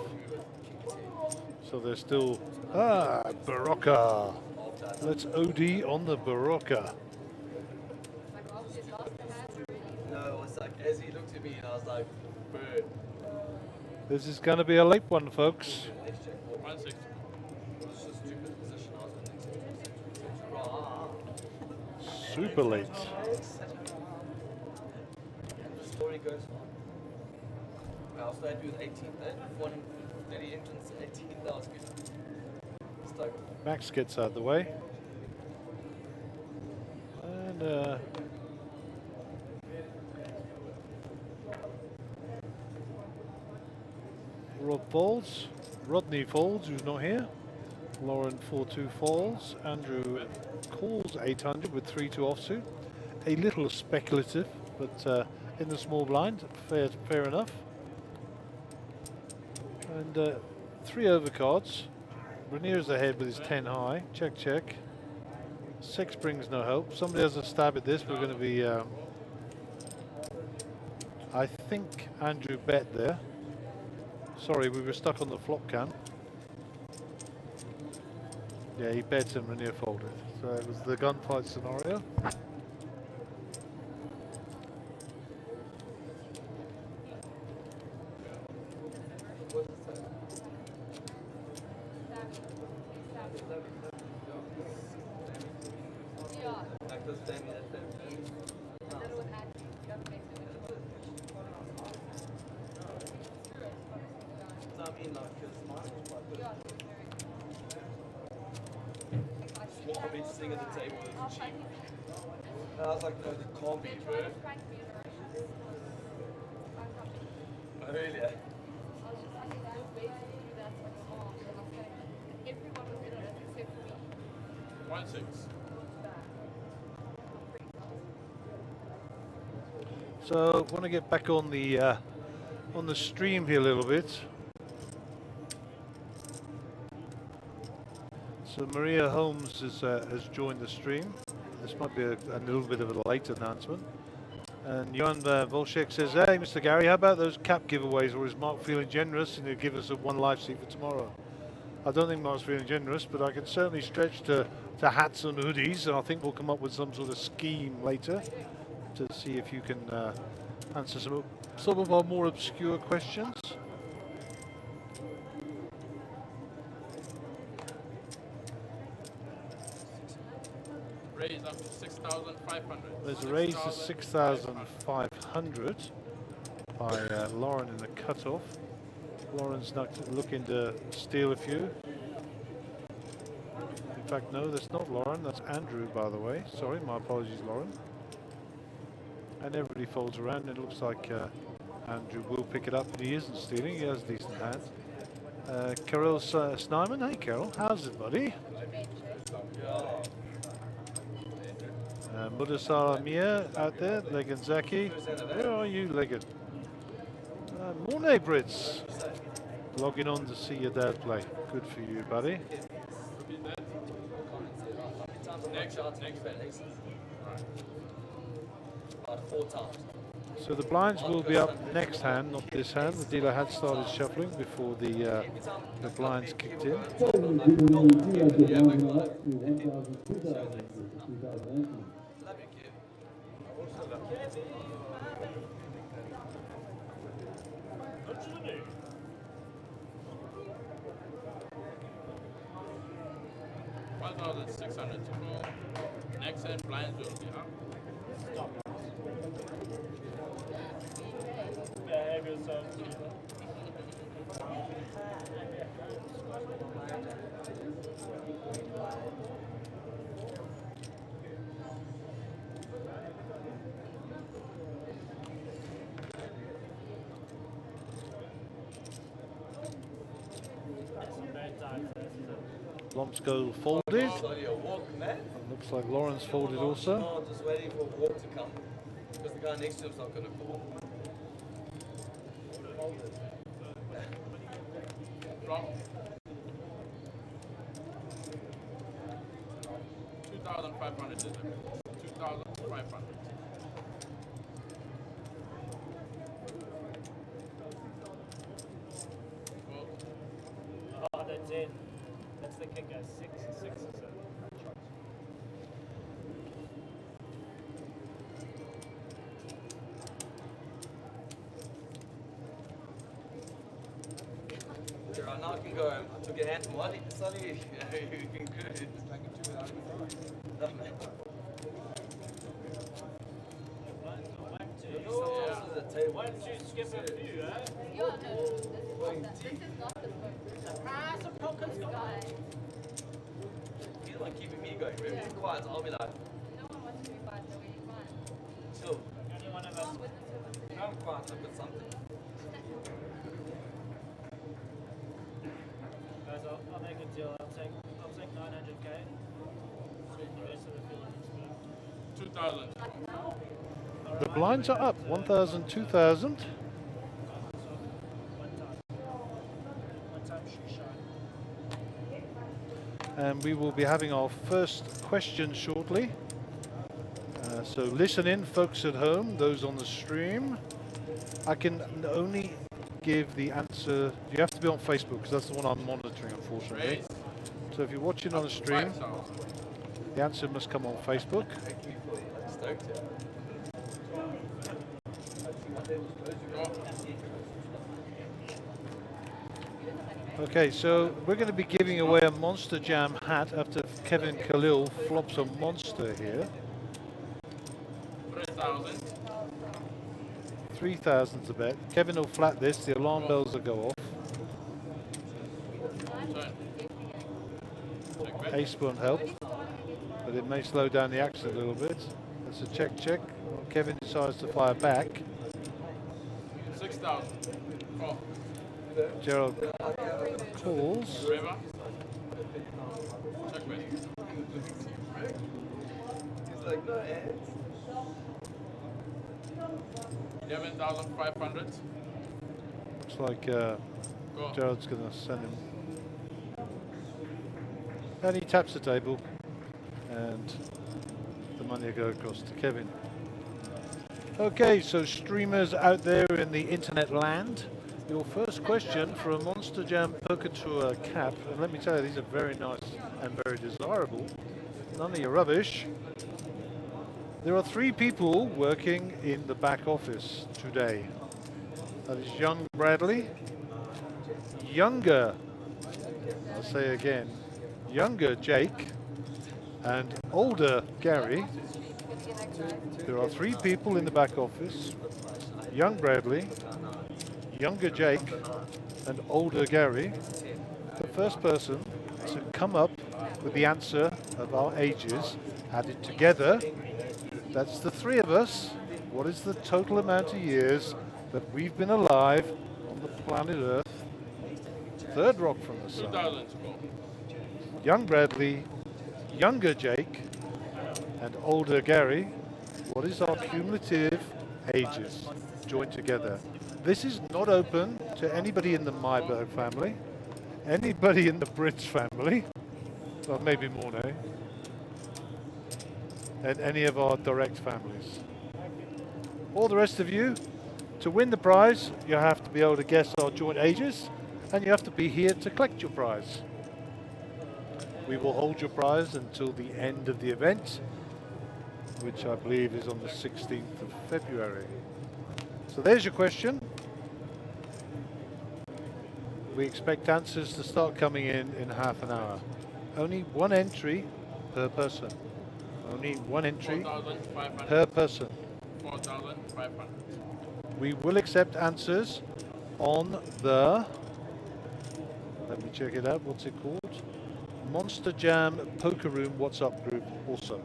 B: So they're still, Barocca. Let's OD on the Barocca.
K: No, it was like, as he looked at me and I was like, bird.
B: This is going to be a late one, folks.
D: 160.
B: Super late.
K: The story goes on. I started with 18, 130 entrance, 18,000.
B: Max gets out of the way. And Rob folds. Rodney folds, who's not here. Lauren 4-2 falls. Andrew calls 800 with 3-2 offsuit. A little speculative, but in the small blind, fair enough. And 3 overcards. Rainier's ahead with his 10 high. Check, check. 6 brings no hope. Somebody has a stab at this. We're going to be, I think Andrew bet there. Sorry, we were stuck on the flop cam. Yeah, he bets and Rainier folded. So it was the gunfight scenario.
K: Sitting at the table is cheap. And I was like, no, it can't be, bro. Oh, really?
D: One six.
B: So I want to get back on the stream here a little bit. So Maria Holmes has joined the stream. This might be a little bit of a late announcement. And Johan Volchek says, hey, Mr. Gary, how about those cap giveaways, or is Mark feeling generous and he'll give us a 1 live seat for tomorrow? I don't think Mark's feeling generous, but I can certainly stretch to hats and hoodies, and I think we'll come up with some sort of scheme later to see if you can answer some of our more obscure questions.
D: Raise up to 6,500.
B: There's a raise to 6,500 by Lauren in the cutoff. Lauren's not looking to steal a few. In fact, no, that's not Lauren. That's Andrew, by the way. Sorry, my apologies, Lauren. And everybody folds around. It looks like Andrew will pick it up, but he isn't stealing. He has a decent hand. Carol Snyman. Hey, Carol. How's it, buddy? Mudasara Mia out there. Legan Zaki. Where are you, Legan? Morning, Brits. Logging on to see your dad play. Good for you, buddy.
K: Next. About 4 times.
B: So the blinds will be up next hand, not this hand. The dealer had started shuffling before the blinds kicked in.
H: $1,600 to go. Next hand blinds will be up.
I: Behave yourself.
B: Blomsko folded. Looks like Lawrence folded also.
K: Oh, just waiting for a walk to come because the guy next to him's not going to call.
H: Flop. 2,500 is it? 2,500.
I: Oh, that's it. That's the kicker. 6 or 7.
K: Right now I can go home. I took a hand from Wally. Sonny, you can good. No, man.
I: Why did you skip a few, eh?
J: Yeah, no, this is not the smoke.
I: Ah, some pockets guy.
K: He's the one keeping me going. If he's quiet, I'll be like,
J: No one wants to be quiet, no way you quiet.
K: chill.
I: Only one of us.
K: I'm quiet, I put something.
I: Guys, I'll make a deal. I'll take 900k. The rest of the field
H: 2,000.
B: The blinds are up. 1,000, 2,000. And we will be having our first question shortly. So listen in, folks at home, those on the stream. I can only give the answer. You have to be on Facebook because that's the one I'm monitoring, unfortunately. So if you're watching on the stream, the answer must come on Facebook. Okay, so we're going to be giving away a Monsterjam hat after Kevin Khalil flops a monster here.
H: 3,000.
B: 3,000 to bet. Kevin will flat this, the alarm bells will go off. Ace won't help, but it may slow down the action a little bit. That's a check. Well, Kevin decides to fire back.
H: 6,000. Oh.
B: Gerald calls.
H: River. Checkmate.
K: He's like, no hands.
H: 11,500.
B: Looks like Gerald's going to send him. And he taps the table, and the money will go across to Kevin. Okay, so streamers out there in the internet land, your first question for a Monsterjam Poker Tour cap, and let me tell you, these are very nice and very desirable. None of your rubbish. There are 3 people working in the back office today. That is young Bradley, younger, I'll say again, younger Jake, and older Gary. There are 3 people in the back office, young Bradley, younger Jake, and older Gary. The first person to come up with the answer of our ages added together, that's the 3 of us, What is the total amount of years that we've been alive on the planet Earth? Third rock from the sun.
H: 2000 score.
B: Young Bradley, younger Jake, and older Gary. What is our cumulative ages joined together? This is not open to anybody in the Myberg family, anybody in the Brits family, well, maybe Mornay, and any of our direct families. All the rest of you, to win the prize, you have to be able to guess our joint ages, and you have to be here to collect your prize. We will hold your prize until the end of the event, which I believe is on the 16th of February. So there's your question. We expect answers to start coming in half an hour. Only one entry per person. Only one entry
H: 4,500.
B: per person.
H: 4,500.
B: We will accept answers on the, let me check it out, what's it called? Monsterjam Poker Room WhatsApp group also.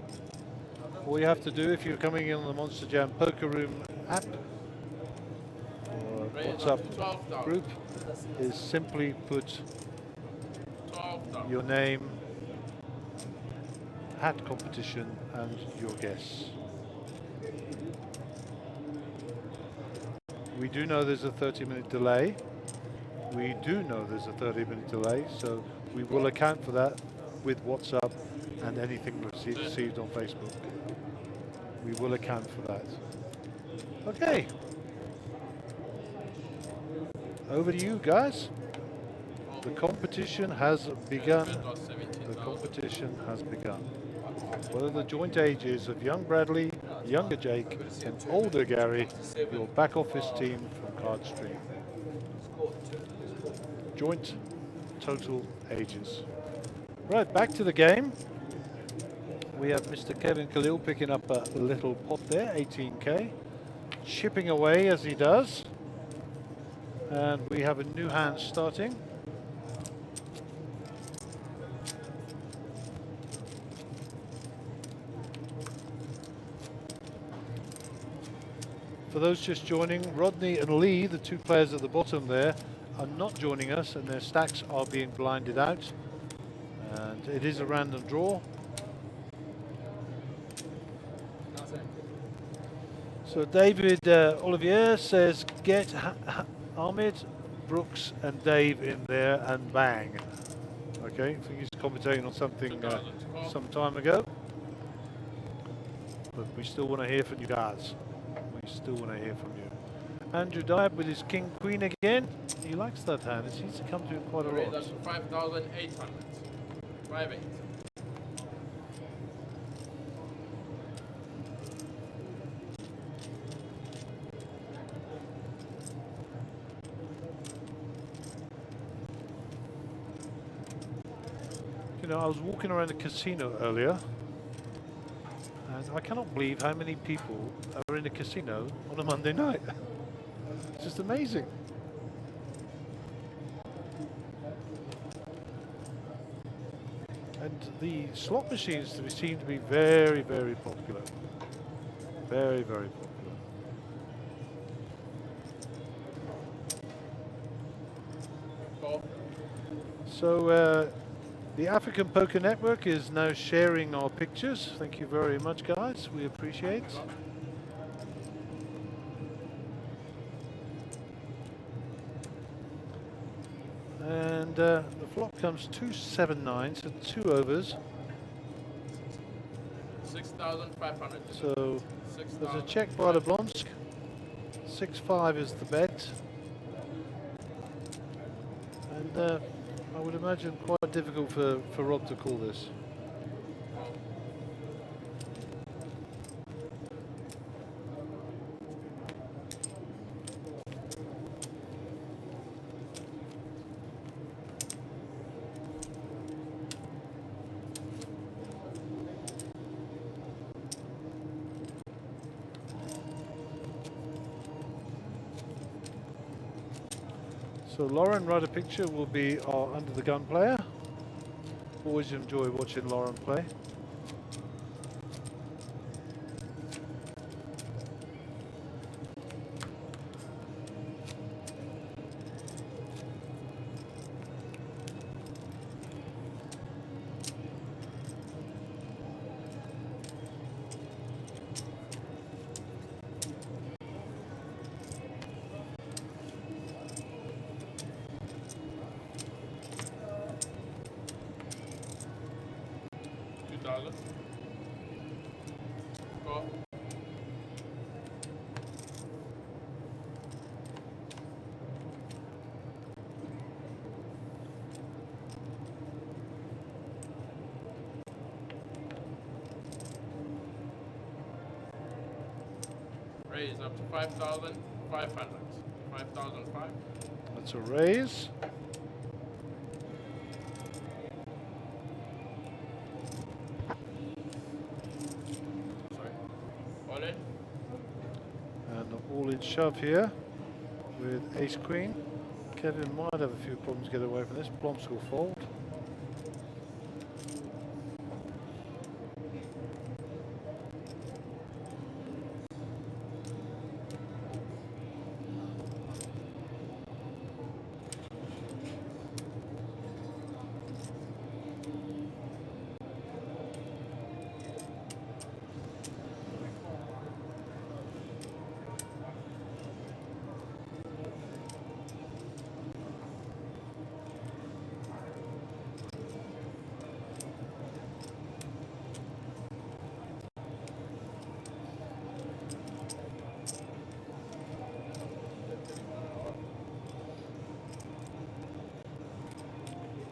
B: All you have to do if you're coming in on the Monsterjam Poker Room app or WhatsApp group is simply put your name, hat competition and your guess. We do know there's a 30-minute delay. We do know there's a 30-minute delay, so we will account for that with WhatsApp and anything received on Facebook. We will account for that. Okay. Over to you guys. The competition has begun. The competition has begun. What are the joint ages of young Bradley, younger Jake, and older Gary, your back office team from Cardstream? Joint total ages. Right, back to the game. We have Mr. Kevin Khalil picking up a little pot there, 18k, chipping away as he does. And we have a new hand starting. For those just joining, Rodney and Lee, the two players at the bottom there, are not joining us and their stacks are being blinded out. And it is a random draw. So David Olivier says, get Ahmed, Brooks and Dave in there and bang. Okay, I think he's commentating on something some time ago. But we still want to hear from you guys. We still want to hear from you. Andrew Dyab with his King Queen again. He likes that hand. It seems to come to him quite a lot.
H: That's 5,800. 5,800.
B: You know, I was walking around a casino earlier, and I cannot believe how many people are in a casino on a Monday night. It's just amazing. And the slot machines seem to be very, very popular. Very, very popular. So, the African Poker Network is now sharing our pictures. Thank you very much, guys. We appreciate. And the flop comes 279, so 2 overs.
H: 6,500.
B: So there's a check by Blonsk. 6-5 is the bet. And I would imagine quite difficult for Rob to call this. So Lauren Ryder Picture will be our under the gun player. Always enjoy watching Lauren play.
D: Raise up to 5,500. 5,005.
B: That's a raise.
D: Sorry. All in.
B: And an all-in shove here with ace queen. Kevin might have a few problems to get away from this. Blomps will fold.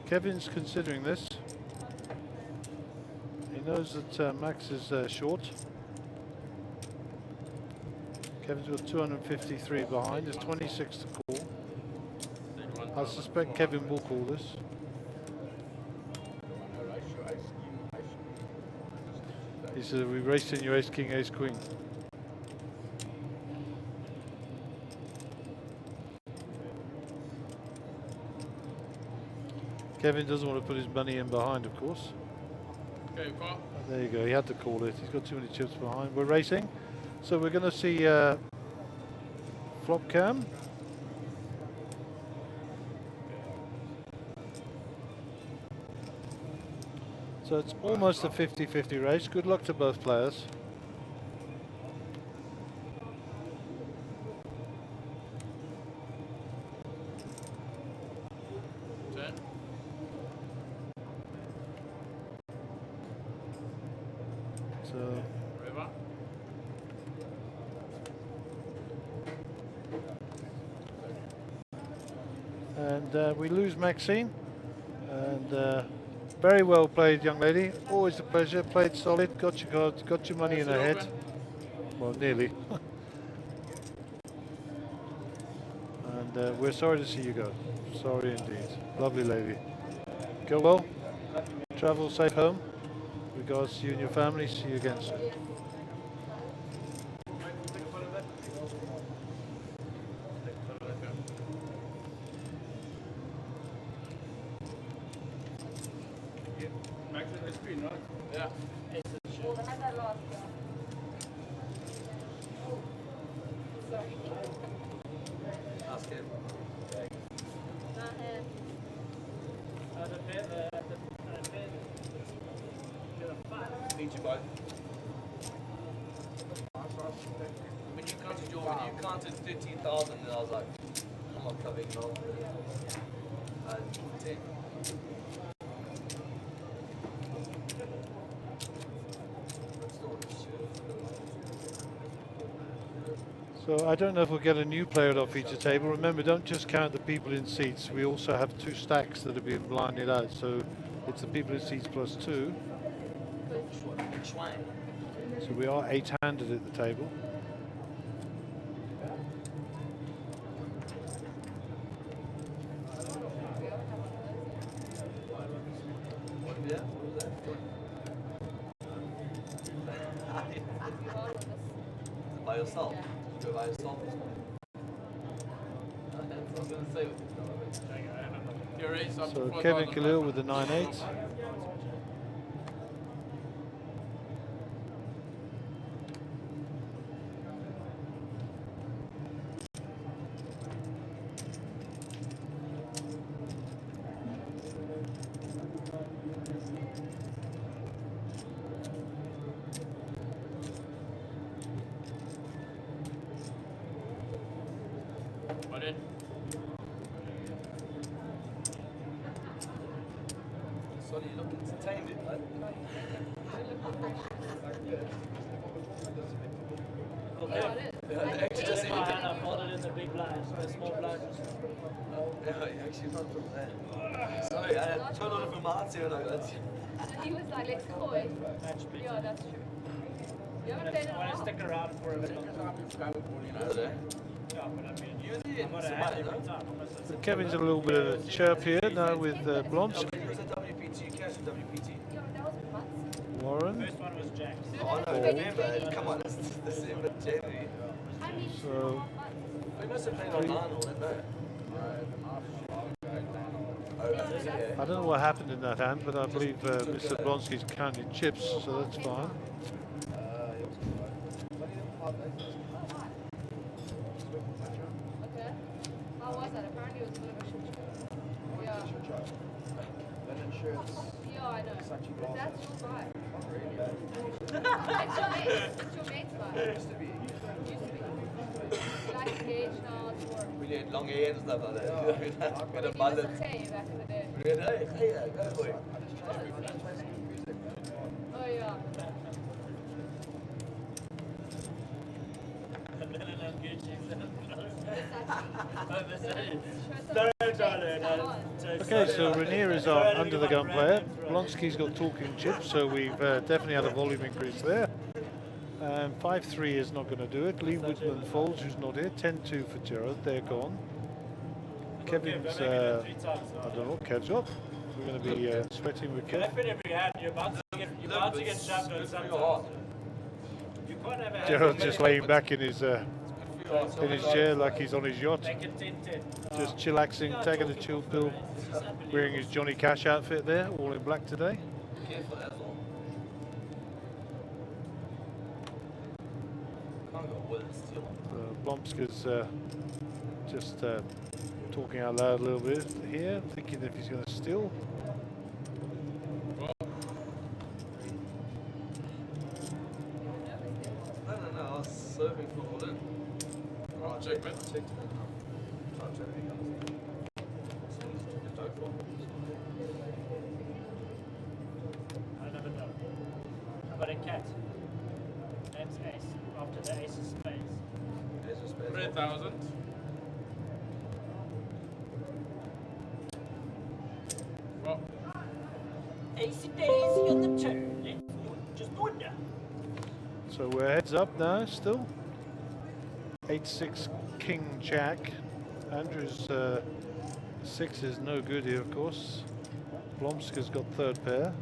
B: Kevin's considering this. He knows that Max is short. Kevin's got 253 behind. There's 26 to call. I suspect Kevin will call this. He said, "We racing your ace king, ace queen." Kevin doesn't want to put his money in behind, of course.
D: Okay, call.
B: There you go. He had to call it. He's got too many chips behind. We're racing, so we're going to see flop cam. So it's almost a 50-50 race. Good luck to both players.
D: River.
B: And we lose Maxine. And very well played, young lady. Always a pleasure. Played solid. Got your cards. Got your money in her head. Well, nearly. And we're sorry to see you go. Sorry indeed. Lovely lady. Go well. Travel safe home. Regards to you and your family. See you again soon.
D: Max in the screen, right? Yeah.
K: Ask him. Meet you both. When you counted 13,000, and I was like, I'm not coming along. And 10.
B: So I don't know if we'll get a new player at our feature table. Remember, don't just count the people in seats. We also have 2 stacks that are being blinded out. So it's the people in seats plus 2. So we are 8-handed at the table.
K: By yourself? You go by yourself this morning? I was going to say
B: So Kevin Khalil with the 9-8.
D: Put in.
K: Sonny, you look entertained, right?
I: Just I folded in the big blinds, the small blinds.
K: Yeah, actually not from there. Sorry, I had turned on information.
J: He was like, let's call it.
I: Match
J: Yeah, that's true. You haven't played in a
I: I want to
J: while.
I: stick around for a bit.
K: You know,
I: Yeah, but I mean,
K: usually
I: I'm
K: in
I: gonna add
K: Somalia,
I: every
K: no?
I: time. Unless it's
B: So Kevin's a little bit of a chirp here now with Blomsk.
K: He was a WPT, cash a WPT.
J: Yeah, that was months.
B: Warren.
I: First one was James.
K: Oh, no, remember, come on, it's December, January.
J: I mean,
B: So
J: 2.5 months.
K: We must have played online all that, no? Oh, yeah.
B: I don't know what happened in that hand, but I believe Mr. Blonsky's counted chips, so that's fine.
J: Okay. How was that? Apparently it was a bit of a shit show. Yeah. Yeah, I know. But that's your vibe. It's your mate. It's your mate's vibe. Used to be. Like Cage now, it's more.
K: We had long hair and stuff like that. With a
J: He used
K: mullet.
J: to say back in the day.
K: We had, hey, go boy.
J: Oh, yeah.
B: Okay, so Rainier is our under the gun player. Blonsky's got talking chips, so we've definitely had a volume increase there. 5-3 is not going to do it. Lee Whitman folds, who's not here. 10-2 for Gerard, they're gone. Kevin's, I don't know, Kev's up. We're going to be sweating with Kev.
I: You're about to get shoved on sometimes. You can't have a
B: Gerald's just laying back in his chair like he's on his yacht.
I: Make it 10-10.
B: Just chillaxing, taking a chill pill, wearing his Johnny Cash outfit there, all in black today.
K: Careful, that's all. Can't go with it still.
B: Blomsk is just talking out loud a little bit here, thinking if he's going to steal.
K: No, I was serving for all in. Oh, check, man. Check.
I: I never know. How about a cat? Name's Ace. After the Ace of Spades.
D: 3,000. Well,
I: Ace Daisy on the turn. Let's just wonder.
B: So we're heads up now still. 8-6 King Jack. Andrew's 6 is no good here, of course. Blomsk has got third pair.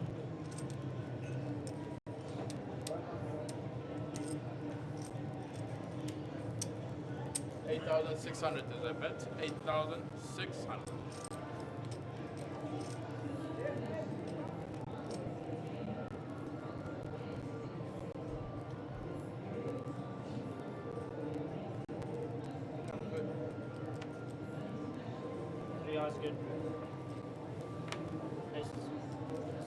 D: $8,600 is a bet. 8,600.
I: Three eyes good. Aces.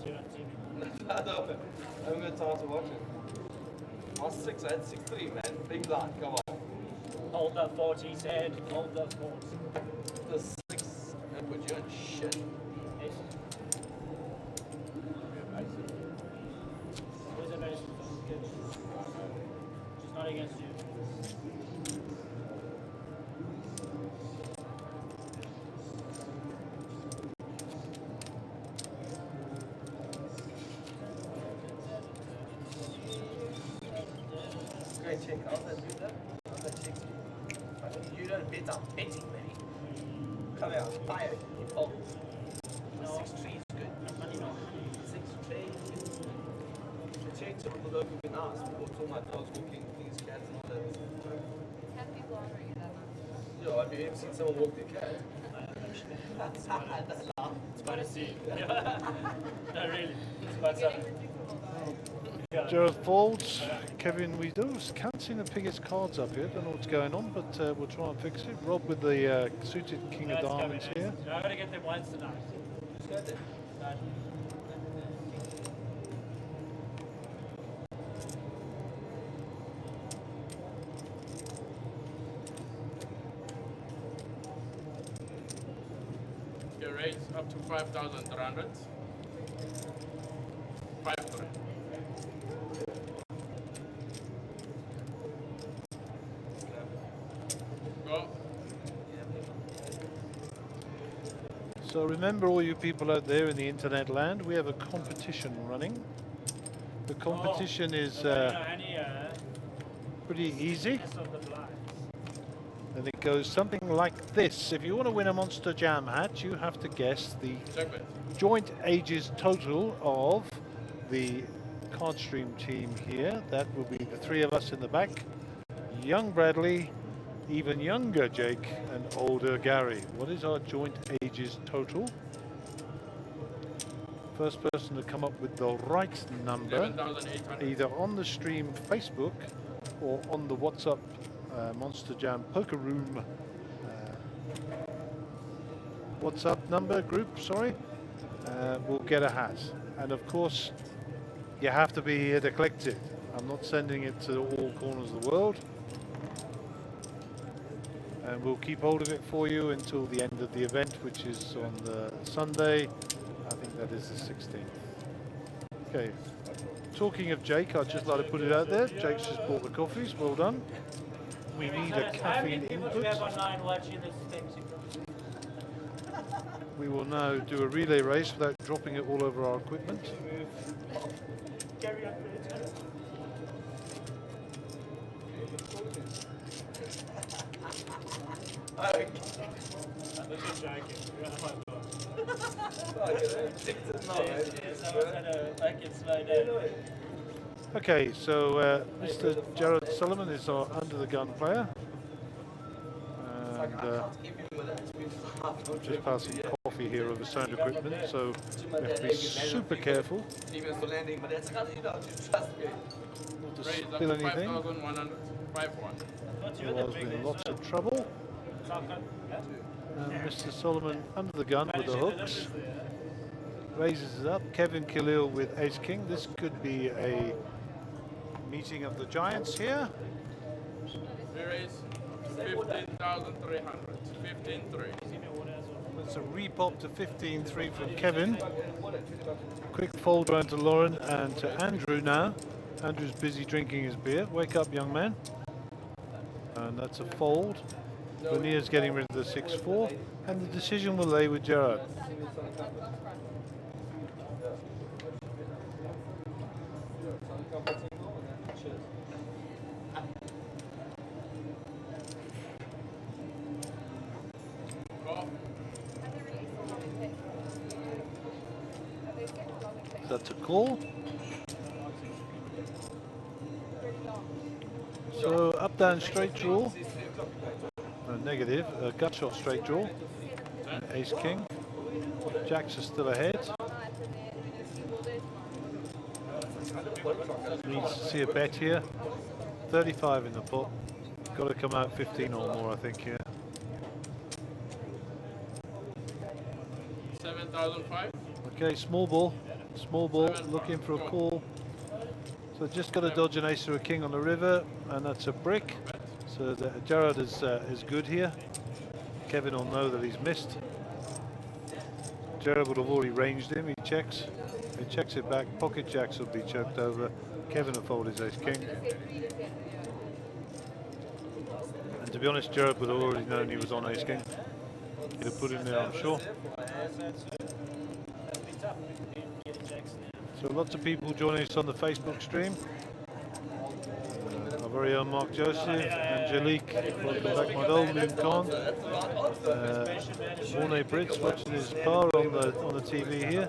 I: See you on TV.
K: I haven't got time to watch it. I was 6, I had 6-3, man. Big line, come on.
I: Hold the fort, he said. Hold the fort.
K: The 6, that put you in shit.
I: Aces. Where's the ace? Good. She's not against you.
K: Great check. How's that do that? How's that check? You don't bet, I'm betting, baby. Come out, fire, you fold. 6-3 is good. 6-3 is good. I checked it, although it would be nice. Before all my dogs walking, things, cats, and all that.
J: Cat people aren't really that much.
K: Yo, have you ever seen someone walk their cat?
I: It's quite a scene. No, really. It's quite something. Yeah.
B: Gerald folds. Kevin, we can't seem to pick his cards up here. Don't know what's going on, but we'll try and fix it. Rob with the suited King of Diamonds here.
I: I gotta get them once tonight.
K: Just go there.
I: Right.
D: Your rates up to 5,300. 5-3. Go.
B: So remember, all you people out there in the internet land, we have a competition running. The competition is
I: Annie,
B: pretty easy.
I: Rest of the blinds.
B: And it goes something like this. If you want to win a Monsterjam hat, you have to guess the joint ages total of the Cardstream team here. That will be the three of us in the back. Young Bradley, even younger Jake, and older Gary. What is our joint ages total? First person to come up with the right number, either on the stream Facebook or on the WhatsApp Monsterjam Poker Room WhatsApp number group, sorry, will get a hat. And of course, you have to be here to collect it. I'm not sending it to all corners of the world. And we'll keep hold of it for you until the end of the event, which is on the Sunday. I think that is the 16th. Okay. Talking of Jake, I'd just like to put it out there. Jake's just bought the coffees. Well done. We need a caffeine input. We will now do a relay race without dropping it all over our equipment. Okay, so Mr. Jared Solomon is our under the gun player. And just passing coffee here over sound equipment, so we have to be super careful not to spill anything. Otherwise we're in lots of trouble. Mr. Solomon under the gun with the hooks. Raises it up. Kevin Khalil with ace king. This could be a meeting of the giants here.
H: We raise 15,300. 15,300.
B: It's a repop to 15-3 from Kevin. Quick fold round to Lauren and to Andrew now. Andrew's busy drinking his beer. Wake up, young man. And that's a fold. Lanier's getting rid of the 6-4. And the decision will lay with Gerard. That's a call. So up down straight draw. Negative, gut shot straight draw. And ace king. Jacks are still ahead. Needs to see a bet here. 35 in the pot. Got to come out 15 or more, I think, here.
H: 7,005.
B: Okay, small ball. Small ball, looking for a call. So just got to dodge an ace or a king on the river, and that's a brick. So Jared is good here. Kevin will know that he's missed. Jared would have already ranged him. He checks. He checks it back. Pocket jacks will be choked over. Kevin will fold his ace king. And to be honest, Jared would have already known he was on ace king. He'd have put him there, I'm sure. So lots of people joining us on the Facebook stream. Our very own Mark Joseph, Angelique, welcome back, my old Moon Khan. Mornay Brits watching his par on the TV here.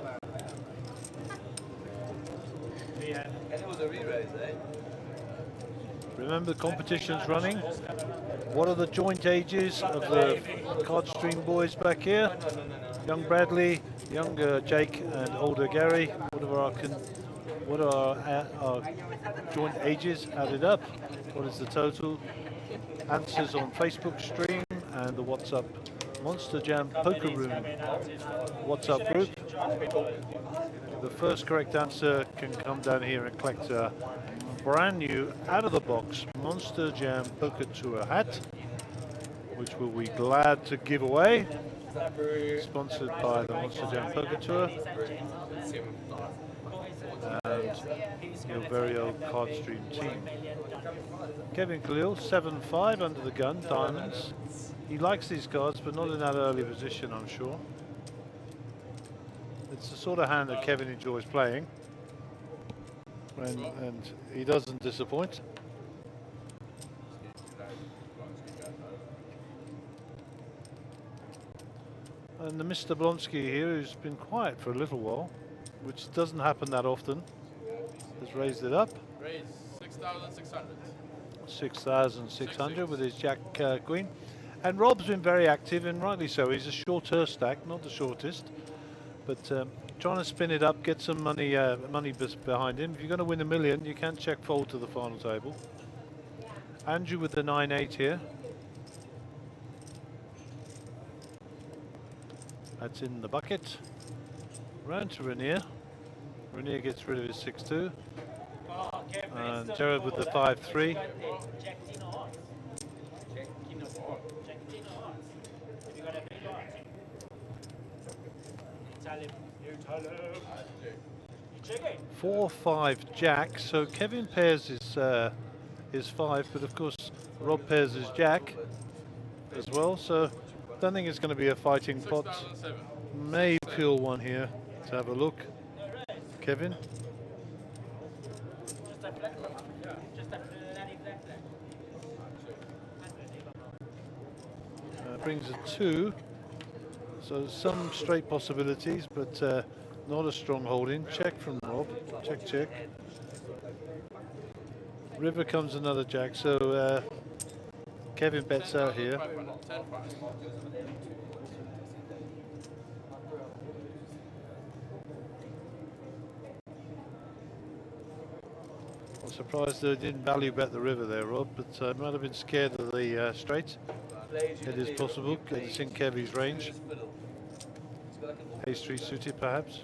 B: Remember, the competition's running. What are the joint ages of the Cardstream boys back here? Young Bradley, younger Jake, and older Gary. What are our joint ages added up? What is the total? Answers on Facebook stream and the WhatsApp Monsterjam Poker Room WhatsApp group. The first correct answer can come down here and collect a brand new out of the box Monsterjam Poker Tour hat, which we'll be glad to give away. Sponsored by the Monsterjam Poker Tour and your very old Cardstream team. Kevin Khalil, 7-5 under the gun, diamonds. He likes these cards, but not in that early position, I'm sure. It's the sort of hand that Kevin enjoys playing, and he doesn't disappoint. And the Mr. Blonsky here, who's been quiet for a little while, which doesn't happen that often, has raised it up.
H: Raise 6,600.
B: 6,600 with his Jack Queen. And Rob's been very active, and rightly so. He's a shorter stack, not the shortest, but trying to spin it up, get some money behind him. If you're going to win $1 million, you can check fold to the final table. Andrew with the 9-8 here. That's in the bucket. Round to Rainier. Rainier gets rid of his 6-2. And Jared with the 5-3.
I: Check
B: 4-5 Jack. So Kevin pairs his 5, but of course Rob pairs his Jack as well. So I don't think it's going to be a fighting pot. May peel one here to have a look. Kevin. Brings a 2. So some straight possibilities, but not a strong holding. Check from Rob. Check, check. River comes another Jack. So Kevin bets out here. I'm surprised they didn't value bet the river there, Rob, but might have been scared of the straight. It is possible. It's in Kevy's range. Ace 3 suited, perhaps.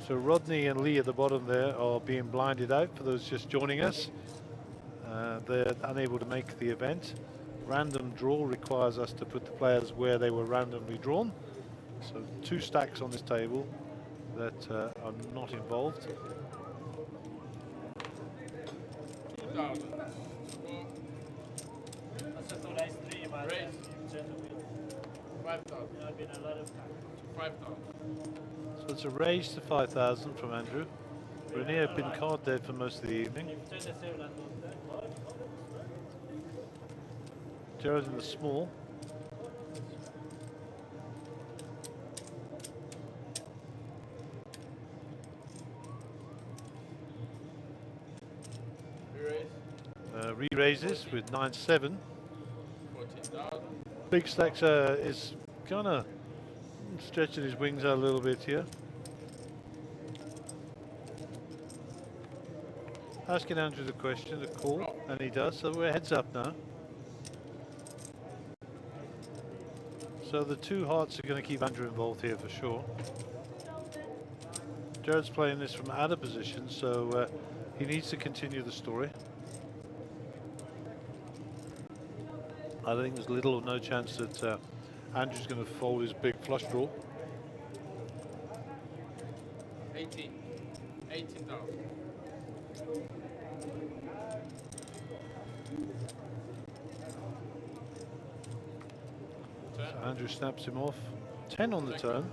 B: So Rodney and Lee at the bottom there are being blinded out for those just joining us. They're unable to make the event. Random draw requires us to put the players where they were randomly drawn. So 2 stacks on this table that are not involved.
H: 2,000.
I: I thought Ace 3 might
H: Raise.
I: turn the wheel.
H: 5,000.
I: I've been a lot of time.
H: 5,000.
B: So it's a raise to 5,000 from Andrew. Renier had been card dead for most of the evening. Jared in the small. Re-raises with 9-7.
H: 14,000.
B: Big Stacks is kind of stretching his wings out a little bit here. Asking Andrew the question, the call, and he does, so we're heads up now. So the 2 hearts are going to keep Andrew involved here for sure. Jared's playing this from out of position, so he needs to continue the story. I think there's little or no chance that Andrew's going to fold his big flush draw.
H: 18,000.
B: So Andrew snaps him off. 10 on the turn.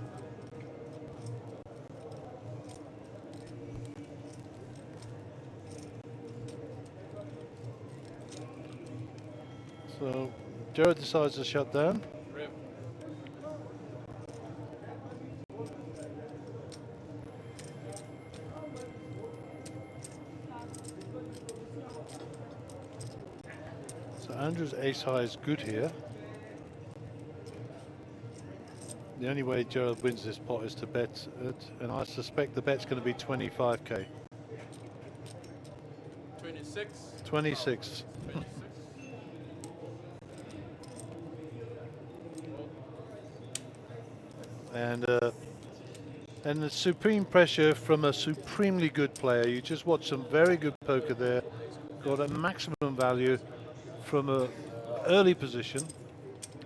B: So Jared decides to shut down.
H: Rip.
B: So Andrew's ace high is good here. The only way Jared wins this pot is to bet it, and I suspect the bet's going to be 25k.
H: 26.
B: 26. And the supreme pressure from a supremely good player. You just watched some very good poker there. Got a maximum value from a early position.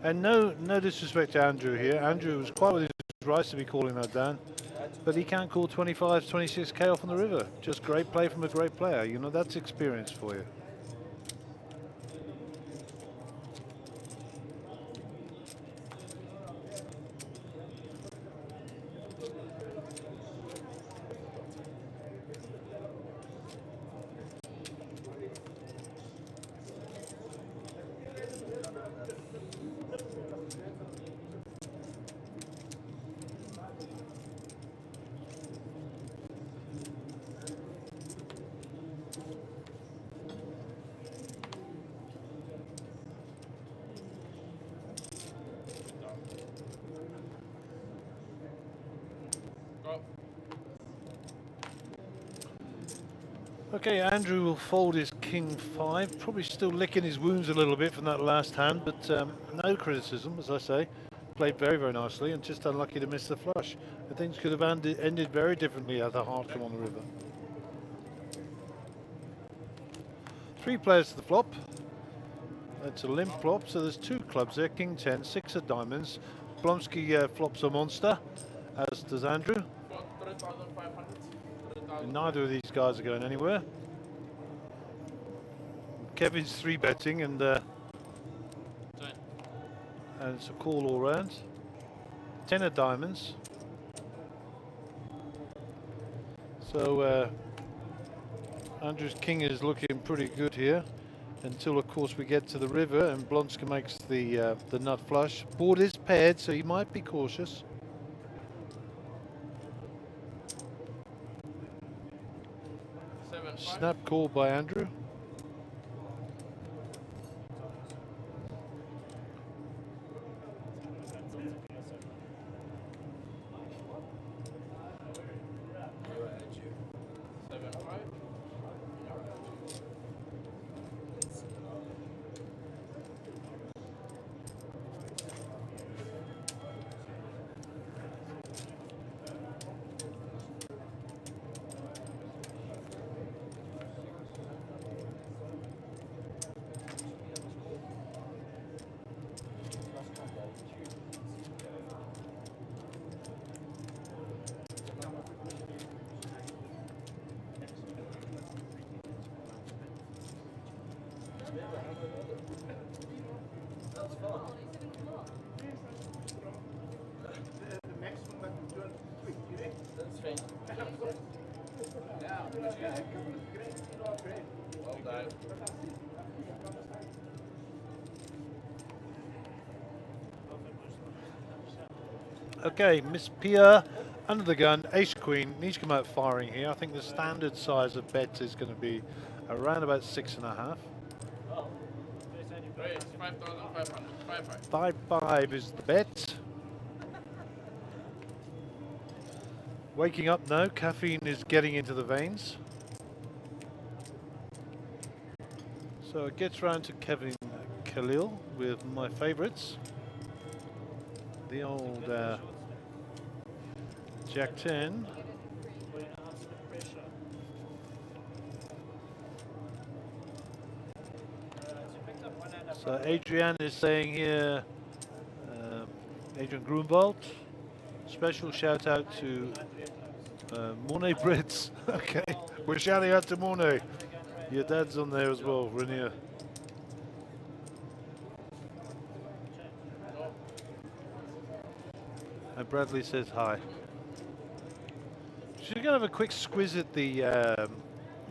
B: And no disrespect to Andrew here. Andrew was quite within his rights to be calling that down. But he can't call 25, 26k off on the river. Just great play from a great player. You know, that's experience for you. Okay, Andrew will fold his king 5, probably still licking his wounds a little bit from that last hand, but no criticism, as I say. Played very, very nicely and just unlucky to miss the flush. And things could have ended very differently had the heart come on the river. 3 players to the flop. That's a limp flop, so there's 2 clubs there, king 10, 6 of diamonds. Blonsky flops a monster, as does Andrew. Neither of these guys are going anywhere. Kevin's 3-betting and it's a call all round. 10 of diamonds. So Andrew's king is looking pretty good here until of course we get to the river and Blonska makes the nut flush. Board is paired, so he might be cautious. Snap call by Andrew. Okay, Miss Pia under the gun, ace queen, needs to come out firing here. I think the standard size of bet is going to be around about 6.5. 5-5 is the bet. Waking up now, caffeine is getting into the veins. So it gets round to Kevin Khalil with my favourites. The old Jack 10. So Adrian is saying here, Adrian Grunwald, special shout out to Mornay Brits. Okay, we're shouting out to Mornay. Your dad's on there as well, Rainier. And Bradley says hi. Should we go have a quick squiz at the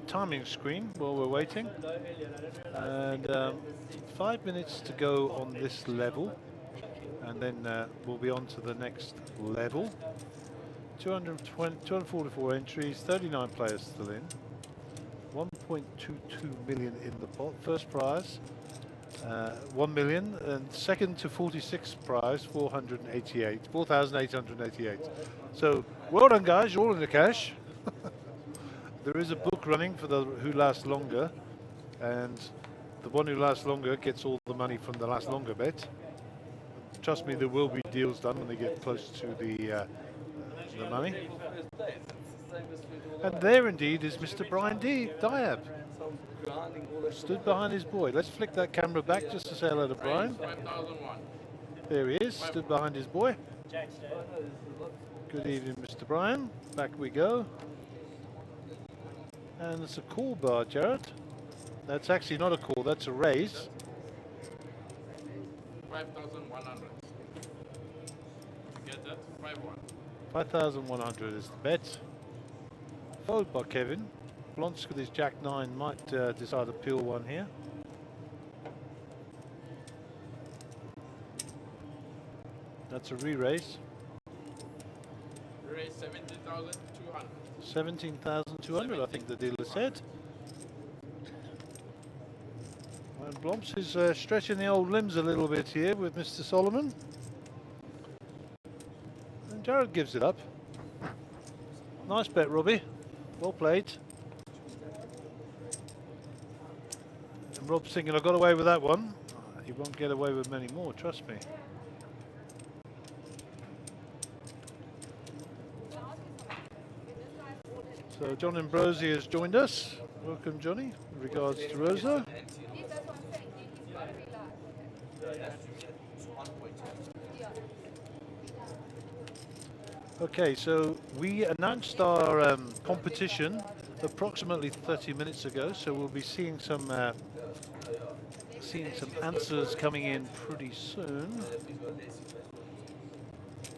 B: timing screen while we're waiting? And 5 minutes to go on this level, and then we'll be on to the next level. 244 entries, 39 players still in. 1.22 million in the pot. First prize, 1 million, and second to 46th prize, 4,888. So well done, guys. You're all in the cash. There is a book running for the who lasts longer, and the one who lasts longer gets all the money from the last longer bet. Trust me, there will be deals done when they get close to the money. And there indeed is Mr. Brian Diab. Stood behind his boy. Let's flick that camera back just to say hello to Brian. There he is, stood behind his boy.
I: Jack's dead.
B: Good evening, Mr. Brian. Back we go. And it's a call bar, Jared. That's actually not a call, that's a raise.
H: 5,100. Get that? 5-1.
B: 5,100 is the bet. Followed by Kevin. Blonsk with his Jack 9 might decide to peel one here. That's a re-raise.
H: Raise 17,200.
B: 17,200 I think the dealer said. And Blomps is stretching the old limbs a little bit here with Mr. Solomon. And Jared gives it up. Nice bet, Robbie. Well played. And Rob's thinking, I got away with that one. He won't get away with many more, trust me. So John Ambrosi has joined us. Welcome, Johnny. In regards to Rosa. Okay, so we announced our competition approximately 30 minutes ago, so we'll be seeing some answers coming in pretty soon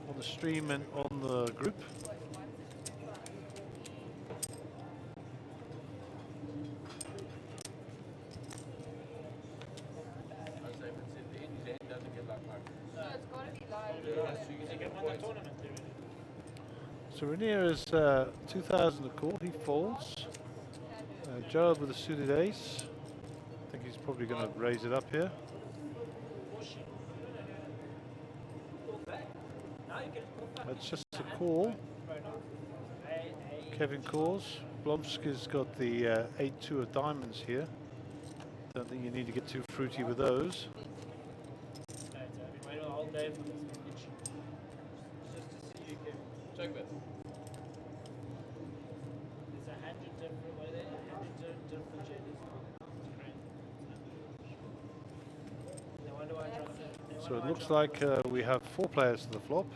B: on the stream and on the group. So Rainier is 2,000 a call, he folds. Gerald with a suited ace. I think he's probably going to raise it up here. That's just a call. Kevin calls. Blomsk has got the 8-2 of diamonds here. Don't think you need to get too fruity with those.
H: Check that.
B: So it looks like we have 4 players to the flop.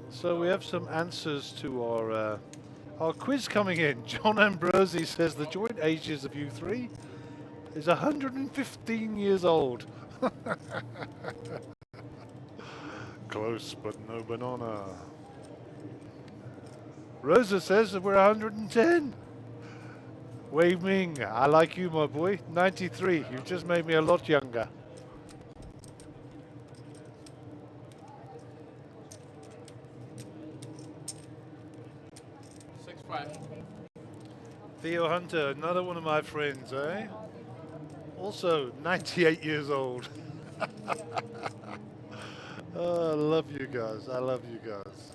B: So we have some answers to our quiz coming in. John Ambrosi says the joint ages of you three is 115 years old. Close, but no banana. Rosa says that we're 110. Wei Ming, I like you, my boy. 93. You've just made me a lot younger. Theo Hunter, another one of my friends, eh? Also 98 years old. Oh, I love you guys. I love you guys.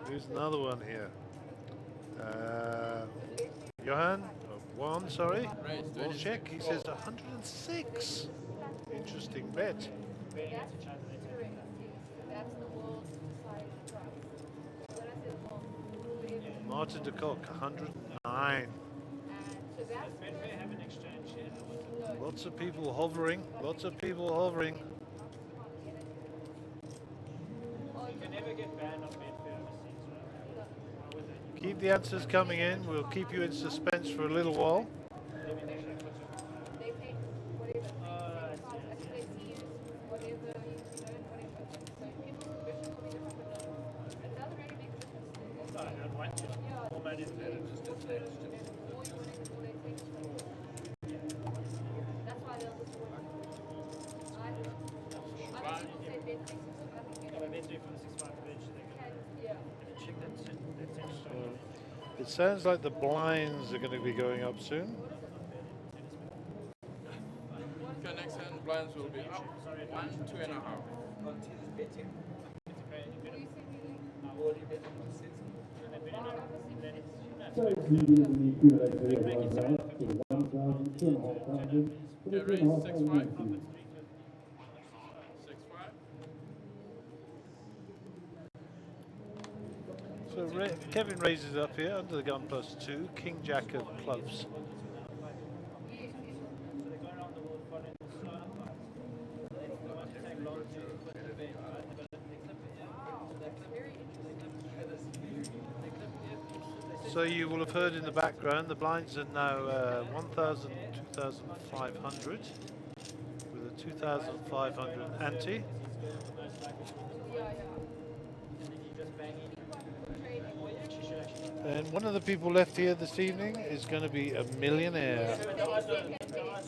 B: Here's another one here. Johan, Juan, sorry. Check. He says 106. Interesting bet. Martin de Kock, 109. Lots of people hovering. Lots of people hovering. Keep the answers coming in. We'll keep you in suspense for a little while. It sounds like the blinds are going to be going up soon.
H: Okay, next hand blinds will be up 1, 2.5.
E: So leading in the accumulator right now to 1,200 for the 2.5
H: 6-5.
B: So Kevin raises up here under the gun +2, King Jack of clubs. So you will have heard in the background the blinds are now 1,000, 2,500 with a 2,500 ante. And one of the people left here this evening is going to be a millionaire.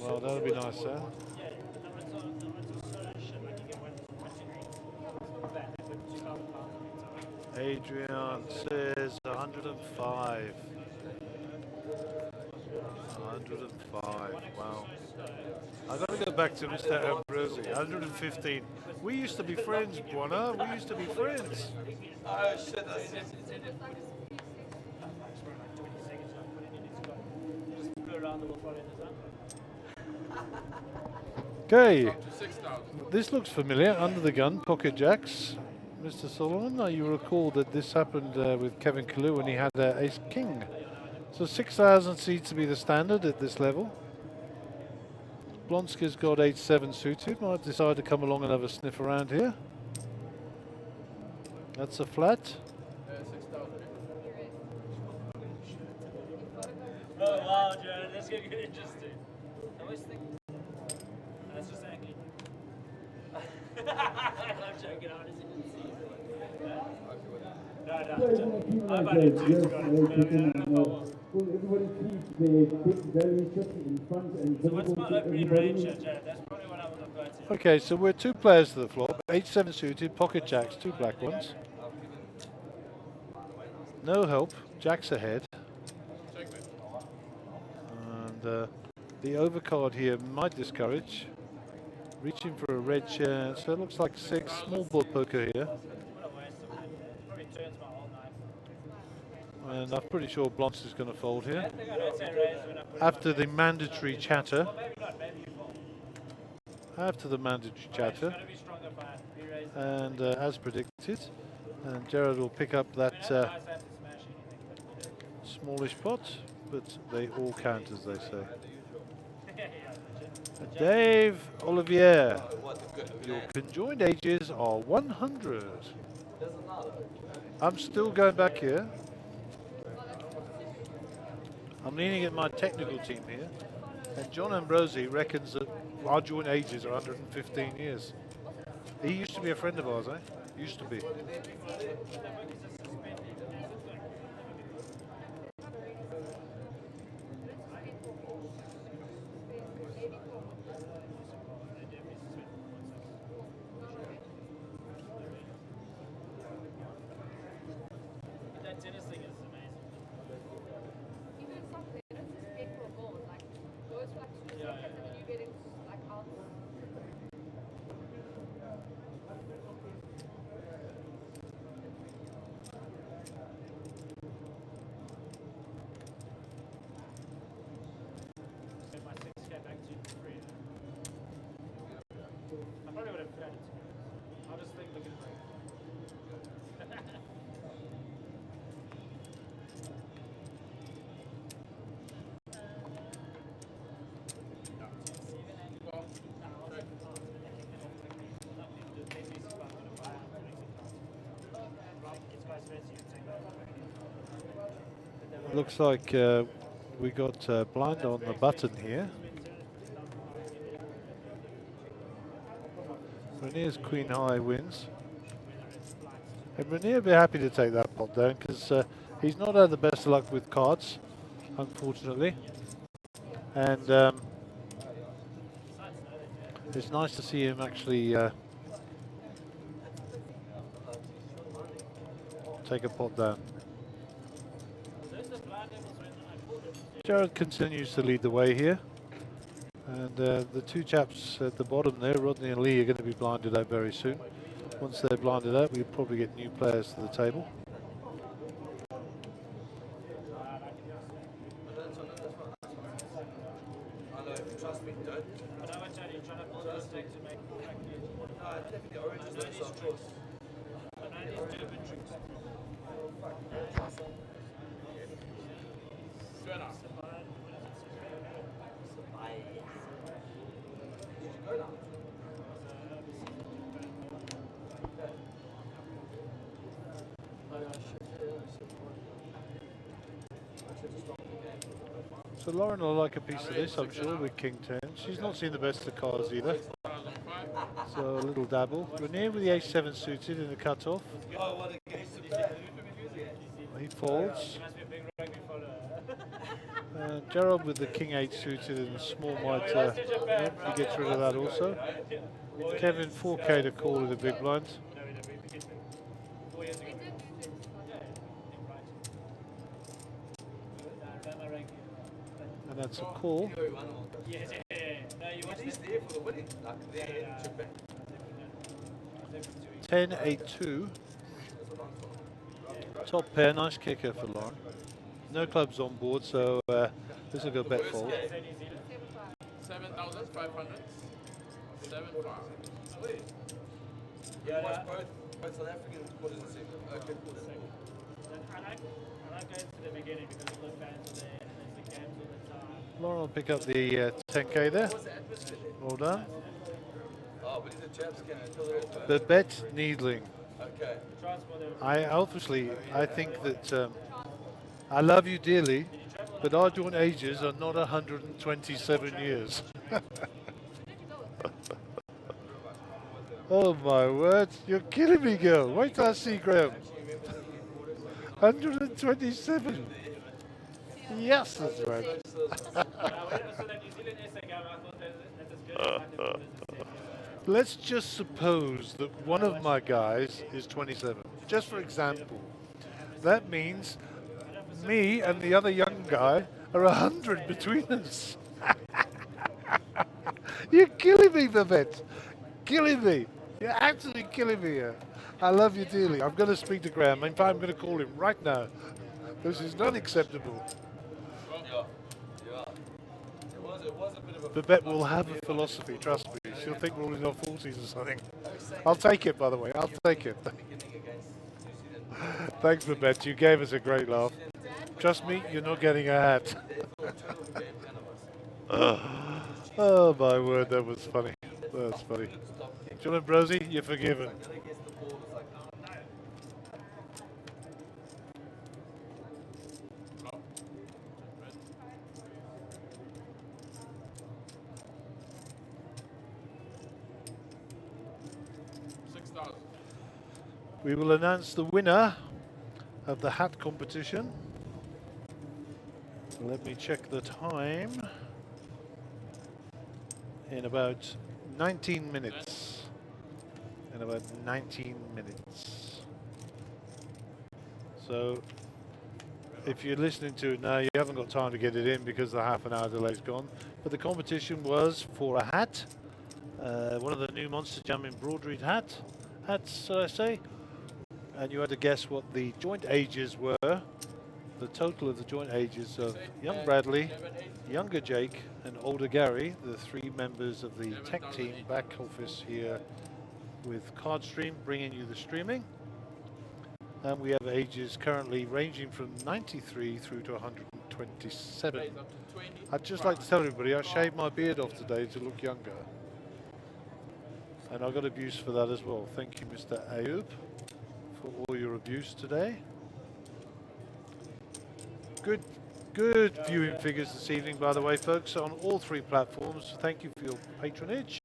B: Well, that'll be nice, huh? Adrian says 105. 105, wow. I've got to go back to Mr. Ambrosi, 115. We used to be friends, Buona. We used to be friends.
K: Oh shit, that's it.
B: Okay, this looks familiar. Under the gun, pocket jacks. Mr. Solomon, you recall that this happened with Kevin Kalu when he had ace king. So 6,000 seats to be the standard at this level. Blonsky's got 8-7 suited. Might decide to come along and have a sniff around here. That's a flat.
I: Oh wow, Jared, that's gonna get interesting. I always think that's just angry. I'm joking, I honestly didn't see it. No, I'm about to do it, but I don't know.
E: Everybody keeps their big value chips in front and
I: So what's my opening range, Jared? That's probably what I would have got to.
B: Okay, so we're 2 players to the floor. 8-7 suited, pocket jacks, 2 black ones. No help, jacks ahead. And the overcard here might discourage. Reaching for a red chair, so it looks like 6. Small board poker here. And I'm pretty sure Blons is going to fold here. After the mandatory chatter. After the mandatory chatter. And as predicted. And Jared will pick up that smallish pot, but they all count, as they say. Dave Olivier, your conjoined ages are 100. I'm still going back here. I'm leaning at my technical team here, and John Ambrosi reckons that our joint ages are 115 years. He used to be a friend of ours, eh? Used to be.
I: That tennis thing is amazing.
J: Even some players just pay for a goal, like goes for like 2 seconds and then you get it like out.
I: Send my 6K back to you for free. I probably would have had it. I'll just think looking for it.
B: Looks like we got blind on the button here. Rainier's Queen High wins. And Rainier will be happy to take that pot down because he's not had the best of luck with cards, unfortunately. And it's nice to see him actually take a pot down. Jared continues to lead the way here. And the 2 chaps at the bottom there, Rodney and Lee, are going to be blinded out very soon. Once they're blinded out, we'll probably get new players to the table.
K: Trust me, don't.
I: But I was trying to pull this thing to make it back here.
K: No, I definitely orange is not soft.
I: But I need German tricks.
B: So Lauren will like a piece of this, I'm sure, with King 10. She's not seen the best of cards either. So a little dabble. Renier with the H7 suited in the cut-off. He folds. Gerald with the King 8 suited in a small white. He gets rid of that also. Kevin 4K to call with a big blind. And that's a call. 10-8-2. Top pair, nice kicker for Lauren. No clubs on board, so this will go bet fold.
H: 7,500. 7,500.
K: Yeah, both South African quarters and second. Okay, quarters.
I: I like going to the beginning because all the fans are there and there's the games all the time.
B: Lauren will pick up the 10K there. Well done.
K: Oh, but the chaps can fill it off.
B: Babette Needling.
K: Okay.
B: I think that I love you dearly, but our joint ages are not 127 years. Oh my word, you're killing me, girl. Wait till I see Graham. 127. Yes, that's right. Let's just suppose that one of my guys is 27. Just for example. That means me and the other young guy are 100 between us. You're killing me, Babette. Killing me. You're absolutely killing me here. I love you dearly. I'm going to speak to Graham. In fact, I'm going to call him right now. This is not acceptable.
K: It was a bit of a...
B: Babette will have a philosophy, trust me. She'll think we're all in our 40s or something. I'll take it, by the way. I'll take it. Thanks, Babette. You gave us a great laugh. Trust me, you're not getting a hat. Oh, my word, that was funny. That's funny. John and Brosy, you're forgiven. We will announce the winner of the hat competition. Let me check the time. In about 19 minutes. In about 19 minutes. So, if you're listening to it now, you haven't got time to get it in because the half an hour delay's gone. But the competition was for a hat. One of the new Monsterjam embroidered hats, I say. And you had to guess what the joint ages were. The total of the joint ages of young Bradley, younger Jake, and older Gary, the three members of the tech team back office here with Cardstream, bringing you the streaming. And we have ages currently ranging from 93 through to 127. I'd just like to tell everybody I shaved my beard off today to look younger. And I got abuse for that as well. Thank you, Mr. Ayub, for all your abuse today. Good viewing figures this evening, by the way, folks, on all three platforms. Thank you for your patronage.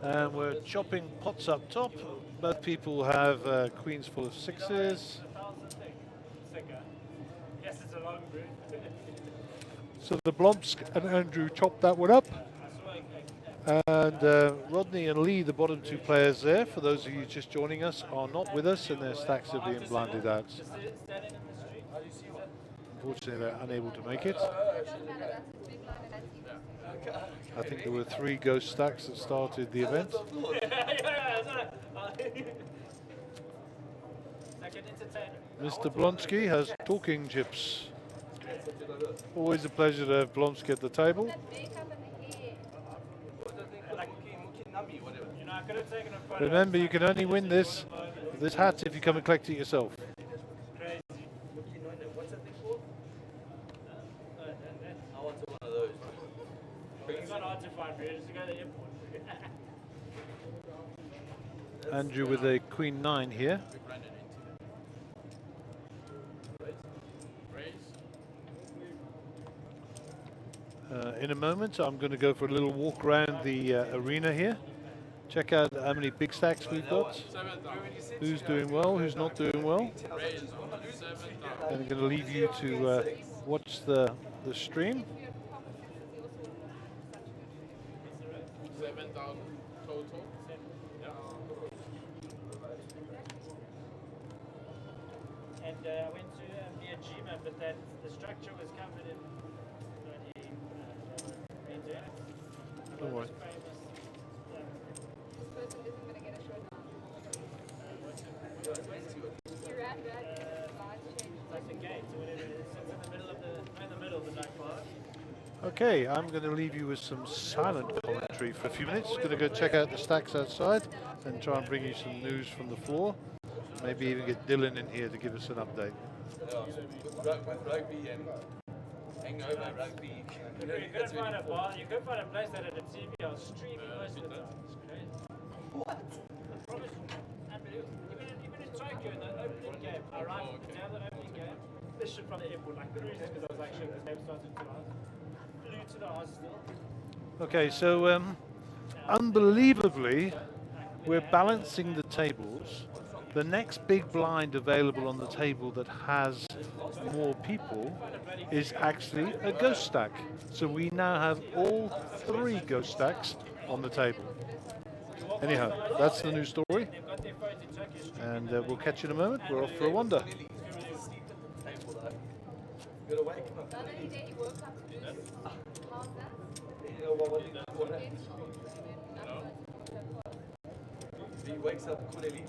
B: And we're chopping pots up top. Both people have queens full of sixes. So the Blomsk and Andrew chopped that one up. And Rodney and Lee, the bottom two players there, for those of you just joining us, are not with us and their stacks are being blinded out. Unfortunately, they're unable to make it. I think there were 3 ghost stacks that started the event. Mr. Blonsky has talking chips. Always a pleasure to have Blonsky at the table. Remember, you can only win this hat if you come and collect it yourself. Andrew with a Queen 9 here. In a moment, I'm going to go for a little walk around the arena here. Check out how many big stacks we've got. Who's doing well, who's not doing well. And I'm going to leave you to watch the stream.
H: 7,000 total.
I: And I went to Mjpt, but then the structure was covered in bloody
B: Don't worry.
J: This person isn't going to get a shot now. You ran back, lights changed.
I: Like the gate or whatever. It sits in the middle of the the black bar.
B: Okay, I'm going to leave you with some silent commentary for a few minutes. Going to go check out the stacks outside and try and bring you some news from the floor. Maybe even get Dylan in here to give us an update.
K: With rugby and hangover rugby.
I: You could find a bar. You could find a place that had a TV. I was streaming most of the time. It's crazy.
K: What?
I: I promise you, unbelievable. Even in Tokyo, in the opening game, I arrived to have the opening game. This shit from the airport, like cruises, because I was like, shit, this game starts in 2 hours. Flew to the hostel.
B: Okay, so unbelievably, we're balancing the tables. The next big blind available on the table that has more people is actually a ghost stack. So we now have all 3 ghost stacks on the table. Anyhow, that's the new story. And we'll catch you in a moment. We're off for a wander.
K: The
J: other day he woke up to this. How's that?
K: He wakes up, Cornelie,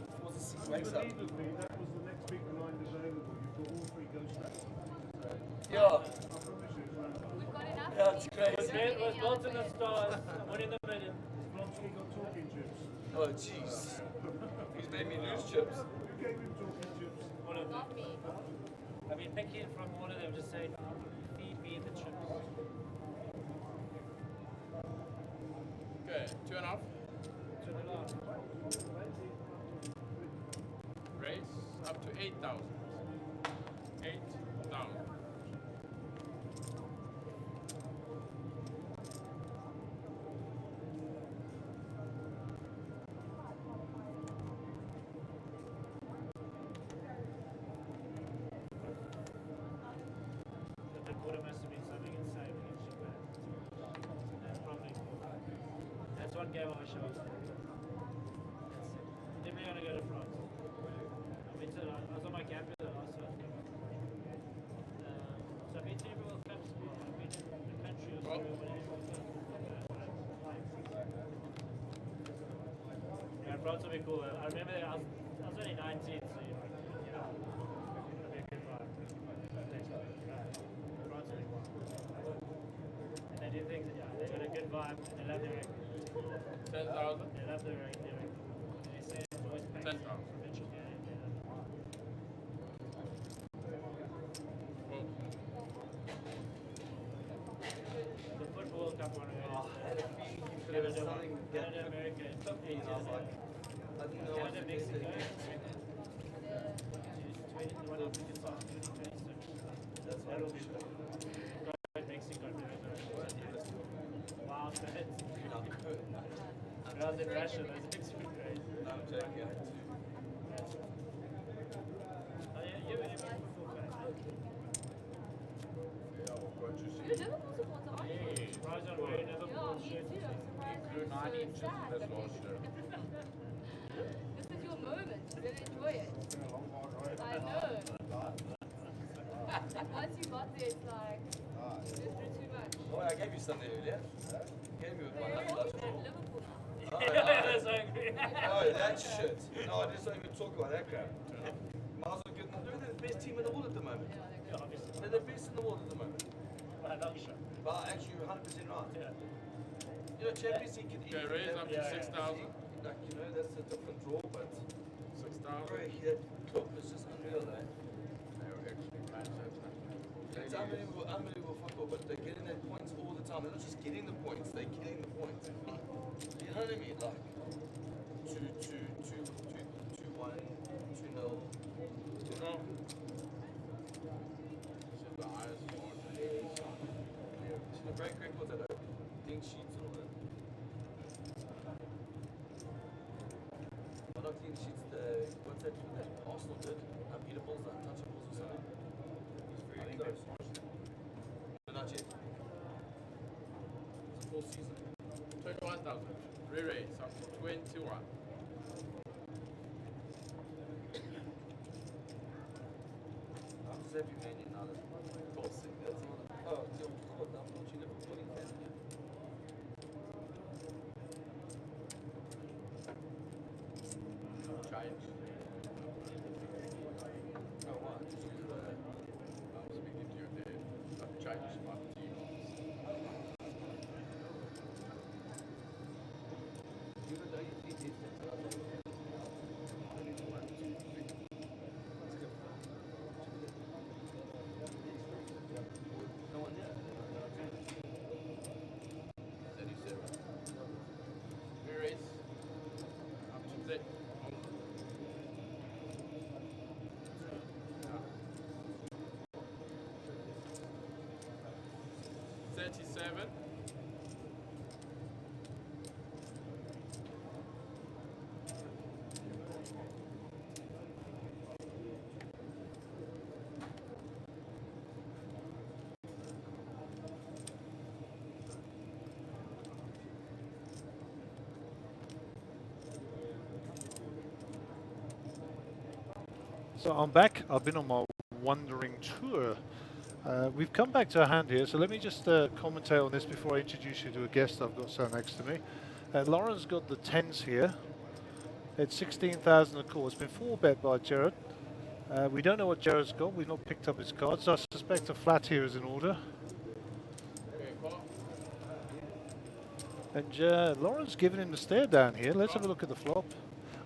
K: wakes up.
E: That was the next big blind available. You've got all 3 ghost stacks.
K: Yeah.
J: We've got enough.
K: Yeah, it's crazy.
I: It was built in the stars, one in the middle.
E: Blonsky got talking chips.
K: Oh, jeez. He's made me lose chips.
E: Who gave him talking chips?
I: All of them.
J: Not me.
I: I've been picking from all of them, just saying, feed me the chips.
H: Okay, 2.5.
I: To the last.
H: Raise up to 8,000. 8,000.
I: The quarter must have been something insane against Japan. That's probably cool. That's one game I wish I was there. Definitely going to go to France. I was on my camp here the last time. So I've been to every World Cup sport. I've been in the country or somewhere when every World Cup. Yeah, France will be cool. I remember I was only 19, so you know, it'll be a good vibe. France will be cool. And they do things, yeah, they got a good vibe. They love their rugby.
H: 10,000.
I: They love their rugby. They say it's always packed.
H: 10,000.
I: The football World Cup one.
K: I had a feeling you could have something
I: Canada, America.
K: I was like, I didn't know what
I: Canada,
K: to
I: Mexico.
K: think.
I: 21 African songs, 2026.
K: That's what
I: That'll be Mexico. Wow, so it's. When I was in Russia, those things were great.
K: I'm joking.
I: Oh, yeah, you were in football fan.
J: You're a Liverpool supporter, aren't you?
I: Rise on wearing Liverpool
J: Yeah, me
I: shirt.
J: too. I'm surprised.
H: Grew 9 inches
J: Sad,
H: this
J: but
H: last year.
J: this is your moment. You're going to enjoy it. I know. Once you got there, it's like, you just do too much.
K: Oh, I gave you something earlier. Gave you
J: But
K: one
J: you're
K: last
J: talking about Liverpool now.
K: Oh,
I: Yeah,
K: yeah.
I: that's so angry.
K: Oh, that shit. No, I just don't even talk about that crap. Miles are good. They're the best team in the world at the moment.
I: Yeah, obviously.
K: They're the best in the world at the moment.
I: But I'm not sure.
K: But actually, you're 100% right.
I: Yeah.
K: You know, Champions League can
H: Okay, raise up to
I: Yeah.
H: 6,000.
K: Like, you know, that's a different draw, but
H: 6,000.
K: bro, that club is just unreal, eh? It's unbelievable, unbelievable football, but they're getting their points all the time. They're not just getting the points, they're getting the points. You know what I mean? Like, to What's that Arsenal did? Unbeatables, untouchables or something? He's very close. But not yet. It's a full season.
H: 21,000. Re-raise up to 21.
K: I'm just happy Man United. That's all. Oh, it's your court. I thought you never put in that.
H: Change.
K: Oh, what? Just use the.
H: I was speaking to you there. I've changed my team.
K: Even though you did this, no one there.
H: 37. Re-raise up to that. 37.
B: So I'm back. I've been on my wandering tour. We've come back to a hand here, so let me just commentate on this before I introduce you to a guest I've got sat next to me. Lauren's got the 10s here. It's 16,000 a call. It's been 4-bet by Jared. We don't know what Jared's got. We've not picked up his cards. I suspect a flat here is in order.
H: Okay, call.
B: And Lauren's giving him the stare down here. Let's have a look at the flop.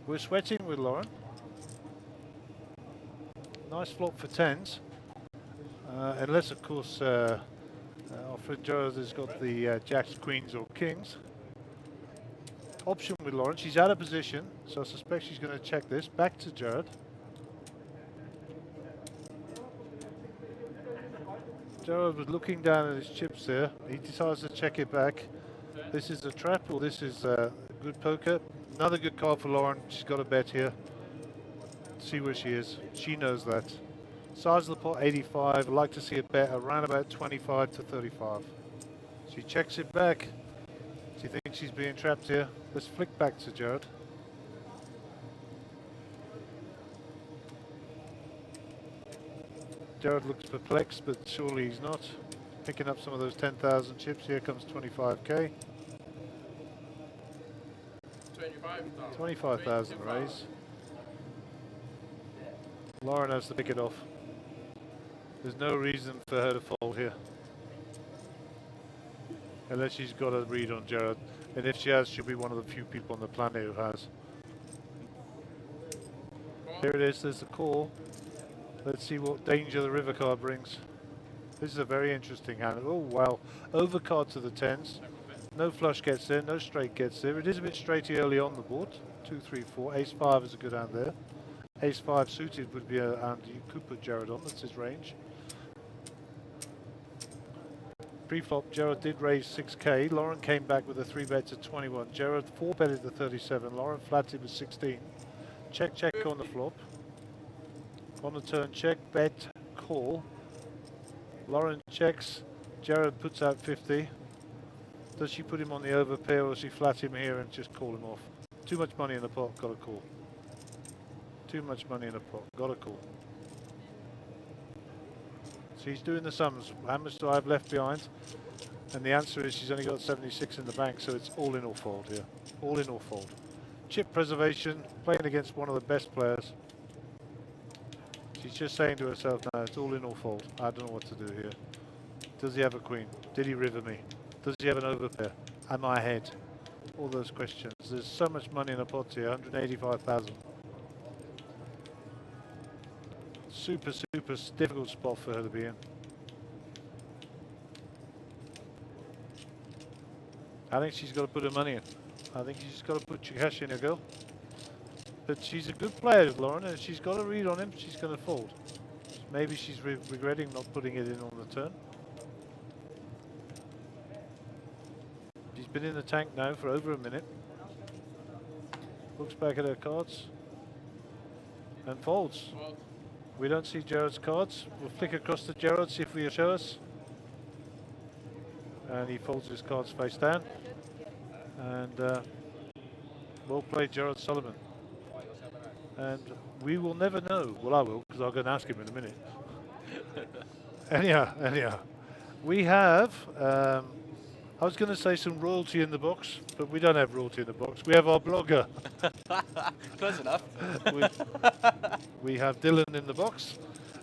B: We're sweating with Lauren. Nice flop for 10s. Unless, of course, our friend Jared has got the jacks, queens or kings. Option with Lauren. She's out of position, so I suspect she's going to check this. Back to Jared. Jared was looking down at his chips there. He decides to check it back. This is a trap, or this is good poker. Another good card for Lauren. She's got a bet here. See where she is. She knows that. Size of the pot 85. I'd like to see a bet around about 25 to 35. She checks it back. She thinks she's being trapped here. Let's flick back to Jared. Jared looks perplexed, but surely he's not. Picking up some of those 10,000 chips. Here comes 25k.
H: 25,000.
B: 25,000 raise. Lauren has to pick it off. There's no reason for her to fold here. Unless she's got a read on Jared. And if she has, she'll be one of the few people on the planet who has. Here it is, there's the call. Let's see what danger the river card brings. This is a very interesting hand. Oh wow, overcard to the 10s. No flush gets there, no straight gets there. It is a bit straighty early on the board. 2, 3, 4. Ace 5 is a good hand there. Ace 5 suited would be a hand you could put Jared on, that's his range. Pre-flop, Jared did raise 6k. Lauren came back with a 3-bet to 21. Jared 4-betted the 37. Lauren flatted with 16. Check, check on the flop. On the turn, check, bet, call. Lauren checks. Jared puts out 50. Does she put him on the overpair, or does she flat him here and just call him off? Too much money in the pot, got a call. Too much money in the pot, got a call. So he's doing the sums. How much do I have left behind? And the answer is she's only got 76 in the bank, so it's all in or fold here. All in or fold. Chip preservation, playing against one of the best players. She's just saying to herself, no, it's all in or fold. I don't know what to do here. Does he have a queen? Did he river me? Does he have an overpair? Am I ahead? All those questions. There's so much money in the pot here, 185,000. Super difficult spot for her to be in. I think she's got to put her money in. I think she's got to put cash in her girl. But she's a good player, Lauren, and she's got a read on him. She's going to fold. Maybe she's regretting not putting it in on the turn. She's been in the tank now for over a minute. Looks back at her cards. and folds. We don't see Jared's cards. We'll flick across to Jared, see if he'll show us. And he folds his cards face down. And well played, Jared Sullivan. And we will never know. Well, I will, because I'll go and ask him in a minute. Anyhow. We have, I was going to say some royalty in the box, but we don't have royalty in the box. We have our blogger.
K: Close enough.
B: we have Dylan in the box.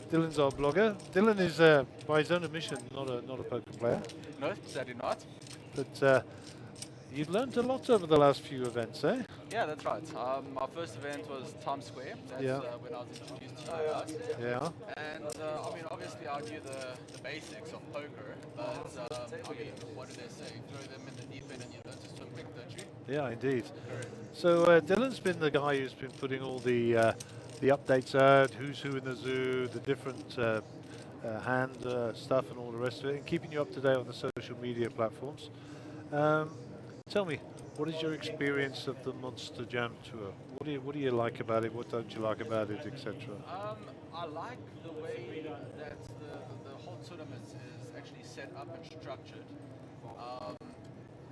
B: Dylan's our blogger. Dylan is, by his own admission, not a poker player.
K: No, sadly not.
B: But you've learned a lot over the last few events, eh?
K: Yeah, that's right. My first event was Times Square. That's when I was introduced to you guys.
B: Yeah.
K: And I mean, obviously, I knew the basics of poker, but I mean, what do they say? Throw them in the deep end and you learn to swim quick, don't you?
B: Yeah, indeed. So Dylan's been the guy who's been putting all the updates out, who's who in the zoo, the different hand stuff and all the rest of it, and keeping you up to date on the social media platforms. Tell me, what is your experience of the Monsterjam tour? What do you like about it? What don't you like about it, etc.?
K: I like the way that the whole tournament is actually set up and structured.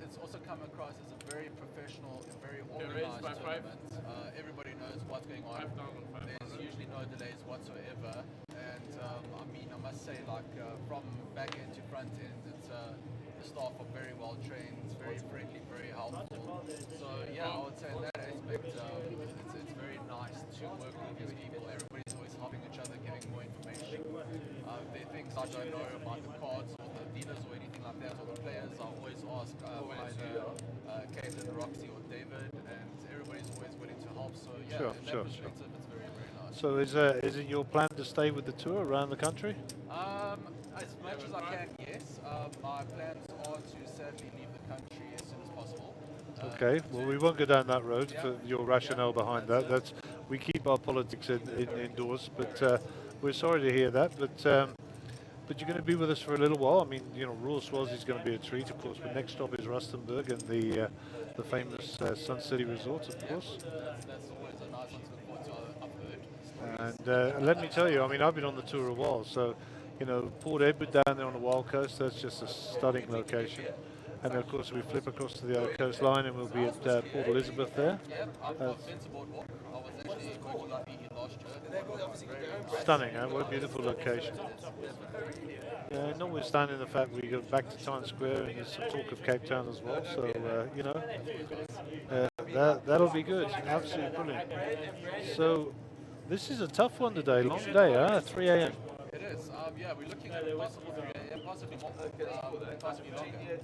K: It's also come across as a very professional, very organized tournament. Everybody knows what's going on. There's usually no delays whatsoever. And I mean, I must say, like from back end to front end, it's the staff are very well trained, very friendly, very helpful. So yeah, I would say in that aspect, it's very nice to work with these people. Everybody's always helping each other, giving more information. There are things I don't know about the cards or the dealers or anything like that, or the players. I always ask either Caitlin, Roxy, or David, and everybody's always willing to help. So yeah, in that perspective, it's very, very nice.
B: So is it your plan to stay with the tour around the country?
K: As much as I can, yes. My plans are to sadly leave the country as soon as possible.
B: Okay, well we won't go down that road for your rationale behind that. That's we keep our politics indoors, but we're sorry to hear that. But you're going to be with us for a little while. I mean, you know, Royal Swazi is going to be a treat, of course. But next stop is Rustenburg and the famous Sun City Resort, of course.
K: That's always a nice one to look forward to. I've heard.
B: And let me tell you, I mean, I've been on the tour a while, so you know, Port Edward down there on the Wild Coast, that's just a stunning location. And of course, we flip across to the other coastline, and we'll be at Port Elizabeth there.
K: I've been to Boardwalk. I was actually working like here last year.
B: Stunning, huh? What a beautiful location. Yeah, notwithstanding the fact we go back to Times Square and there's some talk of Cape Town as well, so you know, that'll be good. Absolutely brilliant. So this is a tough one today, long day, huh? 3 a.m.
K: It is. Yeah, we're looking at possible 3 a.m., possibly more, possibly longer. If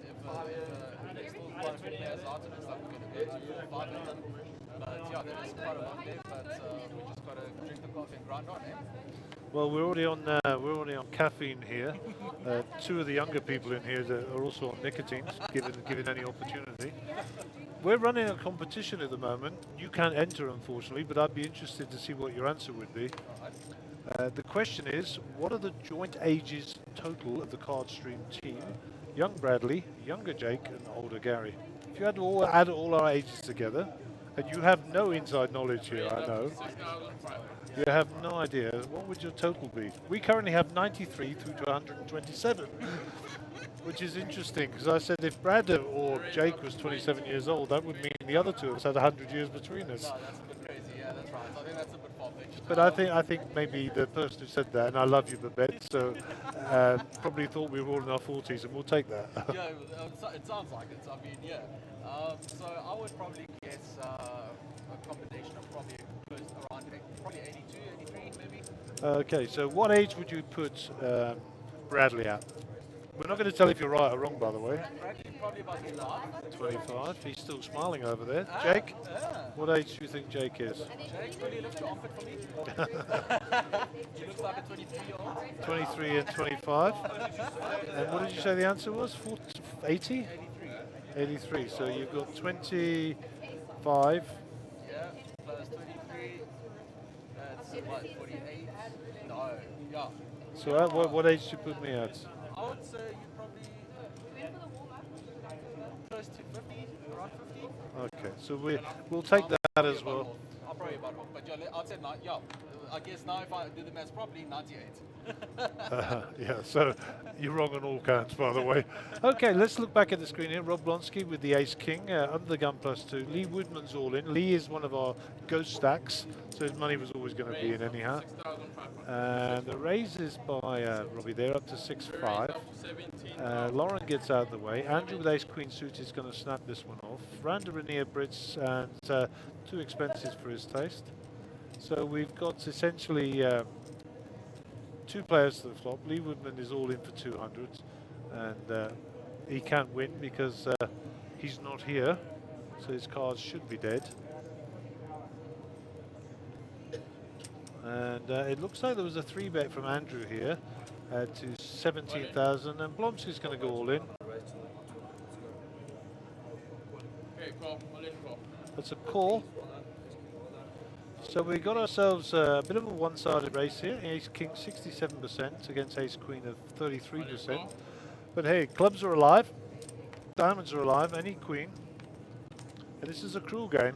K: there's still quite a few players out, it looks like we're going to go to 5 a.m. But yeah, that is quite a long day, but we just got to drink the coffee and grind on, eh?
B: Well, we're already on caffeine here. Two of the younger people in here that are also on nicotine, given any opportunity. We're running a competition at the moment. You can't enter, unfortunately, but I'd be interested to see what your answer would be. The question is, what are the joint ages total of the Cardstream team? Young Bradley, younger Jake, and older Gary. If you had to add all our ages together, and you have no inside knowledge here, I know. You have no idea. What would your total be? We currently have 93 through to 127, which is interesting, because I said if Brad or Jake was 27 years old, that would mean the other two of us had 100 years between us.
K: No, that's a bit crazy. Yeah, that's right. I think that's a bit far-fetched.
B: But I think maybe the person who said that, and I love you, Babette, so probably thought we were all in our 40s, and we'll take that.
K: Yeah, it sounds like it. I mean, yeah. So I would probably guess a combination of probably around probably 82, 83 maybe.
B: Okay, so what age would you put Bradley at? We're not going to tell if you're right or wrong, by the way.
K: Bradley probably about
B: 25. He's still smiling over there. Jake, what age do you think Jake is?
K: Jake really lifts your armpit for me. He looks like a 23-year-old.
B: 23 and 25. And what did you say the answer was? 80? 83. So you've got 25.
K: Yeah, plus 23. That's what, 48? No, yeah.
B: So what age do you put me at?
K: I would say you probably close to 50, around 50.
B: Okay, so we'll take that as well.
H: I'm probably about off, but yeah, I'd say yeah. I guess now if I do the maths properly, 98.
B: Yeah, so you're wrong on all counts, by the way. Okay, let's look back at the screen here. Rob Blonsky with the ace king under the gun +2. Lee Woodman's all in. Lee is one of our ghost stacks, so his money was always going to be in anyhow. And the raise is by Robbie there up to 6-5. Lauren gets out of the way. Andrew with ace queen suit is going to snap this one off. Randa Rainier Brits and too expensive for his taste. So we've got essentially 2 players to the flop. Lee Woodman is all in for 200, and he can't win because he's not here, so his cards should be dead. And it looks like there was a 3-bet from Andrew here to 17,000, and Blomsky's going to go all in. That's a call. So we got ourselves a bit of a one-sided race here. Ace King 67% against Ace Queen of 33%. But hey, clubs are alive, diamonds are alive, any queen. And this is a cruel game.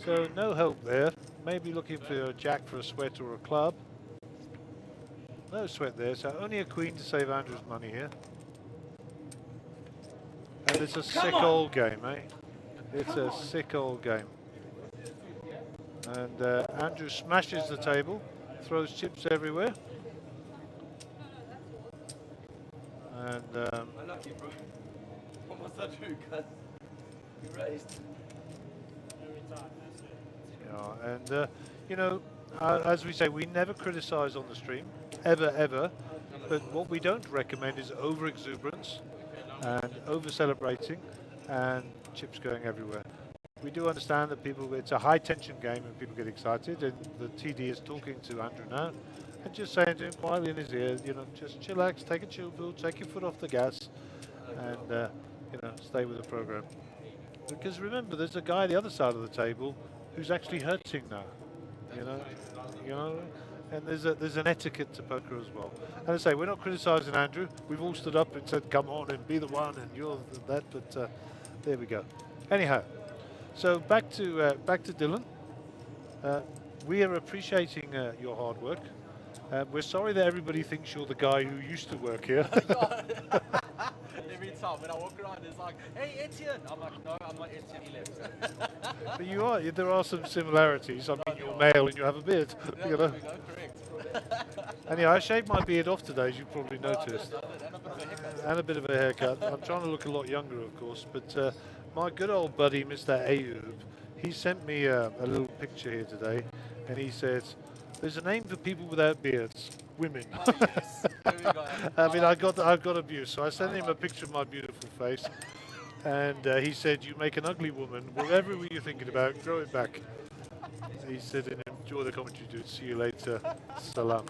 B: So no help there. Maybe looking for a jack for a sweat or a club. No sweat there, so only a queen to save Andrew's money here. And it's a sick old game, eh? It's a sick old game. And Andrew smashes the table, throws chips everywhere. And
K: unlucky, bro. What must I do, cuz? You raised.
B: yeah, and you know, as we say, we never criticize on the stream, ever. But what we don't recommend is over exuberance and over celebrating and chips going everywhere. We do understand that people, it's a high tension game and people get excited, and the TD is talking to Andrew now and just saying to him quietly in his ear, you know, just chillax, take a chill pill, take your foot off the gas and you know, stay with the program. Because remember, there's a guy the other side of the table who's actually hurting now, you know, and there's an etiquette to poker as well. And I say, we're not criticising Andrew. We've all stood up and said, come on and be the one, and you're that. But there we go. Anyhow, so back to Dylan. We are appreciating your hard work. We're sorry that everybody thinks you're the guy who used to work here.
H: Every time when I walk around, it's like, hey, Etienne. I'm like, no, I'm not Etienne, he left.
B: But you are. There are some similarities. I mean, you're male and you have a beard.
H: Yeah,
B: you know.
H: Correct.
B: Anyhow, I shaved my beard off today, as you probably noticed. And a bit of a haircut. I'm trying to look a lot younger, of course. But my good old buddy, Mr. Ayub, he sent me a little picture here today, and he says, there's a name for people without beards. Women.
H: Oh, yes. There we go.
B: I mean, I've got abuse, so I sent him a picture of my beautiful face, and he said, "You make an ugly woman. Whatever were you thinking about? Grow it back." He said, "And enjoy the commentary, dude. See you later. Salam."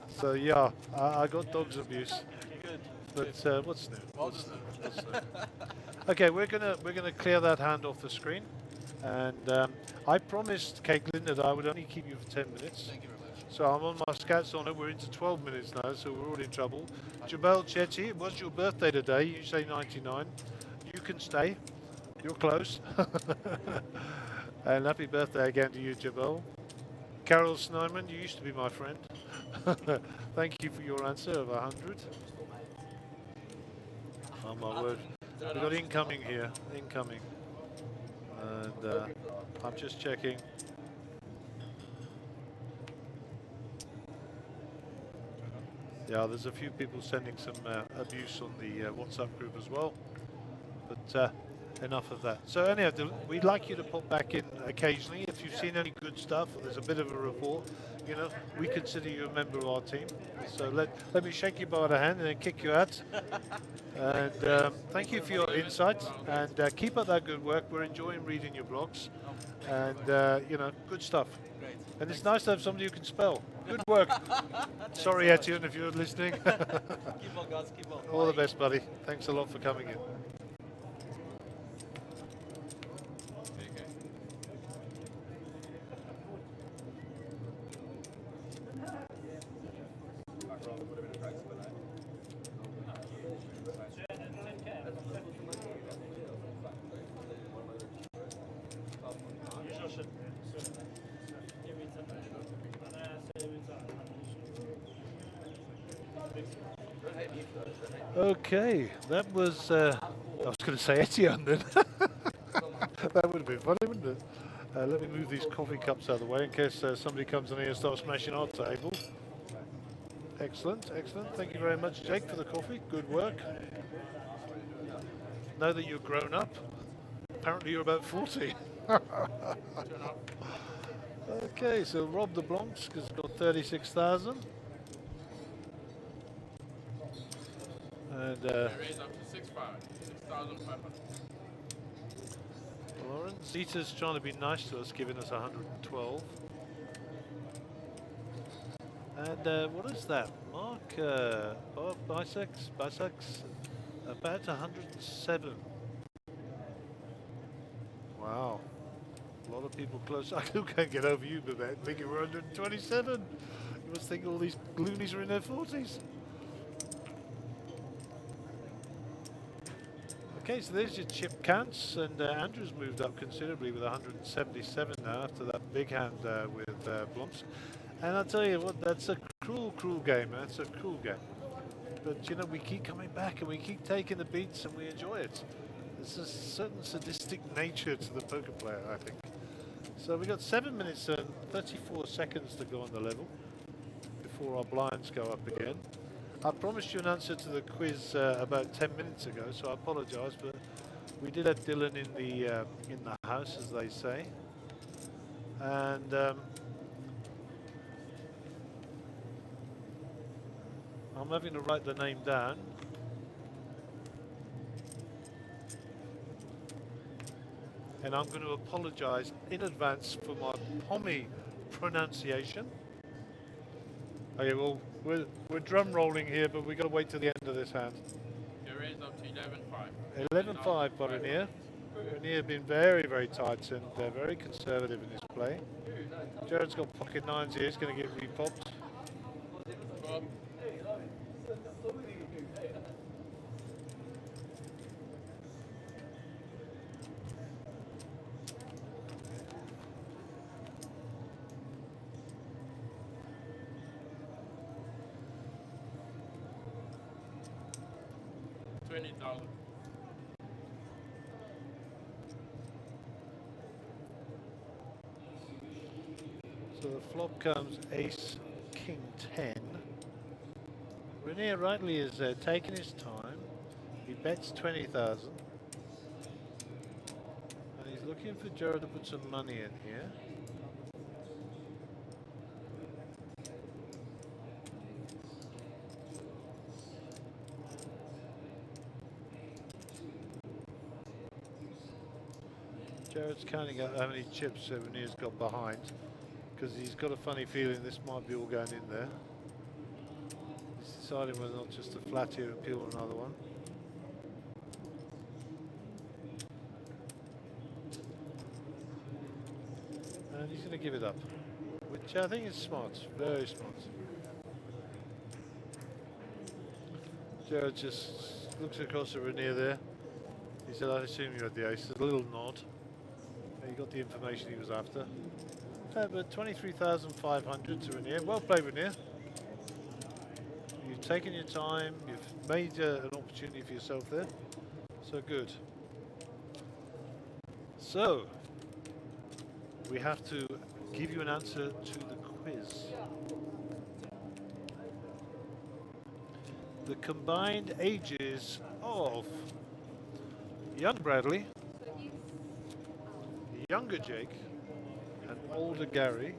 B: So yeah, I got dog's abuse.
H: Good.
B: But what's new? What's new? Okay, we're gonna clear that hand off the screen, and I promised Caitlin that I would only keep you for 10 minutes.
H: Thank you very much.
B: So I'm on my scouts on it. We're into 12 minutes now, so we're all in trouble. Jabal Chetty, it was your birthday today. You say 99. You can stay. You're close. And happy birthday again to you, Jabal. Carol Snyman, you used to be my friend. Thank you for your answer of 100. Oh my word. We've got incoming here. Incoming. And I'm just checking. Yeah, there's a few people sending some abuse on the WhatsApp group as well, but enough of that. So anyhow, we'd like you to pop back in occasionally if you've seen any good stuff, or there's a bit of a report, you know, we consider you a member of our team. So let me shake you by the hand and then kick you out. And thank you for your insights, and keep up that good work. We're enjoying reading your blogs, and you know, good stuff.
H: Great.
B: And it's nice to have somebody who can spell. Good work. Sorry, Etienne, if you're listening.
H: Keep on, guys. Keep on.
B: All the best, buddy. Thanks a lot for coming in. Okay, that was, I was going to say Etienne then. That would have been funny, wouldn't it? Let me move these coffee cups out of the way in case somebody comes in here and starts smashing our table. Excellent, excellent. Thank you very much, Jake, for the coffee. Good work. Now that you're grown up, apparently you're about 40. Okay, so Rob the Blancs has got 36,000. And
H: Raise up to 6,500.
B: Lawrence Zeta's trying to be nice to us, giving us 112. And what is that? Mark Bisex about 107. Wow. A lot of people close. I still can't get over you, Babette, thinking we're 127. You must think all these loonies are in their 40s. Okay, so there's your chip counts, and Andrew's moved up considerably with 177 now after that big hand with Blumps. And I'll tell you what, that's a cruel, cruel game. That's a cruel game. But you know, we keep coming back and we keep taking the beats and we enjoy it. There's a certain sadistic nature to the poker player, I think. So we got 7 minutes and 34 seconds to go on the level before our blinds go up again. I promised you an answer to the quiz about 10 minutes ago, so I apologise, but we did have Dylan in the house, as they say. And I'm having to write the name down. And I'm going to apologise in advance for my pommy pronunciation. Okay, well, we're drum rolling here, but we've got to wait till the end of this hand.
H: You raise up to 11.5.
B: 11.5 by Renier. Renier been very, very tight and very conservative in his play. Jared's got pocket nines here, he's going to get repopped.
H: Bob. 20,000.
B: So the flop comes ace, king 10. Renier rightly is taking his time. He bets 20,000. And he's looking for Jared to put some money in here. Jared's counting out how many chips Renier's got behind, because he's got a funny feeling this might be all going in there. He's deciding whether or not just to flat here and peel another one. And he's going to give it up, which I think is smart, very smart. Jared just looks across at Renier there. He said, I assume you had the ace. A little nod. He got the information he was after. But 23,500 to Renier. Well played, Renier. You've taken your time. You've made an opportunity for yourself there. So good. So, we have to give you an answer to the quiz. The combined ages of young Bradley, younger Jake, and older Gary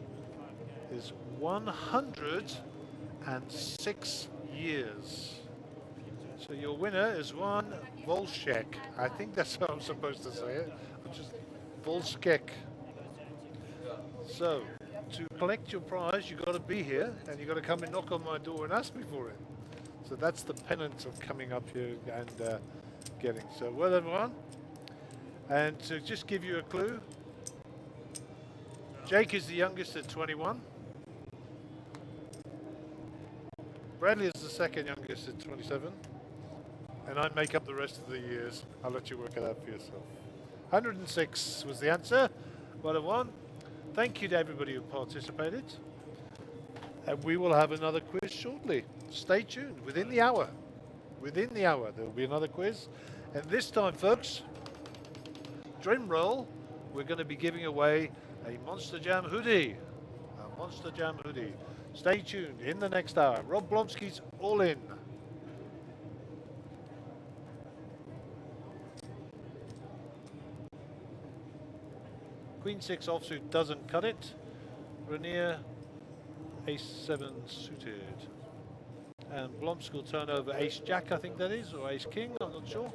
B: is 106 years. So your winner is one Volshek. I think that's how I'm supposed to say it. I'm just Volskek. So to collect your prize, you've got to be here and you've got to come and knock on my door and ask me for it. So that's the penance of coming up here and getting. So well done, everyone. And to just give you a clue, Jake is the youngest at 21. Bradley is the second youngest at 27. And I make up the rest of the years. I'll let you work it out for yourself. 106 was the answer. Well done, everyone. Thank you to everybody who participated. And we will have another quiz shortly. Stay tuned, within the hour. within the hour, there will be another quiz. And this time, folks, drum roll, we're going to be giving away a Monsterjam hoodie. A Monsterjam hoodie. Stay tuned in the next hour. Rob Blomsky's All In. Queen 6 offsuit doesn't cut it. Rainier, Ace 7 suited. And Blomsk will turn over Ace Jack, I think that is, or Ace King, I'm not sure.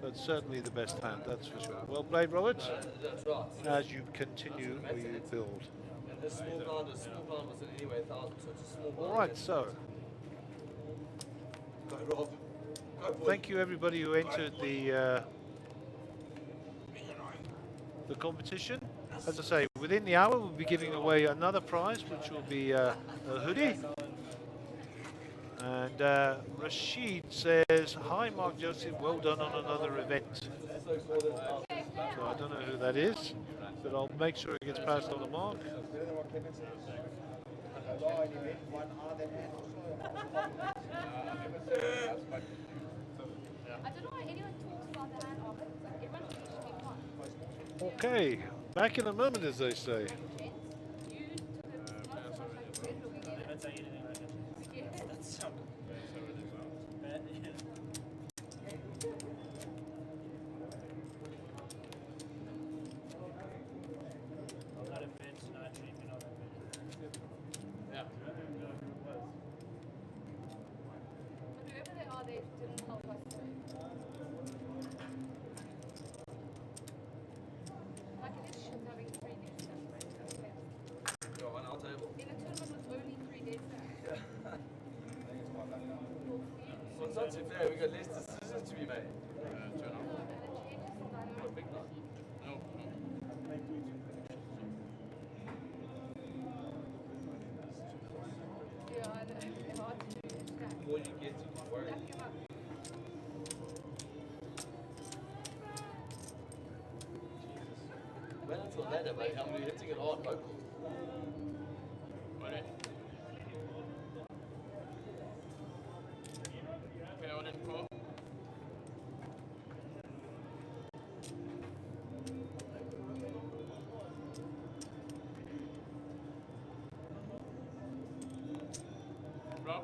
B: But certainly the best hand, that's for sure. Well played, Robert.
K: That's right.
B: As you continue or you build.
K: And this small blind was in anyway 1,000, so it's a small blind.
B: All right, so.
K: Go, Rob. Go, boy.
B: Thank you, everybody who entered the competition. As I say, within the hour, we'll be giving away another prize, which will be a hoodie. And Rashid says, "Hi, Mark Joseph, well done on another event." So I don't know who that is, but I'll make sure it gets passed on to Mark.
J: I don't know why anyone talks about the hand of it. Like, everyone thinks it should be fun.
B: Okay, back in a moment, as they say.
J: You took it not so much like weird looking at it.
I: Don't say anything like it.
J: Yeah.
I: That's so bad. I'm not a fan tonight, you're not a fan.
H: Yeah.
J: But whoever they are, they didn't help us. Like it is shit having 3 days left.
K: You're on our table.
J: In a tournament with only 3 days left.
K: Well, it's not too fair. We've got less decisions to be made.
H: Turn on.
K: Not a big night.
H: No.
J: Yeah, I know. It's hard to do.
K: The more you get, you get worried.
J: Give up.
K: Went until later, mate. I'm hitting it hard local.
H: Ready? Okay, on in 4. Rob?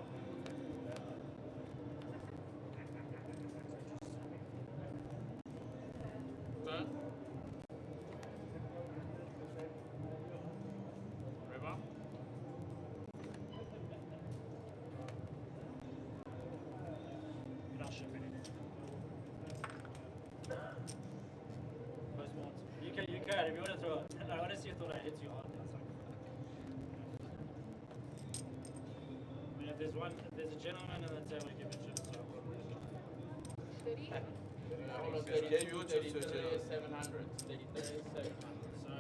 H: Turn. River?
I: I'll ship it. Most ones. You can, if you want to throw it. I honestly thought I hit you hard. That's like, I mean, if there's a gentleman in the table, give it chips. So.
J: 30?
K: Yeah, you would just
H: 700. 37.
I: So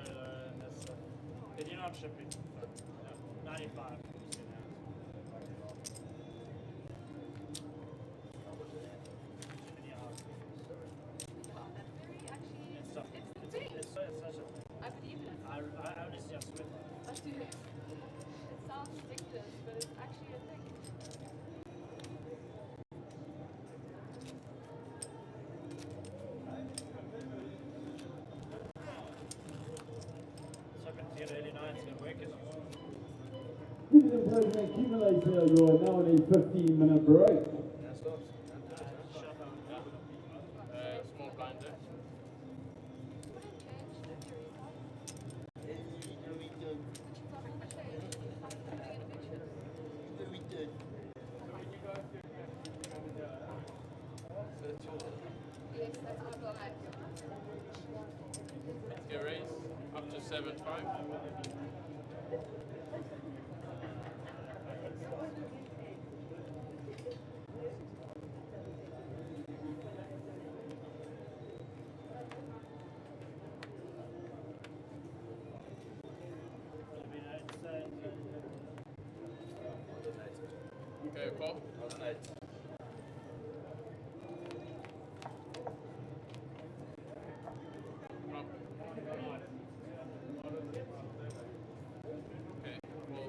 I: that's. Did you not ship it? 95.
J: It's the thing.
I: It's such a.
J: I believe it.
I: I honestly, I swear.
J: I do. It sounds ridiculous, but it's actually a thing.
I: It's hoping to get early nights and work as usual.
E: Ladies and gentlemen, Accumulator, you are now in a 15-minute break.
H: Small blind there.
J: Yes, that's my goal.
H: Okay, raise up to 7.5. Okay, Paul. Rob. Okay, roll.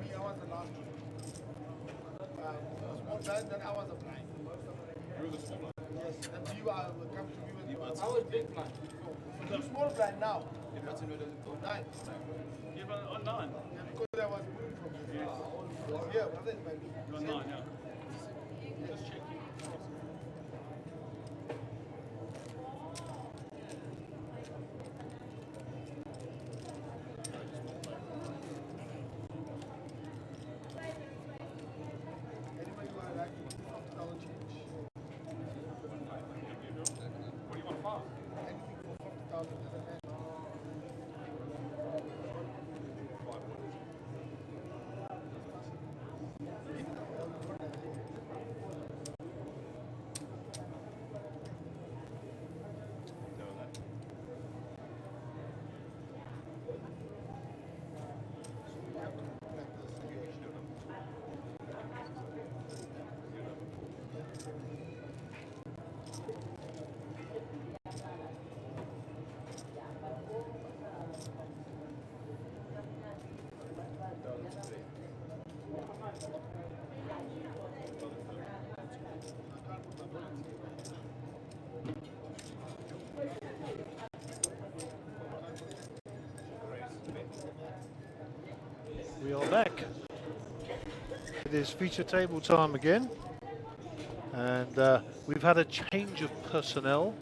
F: me, I was the last one. Small blind, then I was a blind.
D: You were the small one.
F: Yes, and you are come to me when you
K: I was big blind.
F: you're small blind now. Nine.
D: You were on 9.
F: Yeah, because I was moving from here. Yeah, well, that's my
D: You were on 9, yeah. Just checking.
F: anybody who I like, I'll change.
D: What do you want, 5?
F: Anything for 50,000 as a man.
B: We are back. It is feature table time again, and we've had a change of personnel.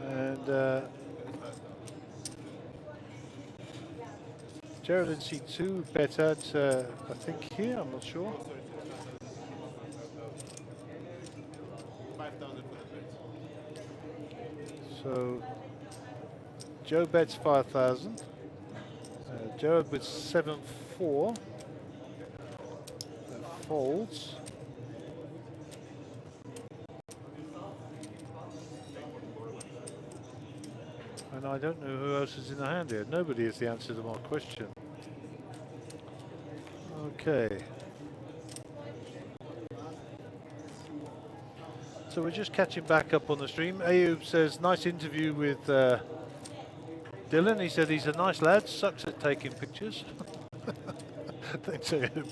B: And Jared in C2, bet at I think here, I'm not sure.
G: 5,000 for the bet.
B: So Joe bets 5,000. Jared with 7-4. Folds. And I don't know who else is in the hand here. Nobody is the answer to my question. Okay. So we're just catching back up on the stream. Ayub says, nice interview with Dylan. He said he's a nice lad, sucks at taking pictures. Thanks, Ayub.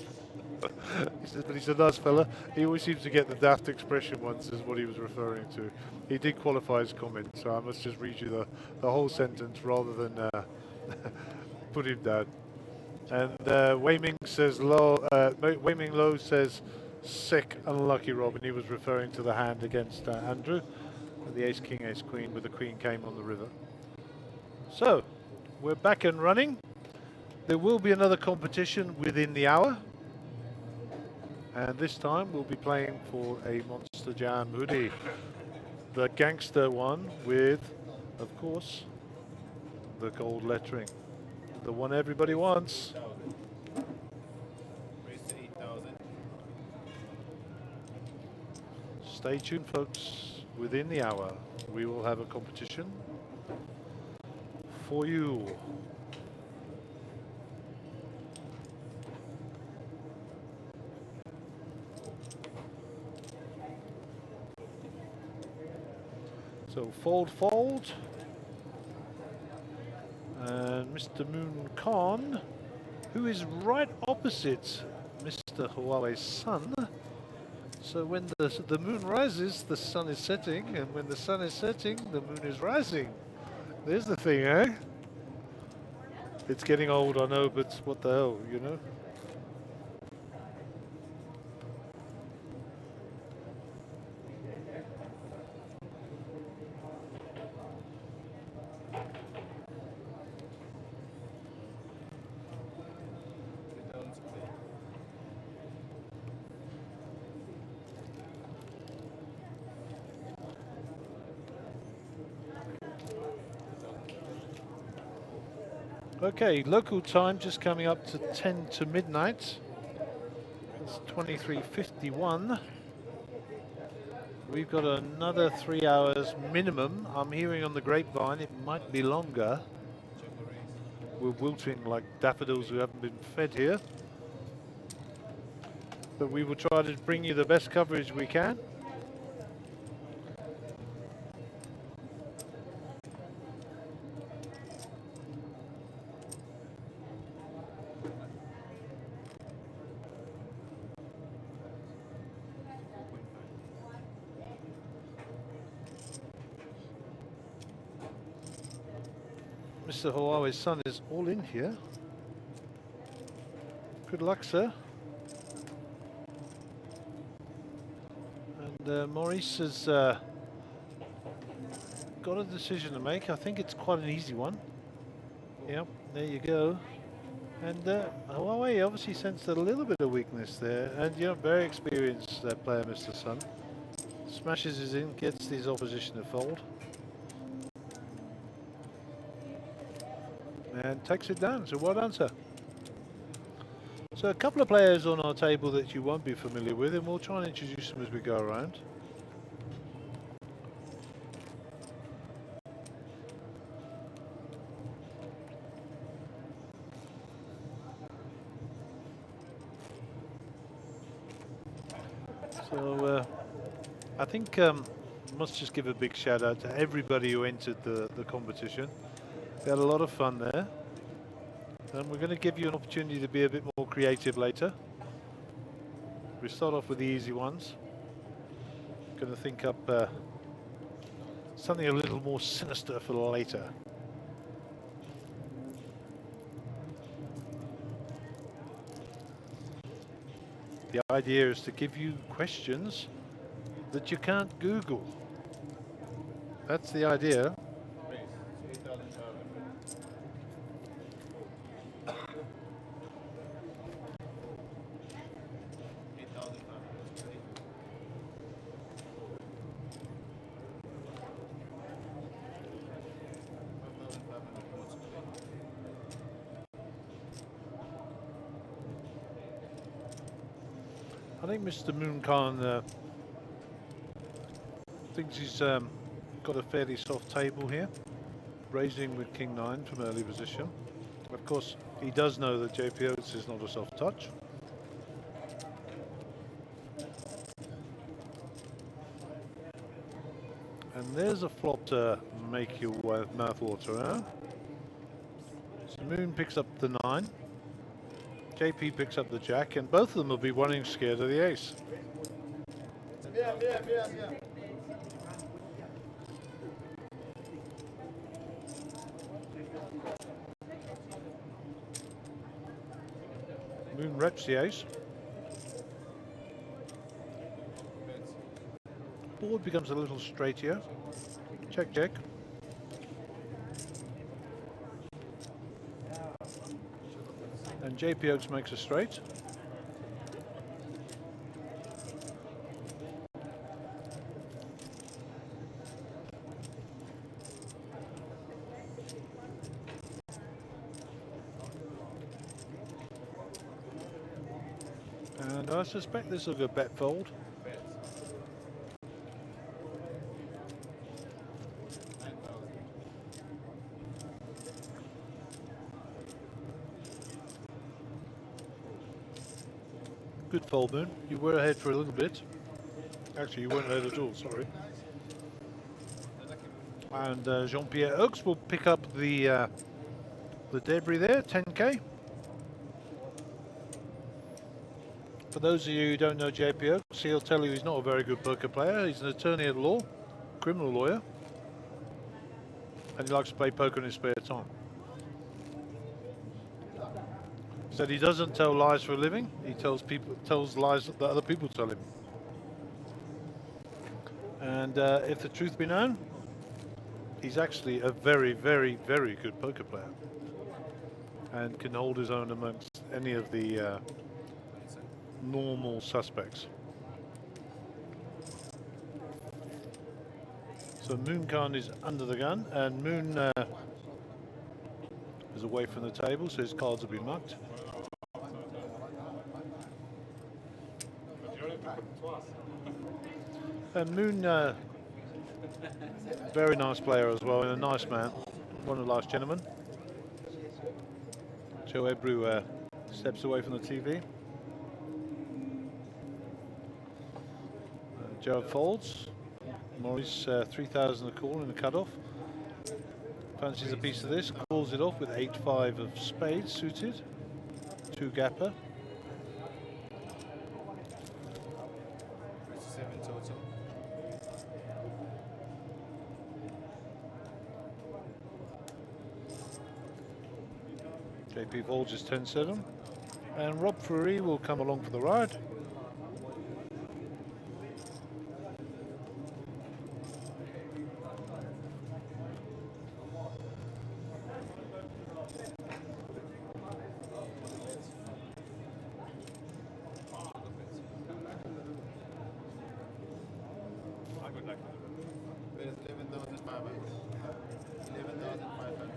B: He says, but he's a nice fella. He always seems to get the daft expression once, is what he was referring to. He did qualify his comment, so I must just read you the whole sentence rather than put him down. And Weiming says, Weiming Low says, sick, unlucky Robin. He was referring to the hand against Andrew. The ace, king, ace, queen, with the queen came on the river. So, we're back and running. There will be another competition within the hour. And this time we'll be playing for a Monsterjam hoodie. The gangster one with, of course, the gold lettering. The one everybody wants.
G: Raise to 8,000.
B: Stay tuned, folks. Within the hour, we will have a competition for you. So fold, fold. And Mr. Moon Khan, who is right opposite Mr. Huawei's sun. So when the moon rises, the sun is setting, and when the sun is setting, the moon is rising. There's the thing, eh? It's getting old, I know, but what the hell, you know? Okay, local time just coming up to 10 to midnight. It's 23:51. We've got another 3 hours minimum. I'm hearing on the grapevine it might be longer. We're wilting like daffodils who haven't been fed here. But we will try to bring you the best coverage we can. Mr. Huawei's son is all in here. Good luck, sir. And Maurice has got a decision to make. I think it's quite an easy one. Yep, there you go. And Huawei obviously sensed a little bit of weakness there. And you know, very experienced player, Mr. Sun. Smashes his in, gets his opposition to fold. And takes it down, so well done, sir. So a couple of players on our table that you won't be familiar with, and we'll try and introduce them as we go around. So I think must just give a big shout out to everybody who entered the competition. We had a lot of fun there. And we're going to give you an opportunity to be a bit more creative later. We start off with the easy ones. Going to think up something a little more sinister for later. The idea is to give you questions that you can't Google. That's the idea. I think Mr. Moon Khan thinks he's got a fairly soft table here, raising with King 9 from early position. Of course, he does know that JP Oates is not a soft touch. And there's a flop to make your mouth water, huh? So Moon picks up the 9. JP picks up the jack, and both of them will be running scared of the ace. Moon reps the ace. Board becomes a little straight here. Check, check. And JP Oates makes a straight. And I suspect this will go bet fold. Good fold, Moon. You were ahead for a little bit. Actually, you weren't ahead at all, sorry. And Jean-Pierre Oaks will pick up the debris there, 10k. For those of you who don't know JP Oaks, he'll tell you he's not a very good poker player. He's an attorney at law, criminal lawyer, and he likes to play poker in his spare time. Said he doesn't tell lies for a living. He tells lies that other people tell him. And if the truth be known, he's actually a very, very, very good poker player, and can hold his own amongst any of the normal suspects. So Moon Khan is under the gun, and Moon is away from the table, so his cards will be mucked. And Moon, very nice player as well, and a nice man, one of the last gentlemen. Joe Ebru steps away from the TV. Joe folds. Maurice 3,000 a call in the cutoff. Fancies a piece of this, calls it off with 8-5 of spades suited. 2 gapper.
F: 7 total.
B: JP Volge is 10-7. And Rob Frury will come along for the ride.
F: Where's 11,500? 11,500.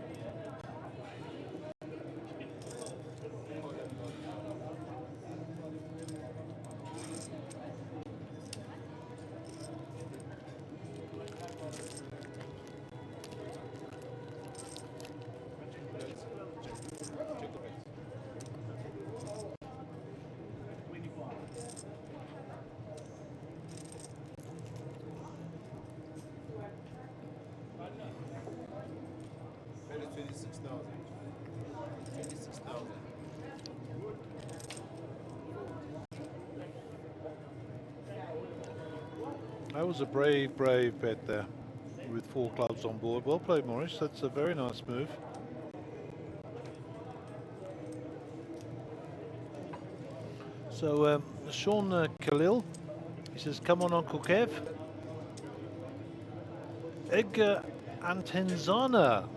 F: Where is 26,000? 26,000.
B: That was a brave bet there with 4 clubs on board. Well played, Maurice. That's a very nice move. So Sean Khalil, he says, come on, Uncle Kev. Edgar Antenzana.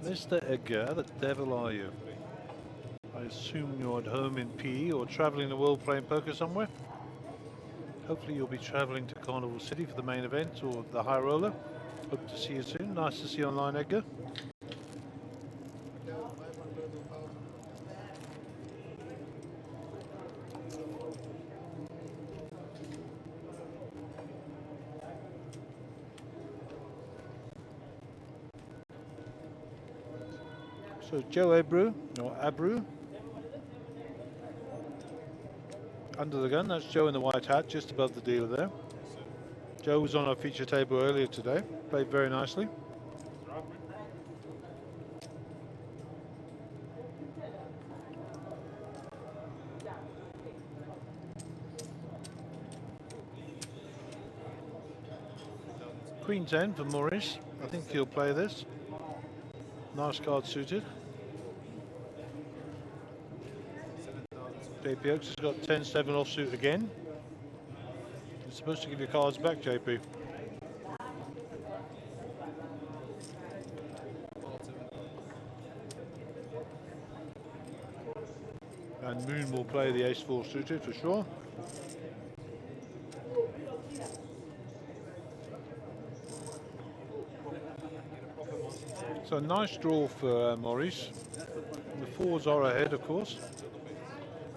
B: Mr. Edgar, how the devil are you? I assume you're at home in PE or traveling the world playing poker somewhere. Hopefully you'll be traveling to Carnival City for the main event or the high roller. Hope to see you soon. Nice to see you online, Edgar. So Joe Abreu, or Abreu, under the gun. That's Joe in the white hat, just above the dealer there. Joe was on our feature table earlier today, played very nicely. Queen 10 for Maurice. I think he'll play this. Nice card suited. JP Oaks has got 10-7 offsuit again. He's supposed to give you cards back, JP. And Moon will play the ace-4 suited for sure. So nice draw for Maurice. The 4s are ahead, of course.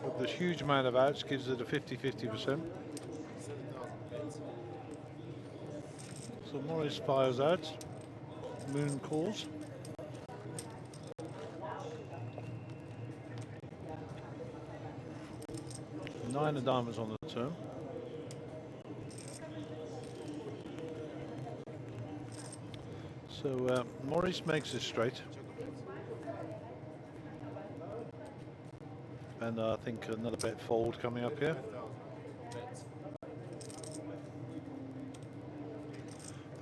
B: But this huge amount of outs gives it a 50-50%. So Maurice fires out. Moon calls. Nine of diamonds on the turn. So Maurice makes it straight. And I think another bet fold coming up here.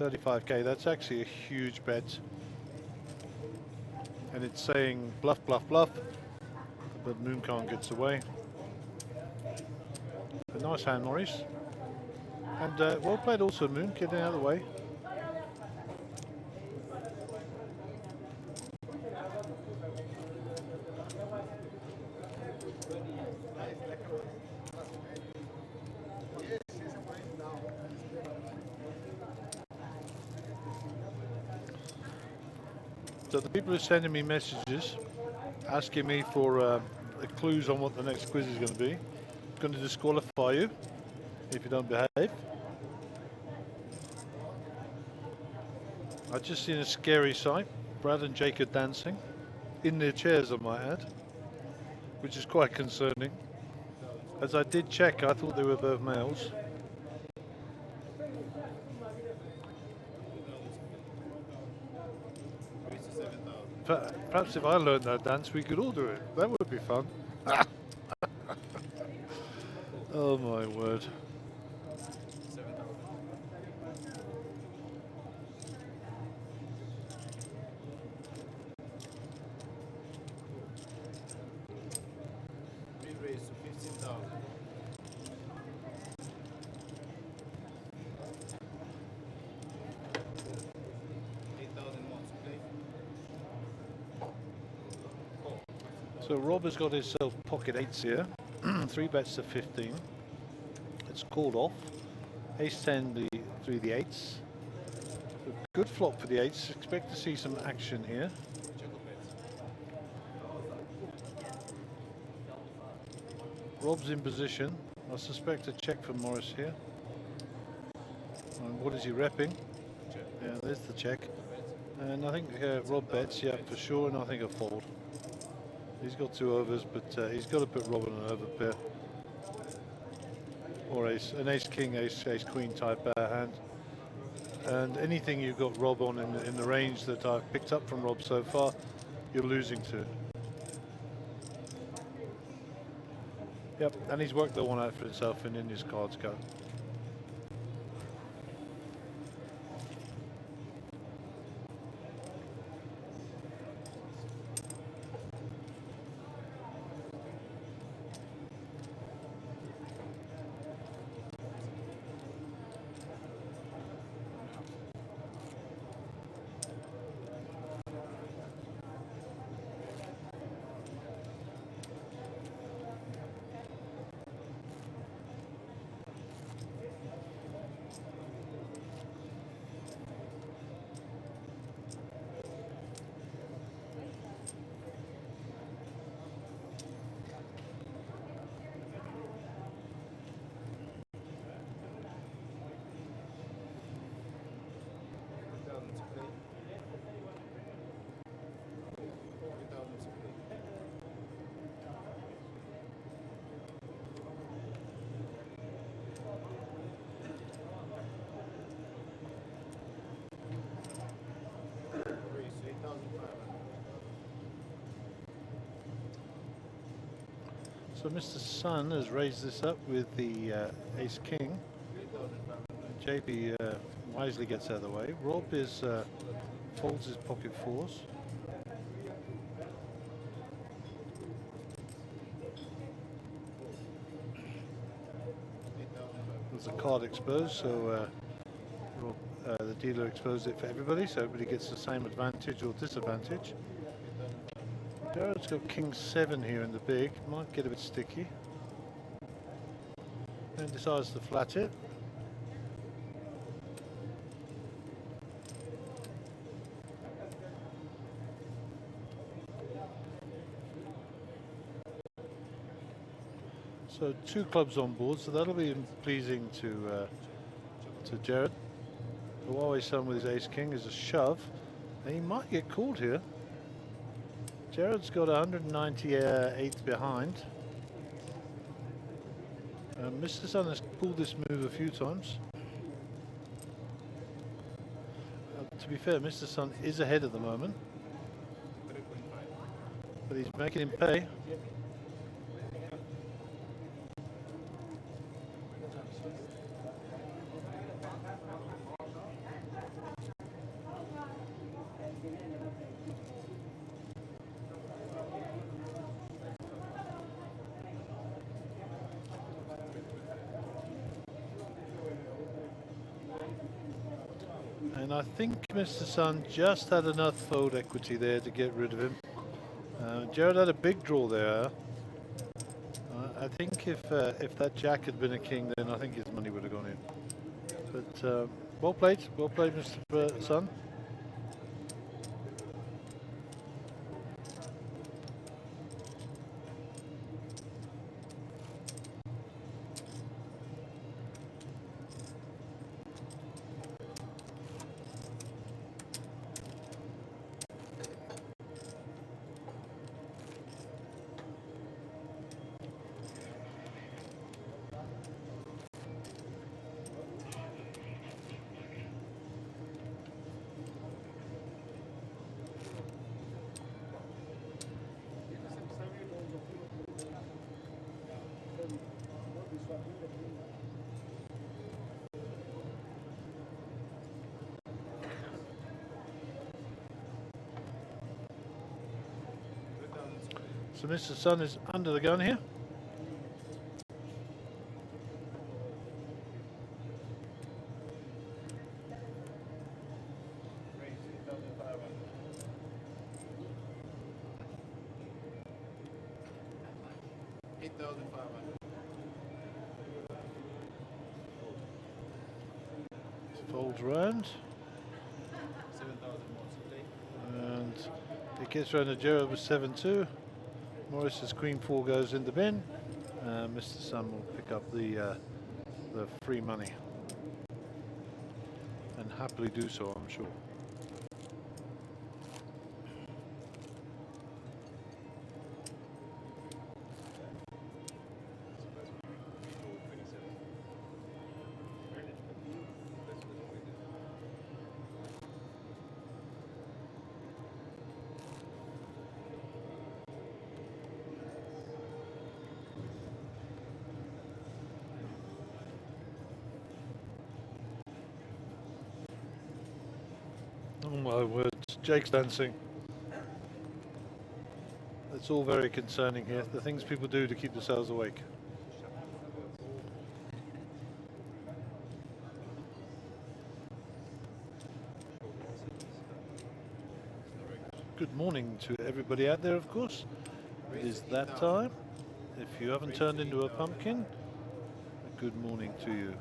B: 35k, that's actually a huge bet. And it's saying bluff, bluff, bluff. But Moon can't get away. A nice hand, Maurice. And well played also, Moon, getting out of the way. So the people are sending me messages asking me for the clues on what the next quiz is going to be. It's going to disqualify you if you don't behave. I've just seen a scary sight. Brad and Jake are dancing in their chairs, I might add, which is quite concerning. As I did check, I thought they were both males. Perhaps if I learned that dance, we could all do it. That would be fun. Oh my word.
F: 15,000.
B: So Rob has got himself pocket eights here. 3 bets to 15. It's called off. Ace 10 through the eights. So good flop for the eights. Expect to see some action here. Rob's in position. I suspect a check from Morris here. And what is he repping? Yeah, there's the check. And I think Rob bets, yeah, for sure, and I think a fold. He's got 2 overs, but he's got to put Rob in an over pair. Or an ace-king, ace-queen type hand. And anything you've got Rob on in the range that I've picked up from Rob so far, you're losing to. Yep, and he's worked that one out for himself in his cards go. So Mr. Sun has raised this up with the ace-king. JP wisely gets out of the way. Rob is folds his pocket fours. There's a card exposed, so Rob, the dealer exposed it for everybody, so everybody gets the same advantage or disadvantage. Jared's got king 7 here in the big, might get a bit sticky. And decides to flat it. So 2 clubs on board, so that'll be pleasing to Jared. Huawei's son with his ace-king is a shove, and he might get called here. Jared's got 198 behind. Mr. Sun has pulled this move a few times. To be fair, Mr. Sun is ahead at the moment, but he's making him pay. And I think Mr. Sun just had enough fold equity there to get rid of him. Jared had a big draw there. I think if that jack had been a king, then I think his money would have gone in. But well played, Mr. Sun. So Mr. Sun is under the gun here. Folds round. And it gets round to Gerald with 7-2. Morris's Queen 4 goes in the bin. Mr. Sun will pick up the free money. And happily do so, I'm sure. Oh my words, Jake's dancing. It's all very concerning here, the things people do to keep themselves awake. Good morning to everybody out there, of course. It is that time. If you haven't turned into a pumpkin, a good morning to you.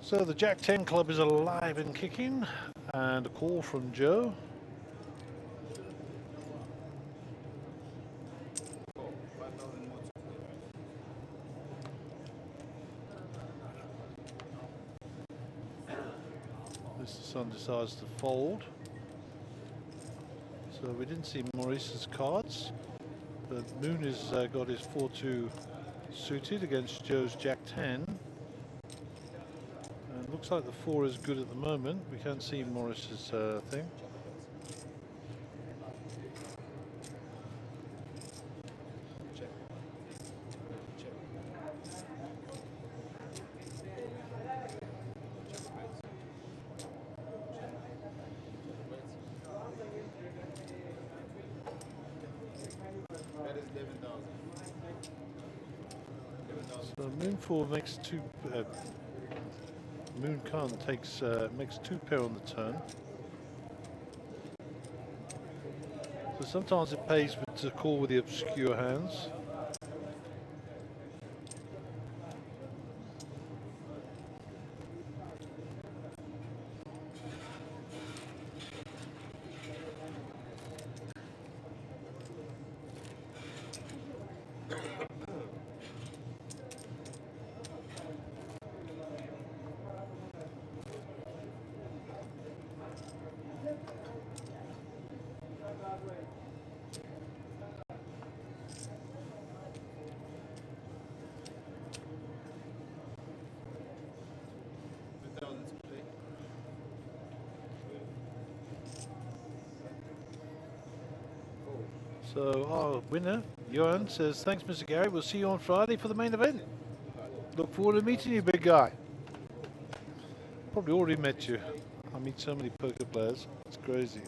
B: So the Jack 10 Club is alive and kicking, and a call from Joe. Mr. Sun decides to fold. So we didn't see Maurice's cards, but Moon has got his 4-2 suited against Joe's Jack 10. And looks like the 4 is good at the moment. We can't see Maurice's thing. So Moon 4 makes two. Moon Khan makes 2 pair on the turn. So sometimes it pays to call with the obscure hands. So our winner, Johan, says, thanks Mr. Gary, we'll see you on Friday for the main event. Look forward to meeting you, big guy. Probably already met you. I meet so many poker players, it's crazy.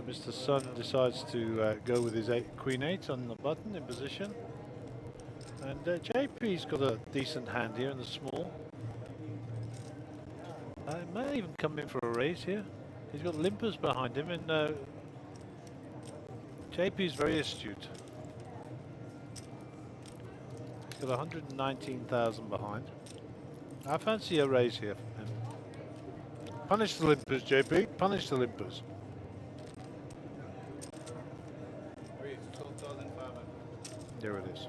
B: Mr. Sun decides to go with his Queen 8 on the button in position. And JP's got a decent hand here in the small. He may even come in for a raise here. He's got limpers behind him, and JP's very astute. He's got 119,000 behind. I fancy a raise here for him. Punish the limpers, JP. Punish the limpers. There it is.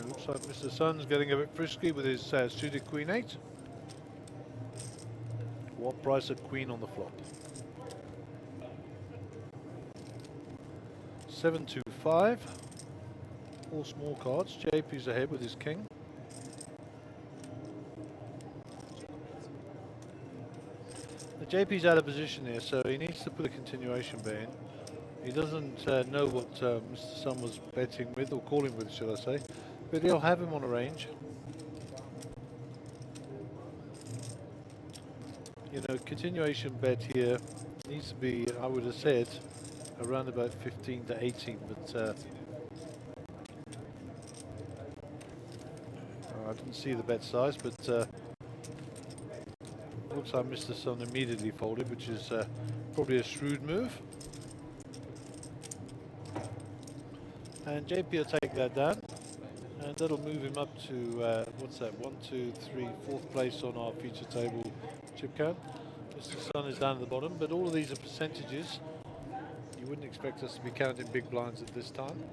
B: It looks like Mr. Sun's getting a bit frisky with his suited Queen 8. What price of Queen on the flop? 725. All small cards. JP's ahead with his King. The JP's out of position here, so he needs to put a continuation bet in. He doesn't know what Mr. Sun was betting with, or calling with, should I say. But he'll have him on a range. You know, continuation bet here needs to be, I would have said, around about 15 to 18, but I didn't see the bet size, but looks like Mr. Sun immediately folded, which is probably a shrewd move. And JP will take that down, and that'll move him up to, what's that, 1, 2, 3, 4th place on our feature table chip count. Mr. Sun is down at the bottom, but all of these are percentages. You wouldn't expect us to be counting big blinds at this time.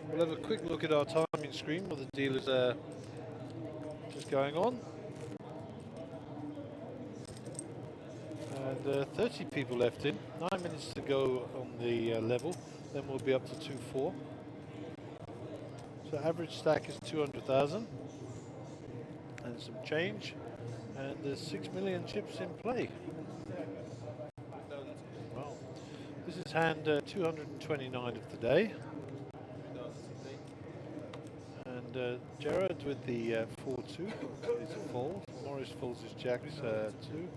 B: We'll have a quick look at our timing screen while the deal is just going on. And 30 people left in. 9 minutes to go on the level. Then we'll be up to 2-4. So average stack is 200,000 and some change. And there's 6 million chips in play. Well, this is hand 229 of the day. And Jared with the 4-2 is a fold. Morris folds his jacks 2.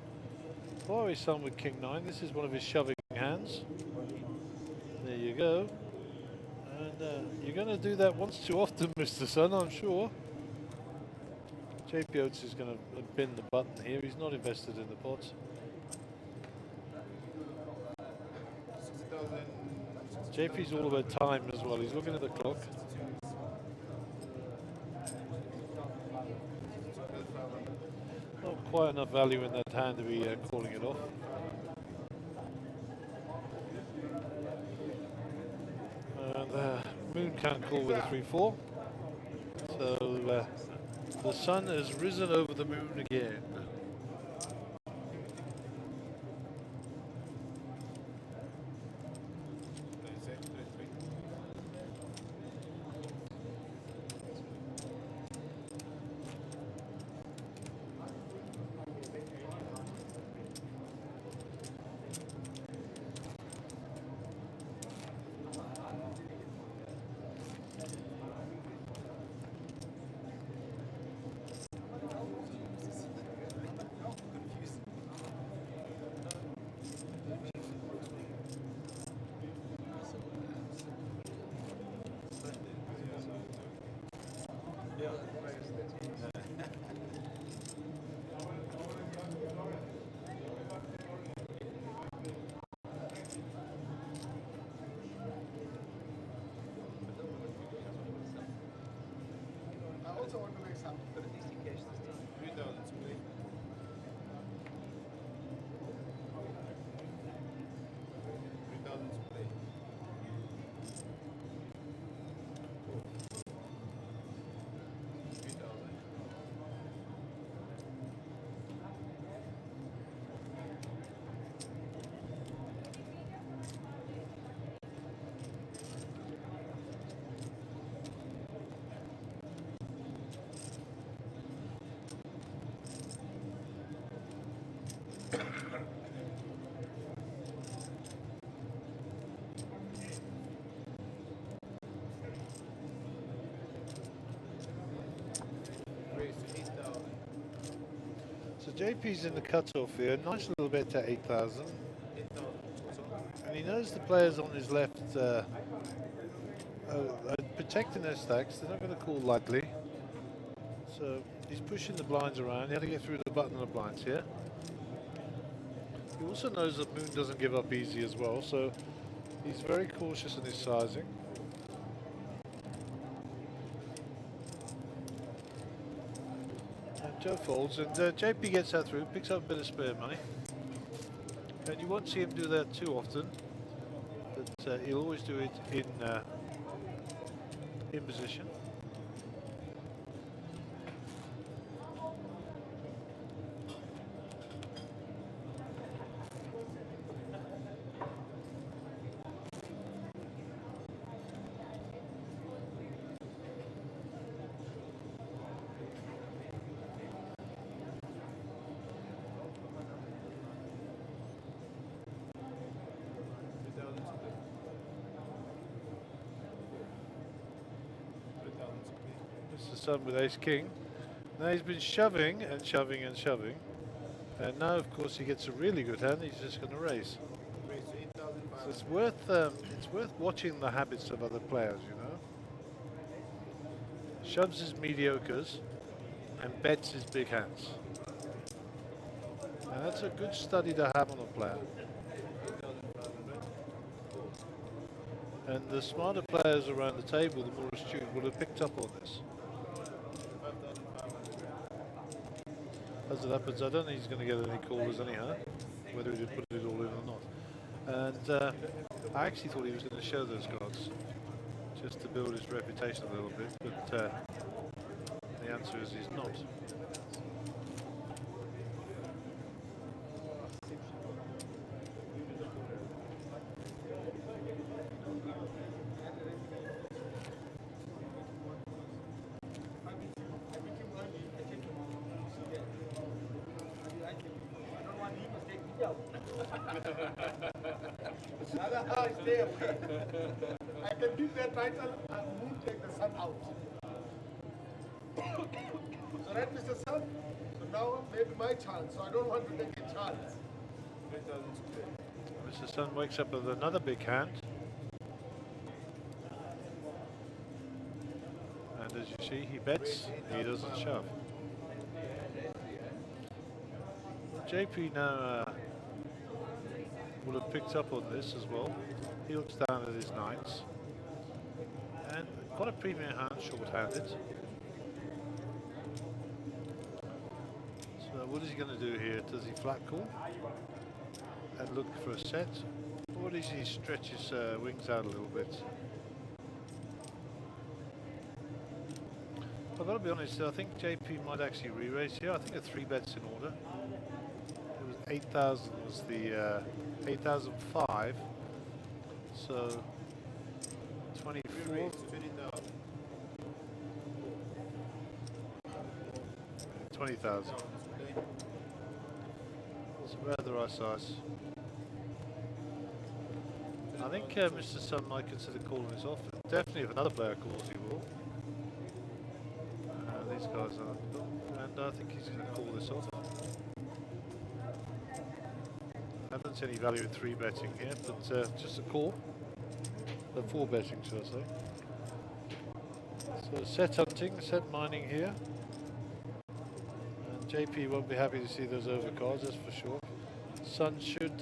B: Corey's son with King 9. This is one of his shoving hands. There you go. And you're going to do that once too often, Mr. Sun, I'm sure. JP Oates is going to bin the button here. He's not invested in the pots. JP's all about time as well. He's looking at the clock. Not quite enough value in that hand to be calling it off. And Moon can't call with a 3-4. So the sun has risen over the moon again.
F: I also want to make something, but at least in case this time. 3,000 split.
B: JP's in the cutoff here, nice little bet to 8,000. And he knows the players on his left are protecting their stacks, they're not going to call lightly. So he's pushing the blinds around, he had to get through the button of the blinds here. He also knows that Moon doesn't give up easy as well, so he's very cautious in his sizing. And Joe folds, and JP gets that through, picks up a bit of spare money. And you won't see him do that too often, but he'll always do it in position. Mr. Sun with ace king. Now he's been shoving and shoving and shoving, and now of course he gets a really good hand. He's just going to raise. So it's worth watching the habits of other players, you know. Shoves his mediocres and bets his big hands, and that's a good study to have on a player. And the smarter players around the table, the more astute, will have picked up on this. As it happens, I don't think he's going to get any callers anyhow, whether he put it all in or not. And I actually thought he was going to show those cards, just to build his reputation a little bit, but the answer is he's not.
F: I can give that title and Moon take the sun out. So right, Mr. Sun? So now maybe my chance, so I don't want to take a chance.
B: Mr. Sun wakes up with another big hand. And as you see, he bets, he doesn't shove. JP now will have picked up on this as well. He looks down at his nines. And quite a premium hand, short-handed. So what is he going to do here? Does he flat call and look for a set? Or does he stretch his wings out a little bit? I've got to be honest, I think JP might actually re-raise here. I think a 3 bet's in order. It was 8,000 was the 8,005. So 24. 20,000. It's a rather right size. I think Mr. Sun might consider calling this off. Definitely if another player calls, he will. These guys are, and I think he's going to call this off. I don't see any value in 3 betting here, but just a call. 4 betting, should I say. So set hunting, set mining here. And JP won't be happy to see those overcards, that's for sure. Sun should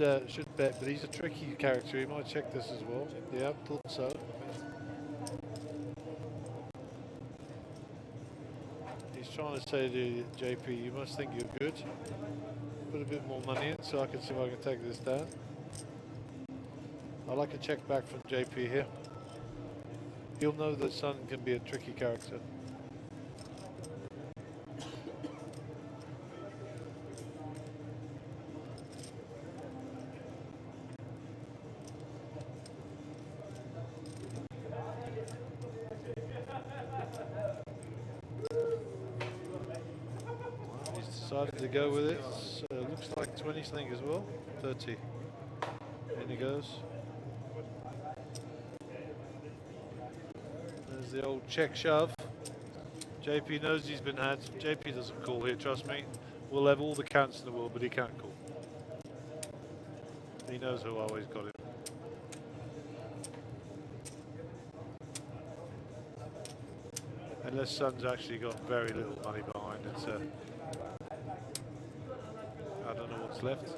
B: bet, but he's a tricky character. He might check this as well. Yeah, thought so. He's trying to say to JP, you must think you're good. Put a bit more money in so I can see if I can take this down. I like a check back from JP here. He'll know that Sun can be a tricky character. He's decided to go with it. So it looks like 20 something as well. 30. In he goes. There's the old check shove. JP knows he's been had. JP doesn't call here, trust me. will have all the counts in the world, but he can't call. He knows who always got it. Unless Sun's actually got very little money behind it. I don't know what's left.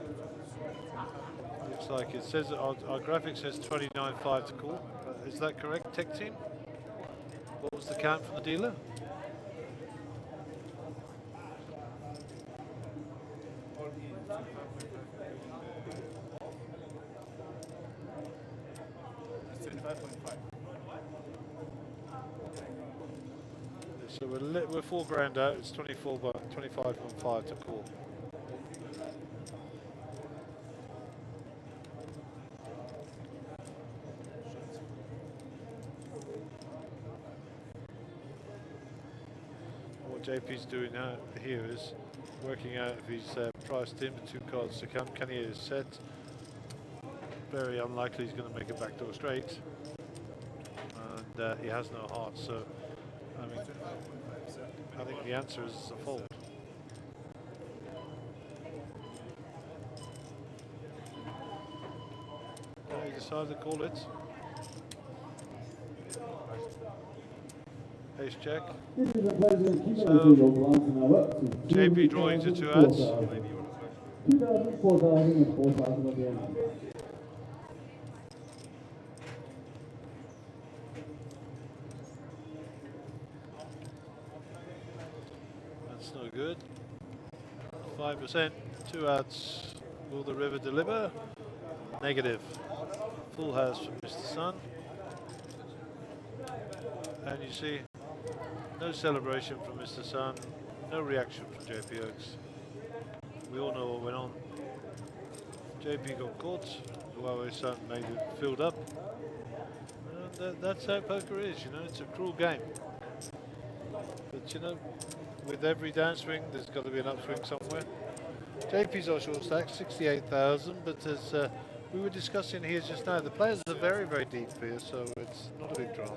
B: Looks like it says our graphic says 29.5 to call. Is that correct, Tech Team? What was the count from the dealer? So we're 4 grand out. It's 25.5 to call. What JP's doing here is working out if he's priced in with 2 cards to come. Can he hit his set? Very unlikely he's going to make a backdoor straight, and he has no heart. So I mean, I think the answer is a fold. He decided to call it. Ace jack. So JP drawing to 2 outs.
E: 2,000, 4,000 and 4,000 at the end.
B: That's no good. 5%, 2 outs. Will the river deliver? Negative. Full house from Mr. Sun. And you see, no celebration from Mr. Sun, no reaction from JP Oaks. We all know what went on. JP got caught, Huawei Sun made it filled up. And that's how poker is, you know, it's a cruel game. But you know, with every downswing, there's got to be an upswing somewhere. JP's our short stack, 68,000, but as we were discussing here just now, the players are very, very deep here, so it's not a big drama.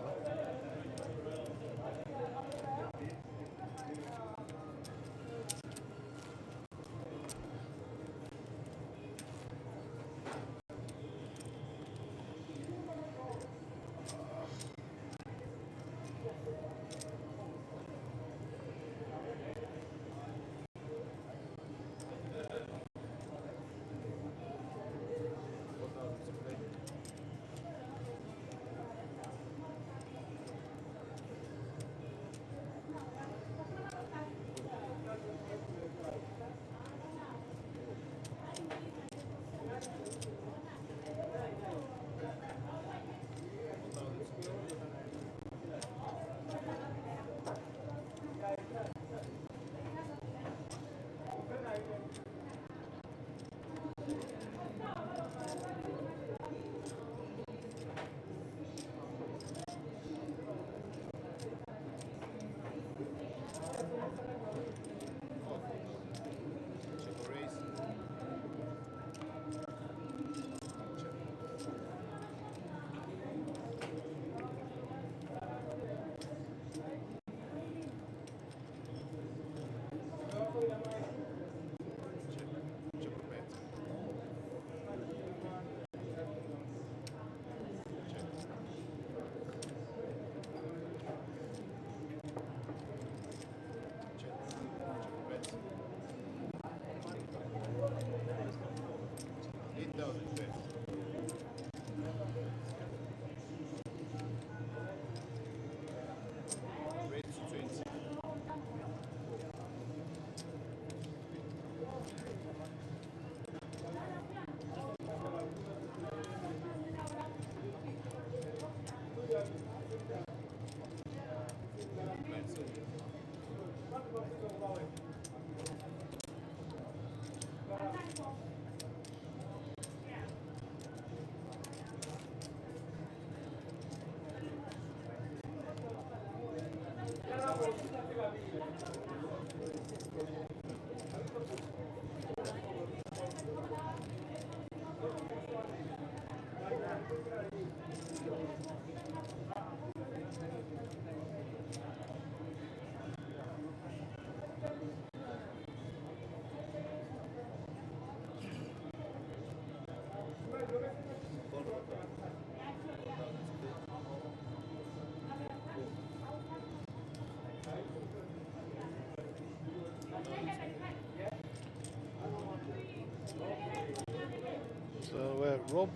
B: So Rob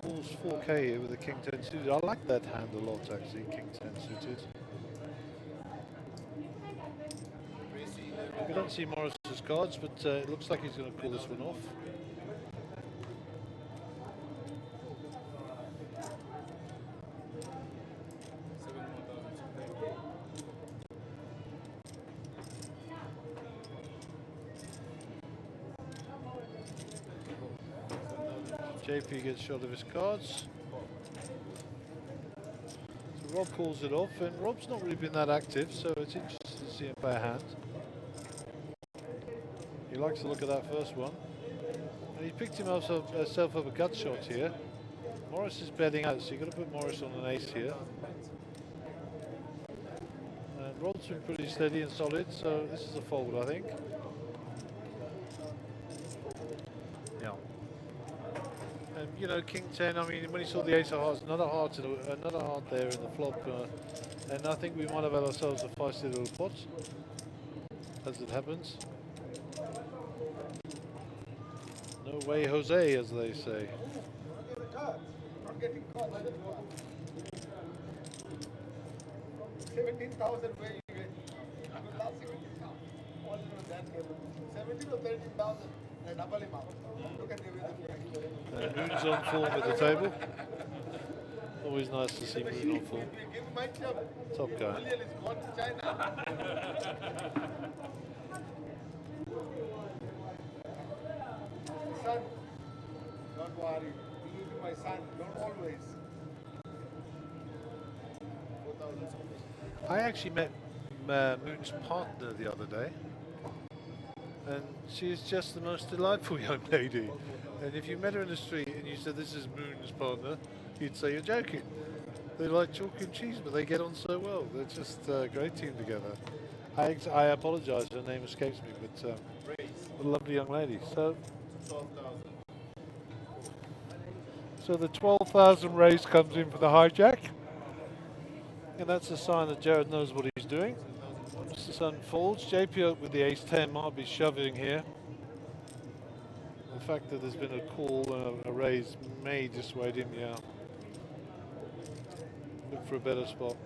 B: calls 4K here with the King 10 suited. I like that hand a lot actually, King 10 suited. We don't see Morris's cards, but it looks like he's going to call this one off. JP gets shot of his cards. So Rob calls it off, and Rob's not really been that active, so it's interesting to see him play a hand. He likes to look at that first one. And he picked himself up a gut shot here. Morris is betting out, so you've got to put Morris on an ace here. And Rob's been pretty steady and solid, so this is a fold, I think. Yeah. And you know, King 10. I mean, when he saw the ace of hearts, another heart there in the flop, and I think we might have had ourselves a feisty little pot, as it happens. No way, Jose, as they say.
F: Not getting caught. 17,000 where you get. Last 17,000. All in that table. 17 or 13,000. And double him out. Look at the way the
B: Moon's on form at the table. Always nice to see Moon on form. Top guy.
F: Million is gone to China. Son, don't worry. Believe in my son. Don't always. 4,000.
B: I actually met Moon's partner the other day, and she is just the most delightful young lady. And if you met her in the street and you said this is Moon's partner, you'd say you're joking. They're like chalk and cheese, but they get on so well. They're just a great team together. I apologise, her name escapes me, but a lovely young lady. So the 12,000 raise comes in for the hijack. And that's a sign that Jared knows what he's doing. Mr. Sun folds. JP up with the ace-10 might be shoving here. The fact that there's been a call and a raise may dissuade him, yeah. Look for a better spot.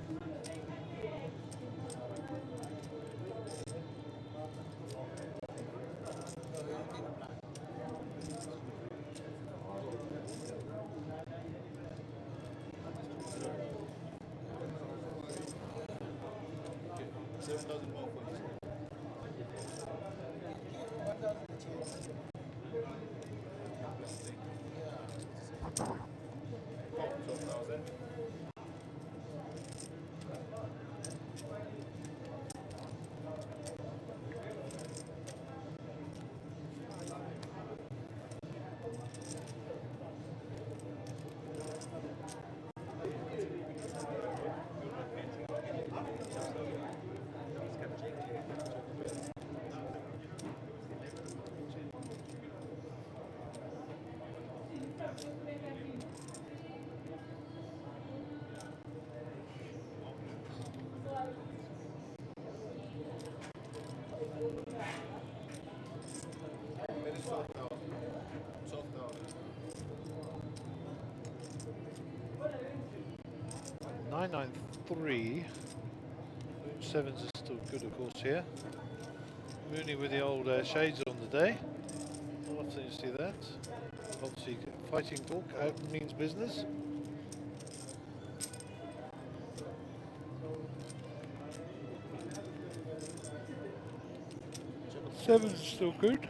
B: Nine, 3. Sevens is still good, of course, here. Mooney with the old shades on the day. Not often you see that. Obviously, fighting talk means business. Sevens is still good.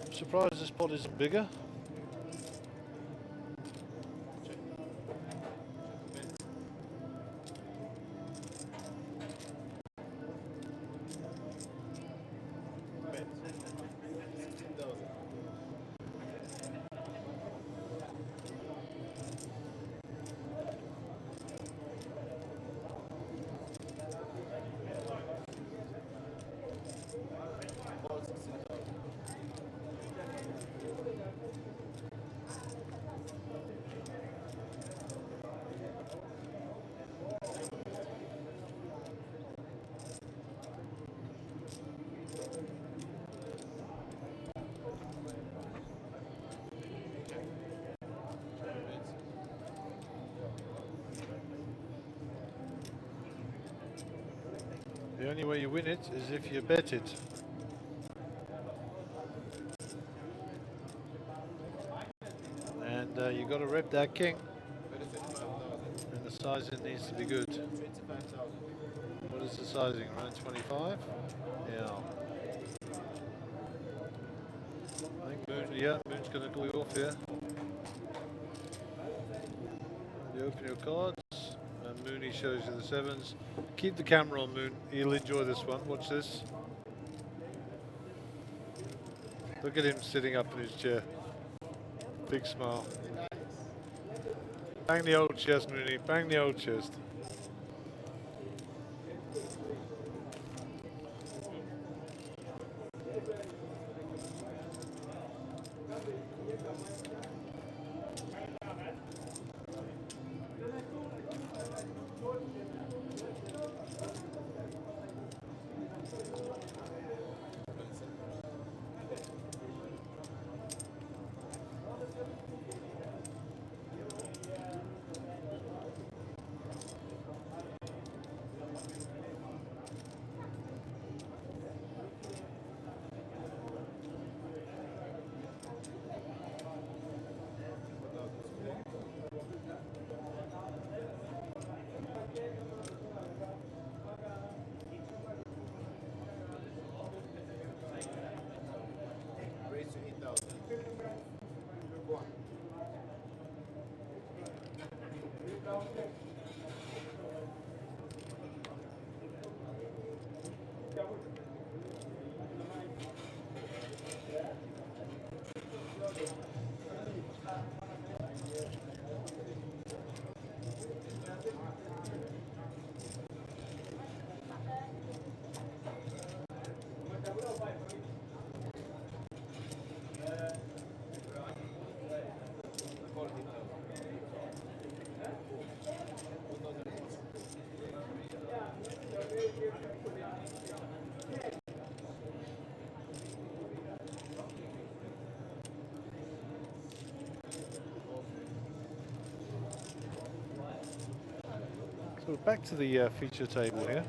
B: I'm surprised this pot isn't bigger. The only way you win it is if you bet it. And you got to rep that king. And the sizing needs to be good. What is the sizing? Around 25? Yeah. I think Moon's going to call you off here. You open your cards, and Mooney shows you the sevens. Keep the camera on, Moon. He'll enjoy this one. Watch this. Look at him sitting up in his chair. Big smile. Bang the old chest, Mooney. Bang the old chest. So back to the feature table here.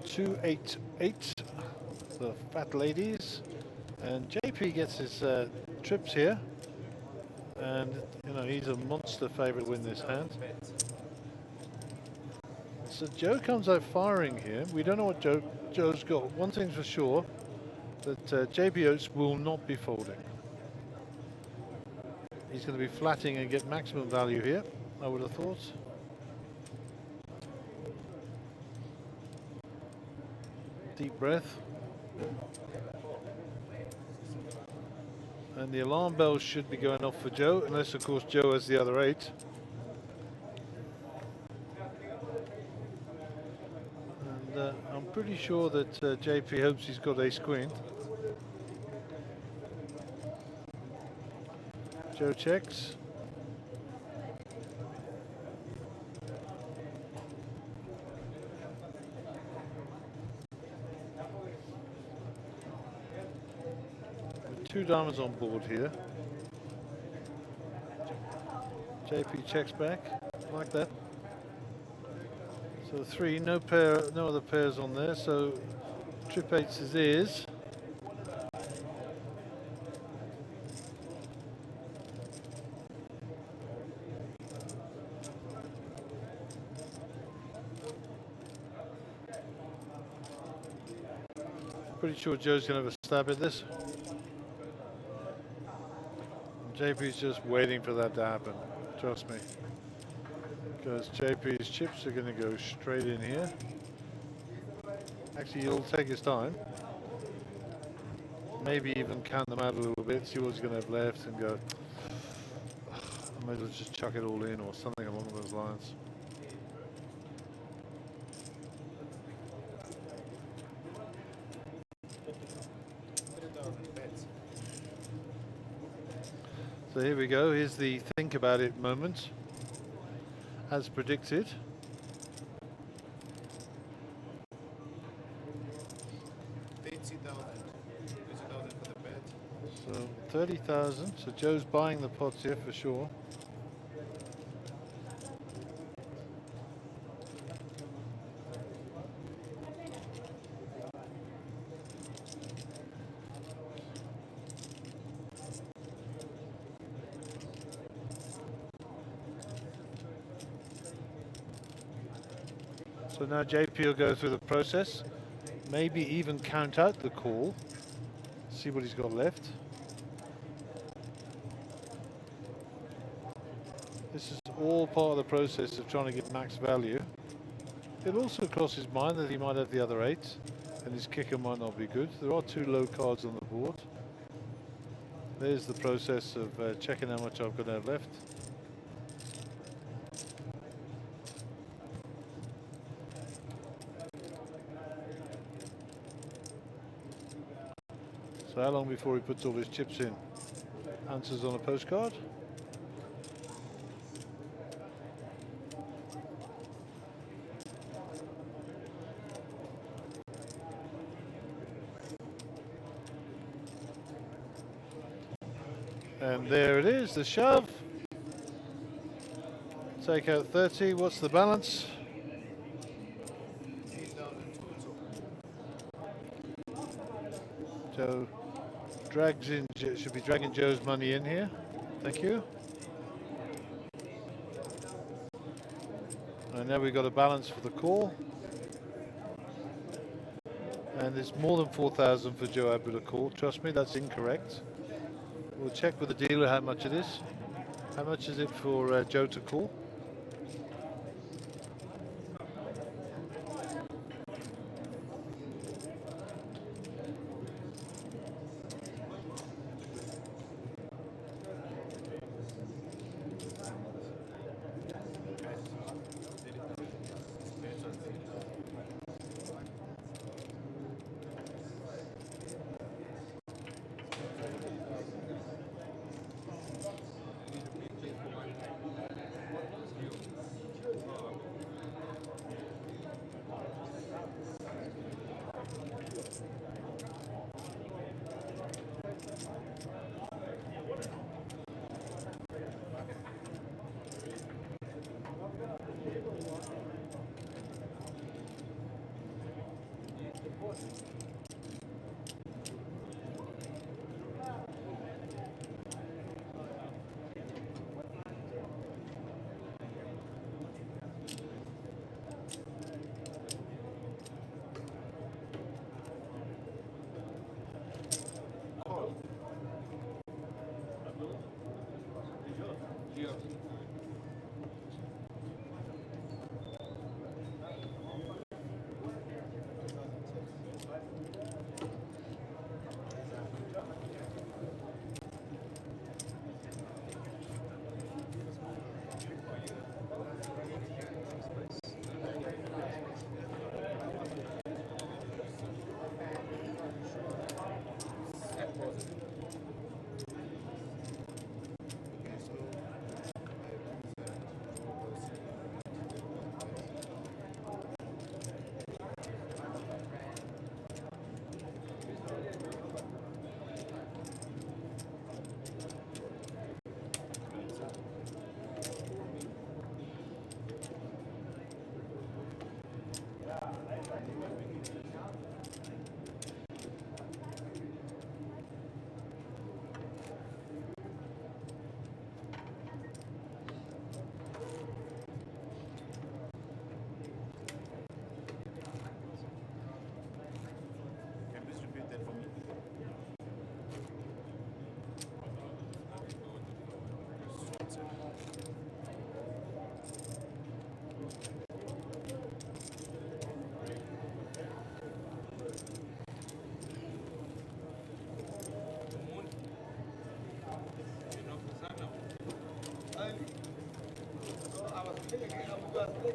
B: 288, the fat ladies, and JP gets his trips here, and you know he's a monster favourite to win this hand. So Joe comes out firing here. We don't know what Joe's got. One thing's for sure, that JP Oates will not be folding. He's going to be flatting and get maximum value here, I would have thought. Deep breath. And the alarm bells should be going off for Joe, unless of course Joe has the other 8. And I'm pretty sure that JP hopes he's got ace queen. Joe checks. Two diamonds on board here. JP checks back like that. So 3, no other pairs on there. So trip 8's his ears. Pretty sure Joe's going to have a stab at this. JP's just waiting for that to happen, trust me. Because JP's chips are going to go straight in here. Actually, he'll take his time. Maybe even count them out a little bit, see what he's going to have left and go, I might as well just chuck it all in or something along those lines. So here we go, here's the think about it moment, as predicted. So 30,000, so Joe's buying the pots here for sure. So now JP will go through the process, maybe even count out the call, see what he's got left. This is all part of the process of trying to get max value. It also crosses his mind that he might have the other 8 and his kicker might not be good. There are 2 low cards on the board. There's the process of checking how much I've got to have left. So how long before he puts all his chips in? Answers on a postcard. And there it is, the shove. Take out 30, what's the balance? Joe drags in, should be dragging Joe's money in here. Thank you. And now we've got a balance for the call. And it's more than 4,000 for Joe Abu to call. Trust me, that's incorrect. We'll check with the dealer how much it is. How much is it for Joe to call?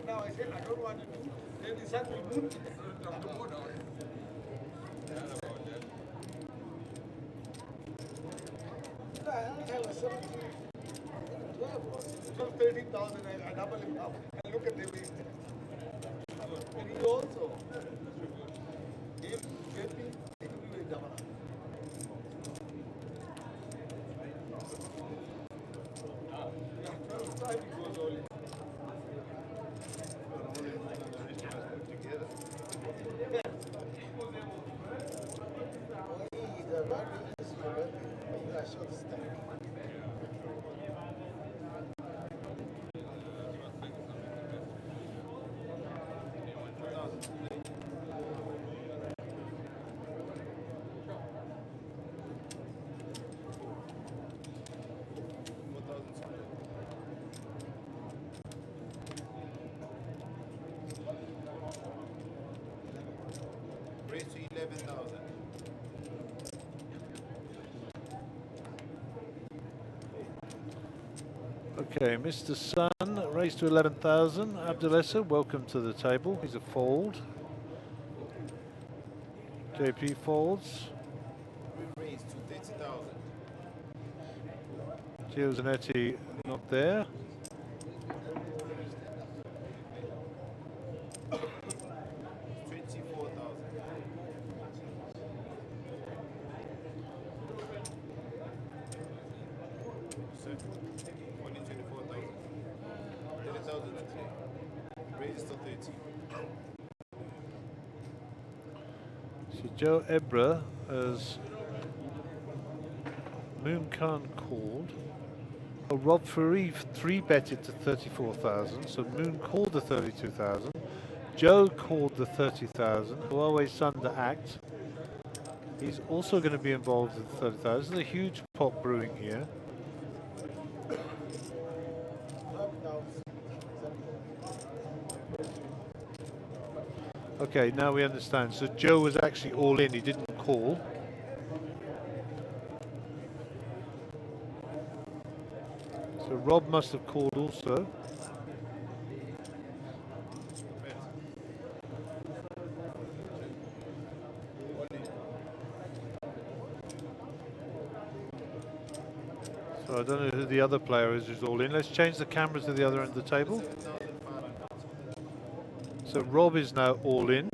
F: Now I said I don't want to do. Then he said we moved. I was 17, 12, 13,000. I double him up. And look at the way. And he also. If JP, he will be double up. Yeah, 12 times it goes only.
B: Okay, Mr. Sun raised to 11,000. Abdulessa, welcome to the table. He's a fold. JP folds.
F: Raised to 30,000.
B: Gio Zanetti not there.
F: 24,000. Sir, only 24,000. 30,000 today. Raised to 30.
B: So Joe Ebra as Moon Khan called. Oh, Rob Faree 3-betted to 34,000. So Moon called the 32,000. Joe called the 30,000. Huawei Sun to act. He's also going to be involved in 30,000. There's a huge pot brewing here. Okay, now we understand. So Joe was actually all in. He didn't call. So Rob must have called also. So I don't know who the other player is who's all in. Let's change the camera to the other end of the table. So Rob is now all in.